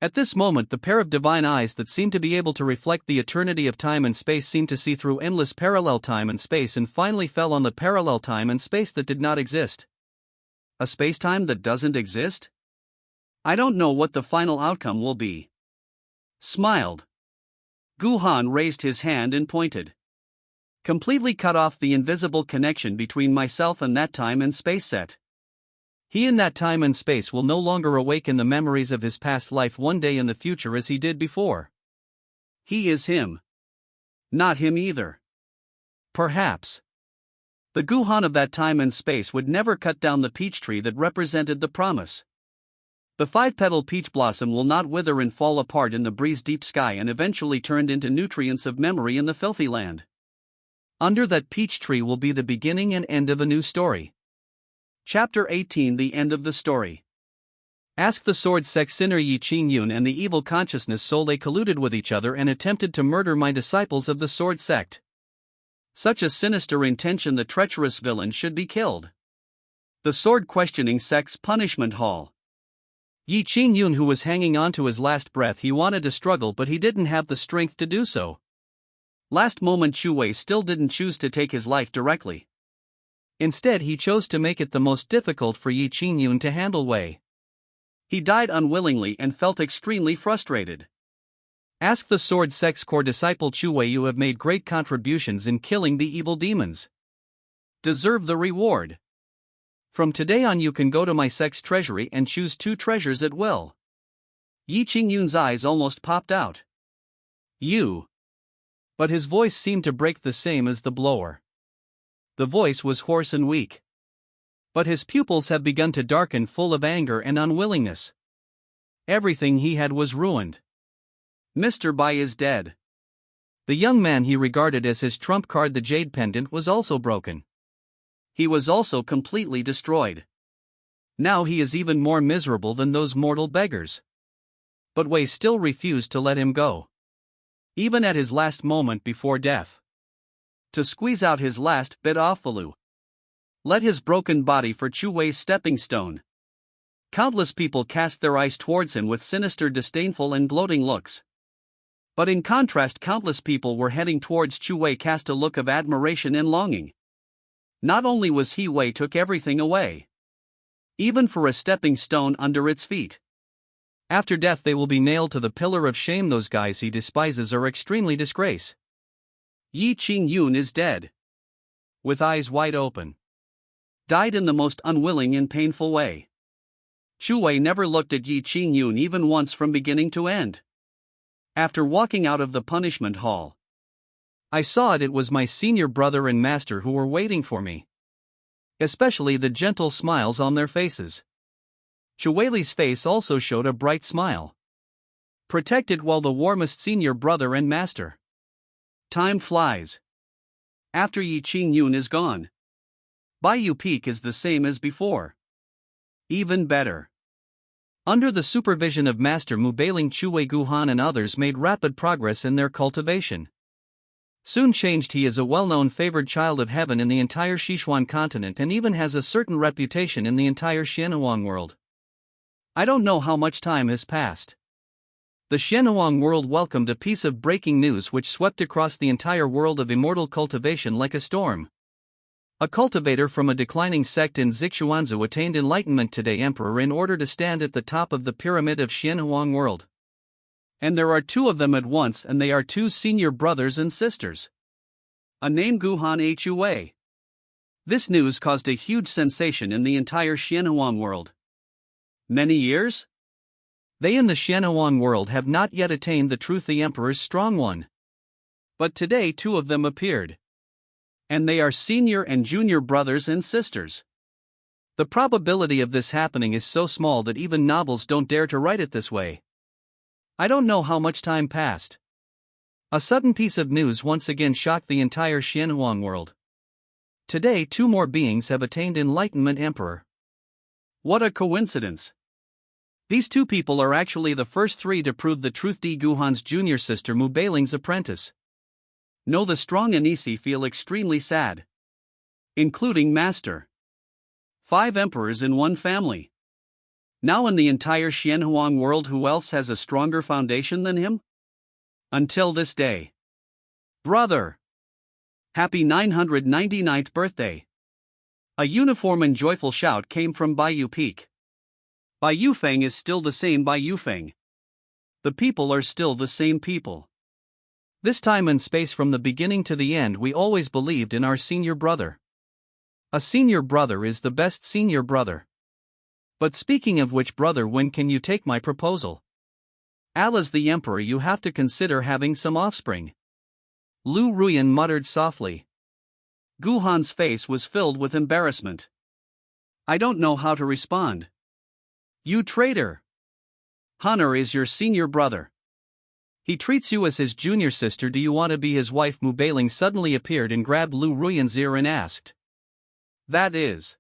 At this moment, the pair of divine eyes that seemed to be able to reflect the eternity of time and space seemed to see through endless parallel time and space and finally fell on the parallel time and space that did not exist. A space-time that doesn't exist? I don't know what the final outcome will be. Smiled. Guhan raised his hand and pointed. Completely cut off the invisible connection between myself and that time and space set. He in that time and space will no longer awaken the memories of his past life one day in the future as he did before. He is him. Not him either. Perhaps. The Guhan of that time and space would never cut down the peach tree that represented the promise. The 5-petal peach blossom will not wither and fall apart in the breeze deep sky and eventually turned into nutrients of memory in the filthy land. Under that peach tree will be the beginning and end of a new story. Chapter 18, the end of the story. Ask the sword sect sinner Yi Qingyun and the evil consciousness soul. They colluded with each other and attempted to murder my disciples of the sword sect. Such a sinister intention, the treacherous villain should be killed. The sword questioning sect's punishment hall. Yi Qingyun, who was hanging on to his last breath, he wanted to struggle but he didn't have the strength to do so. Last moment, Chu Wei still didn't choose to take his life directly. Instead, he chose to make it the most difficult for Yi Qingyun to handle Wei. He died unwillingly and felt extremely frustrated. Ask the sword sect's core disciple Chu Wei, you have made great contributions in killing the evil demons. Deserve the reward. From today on you can go to my sex treasury and choose 2 treasures at will. Yi Qingyun's eyes almost popped out. You. But his voice seemed to break the same as the blower. The voice was hoarse and weak. But his pupils had begun to darken, full of anger and unwillingness. Everything he had was ruined. Mr. Bai is dead. The young man he regarded as his trump card, the jade pendant, was also broken. He was also completely destroyed. Now he is even more miserable than those mortal beggars. But Wei still refused to let him go. Even at his last moment before death. To squeeze out his last bit off Falu. Let his broken body for Chu Wei's stepping stone. Countless people cast their eyes towards him with sinister, disdainful and gloating looks. But in contrast, countless people were heading towards Chu Wei cast a look of admiration and longing. Not only was he Wei took everything away. Even for a stepping stone under its feet. After death they will be nailed to the pillar of shame. Those guys he despises are extremely disgrace. Yi Qingyun is dead. With eyes wide open. Died in the most unwilling and painful way. Chu Wei never looked at Yi Qingyun even once from beginning to end. After walking out of the punishment hall, I saw it was my senior brother and master who were waiting for me. Especially the gentle smiles on their faces. Chu Wei's face also showed a bright smile. Protected while the warmest senior brother and master. Time flies. After Yi Qingyun is gone, Baiyu Peak is the same as before. Even better. Under the supervision of Master Mu Bailing, Chu Wei, Guhan and others made rapid progress in their cultivation. Soon changed, he is a well-known favored child of heaven in the entire Sichuan continent and even has a certain reputation in the entire Xianhuang world. I don't know how much time has passed. The Xianhuang world welcomed a piece of breaking news which swept across the entire world of immortal cultivation like a storm. A cultivator from a declining sect in Zixuanzu attained enlightenment today, Emperor, in order to stand at the top of the pyramid of Xianhuang world. And there are 2 of them at once, and they are 2 senior brothers and sisters. A name Guhan Hu Wei. This news caused a huge sensation in the entire Xianhuang world. Many years? They in the Xianhuang world have not yet attained the truth, the Emperor's strong one. But today 2 of them appeared. And they are senior and junior brothers and sisters. The probability of this happening is so small that even novels don't dare to write it this way. I don't know how much time passed. A sudden piece of news once again shocked the entire Xianhuang world. Today 2 more beings have attained enlightenment, Emperor. What a coincidence. These 2 people are actually the first 3 to prove the truth. Di Guhan's junior sister, Mu Bailing's apprentice. No, the strong Anisi feel extremely sad. Including Master. 5 emperors in one family. Now in the entire Xianhuang world, who else has a stronger foundation than him? Until this day. Brother! Happy 999th birthday! A uniform and joyful shout came from Baiyu Peak. Bai Yufeng is still the same Bai Yufeng. The people are still the same people. This time and space, from the beginning to the end, we always believed in our senior brother. A senior brother is the best senior brother. But speaking of which, brother, when can you take my proposal? Allah's the Emperor, you have to consider having some offspring. Lu Ruyan muttered softly. Guhan's face was filled with embarrassment. I don't know how to respond. You traitor! Hunter is your senior brother. He treats you as his junior sister. Do you want to be his wife? Mu Bailing suddenly appeared and grabbed Lu Ruyan's ear and asked. That is.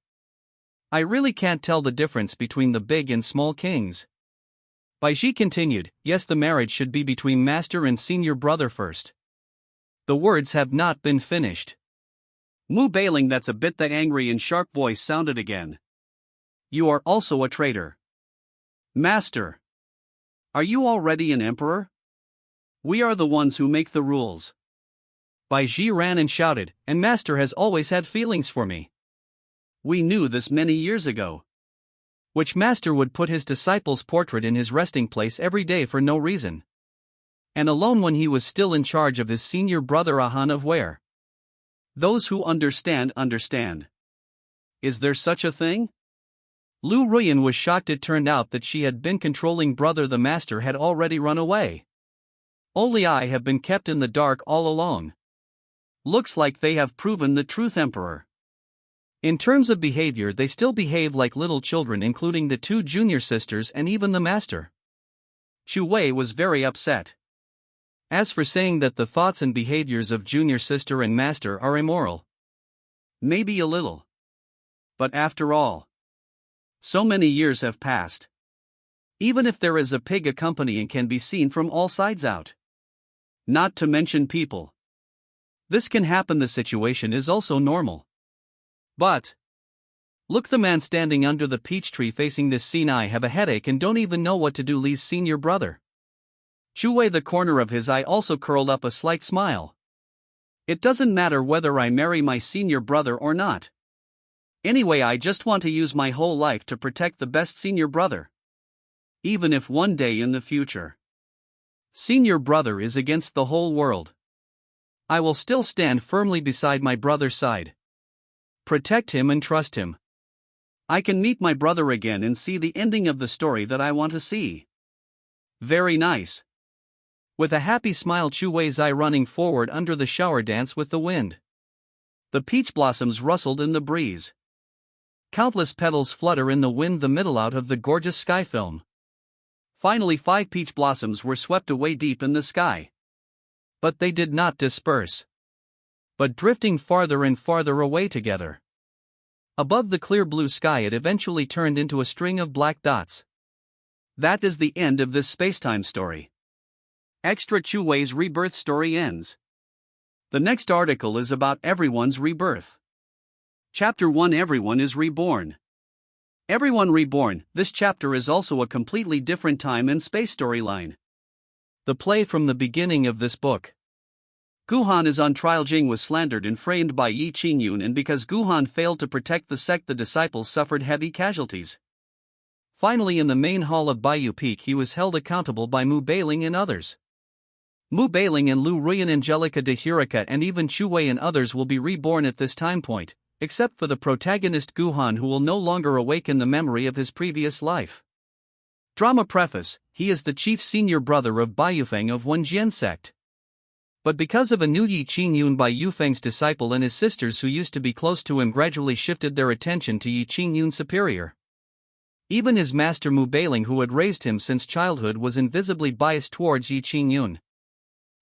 I really can't tell the difference between the big and small kings. Baiji continued, yes, the marriage should be between master and senior brother first. The words have not been finished. Mu Bailing, that's a bit. The angry and sharp voice sounded again. You are also a traitor. Master. Are you already an emperor? We are the ones who make the rules. Baiji ran and shouted, and master has always had feelings for me. We knew this many years ago. Which master would put his disciple's portrait in his resting place every day for no reason. And alone when he was still in charge of his senior brother Ahan of Ware. Those who understand, understand. Is there such a thing? Lu Ruyan was shocked. It turned out that she had been controlling brother. The master had already run away. Only I have been kept in the dark all along. Looks like they have proven the truth, Emperor. In terms of behavior, they still behave like little children, including the two junior sisters and even the master. Chu Wei was very upset. As for saying that the thoughts and behaviors of junior sister and master are immoral, maybe a little. But after all, so many years have passed. Even if there is a pig accompanying, can be seen from all sides out. Not to mention people. This can happen. The situation is also normal. But look, the man standing under the peach tree facing this scene. I have a headache and don't even know what to do. Li's senior brother. Chu Wei, the corner of his eye also curled up a slight smile. It doesn't matter whether I marry my senior brother or not. Anyway, I just want to use my whole life to protect the best senior brother. Even if one day in the future, senior brother is against the whole world, I will still stand firmly beside my brother's side. Protect him and trust him. I can meet my brother again and see the ending of the story that I want to see. Very nice. With a happy smile, Chu Wei's eye running forward under the shower dance with the wind. The peach blossoms rustled in the breeze. Countless petals flutter in the wind, the middle out of the gorgeous sky film. Finally, 5 peach blossoms were swept away deep in the sky. But they did not disperse, but drifting farther and farther away together. Above the clear blue sky, it eventually turned into a string of black dots. That is the end of this spacetime story. Extra Chu Wei's rebirth story ends. The next article is about everyone's rebirth. Chapter 1: Everyone is reborn. Everyone reborn. This chapter is also a completely different time and space storyline. The play from the beginning of this book. Guhan is on trial. Jing was slandered and framed by Yi Qingyun, and because Guhan failed to protect the sect, the disciples suffered heavy casualties. Finally, in the main hall of Baiyu Peak, he was held accountable by Mu Beiling and others. Mu Beiling and Lu Ruyan, Angelica de Hurica, and even Chu Wei and others will be reborn at this time point, except for the protagonist Guhan, who will no longer awaken the memory of his previous life. Drama preface: he is the chief senior brother of Bai Yufeng of Wenjian sect. But because of a new Yi Qingyun, Bai Yufeng's disciple, and his sisters who used to be close to him gradually shifted their attention to Yi Qingyun's superior. Even his master Mu Beiling, who had raised him since childhood, was invisibly biased towards Yi Qingyun.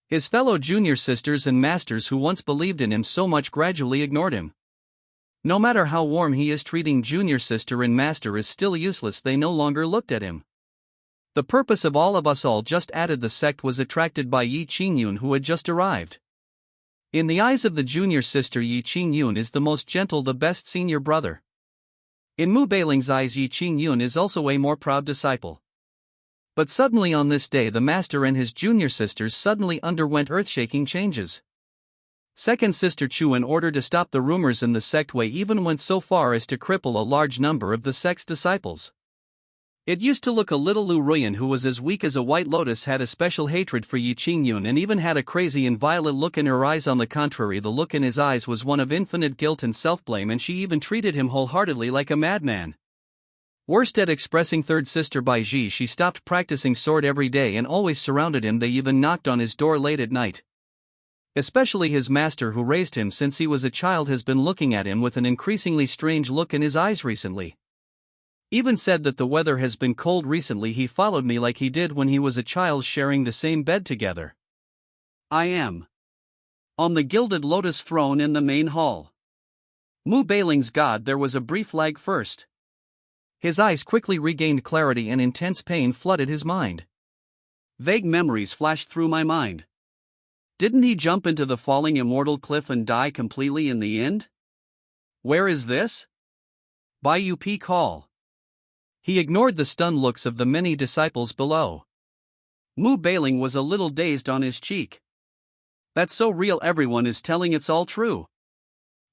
His fellow junior sisters and masters who once believed in him so much gradually ignored him. No matter how warm he is treating junior sister and master is still useless. They no longer looked at him. The purpose of all of us all just added. The sect was attracted by Yi Qingyun, who had just arrived. In the eyes of the junior sister, Yi Qingyun is the most gentle, the best senior brother. In Mu Beiling's eyes, Yi Qingyun is also a more proud disciple. But suddenly on this day, the master and his junior sisters suddenly underwent earth-shaking changes. Second sister Chu, in order to stop the rumors in the sect, Wei even went so far as to cripple a large number of the sect's disciples. It used to look a little. Lu Ruyan, who was as weak as a white lotus, had a special hatred for Yi Qingyun and even had a crazy and violent look in her eyes. On the contrary, the look in his eyes was one of infinite guilt and self-blame, and she even treated him wholeheartedly like a madman. Worst at expressing third sister Bai Ji, she stopped practicing sword every day and always surrounded him. They even knocked on his door late at night. Especially his master, who raised him since he was a child, has been looking at him with an increasingly strange look in his eyes recently. Even said that the weather has been cold recently. He followed me like he did when he was a child, sharing the same bed together. I am on the gilded lotus throne in the main hall. Mu Beiling's god. There was a brief lag first. His eyes quickly regained clarity and intense pain flooded his mind. Vague memories flashed through my mind. Didn't he jump into the falling immortal cliff and die completely in the end? Where is this? Baiyu Peak Hall. He ignored the stunned looks of the many disciples below. Mu Beiling was a little dazed on his cheek. That's so real, everyone is telling it's all true.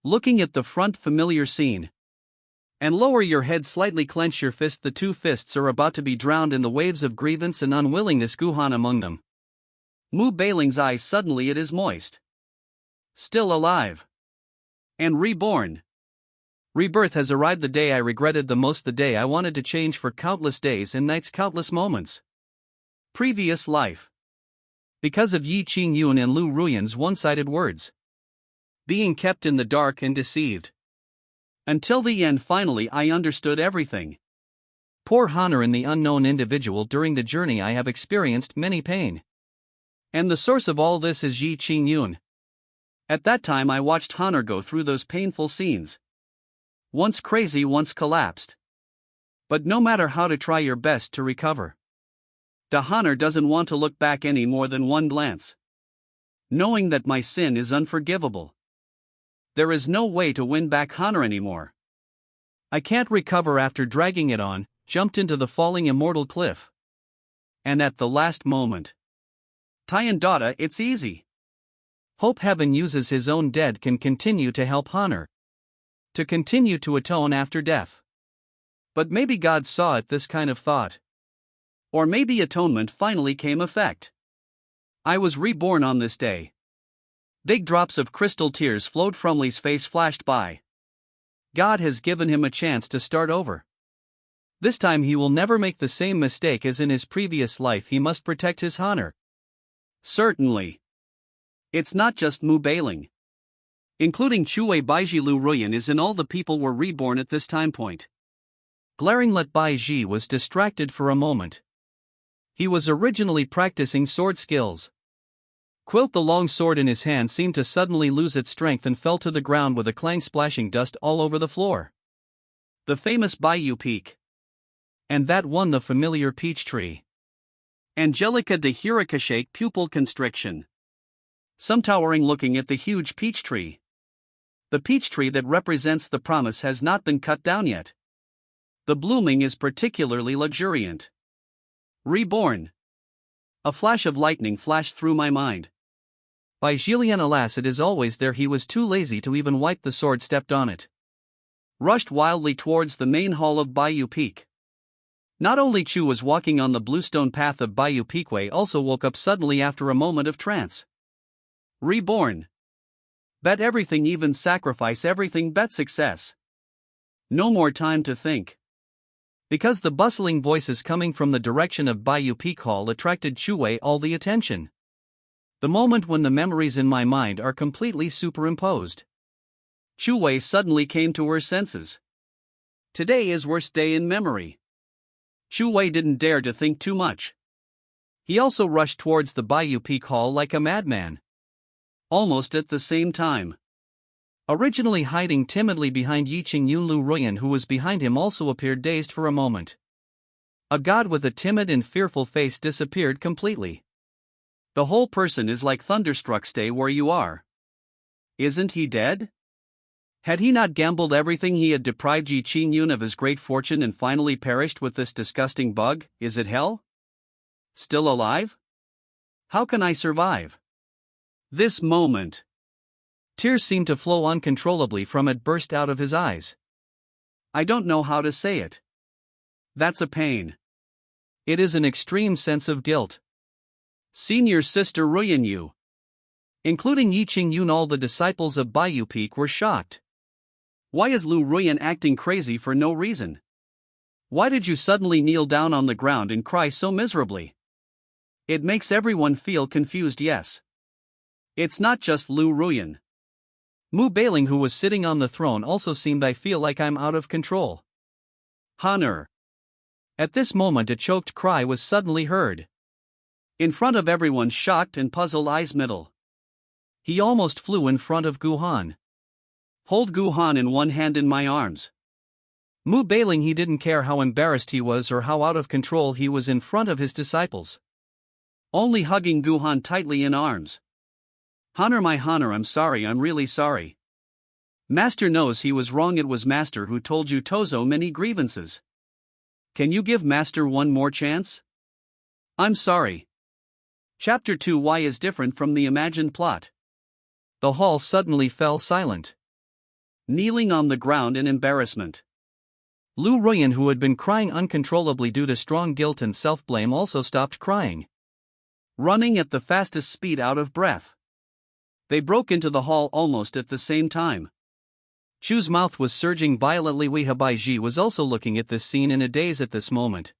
Looking at the front, familiar scene. And lower your head, slightly clench your fist. The two fists are about to be drowned in the waves of grievance and unwillingness, Guhan among them. Mu Beiling's eyes suddenly, it is moist. Still alive. And reborn. Rebirth has arrived, the day I regretted the most, the day I wanted to change for countless days and nights, countless moments. Previous life. Because of Yi Qingyun and Lu Ruyan's one-sided words. Being kept in the dark and deceived. Until the end, finally I understood everything. Poor Honor and the unknown individual. During the journey I have experienced many pain. And the source of all this is Yi Qingyun. At that time I watched Honor go through those painful scenes. Once crazy, once collapsed. But no matter how to try your best to recover. Honor doesn't want to look back any more than one glance. Knowing that my sin is unforgivable. There is no way to win back Honor anymore. I can't recover after dragging it on, jumped into the falling immortal cliff. And at the last moment. Tyandata, it's easy. Hope heaven uses his own dead can continue to help Honor. To continue to atone after death. But maybe God saw it, this kind of thought. Or maybe atonement finally came effect. I was reborn on this day. Big drops of crystal tears flowed from Lee's face, flashed by. God has given him a chance to start over. This time he will never make the same mistake as in his previous life. He must protect his honor. Certainly. It's not just Mu Bailing. Including Chuwei Baiji. Lu Ruyan is in all the people were reborn at this time point. Glaring Let Baiji was distracted for a moment. He was originally practicing sword skills. Quilt, the long sword in his hand, seemed to suddenly lose its strength and fell to the ground with a clang, splashing dust all over the floor. The famous Bayou Peak. And that one, the familiar peach tree. Angelica de Hirakashake, pupil constriction. Some towering looking at the huge peach tree. The peach tree that represents the promise has not been cut down yet. The blooming is particularly luxuriant. Reborn. A flash of lightning flashed through my mind. By Julien, alas, it is always there. He was too lazy to even wipe the sword, stepped on it. Rushed wildly towards the main hall of Bayou Peak. Not only Chu was walking on the bluestone path of Bayou Peakway, also woke up suddenly after a moment of trance. Reborn. Bet everything, even sacrifice everything, bet success. No more time to think. Because the bustling voices coming from the direction of Bayou Peak Hall attracted Chuwei all the attention. The moment when the memories in my mind are completely superimposed. Chuwei suddenly came to her senses. Today is worst day in memory. Chuwei didn't dare to think too much. He also rushed towards the Bayou Peak Hall like a madman. Almost at the same time. Originally hiding timidly behind Yi Qingyun, Lu Ruyan, who was behind him, also appeared, dazed for a moment. A god with a timid and fearful face disappeared completely. The whole person is like thunderstruck. Stay where you are. Isn't he dead? Had he not gambled everything? He had deprived Yi Qingyun of his great fortune and finally perished with this disgusting bug. Is it hell? Still alive? How can I survive? This moment. Tears seemed to flow uncontrollably from it, burst out of his eyes. I don't know how to say it. That's a pain. It is an extreme sense of guilt. Senior Sister Ruyan Yu. Including Yi Qingyun, all the disciples of Bayou Peak were shocked. Why is Lu Ruyan acting crazy for no reason? Why did you suddenly kneel down on the ground and cry so miserably? It makes everyone feel confused. Yes. It's not just Lu Ruyan. Mu Bailing, who was sitting on the throne, also seemed. I feel like I'm out of control. Honor. At this moment a choked cry was suddenly heard. In front of everyone's shocked and puzzled eyes. Middle. He almost flew in front of Guhan. Hold Guhan in one hand, in my arms. Mu Bailing, he didn't care how embarrassed he was or how out of control he was in front of his disciples. Only hugging Guhan tightly in arms. Honor, my Honor, I'm sorry, I'm really sorry. Master knows he was wrong. It was Master who told you Tozo many grievances. Can you give Master one more chance? I'm sorry. Chapter 2: Why is different from the imagined plot. The hall suddenly fell silent. Kneeling on the ground in embarrassment. Lu Ruyan, who had been crying uncontrollably due to strong guilt and self-blame, also stopped crying. Running at the fastest speed, out of breath. They broke into the hall almost at the same time. Chu's mouth was surging violently. Weihabaiji was also looking at this scene in a daze at this moment.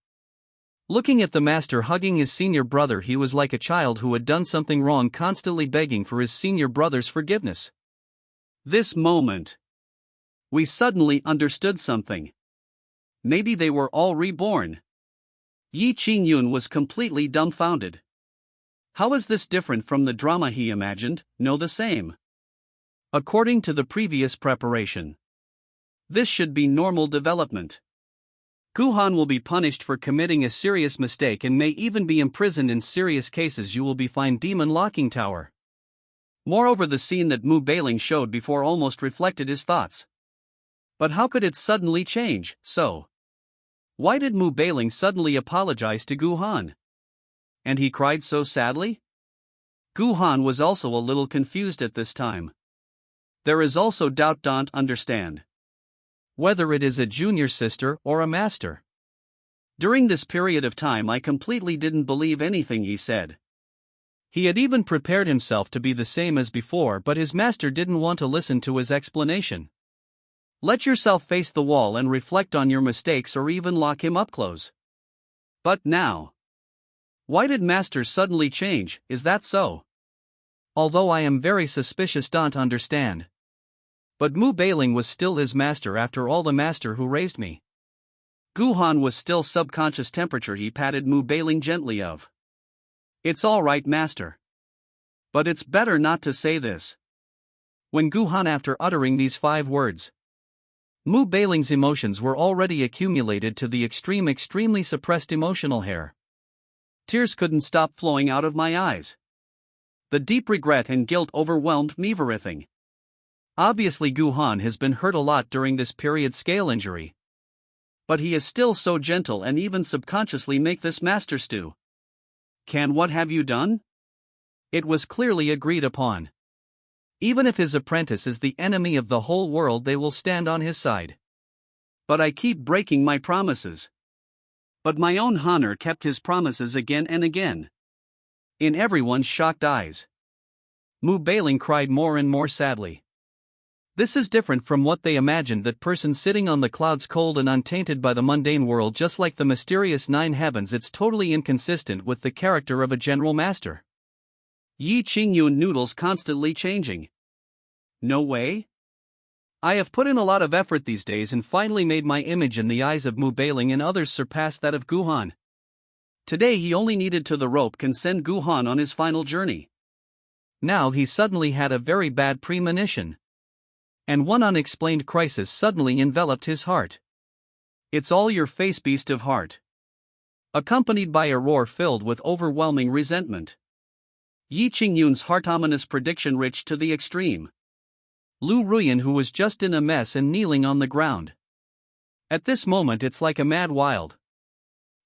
Looking at the master hugging his senior brother, he was like a child who had done something wrong, constantly begging for his senior brother's forgiveness. This moment, we suddenly understood something. Maybe they were all reborn. Yi Qingyun was completely dumbfounded. How is this different from the drama he imagined? No, the same. According to the previous preparation, this should be normal development. Guhan will be punished for committing a serious mistake and may even be imprisoned in serious cases. You will be fined Demon Locking Tower. Moreover, the scene that Mu Bailing showed before almost reflected his thoughts. But how could it suddenly change? So, why did Mu Bailing suddenly apologize to Guhan? And he cried so sadly? Guhan was also a little confused at this time. There is also doubt. Don't understand whether it is a junior sister or a master. During this period of time, I completely didn't believe anything he said. He had even prepared himself to be the same as before, but his master didn't want to listen to his explanation. Let yourself face the wall and reflect on your mistakes, or even lock him up close. But now, why did master suddenly change? Is that so? Although I am very suspicious, don't understand. But Mu Bailing was still his master after all, the master who raised me. Guhan was still subconscious temperature. He patted Mu Bailing gently of. It's all right, master. But it's better not to say this. When Guhan, after uttering these 5 words, Mu Bailing's emotions were already accumulated to the extremely suppressed emotional hair. Tears couldn't stop flowing out of my eyes. The deep regret and guilt overwhelmed me. Everything. Obviously, Guhan has been hurt a lot during this period scale injury. But he is still so gentle and even subconsciously make this master stew. What have you done? It was clearly agreed upon. Even if his apprentice is the enemy of the whole world, they will stand on his side. But I keep breaking my promises. But my own honor kept his promises again and again. In everyone's shocked eyes, Mu Bailing cried more and more sadly. This is different from what they imagined, that person sitting on the clouds, cold and untainted by the mundane world, just like the mysterious 9 heavens. It's totally inconsistent with the character of a general master. Yi Qingyun noodles constantly changing. No way? I have put in a lot of effort these days and finally made my image in the eyes of Mu Bailing and others surpass that of Guhan. Today he only needed to the rope can send Guhan on his final journey. Now he suddenly had a very bad premonition. And one unexplained crisis suddenly enveloped his heart. It's all your face, beast of heart. Accompanied by a roar filled with overwhelming resentment. Yi Qingyun's heart ominous prediction reached to the extreme. Lu Ruyan, who was just in a mess and kneeling on the ground. At this moment it's like a mad wild.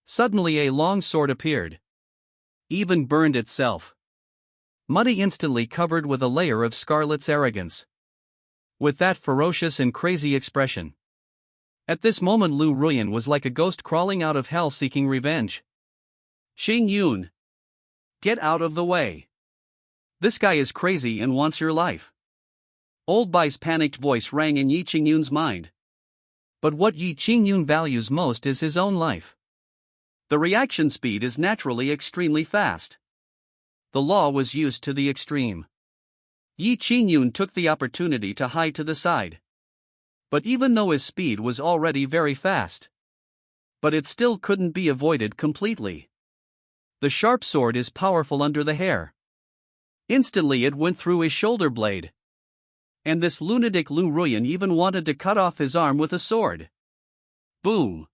Suddenly a long sword appeared. Even burned itself. Muddy, instantly covered with a layer of Scarlet's arrogance. With that ferocious and crazy expression. At this moment Lu Ruyan was like a ghost crawling out of hell seeking revenge. Qingyun, get out of the way. This guy is crazy and wants your life. Old Bai's panicked voice rang in Yi Qingyun's mind. But what Yi Qingyun values most is his own life. The reaction speed is naturally extremely fast. The law was used to the extreme. Yi Qingyun took the opportunity to hide to the side. But even though his speed was already very fast, but it still couldn't be avoided completely. The sharp sword is powerful under the hair. Instantly it went through his shoulder blade. And this lunatic Lu Ruyan even wanted to cut off his arm with a sword. Boom!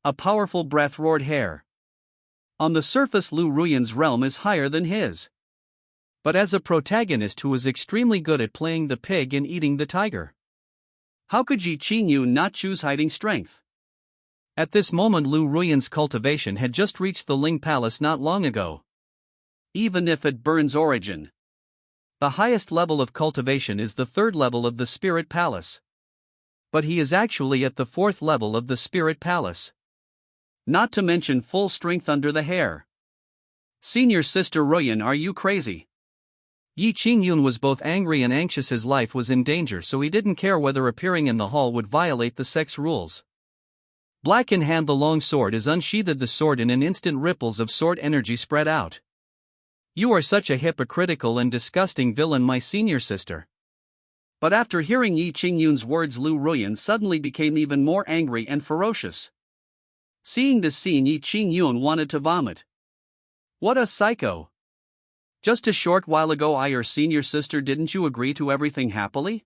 A powerful breath roared hair. On the surface Lu Ruyan's realm is higher than his. But as a protagonist who is extremely good at playing the pig and eating the tiger, how could Yi Qingyun not choose hiding strength? At this moment Lu Ruyan's cultivation had just reached the Ling Palace not long ago. Even if it burns origin, the highest level of cultivation is the 3rd level of the Spirit Palace. But he is actually at the 4th level of the Spirit Palace. Not to mention full strength under the hair. Senior Sister Ruyan, are you crazy? Yi Qingyun was both angry and anxious. His life was in danger, so he didn't care whether appearing in the hall would violate the sex rules. Black in hand, the long sword is unsheathed. The sword in an instant, ripples of sword energy spread out. You are such a hypocritical and disgusting villain, my senior sister. But after hearing Yi Qingyun's words, Lu Ruyan suddenly became even more angry and ferocious. Seeing this scene, Yi Qingyun wanted to vomit. What a psycho! Just a short while ago, your senior sister, didn't you agree to everything happily?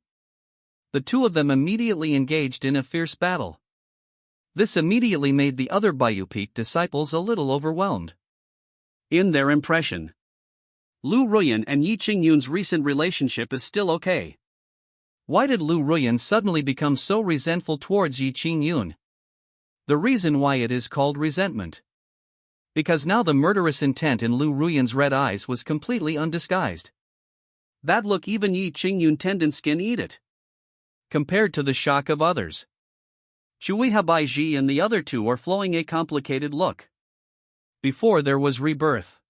The two of them immediately engaged in a fierce battle. This immediately made the other Bayou-Peak disciples a little overwhelmed. In their impression, Lu Ruyan and Yi Qingyun's recent relationship is still okay. Why did Lu Ruyan suddenly become so resentful towards Yi Qingyun? The reason why it is called resentment. Because now the murderous intent in Lu Ruyan's red eyes was completely undisguised. That look, even Yi Qingyun tendon skin eat it. Compared to the shock of others, Chui Habaiji and the other two are flowing a complicated look. Before there was rebirth.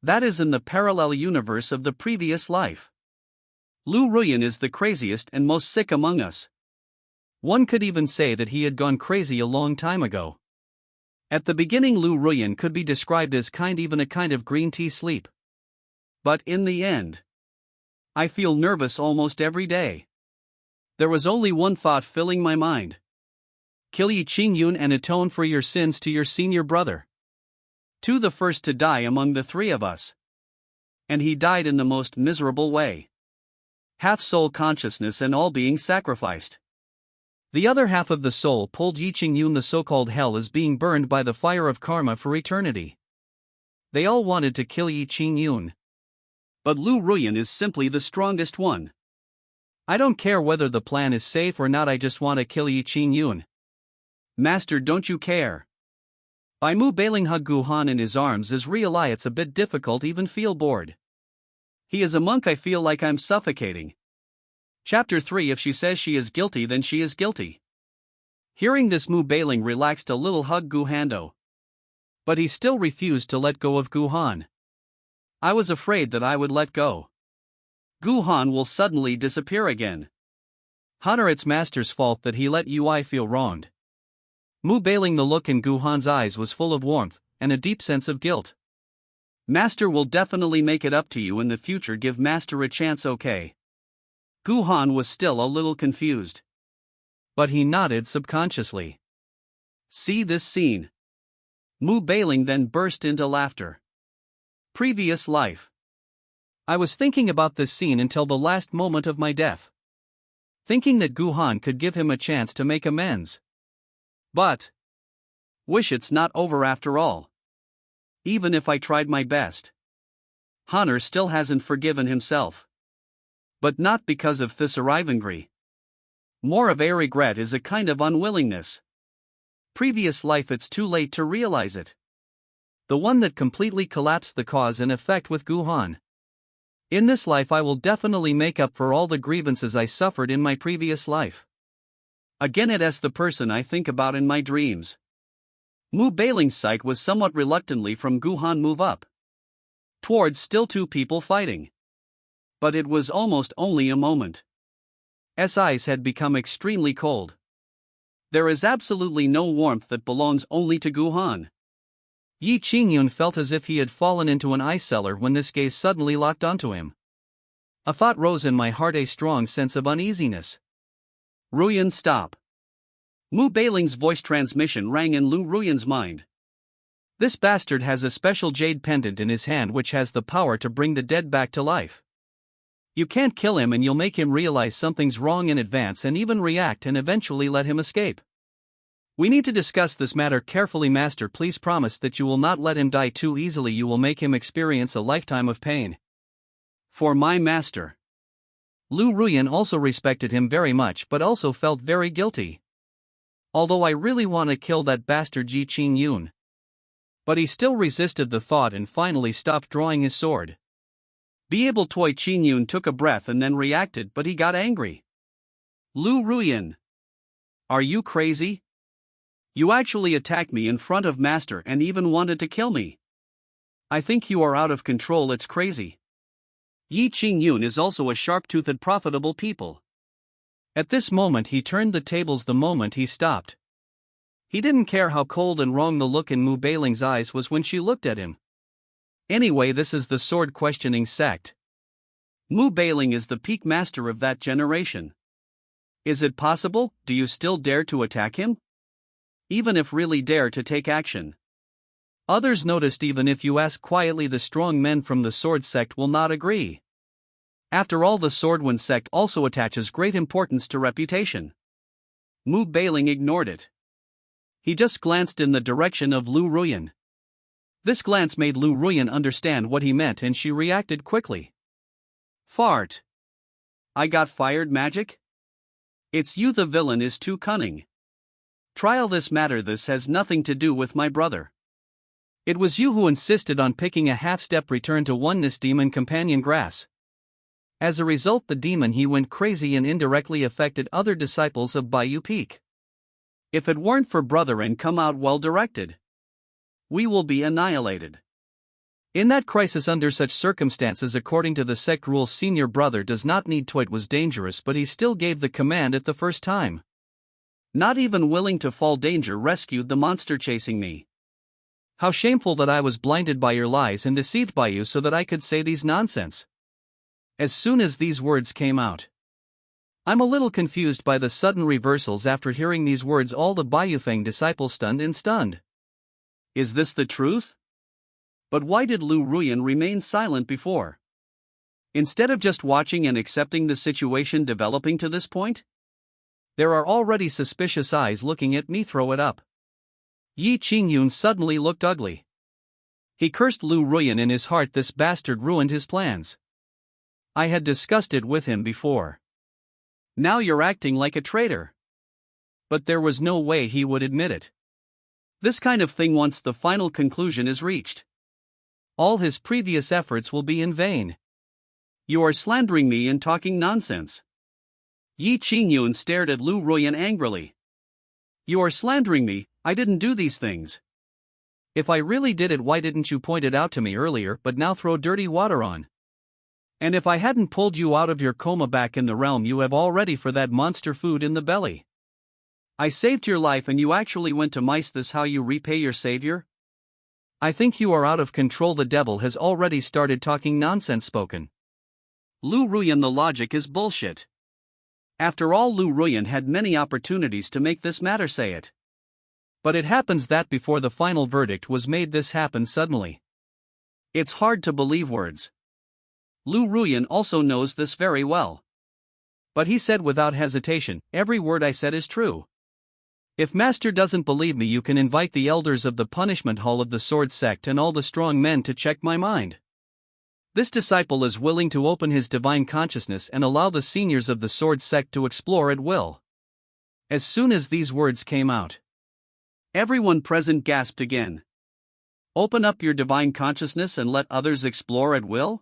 That is in the parallel universe of the previous life. Lu Ruyan is the craziest and most sick among us. One could even say that he had gone crazy a long time ago. At the beginning, Lu Ruyan could be described as even a kind of green tea sleep. But in the end, I feel nervous almost every day. There was only one thought filling my mind. Kill Yi Qingyun and atone for your sins to your senior brother. The first to die among the three of us. And he died in the most miserable way. Half soul consciousness and all being sacrificed. The other half of the soul pulled Yi Qingyun. The so-called hell is being burned by the fire of karma for eternity. They all wanted to kill Yi Qingyun. But Lu Ruyan is simply the strongest one. I don't care whether the plan is safe or not, I just want to kill Yi Qingyun. Master, don't you care? By Mu Bailing hug Guhan in his arms is real. It's a bit difficult, even feel bored. He is a monk, I feel like I'm suffocating. Chapter 3. If she says she is guilty, then she is guilty. Hearing this, Mu Bailing relaxed a little, hug Guhando. But he still refused to let go of Guhan. I was afraid that I would let go. Guhan will suddenly disappear again. Honor, it's master's fault that he let Ui feel wronged. Mu Bailing, the look in Guhan's eyes was full of warmth and a deep sense of guilt. Master will definitely make it up to you in the future. Give Master a chance, okay? Guhan was still a little confused. But he nodded subconsciously. See this scene. Mu Bailing then burst into laughter. Previous life. I was thinking about this scene until the last moment of my death. Thinking that Guhan could give him a chance to make amends. But wish it's not over after all. Even if I tried my best, Honor still hasn't forgiven himself. But not because of Thisarivangri. More of a regret is a kind of unwillingness. Previous life, it's too late to realize it. The one that completely collapsed the cause and effect with Guhan. In this life I will definitely make up for all the grievances I suffered in my previous life. Again, it is the person I think about in my dreams. Mu Bailing's sight was somewhat reluctantly from Guhan move up towards still two people fighting. But it was almost only a moment. S eyes had become extremely cold. There is absolutely no warmth that belongs only to Guhan. Yi Qingyun felt as if he had fallen into an ice cellar when this gaze suddenly locked onto him. A thought rose in my heart, a strong sense of uneasiness. Ruyan, stop. Mu Bailing's voice transmission rang in Lu Ruyan's mind. This bastard has a special jade pendant in his hand which has the power to bring the dead back to life. You can't kill him and you'll make him realize something's wrong in advance and even react and eventually let him escape. We need to discuss this matter carefully, Master. Please promise that you will not let him die too easily. You will make him experience a lifetime of pain. For my master. Lu Ruyan also respected him very much but also felt very guilty. Although I really want to kill that bastard Yi Qingyun. But he still resisted the thought and finally stopped drawing his sword. Be able Toi Qingyun took a breath and then reacted, but he got angry. Lu Ruyan. Are you crazy? You actually attacked me in front of Master and even wanted to kill me. I think you are out of control, it's crazy. Yi Qingyun is also a sharp-toothed profitable people. At this moment he turned the tables the moment he stopped. He didn't care how cold and wrong the look in Mu Beiling's eyes was when she looked at him. Anyway, this is the sword-questioning sect. Mu Beiling is the peak master of that generation. Is it possible? Do you still dare to attack him? Even if really dare to take action. Others noticed even if you ask quietly, the strong men from the sword sect will not agree. After all, the Swordwind sect also attaches great importance to reputation. Mu Beiling ignored it. He just glanced in the direction of Lu Ruyan. This glance made Lu Ruyan understand what he meant and she reacted quickly. Fart. I got fired, magic? It's you, the villain is too cunning. Trial this matter, this has nothing to do with my brother. It was you who insisted on picking a half-step return to oneness demon companion grass. As a result, the demon he went crazy and indirectly affected other disciples of Bayou Peak. If it weren't for brother and come out well directed, we will be annihilated. In that crisis, under such circumstances, according to the sect rules, senior brother does not need to. It was dangerous, but he still gave the command at the first time. Not even willing to fall danger, rescued the monster chasing me. How shameful that I was blinded by your lies and deceived by you so that I could say these nonsense. As soon as these words came out, I'm a little confused by the sudden reversals after hearing these words. All the Baiyufeng disciples stunned. Is this the truth? But why did Lu Ruyan remain silent before? Instead of just watching and accepting the situation developing to this point? There are already suspicious eyes looking at me. Throw it up. Yi Qingyun suddenly looked ugly. He cursed Lu Ruyan in his heart. This bastard ruined his plans. I had discussed it with him before. Now you're acting like a traitor. But there was no way he would admit it. This kind of thing, once the final conclusion is reached, all his previous efforts will be in vain. You are slandering me and talking nonsense. Yi Qingyun stared at Lu Ruyan angrily. You are slandering me. I didn't do these things. If I really did it, why didn't you point it out to me earlier, but now throw dirty water on? And if I hadn't pulled you out of your coma back in the realm you have already for that monster food in the belly? I saved your life and you actually went to mice. This how you repay your savior? I think you are out of control. The devil has already started talking nonsense. Spoken. Lu Ruyan, the logic is bullshit. After all, Lu Ruyan had many opportunities to make this matter say it. But it happens that before the final verdict was made, this happened suddenly. It's hard to believe words. Lu Ruyan also knows this very well. But he said without hesitation, every word I said is true. If Master doesn't believe me, you can invite the elders of the punishment hall of the sword sect and all the strong men to check my mind. This disciple is willing to open his divine consciousness and allow the seniors of the sword sect to explore at will. As soon as these words came out, everyone present gasped again. Open up your divine consciousness and let others explore at will?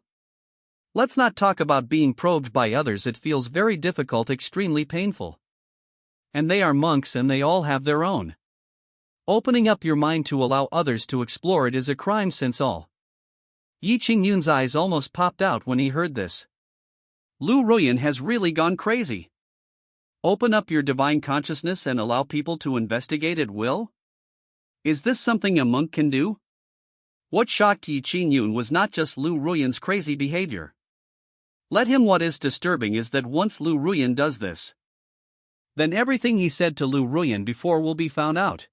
Let's not talk about being probed by others. It feels very difficult, extremely painful. And they are monks and they all have their own. Opening up your mind to allow others to explore it is a crime, since all. Yi Qingyun's eyes almost popped out when he heard this. Lu Ruyan has really gone crazy. Open up your divine consciousness and allow people to investigate at will? Is this something a monk can do? What shocked Yi Qingyun was not just Lu Ruyan's crazy behavior. Let him. What is disturbing is that once Lu Ruyan does this, then everything he said to Lu Ruyan before will be found out.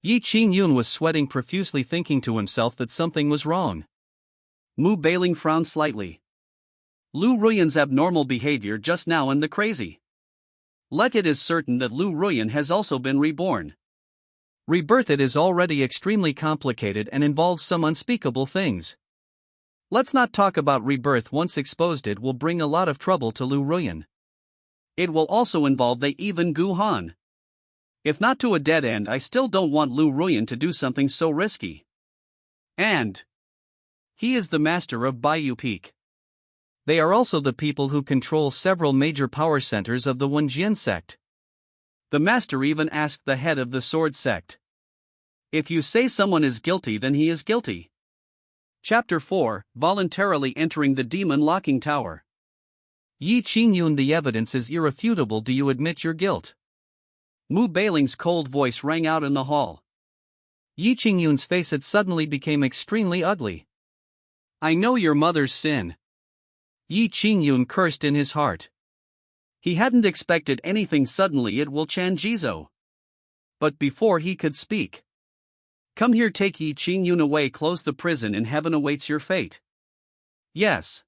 Yi Qingyun was sweating profusely, thinking to himself that something was wrong. Mu Beiling frowned slightly. Lu Ruyan's abnormal behavior just now and the crazy. It is certain that Lu Ruyan has also been reborn. Rebirth, it is already extremely complicated and involves some unspeakable things. Let's not talk about rebirth. Once exposed, it will bring a lot of trouble to Lu Ruyan. It will also involve the even Gu Han. If not to a dead end, I still don't want Lu Ruyan to do something so risky. And he is the master of Bayou Peak. They are also the people who control several major power centers of the Wenjian sect. The master even asked the head of the sword sect. If you say someone is guilty, then he is guilty. Chapter 4, Voluntarily Entering the Demon Locking Tower. Yi Qingyun, the evidence is irrefutable. Do you admit your guilt? Mu Beiling's cold voice rang out in the hall. Yi Qingyun's face had suddenly became extremely ugly. I know your mother's sin. Yi Qingyun cursed in his heart. He hadn't expected anything suddenly at Wulchanjizo. But before he could speak, come here, take Yi Qingyun away, close the prison, and heaven awaits your fate. Yes.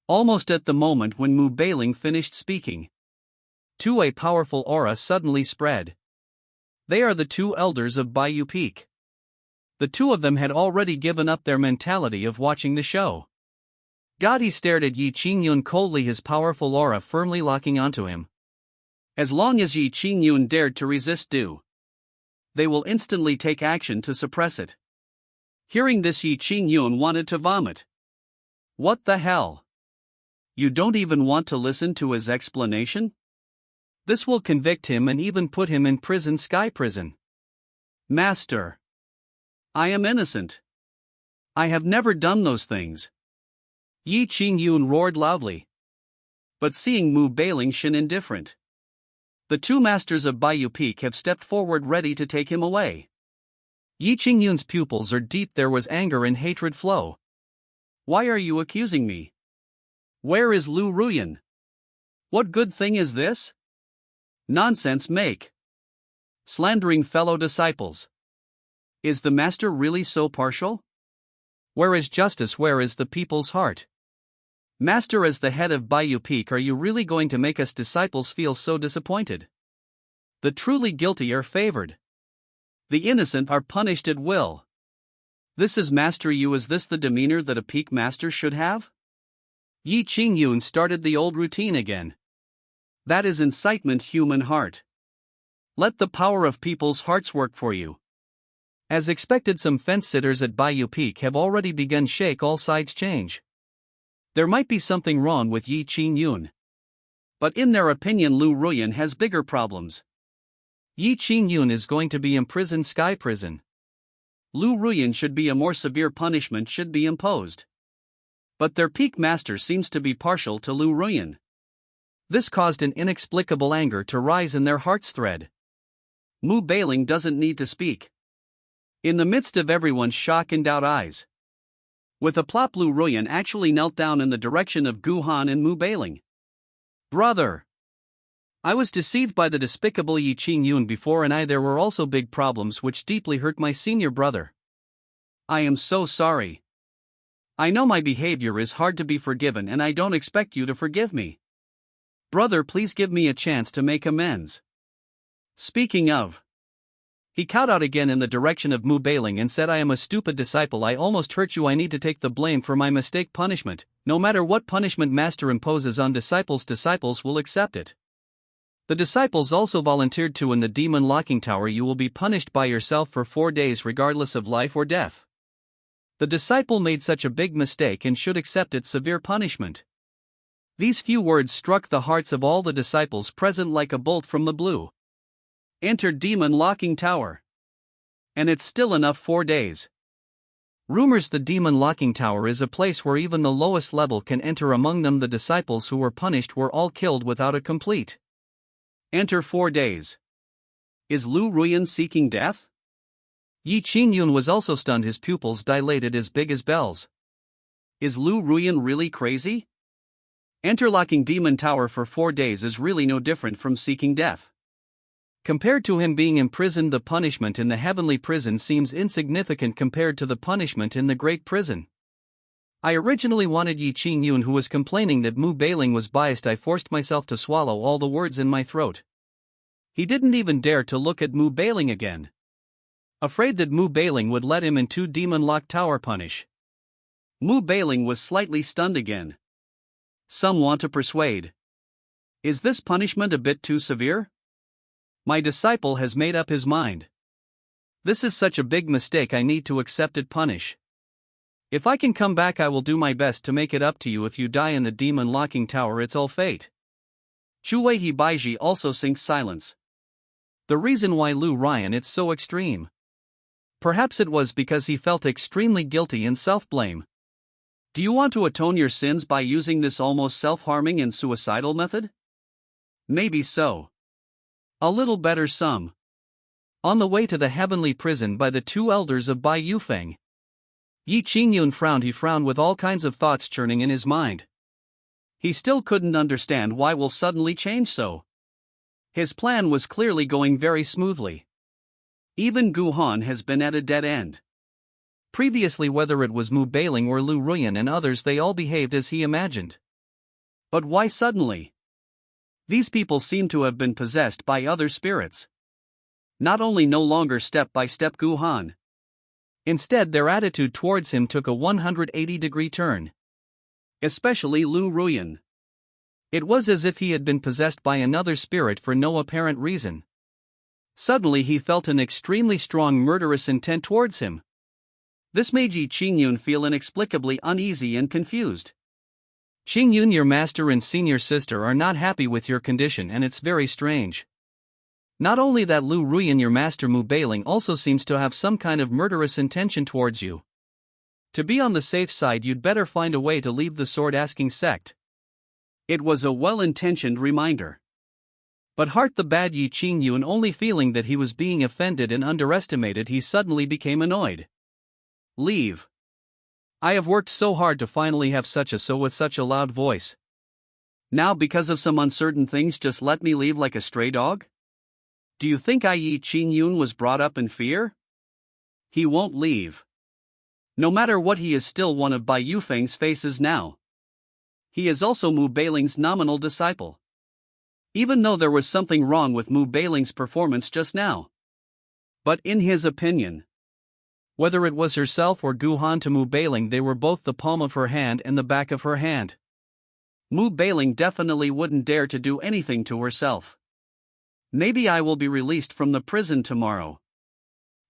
Almost at the moment when Mu Beiling finished speaking, a powerful aura suddenly spread. They are the two elders of Baiyu Peak. The two of them had already given up their mentality of watching the show. God, he stared at Yi Qingyun coldly, his powerful aura firmly locking onto him. As long as Yi Qingyun dared to resist, they will instantly take action to suppress it. Hearing this, Yi Qingyun wanted to vomit. What the hell? You don't even want to listen to his explanation? This will convict him and even put him in prison, sky prison. Master, I am innocent. I have never done those things. Yi Qingyun roared loudly. But seeing Mu Beiling shin indifferent, the two masters of Baiyu Peak have stepped forward ready to take him away. Yi Qingyun's pupils are deep. There was anger and hatred flow. Why are you accusing me? Where is Lu Ruyan? What good thing is this? Nonsense make. Slandering fellow disciples. Is the master really so partial? Where is justice? Where is the people's heart? Master, as the head of Baiyu Peak, are you really going to make us disciples feel so disappointed? The truly guilty are favored. The innocent are punished at will. This is Master Yu. Is this the demeanor that a peak master should have? Yi Qingyun started the old routine again. That is incitement, human heart. Let the power of people's hearts work for you. As expected, some fence-sitters at Baiyu Peak have already begun shake. All sides change. There might be something wrong with Yi Qingyun. But in their opinion, Lu Ruyan has bigger problems. Yi Qingyun is going to be imprisoned, sky prison. Lu Ruyan should be a more severe punishment should be imposed. But their peak master seems to be partial to Lu Ruyan. This caused an inexplicable anger to rise in their heart's thread. Mu Beiling doesn't need to speak. In the midst of everyone's shock and doubt eyes, with a plop, Lu Ruyan actually knelt down in the direction of Gu Han and Mu Beiling. Brother, I was deceived by the despicable Yi Qingyun before, and there were also big problems which deeply hurt my senior brother. I am so sorry. I know my behavior is hard to be forgiven, and I don't expect you to forgive me. Brother, please give me a chance to make amends. Speaking of, he cowed out again in the direction of Mu Beiling and said, I am a stupid disciple. I almost hurt you. I need to take the blame for my mistake. Punishment. No matter what punishment master imposes on disciples, disciples will accept it. The disciples also volunteered to. In the demon locking tower you will be punished by yourself for 4 days regardless of life or death. The disciple made such a big mistake and should accept its severe punishment. These few words struck the hearts of all the disciples present like a bolt from the blue. Enter demon locking tower. And it's still enough 4 days. Rumors the demon locking tower is a place where even the lowest level can enter. Among them the disciples who were punished were all killed without a complete. Enter 4 days. Is Lu Ruyan seeking death? Yi Qingyun was also stunned, his pupils dilated as big as bells. Is Lu Ruyan really crazy? Interlocking demon tower for 4 days is really no different from seeking death. Compared to him being imprisoned, the punishment in the heavenly prison seems insignificant compared to the punishment in the great prison. I originally wanted Yi Qingyun, who was complaining that Mu Beiling was biased. I forced myself to swallow all the words in my throat. He didn't even dare to look at Mu Beiling again. Afraid that Mu Beiling would let him into demon lock tower punish. Mu Beiling was slightly stunned again. Some want to persuade. Is this punishment a bit too severe? My disciple has made up his mind. This is such a big mistake, I need to accept it. Punish. If I can come back, I will do my best to make it up to you. If you die in the demon locking tower, it's all fate. Chuwei Baiji also sinks silence. The reason why Lu Ruyan it's so extreme. Perhaps it was because he felt extremely guilty and self-blame. Do you want to atone your sins by using this almost self-harming and suicidal method? Maybe so. A little better some. On the way to the heavenly prison by the two elders of Bai Yufeng, Yi Qingyun frowned. He frowned with all kinds of thoughts churning in his mind. He still couldn't understand why will suddenly change so. His plan was clearly going very smoothly. Even Gu Han has been at a dead end. Previously, whether it was Mu Bailing or Lu Ruyan and others, they all behaved as he imagined. But why suddenly? These people seem to have been possessed by other spirits. Not only no longer step-by-step Gu Han. Instead, their attitude towards him took a 180-degree turn. Especially Lu Ruyan. It was as if he had been possessed by another spirit for no apparent reason. Suddenly he felt an extremely strong murderous intent towards him. This made Yi Qingyun feel inexplicably uneasy and confused. Qingyun, your master and senior sister are not happy with your condition, and it's very strange. Not only that, Lu Ruyan, your master Mu Bailing, also seems to have some kind of murderous intention towards you. To be on the safe side, you'd better find a way to leave the sword-asking sect. It was a well-intentioned reminder. But heart the bad Yi Qingyun, only feeling that he was being offended and underestimated, he suddenly became annoyed. Leave. I have worked so hard to finally have with such a loud voice. Now, because of some uncertain things, just let me leave like a stray dog? Do you think Yi Qingyun was brought up in fear? He won't leave. No matter what, he is still one of Bai Yufeng's faces now. He is also Mu Bailing's nominal disciple. Even though there was something wrong with Mu Bailing's performance just now. But in his opinion, whether it was herself or Gu Han, to Mu Bailing they were both the palm of her hand and the back of her hand. Mu Bailing definitely wouldn't dare to do anything to herself. Maybe I will be released from the prison tomorrow.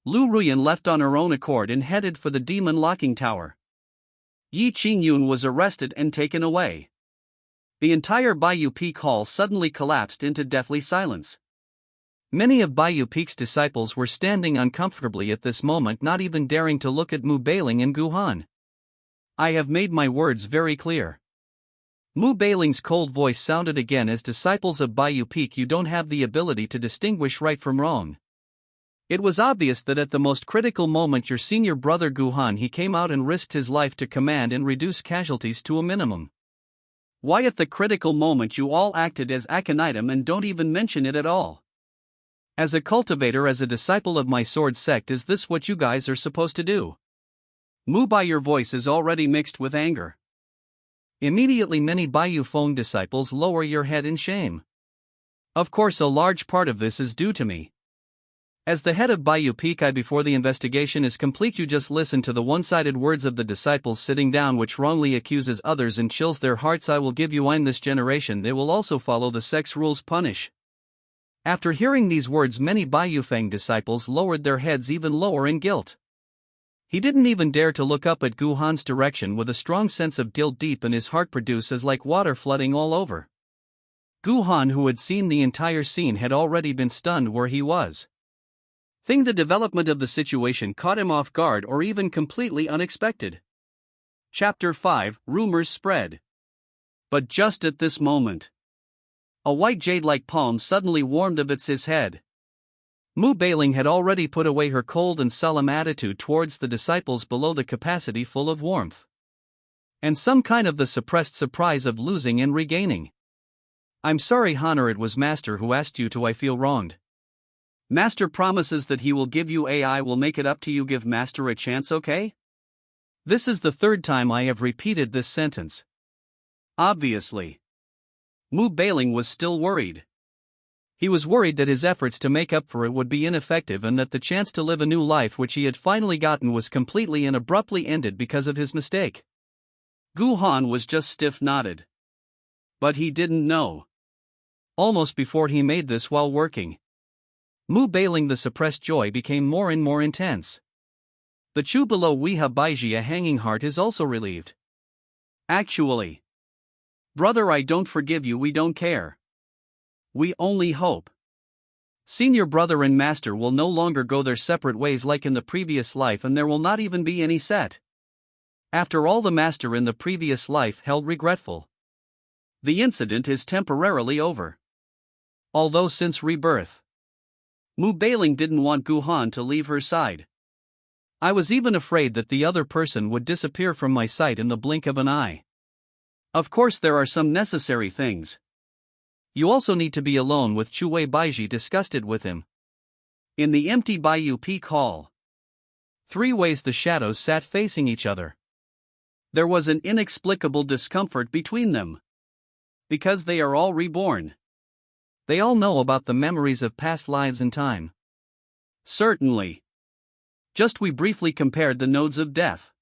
Lu Ruyan left on her own accord and headed for the demon locking tower. Yi Qingyun was arrested and taken away. The entire Baiyu Peak Hall suddenly collapsed into deathly silence. Many of Baiyu Peak's disciples were standing uncomfortably at this moment, not even daring to look at Mu Bailing and Gu Han. I have made my words very clear. Mu Bailing's cold voice sounded again. As disciples of Baiyu Peak, you don't have the ability to distinguish right from wrong. It was obvious that at the most critical moment your senior brother Gu Han, he came out and risked his life to command and reduce casualties to a minimum. Why at the critical moment you all acted as aconitum and don't even mention it at all? As a cultivator, as a disciple of my sword sect, is this what you guys are supposed to do? Mu Bai, your voice is already mixed with anger. Immediately many Baiyu Feng disciples lower your head in shame. Of course, a large part of this is due to me. As the head of Baiyu Peak, before the investigation is complete, you just listen to the one-sided words of the disciples sitting down, which wrongly accuses others and chills their hearts. I will give you in this generation, they will also follow the sect's rules, punish. After hearing these words, many Baiyu Feng disciples lowered their heads even lower in guilt. He didn't even dare to look up at Gu Han's direction, with a strong sense of guilt deep in his heart, produces like water flooding all over. Gu Han, who had seen the entire scene, had already been stunned where he was. The development of the situation caught him off guard, or even completely unexpected. Chapter 5, Rumors Spread. But just at this moment, a white jade-like palm suddenly warmed of his head. Mu Bailing had already put away her cold and solemn attitude towards the disciples below the capacity, full of warmth and some kind of the suppressed surprise of losing and regaining. I'm sorry, Honor, it was Master who asked you to. I feel wronged. Master promises that he will give you I will make it up to you. Give Master a chance, okay? This is the third time I have repeated this sentence. Obviously, Mu Bailing was still worried. He was worried that his efforts to make up for it would be ineffective, and that the chance to live a new life which he had finally gotten was completely and abruptly ended because of his mistake. Gu Han was just stiff-nodded. But he didn't know. Almost before he made this while working, Mu Bailing, the suppressed joy became more and more intense. The Chu below Weha Baiji, a hanging heart, is also relieved. Actually, brother, I don't forgive you, we don't care. We only hope Senior brother and master will no longer go their separate ways like in the previous life, and there will not even be any set. After all, the master in the previous life held regretful. The incident is temporarily over. Although since rebirth, Mu Bailing didn't want Guhan to leave her side. I was even afraid that the other person would disappear from my sight in the blink of an eye. Of course, there are some necessary things. You also need to be alone with Chu Wei. Baiji discussed it with him. In the empty Bayou Peak Hall, 3 ways the shadows sat facing each other. There was an inexplicable discomfort between them. Because they are all reborn. They all know about the memories of past lives and time. Certainly. Just we briefly compared the nodes of death.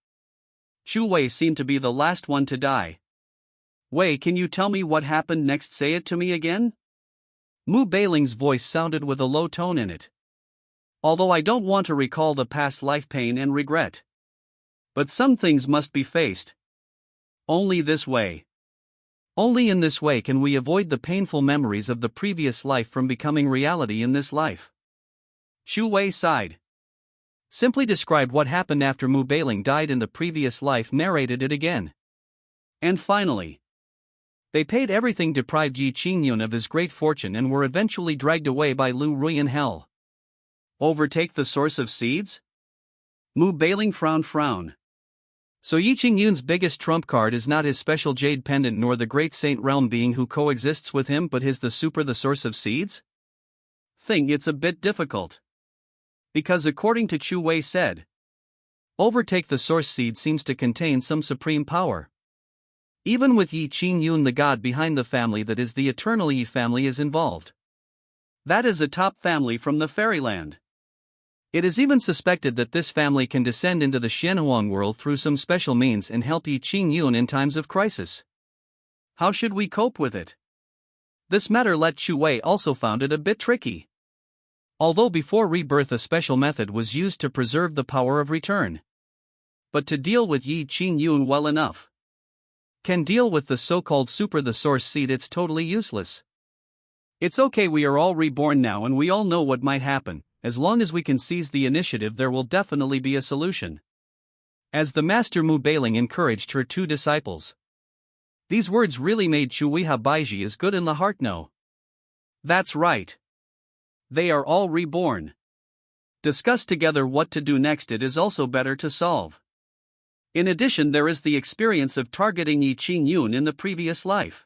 Chu Wei seemed to be the last one to die. Wei, can you tell me what happened next? Say it to me again? Mu Bailing's voice sounded with a low tone in it. Although I don't want to recall the past life pain and regret. But some things must be faced. Only this way. Only in this way can we avoid the painful memories of the previous life from becoming reality in this life. Chu Wei sighed. Simply described what happened after Mu Bailing died in the previous life, narrated it again. And finally, they paid everything, deprived Yi Qingyun of his great fortune, and were eventually dragged away by Lu Rui in hell. Overtake the source of seeds? Mu Bailing frown. So Yi Qingyun's biggest trump card is not his special jade pendant nor the great saint realm being who coexists with him, but the source of seeds? Think it's a bit difficult. Because according to Chu Wei said, overtake the source seed seems to contain some supreme power. Even with Yi Qingyun, the god behind the family that is the eternal Yi family, is involved. That is a top family from the fairyland. It is even suspected that this family can descend into the Xianhuang world through some special means and help Yi Qingyun in times of crisis. How should we cope with it? This matter let Chu Wei also found it a bit tricky. Although before rebirth a special method was used to preserve the power of return. But to deal with Yi Qingyun well enough can deal with the so-called the source seed, it's totally useless. It's okay, we are all reborn now and we all know what might happen. As long as we can seize the initiative, there will definitely be a solution. As the master Mu Bailing encouraged her 2 disciples. These words really made Chuiha Baiji is good in the heart. No. That's right. They are all reborn. Discuss together what to do next. It is also better to solve. In addition, there is the experience of targeting Yi Qingyun in the previous life.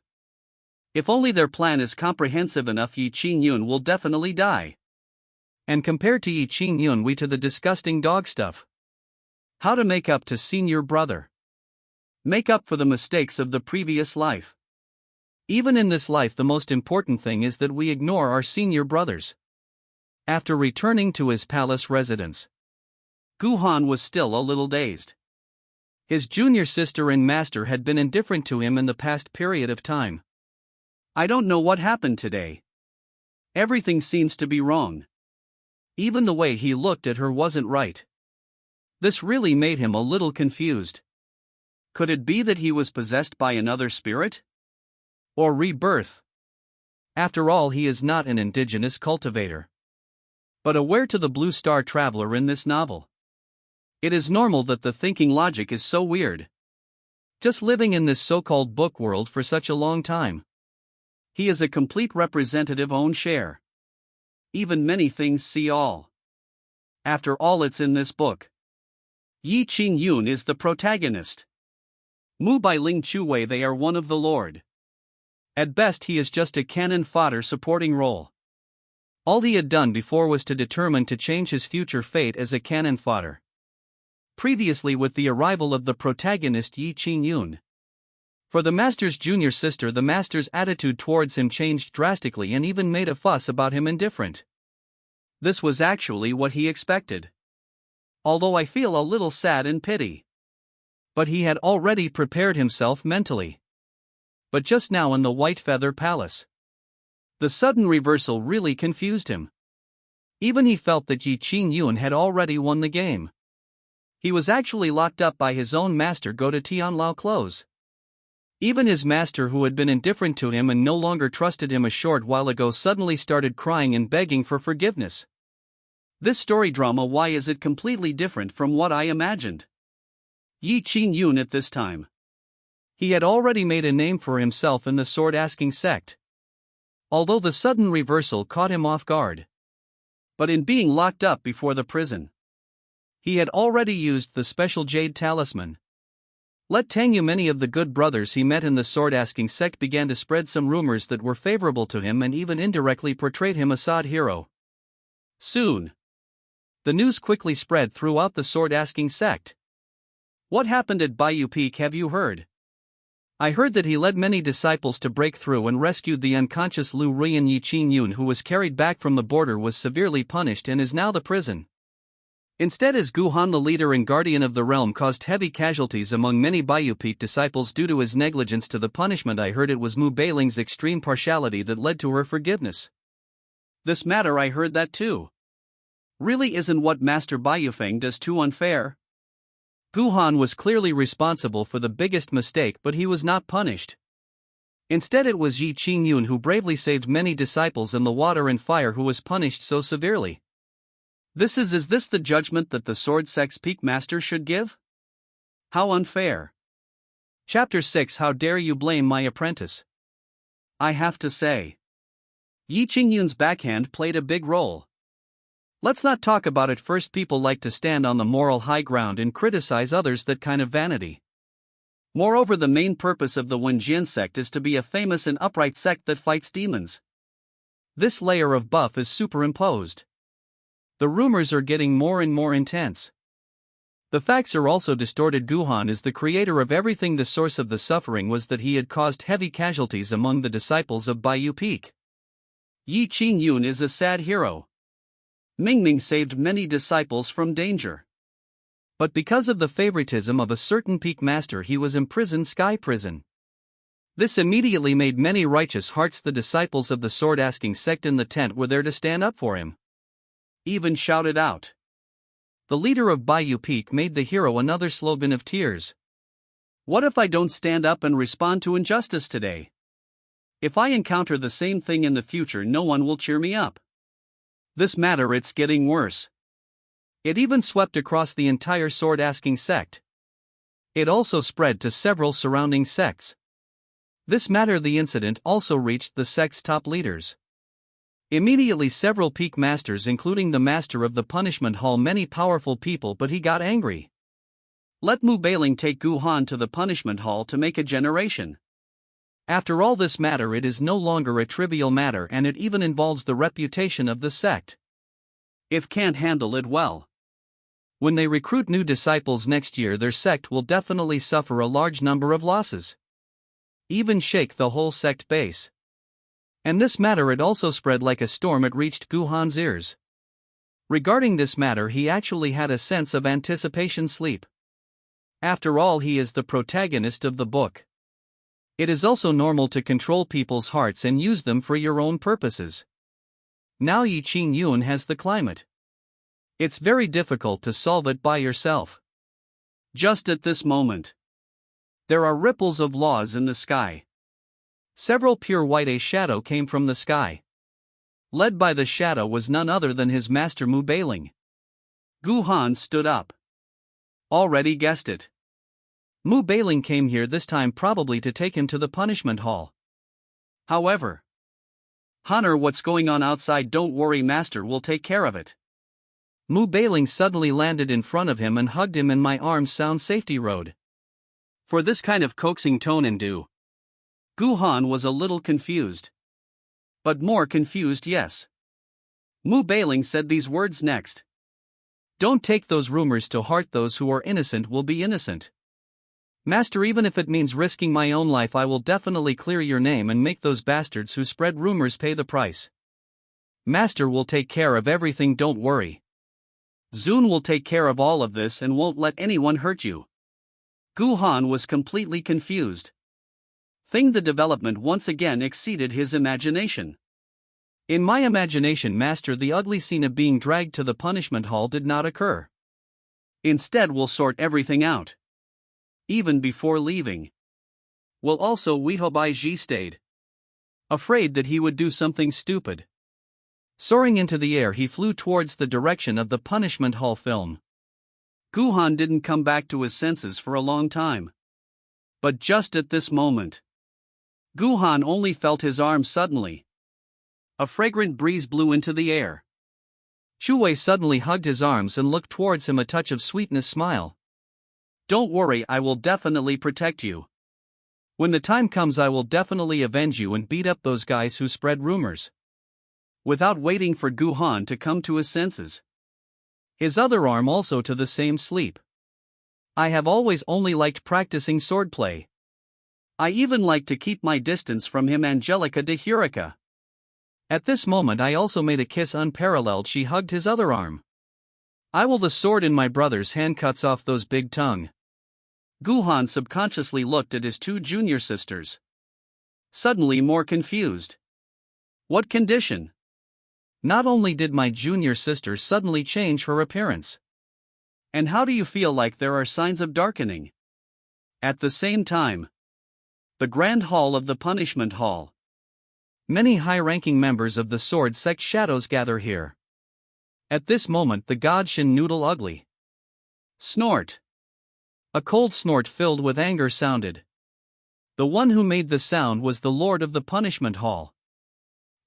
If only their plan is comprehensive enough, Yi Qingyun will definitely die. And compared to Yi Qingyun, we to the disgusting dog stuff. How to make up to senior brother. Make up for the mistakes of the previous life. Even in this life, the most important thing is that we ignore our senior brothers. After returning to his palace residence, Guhan was still a little dazed. His junior sister and master had been indifferent to him in the past period of time. I don't know what happened today. Everything seems to be wrong. Even the way he looked at her wasn't right. This really made him a little confused. Could it be that he was possessed by another spirit? Or rebirth? After all, he is not an indigenous cultivator. But aware to the blue star traveler in this novel. It is normal that the thinking logic is so weird. Just living in this so-called book world for such a long time. He is a complete representative own share. Even many things see all. After all, it's in this book. Yi Qingyun is the protagonist. Mu Bailing Chu Wei, they are one of the Lord. At best, he is just a cannon fodder supporting role. All he had done before was to determine to change his future fate as a cannon fodder. Previously, with the arrival of the protagonist Yi Qingyun. For the master's junior sister, the master's attitude towards him changed drastically and even made a fuss about him indifferent. This was actually what he expected. Although I feel a little sad and pity. But he had already prepared himself mentally. But just now in the White Feather Palace, the sudden reversal really confused him. Even he felt that Yi Qingyun had already won the game. He was actually locked up by his own master, go to Tianlao close. Even his master, who had been indifferent to him and no longer trusted him a short while ago, suddenly started crying and begging for forgiveness. This story drama, why is it completely different from what I imagined? Yi Qing-yun at this time. He had already made a name for himself in the sword-asking sect. Although the sudden reversal caught him off guard. But in being locked up before the prison, he had already used the special jade talisman. Let Tangyu, many of the good brothers he met in the sword-asking sect began to spread some rumors that were favorable to him and even indirectly portrayed him a sad hero. Soon, the news quickly spread throughout the sword-asking sect. What happened at Bayou Peak, have you heard? I heard that he led many disciples to break through and rescued the unconscious Lu Ruian. Yi Qing-yun, who was carried back from the border, was severely punished and is now the prison. Instead, as Gu Han, the leader and guardian of the realm, caused heavy casualties among many Bayou Peak disciples due to his negligence to the punishment. I heard it was Mu Beiling's extreme partiality that led to her forgiveness. This matter, I heard that too. Really, isn't what Master Baiyufeng does too unfair? Gu Han was clearly responsible for the biggest mistake, but he was not punished. Instead, it was Yi Qing-yun, who bravely saved many disciples in the water and fire, who was punished so severely. Is this the judgment that the Sword Sect's Peak Master should give? How unfair. Chapter 6. How dare you blame my apprentice? I have to say, Yi Qing-yun's backhand played a big role. Let's not talk about it first. People like to stand on the moral high ground and criticize others, that kind of vanity. Moreover, the main purpose of the Wenjian sect is to be a famous and upright sect that fights demons. This layer of buff is superimposed. The rumors are getting more and more intense. The facts are also distorted. Gu Han is the creator of everything. The source of the suffering was that he had caused heavy casualties among the disciples of Bayou Peak. Yi Qing-yun is a sad hero. Mingming saved many disciples from danger. But because of the favoritism of a certain peak master, he was imprisoned Sky Prison. This immediately made many righteous hearts. The disciples of the sword-asking sect in the tent were there to stand up for him. Even shouted out. The leader of Bayou Peak made the hero another slogan of tears. What if I don't stand up and respond to injustice today? If I encounter the same thing in the future, no one will cheer me up. This matter, it's getting worse. It even swept across the entire sword-asking sect. It also spread to several surrounding sects. This matter, the incident, also reached the sect's top leaders. Immediately, several peak masters, including the master of the punishment hall, many powerful people, but he got angry. Let Mu Beiling take Gu Han to the punishment hall to make a generation. After all, this matter, it is no longer a trivial matter, and it even involves the reputation of the sect. If can't handle it well, when they recruit new disciples next year, their sect will definitely suffer a large number of losses. Even shake the whole sect base. And this matter, it also spread like a storm. It reached Gu Han's ears. Regarding this matter, he actually had a sense of anticipation sleep. After all, he is the protagonist of the book. It is also normal to control people's hearts and use them for your own purposes. Now Yi Qing-yun has the climate. It's very difficult to solve it by yourself. Just at this moment, there are ripples of laws in the sky. Several pure white, a shadow came from the sky. Led by the shadow was none other than his master Mu Beiling. Gu Han stood up. Already guessed it. Mu Beiling came here this time probably to take him to the punishment hall. However, Hunter, what's going on outside? Don't worry, master will take care of it. Mu Beiling suddenly landed in front of him and hugged him. In my arms, sound safety road. For this kind of coaxing tone and do. Gu Han was a little confused. But more confused, yes. Mu Beiling said these words next. Don't take those rumors to heart. Those who are innocent will be innocent. Master, even if it means risking my own life, I will definitely clear your name and make those bastards who spread rumors pay the price. Master will take care of everything, don't worry. Zun will take care of all of this and won't let anyone hurt you. Gu Han was completely confused. The development once again exceeded his imagination. In my imagination, master, the ugly scene of being dragged to the punishment hall did not occur. Instead, we'll sort everything out. Even before leaving. Well, also Ji stayed. Afraid that he would do something stupid. Soaring into the air, he flew towards the direction of the punishment hall film. Guhan didn't come back to his senses for a long time. But just at this moment, Guhan only felt his arm suddenly. A fragrant breeze blew into the air. Shuwei suddenly hugged his arms and looked towards him, a touch of sweetness smile. Don't worry, I will definitely protect you. When the time comes, I will definitely avenge you and beat up those guys who spread rumors. Without waiting for Guhan to come to his senses, his other arm also to the same sleep. I have always only liked practicing swordplay. I even like to keep my distance from him, Angelica de Hurica. At this moment I also made a kiss unparalleled. She hugged his other arm. I will. The sword in my brother's hand cuts off those big tongue. Guhan subconsciously looked at his two junior sisters. Suddenly more confused. What condition? Not only did my junior sister suddenly change her appearance. And how do you feel like there are signs of darkening? At the same time, the Grand Hall of the Punishment Hall. Many high-ranking members of the Sword Sect shadows gather here. At this moment the god Shin Noodle Ugly. Snort. A cold snort filled with anger sounded. The one who made the sound was the Lord of the Punishment Hall.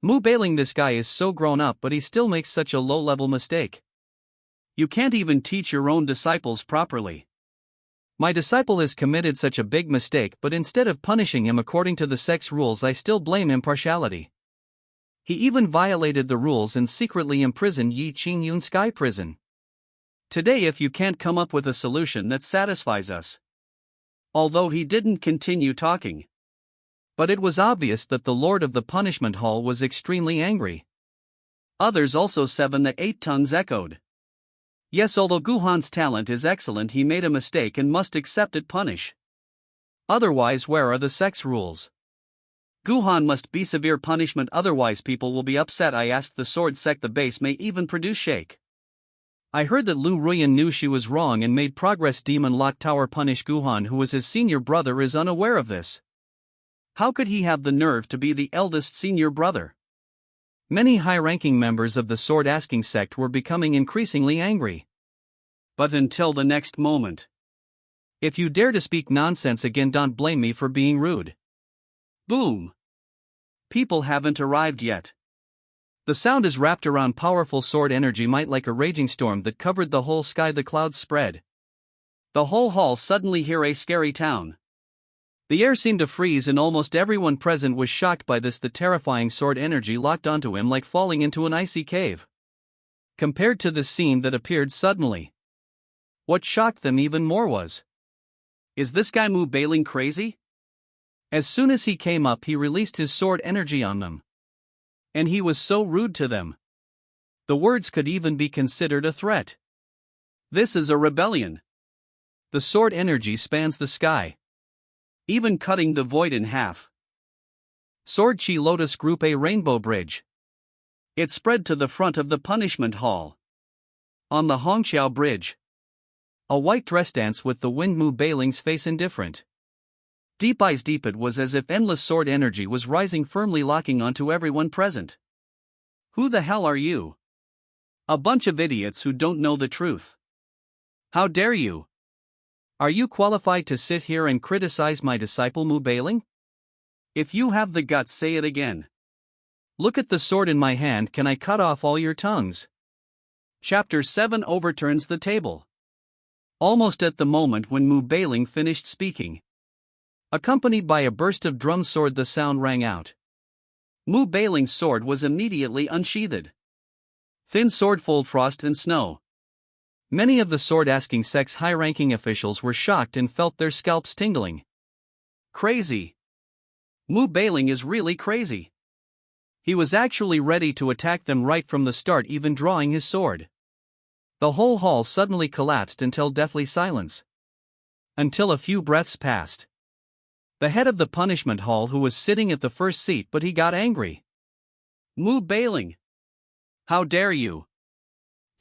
Mu Bailing, this guy is so grown up but he still makes such a low-level mistake. You can't even teach your own disciples properly. My disciple has committed such a big mistake, but instead of punishing him according to the sect's rules, I still blame impartiality. He even violated the rules and secretly imprisoned Yi Qingyun Sky Prison. Today, if you can't come up with a solution that satisfies us. Although he didn't continue talking. But it was obvious that the Lord of the Punishment Hall was extremely angry. Others also 7 the 8 tongues echoed. Yes, although Guhan's talent is excellent, he made a mistake and must accept it. Punish. Otherwise, where are the sect's rules? Guhan must be severe punishment, otherwise people will be upset. I asked the sword sect. The base may even produce shake. I heard that Lu Ruyan knew she was wrong and made progress. Demon Lock Tower punish Guhan, who was his senior brother, is unaware of this. How could he have the nerve to be the eldest senior brother? Many high-ranking members of the sword asking sect were becoming increasingly angry. But until the next moment. If you dare to speak nonsense again, don't blame me for being rude. Boom. People haven't arrived yet. The sound is wrapped around powerful sword energy might like a raging storm that covered the whole sky. The clouds spread. The whole hall suddenly hear a scary town. The air seemed to freeze and almost everyone present was shocked by this. The terrifying sword energy locked onto him like falling into an icy cave. Compared to the scene that appeared suddenly. What shocked them even more was, is this guy Mu Bailing crazy? As soon as he came up, he released his sword energy on them. And he was so rude to them. The words could even be considered a threat. This is a rebellion. The sword energy spans the sky, even cutting the void in half. Sword Chi Lotus Group A Rainbow Bridge. It spread to the front of the punishment hall. On the Hongqiao Bridge, a white dress dance with the wind. Mu Bailing's face indifferent. Deep eyes deep. It was as if endless sword energy was rising firmly, locking onto everyone present. Who the hell are you? A bunch of idiots who don't know the truth. How dare you? Are you qualified to sit here and criticize my disciple Mu Bailing? If you have the guts, say it again. Look at the sword in my hand. Can I cut off all your tongues? Chapter 7 overturns the table. Almost at the moment when Mu Bailing finished speaking, accompanied by a burst of drum sword, the sound rang out. Mu Bailing's sword was immediately unsheathed. Thin sword fold frost and snow. Many of the sword-asking sect's high-ranking officials were shocked and felt their scalps tingling. Crazy. Mu Bailing is really crazy. He was actually ready to attack them right from the start, even drawing his sword. The whole hall suddenly collapsed until deathly silence. Until a few breaths passed. The head of the punishment hall, who was sitting at the first seat, but he got angry. Mu Bailing. How dare you?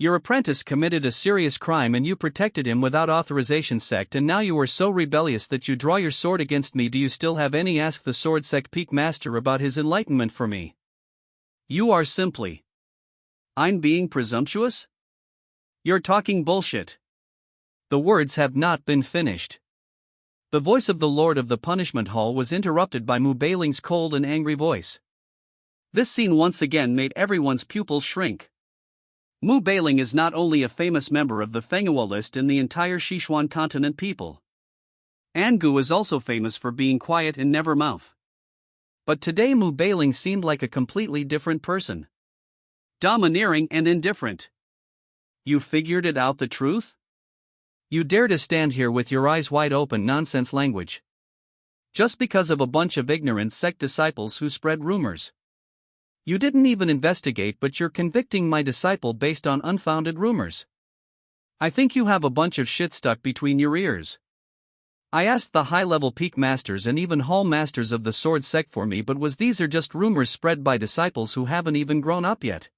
Your apprentice committed a serious crime and you protected him without authorization sect, and now you are so rebellious that you draw your sword against me. Do you still have any? Ask the sword sect peak master about his enlightenment for me. You are simply. I'm being presumptuous? You're talking bullshit. The words have not been finished. The voice of the Lord of the Punishment Hall was interrupted by Mu Bailing's cold and angry voice. This scene once again made everyone's pupils shrink. Mu Bailing is not only a famous member of the Fenghuo list in the entire Sichuan continent people. Angu is also famous for being quiet and never mouth. But today Mu Bailing seemed like a completely different person. Domineering and indifferent. You figured it out, the truth? You dare to stand here with your eyes wide open, nonsense language. Just because of a bunch of ignorant sect disciples who spread rumors. You didn't even investigate, but you're convicting my disciple based on unfounded rumors. I think you have a bunch of shit stuck between your ears. I asked the high-level peak masters and even hall masters of the sword sect for me, but these are just rumors spread by disciples who haven't even grown up yet.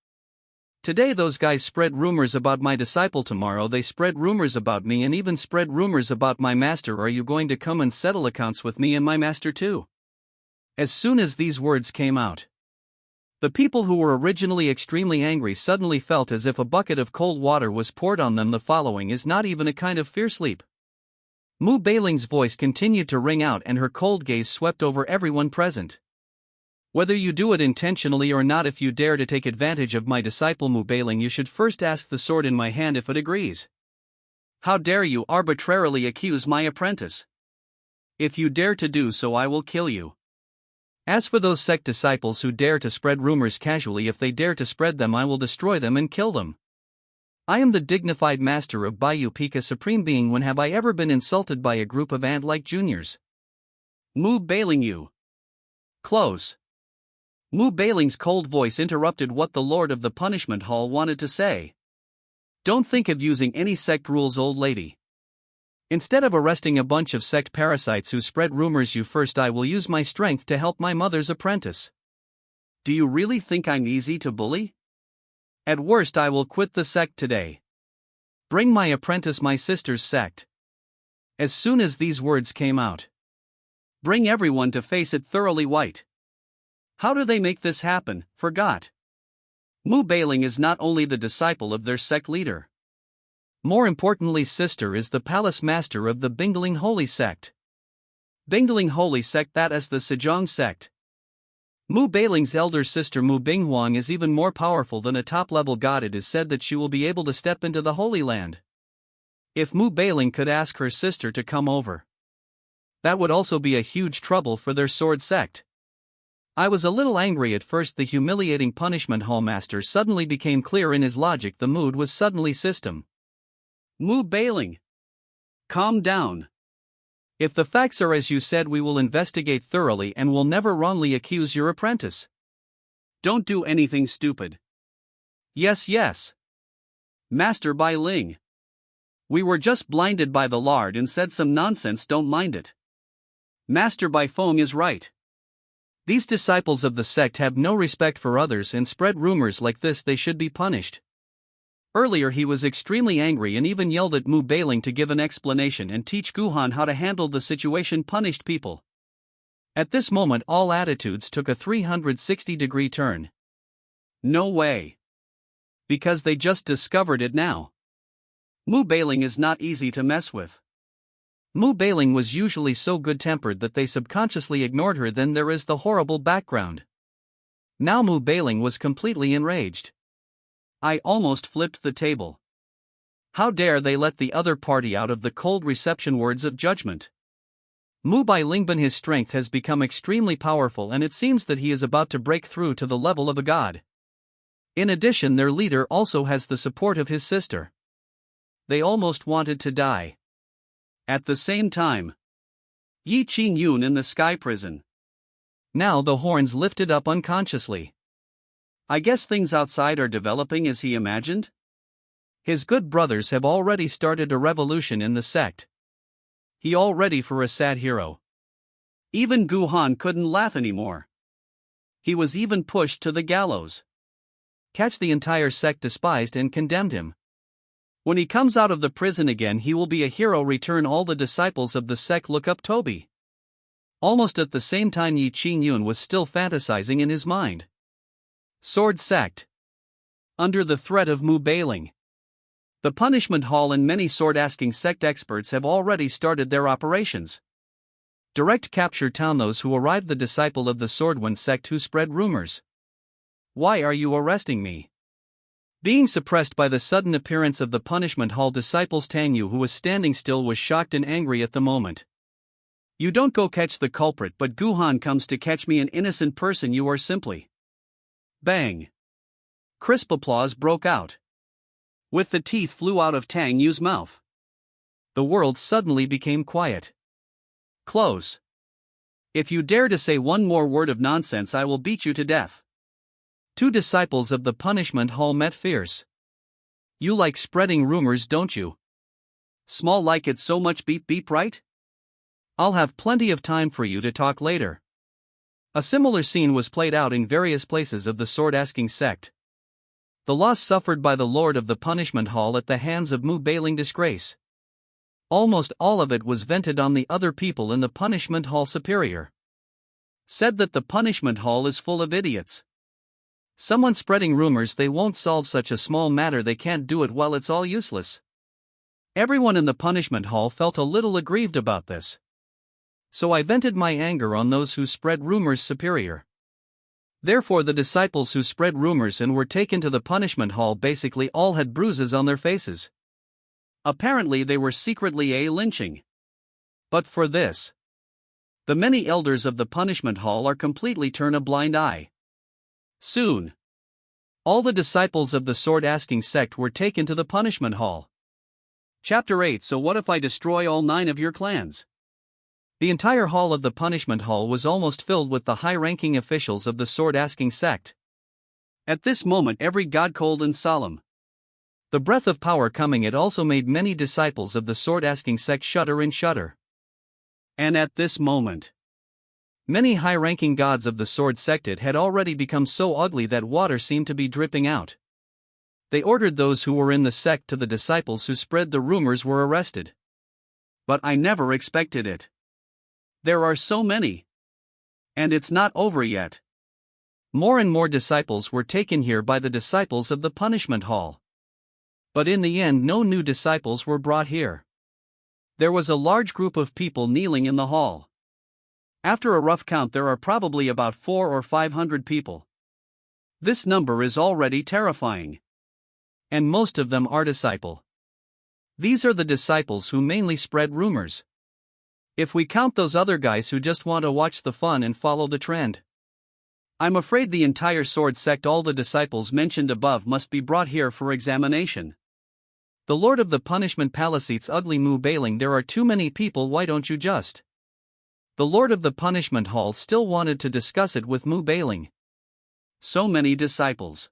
Today those guys spread rumors about my disciple, tomorrow they spread rumors about me and even spread rumors about my master. Are you going to come and settle accounts with me and my master too? As soon as these words came out, the people who were originally extremely angry suddenly felt as if a bucket of cold water was poured on them. The following is not even a kind of fear sleep. Mu Bailing's voice continued to ring out and her cold gaze swept over everyone present. Whether you do it intentionally or not, if you dare to take advantage of my disciple Mu Bailing, you should first ask the sword in my hand if it agrees. How dare you arbitrarily accuse my apprentice? If you dare to do so, I will kill you. As for those sect disciples who dare to spread rumors casually, if they dare to spread them, I will destroy them and kill them. I am the dignified master of Baiyu Peak, a supreme being. When have I ever been insulted by a group of ant-like juniors? Mu Bailing, you. Close. Mu Bailing's cold voice interrupted what the Lord of the Punishment Hall wanted to say. Don't think of using any sect rules, old lady. Instead of arresting a bunch of sect parasites who spread rumors, I will use my strength to help my mother's apprentice. Do you really think I'm easy to bully? At worst, I will quit the sect today. Bring my apprentice my sister's sect. As soon as these words came out, bring everyone to face it thoroughly white. How do they make this happen? Forgot. Mu Bailing is not only the disciple of their sect leader. More importantly, sister is the palace master of the Bingling Holy Sect. Bingling Holy Sect, that is the Sejong sect. Mu Bailing's elder sister Mu Binghuang is even more powerful than a top-level god. It is said that she will be able to step into the Holy Land. If Mu Bailing could ask her sister to come over, that would also be a huge trouble for their sword sect. I was a little angry at first. The humiliating punishment hall master suddenly became clear in his logic. The mood was suddenly system. Mu Bailing, calm down. If the facts are as you said, we will investigate thoroughly and will never wrongly accuse your apprentice. Don't do anything stupid. Yes. Master Bai Ling. We were just blinded by the lard and said some nonsense, don't mind it. Master Bai Feng is right. These disciples of the sect have no respect for others and spread rumors like this. They should be punished. Earlier he was extremely angry and even yelled at Mu Bailing to give an explanation and teach Guhan how to handle the situation. Punished people. At this moment all attitudes took a 360-degree turn. No way. Because they just discovered it now. Mu Bailing is not easy to mess with. Mu Bailing was usually so good-tempered that they subconsciously ignored her. Then there is the horrible background. Now Mu Bailing was completely enraged. I almost flipped the table. How dare they let the other party out of the cold reception words of judgment? Mu Bailingban, his strength has become extremely powerful and it seems that he is about to break through to the level of a god. In addition, their leader also has the support of his sister. They almost wanted to die. At the same time, Yi Qing Yun in the sky prison. Now the horns lifted up unconsciously. I guess things outside are developing as he imagined. His good brothers have already started a revolution in the sect. He all ready for a sad hero. Even Guhan couldn't laugh anymore. He was even pushed to the gallows. catch the entire sect despised and condemned him. When he comes out of the prison again, he will be a hero. Return all the disciples of the sect look up Toby. Almost at the same time Yi Qing Yun was still fantasizing in his mind. Sword sect. Under the threat of Mu Bailing. The Punishment Hall and many sword-asking sect experts have already started their operations. Direct capture town those who arrived. The disciple of the Swordwind sect who spread rumors. Why are you arresting me? Being suppressed by the sudden appearance of the Punishment Hall disciples, Tang Yu, who was standing still, was shocked and angry at the moment. You don't go catch the culprit, but Guhan comes to catch me, an innocent person. You are simply. Bang! Crisp applause broke out. With the teeth flew out of Tang Yu's mouth. The world suddenly became quiet. Close. If you dare to say one more word of nonsense, I will beat you to death. Two disciples of the Punishment Hall met fierce. You like spreading rumors, don't you? Small like it so much, beep beep, right? I'll have plenty of time for you to talk later. A similar scene was played out in various places of the sword-asking sect. The loss suffered by the Lord of the Punishment Hall at the hands of Mu Bailing disgrace. Almost all of it was vented on the other people in the Punishment Hall. Superior said that the Punishment Hall is full of idiots. Someone spreading rumors. They won't solve such a small matter. They can't do it well. It's all useless. Everyone in the Punishment Hall felt a little aggrieved about this. So I vented my anger on those who spread rumors. Superior. Therefore the disciples who spread rumors and were taken to the Punishment Hall basically all had bruises on their faces. Apparently they were secretly lynching. But for this, the many elders of the Punishment Hall are completely turn a blind eye. Soon, all the disciples of the sword-asking sect were taken to the Punishment Hall. Chapter 8. So what if I destroy all 9 of your clans? The entire hall of the Punishment Hall was almost filled with the high-ranking officials of the sword-asking sect. At this moment every god cold and solemn. The breath of power coming, it also made many disciples of the sword-asking sect shudder and shudder. And at this moment, many high-ranking gods of the sword sect had already become so ugly that water seemed to be dripping out. They ordered those who were in the sect to the disciples who spread the rumors were arrested. But I never expected it. There are so many. And it's not over yet. More and more disciples were taken here by the disciples of the Punishment Hall. But in the end no new disciples were brought here. There was a large group of people kneeling in the hall. After a rough count there are probably about 400 or 500 people. This number is already terrifying. And most of them are disciple. These are the disciples who mainly spread rumors. If we count those other guys who just want to watch the fun and follow the trend, I'm afraid the entire sword sect, all the disciples mentioned above, must be brought here for examination. The Lord of the Punishment Palace's ugly Mu Bailing, there are too many people, why don't you just? The Lord of the Punishment Hall still wanted to discuss it with Mu Bailing. So many disciples.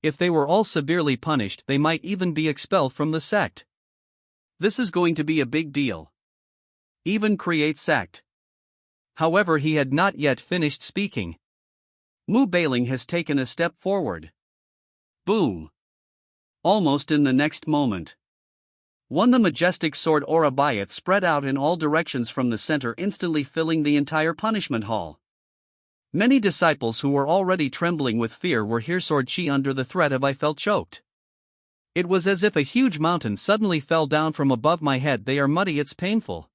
If they were all severely punished, they might even be expelled from the sect. This is going to be a big deal. Even create sect. However, he had not yet finished speaking. Mu Bailing has taken a step forward. Boom. Almost in the next moment, the majestic sword aura by it spread out in all directions from the center, instantly filling the entire Punishment Hall. Many disciples who were already trembling with fear were here. Sword chi under the threat of I felt choked. It was as if a huge mountain suddenly fell down from above my head. They are muddy, it's painful.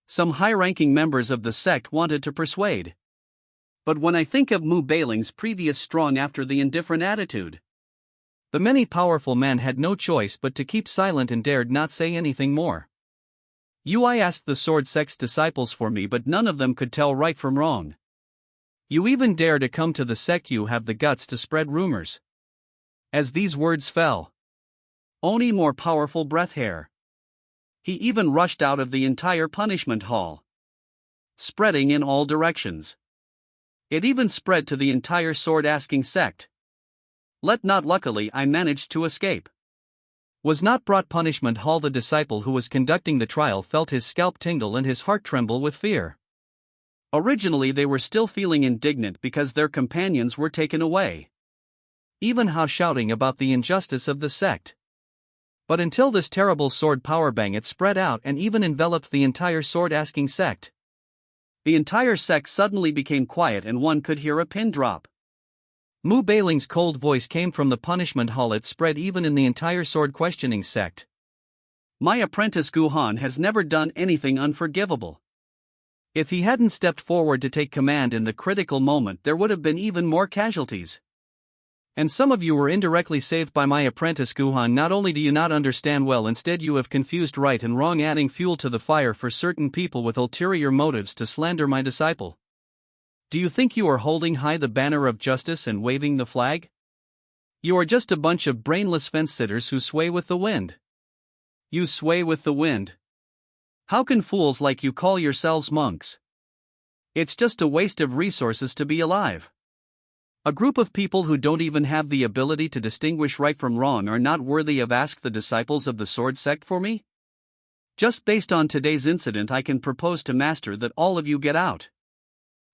Some high-ranking members of the sect wanted to persuade. But when I think of Mu Bailing's previous strong after the indifferent attitude, the many powerful men had no choice but to keep silent and dared not say anything more. I asked the sword sect's disciples for me, but none of them could tell right from wrong. You even dare to come to the sect? You have the guts to spread rumors. As these words fell, Oni more powerful breath hair. He even rushed out of the entire Punishment Hall, spreading in all directions. It even spread to the entire sword-asking sect. Luckily I managed to escape. Was not brought Punishment Hall. The disciple who was conducting the trial felt his scalp tingle and his heart tremble with fear. Originally they were still feeling indignant because their companions were taken away. even how shouting about the injustice of the sect. But until this terrible sword powerbang, it spread out and even enveloped the entire sword-asking sect. The entire sect suddenly became quiet and one could hear a pin drop. Mu Bailing's cold voice came from the punishment hall. It spread even in the entire sword-questioning sect. My apprentice Guhan has never done anything unforgivable. If he hadn't stepped forward to take command in the critical moment, there would have been even more casualties. And some of you were indirectly saved by my apprentice Guhan. Not only do you not understand well, instead you have confused right and wrong, adding fuel to the fire for certain people with ulterior motives to slander my disciple. Do you think you are holding high the banner of justice and waving the flag? You are just a bunch of brainless fence-sitters who sway with the wind. You sway with the wind. How can fools like you call yourselves monks? It's just a waste of resources to be alive. A group of people who don't even have the ability to distinguish right from wrong are not worthy of ask the disciples of the sword sect for me? Just based on today's incident, I can propose to Master that all of you get out.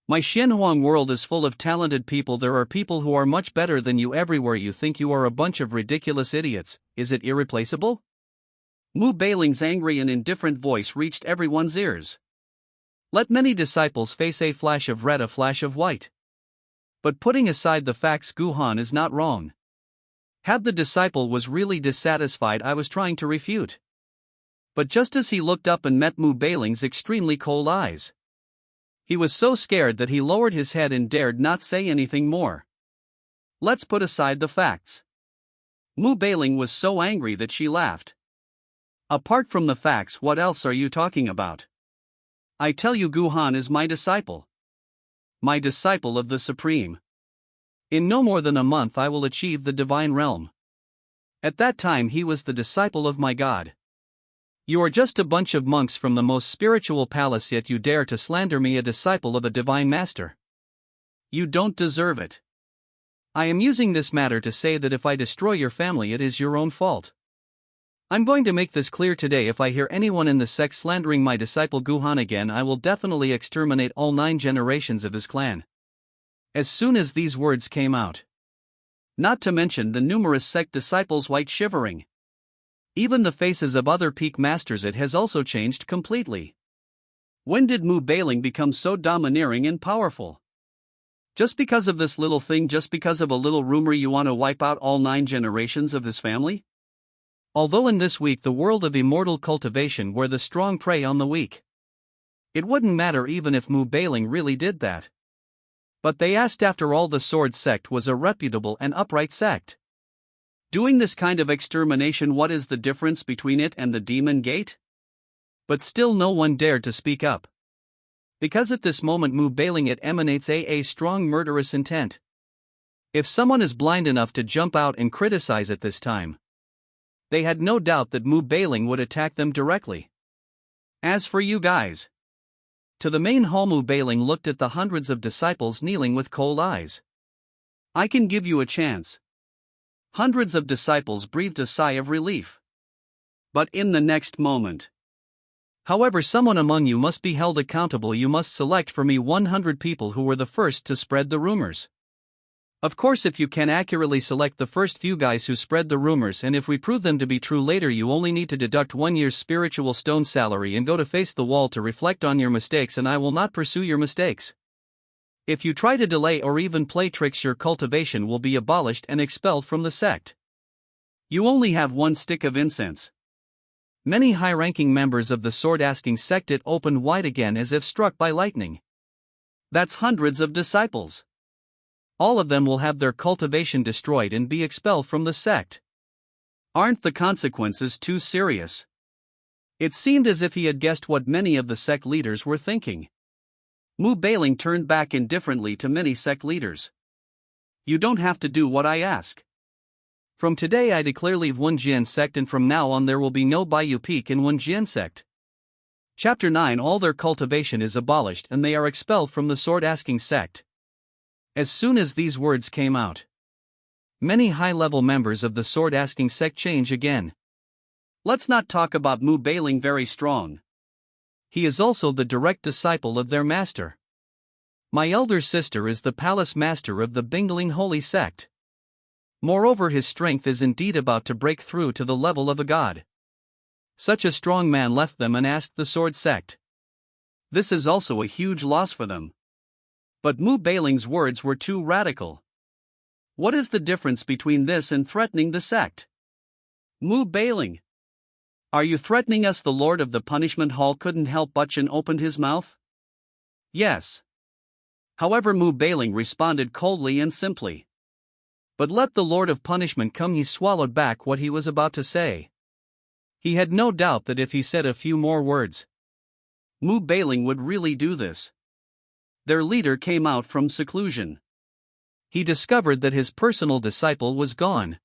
My Xinhuang world is full of talented people. There are people who are much better than you everywhere. You think you are a bunch of ridiculous idiots. Is it irreplaceable? Mu Bailing's angry and indifferent voice reached everyone's ears. Let many disciples face a flash of red, a flash of white. But putting aside the facts, Guhan is not wrong. Had the disciple was really dissatisfied, I was trying to refute. But just as he looked up and met Mu Bailing's extremely cold eyes, he was so scared that he lowered his head and dared not say anything more. Let's put aside the facts. Mu Bailing was so angry that she laughed. Apart from the facts, what else are you talking about? I tell you, Guhan is my disciple. My disciple of the Supreme. In no more than a month I will achieve the divine realm. At that time he was the disciple of my God. You are just a bunch of monks from the most spiritual palace, yet you dare to slander me, a disciple of a divine master. You don't deserve it. I am using this matter to say that if I destroy your family, it is your own fault. I'm going to make this clear today. If I hear anyone in the sect slandering my disciple Guhan again, I will definitely exterminate all 9 generations of his clan. As soon as these words came out, not to mention the numerous sect disciples white shivering, even the faces of other peak masters, it has also changed completely. When did Mu Bailing become so domineering and powerful? Just because of this little thing, just because of a little rumor, you want to wipe out all 9 generations of his family? Although in this week the world of immortal cultivation where the strong prey on the weak, it wouldn't matter even if Mu Bailing really did that. But they asked, after all, the sword sect was a reputable and upright sect. Doing this kind of extermination, what is the difference between it and the demon gate? But still no one dared to speak up. Because at this moment Mu Bailing, it emanates a strong murderous intent. If someone is blind enough to jump out and criticize at this time, they had no doubt that Mu Bailing would attack them directly. As for you guys, to the main hall, Mu Bailing looked at the hundreds of disciples kneeling with cold eyes. I can give you a chance. Hundreds of disciples breathed a sigh of relief. But in the next moment, however, someone among you must be held accountable. You must select for me 100 people who were the first to spread the rumors. Of course, if you can accurately select the first few guys who spread the rumors, and if we prove them to be true later, you only need to deduct 1 year's spiritual stone salary and go to face the wall to reflect on your mistakes, and I will not pursue your mistakes. If you try to delay or even play tricks, your cultivation will be abolished and expelled from the sect. You only have 1 stick of incense. Many high-ranking members of the sword-asking sect it opened wide again as if struck by lightning. That's hundreds of disciples. All of them will have their cultivation destroyed and be expelled from the sect. Aren't the consequences too serious? It seemed as if he had guessed what many of the sect leaders were thinking. Mu Bailing turned back indifferently to many sect leaders. You don't have to do what I ask. From today I declare leave Wunjian sect, and from now on there will be no Baiyu Peak in Wunjian sect. Chapter 9. All their cultivation is abolished and they are expelled from the sword-asking sect. As soon as these words came out, many high-level members of the sword-asking sect change again. Let's not talk about Mu Bailing very strong. He is also the direct disciple of their master. My elder sister is the palace master of the Bingling Holy Sect. Moreover, his strength is indeed about to break through to the level of a god. Such a strong man left them and asked the sword sect. This is also a huge loss for them. But Mu Bailing's words were too radical. What is the difference between this and threatening the sect? Mu Bailing. Are you threatening us? The Lord of the Punishment Hall couldn't help but opened his mouth. Yes. However, Mu Bailing responded coldly and simply. But let the Lord of Punishment come. He swallowed back what he was about to say. He had no doubt that if he said a few more words, Mu Bailing would really do this. Their leader came out from seclusion. He discovered that his personal disciple was gone.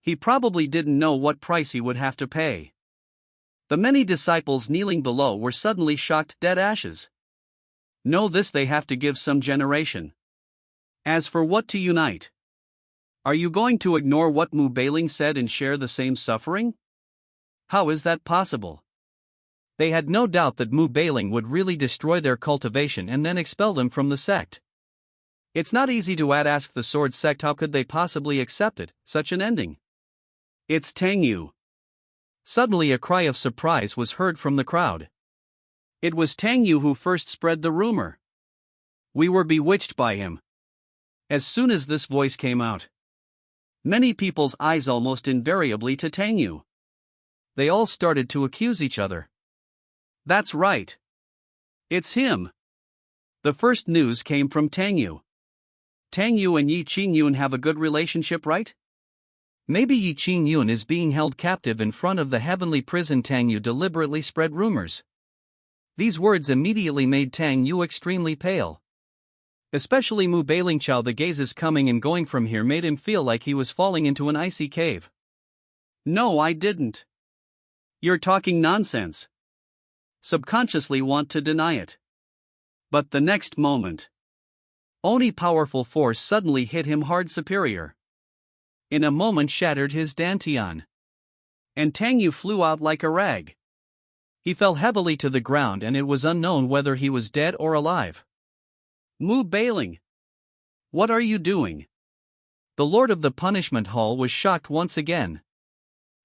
He probably didn't know what price he would have to pay. The many disciples kneeling below were suddenly shocked dead ashes. Know this, they have to give some generation. As for what to unite? Are you going to ignore what Mu Bailing said and share the same suffering? How is that possible? They had no doubt that Mu Bailing would really destroy their cultivation and then expel them from the sect. It's not easy to ask the sword sect how could they possibly accept it, such an ending. It's Tang Yu. Suddenly a cry of surprise was heard from the crowd. It was Tang Yu who first spread the rumor. We were bewitched by him. As soon as this voice came out, many people's eyes almost invariably to Tang Yu. They all started to accuse each other. That's right. It's him. The first news came from Tang Yu. Tang Yu and Yi Qingyun have a good relationship, right? Maybe Yi Qingyun is being held captive in front of the heavenly prison. Tang Yu deliberately spread rumors. These words immediately made Tang Yu extremely pale. Especially Mu Bailing. Chow, the gazes coming and going from here made him feel like he was falling into an icy cave. No, I didn't. You're talking nonsense. Subconsciously want to deny it. But the next moment, Oni powerful force suddenly hit him hard. Superior. In a moment shattered his dantian. And Tang Yu flew out like a rag. He fell heavily to the ground and it was unknown whether he was dead or alive. Mu Bailing. What are you doing? The Lord of the Punishment Hall was shocked once again.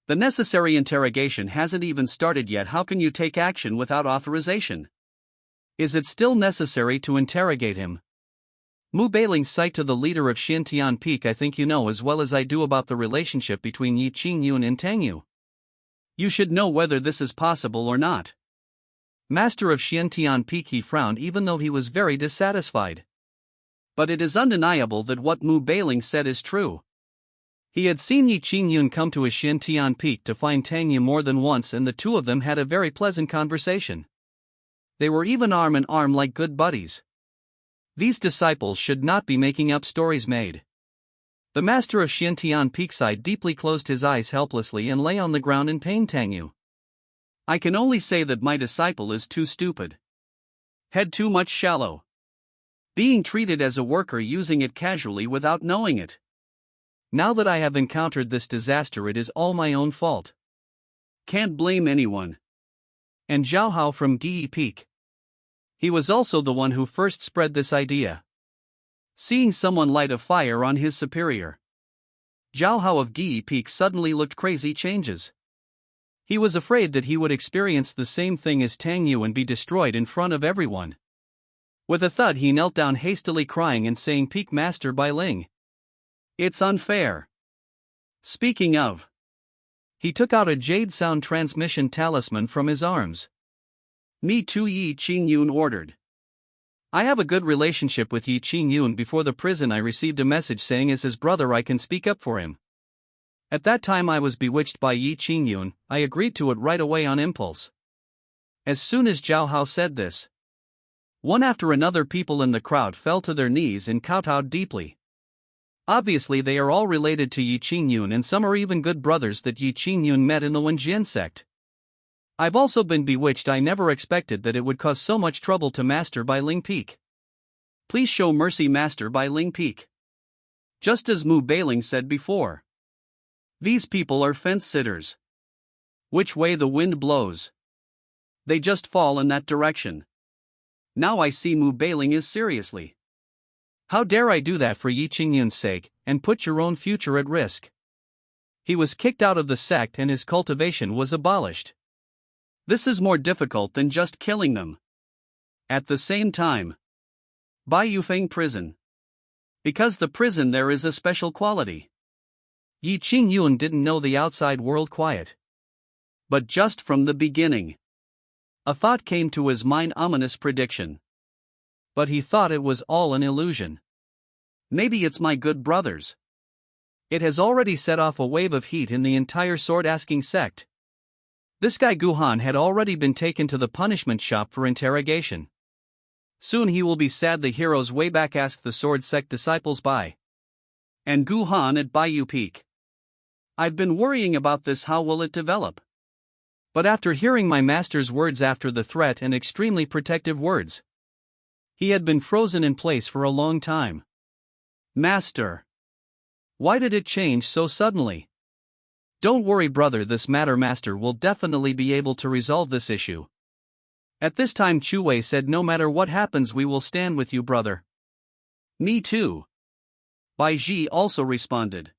The necessary interrogation hasn't even started yet. How can you take action without authorization? Is it still necessary to interrogate him? Mu Bailing said to the leader of Xintian Peak, I think you know as well as I do about the relationship between Yi Qingyun and Tang Yu. You should know whether this is possible or not. Master of Xintian Peak, he frowned even though he was very dissatisfied. But it is undeniable that what Mu Bailing said is true. He had seen Yi Qingyun come to his Xintian Peak to find Tang Yu more than once and the two of them had a very pleasant conversation. They were even arm in arm like good buddies. These disciples should not be making up stories made. The master of Xintian Peak sighed deeply, closed his eyes helplessly and lay on the ground in pain. Tang Yu. I can only say that my disciple is too stupid. Head too much shallow. Being treated as a worker, using it casually without knowing it. Now that I have encountered this disaster, it is all my own fault. Can't blame anyone. And Zhao Hao from Di Peak. He was also the one who first spread this idea. Seeing someone light a fire on his superior, Zhao Hao of Di Peak suddenly looked crazy. Changes. He was afraid that he would experience the same thing as Tang Yu and be destroyed in front of everyone. With a thud, he knelt down hastily, crying and saying, Peak Master Bai Ling. It's unfair. Speaking of. He took out a jade sound transmission talisman from his arms. Me too, Yi Qingyun ordered. I have a good relationship with Yi Qingyun. Before the prison I received a message saying as his brother I can speak up for him. At that time I was bewitched by Yi Qingyun. I agreed to it right away on impulse. As soon as Zhao Hao said this, one after another people in the crowd fell to their knees and kowtowed deeply. Obviously they are all related to Yi Qingyun and some are even good brothers that Yi Qingyun met in the Wenjian sect. I've also been bewitched. I never expected that it would cause so much trouble to Master Bai Ling Peak. Please show mercy, Master Bai Ling Peak. Just as Mu Bailing said before. These people are fence-sitters. Which way the wind blows, they just fall in that direction. Now I see Mu Bailing is seriously. How dare I do that for Yi Qingyun's sake, and put your own future at risk? He was kicked out of the sect and his cultivation was abolished. This is more difficult than just killing them. At the same time, Bai Yufeng prison. Because the prison there is a special quality. Yi Qingyun didn't know the outside world quiet. But just from the beginning, a thought came to his mind, ominous prediction. But he thought it was all an illusion. Maybe it's my good brothers. It has already set off a wave of heat in the entire sword-asking sect. This guy Guhan had already been taken to the punishment shop for interrogation. Soon he will be sad the heroes way back asked the sword sect disciples Bai and Guhan at Baiyu Peak. I've been worrying about this, how will it develop? But after hearing my master's words after the threat and extremely protective words, he had been frozen in place for a long time. Master, why did it change so suddenly? Don't worry, brother, this matter master will definitely be able to resolve this issue. At this time Chu Wei said, no matter what happens we will stand with you, brother. Me too. Bai Ji also responded.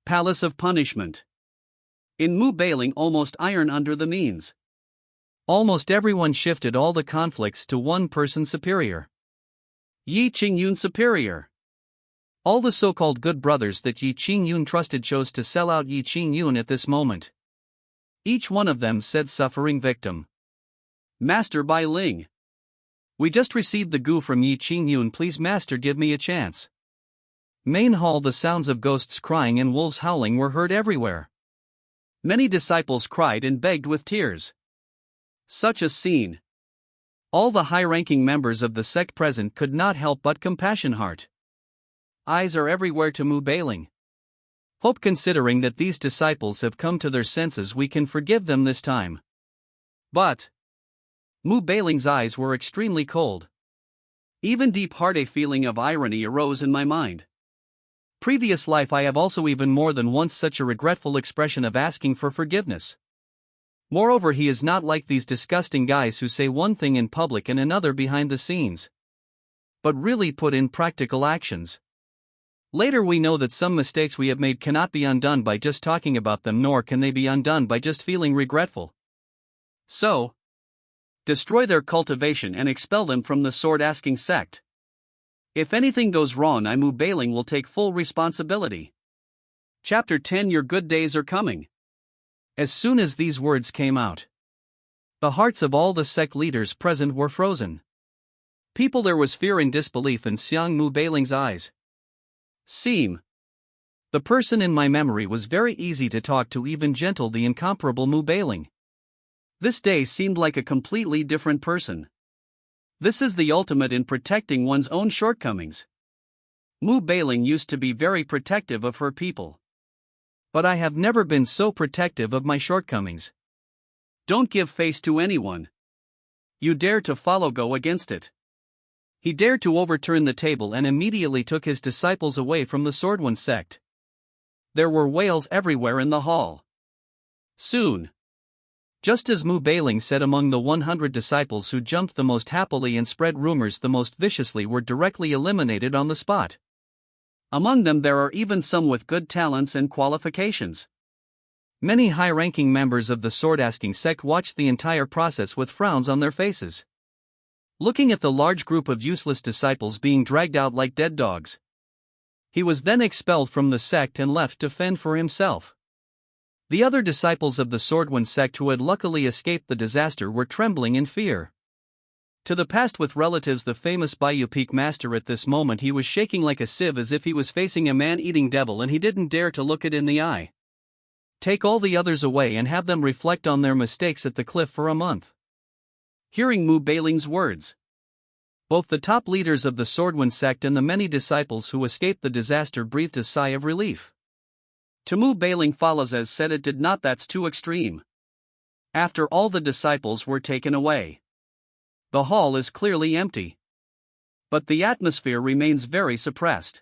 Palace of Punishment. In Mu Bailing, almost iron under the means. Almost everyone shifted all the conflicts to one person superior. Yi Qingyun superior. All the so-called good brothers that Yi Qingyun trusted chose to sell out Yi Qingyun at this moment. Each one of them said, suffering victim. Master Bai Ling. We just received the gu from Yi Qingyun, please master give me a chance. Main hall, the sounds of ghosts crying and wolves howling were heard everywhere. Many disciples cried and begged with tears. Such a scene. All the high-ranking members of the sect present could not help but compassion heart. Eyes are everywhere to Mu Bailing. Hope, considering that these disciples have come to their senses, we can forgive them this time. But Mu Bailing's eyes were extremely cold. Even deep-hearted a feeling of irony arose in my mind. Previous life I have also even more than once such a regretful expression of asking for forgiveness. Moreover, he is not like these disgusting guys who say one thing in public and another behind the scenes, but really put in practical actions. Later we know that some mistakes we have made cannot be undone by just talking about them, nor can they be undone by just feeling regretful. So, destroy their cultivation and expel them from the sword-asking sect. If anything goes wrong, Mu Bailing will take full responsibility. Chapter 10. Your good days are coming. As soon as these words came out, the hearts of all the sect leaders present were frozen. People, there was fear and disbelief in Xiang Mu Bailing's eyes. Seem. The person in my memory was very easy to talk to, even gentle, the incomparable Mu Bailing. This day seemed like a completely different person. This is the ultimate in protecting one's own shortcomings. Mu Bailing used to be very protective of her people. But I have never been so protective of my shortcomings. Don't give face to anyone. You dare to go against it. He dared to overturn the table and immediately took his disciples away from the Swordwan sect. There were wails everywhere in the hall. Soon, just as Mu Bailing said, among the 100 disciples who jumped the most happily and spread rumors the most viciously were directly eliminated on the spot. Among them there are even some with good talents and qualifications. Many high-ranking members of the sword-asking sect watched the entire process with frowns on their faces, looking at the large group of useless disciples being dragged out like dead dogs. He was then expelled from the sect and left to fend for himself. The other disciples of the Swordwan sect who had luckily escaped the disaster were trembling in fear. To the past with relatives, the famous Baiyu Peak master, at this moment he was shaking like a sieve as if he was facing a man-eating devil and he didn't dare to look it in the eye. Take all the others away and have them reflect on their mistakes at the cliff for a month. Hearing Mu Bailing's words, both the top leaders of the Swordwan sect and the many disciples who escaped the disaster breathed a sigh of relief. To Mu Bailing follows as said, it did not, that's too extreme. After all the disciples were taken away, the hall is clearly empty. But the atmosphere remains very suppressed.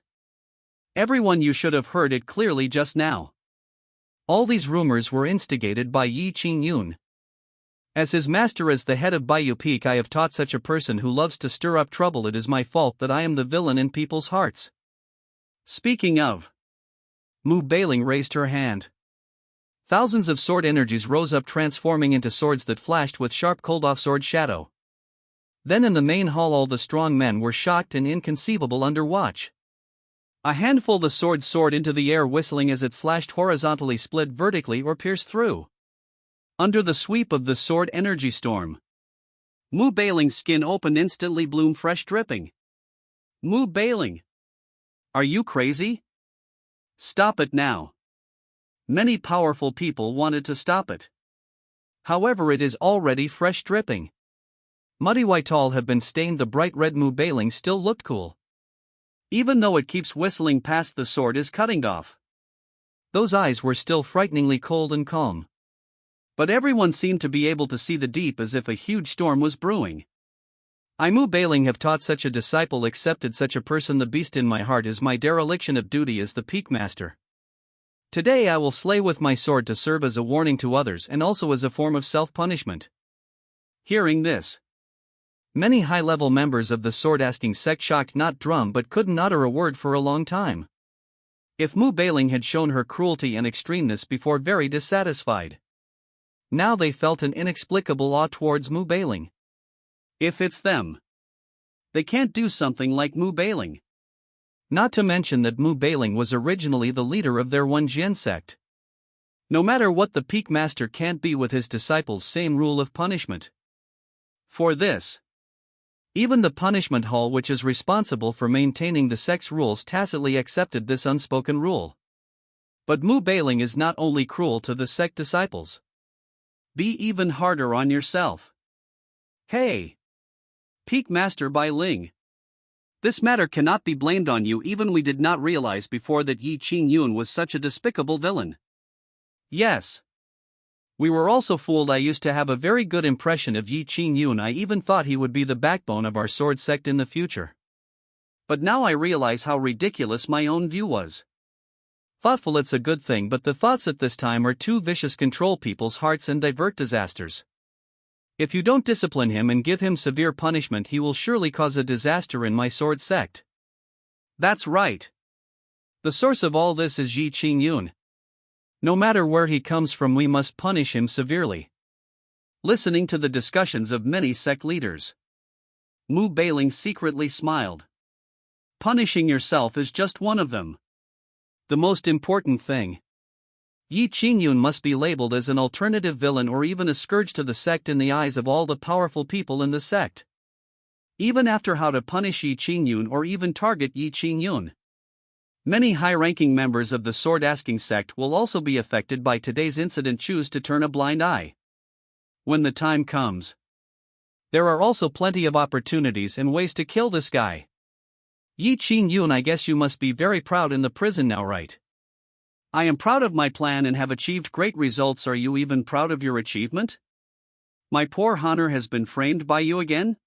Everyone, you should have heard it clearly just now. All these rumors were instigated by Yi Qingyun. As his master, as the head of Bayou Peak, I have taught such a person who loves to stir up trouble. It is my fault that I am the villain in people's hearts. Speaking of. Mu Bailing raised her hand. Thousands of sword energies rose up, transforming into swords that flashed with sharp cold off-sword shadow. Then in the main hall all the strong men were shocked and inconceivable under watch. A handful the swords soared into the air, whistling as it slashed horizontally, split vertically, or pierced through. Under the sweep of the sword energy storm, Mu Bailing's skin opened, instantly bloom fresh, dripping. Mu Bailing! Are you crazy? Stop it now. Many powerful people wanted to stop it. However, it is already fresh, dripping. Muddy white all have been stained. The bright red Mu Bailing still looked cool. Even though it keeps whistling past the sword is cutting off. Those eyes were still frighteningly cold and calm. But everyone seemed to be able to see the deep, as if a huge storm was brewing. I, Mu Bailing, have taught such a disciple, accepted such a person. The beast in my heart is my dereliction of duty as the peak master. Today I will slay with my sword to serve as a warning to others and also as a form of self-punishment. Hearing this, many high-level members of the sword-asking sect shocked, not drum, but couldn't utter a word for a long time. If Mu Bailing had shown her cruelty and extremeness before, very dissatisfied. Now they felt an inexplicable awe towards Mu Bailing. If it's them, they can't do something like Mu Bailing. Not to mention that Mu Bailing was originally the leader of their One Jian sect. No matter what, the peak master can't be with his disciples. Same rule of punishment. For this, even the punishment hall, which is responsible for maintaining the sect's rules, tacitly accepted this unspoken rule. But Mu Bailing is not only cruel to the sect disciples. Be even harder on yourself. Hey! Peak Master Bai Ling. This matter cannot be blamed on you. Even we did not realize before that Yi Qingyun was such a despicable villain. Yes. We were also fooled. I used to have a very good impression of Yi Qingyun. I even thought he would be the backbone of our sword sect in the future. But now I realize how ridiculous my own view was. Thoughtful, it's a good thing, but the thoughts at this time are too vicious. Control people's hearts and divert disasters. If you don't discipline him and give him severe punishment, he will surely cause a disaster in my sword sect. That's right. The source of all this is Yi Qingyun. No matter where he comes from, we must punish him severely. Listening to the discussions of many sect leaders, Mu Bailing secretly smiled. Punishing yourself is just one of them. The most important thing. Yi Qingyun must be labeled as an alternative villain or even a scourge to the sect in the eyes of all the powerful people in the sect. Even after how to punish Yi Qingyun or even target Yi Qingyun. Many high-ranking members of the sword-asking sect will also be affected by today's incident, choose to turn a blind eye. When the time comes, there are also plenty of opportunities and ways to kill this guy. Yi Qingyun, I guess you must be very proud in the prison now, right? I am proud of my plan and have achieved great results. Are you even proud of your achievement? My poor honor has been framed by you again?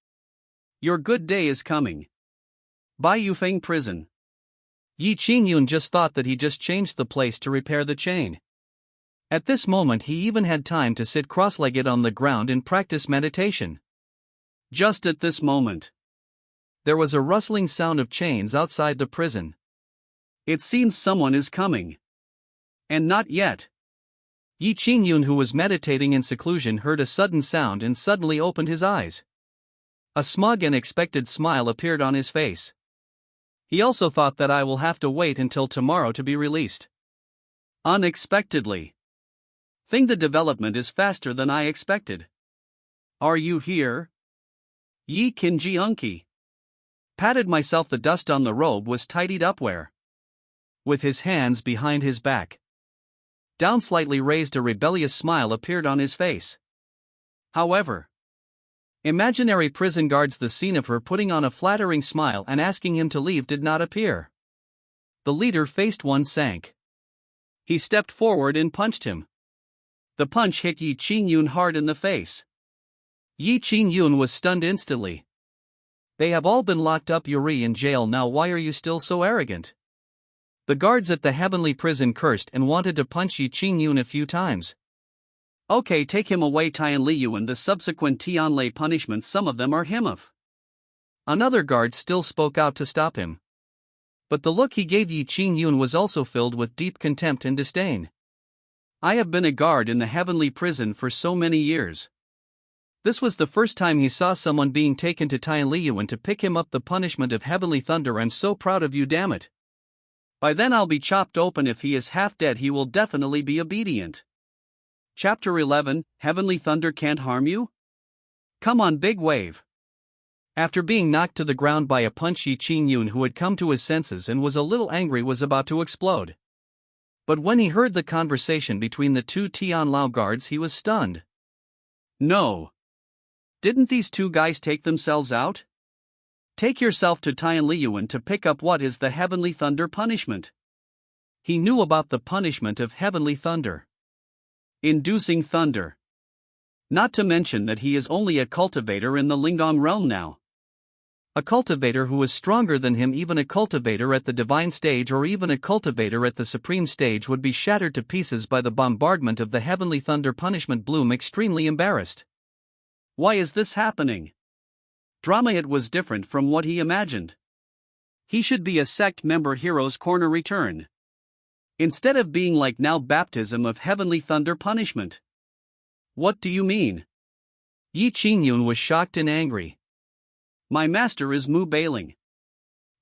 Your good day is coming. Bai Yufeng Prison. Yi Qingyun just thought that he just changed the place to repair the chain. At this moment he even had time to sit cross-legged on the ground and practice meditation. Just at this moment, there was a rustling sound of chains outside the prison. It seems someone is coming. And not yet. Yi Qingyun, who was meditating in seclusion, heard a sudden sound and suddenly opened his eyes. A smug and expected smile appeared on his face. He also thought that I will have to wait until tomorrow to be released. Unexpectedly. Think the development is faster than I expected. Are you here? Yi Qinjiunki. Patted myself. The dust on the robe was tidied up where? With his hands behind his back. Down slightly raised, a rebellious smile appeared on his face. However, imaginary prison guards, the scene of her putting on a flattering smile and asking him to leave did not appear. The leader faced one sank. He stepped forward and punched him. The punch hit Yi Qingyun hard in the face. Yi Qingyun was stunned instantly. They have all been locked up, Yuri, in jail now. Why are you still so arrogant? The guards at the heavenly prison cursed and wanted to punch Yi Qingyun a few times. Okay, take him away Tian Liu, and the subsequent Tianlei punishments, some of them are himaf. Another guard still spoke out to stop him. But the look he gave Yi Qingyun was also filled with deep contempt and disdain. I have been a guard in the heavenly prison for so many years. This was the first time he saw someone being taken to Tian Liu and to pick him up the punishment of heavenly thunder. I'm so proud of you, damn it. By then I'll be chopped open. If he is half dead, he will definitely be obedient. Chapter 11, Heavenly Thunder Can't Harm You? Come on, big wave. After being knocked to the ground by a punch, Yi Qingyun, who had come to his senses and was a little angry, was about to explode. But when he heard the conversation between the two Tianlao guards, he was stunned. No. Didn't these two guys take themselves out? Take yourself to Tian Liuan to pick up what is the heavenly thunder punishment. He knew about the punishment of heavenly thunder. Inducing thunder. Not to mention that he is only a cultivator in the Lingong realm now. A cultivator who is stronger than him, even a cultivator at the divine stage or even a cultivator at the supreme stage, would be shattered to pieces by the bombardment of the heavenly thunder punishment. Bloom extremely embarrassed. Why is this happening? Drama. It was different from what he imagined. He should be a sect member. Hero's Corner return. Instead of being like now, baptism of heavenly thunder punishment. What do you mean? Yi Qingyun was shocked and angry. My master is Mu Bailing,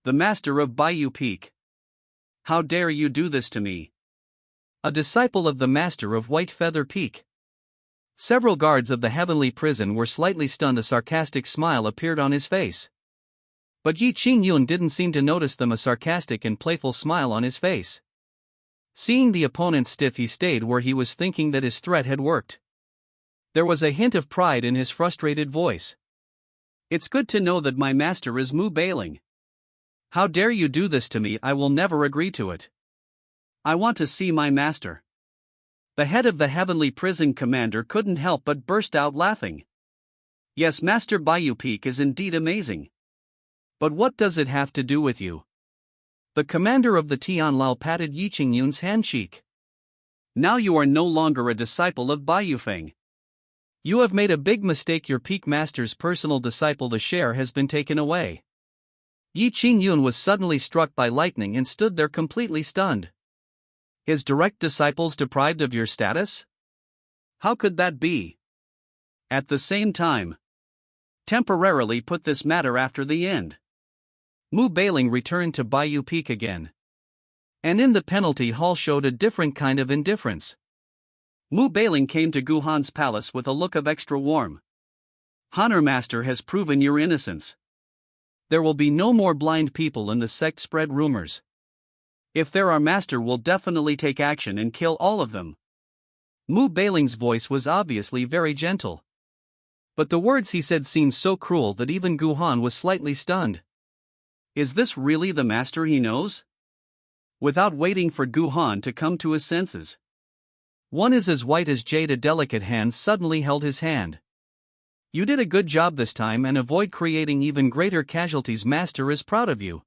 the master of Baiyu Peak. How dare you do this to me? A disciple of the master of White Feather Peak. Several guards of the heavenly prison were slightly stunned. A sarcastic smile appeared on his face. But Yi Qingyun didn't seem to notice them. A sarcastic and playful smile on his face. Seeing the opponent stiff, he stayed where he was, thinking that his threat had worked. There was a hint of pride in his frustrated voice. It's good to know that my master is Mu Bailing. How dare you do this to me? I will never agree to it. I want to see my master. The head of the heavenly prison commander couldn't help but burst out laughing. Yes, Master Baiyu Peak is indeed amazing. But what does it have to do with you? The commander of the Tianlao patted Yi Qingyun's handshake. Now you are no longer a disciple of Baiyu Feng. You have made a big mistake. Your peak master's personal disciple, the share, has been taken away. Yi Qingyun was suddenly struck by lightning and stood there completely stunned. His direct disciples deprived of your status? How could that be? At the same time, temporarily put this matter after the end. Mu Bailing returned to Baiyu Peak again. And in the penalty hall showed a different kind of indifference. Mu Bailing came to Guhan's palace with a look of extra warm. Honor Master has proven your innocence. There will be no more blind people in the sect. Spread rumors. If there are, Master will definitely take action and kill all of them. Mu Bailing's voice was obviously very gentle. But the words he said seemed so cruel that even Guhan was slightly stunned. Is this really the master he knows? Without waiting for Guhan to come to his senses, one is as white as jade. A delicate hand suddenly held his hand. You did a good job this time and avoid creating even greater casualties. Master is proud of you.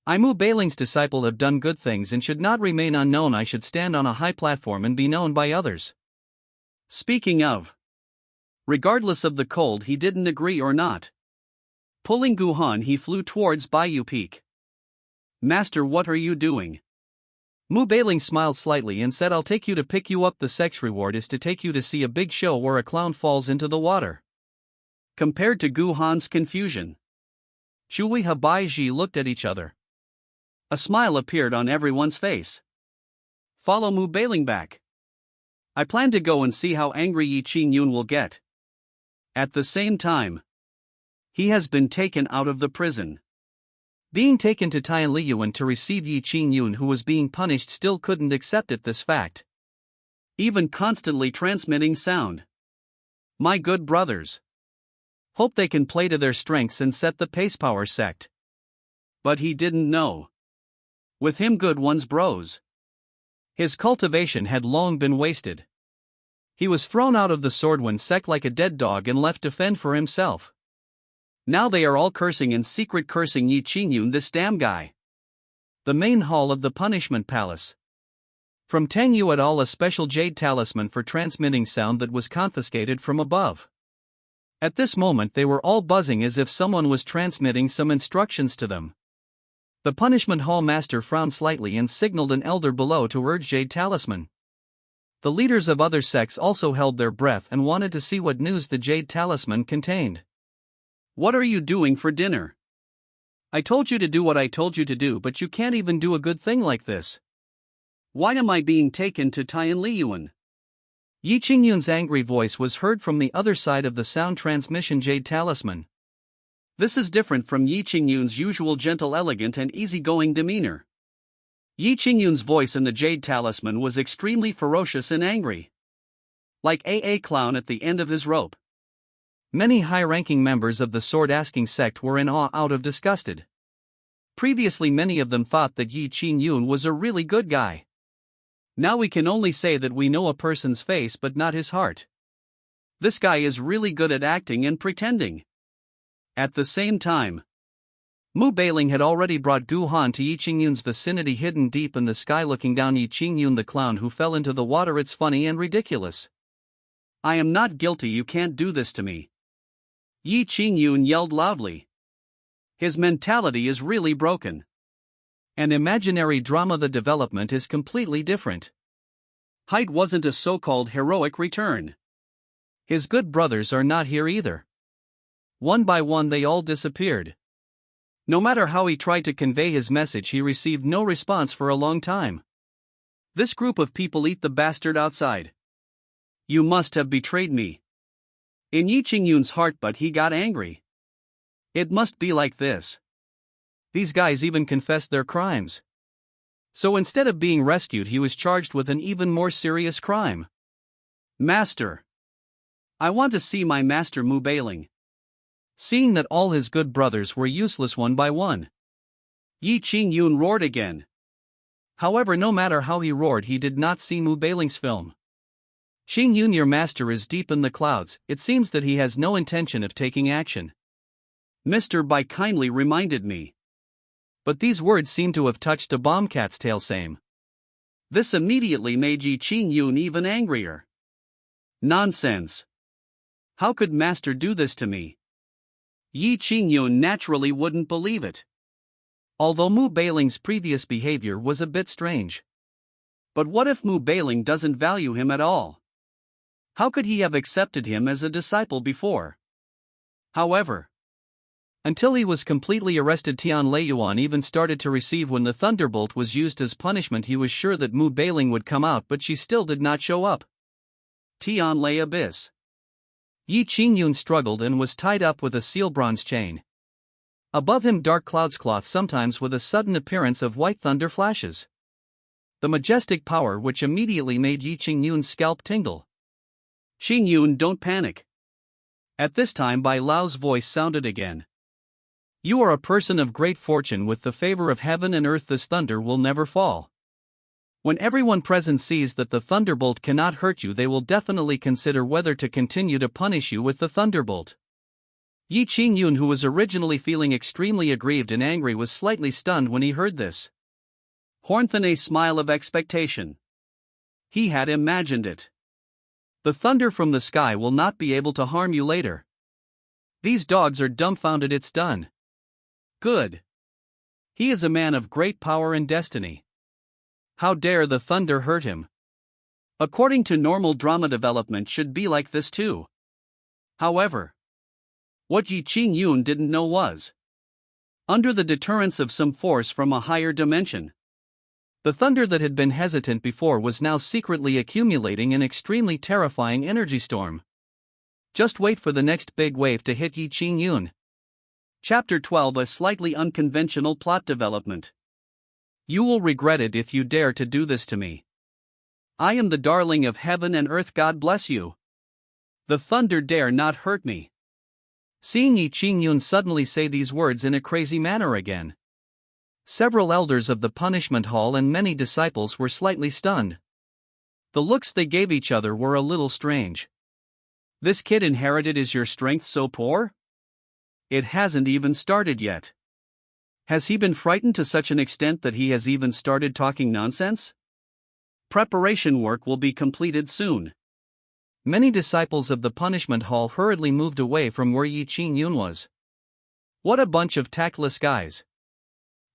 I, Mu Bailing's disciple, have done good things and should not remain unknown. I should stand on a high platform and be known by others. Speaking of, regardless of the cold, he didn't agree or not. Pulling Guhan, he flew towards Baiyu Peak. Master, what are you doing? Mu Bailing smiled slightly and said, I'll take you to pick you up. The sex reward is to take you to see a big show where a clown falls into the water. Compared to Guhan's confusion, Chui Habaiji looked at each other. A smile appeared on everyone's face. Follow Mu Bailing back. I plan to go and see how angry Yi Qingyun will get. At the same time, he has been taken out of the prison. Being taken to Tian Liuan to receive Yi Qingyun, who was being punished, still couldn't accept it, this fact. Even constantly transmitting sound. My good brothers. Hope they can play to their strengths and set the pace. Power sect. But he didn't know. With him, good ones bros. His cultivation had long been wasted. He was thrown out of the Swordwind sect like a dead dog and left to fend for himself. Now they are all cursing in secret, cursing Yi Qingyun, this damn guy. The main hall of the punishment palace. From Tang Yu et al. A special jade talisman for transmitting sound that was confiscated from above. At this moment they were all buzzing as if someone was transmitting some instructions to them. The punishment hall master frowned slightly and signaled an elder below to urge jade talisman. The leaders of other sects also held their breath and wanted to see what news the jade talisman contained. What are you doing for dinner? I told you to do what I told you to do, but you can't even do a good thing like this. Why am I being taken to Tian Liyuan? Yi Qingyun's angry voice was heard from the other side of the sound transmission jade talisman. This is different from Yi Qingyun's usual gentle, elegant and easygoing demeanor. Yi Qingyun's voice in the jade talisman was extremely ferocious and angry. Like a clown at the end of his rope. Many high-ranking members of the sword-asking sect were in awe out of disgusted. Previously many of them thought that Yi Qingyun was a really good guy. Now we can only say that we know a person's face but not his heart. This guy is really good at acting and pretending. At the same time, Mu Beiling had already brought Gu Han to Yi Qingyun's vicinity, hidden deep in the sky looking down. Yi Qingyun the clown who fell into the water. It's funny and ridiculous. I am not guilty, you can't do this to me. Yi Qingyun yelled loudly. His mentality is really broken. An imaginary drama. The development is completely different. Height wasn't a so-called heroic return. His good brothers are not here either. One by one they all disappeared. No matter how he tried to convey his message, he received no response for a long time. This group of people eat the bastard outside. You must have betrayed me. In Yi Qingyun's heart, but he got angry. It must be like this. These guys even confessed their crimes. So instead of being rescued, he was charged with an even more serious crime. Master. I want to see my master Mu Beiling. Seeing that all his good brothers were useless one by one, Yi Qingyun roared again. However, no matter how he roared, he did not see Mu Beiling's film. Qingyun, your master is deep in the clouds. It seems that he has no intention of taking action. Mr. Bai kindly reminded me. But these words seem to have touched a bombcat's tail same. This immediately made Yi Qingyun even angrier. Nonsense. How could master do this to me? Yi Qingyun naturally wouldn't believe it. Although Mu Beiling's previous behavior was a bit strange. But what if Mu Beiling doesn't value him at all? How could he have accepted him as a disciple before? However, until he was completely arrested, Tian Liyuan even started to receive when the thunderbolt was used as punishment. He was sure that Mu Beiling would come out, but she still did not show up. Tian Lei Abyss. Yi Qingyun struggled and was tied up with a seal bronze chain. Above him dark clouds cloth, sometimes with a sudden appearance of white thunder flashes. The majestic power which immediately made Yi Qingyun's scalp tingle. Qingyun, don't panic. At this time Bai Lao's voice sounded again. You are a person of great fortune. With the favor of heaven and earth this thunder will never fall. When everyone present sees that the thunderbolt cannot hurt you, they will definitely consider whether to continue to punish you with the thunderbolt. Yi Qingyun, who was originally feeling extremely aggrieved and angry, was slightly stunned when he heard this. Hornthan a smile of expectation. He had imagined it. The thunder from the sky will not be able to harm you later. These dogs are dumbfounded. It's done. Good. He is a man of great power and destiny. How dare the thunder hurt him? According to normal drama development should be like this too. However, what Yi Qingyun didn't know was, under the deterrence of some force from a higher dimension, the thunder that had been hesitant before was now secretly accumulating an extremely terrifying energy storm. Just wait for the next big wave to hit Yi Qingyun. Chapter 12, a slightly unconventional plot development. You will regret it if you dare to do this to me. I am the darling of heaven and earth, God bless you. The thunder dare not hurt me. Seeing Yi Qingyun suddenly say these words in a crazy manner again, several elders of the punishment hall and many disciples were slightly stunned. The looks they gave each other were a little strange. This kid inherited. Is your strength so poor? It hasn't even started yet. Has he been frightened to such an extent that he has even started talking nonsense? Preparation work will be completed soon. Many disciples of the punishment hall hurriedly moved away from where Yi Qingyun was. What a bunch of tactless guys.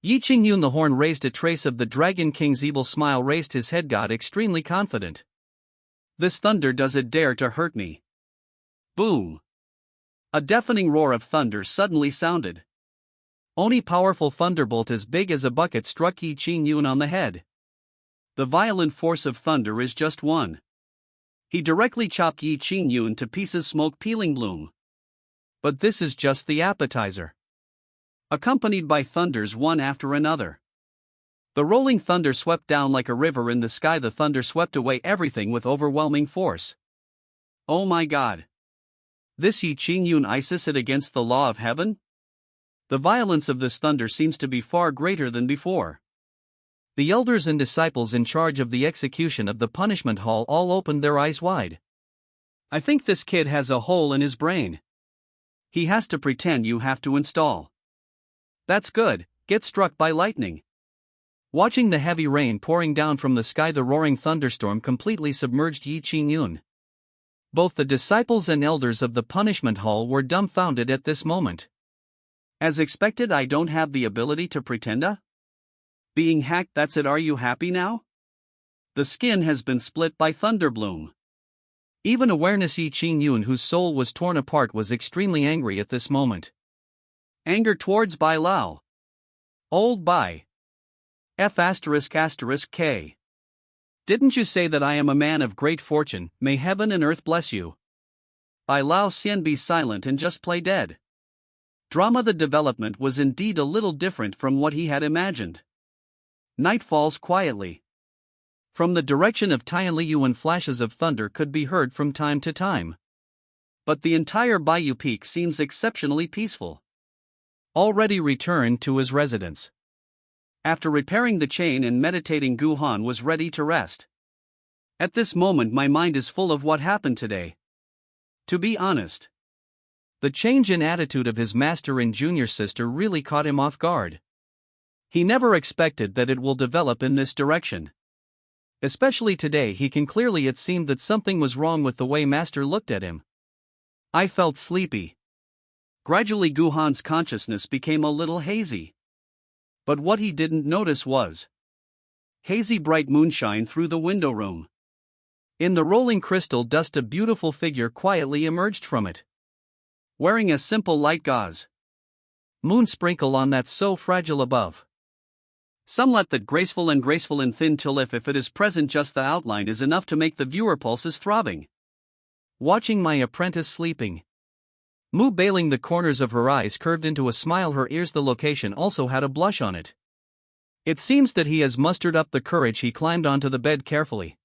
Yi Qingyun, the horn raised a trace of the Dragon King's evil smile, raised his head, got extremely confident. This thunder, does it dare to hurt me? Boom! A deafening roar of thunder suddenly sounded. Only powerful thunderbolt as big as a bucket struck Yi Qingyun on the head. The violent force of thunder is just one. He directly chopped Yi Qingyun to pieces, smoke peeling bloom. But this is just the appetizer. Accompanied by thunders one after another. The rolling thunder swept down like a river in the sky. The thunder swept away everything with overwhelming force. Oh my God! This Yi Qingyun ISIS it against the law of heaven? The violence of this thunder seems to be far greater than before. The elders and disciples in charge of the execution of the punishment hall all opened their eyes wide. I think this kid has a hole in his brain. He has to pretend you have to install. That's good, get struck by lightning. Watching the heavy rain pouring down from the sky, the roaring thunderstorm completely submerged Yi Qingyun. Both the disciples and elders of the punishment hall were dumbfounded at this moment. As expected, I don't have the ability to pretend. Being hacked, that's it. Are you happy now? The skin has been split by thunderbloom. Even awareness Yi Qingyun, whose soul was torn apart, was extremely angry at this moment. Anger towards Bai Lao. Old Bai. F***K. Didn't you say that I am a man of great fortune? May heaven and earth bless you. Bai Lao Xian, be silent and just play dead. Drama. The development was indeed a little different from what he had imagined. Night falls quietly. From the direction of Tianliyuan, flashes of thunder could be heard from time to time. But the entire Bayou Peak seems exceptionally peaceful. Already returned to his residence. After repairing the chain and meditating, Gu Han was ready to rest. At this moment my mind is full of what happened today. To be honest, the change in attitude of his master and junior sister really caught him off guard. He never expected that it will develop in this direction. Especially today, it seemed that something was wrong with the way master looked at him. I felt sleepy. Gradually Gu Han's consciousness became a little hazy. But what he didn't notice was hazy bright moonshine through the window room. In the rolling crystal dust, a beautiful figure quietly emerged from it. Wearing a simple light gauze. Moon sprinkle on that so fragile above. Sunlight that graceful and thin till if it is present, just the outline is enough to make the viewer pulses throbbing. Watching my apprentice sleeping. Mu bailing, the corners of her eyes curved into a smile, her ears, the location also had a blush on it. It seems that he has mustered up the courage. He climbed onto the bed carefully.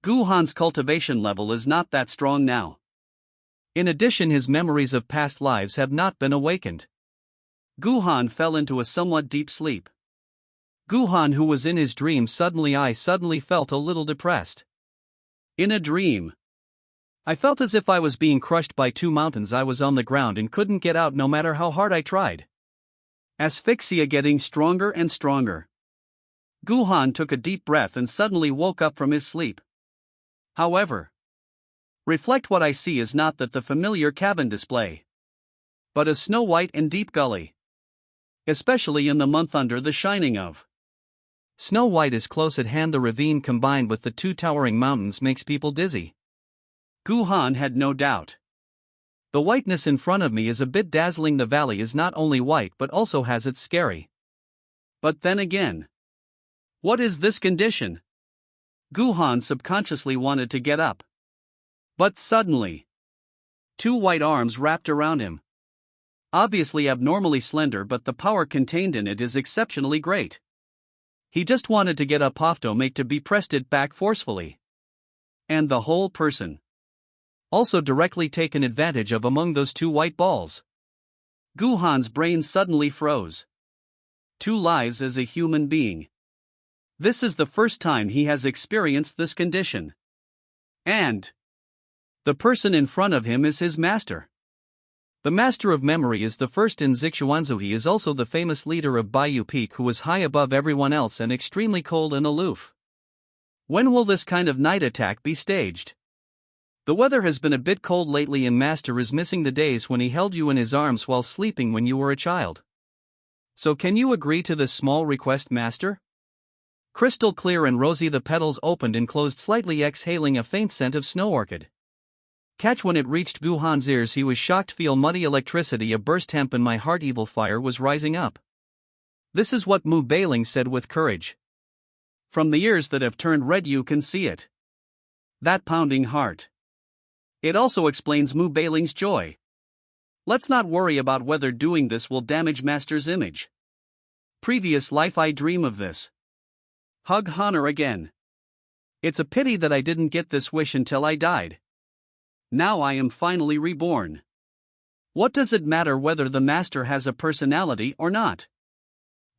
Gu Han's cultivation level is not that strong now. In addition, his memories of past lives have not been awakened. Gu Han fell into a somewhat deep sleep. Gu Han, who was in his dream, suddenly felt a little depressed. In a dream, I felt as if I was being crushed by two mountains. I was on the ground and couldn't get out no matter how hard I tried. Asphyxia getting stronger and stronger. Gu Han took a deep breath and suddenly woke up from his sleep. However, reflect, what I see is not that the familiar cabin display, but a snow white and deep gully. Especially in the month under the shining of Snow White is close at hand. The ravine combined with the two towering mountains makes people dizzy. Gu Han had no doubt. The whiteness in front of me is a bit dazzling. The valley is not only white but also has its scary. But then again, what is this condition? Gu Han subconsciously wanted to get up. But suddenly, two white arms wrapped around him. Obviously abnormally slender, but the power contained in it is exceptionally great. He just wanted to get up, make to be pressed it back forcefully. And the whole person also directly taken advantage of among those two white balls. Gu Han's brain suddenly froze. 2 lives as a human being. This is the first time he has experienced this condition. And the person in front of him is his master. The master of memory is the first in Zixuanzu. He is also the famous leader of Bayou Peak, who is high above everyone else and extremely cold and aloof. When will this kind of night attack be staged? The weather has been a bit cold lately and Master is missing the days when he held you in his arms while sleeping when you were a child. So can you agree to this small request, Master? Crystal clear and rosy, the petals opened and closed slightly, exhaling a faint scent of snow orchid. Catch when it reached Guhan's ears, he was shocked. Feel muddy electricity, a burst hemp in my heart, evil fire was rising up. This is what Mu Bailing said with courage. From the ears that have turned red you can see it. That pounding heart. It also explains Mu Bailing's joy. Let's not worry about whether doing this will damage Master's image. Previous life I dream of this. Hug Honor again. It's a pity that I didn't get this wish until I died. Now I am finally reborn. What does it matter whether the Master has a personality or not?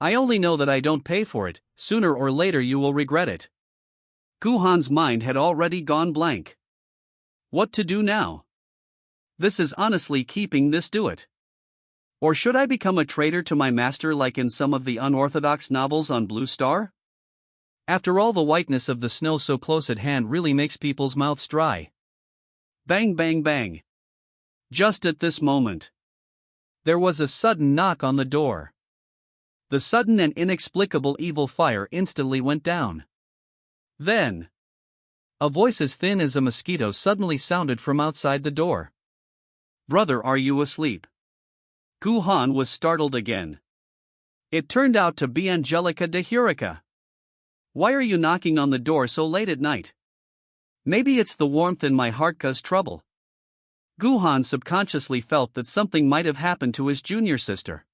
I only know that I don't pay for it. Sooner or later you will regret it. Guhan's mind had already gone blank. What to do now? This is honestly keeping this do it. Or should I become a traitor to my master like in some of the unorthodox novels on Blue Star? After all, the whiteness of the snow so close at hand really makes people's mouths dry. Bang bang bang. Just at this moment, there was a sudden knock on the door. The sudden and inexplicable evil fire instantly went down. Then, a voice as thin as a mosquito suddenly sounded from outside the door. Brother, are you asleep? Guhan was startled again. It turned out to be Angelica de Hurica. Why are you knocking on the door so late at night? Maybe it's the warmth in my heart cause trouble. Guhan subconsciously felt that something might have happened to his junior sister.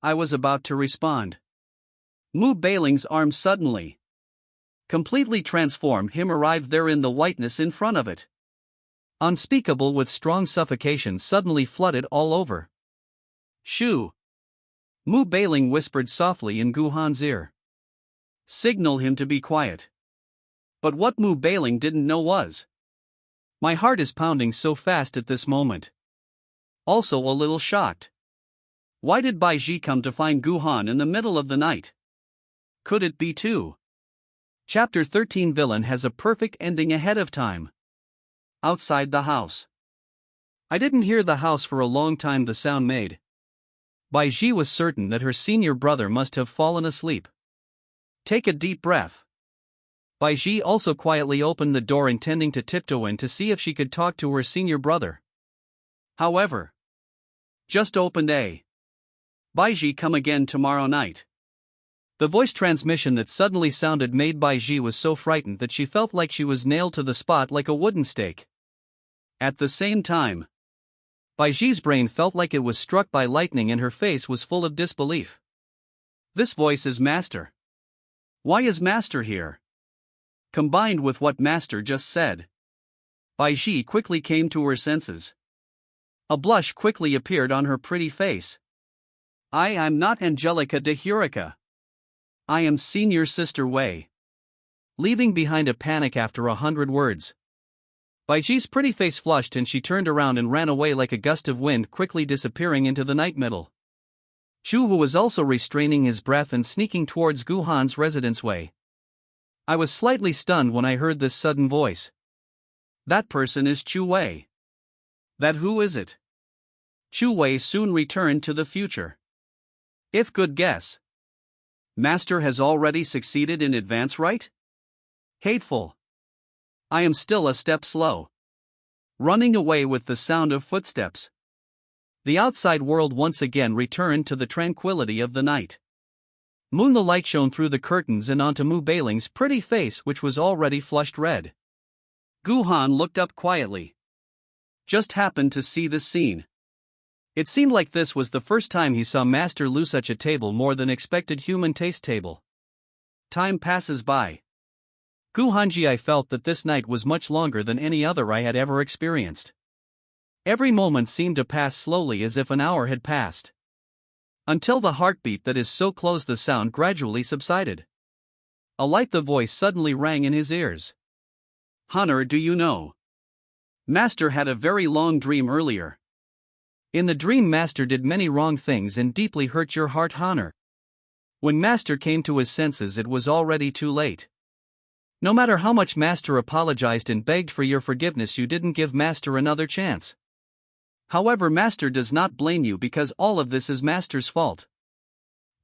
I was about to respond. Mu Bailing's arm suddenly, completely transformed him, arrived there in the whiteness in front of it. Unspeakable with strong suffocation suddenly flooded all over. Shoo! Mu Bailing whispered softly in Guhan's ear. Signal him to be quiet. But what Mu Bailing didn't know was, my heart is pounding so fast at this moment. Also a little shocked. Why did Baiji come to find Guhan in the middle of the night? Could it be too? Chapter 13 Villain has a perfect ending ahead of time. Outside the house. I didn't hear the house for a long time, the sound made. Baiji was certain that her senior brother must have fallen asleep. Take a deep breath. Baiji also quietly opened the door, intending to tiptoe in to see if she could talk to her senior brother. However, just opened a. Baiji, come again tomorrow night. The voice transmission that suddenly sounded made Baiji was so frightened that she felt like she was nailed to the spot like a wooden stake. At the same time, Baiji's brain felt like it was struck by lightning and her face was full of disbelief. This voice is Master. Why is Master here? Combined with what Master just said, Baiji quickly came to her senses. A blush quickly appeared on her pretty face. I'm not Angelica de Hurica. I am Senior Sister Wei. Leaving behind a panic after 100 words. Baiji's pretty face flushed and she turned around and ran away like a gust of wind, quickly disappearing into the night middle. Chu, who was also restraining his breath and sneaking towards Guhan's residence way. I was slightly stunned when I heard this sudden voice. That person is Chu Wei. That who is it? Chu Wei soon returned to the future. If good guess. Master has already succeeded in advance, right? Hateful. I am still a step slow. Running away with the sound of footsteps. The outside world once again returned to the tranquility of the night. Moon, the light shone through the curtains and onto Mu Bailing's pretty face, which was already flushed red. Guhan looked up quietly. Just happened to see this scene. It seemed like this was the first time he saw Master lose such a table, more than expected human taste table. Time passes by. Guhanji, I felt that this night was much longer than any other I had ever experienced. Every moment seemed to pass slowly, as if an hour had passed. Until the heartbeat that is so close the sound gradually subsided. A light, the voice suddenly rang in his ears. Honor, do you know? Master had a very long dream earlier. In the dream, Master did many wrong things and deeply hurt your heart, Honor. When Master came to his senses, it was already too late. No matter how much Master apologized and begged for your forgiveness, you didn't give Master another chance. However, Master does not blame you because all of this is Master's fault.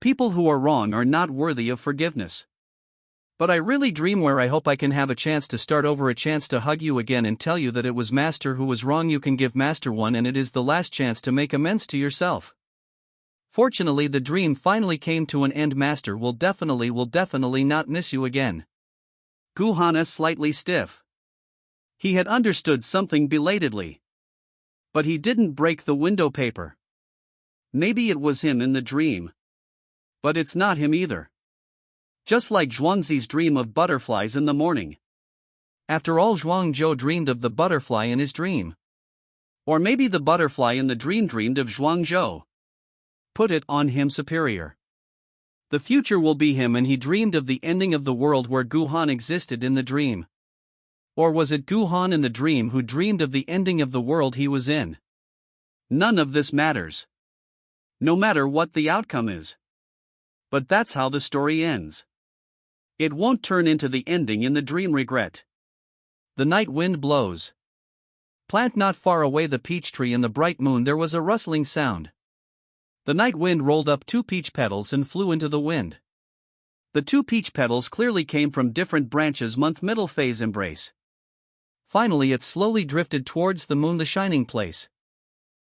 People who are wrong are not worthy of forgiveness. But I really dream where I hope I can have a chance to start over, a chance to hug you again and tell you that it was Master who was wrong. You can give Master one, and it is the last chance to make amends to yourself. Fortunately, the dream finally came to an end. Master will definitely not miss you again. Guhana slightly stiff. He had understood something belatedly. But he didn't break the window paper. Maybe it was him in the dream. But it's not him either. Just like Zhuangzi's dream of butterflies in the morning. After all, Zhuangzhou dreamed of the butterfly in his dream. Or maybe the butterfly in the dream dreamed of Zhuangzhou. Put it on him, superior. The future will be him, and he dreamed of the ending of the world where Guhan existed in the dream. Or was it Guhan in the dream who dreamed of the ending of the world he was in? None of this matters. No matter what the outcome is. But that's how the story ends. It won't turn into the ending in the dream regret. The night wind blows. Plant not far away the peach tree in the bright moon there was a rustling sound. The night wind rolled up 2 peach petals and flew into the wind. The 2 peach petals clearly came from different branches. Month middle phase embrace. Finally it slowly drifted towards the moon, the shining place.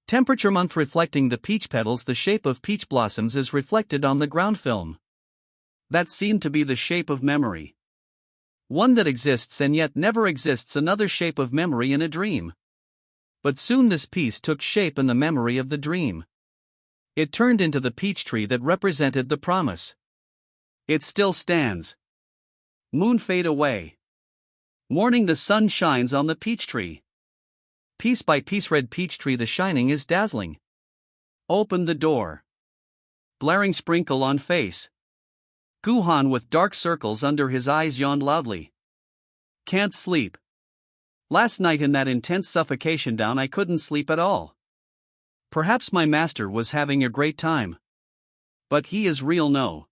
Temperature month reflecting the peach petals. The shape of peach blossoms is reflected on the ground film. That seemed to be the shape of memory. One that exists and yet never exists, another shape of memory in a dream. But soon this piece took shape in the memory of the dream. It turned into the peach tree that represented the promise. It still stands. Moon fade away. Morning, the sun shines on the peach tree. Piece by piece, red peach tree, the shining is dazzling. Open the door. Blaring sprinkle on face. Guhan with dark circles under his eyes yawned loudly. Can't sleep. Last night in that intense suffocation down I couldn't sleep at all. Perhaps my master was having a great time. But he is real, no.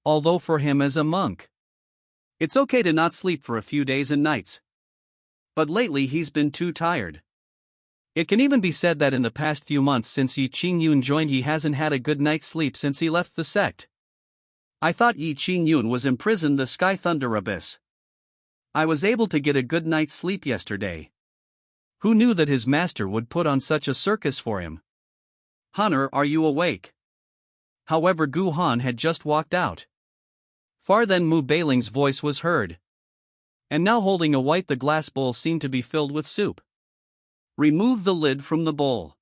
Although for him as a monk, it's okay to not sleep for a few days and nights. But lately he's been too tired. It can even be said that in the past few months since Yi Qingyun joined, he hasn't had a good night's sleep since he left the sect. I thought Yi Qingyun was imprisoned the Sky Thunder Abyss. I was able to get a good night's sleep yesterday. Who knew that his master would put on such a circus for him? Hunter, are you awake? However, Guhan had just walked out. Far then Mu Beiling's voice was heard. And now holding a the glass bowl seemed to be filled with soup. Remove the lid from the bowl.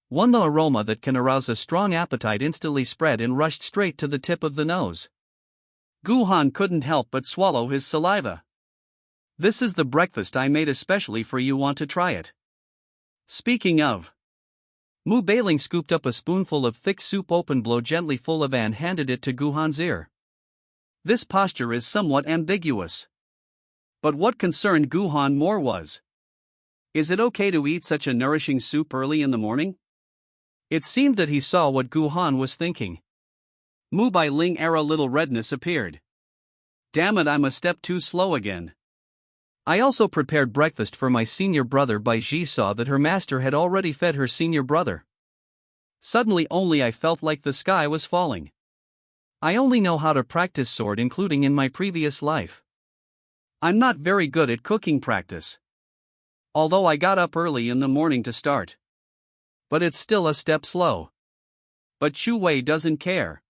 The aroma that can arouse a strong appetite instantly spread and rushed straight to the tip of the nose. Guhan couldn't help but swallow his saliva. This is the breakfast I made especially for you. Want to try it? Speaking of. Mu Beiling scooped up a spoonful of thick soup, opened blow gently full of, and handed it to Guhan's ear. This posture is somewhat ambiguous. But what concerned Guhan more was, is it okay to eat such a nourishing soup early in the morning? It seemed that he saw what Guhan was thinking. Mu Beiling era little redness appeared. Damn it, I'm a step too slow again. I also prepared breakfast for my senior brother. Bai Ji saw that her master had already fed her senior brother. Suddenly only I felt like the sky was falling. I only know how to practice sword, including in my previous life. I'm not very good at cooking practice. Although I got up early in the morning to start. But it's still a step slow. But Chu Wei doesn't care.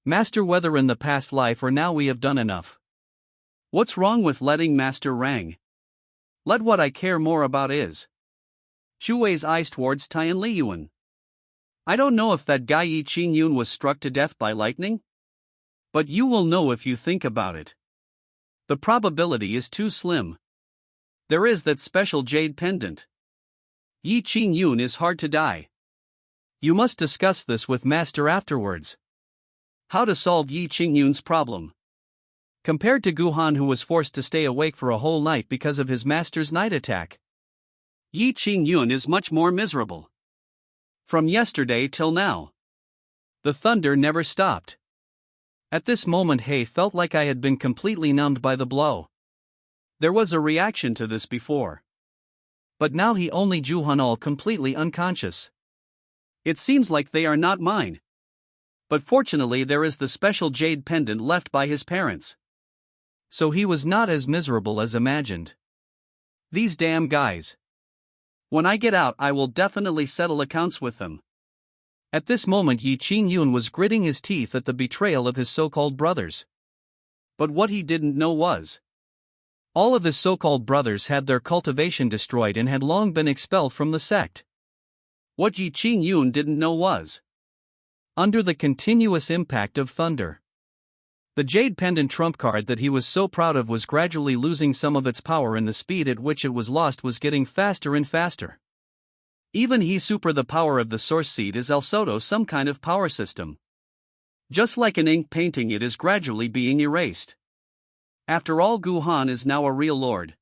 Master, whether in the past life or now, we have done enough. What's wrong with letting Master rang? Let what I care more about is. Chu Wei's eyes towards Tian Liyuan. I don't know if that guy Yi Qingyun was struck to death by lightning. But you will know if you think about it. The probability is too slim. There is that special jade pendant. Yi Qingyun is hard to die. You must discuss this with Master afterwards. How to solve Yi Qingyun's problem. Compared to Guhan, who was forced to stay awake for a whole night because of his master's night attack, Yi Qingyun is much more miserable. From yesterday till now, the thunder never stopped. At this moment, Hay felt like I had been completely numbed by the blow. There was a reaction to this before. But now he only Juhan all completely unconscious. It seems like they are not mine. But fortunately, there is the special jade pendant left by his parents. So he was not as miserable as imagined. These damn guys. When I get out, I will definitely settle accounts with them. At this moment, Yi Qingyun was gritting his teeth at the betrayal of his so-called brothers. But what he didn't know was, all of his so-called brothers had their cultivation destroyed and had long been expelled from the sect. What Yi Qingyun didn't know was, under the continuous impact of thunder, the jade pendant trump card that he was so proud of was gradually losing some of its power, and the speed at which it was lost was getting faster and faster. Even he super the power of the source seed is also some kind of power system. Just like an ink painting, it is gradually being erased. After all, Guhan is now a real lord.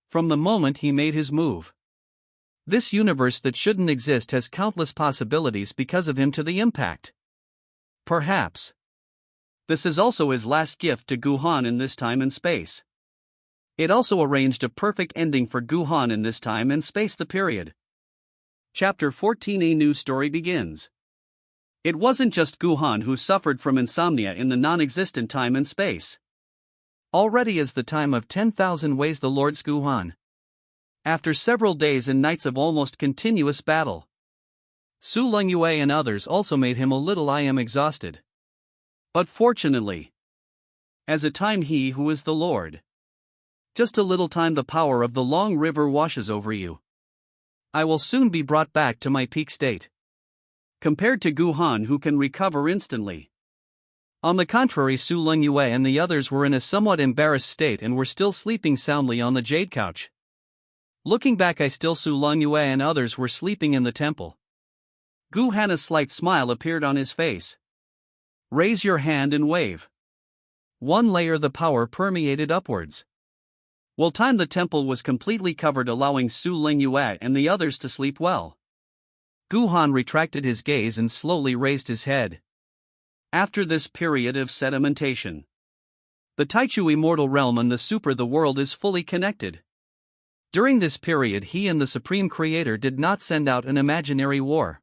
From the moment he made his move. This universe that shouldn't exist has countless possibilities because of him to the impact. Perhaps this is also his last gift to Guhan in this time and space. It also arranged a perfect ending for Guhan in this time and space. The period. Chapter 14. A new story begins. It wasn't just Guhan who suffered from insomnia in the non-existent time and space. Already is the time of 10,000 ways the Lord's Guhan. After several days and nights of almost continuous battle, Su Lungyue and others also made him a little exhausted. But fortunately, as a time he who is the Lord, just a little time the power of the long river washes over you. I will soon be brought back to my peak state. Compared to Guhan, who can recover instantly. On the contrary, Su Lungyue and the others were in a somewhat embarrassed state and were still sleeping soundly on the jade couch. Looking back, Su Lungyue and others were sleeping in the temple. Guhan's slight smile appeared on his face. Raise your hand and wave. One layer the power permeated upwards. Well, time the temple was completely covered, allowing Su Lungyue and the others to sleep well. Guhan retracted his gaze and slowly raised his head. After this period of sedimentation, the Taichu immortal realm and the super the world is fully connected. During this period, he and the Supreme Creator did not send out an imaginary war.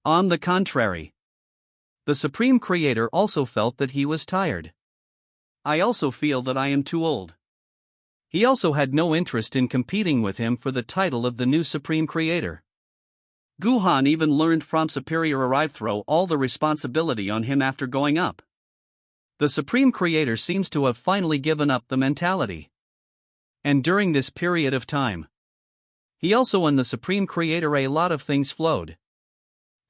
On the contrary, the Supreme Creator also felt that he was tired. I also feel that I am too old. He also had no interest in competing with him for the title of the new Supreme Creator. Guhan even learned from Superior arrive throw all the responsibility on him after going up. The Supreme Creator seems to have finally given up the mentality. And during this period of time, he also and the Supreme Creator a lot of things flowed.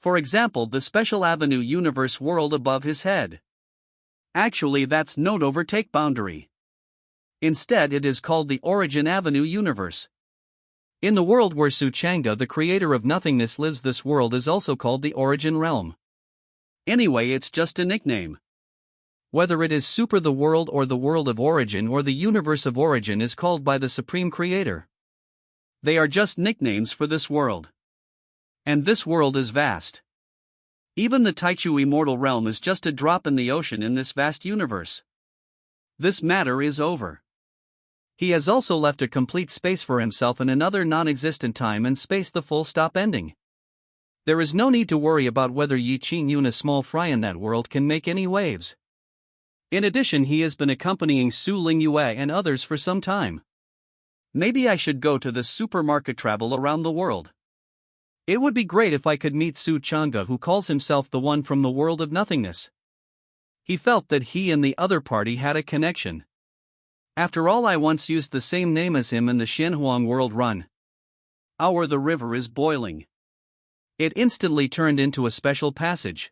For example, the special avenue universe world above his head. Actually, that's not overtake boundary. Instead, it is called the Origin Avenue universe. In the world where Su Changda, the creator of nothingness, lives, this world is also called the Origin Realm. Anyway, it's just a nickname. Whether it is Super the world or the world of origin or the universe of origin is called by the Supreme Creator. They are just nicknames for this world. And this world is vast. Even the Taichu immortal realm is just a drop in the ocean in this vast universe. This matter is over. He has also left a complete space for himself in another non-existent time and space, the full stop ending. There is no need to worry about whether Yi Qingyun, a small fry in that world, can make any waves. In addition, he has been accompanying Su Lungyue and others for some time. Maybe I should go to the supermarket, travel around the world. It would be great if I could meet Su Changda, who calls himself the one from the world of nothingness. He felt that he and the other party had a connection. After all, I once used the same name as him in the Shenhuang world run. The river is boiling. It instantly turned into a special passage.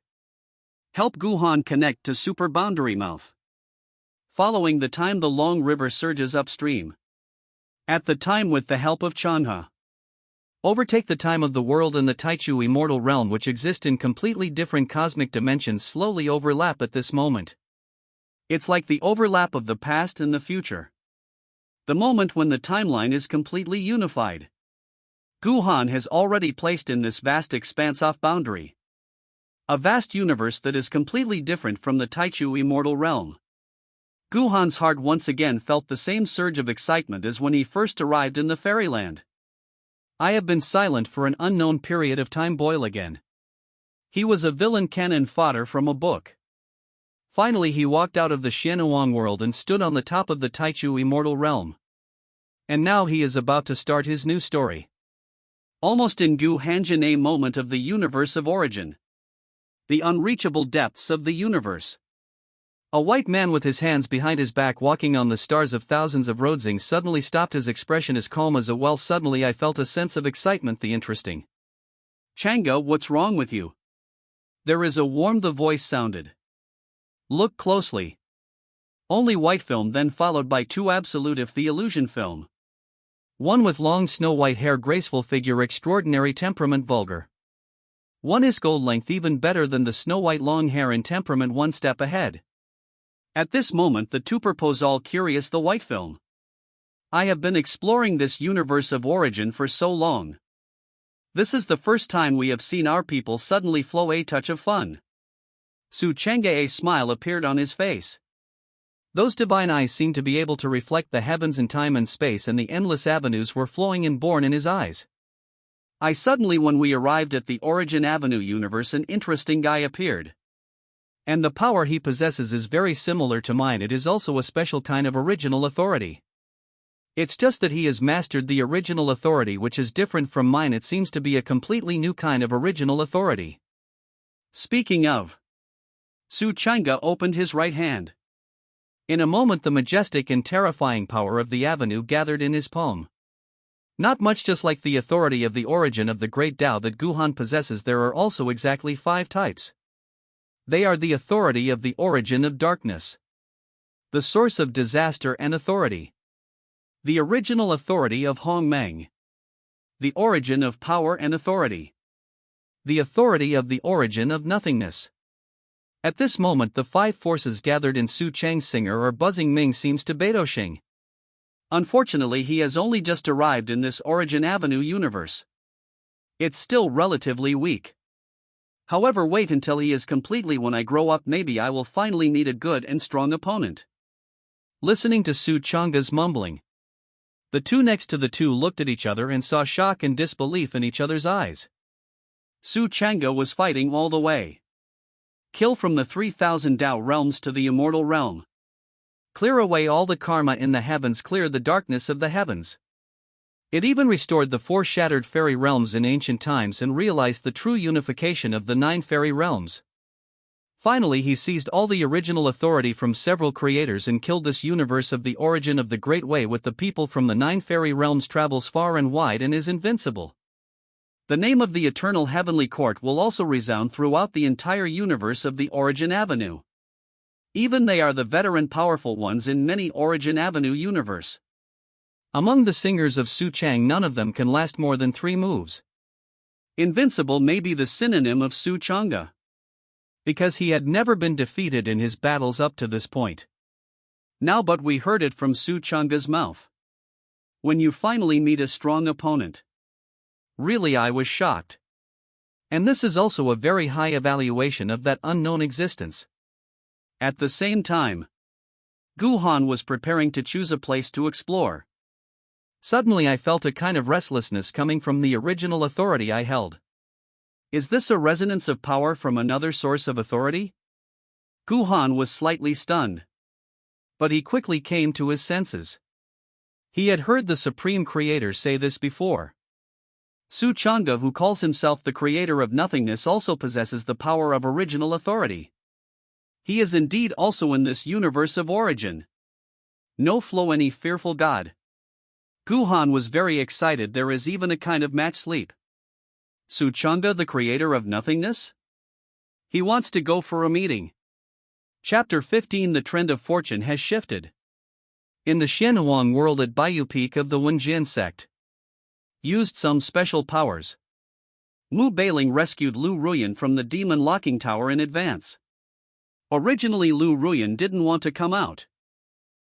Help Guhan connect to super boundary mouth. Following the time the long river surges upstream. At the time, with the help of Chanha, overtake the time of the world and the Taichu immortal realm, which exist in completely different cosmic dimensions, slowly overlap at this moment. It's like the overlap of the past and the future. The moment when the timeline is completely unified. Guhan has already placed in this vast expanse off boundary A vast universe that is completely different from the Taichu immortal realm. Guhan's heart once again felt the same surge of excitement as when he first arrived in the fairyland. I have been silent for an unknown period of time. Boyle again. He was a villain cannon fodder from a book. Finally he walked out of the Xianwang world and stood on the top of the Taichu immortal realm. And now he is about to start his new story. Almost in Gu Hanjin, a moment of the universe of origin. The unreachable depths of the universe. A white man with his hands behind his back walking on the stars of thousands of roadsing suddenly stopped, his expression as calm as a well. Suddenly I felt a sense of excitement. The interesting. Changa, what's wrong with you? There is a warm, the voice sounded. Look closely. Only white film, then followed by two absolute if the illusion film. One with long snow white hair, graceful figure, extraordinary temperament, vulgar. One is gold length, even better than the snow white long hair in temperament, one step ahead. At this moment the two propose all curious, the white film. I have been exploring this universe of origin for so long. This is the first time we have seen our people suddenly flow, a touch of fun. Su Chang'e, a smile appeared on his face. Those divine eyes seemed to be able to reflect the heavens and time and space, and the endless avenues were flowing and born in his eyes. When we arrived at the Origin Avenue universe, an interesting guy appeared. And the power he possesses is very similar to mine. It is also a special kind of original authority. It's just that he has mastered the original authority, which is different from mine. It seems to be a completely new kind of original authority. Speaking of. Su Chang'e opened his right hand. In a moment the majestic and terrifying power of the avenue gathered in his palm. Not much just like the authority of the origin of the great Tao that Guhan possesses, there are also exactly 5 types. They are the authority of the origin of darkness, the source of disaster and authority, the original authority of Hongmeng, the origin of power and authority, the authority of the origin of nothingness. At this moment the 5 forces gathered in Su Chang's singer or buzzing Ming seems to Beidouxing. Unfortunately he has only just arrived in this Origin Avenue universe. It's still relatively weak. However, wait until he is completely. When I grow up, maybe I will finally meet a good and strong opponent. Listening to Su Chang'e's mumbling, the two next to the two looked at each other and saw shock and disbelief in each other's eyes. Su Chang'e was fighting all the way. Kill from the 3,000 Tao realms to the immortal realm. Clear away all the karma in the heavens, clear the darkness of the heavens. It even restored the 4 shattered fairy realms in ancient times and realized the true unification of the 9 fairy realms. Finally he seized all the original authority from several creators and killed this universe of the origin of the Great Way with the people from the 9 fairy realms, travels far and wide and is invincible. The name of the eternal heavenly court will also resound throughout the entire universe of the Origin Avenue. Even they are the veteran powerful ones in many Origin Avenue universe. Among the singers of Su Chang, none of them can last more than 3 moves. Invincible may be the synonym of Su Chang'e, because he had never been defeated in his battles up to this point. Now but we heard it from Su Chang'e's mouth. When you finally meet a strong opponent. Really, I was shocked. And this is also a very high evaluation of that unknown existence. At the same time, Guhan was preparing to choose a place to explore. Suddenly I felt a kind of restlessness coming from the original authority I held. Is this a resonance of power from another source of authority? Guhan was slightly stunned. But he quickly came to his senses. He had heard the Supreme Creator say this before. Su Chang'e, who calls himself the creator of nothingness, also possesses the power of original authority. He is indeed also in this universe of origin. No flow any fearful god. Guhan was very excited. There is even a kind of match sleep. Su Chang'e, the creator of nothingness? He wants to go for a meeting. Chapter 15. The trend of fortune has shifted. In the Xianwang world at Baiyu Peak of the Wenjian sect. Used some special powers. Mu Bailing rescued Lu Ruyan from the demon locking tower in advance. Originally Lu Ruyan didn't want to come out.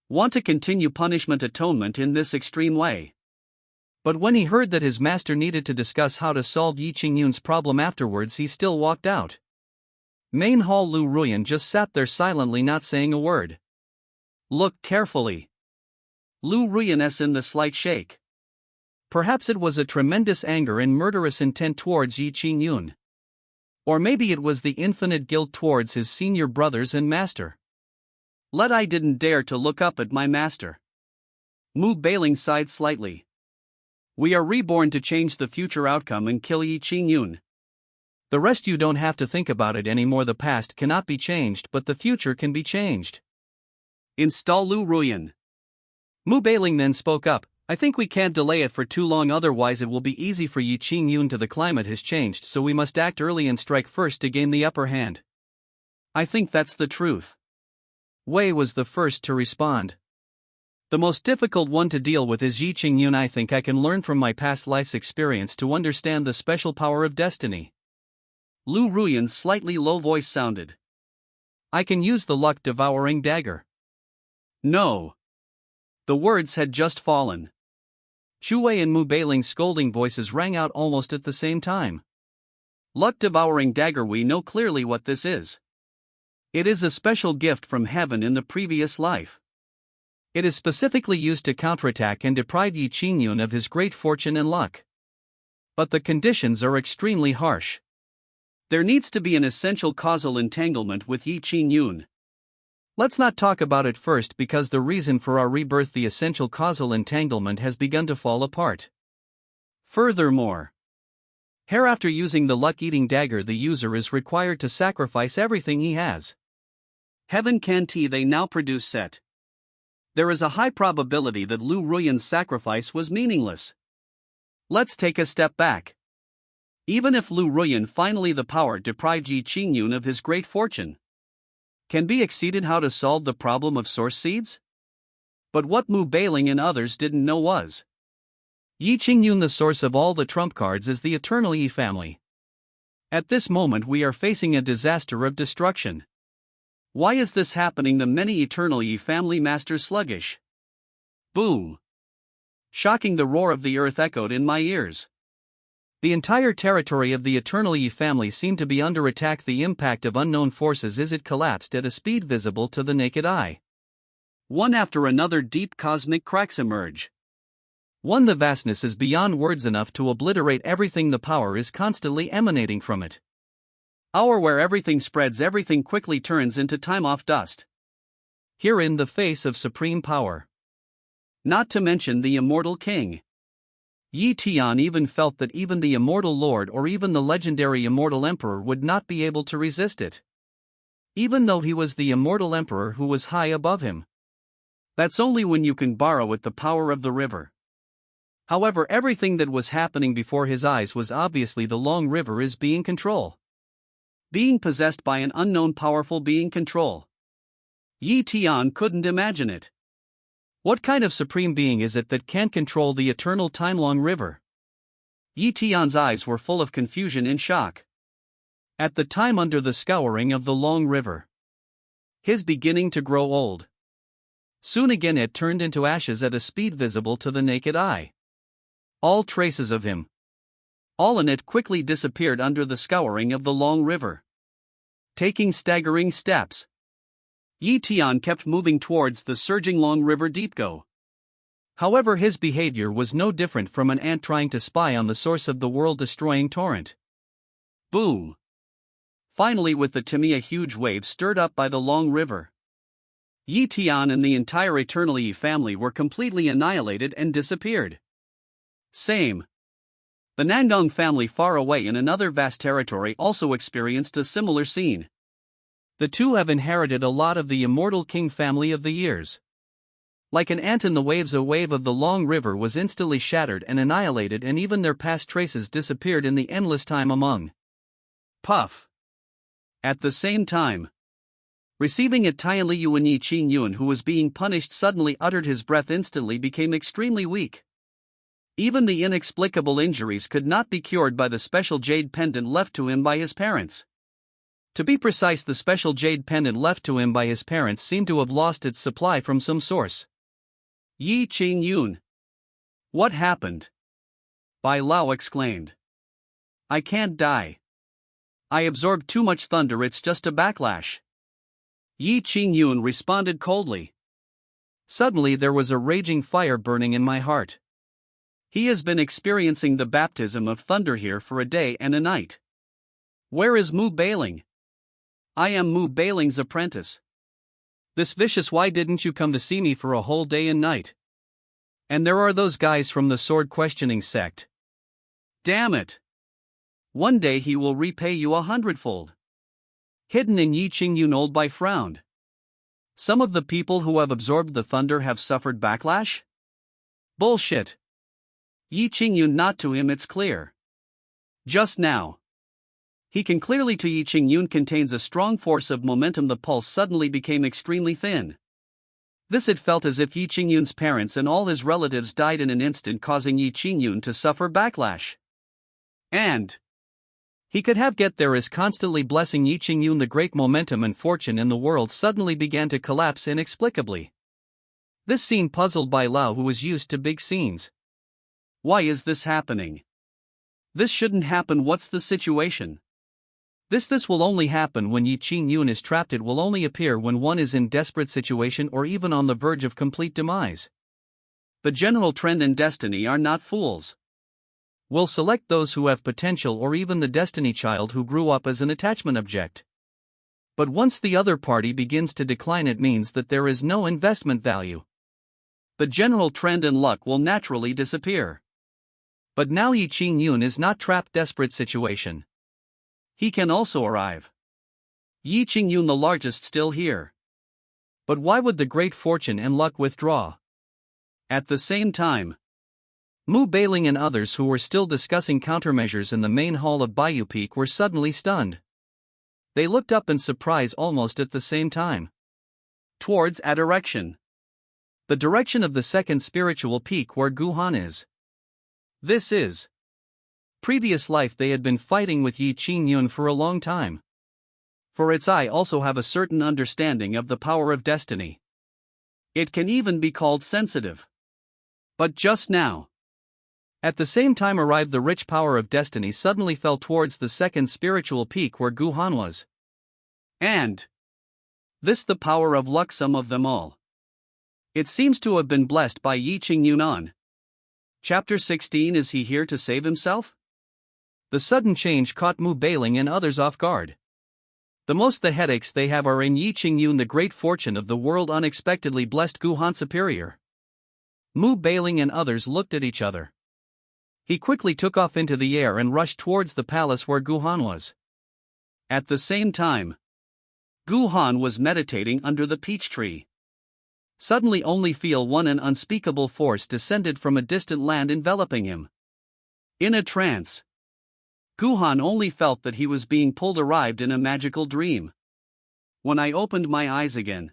Want to continue punishment atonement in this extreme way. But when he heard that his master needed to discuss how to solve Yi Qingyun's problem afterwards, he still walked out. Main Hall Lu Ruyan just sat there silently, not saying a word. Look carefully. Lu Ruyan's in the slight shake. Perhaps it was a tremendous anger and murderous intent towards Yi Qingyun. Or maybe it was the infinite guilt towards his senior brothers and master. I didn't dare to look up at my master. Mu Bailing sighed slightly. We are reborn to change the future outcome and kill Yi Qingyun. The rest you don't have to think about it anymore. The past cannot be changed, but the future can be changed. Install Lu Ruyan. Mu Bailing then spoke up. I think we can't delay it for too long, otherwise it will be easy for Yi Qingyun. The climate has changed, so we must act early and strike first to gain the upper hand. I think that's the truth. Wei was the first to respond. The most difficult one to deal with is Yi Qingyun. I think I can learn from my past life's experience to understand the special power of destiny. Lu Ruyan's slightly low voice sounded. I can use the luck-devouring dagger. No. The words had just fallen. Chu Wei and Mu Bailing's scolding voices rang out almost at the same time. Luck-devouring dagger, we know clearly what this is. It is a special gift from heaven in the previous life. It is specifically used to counterattack and deprive Yi Qingyun of his great fortune and luck. But the conditions are extremely harsh. There needs to be an essential causal entanglement with Yi Qingyun. Let's not talk about it first, because the reason for our rebirth, the essential causal entanglement, has begun to fall apart. Furthermore, hereafter, using the luck-eating dagger, the user is required to sacrifice everything he has. Heaven can they now produce set. There is a high probability that Lu Ruyan's sacrifice was meaningless. Let's take a step back. Even if Lu Ruyan finally the power deprived Yi Qingyun of his great fortune, can be exceeded how to solve the problem of source seeds? But what Mu Bailing and others didn't know was Yi Qingyun, the source of all the trump cards, is the Eternal Yi family. At this moment we are facing a disaster of destruction. Why is this happening? The many Eternal Yi family masters sluggish. Boom! Shocking, the roar of the earth echoed in my ears. The entire territory of the Eternal Yi family seemed to be under attack. The impact of unknown forces as it collapsed at a speed visible to the naked eye. One after another, deep cosmic cracks emerge. The vastness is beyond words enough to obliterate everything. The power is constantly emanating from it. Where everything spreads, everything quickly turns into time-off dust. Herein the face of supreme power. Not to mention the immortal king. Yi Tian even felt that even the immortal lord or even the legendary immortal emperor would not be able to resist it. Even though he was the immortal emperor who was high above him. That's only when you can borrow it, the power of the river. However, everything that was happening before his eyes was obviously the long river is being controlled. Being possessed by an unknown powerful being control. Yi Tian couldn't imagine it. What kind of supreme being is it that can't control the eternal time-long river? Yi Tian's eyes were full of confusion and shock. At the time, under the scouring of the long river, his beginning to grow old. Soon again it turned into ashes at a speed visible to the naked eye. All traces of him, all in it, quickly disappeared under the scouring of the long river. Taking staggering steps, Yi Tian kept moving towards the surging long river deep go. However, his behavior was no different from an ant trying to spy on the source of the world-destroying torrent. Boom! Finally, with the Tamiya, huge waves stirred up by the long river. Yi Tian and the entire Eternal Yi family were completely annihilated and disappeared. Same. The Nangong family far away in another vast territory also experienced a similar scene. The two have inherited a lot of the immortal king family of the years. Like an ant in the waves, a wave of the long river was instantly shattered and annihilated, and even their past traces disappeared in the endless time among. Puff. At the same time, receiving it, Tian Liu and Yi Qingyun, who was being punished, suddenly uttered his breath, instantly became extremely weak. Even the inexplicable injuries could not be cured by the special jade pendant left to him by his parents. To be precise, the special jade pendant left to him by his parents seemed to have lost its supply from some source. Yi Qingyun. What happened? Bai Lao exclaimed. I can't die. I absorbed too much thunder, it's just a backlash. Yi Qingyun responded coldly. Suddenly there was a raging fire burning in my heart. He has been experiencing the baptism of thunder here for a day and a night. Where is Mu Bailing? I am Mu Bailing's apprentice. This vicious, why didn't you come to see me for a whole day and night? And there are those guys from the sword questioning sect. Damn it. One day he will repay you 100-fold. Hidden in Yi Qingyun Old Bai frowned. Some of the people who have absorbed the thunder have suffered backlash? Bullshit. Yi Qingyun nodded to him, it's clear. Just now. He can clearly to Yi Qingyun contains a strong force of momentum. The pulse suddenly became extremely thin. This it felt as if Yi Qingyun's parents and all his relatives died in an instant, causing Yi Qingyun to suffer backlash. And he could have get there as constantly blessing Yi Qingyun. The great momentum and fortune in the world suddenly began to collapse inexplicably. This scene puzzled Bai Lao, who was used to big scenes. Why is this happening? This shouldn't happen. What's the situation? This will only happen when Yi Qingyun is trapped. It will only appear when one is in desperate situation or even on the verge of complete demise. The general trend and destiny are not fools. Will select those who have potential or even the destiny child who grew up as an attachment object. But once the other party begins to decline, it means that there is no investment value. The general trend and luck will naturally disappear. But now Yi Qingyun is not trapped desperate situation. He can also arrive. Yi Qingyun the largest still here. But why would the great fortune and luck withdraw? At the same time, Mu Bailing and others who were still discussing countermeasures in the main hall of Bayou Peak were suddenly stunned. They looked up in surprise almost at the same time. Towards a direction. The direction of the second spiritual peak where Guhan is. This is. Previous life they had been fighting with Yi Qingyun for a long time. For its eye also have a certain understanding of the power of destiny. It can even be called sensitive. But just now, at the same time arrived the rich power of destiny suddenly fell towards the second spiritual peak where Guhan was. And this the power of luck, some of them all. It seems to have been blessed by Yi Qingyun on. Chapter 16. Is he here to save himself? The sudden change caught Mu Bailing and others off guard. The headaches they have are in Yi Qingyun, the great fortune of the world unexpectedly blessed Guhan superior. Mu Bailing and others looked at each other. He quickly took off into the air and rushed towards the palace where Guhan was. At the same time, Guhan was meditating under the peach tree. Suddenly only feel one an unspeakable force descended from a distant land enveloping him. In a trance, Guhan only felt that he was being pulled, arrived in a magical dream. When I opened my eyes again,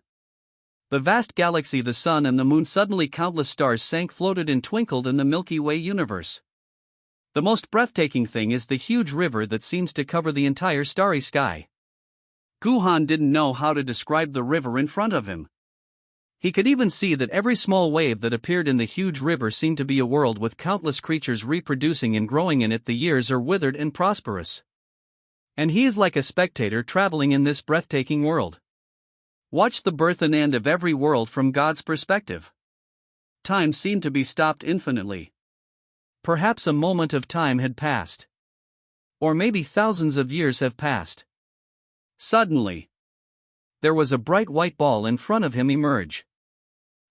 the vast galaxy, the sun and the moon, suddenly countless stars sank, floated and twinkled in the Milky Way universe. The most breathtaking thing is the huge river that seems to cover the entire starry sky. Guhan didn't know how to describe the river in front of him. He could even see that every small wave that appeared in the huge river seemed to be a world with countless creatures reproducing and growing in it. The years are withered and prosperous. And he is like a spectator traveling in this breathtaking world. Watch the birth and end of every world from God's perspective. Time seemed to be stopped infinitely. Perhaps a moment of time had passed. Or maybe thousands of years have passed. Suddenly, there was a bright white ball in front of him emerge.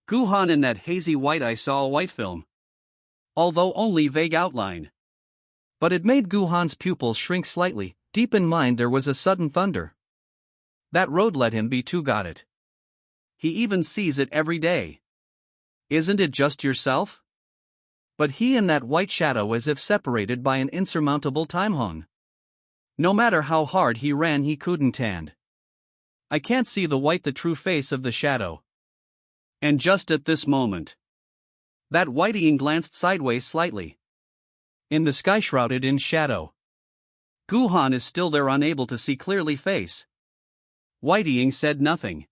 Guhan, in that hazy white I saw a white film. Although only vague outline. But it made Guhan's pupils shrink slightly. Deep in mind there was a sudden thunder. That road let him be too, got it. He even sees it every day. Isn't it just yourself? But he and that white shadow as if separated by an insurmountable time hung. No matter how hard he ran he couldn't, and I can't see the white, the true face of the shadow. And just at this moment, that white-ing glanced sideways slightly. In the sky shrouded in shadow. Guhan is still there, unable to see clearly face. White-ing said nothing.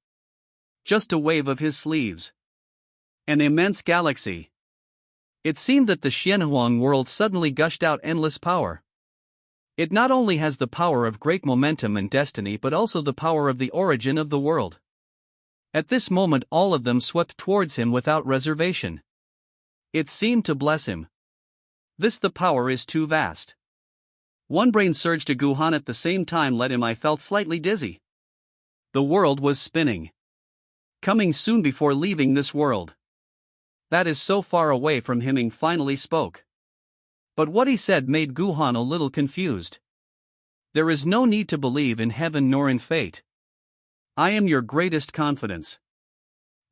Just a wave of his sleeves. An immense galaxy. It seemed that the Xianhuang world suddenly gushed out endless power. It not only has the power of great momentum and destiny but also the power of the origin of the world. At this moment all of them swept towards him without reservation. It seemed to bless him. The power is too vast. One brain surge to Guhan at the same time let him. I felt slightly dizzy. The world was spinning. Coming soon before leaving this world. That is so far away from him. He finally spoke. But what he said made Guhan a little confused. There is no need to believe in heaven nor in fate. I am your greatest confidence.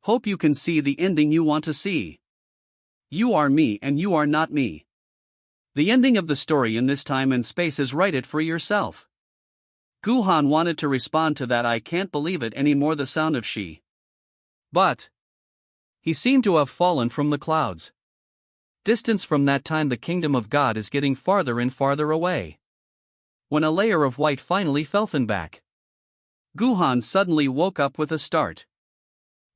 Hope you can see the ending you want to see. You are me and you are not me. The ending of the story in this time and space is write it for yourself. Guhan wanted to respond to that. I can't believe it anymore. The sound of she. But he seemed to have fallen from the clouds. Distance from that time the kingdom of God is getting farther and farther away. When a layer of white finally fell back, Guhan suddenly woke up with a start.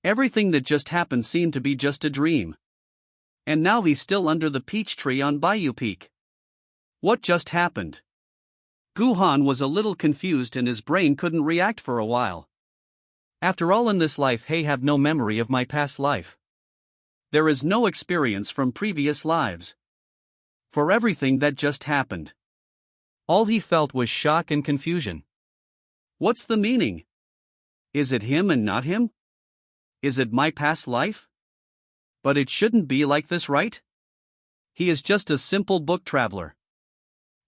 Everything that just happened seemed to be just a dream. And now he's still under the peach tree on Bayou Peak. What just happened? Guhan was a little confused and his brain couldn't react for a while. After all, in this life I have no memory of my past life. There is no experience from previous lives. For everything that just happened, all he felt was shock and confusion. What's the meaning? Is it him and not him? Is it my past life? But it shouldn't be like this, right? He is just a simple book traveler.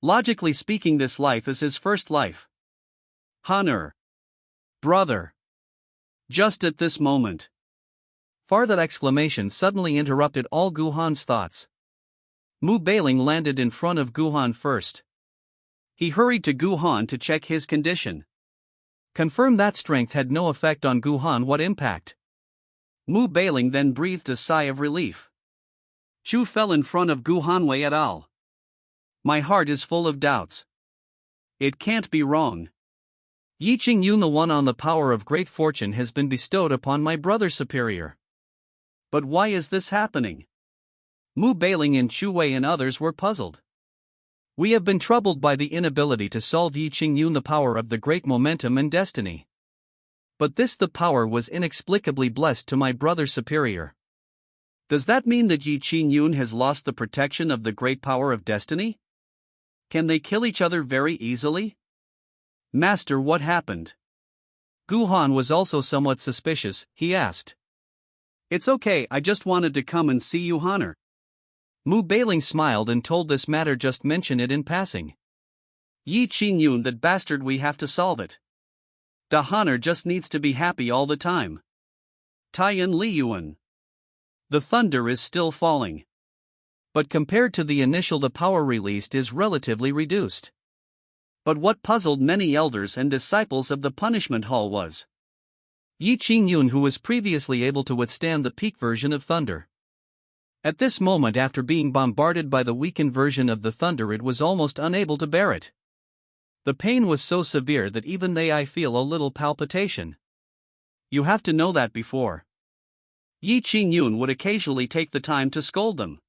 Logically speaking, this life is his first life. Honor. Brother. Just at this moment. That exclamation suddenly interrupted all Guhan's thoughts. Mu Bailing landed in front of Guhan first. He hurried to Guhan to check his condition. Confirm that strength had no effect on Guhan. What impact? Mu Bailing then breathed a sigh of relief. Chu fell in front of Guhan Wei et al. My heart is full of doubts. It can't be wrong. Yi Qing Yun, the one on the power of great fortune has been bestowed upon my brother superior. But why is this happening? Mu Bailing and Chu Wei and others were puzzled. We have been troubled by the inability to solve Yi Qing Yun, the power of the great momentum and destiny. But the power was inexplicably blessed to my brother superior. Does that mean that Yi Qing Yun has lost the protection of the great power of destiny? Can they kill each other very easily? Master, what happened? Guhan was also somewhat suspicious. He asked. It's okay, I just wanted to come and see you, Honor. Mu Bailing smiled and told this matter, just mention it in passing. Yi Qing Yun, that bastard, we have to solve it. Da Honor just needs to be happy all the time. Taiyan Li Yuan. The thunder is still falling. But compared to the initial, the power released is relatively reduced. But what puzzled many elders and disciples of the punishment hall was Yi Qing Yun, who was previously able to withstand the peak version of thunder. At this moment, after being bombarded by the weakened version of the thunder, it was almost unable to bear it. The pain was so severe that even I feel a little palpitation. You have to know that before. Yi Qing Yun would occasionally take the time to scold them.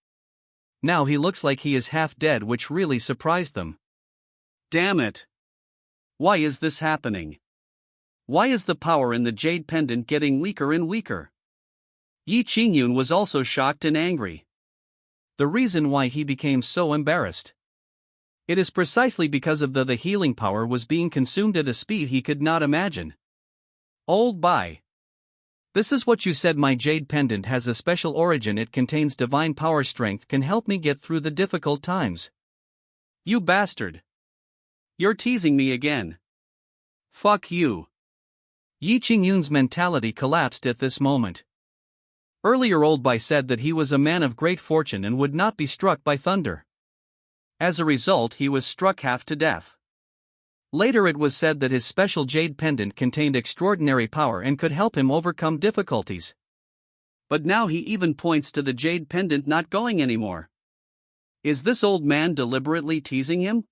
Now he looks like he is half dead, which really surprised them. Damn it! Why is this happening? Why is the power in the jade pendant getting weaker and weaker? Yi Qing Yun was also shocked and angry. The reason why he became so embarrassed. It is precisely because of the healing power was being consumed at a speed he could not imagine. Old Bai. This is what you said. My jade pendant has a special origin. It contains divine power. Strength can help me get through the difficult times. You bastard. You're teasing me again. Fuck you. Yi Qing Yun's mentality collapsed at this moment. Earlier Old Bai said that he was a man of great fortune and would not be struck by thunder. As a result, he was struck half to death. Later it was said that his special jade pendant contained extraordinary power and could help him overcome difficulties. But now he even points to the jade pendant not going anymore. Is this old man deliberately teasing him?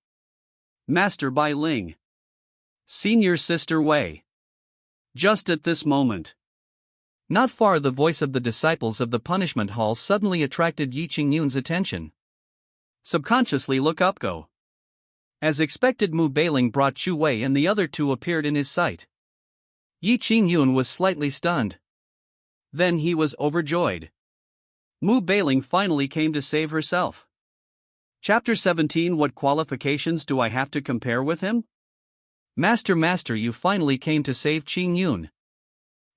Master Bai Ling. Senior Sister Wei. Just at this moment. Not far, the voice of the disciples of the punishment hall suddenly attracted Yi Qing Yun's attention. Subconsciously look up, go. As expected, Mu Bailing brought Chu Wei and the other two appeared in his sight. Yi Qingyun was slightly stunned. Then he was overjoyed. Mu Bailing finally came to save herself. Chapter 17. What qualifications do I have to compare with him? Master, you finally came to save Qingyun.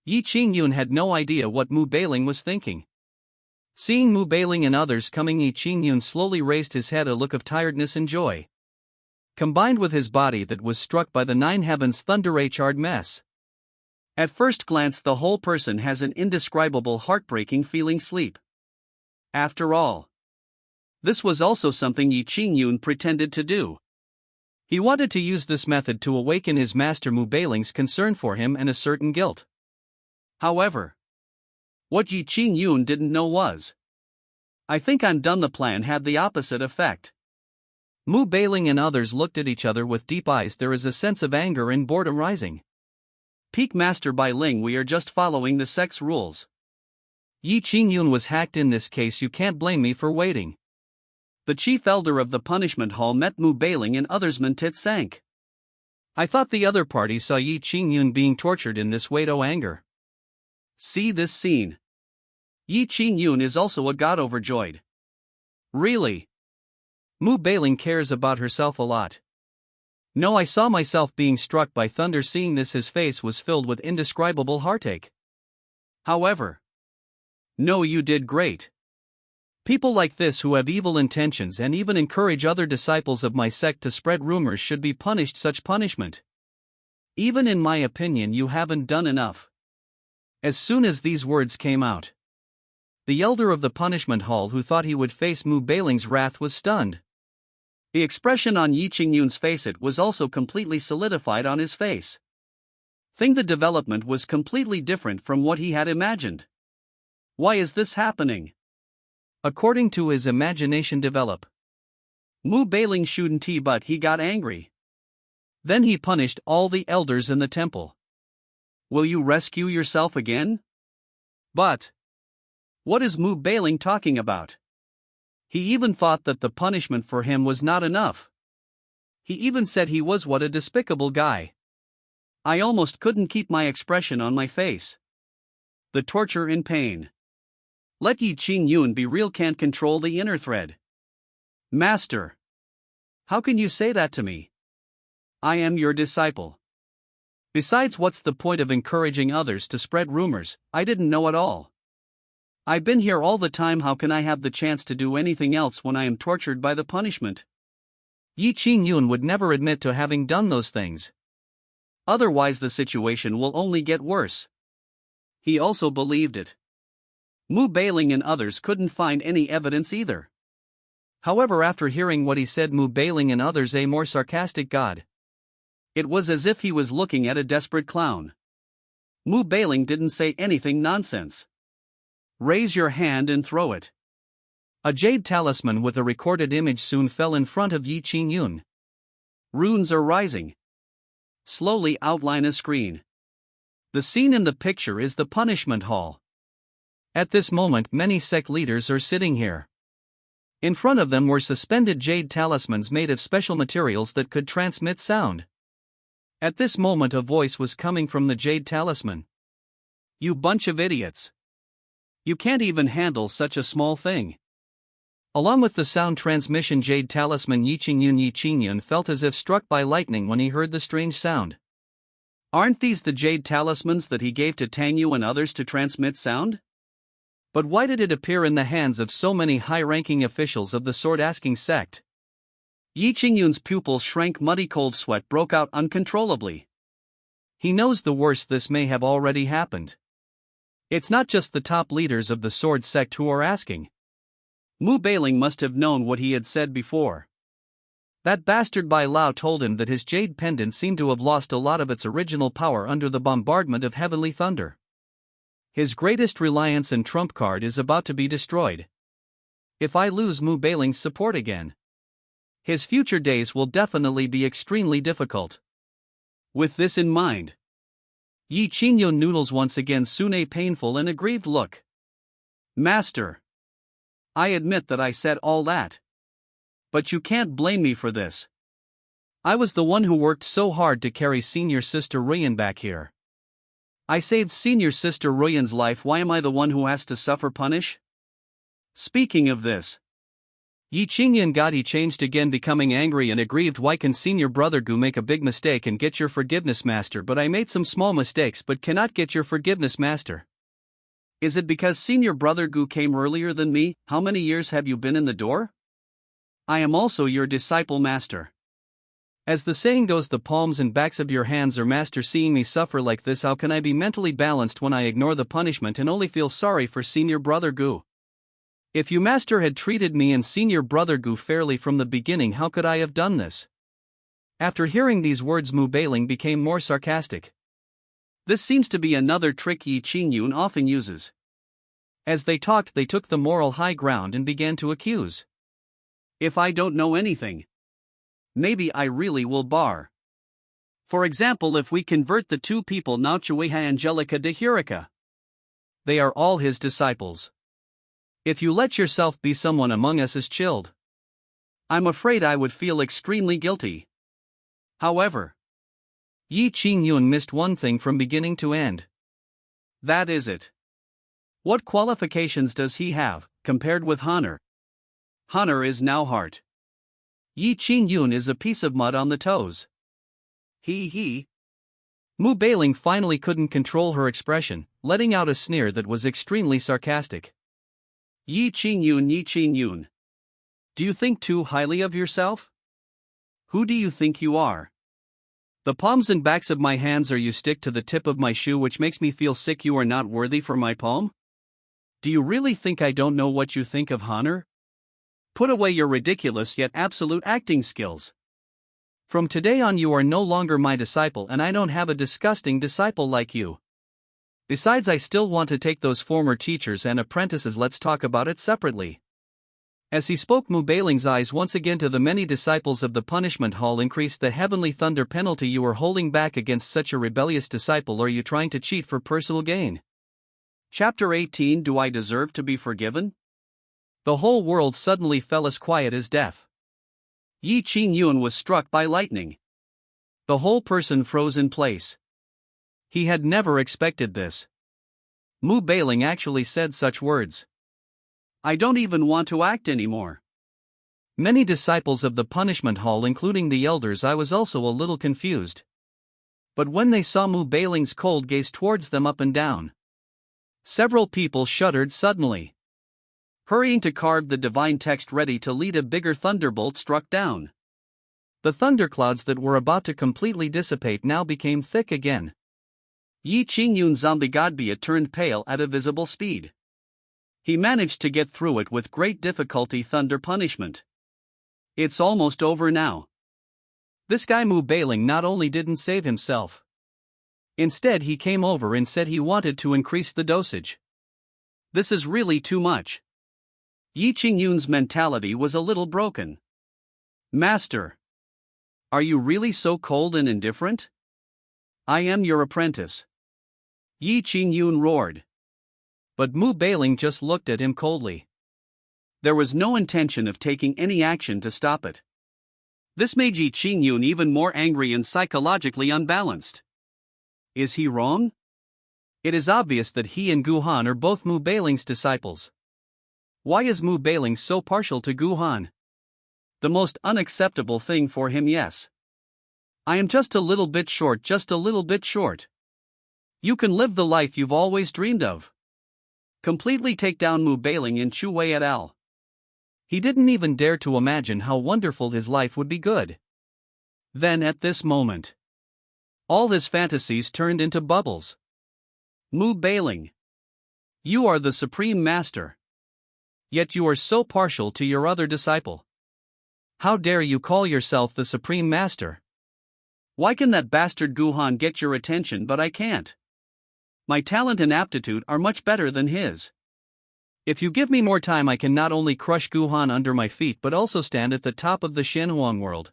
Yi Qingyun had no idea what Mu Bailing was thinking. Seeing Mu Bailing and others coming, Yi Qingyun slowly raised his head, a look of tiredness and joy, combined with his body that was struck by the nine heavens thunder-charred mess. At first glance, the whole person has an indescribable, heartbreaking feeling. Sleep. After all, this was also something Yi Qingyun pretended to do. He wanted to use this method to awaken his master Mu Bailing's concern for him and a certain guilt. However, what Yi Qingyun didn't know was, I think I'm done. The plan had the opposite effect. Mu Bailing and others looked at each other with deep eyes. There is a sense of anger and boredom rising. Peak Master Bai Ling, we are just following the sex rules. Yi Qingyun was hacked in this case. You can't blame me for waiting. The chief elder of the punishment hall met Mu Bailing and others. Mentit sank. I thought the other party saw Yi Qingyun being tortured in this way. Oh, anger. See this scene. Yi Qingyun is also a god, overjoyed. Really? Mu Bailing cares about herself a lot. No, I saw myself being struck by thunder. Seeing this, his face was filled with indescribable heartache. However, no, you did great. People like this who have evil intentions and even encourage other disciples of my sect to spread rumors should be punished. Such punishment, even in my opinion, you haven't done enough. As soon as these words came out, the elder of the punishment hall, who thought he would face Mu Bailing's wrath, was stunned. The expression on Yi Qingyun's face, it was also completely solidified on his face. The development was completely different from what he had imagined. Why is this happening? According to his imagination develop, Mu Bailing shouldn't he, but he got angry. Then he punished all the elders in the temple. Will you rescue yourself again? But what is Mu Bailing talking about? He even thought that the punishment for him was not enough. He even said he was what a despicable guy. I almost couldn't keep my expression on my face. The torture in pain. Let Yi Qingyun be real, can't control the inner thread. Master, how can you say that to me? I am your disciple. Besides, what's the point of encouraging others to spread rumors? I didn't know at all. I've been here all the time. How can I have the chance to do anything else when I am tortured by the punishment? Yi Qingyun would never admit to having done those things. Otherwise the situation will only get worse. He also believed it. Mu Bailing and others couldn't find any evidence either. However, after hearing what he said, Mu Bailing and others, a more sarcastic god, it was as if he was looking at a desperate clown. Mu Bailing didn't say anything nonsense. Raise your hand and throw it. A jade talisman with a recorded image soon fell in front of Yi Qingyun. Runes are rising. Slowly outline a screen. The scene in the picture is the punishment hall. At this moment, many sect leaders are sitting here. In front of them were suspended jade talismans made of special materials that could transmit sound. At this moment, a voice was coming from the jade talisman. You bunch of idiots. You can't even handle such a small thing. Along with the sound transmission jade talisman, Yi Qingyun felt as if struck by lightning when he heard the strange sound. Aren't these the jade talismans that he gave to Tang Yu and others to transmit sound? But why did it appear in the hands of so many high-ranking officials of the sword-asking sect? Yi Qingyun's pupils shrank, muddy cold sweat broke out uncontrollably. He knows the worst, this may have already happened. It's not just the top leaders of the sword sect who are asking. Mu Bailing must have known what he had said before. That bastard Bai Lao told him that his jade pendant seemed to have lost a lot of its original power under the bombardment of heavenly thunder. His greatest reliance and trump card is about to be destroyed. If I lose Mu Bailing's support again, his future days will definitely be extremely difficult. With this in mind, Yi Qingyun noodles once again, soon a painful and aggrieved look. Master, I admit that I said all that. But you can't blame me for this. I was the one who worked so hard to carry senior sister Ruyan back here. I saved senior sister Ruyan's life, why am I the one who has to suffer punish? Speaking of this, Yi Qingyun Gadi changed again, becoming angry and aggrieved. Why can senior brother Gu make a big mistake and get your forgiveness, master, but I made some small mistakes but cannot get your forgiveness, master? Is it because senior brother Gu came earlier than me? How many years have you been in the door? I am also your disciple, master. As the saying goes, the palms and backs of your hands are master. Seeing me suffer like this, how can I be mentally balanced when I ignore the punishment and only feel sorry for senior brother Gu? If you, master, had treated me and senior brother Gu fairly from the beginning, how could I have done this? After hearing these words, Mu Bailing became more sarcastic. This seems to be another trick Yi Qingyun often uses. As they talked, they took the moral high ground and began to accuse. If I don't know anything, maybe I really will bar. For example, if we convert the two people now, Chueha Angelica de Hurica, they are all his disciples. If you let yourself be someone among us is chilled, I'm afraid I would feel extremely guilty. However, Yi Qingyun missed one thing from beginning to end. That is it. What qualifications does he have, compared with Honor? Honor is now heart. Yi Qingyun is a piece of mud on the toes. He. Mu Bailing finally couldn't control her expression, letting out a sneer that was extremely sarcastic. Yi Qingyun. Do you think too highly of yourself? Who do you think you are? The palms and backs of my hands are you stick to the tip of my shoe, which makes me feel sick. You are not worthy for my palm? Do you really think I don't know what you think of Honor? Put away your ridiculous yet absolute acting skills. From today on, you are no longer my disciple, and I don't have a disgusting disciple like you. Besides, I still want to take those former teachers and apprentices. Let's talk about it separately. As he spoke, Mu Bailing's eyes once again to the many disciples of the punishment hall increased. The heavenly thunder penalty you are holding back against such a rebellious disciple, or are you trying to cheat for personal gain? Chapter 18. Do I deserve to be forgiven? The whole world suddenly fell as quiet as death. Yi Qingyun was struck by lightning. The whole person froze in place. He had never expected this. Mu Bailing actually said such words. I don't even want to act anymore. Many disciples of the punishment hall, including the elders, I was also a little confused. But when they saw Mu Bailing's cold gaze towards them up and down, several people shuddered suddenly. Hurrying to carve the divine text ready to lead, a bigger thunderbolt struck down. The thunderclouds that were about to completely dissipate now became thick again. Yi Qingyun zombie Godbia turned pale at a visible speed. He managed to get through it with great difficulty. Thunder punishment. It's almost over now. This guy Mu Bailing not only didn't save himself. Instead, he came over and said he wanted to increase the dosage. This is really too much. Yi Qingyun's mentality was a little broken. Master, are you really so cold and indifferent? I am your apprentice. Yi Qingyun roared. But Mu Bailing just looked at him coldly. There was no intention of taking any action to stop it. This made Yi Qingyun even more angry and psychologically unbalanced. Is he wrong? It is obvious that he and Gu Han are both Mu Bailing's disciples. Why is Mu Bailing so partial to Gu Han? The most unacceptable thing for him, yes. I am just a little bit short, just a little bit short. You can live the life you've always dreamed of. Completely take down Mu Bailing and Chu Wei et al. He didn't even dare to imagine how wonderful his life would be good. Then at this moment, all his fantasies turned into bubbles. Mu Bailing, you are the supreme master. Yet you are so partial to your other disciple. How dare you call yourself the supreme master? Why can that bastard Gu Han get your attention but I can't? My talent and aptitude are much better than his. If you give me more time, I can not only crush Gu Han under my feet but also stand at the top of the Shenhuang world.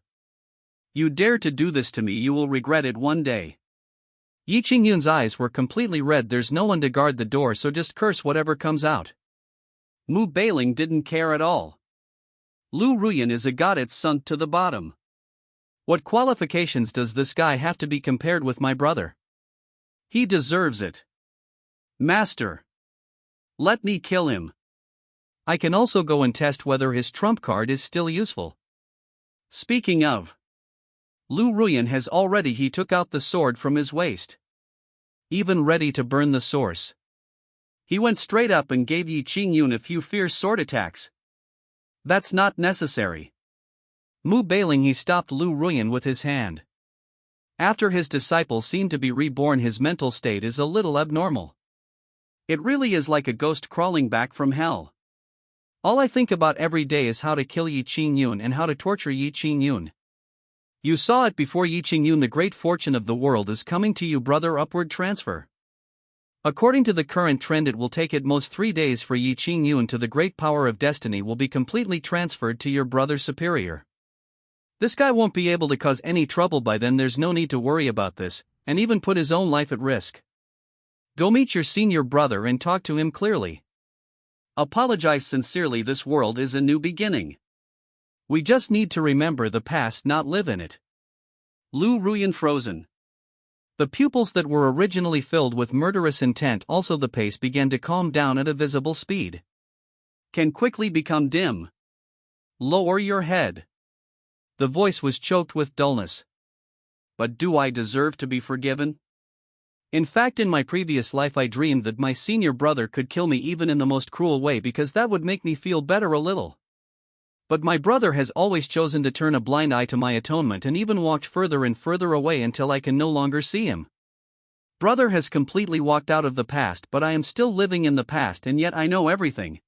You dare to do this to me, you will regret it one day. Yi Qingyun's eyes were completely red. There's no one to guard the door, so just curse whatever comes out. Mu Bailing didn't care at all. Lu Ruyan is a god, it's sunk to the bottom. What qualifications does this guy have to be compared with my brother? He deserves it. Master. Let me kill him. I can also go and test whether his trump card is still useful. Speaking of, Lu Ruyan has already he took out the sword from his waist. Even ready to burn the source. He went straight up and gave Yi Qingyun a few fierce sword attacks. That's not necessary. Mu Bailing he stopped Lu Ruyan with his hand. After his disciple seemed to be reborn, his mental state is a little abnormal. It really is like a ghost crawling back from hell. All I think about every day is how to kill Yi Qingyun and how to torture Yi Qingyun. You saw it before, Yi Qingyun. The great fortune of the world is coming to you, brother. Upward transfer. According to the current trend, it will take at most 3 days for Yi Qingyun to the great power of destiny will be completely transferred to your brother superior. This guy won't be able to cause any trouble by then. There's no need to worry about this, and even put his own life at risk. Go meet your senior brother and talk to him clearly. Apologize sincerely. This world is a new beginning. We just need to remember the past, not live in it. Lu Ruyan frozen. The pupils that were originally filled with murderous intent, also the pace began to calm down at a visible speed. Can quickly become dim. Lower your head. The voice was choked with dullness. But do I deserve to be forgiven? In fact, in my previous life I dreamed that my senior brother could kill me, even in the most cruel way, because that would make me feel better a little. But my brother has always chosen to turn a blind eye to my atonement and even walked further and further away until I can no longer see him. Brother has completely walked out of the past, but I am still living in the past, and yet I know everything.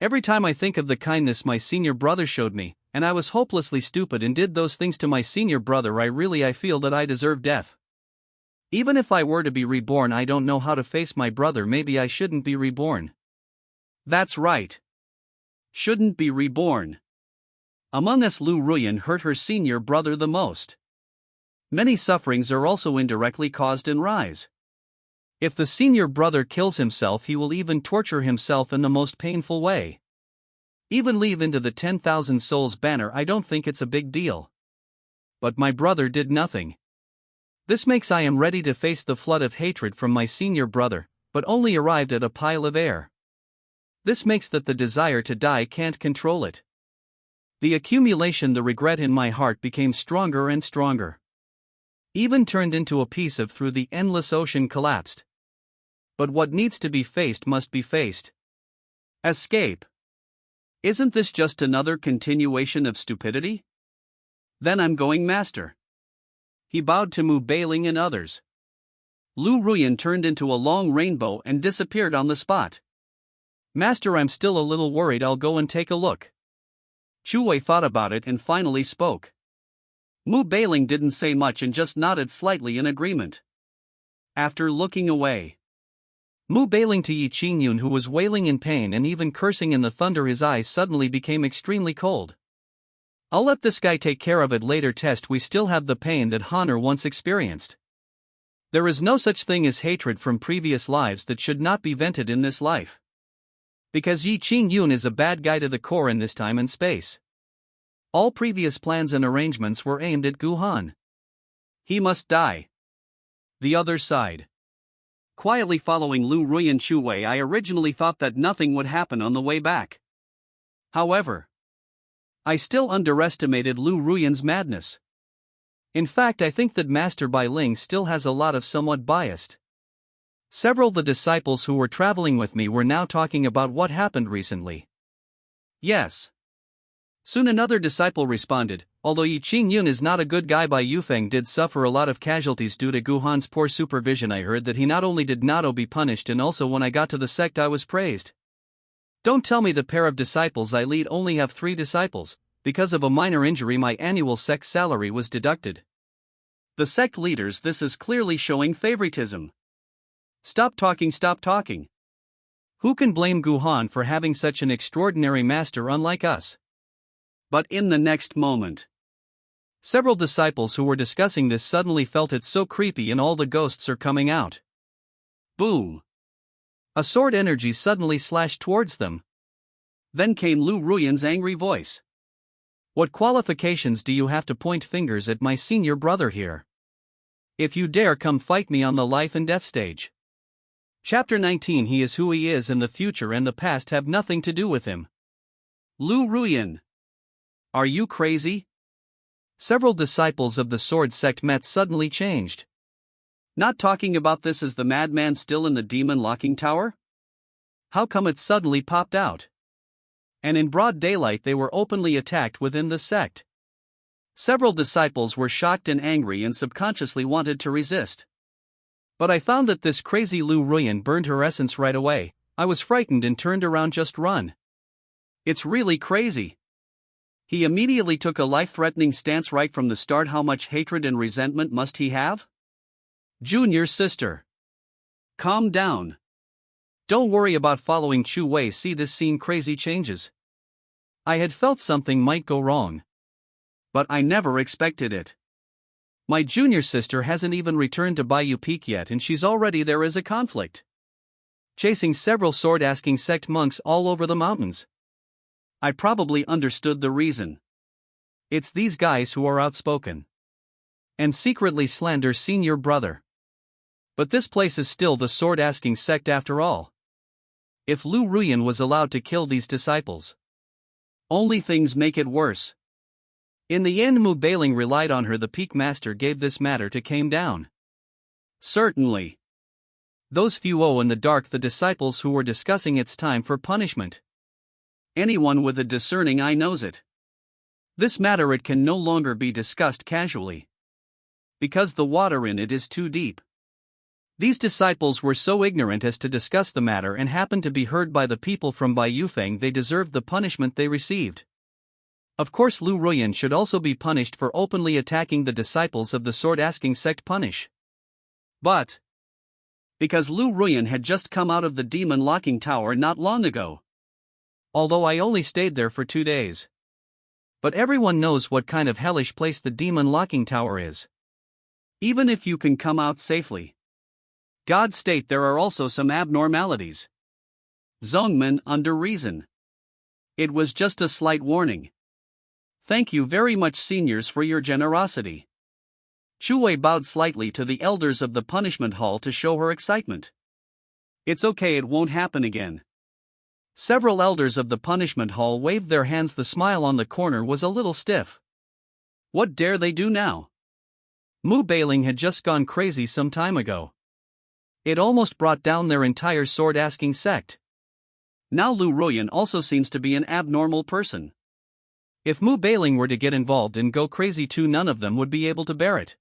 Every time I think of the kindness my senior brother showed me, and I was hopelessly stupid and did those things to my senior brother, I feel that I deserve death. Even if I were to be reborn, I don't know how to face my brother. Maybe I shouldn't be reborn. That's right. Shouldn't be reborn. Among us, Lu Ruyan hurt her senior brother the most. Many sufferings are also indirectly caused in rise. If the senior brother kills himself, he will even torture himself in the most painful way. Even leave into the 10,000 souls banner. I don't think it's a big deal. But my brother did nothing. This makes I am ready to face the flood of hatred from my senior brother, but only arrived at a pile of air. This makes that the desire to die can't control it. The accumulation, the regret in my heart became stronger and stronger. Even turned into a piece of through the endless ocean collapsed. But what needs to be faced must be faced. Escape. Isn't this just another continuation of stupidity? Then I'm going, master. He bowed to Mu Bailing and others. Lu Ruyan turned into a long rainbow and disappeared on the spot. Master, I'm still a little worried. I'll go and take a look. Chu Wei thought about it and finally spoke. Mu Bailing didn't say much and just nodded slightly in agreement. After looking away, Mu Bailing to Yi Qingyun, who was wailing in pain and even cursing in the thunder, his eyes suddenly became extremely cold. I'll let this guy take care of it later. Test. We still have the pain that Honor once experienced. There is no such thing as hatred from previous lives that should not be vented in this life. Because Yi Qingyun is a bad guy to the core in this time and space. All previous plans and arrangements were aimed at Guhan. He must die. The other side. Quietly following Lu Ruyan Chu Wei, I originally thought that nothing would happen on the way back. However, I still underestimated Lu Ruyan's madness. In fact, I think that Master Bai Ling still has a lot of somewhat biased. Several of the disciples who were traveling with me were now talking about what happened recently. Yes. Soon another disciple responded, although Yi Qingyun is not a good guy, Bai Yufeng did suffer a lot of casualties due to Guhan's poor supervision. I heard that he not only did not be punished, and also when I got to the sect I was praised. Don't tell me the pair of disciples I lead only have 3 disciples. Because of a minor injury my annual sect salary was deducted. The sect leaders, this is clearly showing favoritism. Stop talking, stop talking. Who can blame Guhan for having such an extraordinary master unlike us? But in the next moment, several disciples who were discussing this suddenly felt it so creepy and all the ghosts are coming out. Boom! A sword energy suddenly slashed towards them. Then came Lu Ruyan's angry voice. What qualifications do you have to point fingers at my senior brother here? If you dare come fight me on the life and death stage. Chapter 19. He is who he is, and the future and the past have nothing to do with him. Lu Ruyan. Are you crazy? Several disciples of the sword sect met suddenly changed. Not talking about this as the madman still in the demon locking tower? How come it suddenly popped out? And in broad daylight they were openly attacked within the sect. Several disciples were shocked and angry and subconsciously wanted to resist. But I found that this crazy Lu Ruyan burned her essence right away. I was frightened and turned around, just run. It's really crazy. He immediately took a life-threatening stance right from the start. How much hatred and resentment must he have? Junior sister. Calm down. Don't worry about following Chu Wei. See this scene, crazy changes. I had felt something might go wrong. But I never expected it. My junior sister hasn't even returned to Bayou Peak yet, and she's already there as a conflict. Chasing several sword-asking sect monks all over the mountains. I probably understood the reason. It's these guys who are outspoken. And secretly slander senior brother. But this place is still the sword-asking sect after all. If Lu Ruyan was allowed to kill these disciples, only things make it worse. In the end, Mu Bailing relied on her. The Peak Master gave this matter to calm down. Certainly. Those few in the dark, the disciples who were discussing it's time for punishment. Anyone with a discerning eye knows it. This matter, it can no longer be discussed casually. Because the water in it is too deep. These disciples were so ignorant as to discuss the matter and happened to be heard by the people from Baiyufeng. They deserved the punishment they received. Of course, Lu Ruyan should also be punished for openly attacking the disciples of the sword-asking sect. But because Lu Ruyan had just come out of the demon locking tower not long ago. Although I only stayed there for 2 days. But everyone knows what kind of hellish place the demon locking tower is. Even if you can come out safely. God state there are also some abnormalities. Zongmin under reason. It was just a slight warning. Thank you very much, seniors, for your generosity. Chu Wei bowed slightly to the elders of the punishment hall to show her excitement. It's okay, it won't happen again. Several elders of the punishment hall waved their hands. The smile on the corner was a little stiff. What dare they do now? Mu Bailing had just gone crazy some time ago. It almost brought down their entire sword-asking sect. Now Lu Ruyan also seems to be an abnormal person. If Mu Bailing were to get involved and go crazy too, none of them would be able to bear it.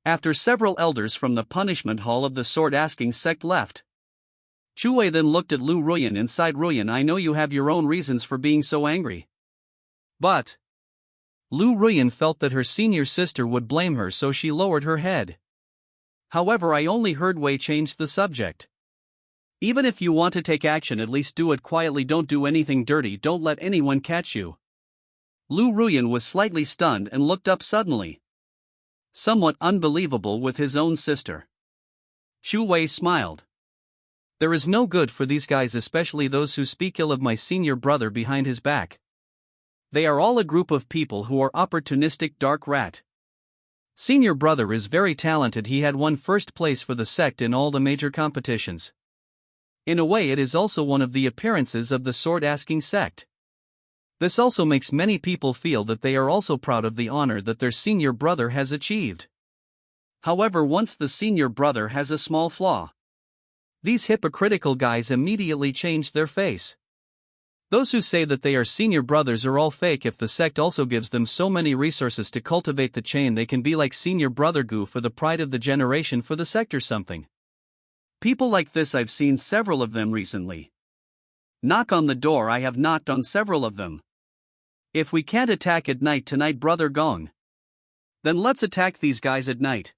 After several elders from the punishment hall of the sword-asking sect left, Chu Wei then looked at Lu Ruyan and sighed. Ruyan, I know you have your own reasons for being so angry. But Lu Ruyan felt that her senior sister would blame her, so she lowered her head. However, I only heard Wei change the subject. Even if you want to take action, at least do it quietly. Don't do anything dirty. Don't let anyone catch you. Lu Ruyan was slightly stunned and looked up suddenly. Somewhat unbelievable with his own sister. Chu Wei smiled. There is no good for these guys, especially those who speak ill of my senior brother behind his back. They are all a group of people who are opportunistic. Dark rat. Senior brother is very talented. He had won first place for the sect in all the major competitions. In a way, it is also one of the appearances of the sword-asking sect. This also makes many people feel that they are also proud of the honor that their senior brother has achieved. However, once the senior brother has a small flaw, these hypocritical guys immediately change their face. Those who say that they are senior brothers are all fake. If the sect also gives them so many resources to cultivate the chain, they can be like senior brother Gu for the pride of the generation for the sect or something. People like this, I've seen several of them recently. Knock on the door. I have knocked on several of them. If we can't attack at night tonight, brother Gong, then let's attack these guys at night.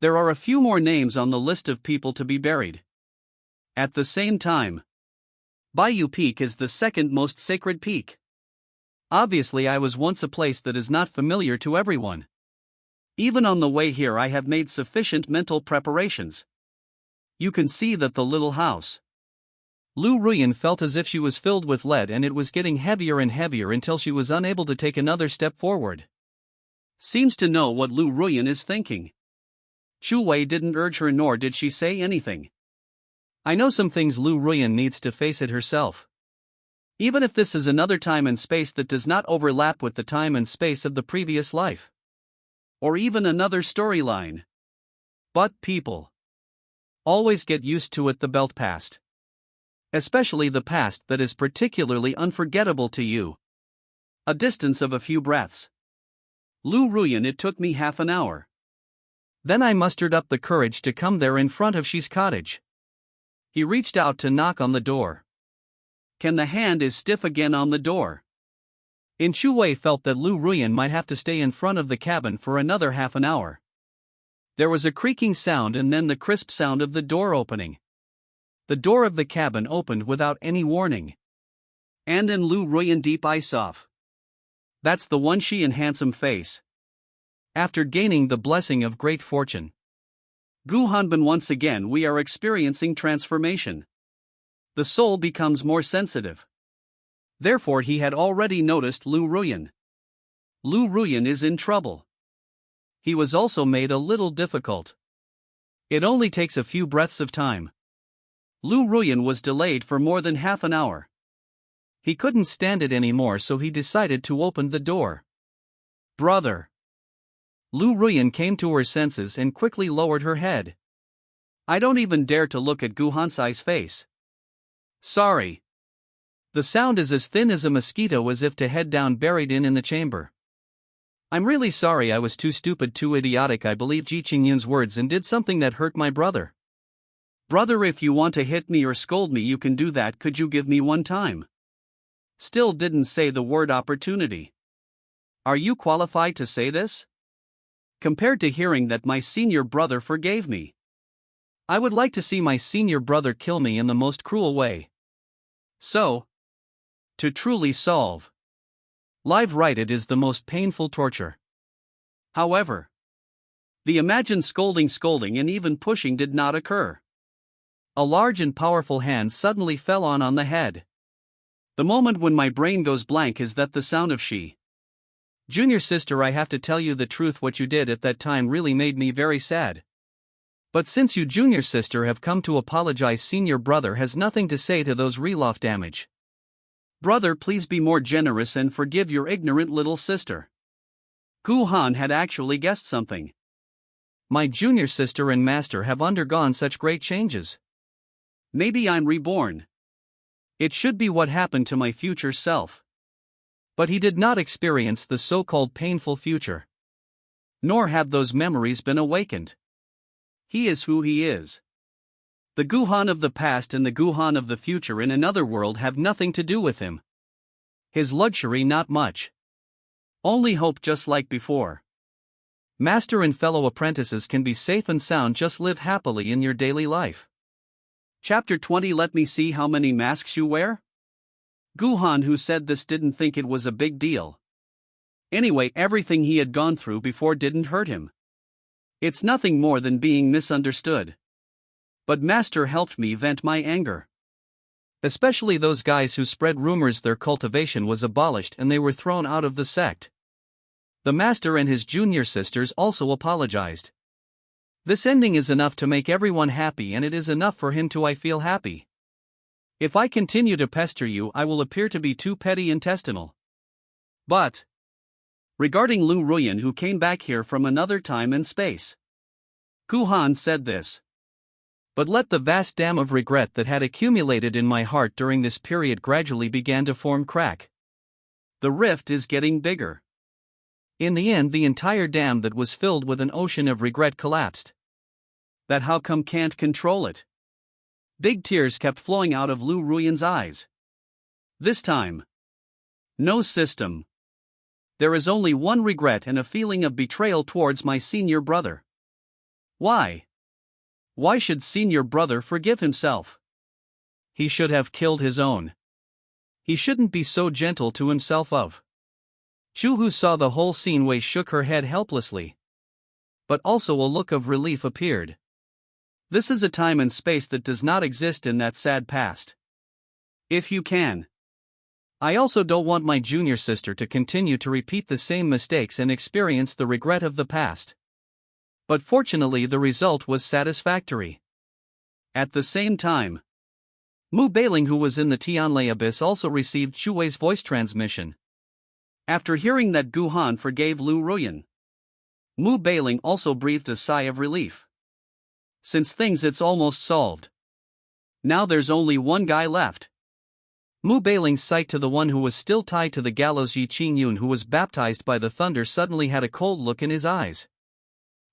There are a few more names on the list of people to be buried. At the same time, Bayou Peak is the second most sacred peak. Obviously, I was once a place that is not familiar to everyone. Even on the way here, I have made sufficient mental preparations. You can see that the little house Lu Ruyan felt as if she was filled with lead and it was getting heavier and heavier until she was unable to take another step forward. Seems to know what Lu Ruyan is thinking. Chu Wei didn't urge her nor did she say anything. I know some things Lu Ruyan needs to face it herself. Even if this is another time and space that does not overlap with the time and space of the previous life. Or even another storyline. But people always get used to it, the belt past. Especially the past that is particularly unforgettable to you. A distance of a few breaths. Lu Ruyan, it took me half an hour. Then I mustered up the courage to come there in front of Shi's cottage. He reached out to knock on the door. Can the hand is stiff again on the door. In Chu Wei felt that Lu Ruyan might have to stay in front of the cabin for another half an hour. There was a creaking sound and then the crisp sound of the door opening. The door of the cabin opened without any warning. And in Lu Ruyan deep ice off. That's the one, she in handsome face. After gaining the blessing of great fortune. Gu Hanbin, once again we are experiencing transformation. The soul becomes more sensitive. Therefore he had already noticed Lu Ruyan. Lu Ruyan is in trouble. He was also made a little difficult. It only takes a few breaths of time. Lu Ruyan was delayed for more than half an hour. He couldn't stand it anymore, so he decided to open the door. Brother. Lu Ruyan came to her senses and quickly lowered her head. I don't even dare to look at Gu Hansai's face. Sorry. The sound is as thin as a mosquito, as if to head down buried in the chamber. I'm really sorry, I was too stupid, too idiotic. I believed Ji Qingyun's words and did something that hurt my brother. Brother, if you want to hit me or scold me you can do that. Could you give me one time? Still didn't say the word opportunity. Are you qualified to say this? Compared to hearing that my senior brother forgave me. I would like to see my senior brother kill me in the most cruel way. So, to truly solve live right, it is the most painful torture. However, the imagined scolding and even pushing did not occur. A large and powerful hand suddenly fell on the head. The moment when my brain goes blank is that the sound of Shi. Junior sister, I have to tell you the truth, what you did at that time really made me very sad. But since you, junior sister, have come to apologize, senior brother has nothing to say to those real-life damage. Brother, please be more generous and forgive your ignorant little sister. Gu Han had actually guessed something. My junior sister and master have undergone such great changes. Maybe I'm reborn. It should be what happened to my future self. But he did not experience the so-called painful future. Nor have those memories been awakened. He is who he is. The Gu Han of the past and the Gu Han of the future in another world have nothing to do with him. His luxury, not much. Only hope, just like before. Master and fellow apprentices can be safe and sound, just live happily in your daily life. Chapter 20. Let me see how many masks you wear? Gu Han, who said this, didn't think it was a big deal. Anyway, everything he had gone through before didn't hurt him. It's nothing more than being misunderstood. But Master helped me vent my anger. Especially those guys who spread rumors their cultivation was abolished and they were thrown out of the sect. The Master and his junior sisters also apologized. This ending is enough to make everyone happy, and it is enough for him to. I feel happy. If I continue to pester you, I will appear to be too petty intestinal. But regarding Lu Ruyan, who came back here from another time and space, Gu Han said this. But let the vast dam of regret that had accumulated in my heart during this period gradually began to form crack. The rift is getting bigger. In the end, the entire dam that was filled with an ocean of regret collapsed. That how come can't control it? Big tears kept flowing out of Lu Ruyan's eyes. This time, no system. There is only one regret and a feeling of betrayal towards my senior brother. Why? Why should senior brother forgive himself? He should have killed his own. He shouldn't be so gentle to himself of. Chu, who saw the whole scene, Wei shook her head helplessly. But also a look of relief appeared. This is a time and space that does not exist in that sad past. If you can. I also don't want my junior sister to continue to repeat the same mistakes and experience the regret of the past. But fortunately, the result was satisfactory. At the same time, Mu Bailing, who was in the Tianlai abyss, also received Shu Wei's voice transmission. After hearing that Gu Han forgave Lu Ruyan, Mu Bailing also breathed a sigh of relief. Since it's almost solved. Now there's only one guy left. Mu Bailing's sight to the one who was still tied to the gallows, Yi Qingyun, who was baptized by the thunder, suddenly had a cold look in his eyes.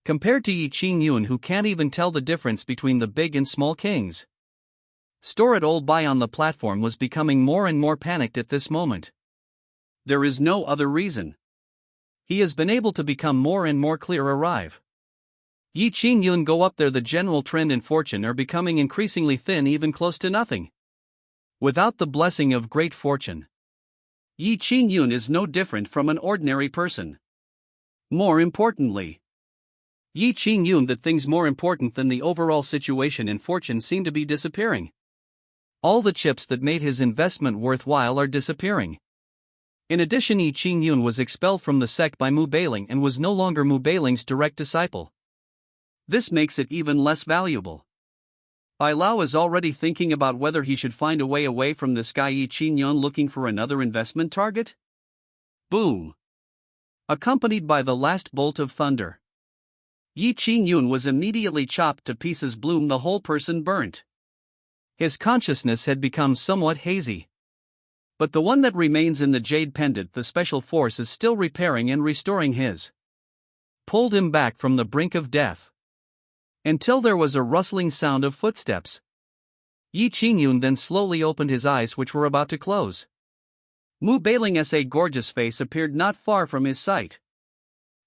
Compared to Yi Qingyun, who can't even tell the difference between the big and small kings. Store at Old Bai on the platform was becoming more and more panicked at this moment. There is no other reason. He has been able to become more and more clear. Arrive. Yi Qingyun, go up there. The general trend in fortune are becoming increasingly thin, even close to nothing. Without the blessing of great fortune, Yi Qingyun is no different from an ordinary person. More importantly, Yi Qingyun, that things more important than the overall situation in fortune seem to be disappearing. All the chips that made his investment worthwhile are disappearing. In addition, Yi Qingyun was expelled from the sect by Mu Bailing and was no longer Mu Bailing's direct disciple. This makes it even less valuable. Bai Lao is already thinking about whether he should find a way away from this guy Yi Qingyun, looking for another investment target. Boom! Accompanied by the last bolt of thunder, Yi Qingyun was immediately chopped to pieces. Bloom, the whole person burnt. His consciousness had become somewhat hazy. But the one that remains in the jade pendant, the special force, is still repairing and restoring his. Pulled him back from the brink of death. Until there was a rustling sound of footsteps. Yi Qingyun then slowly opened his eyes, which were about to close. Mu Bailing's gorgeous face appeared not far from his sight.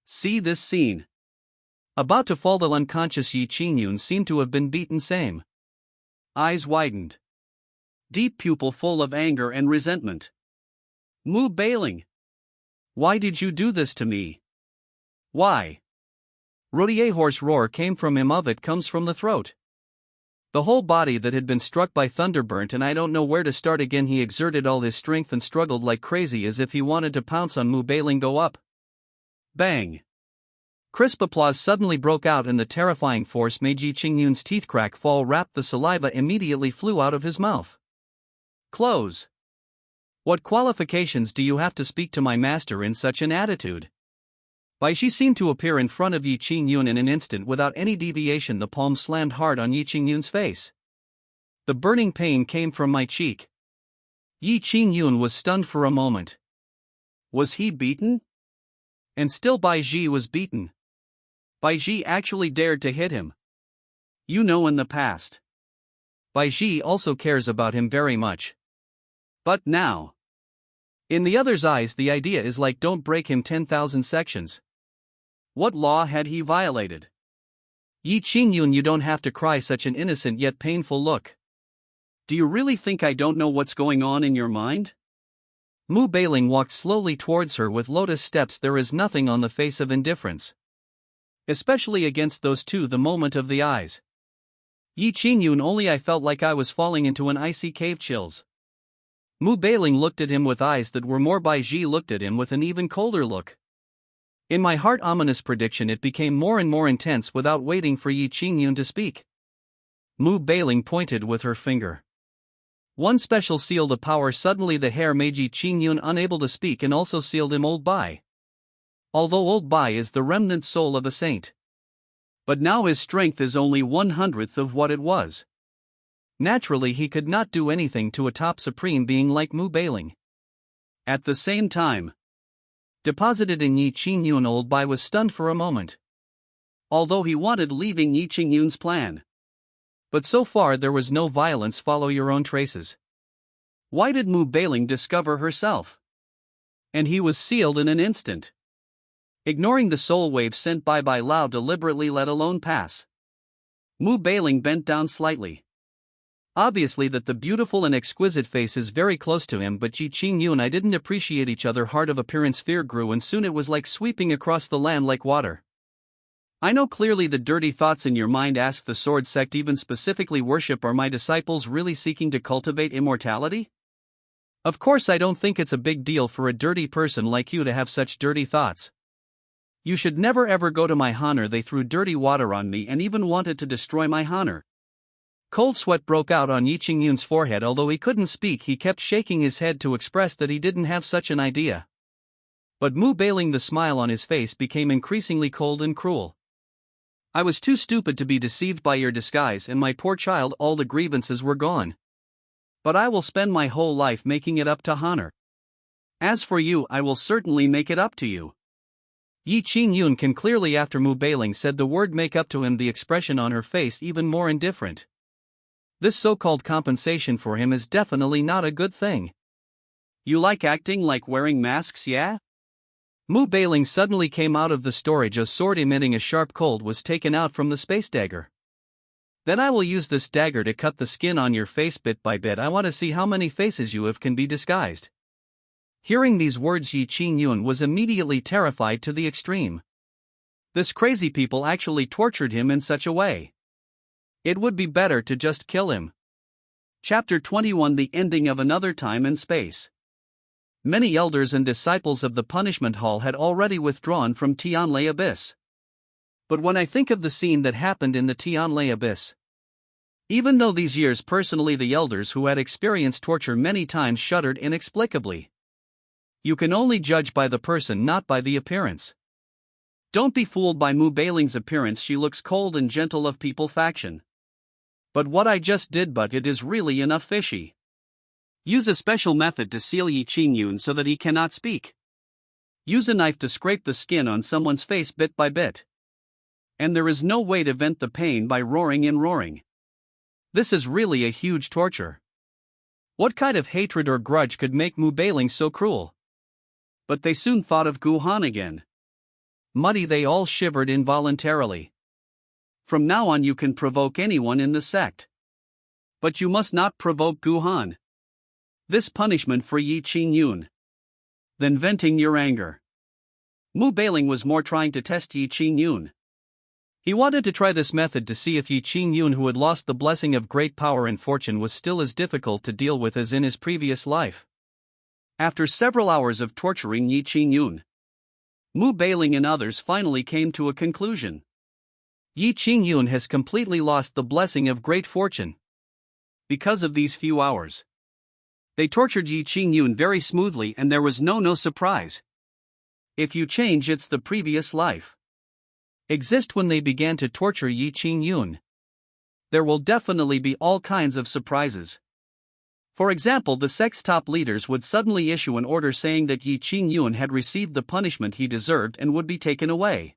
See this scene. About to fall, the unconscious Yi Qingyun seemed to have been beaten. Same. Eyes widened. Deep pupil full of anger and resentment. Mu Bailing. Why did you do this to me? Why? Rodier hoarse roar came from him. Of it comes from the throat. The whole body that had been struck by thunder burnt, and I don't know where to start again. He exerted all his strength and struggled like crazy as if he wanted to pounce on Mu Bailing. Go up. Bang. Crisp applause suddenly broke out, and the terrifying force made Yi Qingyun's teeth crack, fall, wrap. The saliva immediately flew out of his mouth. Close. What qualifications do you have to speak to my master in such an attitude? Bai Shi seemed to appear in front of Yi Qingyun in an instant without any deviation. The palm slammed hard on Yi Qingyun's face. The burning pain came from my cheek. Yi Qingyun was stunned for a moment. Was he beaten? And still Bai Shi was beaten. Bai Shi actually dared to hit him. In the past, Bai Shi also cares about him very much. But now, in the other's eyes, the idea is like, don't break him 10,000 sections. What law had he violated? Yi Qingyun, you don't have to cry. Such an innocent yet painful look. Do you really think I don't know what's going on in your mind? Mu Bailing walked slowly towards her with lotus steps. There is nothing on the face of indifference. Especially against those two, the moment of the eyes. Yi Qingyun, only I felt like I was falling into an icy cave. Chills. Mu Bailing looked at him with eyes that were more. Bai Shi looked at him with an even colder look. In my heart, ominous prediction, it became more and more intense. Without waiting for Yi Qingyun to speak, Mu Bailing pointed with her finger. One special seal, the power. Suddenly the hair made Yi Qingyun unable to speak and also sealed him. Old Bai. Although Old Bai is the remnant soul of a saint, but now his strength is only 1/100th of what it was. Naturally, he could not do anything to a top supreme being like Mu Bailing. At the same time, deposited in Yi Qingyun, Old Bai was stunned for a moment. Although he wanted leaving Yi Qingyun's plan. But so far there was no violence. Follow your own traces. Why did Mu Bailing discover herself? And he was sealed in an instant. Ignoring the soul wave sent by Bai Lao, deliberately let alone pass. Mu Bailing bent down slightly. Obviously that the beautiful and exquisite face is very close to him, but Yi Qingyun and I didn't appreciate each other. Hard of appearance, fear grew, and soon it was like sweeping across the land like water. I know clearly the dirty thoughts in your mind. Ask the sword sect even specifically worship. Are my disciples really seeking to cultivate immortality? Of course, I don't think it's a big deal for a dirty person like you to have such dirty thoughts. You should never ever go to my honor. They threw dirty water on me and even wanted to destroy my honor. Cold sweat broke out on Yi Qingyun's forehead. Although he couldn't speak, he kept shaking his head to express that he didn't have such an idea. But Mu Bailing, the smile on his face became increasingly cold and cruel. I was too stupid to be deceived by your disguise, and my poor child, all the grievances were gone. But I will spend my whole life making it up to honor. As for you, I will certainly make it up to you. Yi Qingyun can clearly, after Mu Bailing said the word make up to him, the expression on her face even more indifferent. This so-called compensation for him is definitely not a good thing. You like acting like wearing masks, yeah? Mu Bailing suddenly came out of the storage. A sword emitting a sharp cold was taken out from the space dagger. Then I will use this dagger to cut the skin on your face bit by bit. I want to see how many faces you have can be disguised. Hearing these words, Yi Qingyun was immediately terrified to the extreme. This crazy people actually tortured him in such a way. It would be better to just kill him. Chapter 21: The Ending of Another Time and Space. Many elders and disciples of the punishment hall had already withdrawn from Tianlai Abyss. But when I think of the scene that happened in the Tianlai Abyss, even though these years personally, the elders who had experienced torture many times shuddered inexplicably. You can only judge by the person, not by the appearance. Don't be fooled by Mu Bailing's appearance. She looks cold and gentle, of people faction. But what I just did, but it is really enough fishy. Use a special method to seal Yi Qingyun so that he cannot speak. Use a knife to scrape the skin on someone's face bit by bit. And there is no way to vent the pain by roaring and roaring. This is really a huge torture. What kind of hatred or grudge could make Mu Bailing so cruel? But they soon thought of Gu Han again. Muddy, they all shivered involuntarily. From now on you can provoke anyone in the sect. But you must not provoke Gu Han. This punishment for Yi Qingyun. Then venting your anger. Mu Bailing was more trying to test Yi Qingyun. He wanted to try this method to see if Yi Qingyun, who had lost the blessing of great power and fortune, was still as difficult to deal with as in his previous life. After several hours of torturing Yi Qingyun, Mu Bailing and others finally came to a conclusion. Yi Qingyun has completely lost the blessing of great fortune. Because of these few hours, they tortured Yi Qingyun very smoothly, and there was no surprise. If you change, it's the previous life. Exist when they began to torture Yi Qingyun. There will definitely be all kinds of surprises. For example, the sect's top leaders would suddenly issue an order saying that Yi Qingyun had received the punishment he deserved and would be taken away.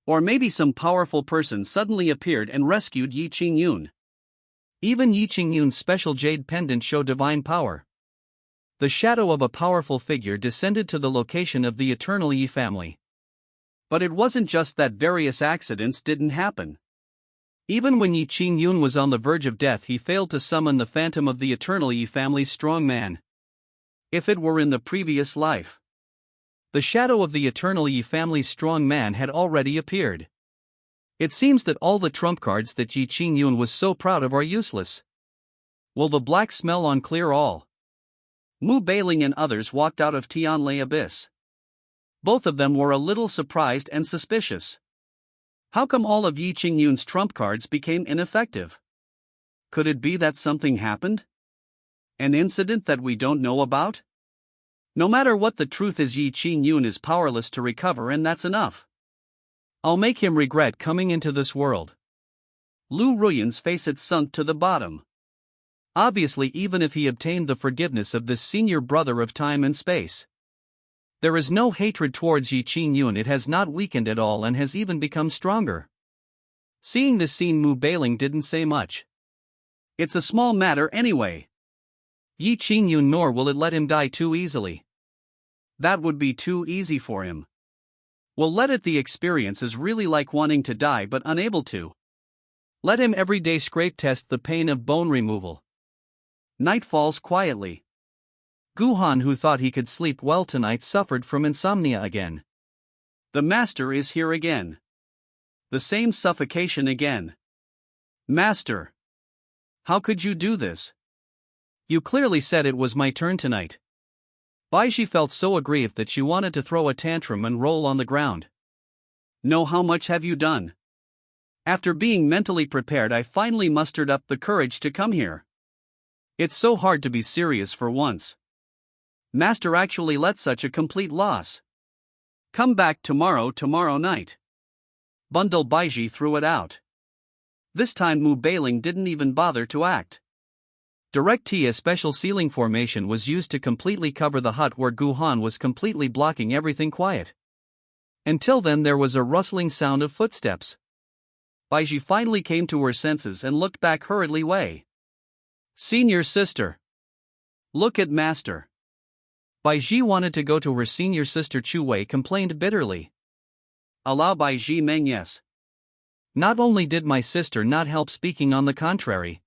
Or maybe some powerful person suddenly appeared and rescued Yi Qingyun. Even Yi Qingyun's special jade pendant showed divine power. The shadow of a powerful figure descended to the location of the eternal Yi family. But it wasn't just that various accidents didn't happen. Even when Yi Qingyun was on the verge of death, he failed to summon the phantom of the eternal Yi family's strong man. If it were in the previous life, the shadow of the eternal Yi family's strong man had already appeared. It seems that all the trump cards that Yi Qingyun was so proud of are useless. Will the black smell on clear all? Mu Bailing and others walked out of Tianlai Abyss. Both of them were a little surprised and suspicious. How come all of Yi Qingyun's trump cards became ineffective? Could it be that something happened? An incident that we don't know about? No matter what the truth is, Yi Qingyun is powerless to recover, and that's enough. I'll make him regret coming into this world. Lu Ruyan's face had sunk to the bottom. Obviously, even if he obtained the forgiveness of this senior brother of time and space, there is no hatred towards Yi Qingyun. It has not weakened at all and has even become stronger. Seeing this scene, Mu Bailing didn't say much. It's a small matter anyway. Yi Qingyun, nor will it let him die too easily. That would be too easy for him. We'll let it. The experience is really like wanting to die but unable to. Let him every day scrape test the pain of bone removal. Night falls quietly. Gu Han, who thought he could sleep well tonight, suffered from insomnia again. The master is here again. The same suffocation again. Master! How could you do this? You clearly said it was my turn tonight. Baiji felt so aggrieved that she wanted to throw a tantrum and roll on the ground. No, how much have you done? After being mentally prepared, I finally mustered up the courage to come here. It's so hard to be serious for once. Master actually let such a complete loss. Come back tomorrow night. Bundle Baiji threw it out. This time Mu Bailing didn't even bother to act. Direct T, a special ceiling formation, was used to completely cover the hut where Guhan was, completely blocking everything quiet. Until then there was a rustling sound of footsteps. Baiji finally came to her senses and looked back hurriedly way. Senior sister. Look at Master. Baiji wanted to go to her senior sister. Chu Wei complained bitterly. Allow Baiji Meng, yes. Not only did my sister not help, speaking on the contrary.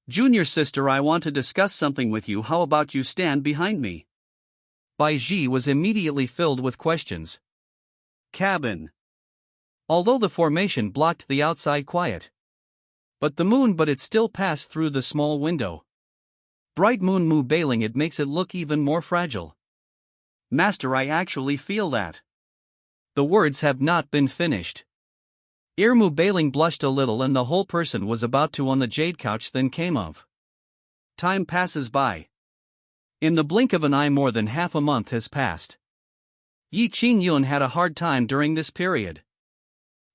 Junior sister, I want to discuss something with you. How about you stand behind me? Baiji was immediately filled with questions. Cabin. Although the formation blocked the outside quiet. But it still passed through the small window. Bright moon. Mu Bailing, it makes it look even more fragile. Master, I actually feel that. The words have not been finished. Mu Bailing blushed a little and the whole person was about to on the jade couch, then came of. Time passes by. In the blink of an eye more than half a month has passed. Yi Qingyun had a hard time during this period.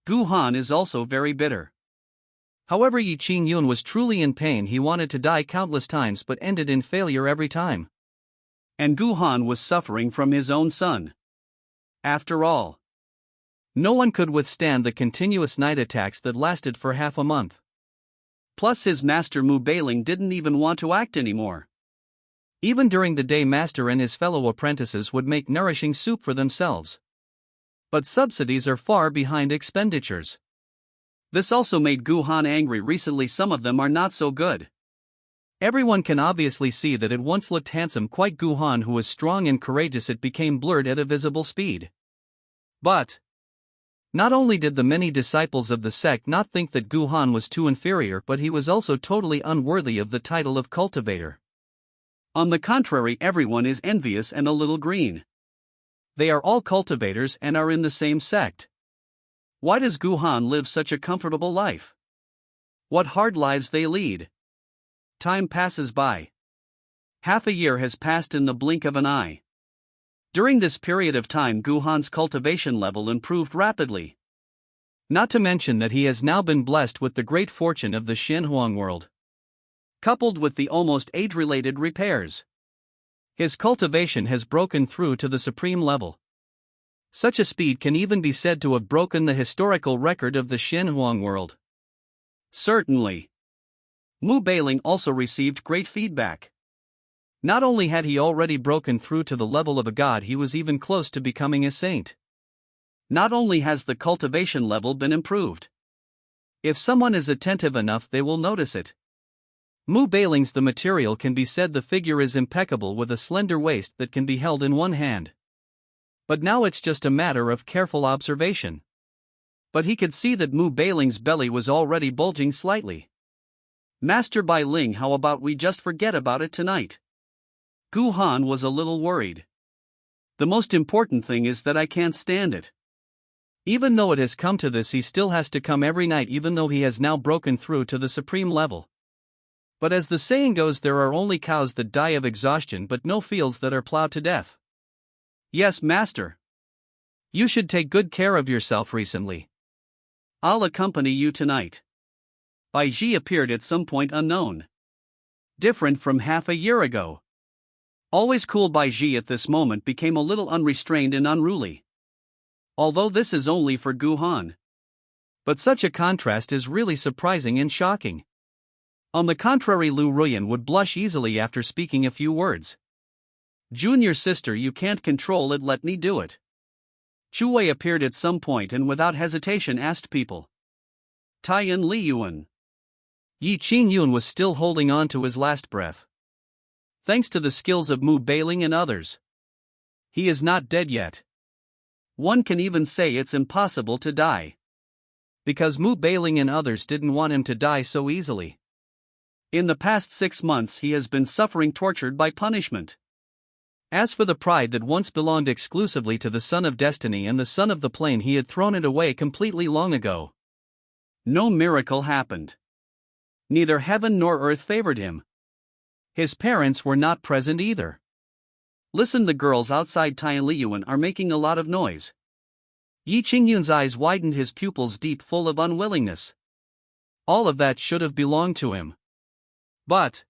Guhan is also very bitter. However, Yi Qingyun was truly in pain. He wanted to die countless times but ended in failure every time. And Guhan was suffering from his own son. After all, no one could withstand the continuous night attacks that lasted for half a month. Plus his master Mu Bailing didn't even want to act anymore. Even during the day, Master and his fellow apprentices would make nourishing soup for themselves. But subsidies are far behind expenditures. This also made Guhan angry. Recently some of them are not so good. Everyone can obviously see that it once looked handsome, quite Guhan who was strong and courageous, it became blurred at a visible speed. But not only did the many disciples of the sect not think that Guhan was too inferior, but he was also totally unworthy of the title of cultivator. On the contrary, everyone is envious and a little green. They are all cultivators and are in the same sect. Why does Guhan live such a comfortable life? What hard lives they lead. Time passes by. Half a year has passed in the blink of an eye. During this period of time, Guhan's cultivation level improved rapidly. Not to mention that he has now been blessed with the great fortune of the Xinhuang world. Coupled with the almost age-related repairs, his cultivation has broken through to the supreme level. Such a speed can even be said to have broken the historical record of the Xinhuang world. Certainly. Mu Bailing also received great feedback. Not only had he already broken through to the level of a god, he was even close to becoming a saint. Not only has the cultivation level been improved. If someone is attentive enough, they will notice it. Mu Bailing's the material can be said the figure is impeccable with a slender waist that can be held in one hand. But now it's just a matter of careful observation. But he could see that Mu Bailing's belly was already bulging slightly. Master Bai Ling, how about we just forget about it tonight? Guhan was a little worried. The most important thing is that I can't stand it. Even though it has come to this, he still has to come every night, even though he has now broken through to the supreme level. But as the saying goes, there are only cows that die of exhaustion but no fields that are plowed to death. Yes, Master. You should take good care of yourself recently. I'll accompany you tonight. Baiji appeared at some point unknown. Different from half a year ago. Always cool Baiji at this moment became a little unrestrained and unruly. Although this is only for Guhan. But such a contrast is really surprising and shocking. On the contrary, Lu Ruyan would blush easily after speaking a few words. Junior sister, you can't control it, let me do it. Chu Wei appeared at some point and without hesitation asked people. Taiyan Liyuan. Yi Qingyun was still holding on to his last breath. Thanks to the skills of Mu Bailing and others. He is not dead yet. One can even say it's impossible to die. Because Mu Bailing and others didn't want him to die so easily. In the past 6 months he has been suffering tortured by punishment. As for the pride that once belonged exclusively to the son of destiny and the son of the plane, he had thrown it away completely long ago. No miracle happened. Neither heaven nor earth favored him. His parents were not present either. Listen, the girls outside Tianliyuan are making a lot of noise. Yi Qingyun's eyes widened, his pupils deep, full of unwillingness. All of that should have belonged to him. But,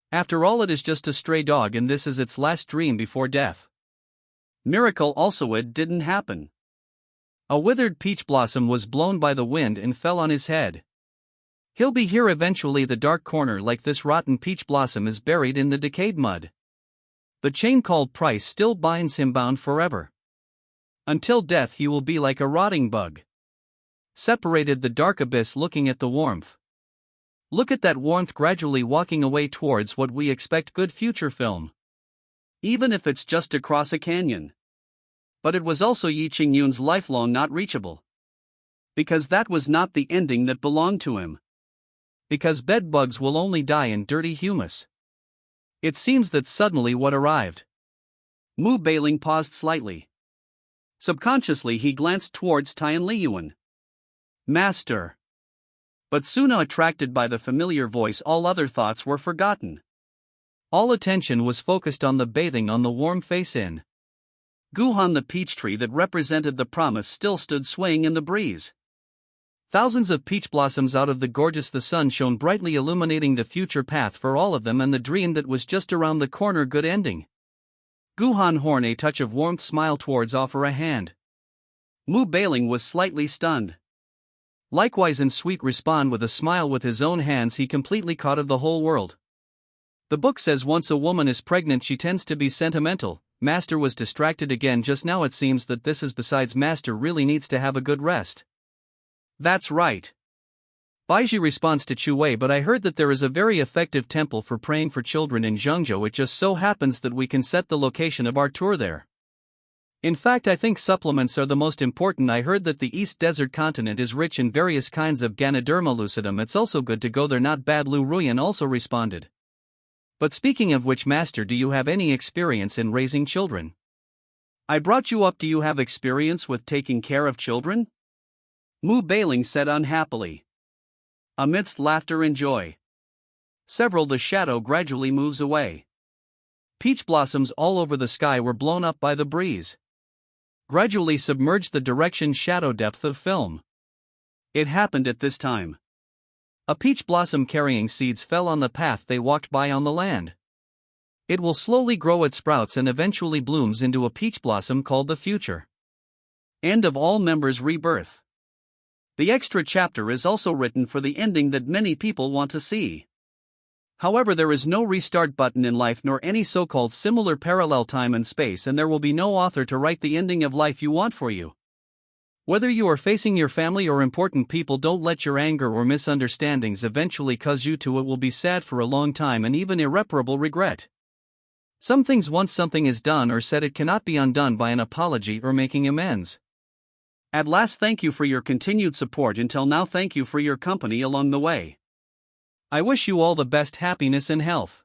after all, it is just a stray dog, and this is its last dream before death. Miracle also, it didn't happen. A withered peach blossom was blown by the wind and fell on his head. He'll be here eventually. The dark corner, like this rotten peach blossom, is buried in the decayed mud. The chain called price still binds him, bound forever. Until death he will be like a rotting bug. Separated, the dark abyss, looking at the warmth. Look at that warmth gradually walking away towards what we expect good future film. Even if it's just across a canyon. But it was also Yi Qingyun's lifelong not reachable. Because that was not the ending that belonged to him. Because bedbugs will only die in dirty humus. It seems that suddenly what arrived. Mu Beiling paused slightly. Subconsciously he glanced towards Tianliyuan. Master. But soon, attracted by the familiar voice, all other thoughts were forgotten. All attention was focused on the bathing on the warm face in. Guhan, the peach tree that represented the promise, still stood swaying in the breeze. Thousands of peach blossoms out of the gorgeous, the sun shone brightly, illuminating the future path for all of them and the dream that was just around the corner, good ending. Guhan Horn, a touch of warmth, smile towards, offer a hand. Mu Beiling was slightly stunned. Likewise, in sweet respond with a smile with his own hands, he completely caught of the whole world. The book says once a woman is pregnant she tends to be sentimental. Master was distracted again just now. It seems that this is besides, Master really needs to have a good rest. That's right. Baiji responds to Chu Wei, but I heard that there is a very effective temple for praying for children in Zhengzhou. It just so happens that we can set the location of our tour there. In fact, I think supplements are the most important. I heard that the East Desert continent is rich in various kinds of Ganoderma lucidum. It's also good to go there, not bad. Lu Ruyan also responded. But speaking of which, Master, do you have any experience in raising children? I brought you up. Do you have experience with taking care of children? Mu Beiling said unhappily. Amidst laughter and joy. Several, the shadow gradually moves away. Peach blossoms all over the sky were blown up by the breeze. Gradually submerged the direction shadow depth of film. It happened at this time. A peach blossom carrying seeds fell on the path they walked by on the land. It will slowly grow, it sprouts and eventually blooms into a peach blossom called the future. End of all members' rebirth. The extra chapter is also written for the ending that many people want to see. However, there is no restart button in life nor any so-called similar parallel time and space, and there will be no author to write the ending of life you want for you. Whether you are facing your family or important people, don't let your anger or misunderstandings eventually cause you to. It will be sad for a long time and even irreparable regret. Some things, once something is done or said, it cannot be undone by an apology or making amends. At last, thank you for your continued support until now. Thank you for your company along the way. I wish you all the best happiness and health.